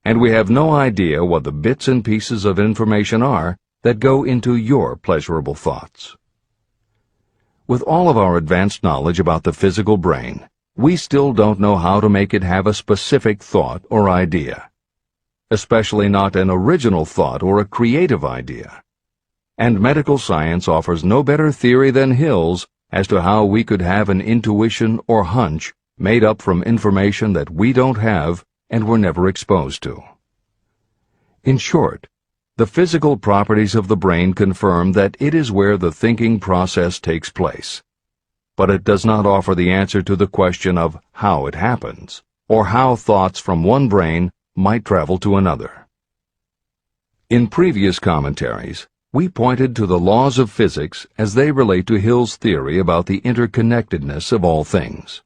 A: and we have no idea what the bits and pieces of information are that go into your pleasurable thoughts. With all of our advanced knowledge about the physical brain, we still don't know how to make it have a specific thought or idea, especially not an original thought or a creative idea. And medical science offers no better theory than Hill's as to how we could have an intuition or hunch made up from information that we don't have and were never exposed to. In short, the physical properties of the brain confirm that it is where the thinking process takes place. But it does not offer the answer to the question of how it happens, or how thoughts from one brain might travel to another. In previous commentaries, we pointed to the laws of physics as they relate to Hill's theory about the interconnectedness of all things.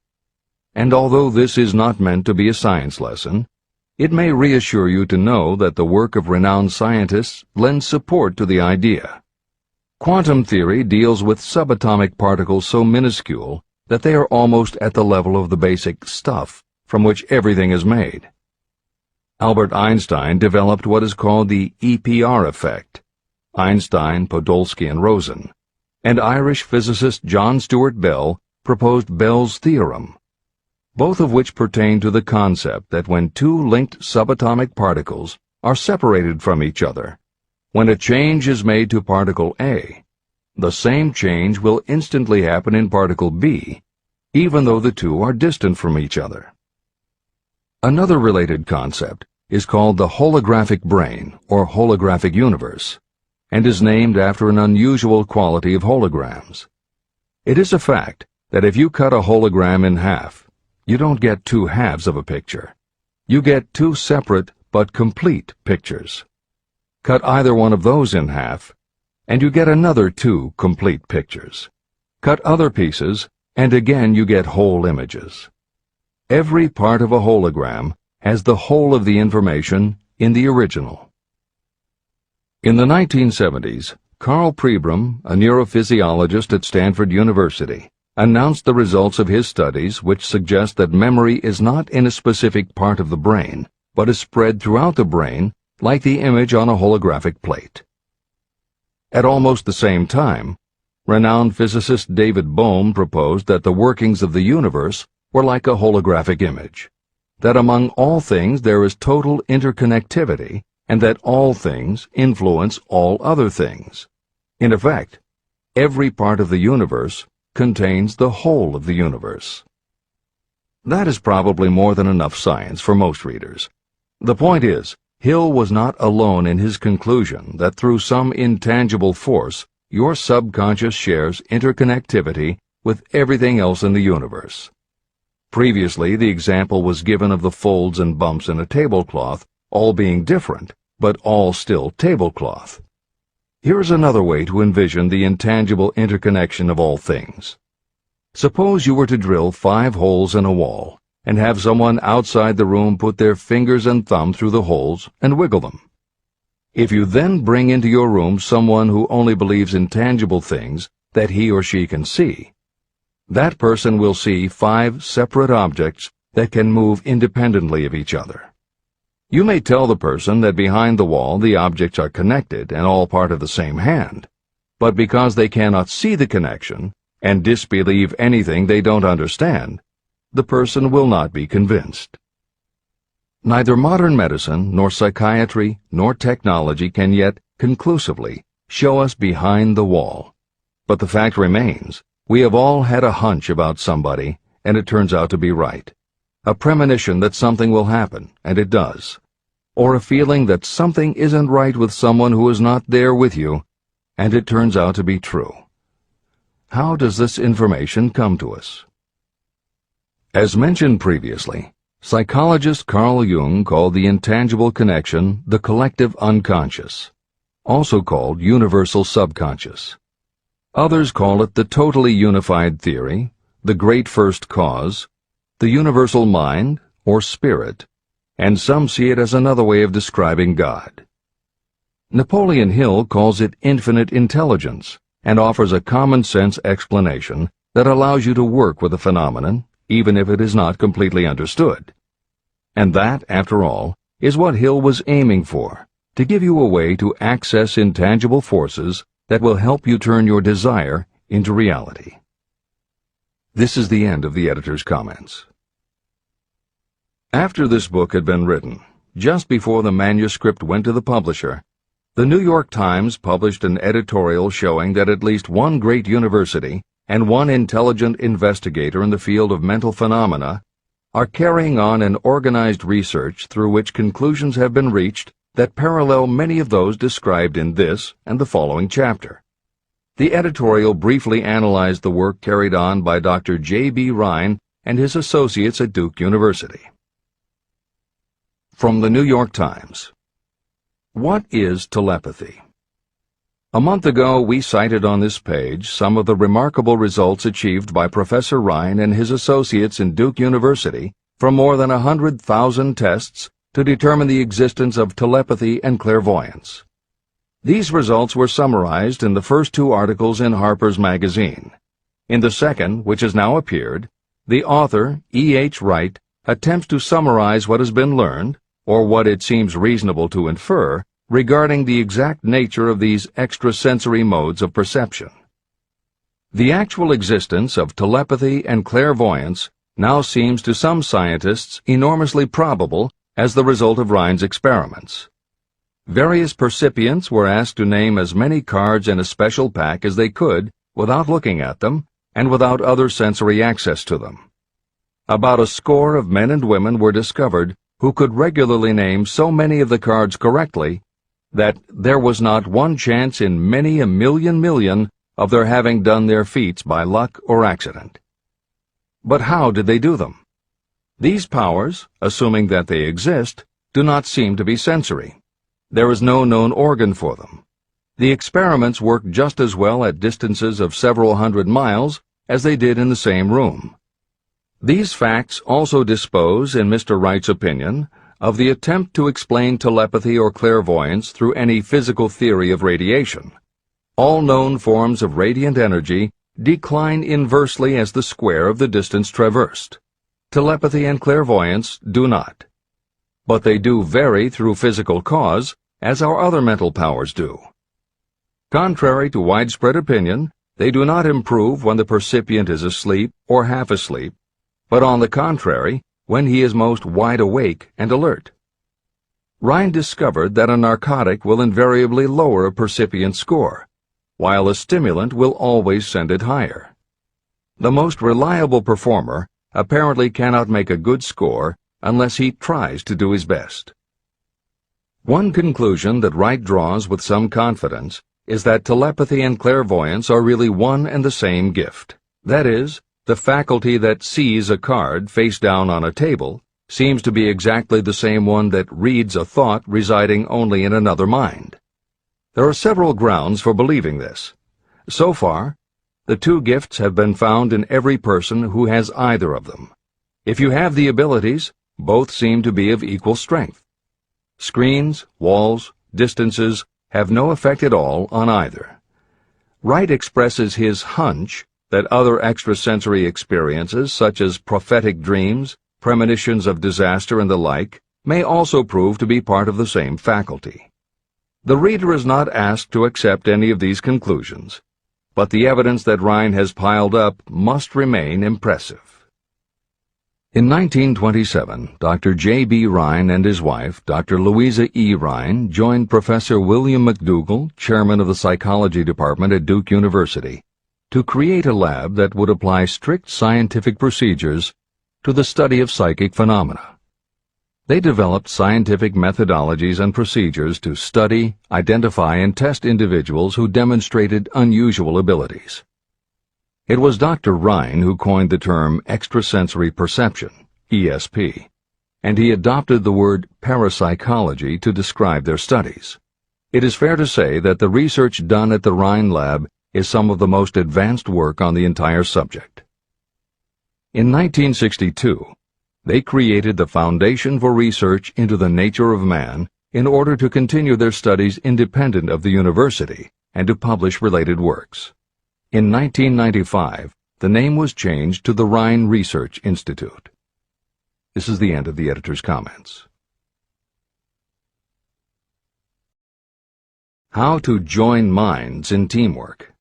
A: And although this is not meant to be a science lesson, it may reassure you to know that the work of renowned scientists lends support to the idea. Quantum theory deals with subatomic particles so minuscule that they are almost at the level of the basic stuff from which everything is made. Albert Einstein developed what is called the EPR effect. Einstein, Podolsky, and Rosen. And Irish physicist John Stuart Bell proposed Bell's theorem, both of which pertain to the concept that when two linked subatomic particles are separated from each other, when a change is made to particle A, the same change will instantly happen in particle B, even though the two are distant from each other. Another related concept is called the holographic brain or holographic universe, and is named after an unusual quality of holograms. It is a fact that if you cut a hologram in half, you don't get two halves of a picture. You get two separate but complete pictures. Cut either one of those in half, and you get another two complete pictures. Cut other pieces, and again you get whole images. Every part of a hologram has the whole of the information in the original. In the 1970s, Carl Pribram, a neurophysiologist at Stanford University, announced the results of his studies which suggest that memory is not in a specific part of the brain, but is spread throughout the brain like the image on a holographic plate. At almost the same time, renowned physicist David Bohm proposed that the workings of the universe were like a holographic image, that among all things there is total interconnectivity, and that all things influence all other things. In effect, every part of the universe contains the whole of the universe. That is probably more than enough science for most readers. The point is, Hill was not alone in his conclusion that through some intangible force, your subconscious shares interconnectivity with everything else in the universe. Previously, the example was given of the folds and bumps in a tablecloth, all being different, but all still tablecloth. Here is another way to envision the intangible interconnection of all things. Suppose you were to drill 5 holes in a wall, and have someone outside the room put their fingers and thumb through the holes and wiggle them. If you then bring into your room someone who only believes in tangible things that he or she can see, that person will see 5 separate objects that can move independently of each other. You may tell the person that behind the wall the objects are connected and all part of the same hand, but because they cannot see the connection and disbelieve anything they don't understand, the person will not be convinced. Neither modern medicine, nor psychiatry, nor technology can yet conclusively show us behind the wall. But the fact remains, we have all had a hunch about somebody, and it turns out to be right. A premonition that something will happen, and it does. Or a feeling that something isn't right with someone who is not there with you, and it turns out to be true. How does this information come to us? As mentioned previously, psychologist Carl Jung called the intangible connection the collective unconscious, also called universal subconscious. Others call it the totally unified theory, the great first cause, the universal mind, or spirit, and some see it as another way of describing God. Napoleon Hill calls it infinite intelligence and offers a common-sense explanation that allows you to work with a phenomenon, even if it is not completely understood. And that, after all, is what Hill was aiming for, to give you a way to access intangible forces that will help you turn your desire into reality. This is the end of the editor's comments. After this book had been written, just before the manuscript went to the publisher, the New York Times published an editorial showing that at least one great university and one intelligent investigator in the field of mental phenomena are carrying on an organized research through which conclusions have been reached that parallel many of those described in this and the following chapter. The editorial briefly analyzed the work carried on by Dr. J.B. Rhine and his associates at Duke University. From the New York Times. What is telepathy? A month ago, we cited on this page some of the remarkable results achieved by Professor Rhine and his associates in Duke University from more than 100,000 tests to determine the existence of telepathy and clairvoyance. These results were summarized in the first 2 articles in Harper's Magazine. In the second, which has now appeared, the author, E.H. Wright, attempts to summarize what has been learned, or what it seems reasonable to infer, regarding the exact nature of these extrasensory modes of perception. The actual existence of telepathy and clairvoyance now seems to some scientists enormously probable as the result of Rhine's experiments. Various percipients were asked to name as many cards in a special pack as they could without looking at them and without other sensory access to them. About a score of men and women were discovered who could regularly name so many of the cards correctly that there was not one chance in many a million of their having done their feats by luck or accident. But how did they do them? These powers, assuming that they exist, do not seem to be sensory. There is no known organ for them. The experiments work just as well at distances of several hundred miles as they did in the same room. These facts also dispose, in Mr. Wright's opinion, of the attempt to explain telepathy or clairvoyance through any physical theory of radiation. All known forms of radiant energy decline inversely as the square of the distance traversed. Telepathy and clairvoyance do not. But they do vary through physical cause, as our other mental powers do. Contrary to widespread opinion, they do not improve when the percipient is asleep or half asleep, but on the contrary, when he is most wide awake and alert. Rhine discovered that a narcotic will invariably lower a percipient score, while a stimulant will always send it higher. The most reliable performer apparently cannot make a good score unless he tries to do his best. One conclusion that Wright draws with some confidence is that telepathy and clairvoyance are really one and the same gift. That is, the faculty that sees a card face down on a table seems to be exactly the same one that reads a thought residing only in another mind. There are several grounds for believing this. So far, the two gifts have been found in every person who has either of them. If you have the abilities, both seem to be of equal strength. Screens, walls, distances have no effect at all on either. Wright expresses his hunch that other extrasensory experiences, such as prophetic dreams, premonitions of disaster, and the like, may also prove to be part of the same faculty. The reader is not asked to accept any of these conclusions, but the evidence that Rhine has piled up must remain impressive. In 1927, Dr. J.B. Rhine and his wife, Dr. Louisa E. Rhine, joined Professor William McDougall, chairman of the psychology department at Duke University, to create a lab that would apply strict scientific procedures to the study of psychic phenomena. They developed scientific methodologies and procedures to study, identify, and test individuals who demonstrated unusual abilities. It was Dr. Rhine who coined the term extrasensory perception, ESP, and he adopted the word parapsychology to describe their studies. It is fair to say that the research done at the Rhine lab is some of the most advanced work on the entire subject. In 1962, they created the Foundation for Research into the Nature of Man in order to continue their studies independent of the university and to publish related works. In 1995, the name was changed to the Rhine Research Institute. This is the end of the editor's comments. How to join minds in teamwork.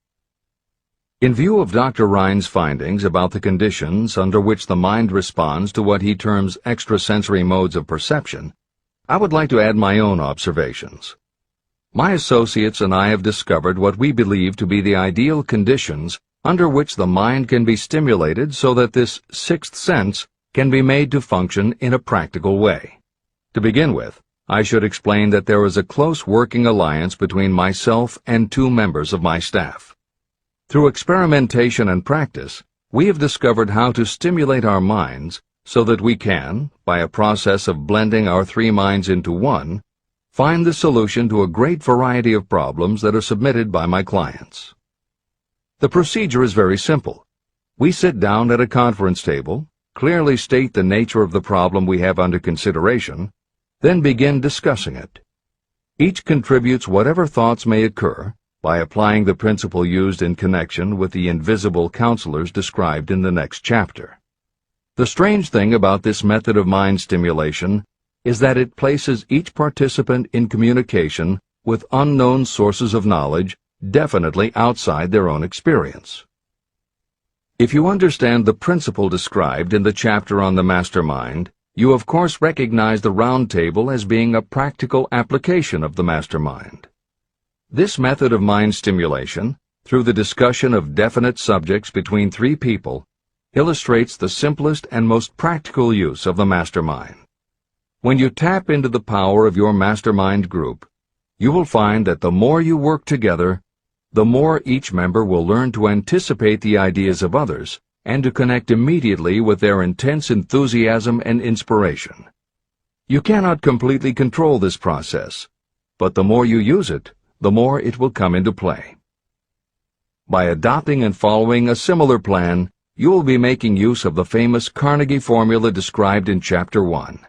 A: In view of Dr. Rhine's findings about the conditions under which the mind responds to what he terms extrasensory modes of perception, I would like to add my own observations. My associates and I have discovered what we believe to be the ideal conditions under which the mind can be stimulated so that this sixth sense can be made to function in a practical way. To begin with, I should explain that there is a close working alliance between myself and two members of my staff. Through experimentation and practice, we have discovered how to stimulate our minds so that we can, by a process of blending our three minds into one, find the solution to a great variety of problems that are submitted by my clients. The procedure is very simple. We sit down at a conference table, clearly state the nature of the problem we have under consideration, then begin discussing it. Each contributes whatever thoughts may occur by applying the principle used in connection with the invisible counselors described in the next chapter. The strange thing about this method of mind stimulation is that it places each participant in communication with unknown sources of knowledge definitely outside their own experience. If you understand the principle described in the chapter on the Mastermind, you of course recognize the round table as being a practical application of the Mastermind. This method of mind stimulation, through the discussion of definite subjects between three people, illustrates the simplest and most practical use of the Mastermind. When you tap into the power of your Mastermind group, you will find that the more you work together, the more each member will learn to anticipate the ideas of others and to connect immediately with their intense enthusiasm and inspiration. You cannot completely control this process, but the more you use it, the more it will come into play. By adopting and following a similar plan, you will be making use of the famous Carnegie formula described in Chapter 1.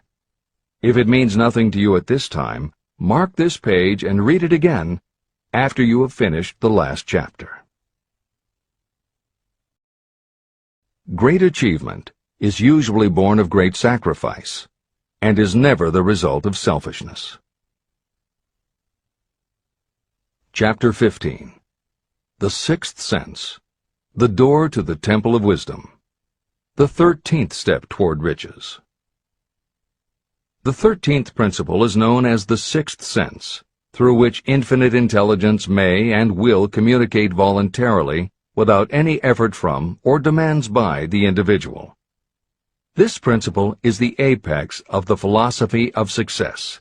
A: If it means nothing to you at this time, mark this page and read it again after you have finished the last chapter. Great achievement is usually born of great sacrifice and is never the result of selfishness. Chapter 15. The Sixth Sense, the Door to the Temple of Wisdom, the 13th Step Toward Riches. The 13th principle is known as the Sixth Sense, through which infinite intelligence may and will communicate voluntarily without any effort from or demands by the individual. This principle is the apex of the philosophy of success.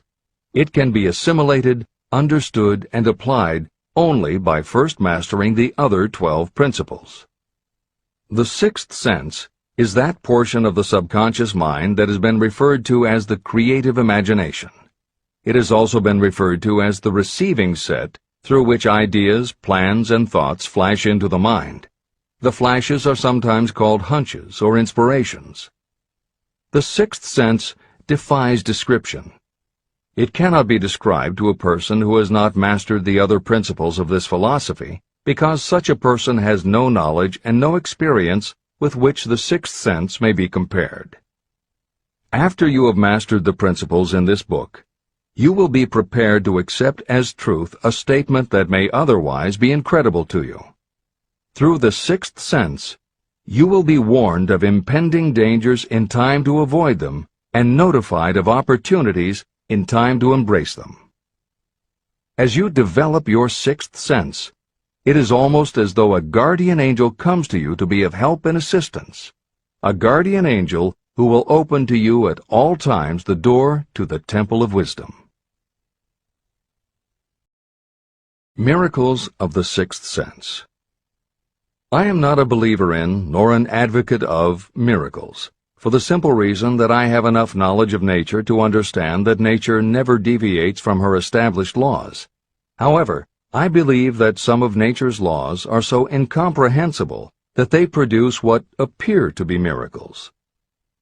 A: It can be assimilated, understood, and applied only by first mastering the other 12 principles. The sixth sense is that portion of the subconscious mind that has been referred to as the creative imagination. It has also been referred to as the receiving set through which ideas, plans, and thoughts flash into the mind. The flashes are sometimes called hunches or inspirations. The sixth sense defies description. It cannot be described to a person who has not mastered the other principles of this philosophy, because such a person has no knowledge and no experience with which the sixth sense may be compared. After you have mastered the principles in this book, you will be prepared to accept as truth a statement that may otherwise be incredible to you. Through the sixth sense, you will be warned of impending dangers in time to avoid them and notified of opportunities in time to embrace them. As you develop your sixth sense, it is almost as though a guardian angel comes to you to be of help and assistance, a guardian angel who will open to you at all times the door to the temple of wisdom. Miracles of the Sixth Sense. I am not a believer in, nor an advocate of, miracles, for the simple reason that I have enough knowledge of nature to understand that nature never deviates from her established laws. However, I believe that some of nature's laws are so incomprehensible that they produce what appear to be miracles.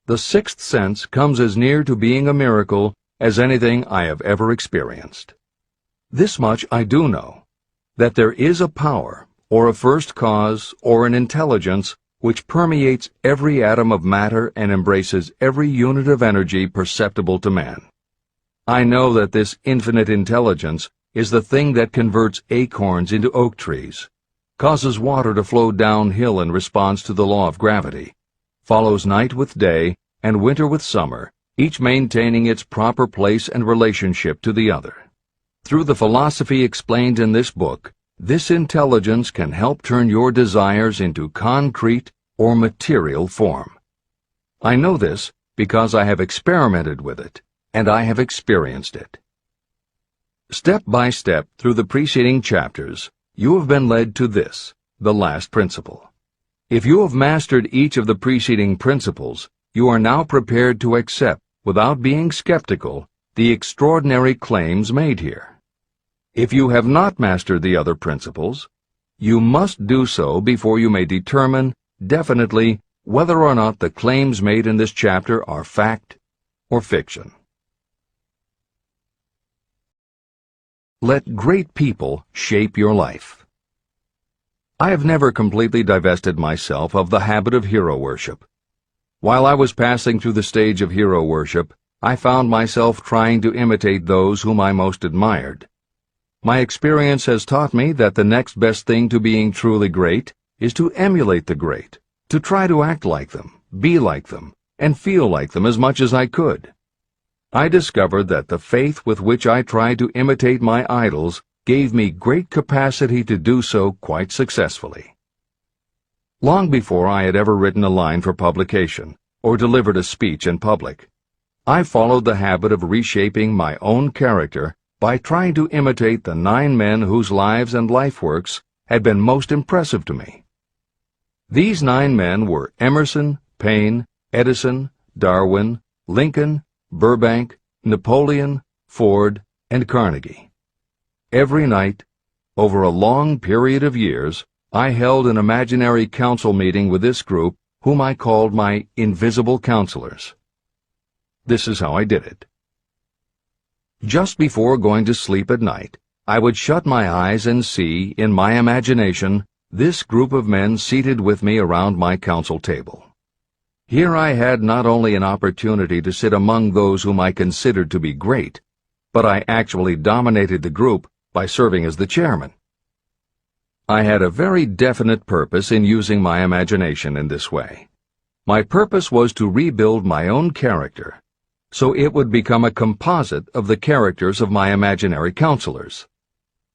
A: The sixth sense comes as near to being a miracle as anything I have ever experienced. This much I do know, that there is a power, or a first cause, or an intelligence which permeates every atom of matter and embraces every unit of energy perceptible to man. I know that this infinite intelligence is the thing that converts acorns into oak trees, causes water to flow downhill in response to the law of gravity, follows night with day and winter with summer, each maintaining its proper place and relationship to the other. Through the philosophy explained in this book, this intelligence can help turn your desires into concrete or material form. I know this because I have experimented with it, and I have experienced it. Step by step through the preceding chapters, you have been led to this, the last principle. If you have mastered each of the preceding principles, you are now prepared to accept, without being skeptical, the extraordinary claims made here. If you have not mastered the other principles, you must do so before you may determine definitely whether or not the claims made in this chapter are fact or fiction. Let great people shape your life. I have never completely divested myself of the habit of hero worship. While I was passing through the stage of hero worship, I found myself trying to imitate those whom I most admired. My experience has taught me that the next best thing to being truly great is to emulate the great, to try to act like them, be like them, and feel like them as much as I could. I discovered that the faith with which I tried to imitate my idols gave me great capacity to do so quite successfully. Long before I had ever written a line for publication or delivered a speech in public, I followed the habit of reshaping my own character by trying to imitate the 9 men whose lives and life works had been most impressive to me. These 9 men were Emerson, Paine, Edison, Darwin, Lincoln, Burbank, Napoleon, Ford, and Carnegie. Every night, over a long period of years, I held an imaginary council meeting with this group, whom I called my invisible counselors. This is how I did it. Just before going to sleep at night, I would shut my eyes and see, in my imagination, this group of men seated with me around my council table. Here I had not only an opportunity to sit among those whom I considered to be great, but I actually dominated the group by serving as the chairman. I had a very definite purpose in using my imagination in this way. My purpose was to rebuild my own character, so it would become a composite of the characters of my imaginary counselors.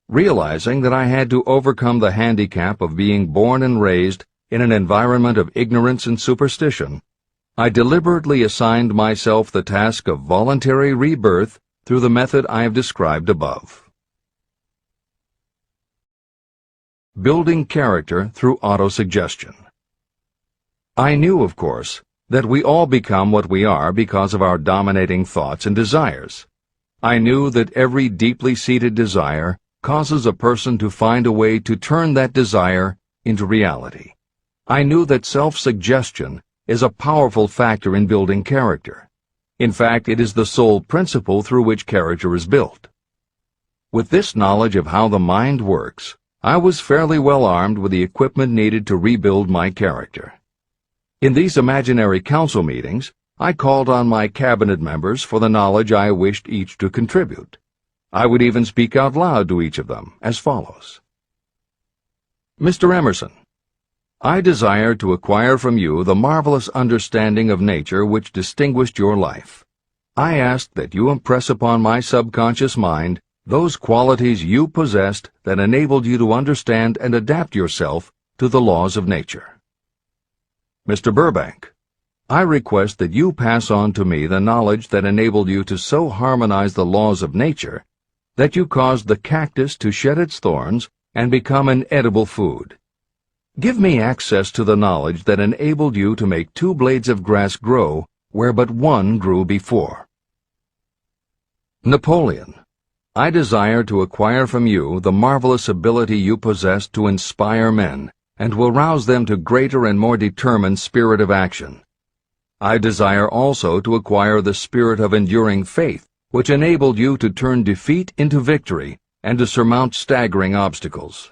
A: Realizing that I had to overcome the handicap of being born and raised in an environment of ignorance and superstition, I deliberately assigned myself the task of voluntary rebirth through the method I have described above. Building character through autosuggestion. I knew, of course, that we all become what we are because of our dominating thoughts and desires. I knew that every deeply seated desire causes a person to find a way to turn that desire into reality. I knew that self-suggestion is a powerful factor in building character. In fact, it is the sole principle through which character is built. With this knowledge of how the mind works, I was fairly well armed with the equipment needed to rebuild my character. In these imaginary council meetings, I called on my cabinet members for the knowledge I wished each to contribute. I would even speak out loud to each of them as follows. Mr. Emerson, I desire to acquire from you the marvelous understanding of nature which distinguished your life. I ask that you impress upon my subconscious mind those qualities you possessed that enabled you to understand and adapt yourself to the laws of nature. Mr. Burbank, I request that you pass on to me the knowledge that enabled you to so harmonize the laws of nature that you caused the cactus to shed its thorns and become an edible food. Give me access to the knowledge that enabled you to make 2 blades of grass grow where but 1 grew before. Napoleon, I desire to acquire from you the marvelous ability you possess to inspire men and will rouse them to greater and more determined spirit of action. I desire also to acquire the spirit of enduring faith, which enabled you to turn defeat into victory and to surmount staggering obstacles.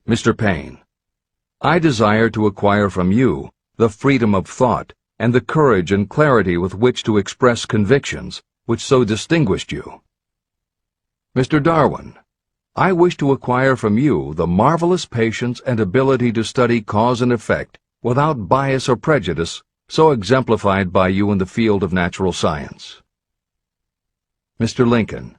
A: Mr. Paine, I desire to acquire from you the freedom of thought and the courage and clarity with which to express convictions which so distinguished you. Mr. Darwin, I wish to acquire from you the marvelous patience and ability to study cause and effect without bias or prejudice, so exemplified by you in the field of natural science. Mr. Lincoln,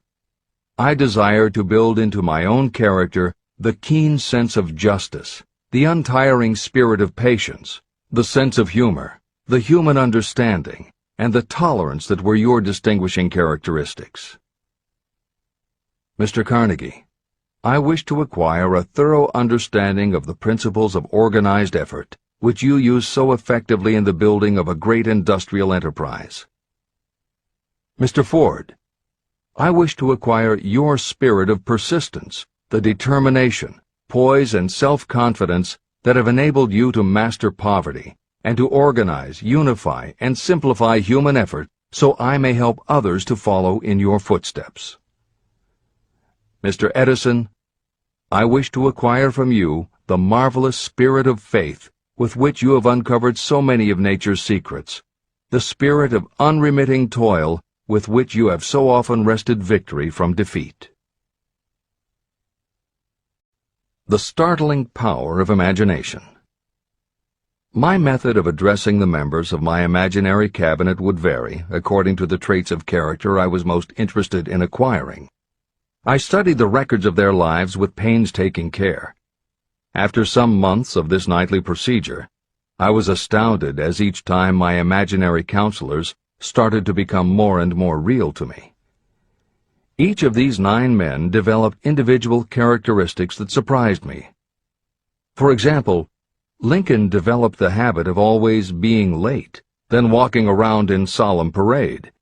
A: I desire to build into my own character the keen sense of justice, the untiring spirit of patience, the sense of humor, the human understanding, and the tolerance that were your distinguishing characteristics. Mr. Carnegie, I wish to acquire a thorough understanding of the principles of organized effort, which you use so effectively in the building of a great industrial enterprise. Mr. Ford, I wish to acquire your spirit of persistence, the determination, poise, and self-confidence that have enabled you to master poverty and to organize, unify, and simplify human effort so I may help others to follow in your footsteps. Mr. Edison, I wish to acquire from you the marvelous spirit of faith with which you have uncovered so many of nature's secrets, the spirit of unremitting toil with which you have so often wrested victory from defeat. The startling power of imagination. My method of addressing the members of my imaginary cabinet would vary according to the traits of character I was most interested in acquiring. I studied the records of their lives with painstaking care. After some months of this nightly procedure, I was astounded as each time my imaginary counselors started to become more and more real to me. Each of these 9 men developed individual characteristics that surprised me. For example, Lincoln developed the habit of always being late, then walking around in solemn parade.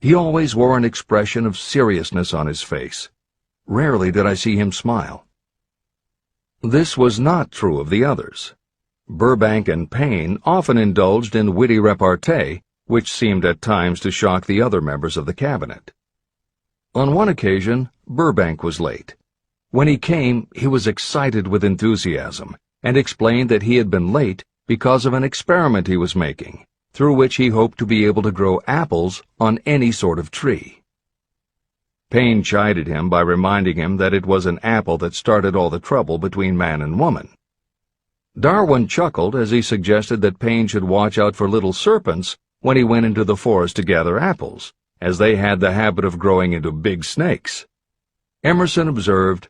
A: He always wore an expression of seriousness on his face. Rarely did I see him smile. This was not true of the others. Burbank and Payne often indulged in witty repartee, which seemed at times to shock the other members of the cabinet. On one occasion, Burbank was late. When he came, he was excited with enthusiasm, and explained that he had been late because of an experiment he was making, through which he hoped to be able to grow apples on any sort of tree. Payne chided him by reminding him that it was an apple that started all the trouble between man and woman. Darwin chuckled as he suggested that Payne should watch out for little serpents when he went into the forest to gather apples, as they had the habit of growing into big snakes. Emerson observed,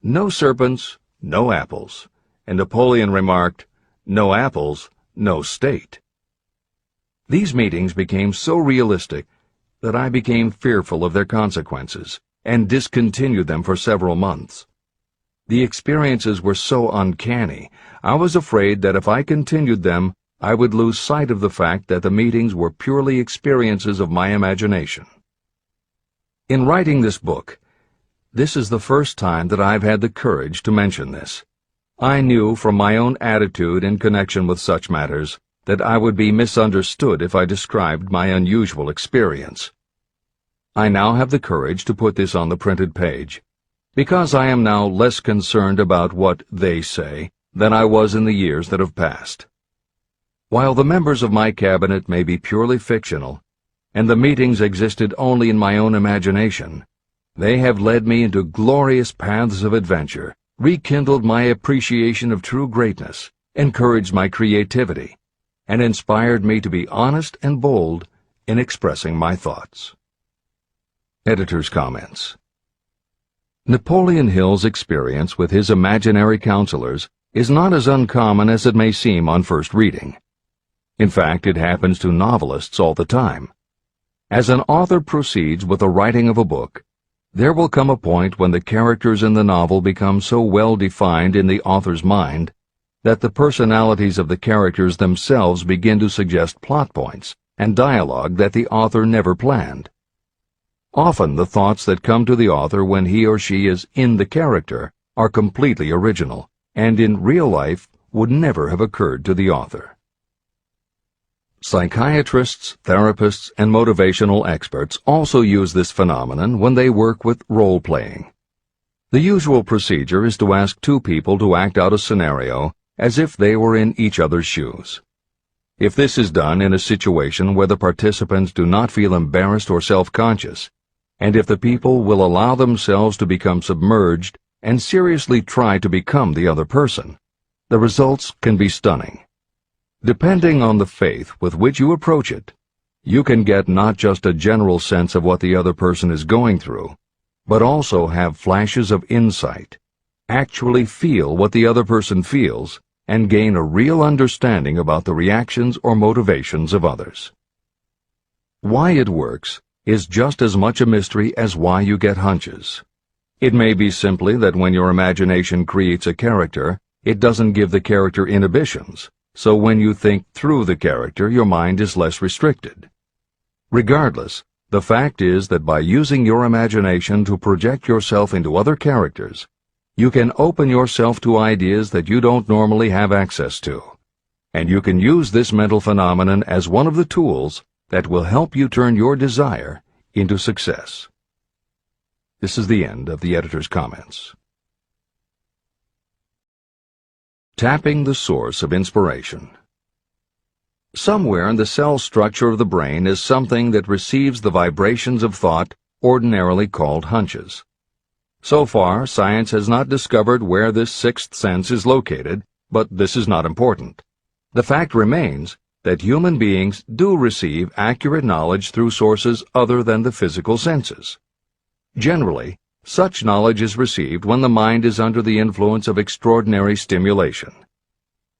A: "No serpents, no apples," and Napoleon remarked, "No apples, no state." These meetings became so realistic that I became fearful of their consequences and discontinued them for several months. The experiences were so uncanny, I was afraid that if I continued them, I would lose sight of the fact that the meetings were purely experiences of my imagination. In writing this book, this is the first time that I've had the courage to mention this. I knew from my own attitude in connection with such matters that I would be misunderstood if I described my unusual experience. I now have the courage to put this on the printed page, because I am now less concerned about what they say than I was in the years that have passed. While the members of my cabinet may be purely fictional, and the meetings existed only in my own imagination, they have led me into glorious paths of adventure, rekindled my appreciation of true greatness, encouraged my creativity, and inspired me to be honest and bold in expressing my thoughts. Editor's comments. Napoleon Hill's experience with his imaginary counselors is not as uncommon as it may seem on first reading. In fact, it happens to novelists all the time. As an author proceeds with the writing of a book, there will come a point when the characters in the novel become so well defined in the author's mind that the personalities of the characters themselves begin to suggest plot points and dialogue that the author never planned. Often the thoughts that come to the author when he or she is in the character are completely original, and in real life would never have occurred to the author. Psychiatrists, therapists, and motivational experts also use this phenomenon when they work with role-playing. The usual procedure is to ask 2 people to act out a scenario as if they were in each other's shoes. If this is done in a situation where the participants do not feel embarrassed or self-conscious, and if the people will allow themselves to become submerged and seriously try to become the other person, the results can be stunning. Depending on the faith with which you approach it, you can get not just a general sense of what the other person is going through, but also have flashes of insight, actually feel what the other person feels, and gain a real understanding about the reactions or motivations of others. Why it works is just as much a mystery as why you get hunches. It may be simply that when your imagination creates a character, it doesn't give the character inhibitions. So when you think through the character, your mind is less restricted. Regardless, the fact is that by using your imagination to project yourself into other characters, you can open yourself to ideas that you don't normally have access to, and you can use this mental phenomenon as one of the tools that will help you turn your desire into success. This is the end of the editor's comments. Tapping the source of inspiration. Somewhere in the cell structure of the brain is something that receives the vibrations of thought ordinarily called hunches. So far, science has not discovered where this sixth sense is located, but this is not important. The fact remains that human beings do receive accurate knowledge through sources other than the physical senses. Generally, such knowledge is received when the mind is under the influence of extraordinary stimulation.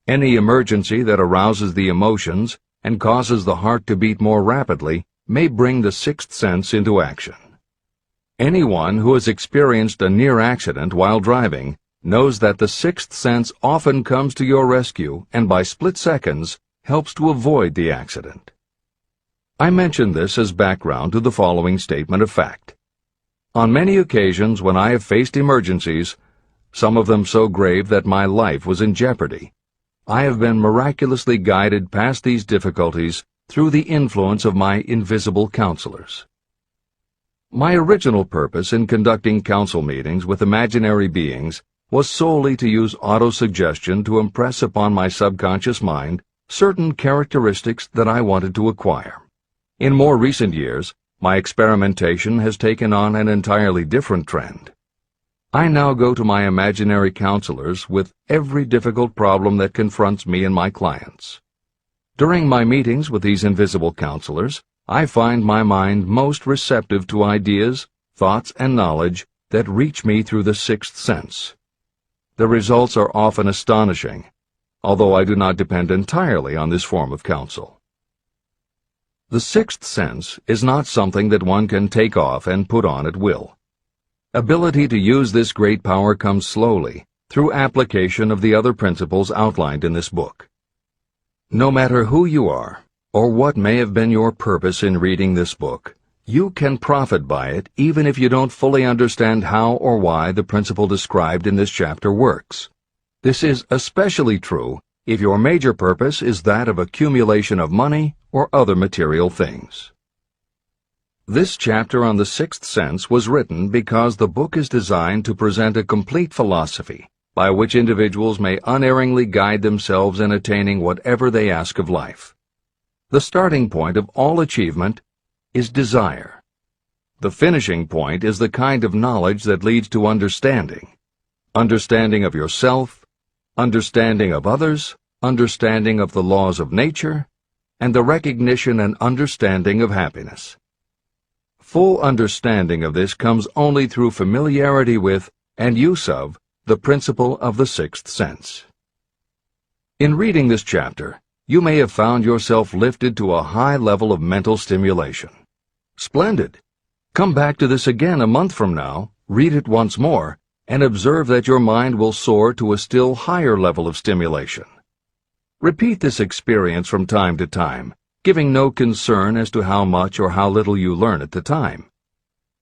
A: Any emergency that arouses the emotions and causes the heart to beat more rapidly may bring the sixth sense into action. Anyone who has experienced a near accident while driving knows that the sixth sense often comes to your rescue and by split seconds helps to avoid the accident. I mention this as background to the following statement of fact. On many occasions when I have faced emergencies, some of them so grave that my life was in jeopardy, I have been miraculously guided past these difficulties through the influence of my invisible counselors. My original purpose in conducting council meetings with imaginary beings was solely to use autosuggestion to impress upon my subconscious mind certain characteristics that I wanted to acquire. In more recent years, my experimentation has taken on an entirely different trend. I now go to my imaginary counselors with every difficult problem that confronts me and my clients. During my meetings with these invisible counselors, I find my mind most receptive to ideas, thoughts, and knowledge that reach me through the sixth sense. The results are often astonishing, although I do not depend entirely on this form of counsel. The sixth sense is not something that one can take off and put on at will. Ability to use this great power comes slowly, through application of the other principles outlined in this book. No matter who you are, or what may have been your purpose in reading this book, you can profit by it even if you don't fully understand how or why the principle described in this chapter works. This is especially true if your major purpose is that of accumulation of money or other material things. This chapter on the sixth sense was written because the book is designed to present a complete philosophy by which individuals may unerringly guide themselves in attaining whatever they ask of life. The starting point of all achievement is desire. The finishing point is the kind of knowledge that leads to understanding. Understanding of yourself, understanding of others, understanding of the laws of nature, and the recognition and understanding of happiness. Full understanding of this comes only through familiarity with and use of the principle of the sixth sense. In reading this chapter, you may have found yourself lifted to a high level of mental stimulation. Splendid! Come back to this again a month from now, read it once more, and observe that your mind will soar to a still higher level of stimulation. Repeat this experience from time to time, giving no concern as to how much or how little you learn at the time.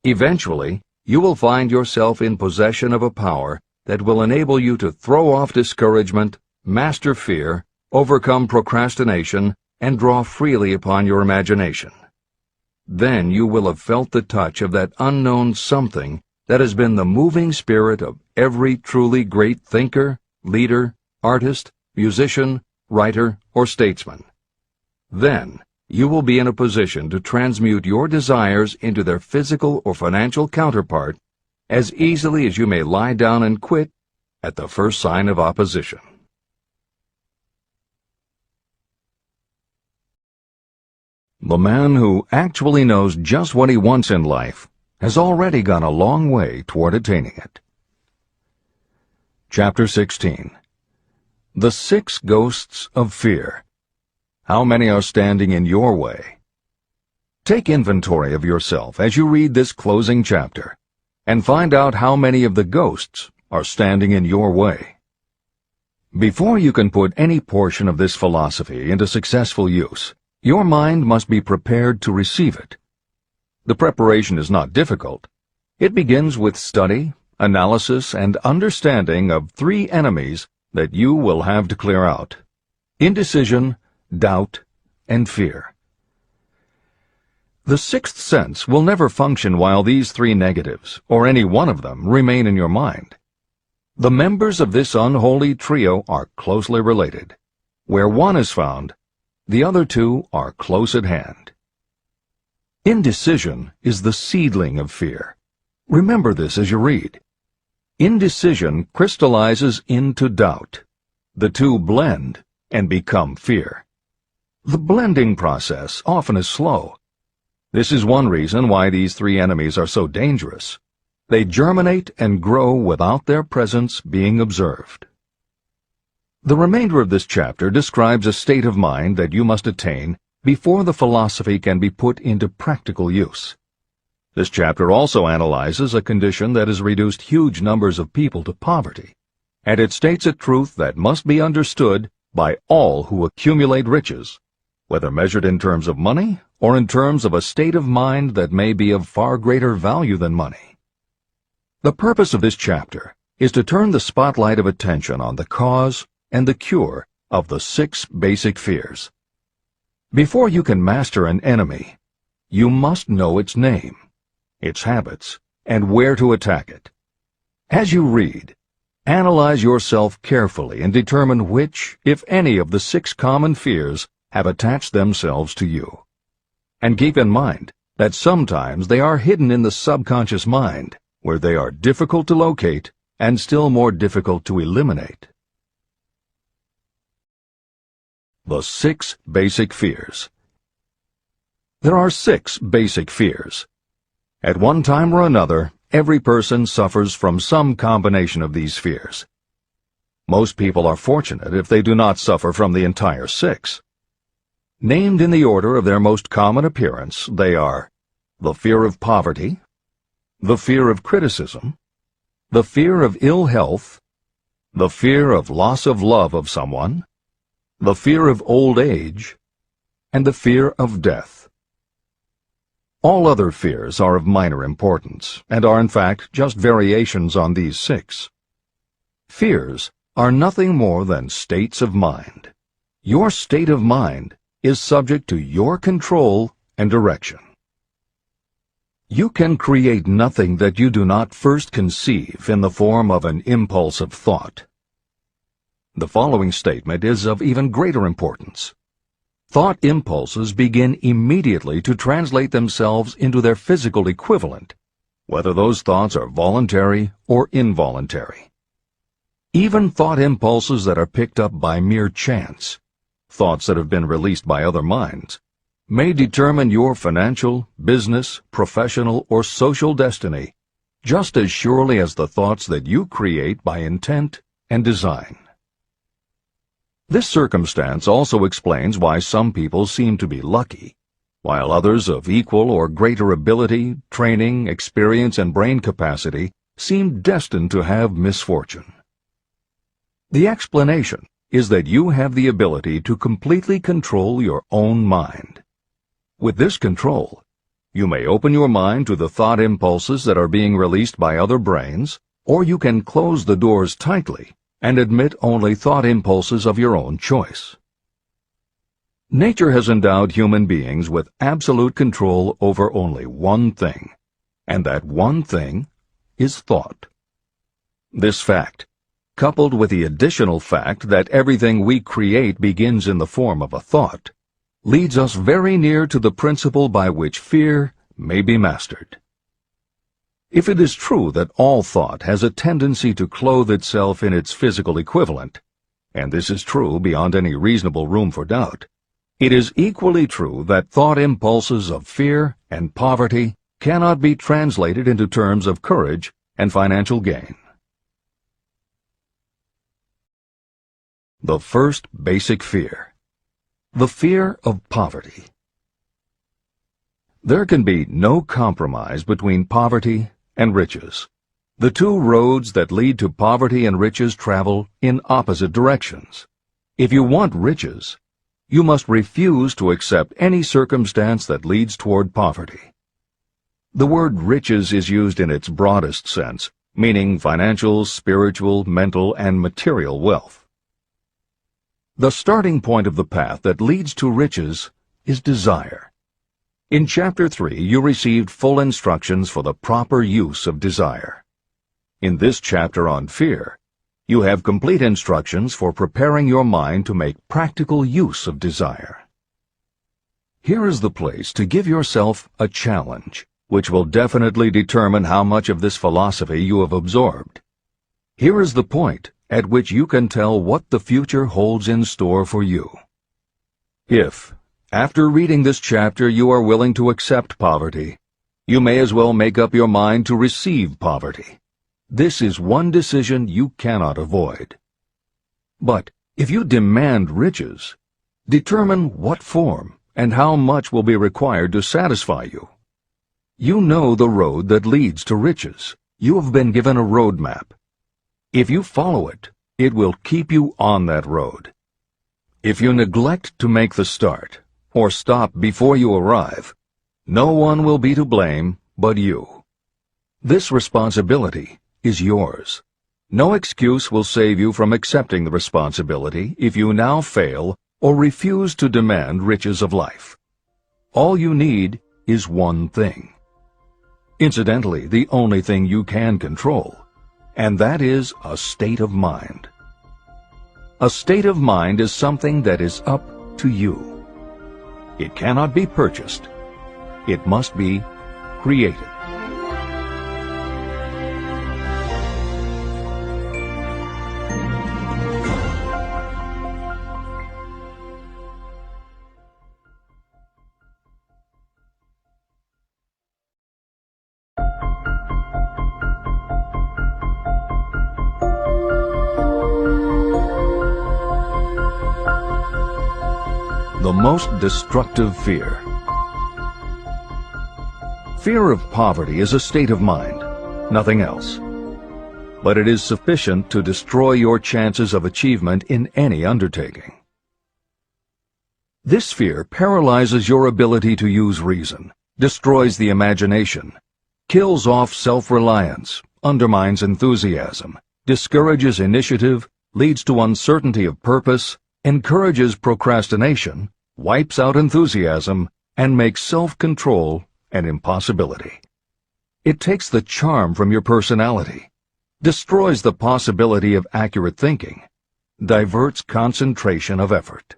A: Eventually, you will find yourself in possession of a power that will enable you to throw off discouragement, master fear, overcome procrastination, and draw freely upon your imagination. Then you will have felt the touch of that unknown something that has been the moving spirit of every truly great thinker, leader, artist, musician, writer, or statesman. Then you will be in a position to transmute your desires into their physical or financial counterpart as easily as you may lie down and quit at the first sign of opposition. The man who actually knows just what he wants in life has already gone a long way toward attaining it. Chapter 16. The Six Ghosts of Fear. How many are standing in your way? Take inventory of yourself as you read this closing chapter, and find out how many of the ghosts are standing in your way. Before you can put any portion of this philosophy into successful use, your mind must be prepared to receive it. The preparation is not difficult. It begins with study, analysis, and understanding of three enemies that you will have to clear out: indecision, doubt, and fear. The sixth sense will never function while these three negatives, or any one of them, remain in your mind. The members of this unholy trio are closely related. Where one is found, The other two are close at hand. Indecision is the seedling of fear. Remember this as you read. Indecision crystallizes into doubt. The two blend and become fear. The blending process often is slow. This is one reason why these three enemies are so dangerous. They germinate and grow without their presence being observed. The remainder of this chapter describes a state of mind that you must attain before the philosophy can be put into practical use. This chapter also analyzes a condition that has reduced huge numbers of people to poverty, and it states a truth that must be understood by all who accumulate riches, whether measured in terms of money or in terms of a state of mind that may be of far greater value than money. The purpose of this chapter is to turn the spotlight of attention on the cause and the cure of the 6 basic fears. Before you can master an enemy, you must know its name, its habits, and where to attack it. As you read, analyze yourself carefully and determine which, if any, of the 6 common fears have attached themselves to you. And keep in mind that sometimes they are hidden in the subconscious mind, where they are difficult to locate and still more difficult to eliminate. The 6 basic fears. There are 6 basic fears. At one time or another, every person suffers from some combination of these fears. Most people are fortunate if they do not suffer from the entire 6. Named in the order of their most common appearance, they are the fear of poverty, the fear of criticism, the fear of ill health, the fear of loss of love of someone, the fear of old age, and the fear of death. All other fears are of minor importance, and are in fact just variations on these 6. Fears are nothing more than states of mind. Your state of mind is subject to your control and direction. You can create nothing that you do not first conceive in the form of an impulse of thought. The following statement is of even greater importance. Thought impulses begin immediately to translate themselves into their physical equivalent, whether those thoughts are voluntary or involuntary. Even thought impulses that are picked up by mere chance, thoughts that have been released by other minds, may determine your financial, business, professional, or social destiny just as surely as the thoughts that you create by intent and design. This circumstance also explains why some people seem to be lucky, while others of equal or greater ability, training, experience, and brain capacity seem destined to have misfortune. The explanation is that you have the ability to completely control your own mind. With this control, you may open your mind to the thought impulses that are being released by other brains, or you can close the doors tightly and admit only thought impulses of your own choice. Nature has endowed human beings with absolute control over only one thing, and that one thing is thought. This fact, coupled with the additional fact that everything we create begins in the form of a thought, leads us very near to the principle by which fear may be mastered. If it is true that all thought has a tendency to clothe itself in its physical equivalent, and this is true beyond any reasonable room for doubt, it is equally true that thought impulses of fear and poverty cannot be translated into terms of courage and financial gain. The first basic fear. The fear of poverty. There can be no compromise between poverty and riches. The two roads that lead to poverty and riches travel in opposite directions. If you want riches, you must refuse to accept any circumstance that leads toward poverty. The word riches is used in its broadest sense, meaning financial, spiritual, mental, and material wealth. The starting point of the path that leads to riches is desire. In Chapter 3, you received full instructions for the proper use of desire. In this chapter on fear, you have complete instructions for preparing your mind to make practical use of desire. Here is the place to give yourself a challenge, which will definitely determine how much of this philosophy you have absorbed. Here is the point at which you can tell what the future holds in store for you. If, after reading this chapter, you are willing to accept poverty, you may as well make up your mind to receive poverty. This is one decision you cannot avoid. But if you demand riches, determine what form and how much will be required to satisfy you. You know the road that leads to riches. You have been given a roadmap. If you follow it, it will keep you on that road. If you neglect to make the start, or stop before you arrive, no one will be to blame but you. This responsibility is yours. No excuse will save you from accepting the responsibility if you now fail or refuse to demand riches of life. All you need is one thing. Incidentally, the only thing you can control, and that is a state of mind. A state of mind is something that is up to you. It cannot be purchased. It must be created. The most destructive fear. Fear of poverty is a state of mind, nothing else. But it is sufficient to destroy your chances of achievement in any undertaking. This fear paralyzes your ability to use reason, destroys the imagination, kills off self-reliance, undermines enthusiasm, discourages initiative, leads to uncertainty of purpose, encourages procrastination, wipes out enthusiasm, and makes self-control an impossibility. It takes the charm from your personality, destroys the possibility of accurate thinking, diverts concentration of effort.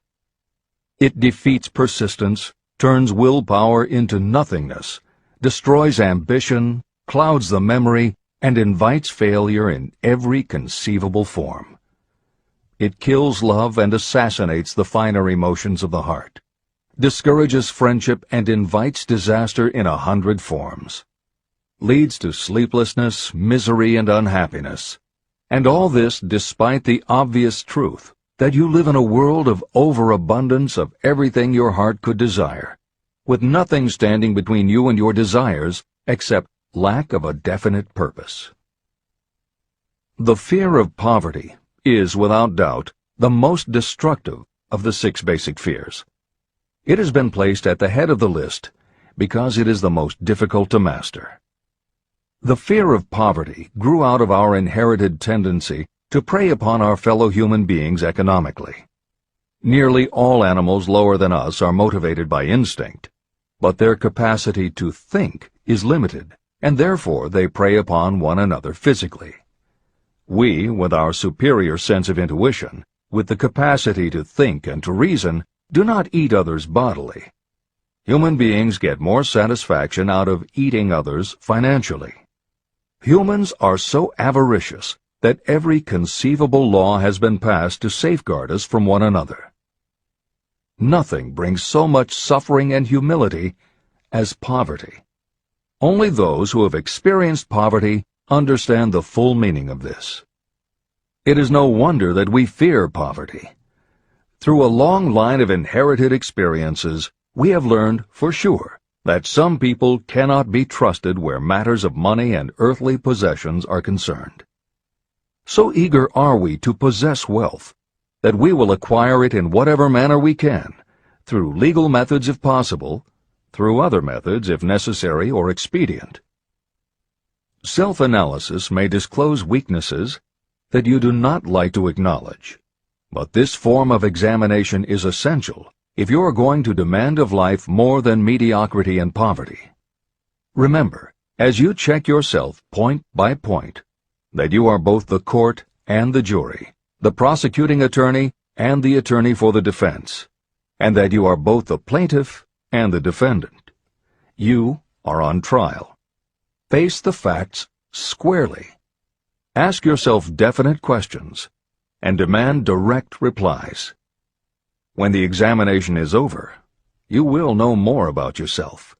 A: It defeats persistence, turns willpower into nothingness, destroys ambition, clouds the memory, and invites failure in every conceivable form. It kills love and assassinates the finer emotions of the heart, discourages friendship and invites disaster in 100 forms, leads to sleeplessness, misery, and unhappiness. And all this despite the obvious truth that you live in a world of overabundance of everything your heart could desire, with nothing standing between you and your desires except lack of a definite purpose. The fear of poverty is, without doubt, the most destructive of the 6 basic fears. It has been placed at the head of the list because it is the most difficult to master. The fear of poverty grew out of our inherited tendency to prey upon our fellow human beings economically. Nearly all animals lower than us are motivated by instinct, but their capacity to think is limited, and therefore they prey upon one another physically. We, with our superior sense of intuition, with the capacity to think and to reason, do not eat others bodily. Human beings get more satisfaction out of eating others financially. Humans are so avaricious that every conceivable law has been passed to safeguard us from one another. Nothing brings so much suffering and humility as poverty. Only those who have experienced poverty understand the full meaning of this. It is no wonder that we fear poverty. Through a long line of inherited experiences, we have learned for sure that some people cannot be trusted where matters of money and earthly possessions are concerned. So eager are we to possess wealth that we will acquire it in whatever manner we can, through legal methods if possible, through other methods if necessary or expedient. Self-analysis may disclose weaknesses that you do not like to acknowledge, but this form of examination is essential if you are going to demand of life more than mediocrity and poverty. Remember, as you check yourself point by point, that you are both the court and the jury, the prosecuting attorney and the attorney for the defense, and that you are both the plaintiff and the defendant. You are on trial. Face the facts squarely. Ask yourself definite questions and demand direct replies. When the examination is over, you will know more about yourself.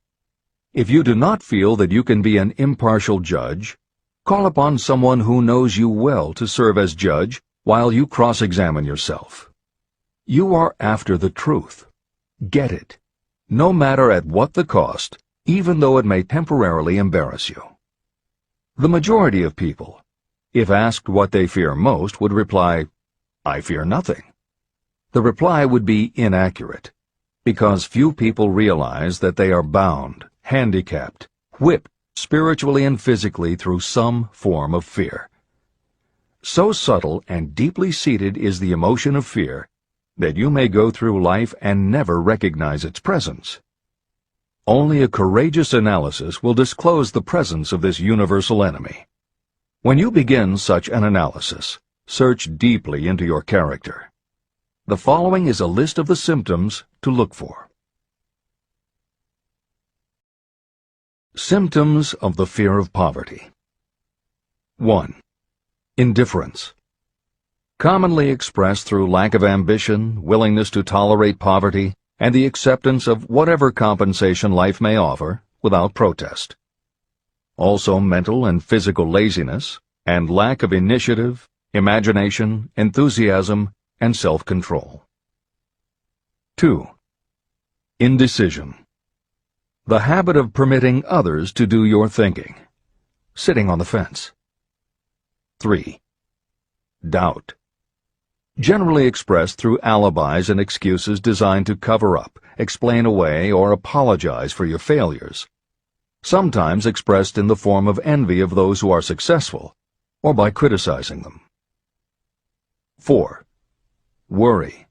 A: If you do not feel that you can be an impartial judge, call upon someone who knows you well to serve as judge while you cross-examine yourself. You are after the truth. Get it, no matter at what the cost, even though it may temporarily embarrass you. The majority of people, if asked what they fear most, would reply, "I fear nothing." The reply would be inaccurate, because few people realize that they are bound, handicapped, whipped spiritually and physically through some form of fear. So subtle and deeply seated is the emotion of fear that you may go through life and never recognize its presence. Only a courageous analysis will disclose the presence of this universal enemy. When you begin such an analysis, search deeply into your character. The following is a list of the symptoms to look for. Symptoms of the fear of poverty. 1. Indifference. Commonly expressed through lack of ambition, willingness to tolerate poverty, and the acceptance of whatever compensation life may offer without protest. Also mental and physical laziness, and lack of initiative, imagination, enthusiasm, and self-control. 2. Indecision. The habit of permitting others to do your thinking. Sitting on the fence. 3. Doubt. Generally expressed through alibis and excuses designed to cover up, explain away, or apologize for your failures. Sometimes expressed in the form of envy of those who are successful, or by criticizing them. 4. Worry.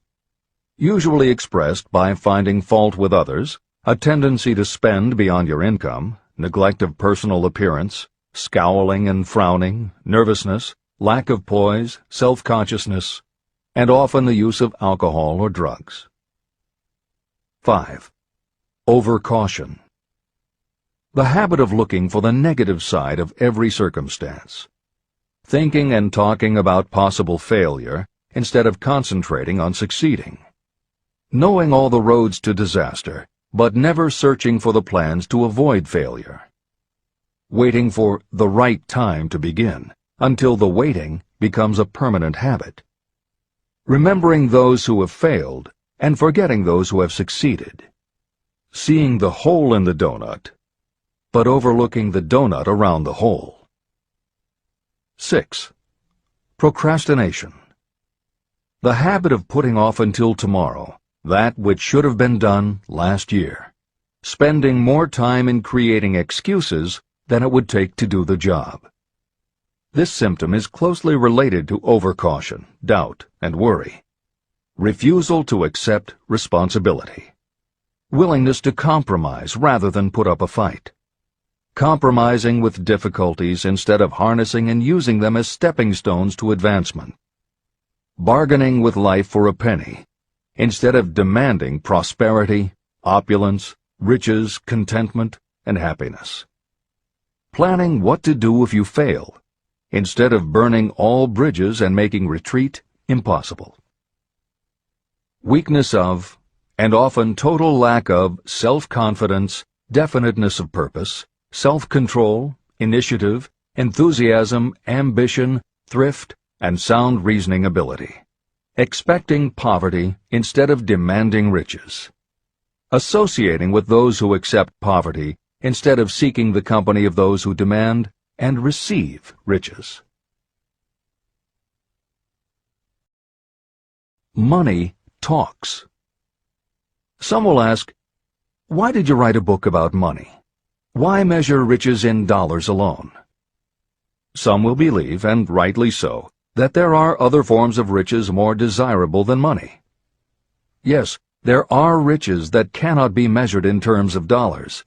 A: Usually expressed by finding fault with others, a tendency to spend beyond your income, neglect of personal appearance, scowling and frowning, nervousness, lack of poise, self-consciousness, and often the use of alcohol or drugs. 5. Overcaution. The habit of looking for the negative side of every circumstance. Thinking and talking about possible failure instead of concentrating on succeeding. Knowing all the roads to disaster, but never searching for the plans to avoid failure. Waiting for the right time to begin, until the waiting becomes a permanent habit. Remembering those who have failed, and forgetting those who have succeeded. Seeing the hole in the donut, but overlooking the donut around the hole. 6. Procrastination. The habit of putting off until tomorrow that which should have been done last year, spending more time in creating excuses than it would take to do the job. This symptom is closely related to overcaution, doubt, and worry. Refusal to accept responsibility. Willingness to compromise rather than put up a fight. Compromising with difficulties instead of harnessing and using them as stepping stones to advancement. Bargaining with life for a penny instead of demanding prosperity, opulence, riches, contentment, and happiness. Planning what to do if you fail, instead of burning all bridges and making retreat impossible. Weakness of, and often total lack of, self-confidence, definiteness of purpose, self-control, initiative, enthusiasm, ambition, thrift, and sound reasoning ability. Expecting poverty instead of demanding riches. Associating with those who accept poverty instead of seeking the company of those who demand and receive riches. Money talks. Some will ask, why did you write a book about money? Why measure riches in dollars alone? Some will believe, and rightly so, that there are other forms of riches more desirable than money. Yes, there are riches that cannot be measured in terms of dollars.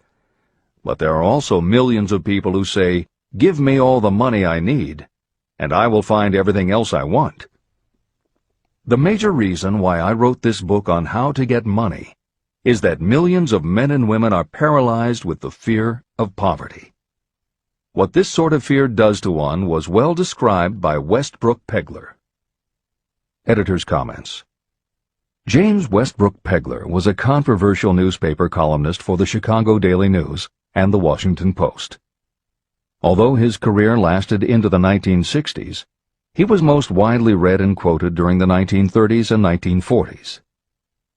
A: But there are also millions of people who say, "Give me all the money I need, and I will find everything else I want." The major reason why I wrote this book on how to get money is that millions of men and women are paralyzed with the fear of poverty. What this sort of fear does to one was well described by Westbrook Pegler. Editor's comments. James Westbrook Pegler was a controversial newspaper columnist for the Chicago Daily News and the Washington Post. Although his career lasted into the 1960s, he was most widely read and quoted during the 1930s and 1940s.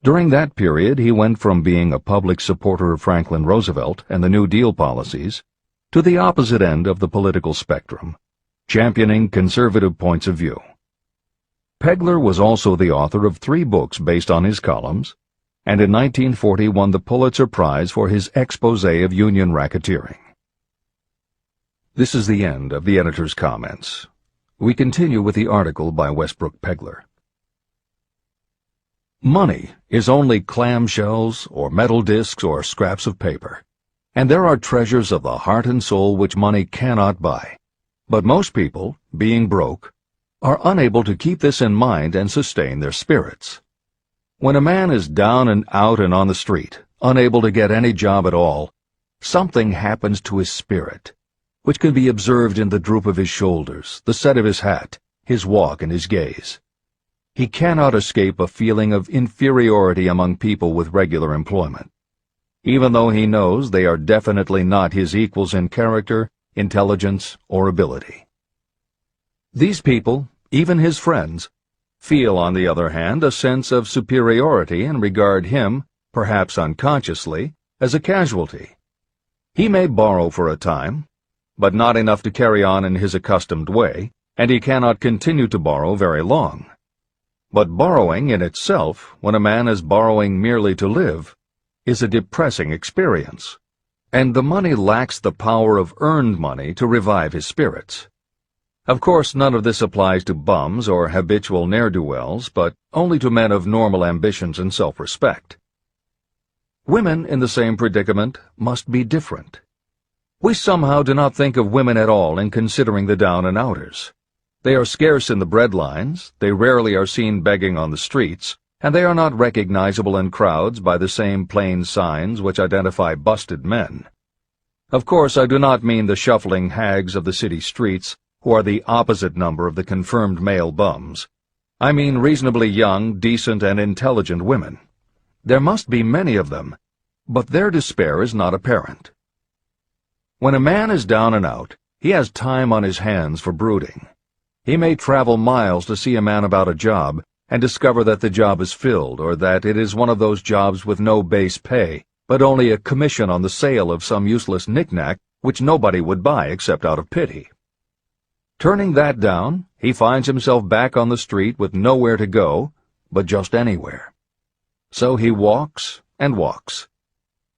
A: During that period, he went from being a public supporter of Franklin Roosevelt and the New Deal policies to the opposite end of the political spectrum, championing conservative points of view. Pegler was also the author of 3 books based on his columns, and in 1940 won the Pulitzer Prize for his exposé of union racketeering. This is the end of the editor's comments. We continue with the article by Westbrook Pegler. Money is only clamshells or metal discs or scraps of paper, and there are treasures of the heart and soul which money cannot buy. But most people, being broke, are unable to keep this in mind and sustain their spirits. When a man is down and out and on the street, unable to get any job at all, something happens to his spirit, which can be observed in the droop of his shoulders, the set of his hat, his walk, and his gaze. He cannot escape a feeling of inferiority among people with regular employment, even though he knows they are definitely not his equals in character, intelligence, or ability. These people, even his friends, feel, on the other hand, a sense of superiority and regard him, perhaps unconsciously, as a casualty. He may borrow for a time, but not enough to carry on in his accustomed way, and he cannot continue to borrow very long. But borrowing in itself, when a man is borrowing merely to live, is a depressing experience, and the money lacks the power of earned money to revive his spirits. Of course, none of this applies to bums or habitual ne'er-do-wells, but only to men of normal ambitions and self-respect. Women in the same predicament must be different. We somehow do not think of women at all in considering the down-and-outers. They are scarce in the breadlines, they rarely are seen begging on the streets, and they are not recognizable in crowds by the same plain signs which identify busted men. Of course, I do not mean the shuffling hags of the city streets, who are the opposite number of the confirmed male bums. I mean reasonably young, decent, and intelligent women. There must be many of them, but their despair is not apparent. When a man is down and out, he has time on his hands for brooding. He may travel miles to see a man about a job and discover that the job is filled, or that it is one of those jobs with no base pay, but only a commission on the sale of some useless knick-knack which nobody would buy except out of pity. Turning that down, he finds himself back on the street with nowhere to go, but just anywhere. So he walks and walks.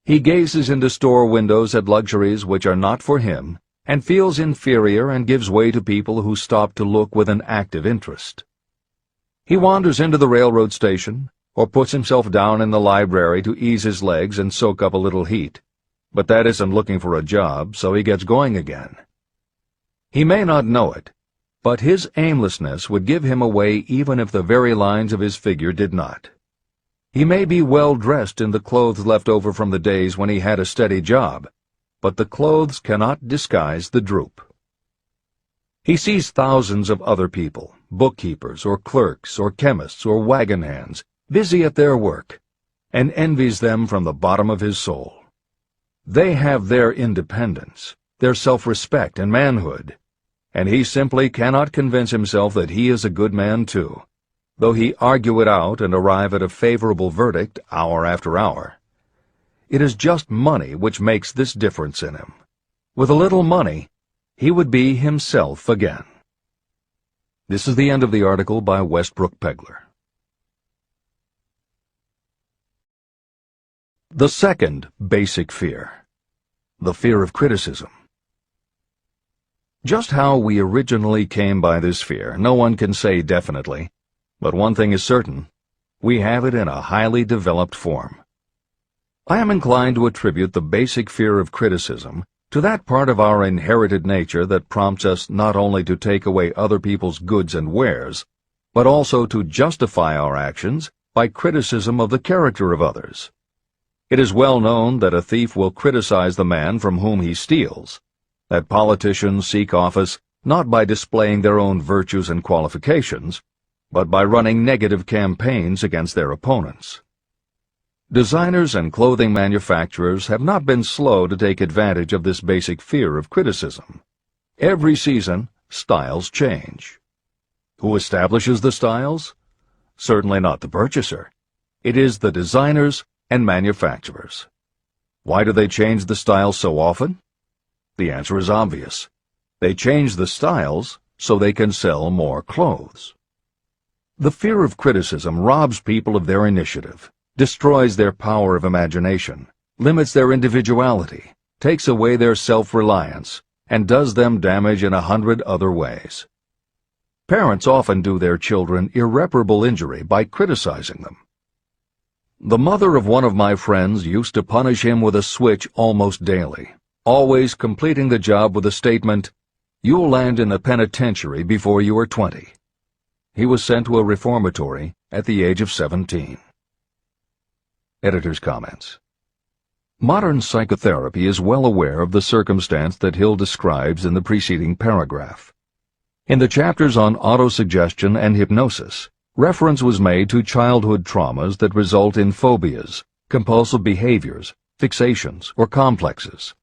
A: He gazes into store windows at luxuries which are not for him, and feels inferior and gives way to people who stop to look with an active interest. He wanders into the railroad station, or puts himself down in the library to ease his legs and soak up a little heat, but that isn't looking for a job, so he gets going again. He may not know it, but his aimlessness would give him away even if the very lines of his figure did not. He may be well dressed in the clothes left over from the days when he had a steady job, but the clothes cannot disguise the droop. He sees thousands of other people, bookkeepers or clerks or chemists or wagon hands, busy at their work, and envies them from the bottom of his soul. They have their independence, their self-respect and manhood, and he simply cannot convince himself that he is a good man too, though he argue it out and arrive at a favorable verdict hour after hour. It is just money which makes this difference in him. With a little money, he would be himself again. This is the end of the article by Westbrook Pegler. The second basic fear, the fear of criticism. Just how we originally came by this fear, no one can say definitely, but one thing is certain: we have it in a highly developed form. I am inclined to attribute the basic fear of criticism to that part of our inherited nature that prompts us not only to take away other people's goods and wares, but also to justify our actions by criticism of the character of others. It is well known that a thief will criticize the man from whom he steals, that politicians seek office not by displaying their own virtues and qualifications, but by running negative campaigns against their opponents. Designers and clothing manufacturers have not been slow to take advantage of this basic fear of criticism. Every season, styles change. Who establishes the styles? Certainly not the purchaser. It is the designers and manufacturers. Why do they change the styles so often? The answer is obvious. They change the styles so they can sell more clothes. The fear of criticism robs people of their initiative, destroys their power of imagination, limits their individuality, takes away their self-reliance, and does them damage in 100 other ways. Parents often do their children irreparable injury by criticizing them. The mother of one of my friends used to punish him with a switch almost daily, always completing the job with the statement, "You'll land in the penitentiary before you are 20. He was sent to a reformatory at the age of 17. Editor's comments. Modern psychotherapy is well aware of the circumstance that Hill describes in the preceding paragraph. In the chapters on autosuggestion and hypnosis, reference was made to childhood traumas that result in phobias, compulsive behaviors, fixations, or complexes.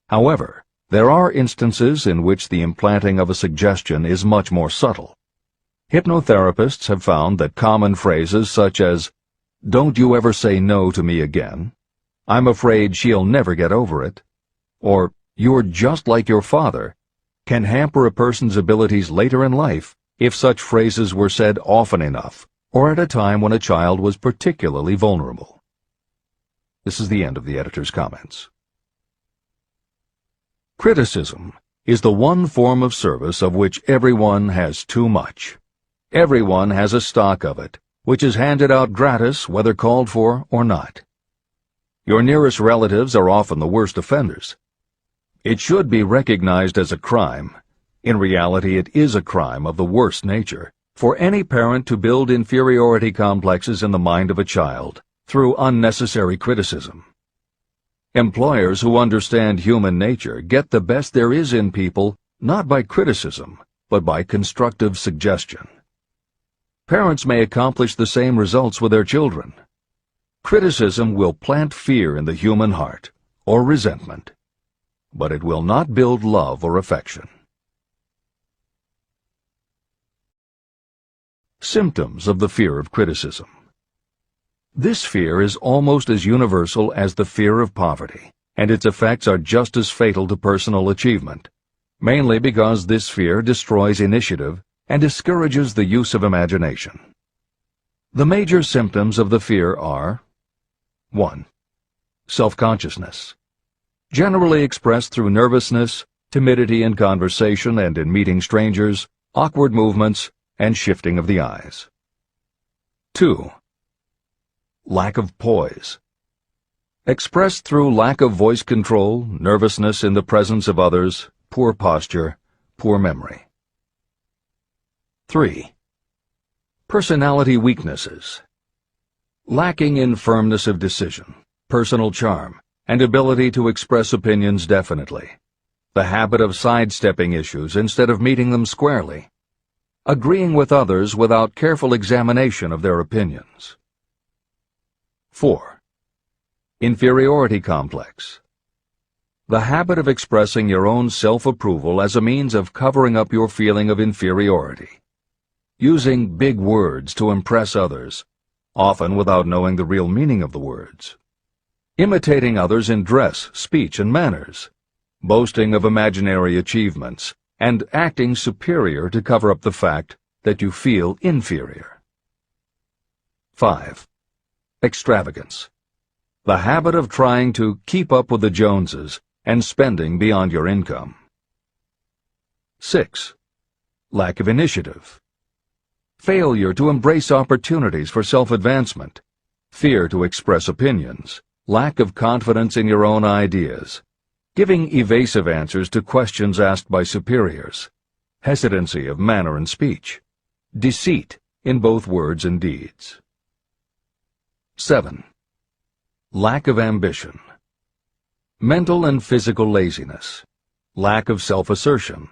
A: However, there are instances in which the implanting of a suggestion is much more subtle. Hypnotherapists have found that common phrases such as, "Don't you ever say no to me again," "I'm afraid she'll never get over it," or "You're just like your father," can hamper a person's abilities later in life if such phrases were said often enough, or at a time when a child was particularly vulnerable. This is the end of the editor's comments. Criticism is the one form of service of which everyone has too much. Everyone has a stock of it, which is handed out gratis whether called for or not. Your nearest relatives are often the worst offenders. It should be recognized as a crime. In reality, it is a crime of the worst nature for any parent to build inferiority complexes in the mind of a child through unnecessary criticism. Employers who understand human nature get the best there is in people not by criticism, but by constructive suggestion. Parents may accomplish the same results with their children. Criticism will plant fear in the human heart, or resentment, but it will not build love or affection. Symptoms of the fear of criticism. This fear is almost as universal as the fear of poverty, and its effects are just as fatal to personal achievement, mainly because this fear destroys initiative and discourages the use of imagination. The major symptoms of the fear are 1. Self-consciousness, generally expressed through nervousness, timidity in conversation and in meeting strangers, awkward movements, and shifting of the eyes. 2. Lack of poise, expressed through lack of voice control, nervousness in the presence of others, poor posture, poor memory. 3. Personality weaknesses, lacking in firmness of decision, personal charm, and ability to express opinions definitely, the habit of sidestepping issues instead of meeting them squarely, agreeing with others without careful examination of their opinions. 4. Inferiority complex, the habit of expressing your own self-approval as a means of covering up your feeling of inferiority, using big words to impress others, often without knowing the real meaning of the words, imitating others in dress, speech, and manners, boasting of imaginary achievements, and acting superior to cover up the fact that you feel inferior. 5. Extravagance, the habit of trying to keep up with the Joneses and spending beyond your income. 6. Lack of initiative, failure to embrace opportunities for self-advancement, fear to express opinions, lack of confidence in your own ideas, giving evasive answers to questions asked by superiors, hesitancy of manner and speech, deceit in both words and deeds. 7. lack of ambition, mental and physical laziness, lack of self-assertion,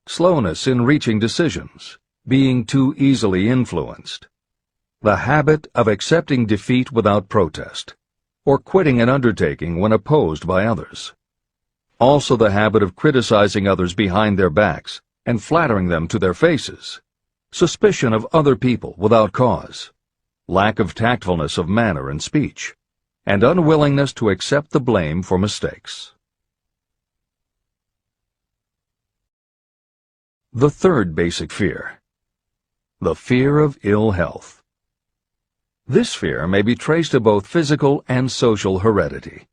A: slowness in reaching decisions, being too easily influenced, the habit of accepting defeat without protest, or quitting an undertaking when opposed by others. Also the habit of criticizing others behind their backs and flattering them to their faces, suspicion of other people without cause, lack of tactfulness of manner and speech, and unwillingness to accept the blame for mistakes. The third basic fear, the fear of ill health. This fear may be traced to both physical and social heredity.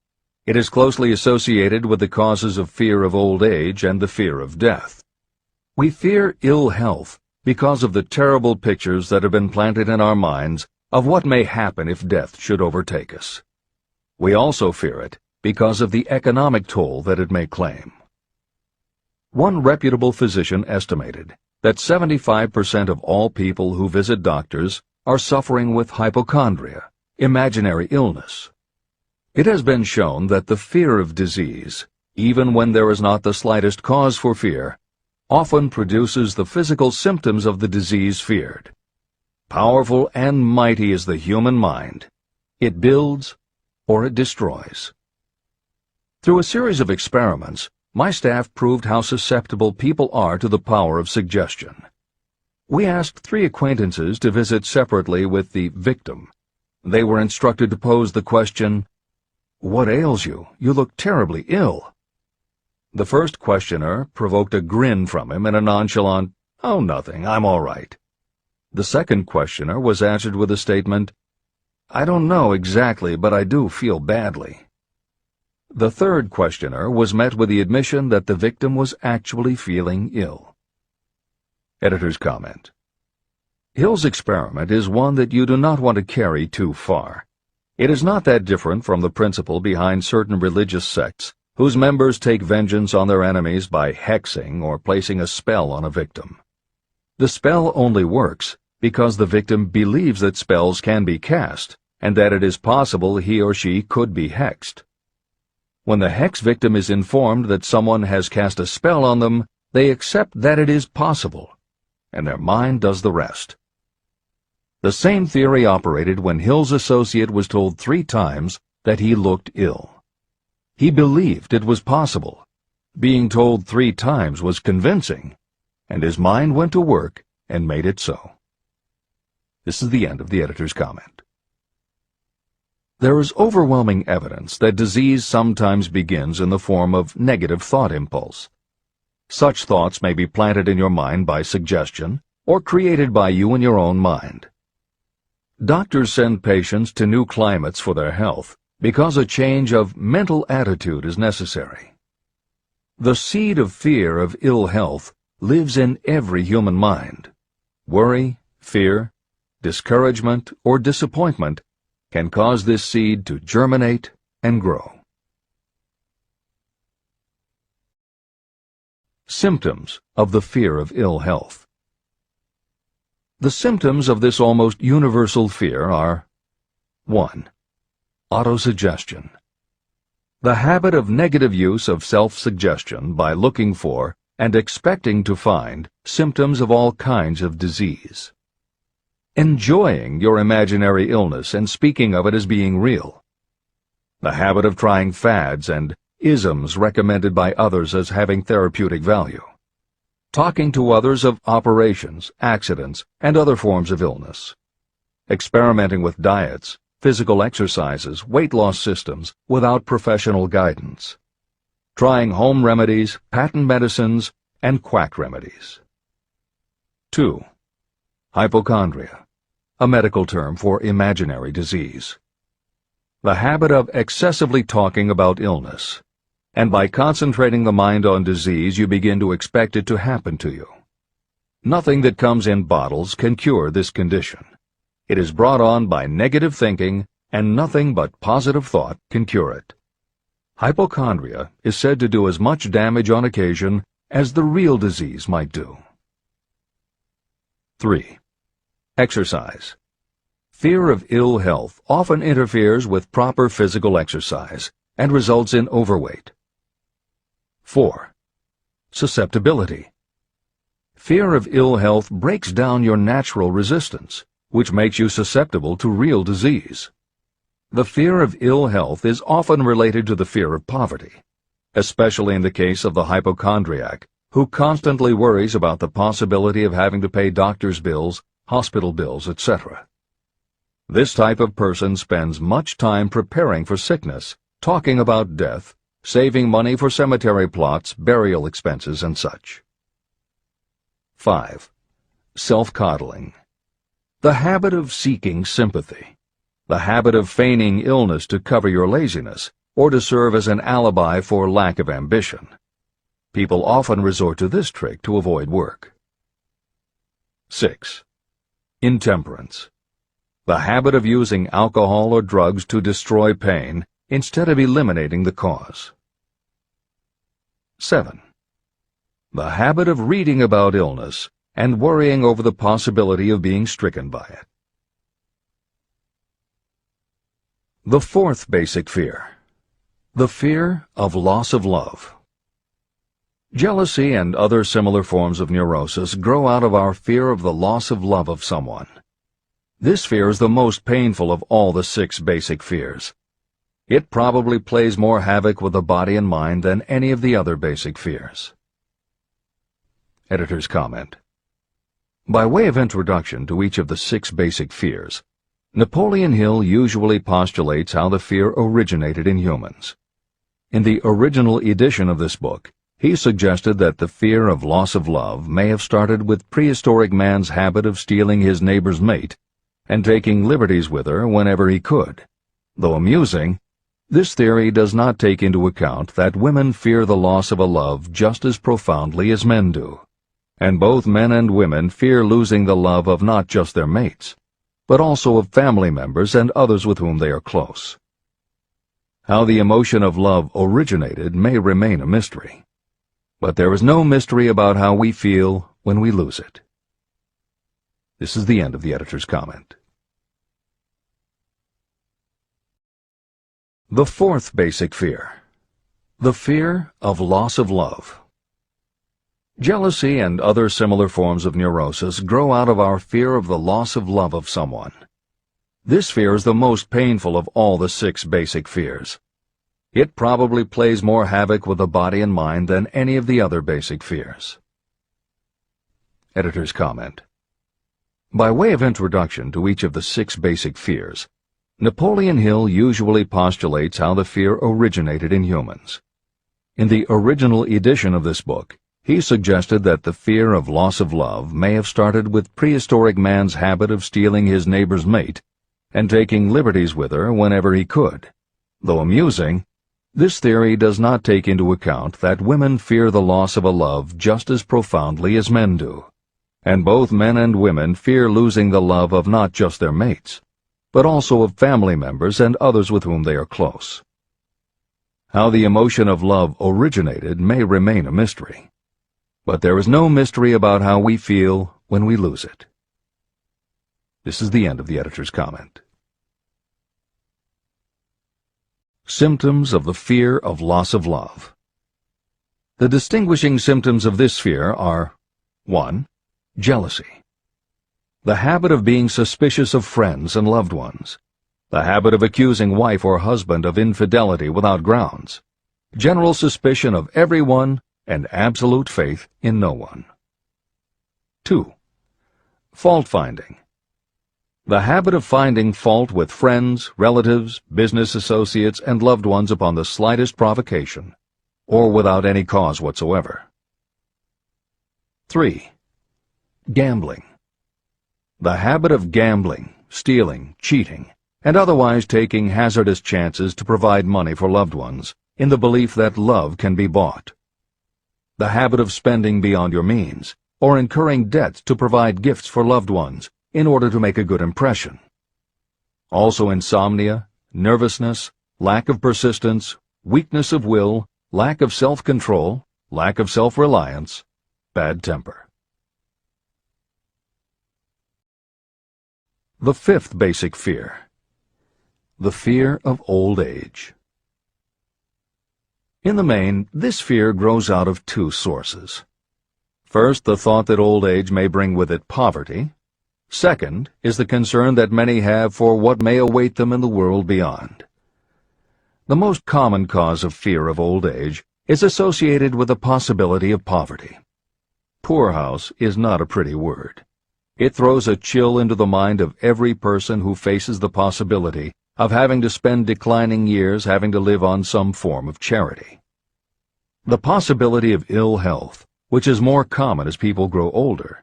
A: It is closely associated with the causes of fear of old age and the fear of death. We fear ill health because of the terrible pictures that have been planted in our minds of what may happen if death should overtake us. We also fear it because of the economic toll that it may claim. One reputable physician estimated that 75% of all people who visit doctors are suffering with hypochondria, imaginary illness. It has been shown that the fear of disease, even when there is not the slightest cause for fear, often produces the physical symptoms of the disease feared. Powerful and mighty is the human mind. It builds or it destroys. Through a series of experiments, my staff proved how susceptible people are to the power of suggestion. We asked 3 acquaintances to visit separately with the victim. They were instructed to pose the question, "What ails you? You look terribly ill." The first questioner provoked a grin from him and a nonchalant, "Oh, nothing, I'm all right." The second questioner was answered with a statement, "I don't know exactly, but I do feel badly." The third questioner was met with the admission that the victim was actually feeling ill. Editor's comment. Hill's experiment is one that you do not want to carry too far. It is not that different from the principle behind certain religious sects whose members take vengeance on their enemies by hexing or placing a spell on a victim. The spell only works because the victim believes that spells can be cast and that it is possible he or she could be hexed. When the hex victim is informed that someone has cast a spell on them, they accept that it is possible, and their mind does the rest. The same theory operated when Hill's associate was told 3 times that he looked ill. He believed it was possible. Being told 3 times was convincing, and his mind went to work and made it so. This is the end of the editor's comment. There is overwhelming evidence that disease sometimes begins in the form of negative thought impulse. Such thoughts may be planted in your mind by suggestion or created by you in your own mind. Doctors send patients to new climates for their health because a change of mental attitude is necessary. The seed of fear of ill health lives in every human mind. Worry, fear, discouragement, or disappointment can cause this seed to germinate and grow. Symptoms of the fear of ill health. The symptoms of this almost universal fear are 1. Autosuggestion. The habit of negative use of self-suggestion by looking for and expecting to find symptoms of all kinds of disease. Enjoying your imaginary illness and speaking of it as being real. The habit of trying fads and isms recommended by others as having therapeutic value. Talking to others of operations, accidents, and other forms of illness. Experimenting with diets, physical exercises, weight loss systems without professional guidance. Trying home remedies, patent medicines, and quack remedies. 2. Hypochondria, a medical term for imaginary disease. The habit of excessively talking about illness, and by concentrating the mind on disease you begin to expect it to happen to you. Nothing that comes in bottles can cure this condition. It is brought on by negative thinking, and nothing but positive thought can cure it. Hypochondria is said to do as much damage on occasion as the real disease might do. 3. Exercise. Fear of ill health often interferes with proper physical exercise and results in overweight. 4. Susceptibility. Fear of ill health breaks down your natural resistance, which makes you susceptible to real disease. The fear of ill health is often related to the fear of poverty, especially in the case of the hypochondriac, who constantly worries about the possibility of having to pay doctor's bills, hospital bills, etc. This type of person spends much time preparing for sickness, talking about death, saving money for cemetery plots, burial expenses, and such. 5. Self-coddling. The habit of seeking sympathy. The habit of feigning illness to cover your laziness or to serve as an alibi for lack of ambition. People often resort to this trick to avoid work. 6. Intemperance. The habit of using alcohol or drugs to destroy pain instead of eliminating the cause. 7. The habit of reading about illness and worrying over the possibility of being stricken by it. The fourth basic fear. The fear of loss of love. Jealousy and other similar forms of neurosis grow out of our fear of the loss of love of someone. This fear is the most painful of all the 6 basic fears. It probably plays more havoc with the body and mind than any of the other basic fears. Editor's comment. By way of introduction to each of the 6 basic fears, Napoleon Hill usually postulates how the fear originated in humans. In the original edition of this book, he suggested that the fear of loss of love may have started with prehistoric man's habit of stealing his neighbor's mate and taking liberties with her whenever he could. Though amusing, this theory does not take into account that women fear the loss of a love just as profoundly as men do, and both men and women fear losing the love of not just their mates, but also of family members and others with whom they are close. How the emotion of love originated may remain a mystery, but there is no mystery about how we feel when we lose it. This is the end of the editor's comment. The fourth basic fear. The fear of loss of love. Jealousy and other similar forms of neurosis grow out of our fear of the loss of love of someone. This fear is the most painful of all the 6 basic fears. It probably plays more havoc with the body and mind than any of the other basic fears. Editor's comment. By way of introduction to each of the 6 basic fears, Napoleon Hill usually postulates how the fear originated in humans. In the original edition of this book, he suggested that the fear of loss of love may have started with prehistoric man's habit of stealing his neighbor's mate and taking liberties with her whenever he could. Though amusing, this theory does not take into account that women fear the loss of a love just as profoundly as men do, and both men and women fear losing the love of not just their mates, but also of family members and others with whom they are close. How the emotion of love originated may remain a mystery, but there is no mystery about how we feel when we lose it. This is the end of the editor's comment. Symptoms of the fear of loss of love. The distinguishing symptoms of this fear are 1. Jealousy. The habit of being suspicious of friends and loved ones. The habit of accusing wife or husband of infidelity without grounds. General suspicion of everyone and absolute faith in no one. 2. Fault-finding. The habit of finding fault with friends, relatives, business associates, and loved ones upon the slightest provocation, or without any cause whatsoever. 3. Gambling. The habit of gambling, stealing, cheating, and otherwise taking hazardous chances to provide money for loved ones, in the belief that love can be bought. The habit of spending beyond your means, or incurring debts to provide gifts for loved ones, in order to make a good impression. Also insomnia, nervousness, lack of persistence, weakness of will, lack of self-control, lack of self-reliance, bad temper. The fifth basic fear. The fear of old age. In the main, this fear grows out of two sources. First, the thought that old age may bring with it poverty. Second is the concern that many have for what may await them in the world beyond. The most common cause of fear of old age is associated with the possibility of poverty. Poorhouse is not a pretty word. It throws a chill into the mind of every person who faces the possibility of having to spend declining years having to live on some form of charity. The possibility of ill health, which is more common as people grow older,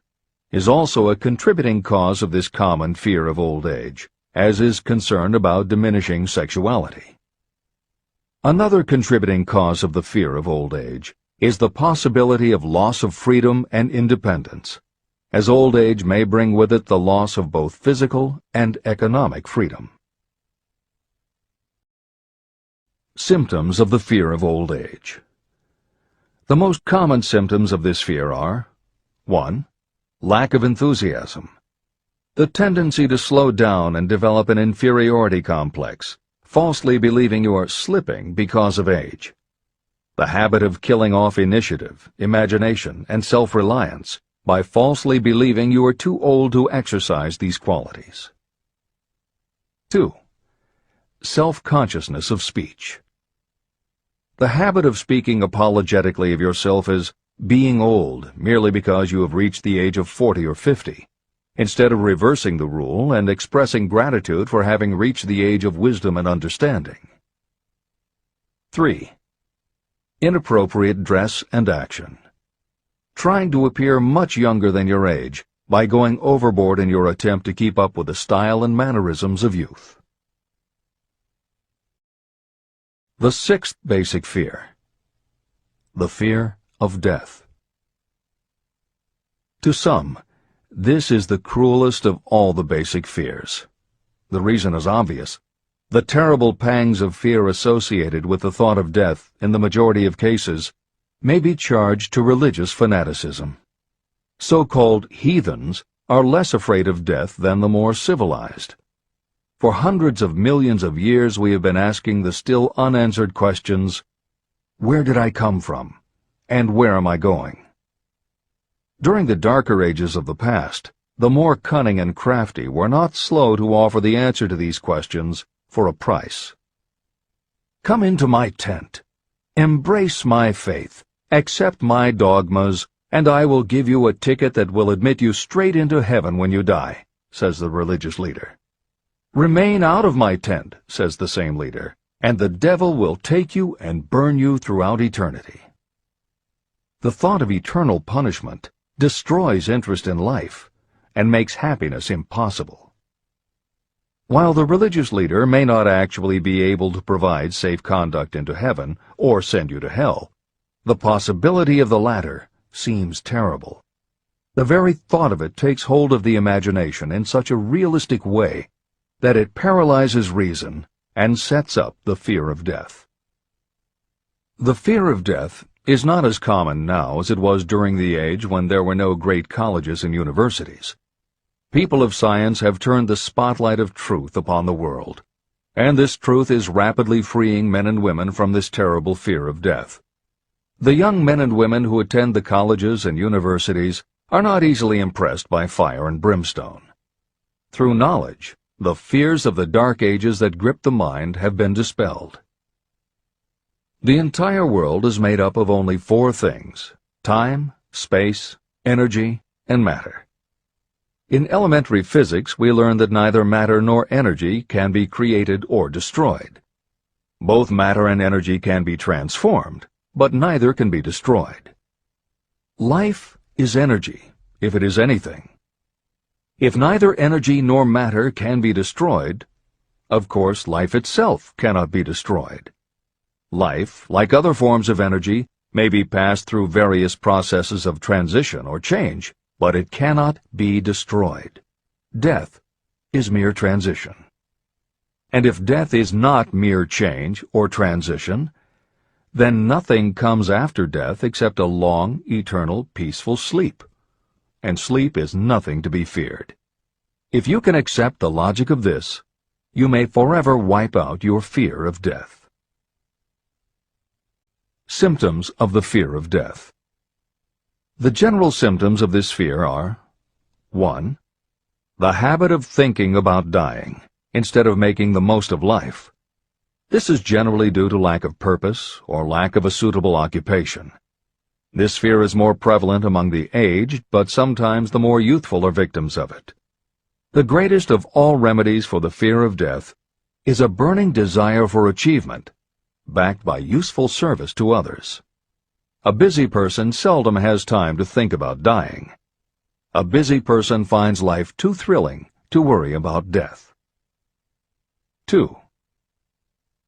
A: is also a contributing cause of this common fear of old age, as is concern about diminishing sexuality. Another contributing cause of the fear of old age is the possibility of loss of freedom and independence, as old age may bring with it the loss of both physical and economic freedom. Symptoms of the fear of old age. The most common symptoms of this fear are 1. Lack of enthusiasm. The tendency to slow down and develop an inferiority complex, falsely believing you are slipping because of age. The habit of killing off initiative, imagination, and self-reliance by falsely believing you are too old to exercise these qualities. 2. Self-consciousness of speech. The habit of speaking apologetically of yourself as being old merely because you have reached the age of 40 or 50, instead of reversing the rule and expressing gratitude for having reached the age of wisdom and understanding. 3. Inappropriate dress and action. Trying to appear much younger than your age by going overboard in your attempt to keep up with the style and mannerisms of youth. The sixth basic fear. The fear of death. To some, this is the cruelest of all the basic fears. The reason is obvious. The terrible pangs of fear associated with the thought of death, in the majority of cases, may be charged to religious fanaticism. So-called heathens are less afraid of death than the more civilized. For hundreds of millions of years we have been asking the still unanswered questions, where did I come from, and where am I going? During the darker ages of the past, the more cunning and crafty were not slow to offer the answer to these questions for a price. Come into my tent, embrace my faith, accept my dogmas, and I will give you a ticket that will admit you straight into heaven when you die, says the religious leader. Remain out of my tent, says the same leader, and the devil will take you and burn you throughout eternity. The thought of eternal punishment destroys interest in life and makes happiness impossible. While the religious leader may not actually be able to provide safe conduct into heaven or send you to hell, the possibility of the latter seems terrible. The very thought of it takes hold of the imagination in such a realistic way that it paralyzes reason and sets up the fear of death. The fear of death is not as common now as it was during the age when there were no great colleges and universities. People of science have turned the spotlight of truth upon the world, and this truth is rapidly freeing men and women from this terrible fear of death. The young men and women who attend the colleges and universities are not easily impressed by fire and brimstone. Through knowledge, the fears of the dark ages that grip the mind have been dispelled. The entire world is made up of only four things: time, space, energy, and matter. In elementary physics, we learn that neither matter nor energy can be created or destroyed. Both matter and energy can be transformed, but neither can be destroyed. Life is energy, if it is anything. If neither energy nor matter can be destroyed, of course life itself cannot be destroyed. Life, like other forms of energy, may be passed through various processes of transition or change, but it cannot be destroyed. Death is mere transition. And if death is not mere change or transition, then nothing comes after death except a long, eternal, peaceful sleep. And sleep is nothing to be feared. If you can accept the logic of this, you may forever wipe out your fear of death. Symptoms of the fear of death. The general symptoms of this fear are: 1. The habit of thinking about dying, instead of making the most of life. This is generally due to lack of purpose or lack of a suitable occupation. This fear is more prevalent among the aged, but sometimes the more youthful are victims of it. The greatest of all remedies for the fear of death is a burning desire for achievement, backed by useful service to others. A busy person seldom has time to think about dying. A busy person finds life too thrilling to worry about death. 2.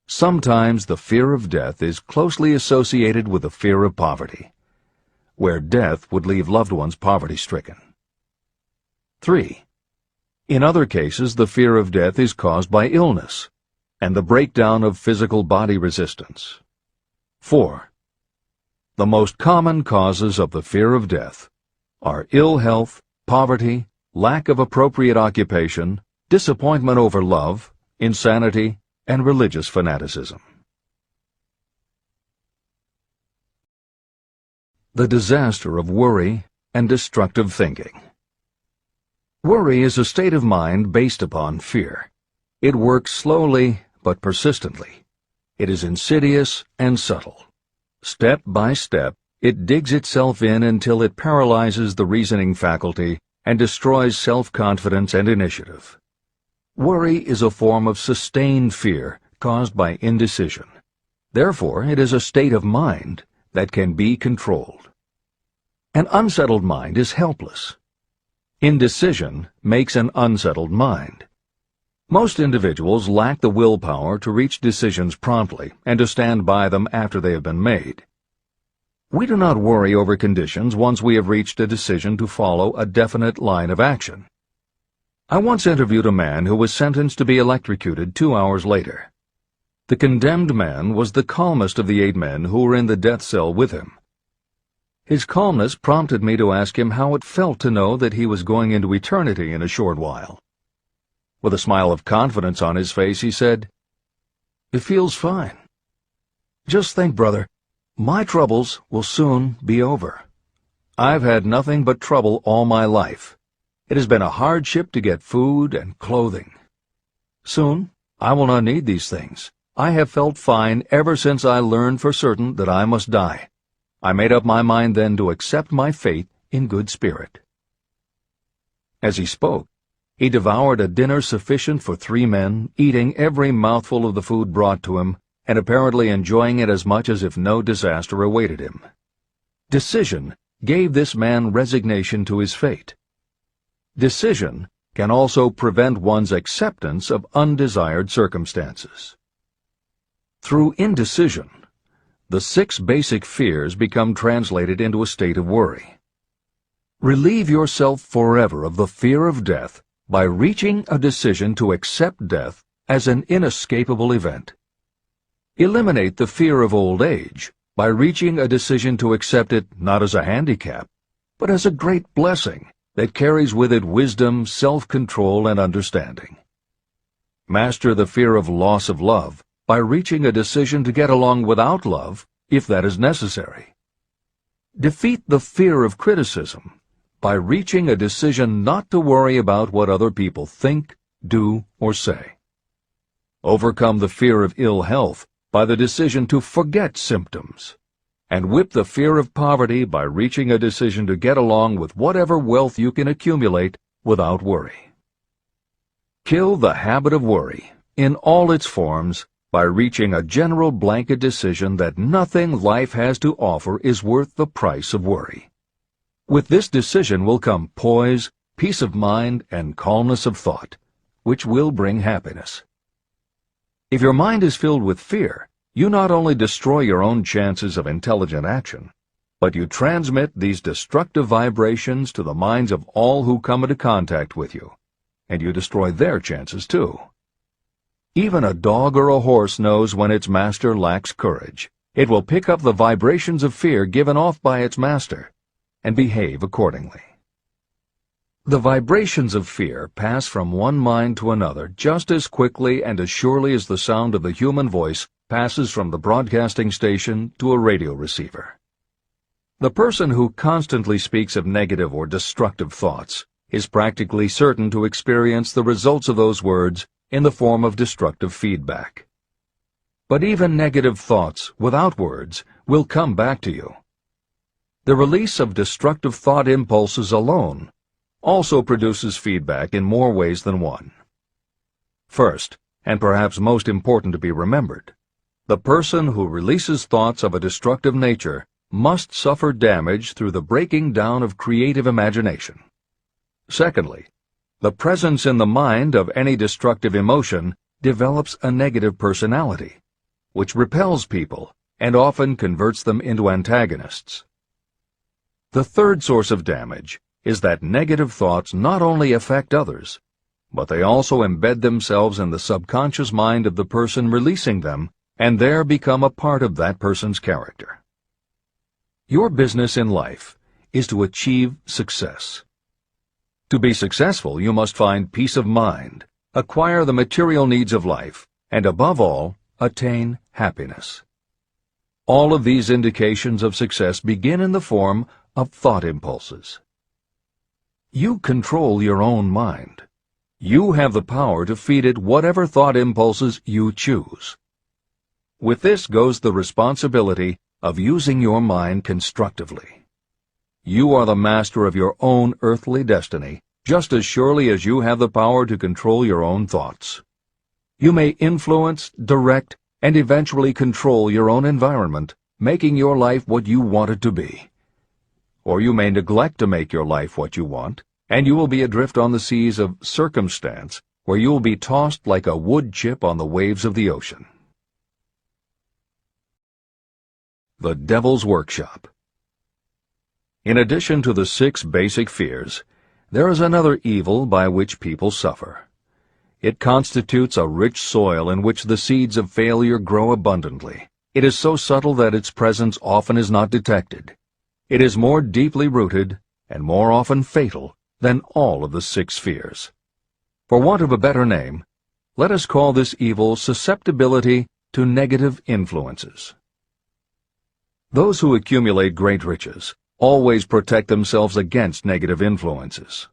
A: Sometimes the fear of death is closely associated with the fear of poverty, where death would leave loved ones poverty-stricken. 3. In other cases, the fear of death is caused by illness and the breakdown of physical body resistance. 4. The most common causes of the fear of death are ill health, poverty, lack of appropriate occupation, disappointment over love, insanity, and religious fanaticism. The disaster of worry and destructive thinking. Worry is a state of mind based upon fear. It works slowly but persistently. It is insidious and subtle. Step by step, it digs itself in until it paralyzes the reasoning faculty and destroys self-confidence and initiative. Worry is a form of sustained fear caused by indecision. Therefore, it is a state of mind that can be controlled. An unsettled mind is helpless. Indecision makes an unsettled mind. Most individuals lack the willpower to reach decisions promptly and to stand by them after they have been made. We do not worry over conditions once we have reached a decision to follow a definite line of action. I once interviewed a man who was sentenced to be electrocuted 2 hours later. The condemned man was the calmest of the 8 men who were in the death cell with him. His calmness prompted me to ask him how it felt to know that he was going into eternity in a short while. With a smile of confidence on his face, he said, "It feels fine. Just think, brother, my troubles will soon be over. I've had nothing but trouble all my life. It has been a hardship to get food and clothing. Soon, I will not need these things. I have felt fine ever since I learned for certain that I must die. I made up my mind then to accept my fate in good spirit." As he spoke, he devoured a dinner sufficient for 3 men, eating every mouthful of the food brought to him, and apparently enjoying it as much as if no disaster awaited him. Decision gave this man resignation to his fate. Decision can also prevent one's acceptance of undesired circumstances. Through indecision, the 6 basic fears become translated into a state of worry. Relieve yourself forever of the fear of death by reaching a decision to accept death as an inescapable event. Eliminate the fear of old age by reaching a decision to accept it not as a handicap, but as a great blessing that carries with it wisdom, self-control, and understanding. Master the fear of loss of love by reaching a decision to get along without love, if that is necessary. Defeat the fear of criticism by reaching a decision not to worry about what other people think, do, or say. Overcome the fear of ill health by the decision to forget symptoms, and whip the fear of poverty by reaching a decision to get along with whatever wealth you can accumulate without worry. Kill the habit of worry in all its forms by reaching a general blanket decision that nothing life has to offer is worth the price of worry. With this decision will come poise, peace of mind, and calmness of thought, which will bring happiness. If your mind is filled with fear, you not only destroy your own chances of intelligent action, but you transmit these destructive vibrations to the minds of all who come into contact with you, and you destroy their chances too. Even a dog or a horse knows when its master lacks courage. It will pick up the vibrations of fear given off by its master and behave accordingly. The vibrations of fear pass from one mind to another just as quickly and as surely as the sound of the human voice passes from the broadcasting station to a radio receiver. The person who constantly speaks of negative or destructive thoughts is practically certain to experience the results of those words in the form of destructive feedback. But even negative thoughts without words will come back to you. The release of destructive thought impulses alone also produces feedback in more ways than one. First, and perhaps most important to be remembered, the person who releases thoughts of a destructive nature must suffer damage through the breaking down of creative imagination. Secondly, the presence in the mind of any destructive emotion develops a negative personality, which repels people and often converts them into antagonists. The third source of damage is that negative thoughts not only affect others, but they also embed themselves in the subconscious mind of the person releasing them and there become a part of that person's character. Your business in life is to achieve success. To be successful, you must find peace of mind, acquire the material needs of life, and above all, attain happiness. All of these indications of success begin in the form of thought impulses. You control your own mind. You have the power to feed it whatever thought impulses you choose. With this goes the responsibility of using your mind constructively. You are the master of your own earthly destiny, just as surely as you have the power to control your own thoughts. You may influence, direct, and eventually control your own environment, making your life what you want it to be. Or you may neglect to make your life what you want, and you will be adrift on the seas of circumstance, where you will be tossed like a wood chip on the waves of the ocean. The Devil's Workshop. In addition to the 6 basic fears, there is another evil by which people suffer. It constitutes a rich soil in which the seeds of failure grow abundantly. It is so subtle that its presence often is not detected. It is more deeply rooted and more often fatal than all of the 6 fears. For want of a better name, let us call this evil susceptibility to negative influences. Those who accumulate great riches always protect themselves against negative influences.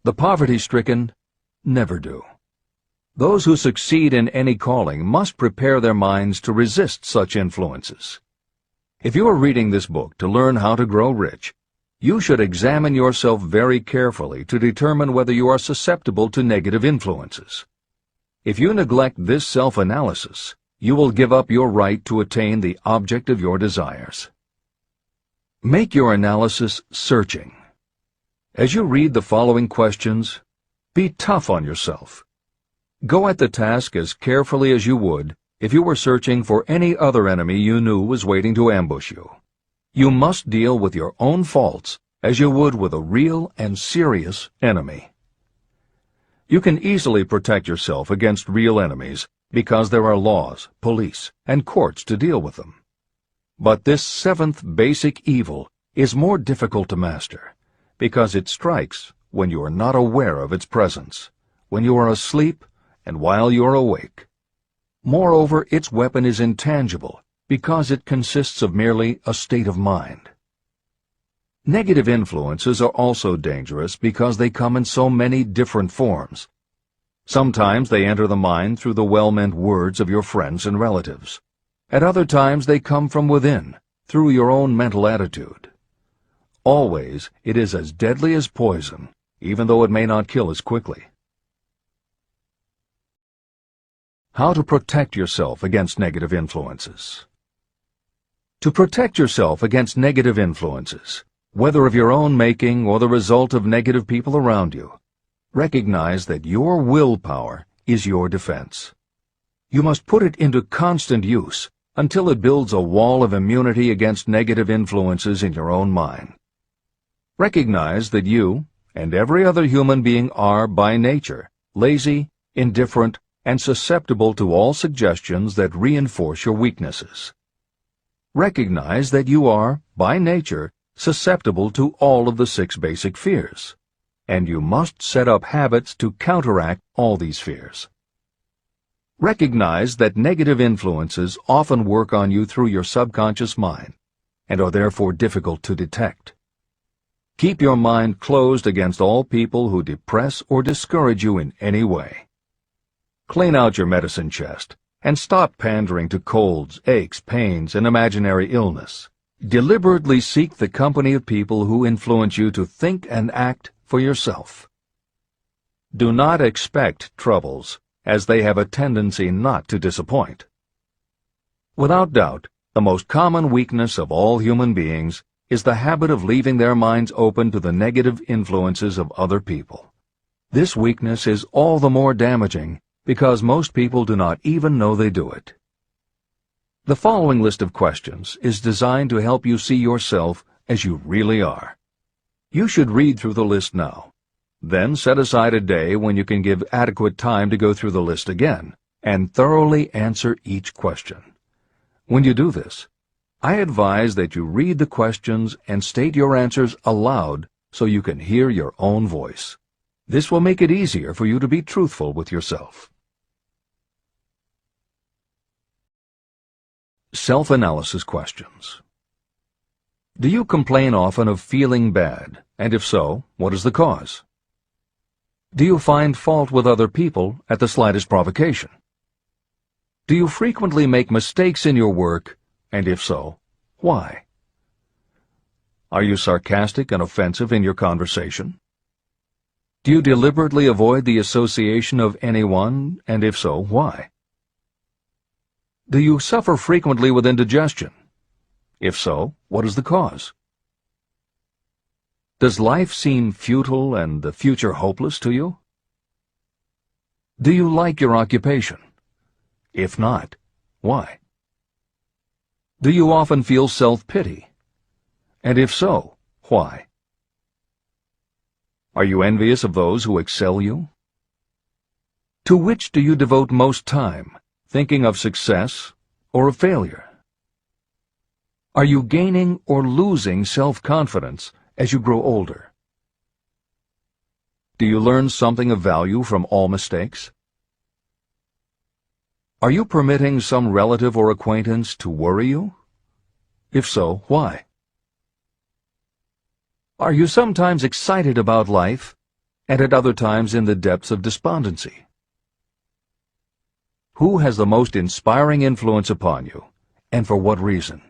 A: The poverty-stricken never do. Those who succeed in any calling must prepare their minds to resist such influences. If you are reading this book to learn how to grow rich, you should examine yourself very carefully to determine whether you are susceptible to negative influences. If you neglect this self-analysis, you will give up your right to attain the object of your desires. Make your analysis searching. As you read the following questions, be tough on yourself. Go at the task as carefully as you would if you were searching for any other enemy you knew was waiting to ambush you. You must deal with your own faults as you would with a real and serious enemy. You can easily protect yourself against real enemies because there are laws, police, and courts to deal with them. But this 7th basic evil is more difficult to master because it strikes when you are not aware of its presence, when you are asleep and while you are awake. Moreover, its weapon is intangible because it consists of merely a state of mind. Negative influences are also dangerous because they come in so many different forms. Sometimes they enter the mind through the well-meant words of your friends and relatives. At other times they come from within, through your own mental attitude. Always it is as deadly as poison, even though it may not kill as quickly. How to protect yourself against negative influences. To protect yourself against negative influences, whether of your own making or the result of negative people around you, recognize that your willpower is your defense. You must put it into constant use until it builds a wall of immunity against negative influences in your own mind. Recognize that you and every other human being are, by nature, lazy, indifferent, and susceptible to all suggestions that reinforce your weaknesses. Recognize that you are, by nature, susceptible to all of the 6 basic fears. and you must set up habits to counteract all these fears. Recognize that negative influences often work on you through your subconscious mind and are therefore difficult to detect. Keep your mind closed against all people who depress or discourage you in any way. Clean out your medicine chest and stop pandering to colds, aches, pains, and imaginary illness. Deliberately seek the company of people who influence you to think and act for yourself. Do not expect troubles, as they have a tendency not to disappoint. Without doubt, the most common weakness of all human beings is the habit of leaving their minds open to the negative influences of other people. This weakness is all the more damaging because most people do not even know they do it. The following list of questions is designed to help you see yourself as you really are. You should read through the list now. Then set aside a day when you can give adequate time to go through the list again and thoroughly answer each question. When you do this, I advise that you read the questions and state your answers aloud so you can hear your own voice. This will make it easier for you to be truthful with yourself. Self-analysis questions. Do you complain often of feeling bad, and if so, what is the cause? Do you find fault with other people at the slightest provocation? Do you frequently make mistakes in your work, and if so, why? Are you sarcastic and offensive in your conversation? Do you deliberately avoid the association of anyone, and if so, why? Do you suffer frequently with indigestion? If so, what is the cause? Does life seem futile and the future hopeless to you? Do you like your occupation? If not, why? Do you often feel self-pity? And if so, why? Are you envious of those who excel you? To which do you devote most time, thinking of success or of failure? Are you gaining or losing self-confidence as you grow older? Do you learn something of value from all mistakes? Are you permitting some relative or acquaintance to worry you? If so, why? Are you sometimes excited about life, and at other times in the depths of despondency? Who has the most inspiring influence upon you, and for what reason?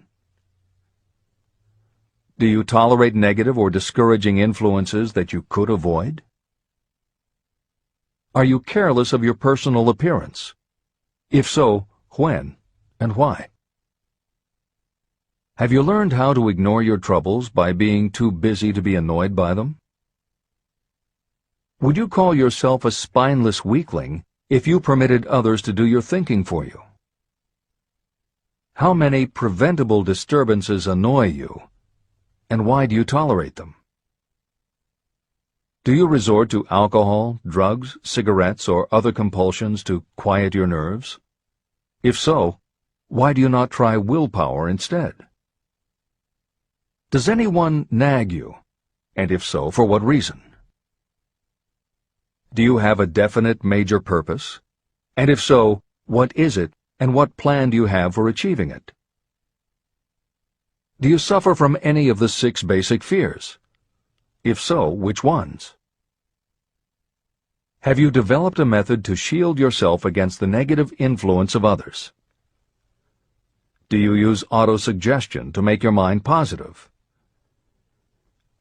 A: Do you tolerate negative or discouraging influences that you could avoid? Are you careless of your personal appearance? If so, when and why? Have you learned how to ignore your troubles by being too busy to be annoyed by them? Would you call yourself a spineless weakling if you permitted others to do your thinking for you? How many preventable disturbances annoy you, and why do you tolerate them? Do you resort to alcohol, drugs, cigarettes, or other compulsions to quiet your nerves? If so, why do you not try willpower instead? Does anyone nag you, and if so, for what reason? Do you have a definite major purpose? And if so, what is it, and what plan do you have for achieving it? Do you suffer from any of the 6 basic fears? If so, which ones? Have you developed a method to shield yourself against the negative influence of others? Do you use autosuggestion to make your mind positive?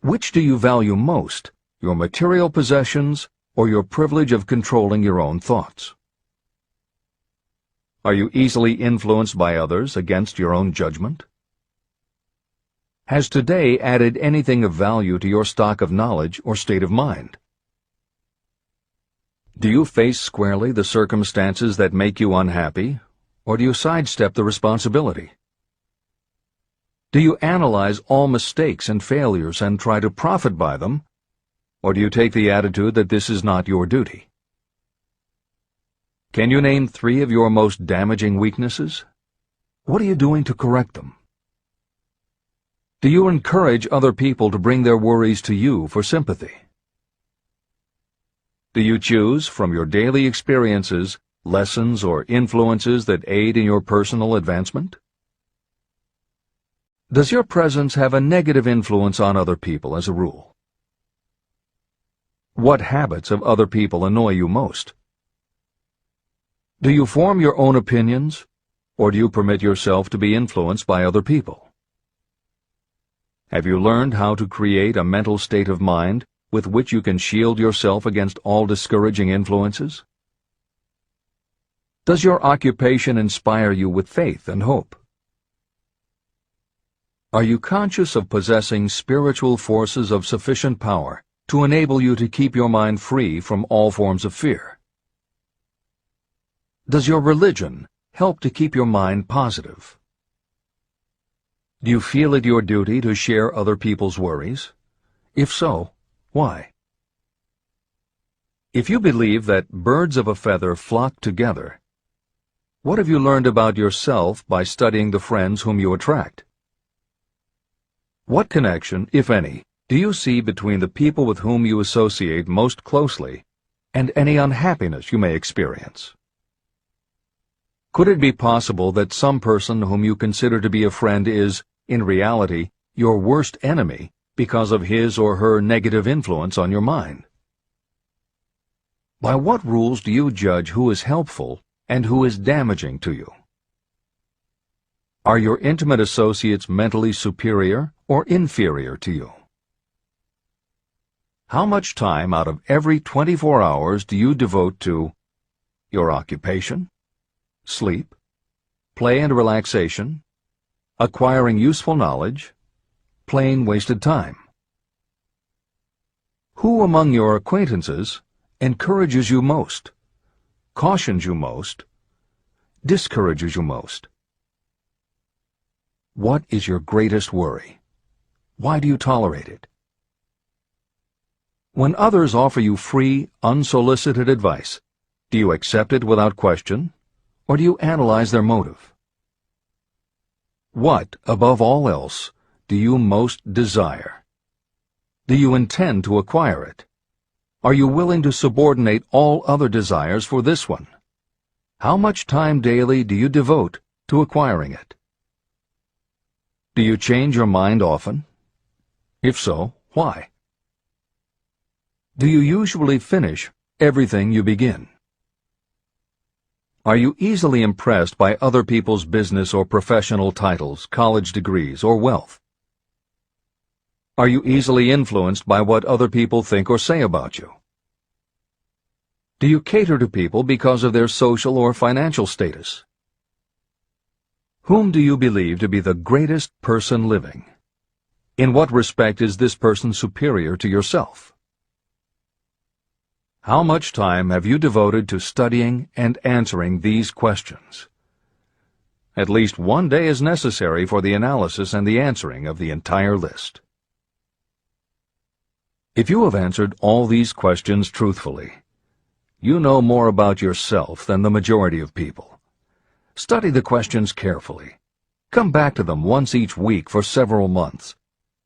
A: Which do you value most, your material possessions or your privilege of controlling your own thoughts? Are you easily influenced by others against your own judgment? Has today added anything of value to your stock of knowledge or state of mind? Do you face squarely the circumstances that make you unhappy, or do you sidestep the responsibility? Do you analyze all mistakes and failures and try to profit by them, or do you take the attitude that this is not your duty? Can you name 3 of your most damaging weaknesses? What are you doing to correct them? Do you encourage other people to bring their worries to you for sympathy? Do you choose from your daily experiences lessons or influences that aid in your personal advancement? Does your presence have a negative influence on other people as a rule? What habits of other people annoy you most? Do you form your own opinions, or do you permit yourself to be influenced by other people? Have you learned how to create a mental state of mind with which you can shield yourself against all discouraging influences? Does your occupation inspire you with faith and hope? Are you conscious of possessing spiritual forces of sufficient power to enable you to keep your mind free from all forms of fear? Does your religion help to keep your mind positive? Do you feel it your duty to share other people's worries? If so, why? If you believe that birds of a feather flock together, what have you learned about yourself by studying the friends whom you attract? What connection, if any, do you see between the people with whom you associate most closely and any unhappiness you may experience? Could it be possible that some person whom you consider to be a friend is, in reality, your worst enemy because of his or her negative influence on your mind? By what rules do you judge who is helpful and who is damaging to you? Are your intimate associates mentally superior or inferior to you? How much time out of every 24 hours do you devote to your occupation, sleep, play and relaxation, acquiring useful knowledge, plain wasted time? Who among your acquaintances encourages you most, cautions you most, discourages you most? What is your greatest worry? Why do you tolerate it? When others offer you free, unsolicited advice, do you accept it without question, or do you analyze their motive? What, above all else, do you most desire? Do you intend to acquire it? Are you willing to subordinate all other desires for this one? How much time daily do you devote to acquiring it? Do you change your mind often? If so, why? Do you usually finish everything you begin? Are you easily impressed by other people's business or professional titles, college degrees, or wealth? Are you easily influenced by what other people think or say about you? Do you cater to people because of their social or financial status? Whom do you believe to be the greatest person living? In what respect is this person superior to yourself? How much time have you devoted to studying and answering these questions? At least one day is necessary for the analysis and the answering of the entire list. If you have answered all these questions truthfully, you know more about yourself than the majority of people. Study the questions carefully. Come back to them once each week for several months,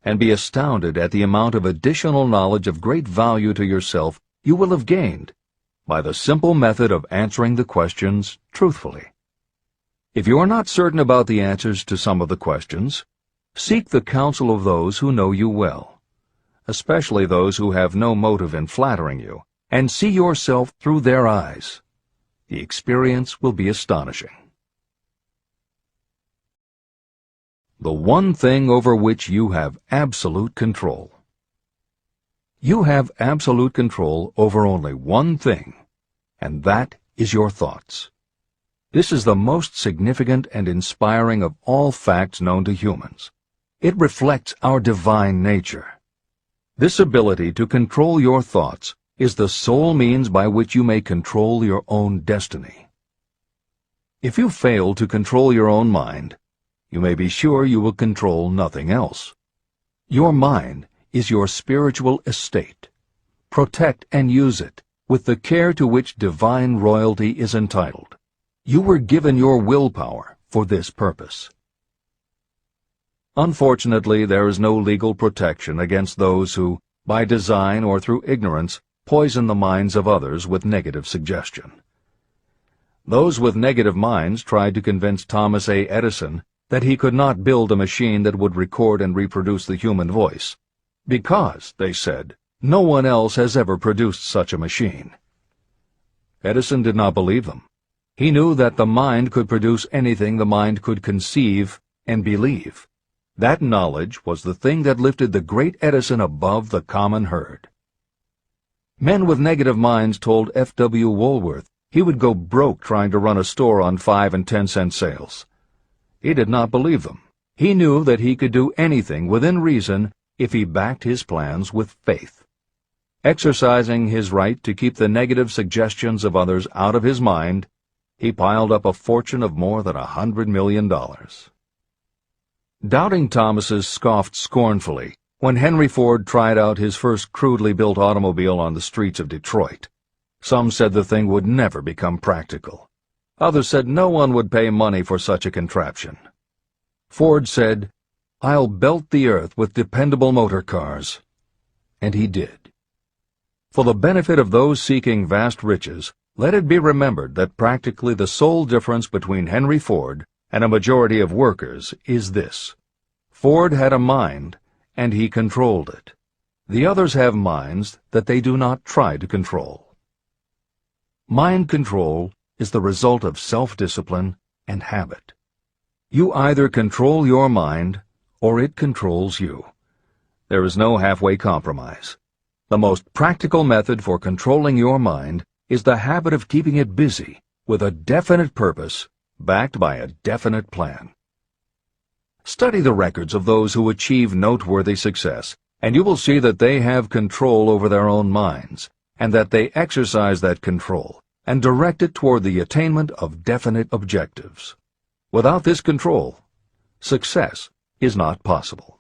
A: and be astounded at the amount of additional knowledge of great value to yourself you will have gained by the simple method of answering the questions truthfully. If you are not certain about the answers to some of the questions, seek the counsel of those who know you well, especially those who have no motive in flattering you, and see yourself through their eyes. The experience will be astonishing. The one thing over which you have absolute control. You have absolute control over only one thing, and that is your thoughts. This is the most significant and inspiring of all facts known to humans. It reflects our divine nature. This ability to control your thoughts is the sole means by which you may control your own destiny. If you fail to control your own mind, you may be sure you will control nothing else. Your mind is your spiritual estate. Protect and use it with the care to which divine royalty is entitled. You were given your willpower for this purpose. Unfortunately, there is no legal protection against those who, by design or through ignorance, poison the minds of others with negative suggestion. Those with negative minds tried to convince Thomas A. Edison that he could not build a machine that would record and reproduce the human voice, because, they said, no one else has ever produced such a machine. Edison did not believe them. He knew that the mind could produce anything the mind could conceive and believe. That knowledge was the thing that lifted the great Edison above the common herd. Men with negative minds told F.W. Woolworth he would go broke trying to run a store on 5 and 10-cent sales. He did not believe them. He knew that he could do anything within reason if he backed his plans with faith. Exercising his right to keep the negative suggestions of others out of his mind, he piled up a fortune of more than $100 million. Doubting Thomases scoffed scornfully when Henry Ford tried out his first crudely built automobile on the streets of Detroit. Some said the thing would never become practical. Others said no one would pay money for such a contraption. Ford said, "I'll belt the earth with dependable motor cars." And he did. For the benefit of those seeking vast riches, let it be remembered that practically the sole difference between Henry Ford and a majority of workers is this: Ford had a mind, and he controlled it. The others have minds that they do not try to control. Mind control is the result of self-discipline and habit. You either control your mind, or it controls you. There is no halfway compromise. The most practical method for controlling your mind is the habit of keeping it busy with a definite purpose, backed by a definite plan. Study the records of those who achieve noteworthy success, and you will see that they have control over their own minds, and that they exercise that control and direct it toward the attainment of definite objectives. Without this control, success is not possible.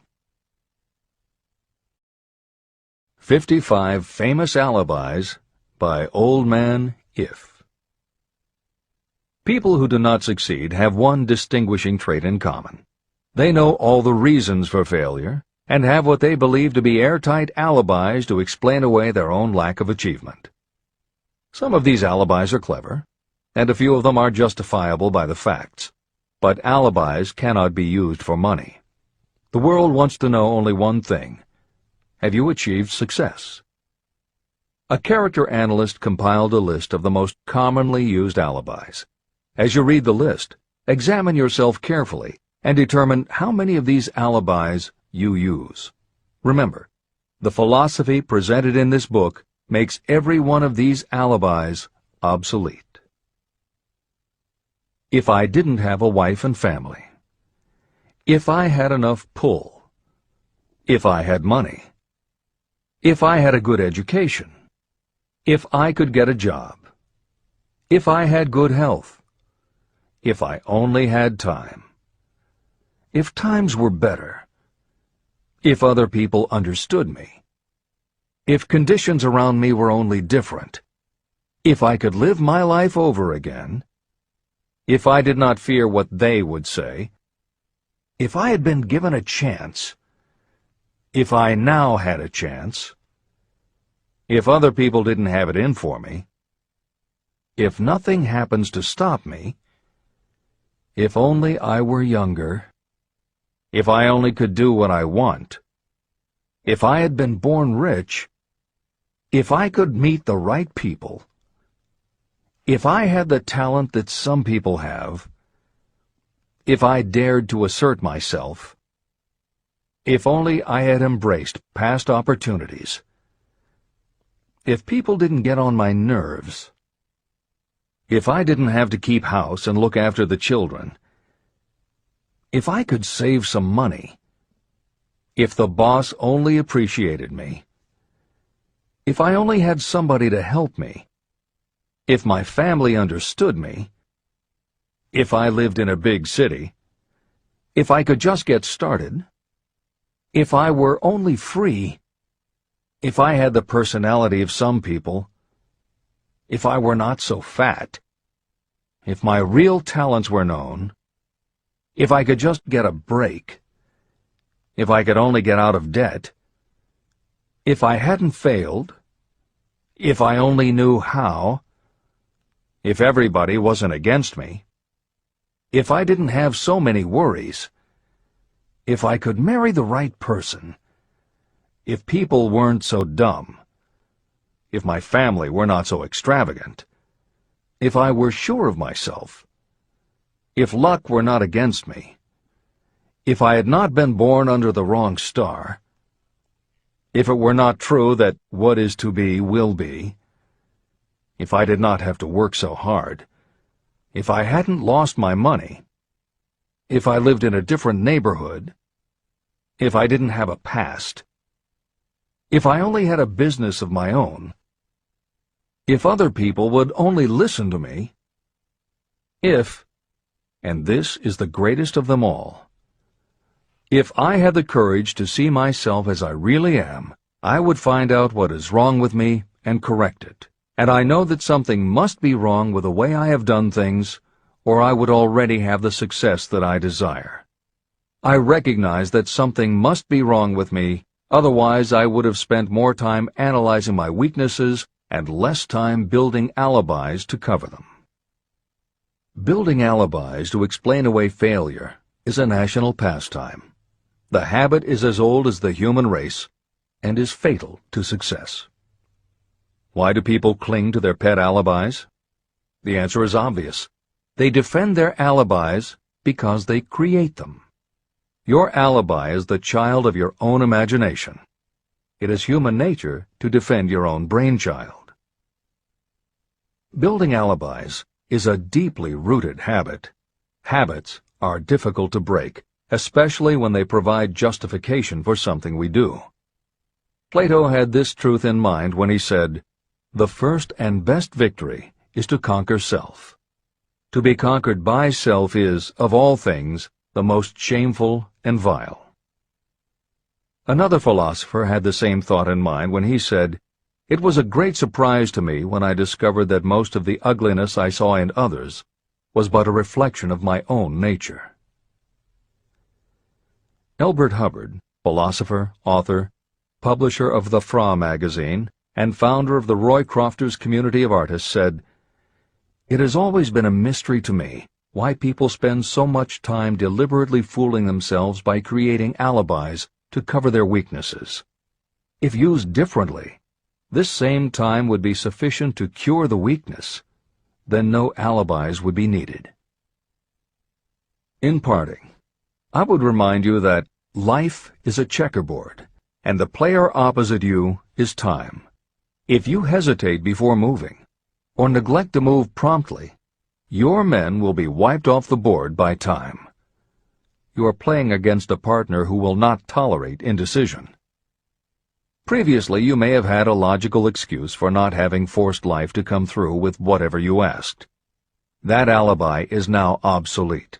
A: 55 Famous Alibis by Old Man If. People who do not succeed have one distinguishing trait in common. They know all the reasons for failure and have what they believe to be airtight alibis to explain away their own lack of achievement. Some of these alibis are clever, and a few of them are justifiable by the facts. But alibis cannot be used for money. The world wants to know only one thing: have you achieved success? A character analyst compiled a list of the most commonly used alibis. As you read the list, examine yourself carefully and determine how many of these alibis you use. Remember, the philosophy presented in this book makes every one of these alibis obsolete. If I didn't have a wife and family. If I had enough pull. If I had money. If I had a good education. If I could get a job. If I had good health. If I only had time. If times were better. If other people understood me. If conditions around me were only different. If I could live my life over again. If I did not fear what they would say. If I had been given a chance. If I now had a chance. If other people didn't have it in for me. If nothing happens to stop me. If only I were younger. If I only could do what I want. If I had been born rich. If I could meet the right people. If I had the talent that some people have. If I dared to assert myself. If only I had embraced past opportunities. If people didn't get on my nerves. If I didn't have to keep house and look after the children. If I could save some money. If the boss only appreciated me. If I only had somebody to help me. If my family understood me. If I lived in a big city. If I could just get started. If I were only free. If I had the personality of some people. If I were not so fat. If my real talents were known. If I could just get a break. If I could only get out of debt. If I hadn't failed. If I only knew how. If everybody wasn't against me. If I didn't have so many worries. If I could marry the right person. If people weren't so dumb. If my family were not so extravagant. If I were sure of myself. If luck were not against me. If I had not been born under the wrong star. If it were not true that what is to be will be. If I did not have to work so hard. If I hadn't lost my money. If I lived in a different neighborhood. If I didn't have a past. If I only had a business of my own. If other people would only listen to me. If, and this is the greatest of them all, if I had the courage to see myself as I really am, I would find out what is wrong with me and correct it. And I know that something must be wrong with the way I have done things, or I would already have the success that I desire. I recognize that something must be wrong with me, otherwise I would have spent more time analyzing my weaknesses and less time building alibis to cover them. Building alibis to explain away failure is a national pastime. The habit is as old as the human race and is fatal to success. Why do people cling to their pet alibis? The answer is obvious. They defend their alibis because they create them. Your alibi is the child of your own imagination. It is human nature to defend your own brainchild. Building alibis is a deeply rooted habit. Habits are difficult to break, especially when they provide justification for something we do. Plato had this truth in mind when he said, "The first and best victory is to conquer self. To be conquered by self is, of all things, the most shameful and vile." Another philosopher had the same thought in mind when he said, "It was a great surprise to me when I discovered that most of the ugliness I saw in others was but a reflection of my own nature." Elbert Hubbard, philosopher, author, publisher of the Fra magazine, and founder of the Roycrofters community of artists, said, "It has always been a mystery to me why people spend so much time deliberately fooling themselves by creating alibis to cover their weaknesses. If used differently, this same time would be sufficient to cure the weakness. Then no alibis would be needed." In parting, I would remind you that life is a checkerboard, and the player opposite you is time. If you hesitate before moving, or neglect to move promptly, your men will be wiped off the board by time. You are playing against a partner who will not tolerate indecision. Previously, you may have had a logical excuse for not having forced life to come through with whatever you asked. That alibi is now obsolete,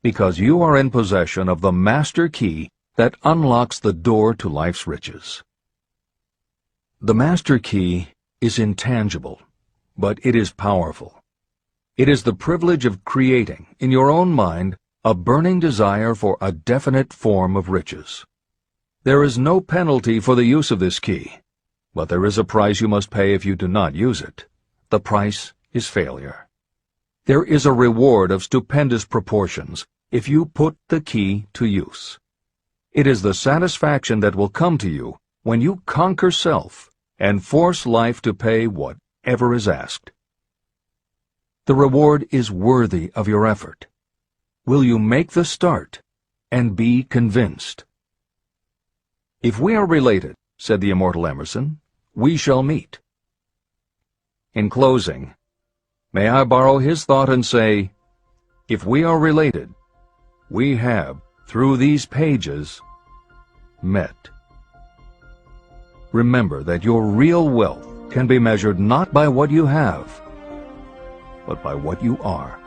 A: because you are in possession of the master key that unlocks the door to life's riches. The master key is intangible, but it is powerful. It is the privilege of creating, in your own mind, a burning desire for a definite form of riches. There is no penalty for the use of this key, but there is a price you must pay if you do not use it. The price is failure. There is a reward of stupendous proportions if you put the key to use. It is the satisfaction that will come to you when you conquer self and force life to pay whatever is asked. The reward is worthy of your effort. Will you make the start and be convinced? "If we are related," said the immortal Emerson, "we shall meet." In closing, may I borrow his thought and say, if we are related, we have, through these pages, met. Remember that your real wealth can be measured not by what you have, but by what you are.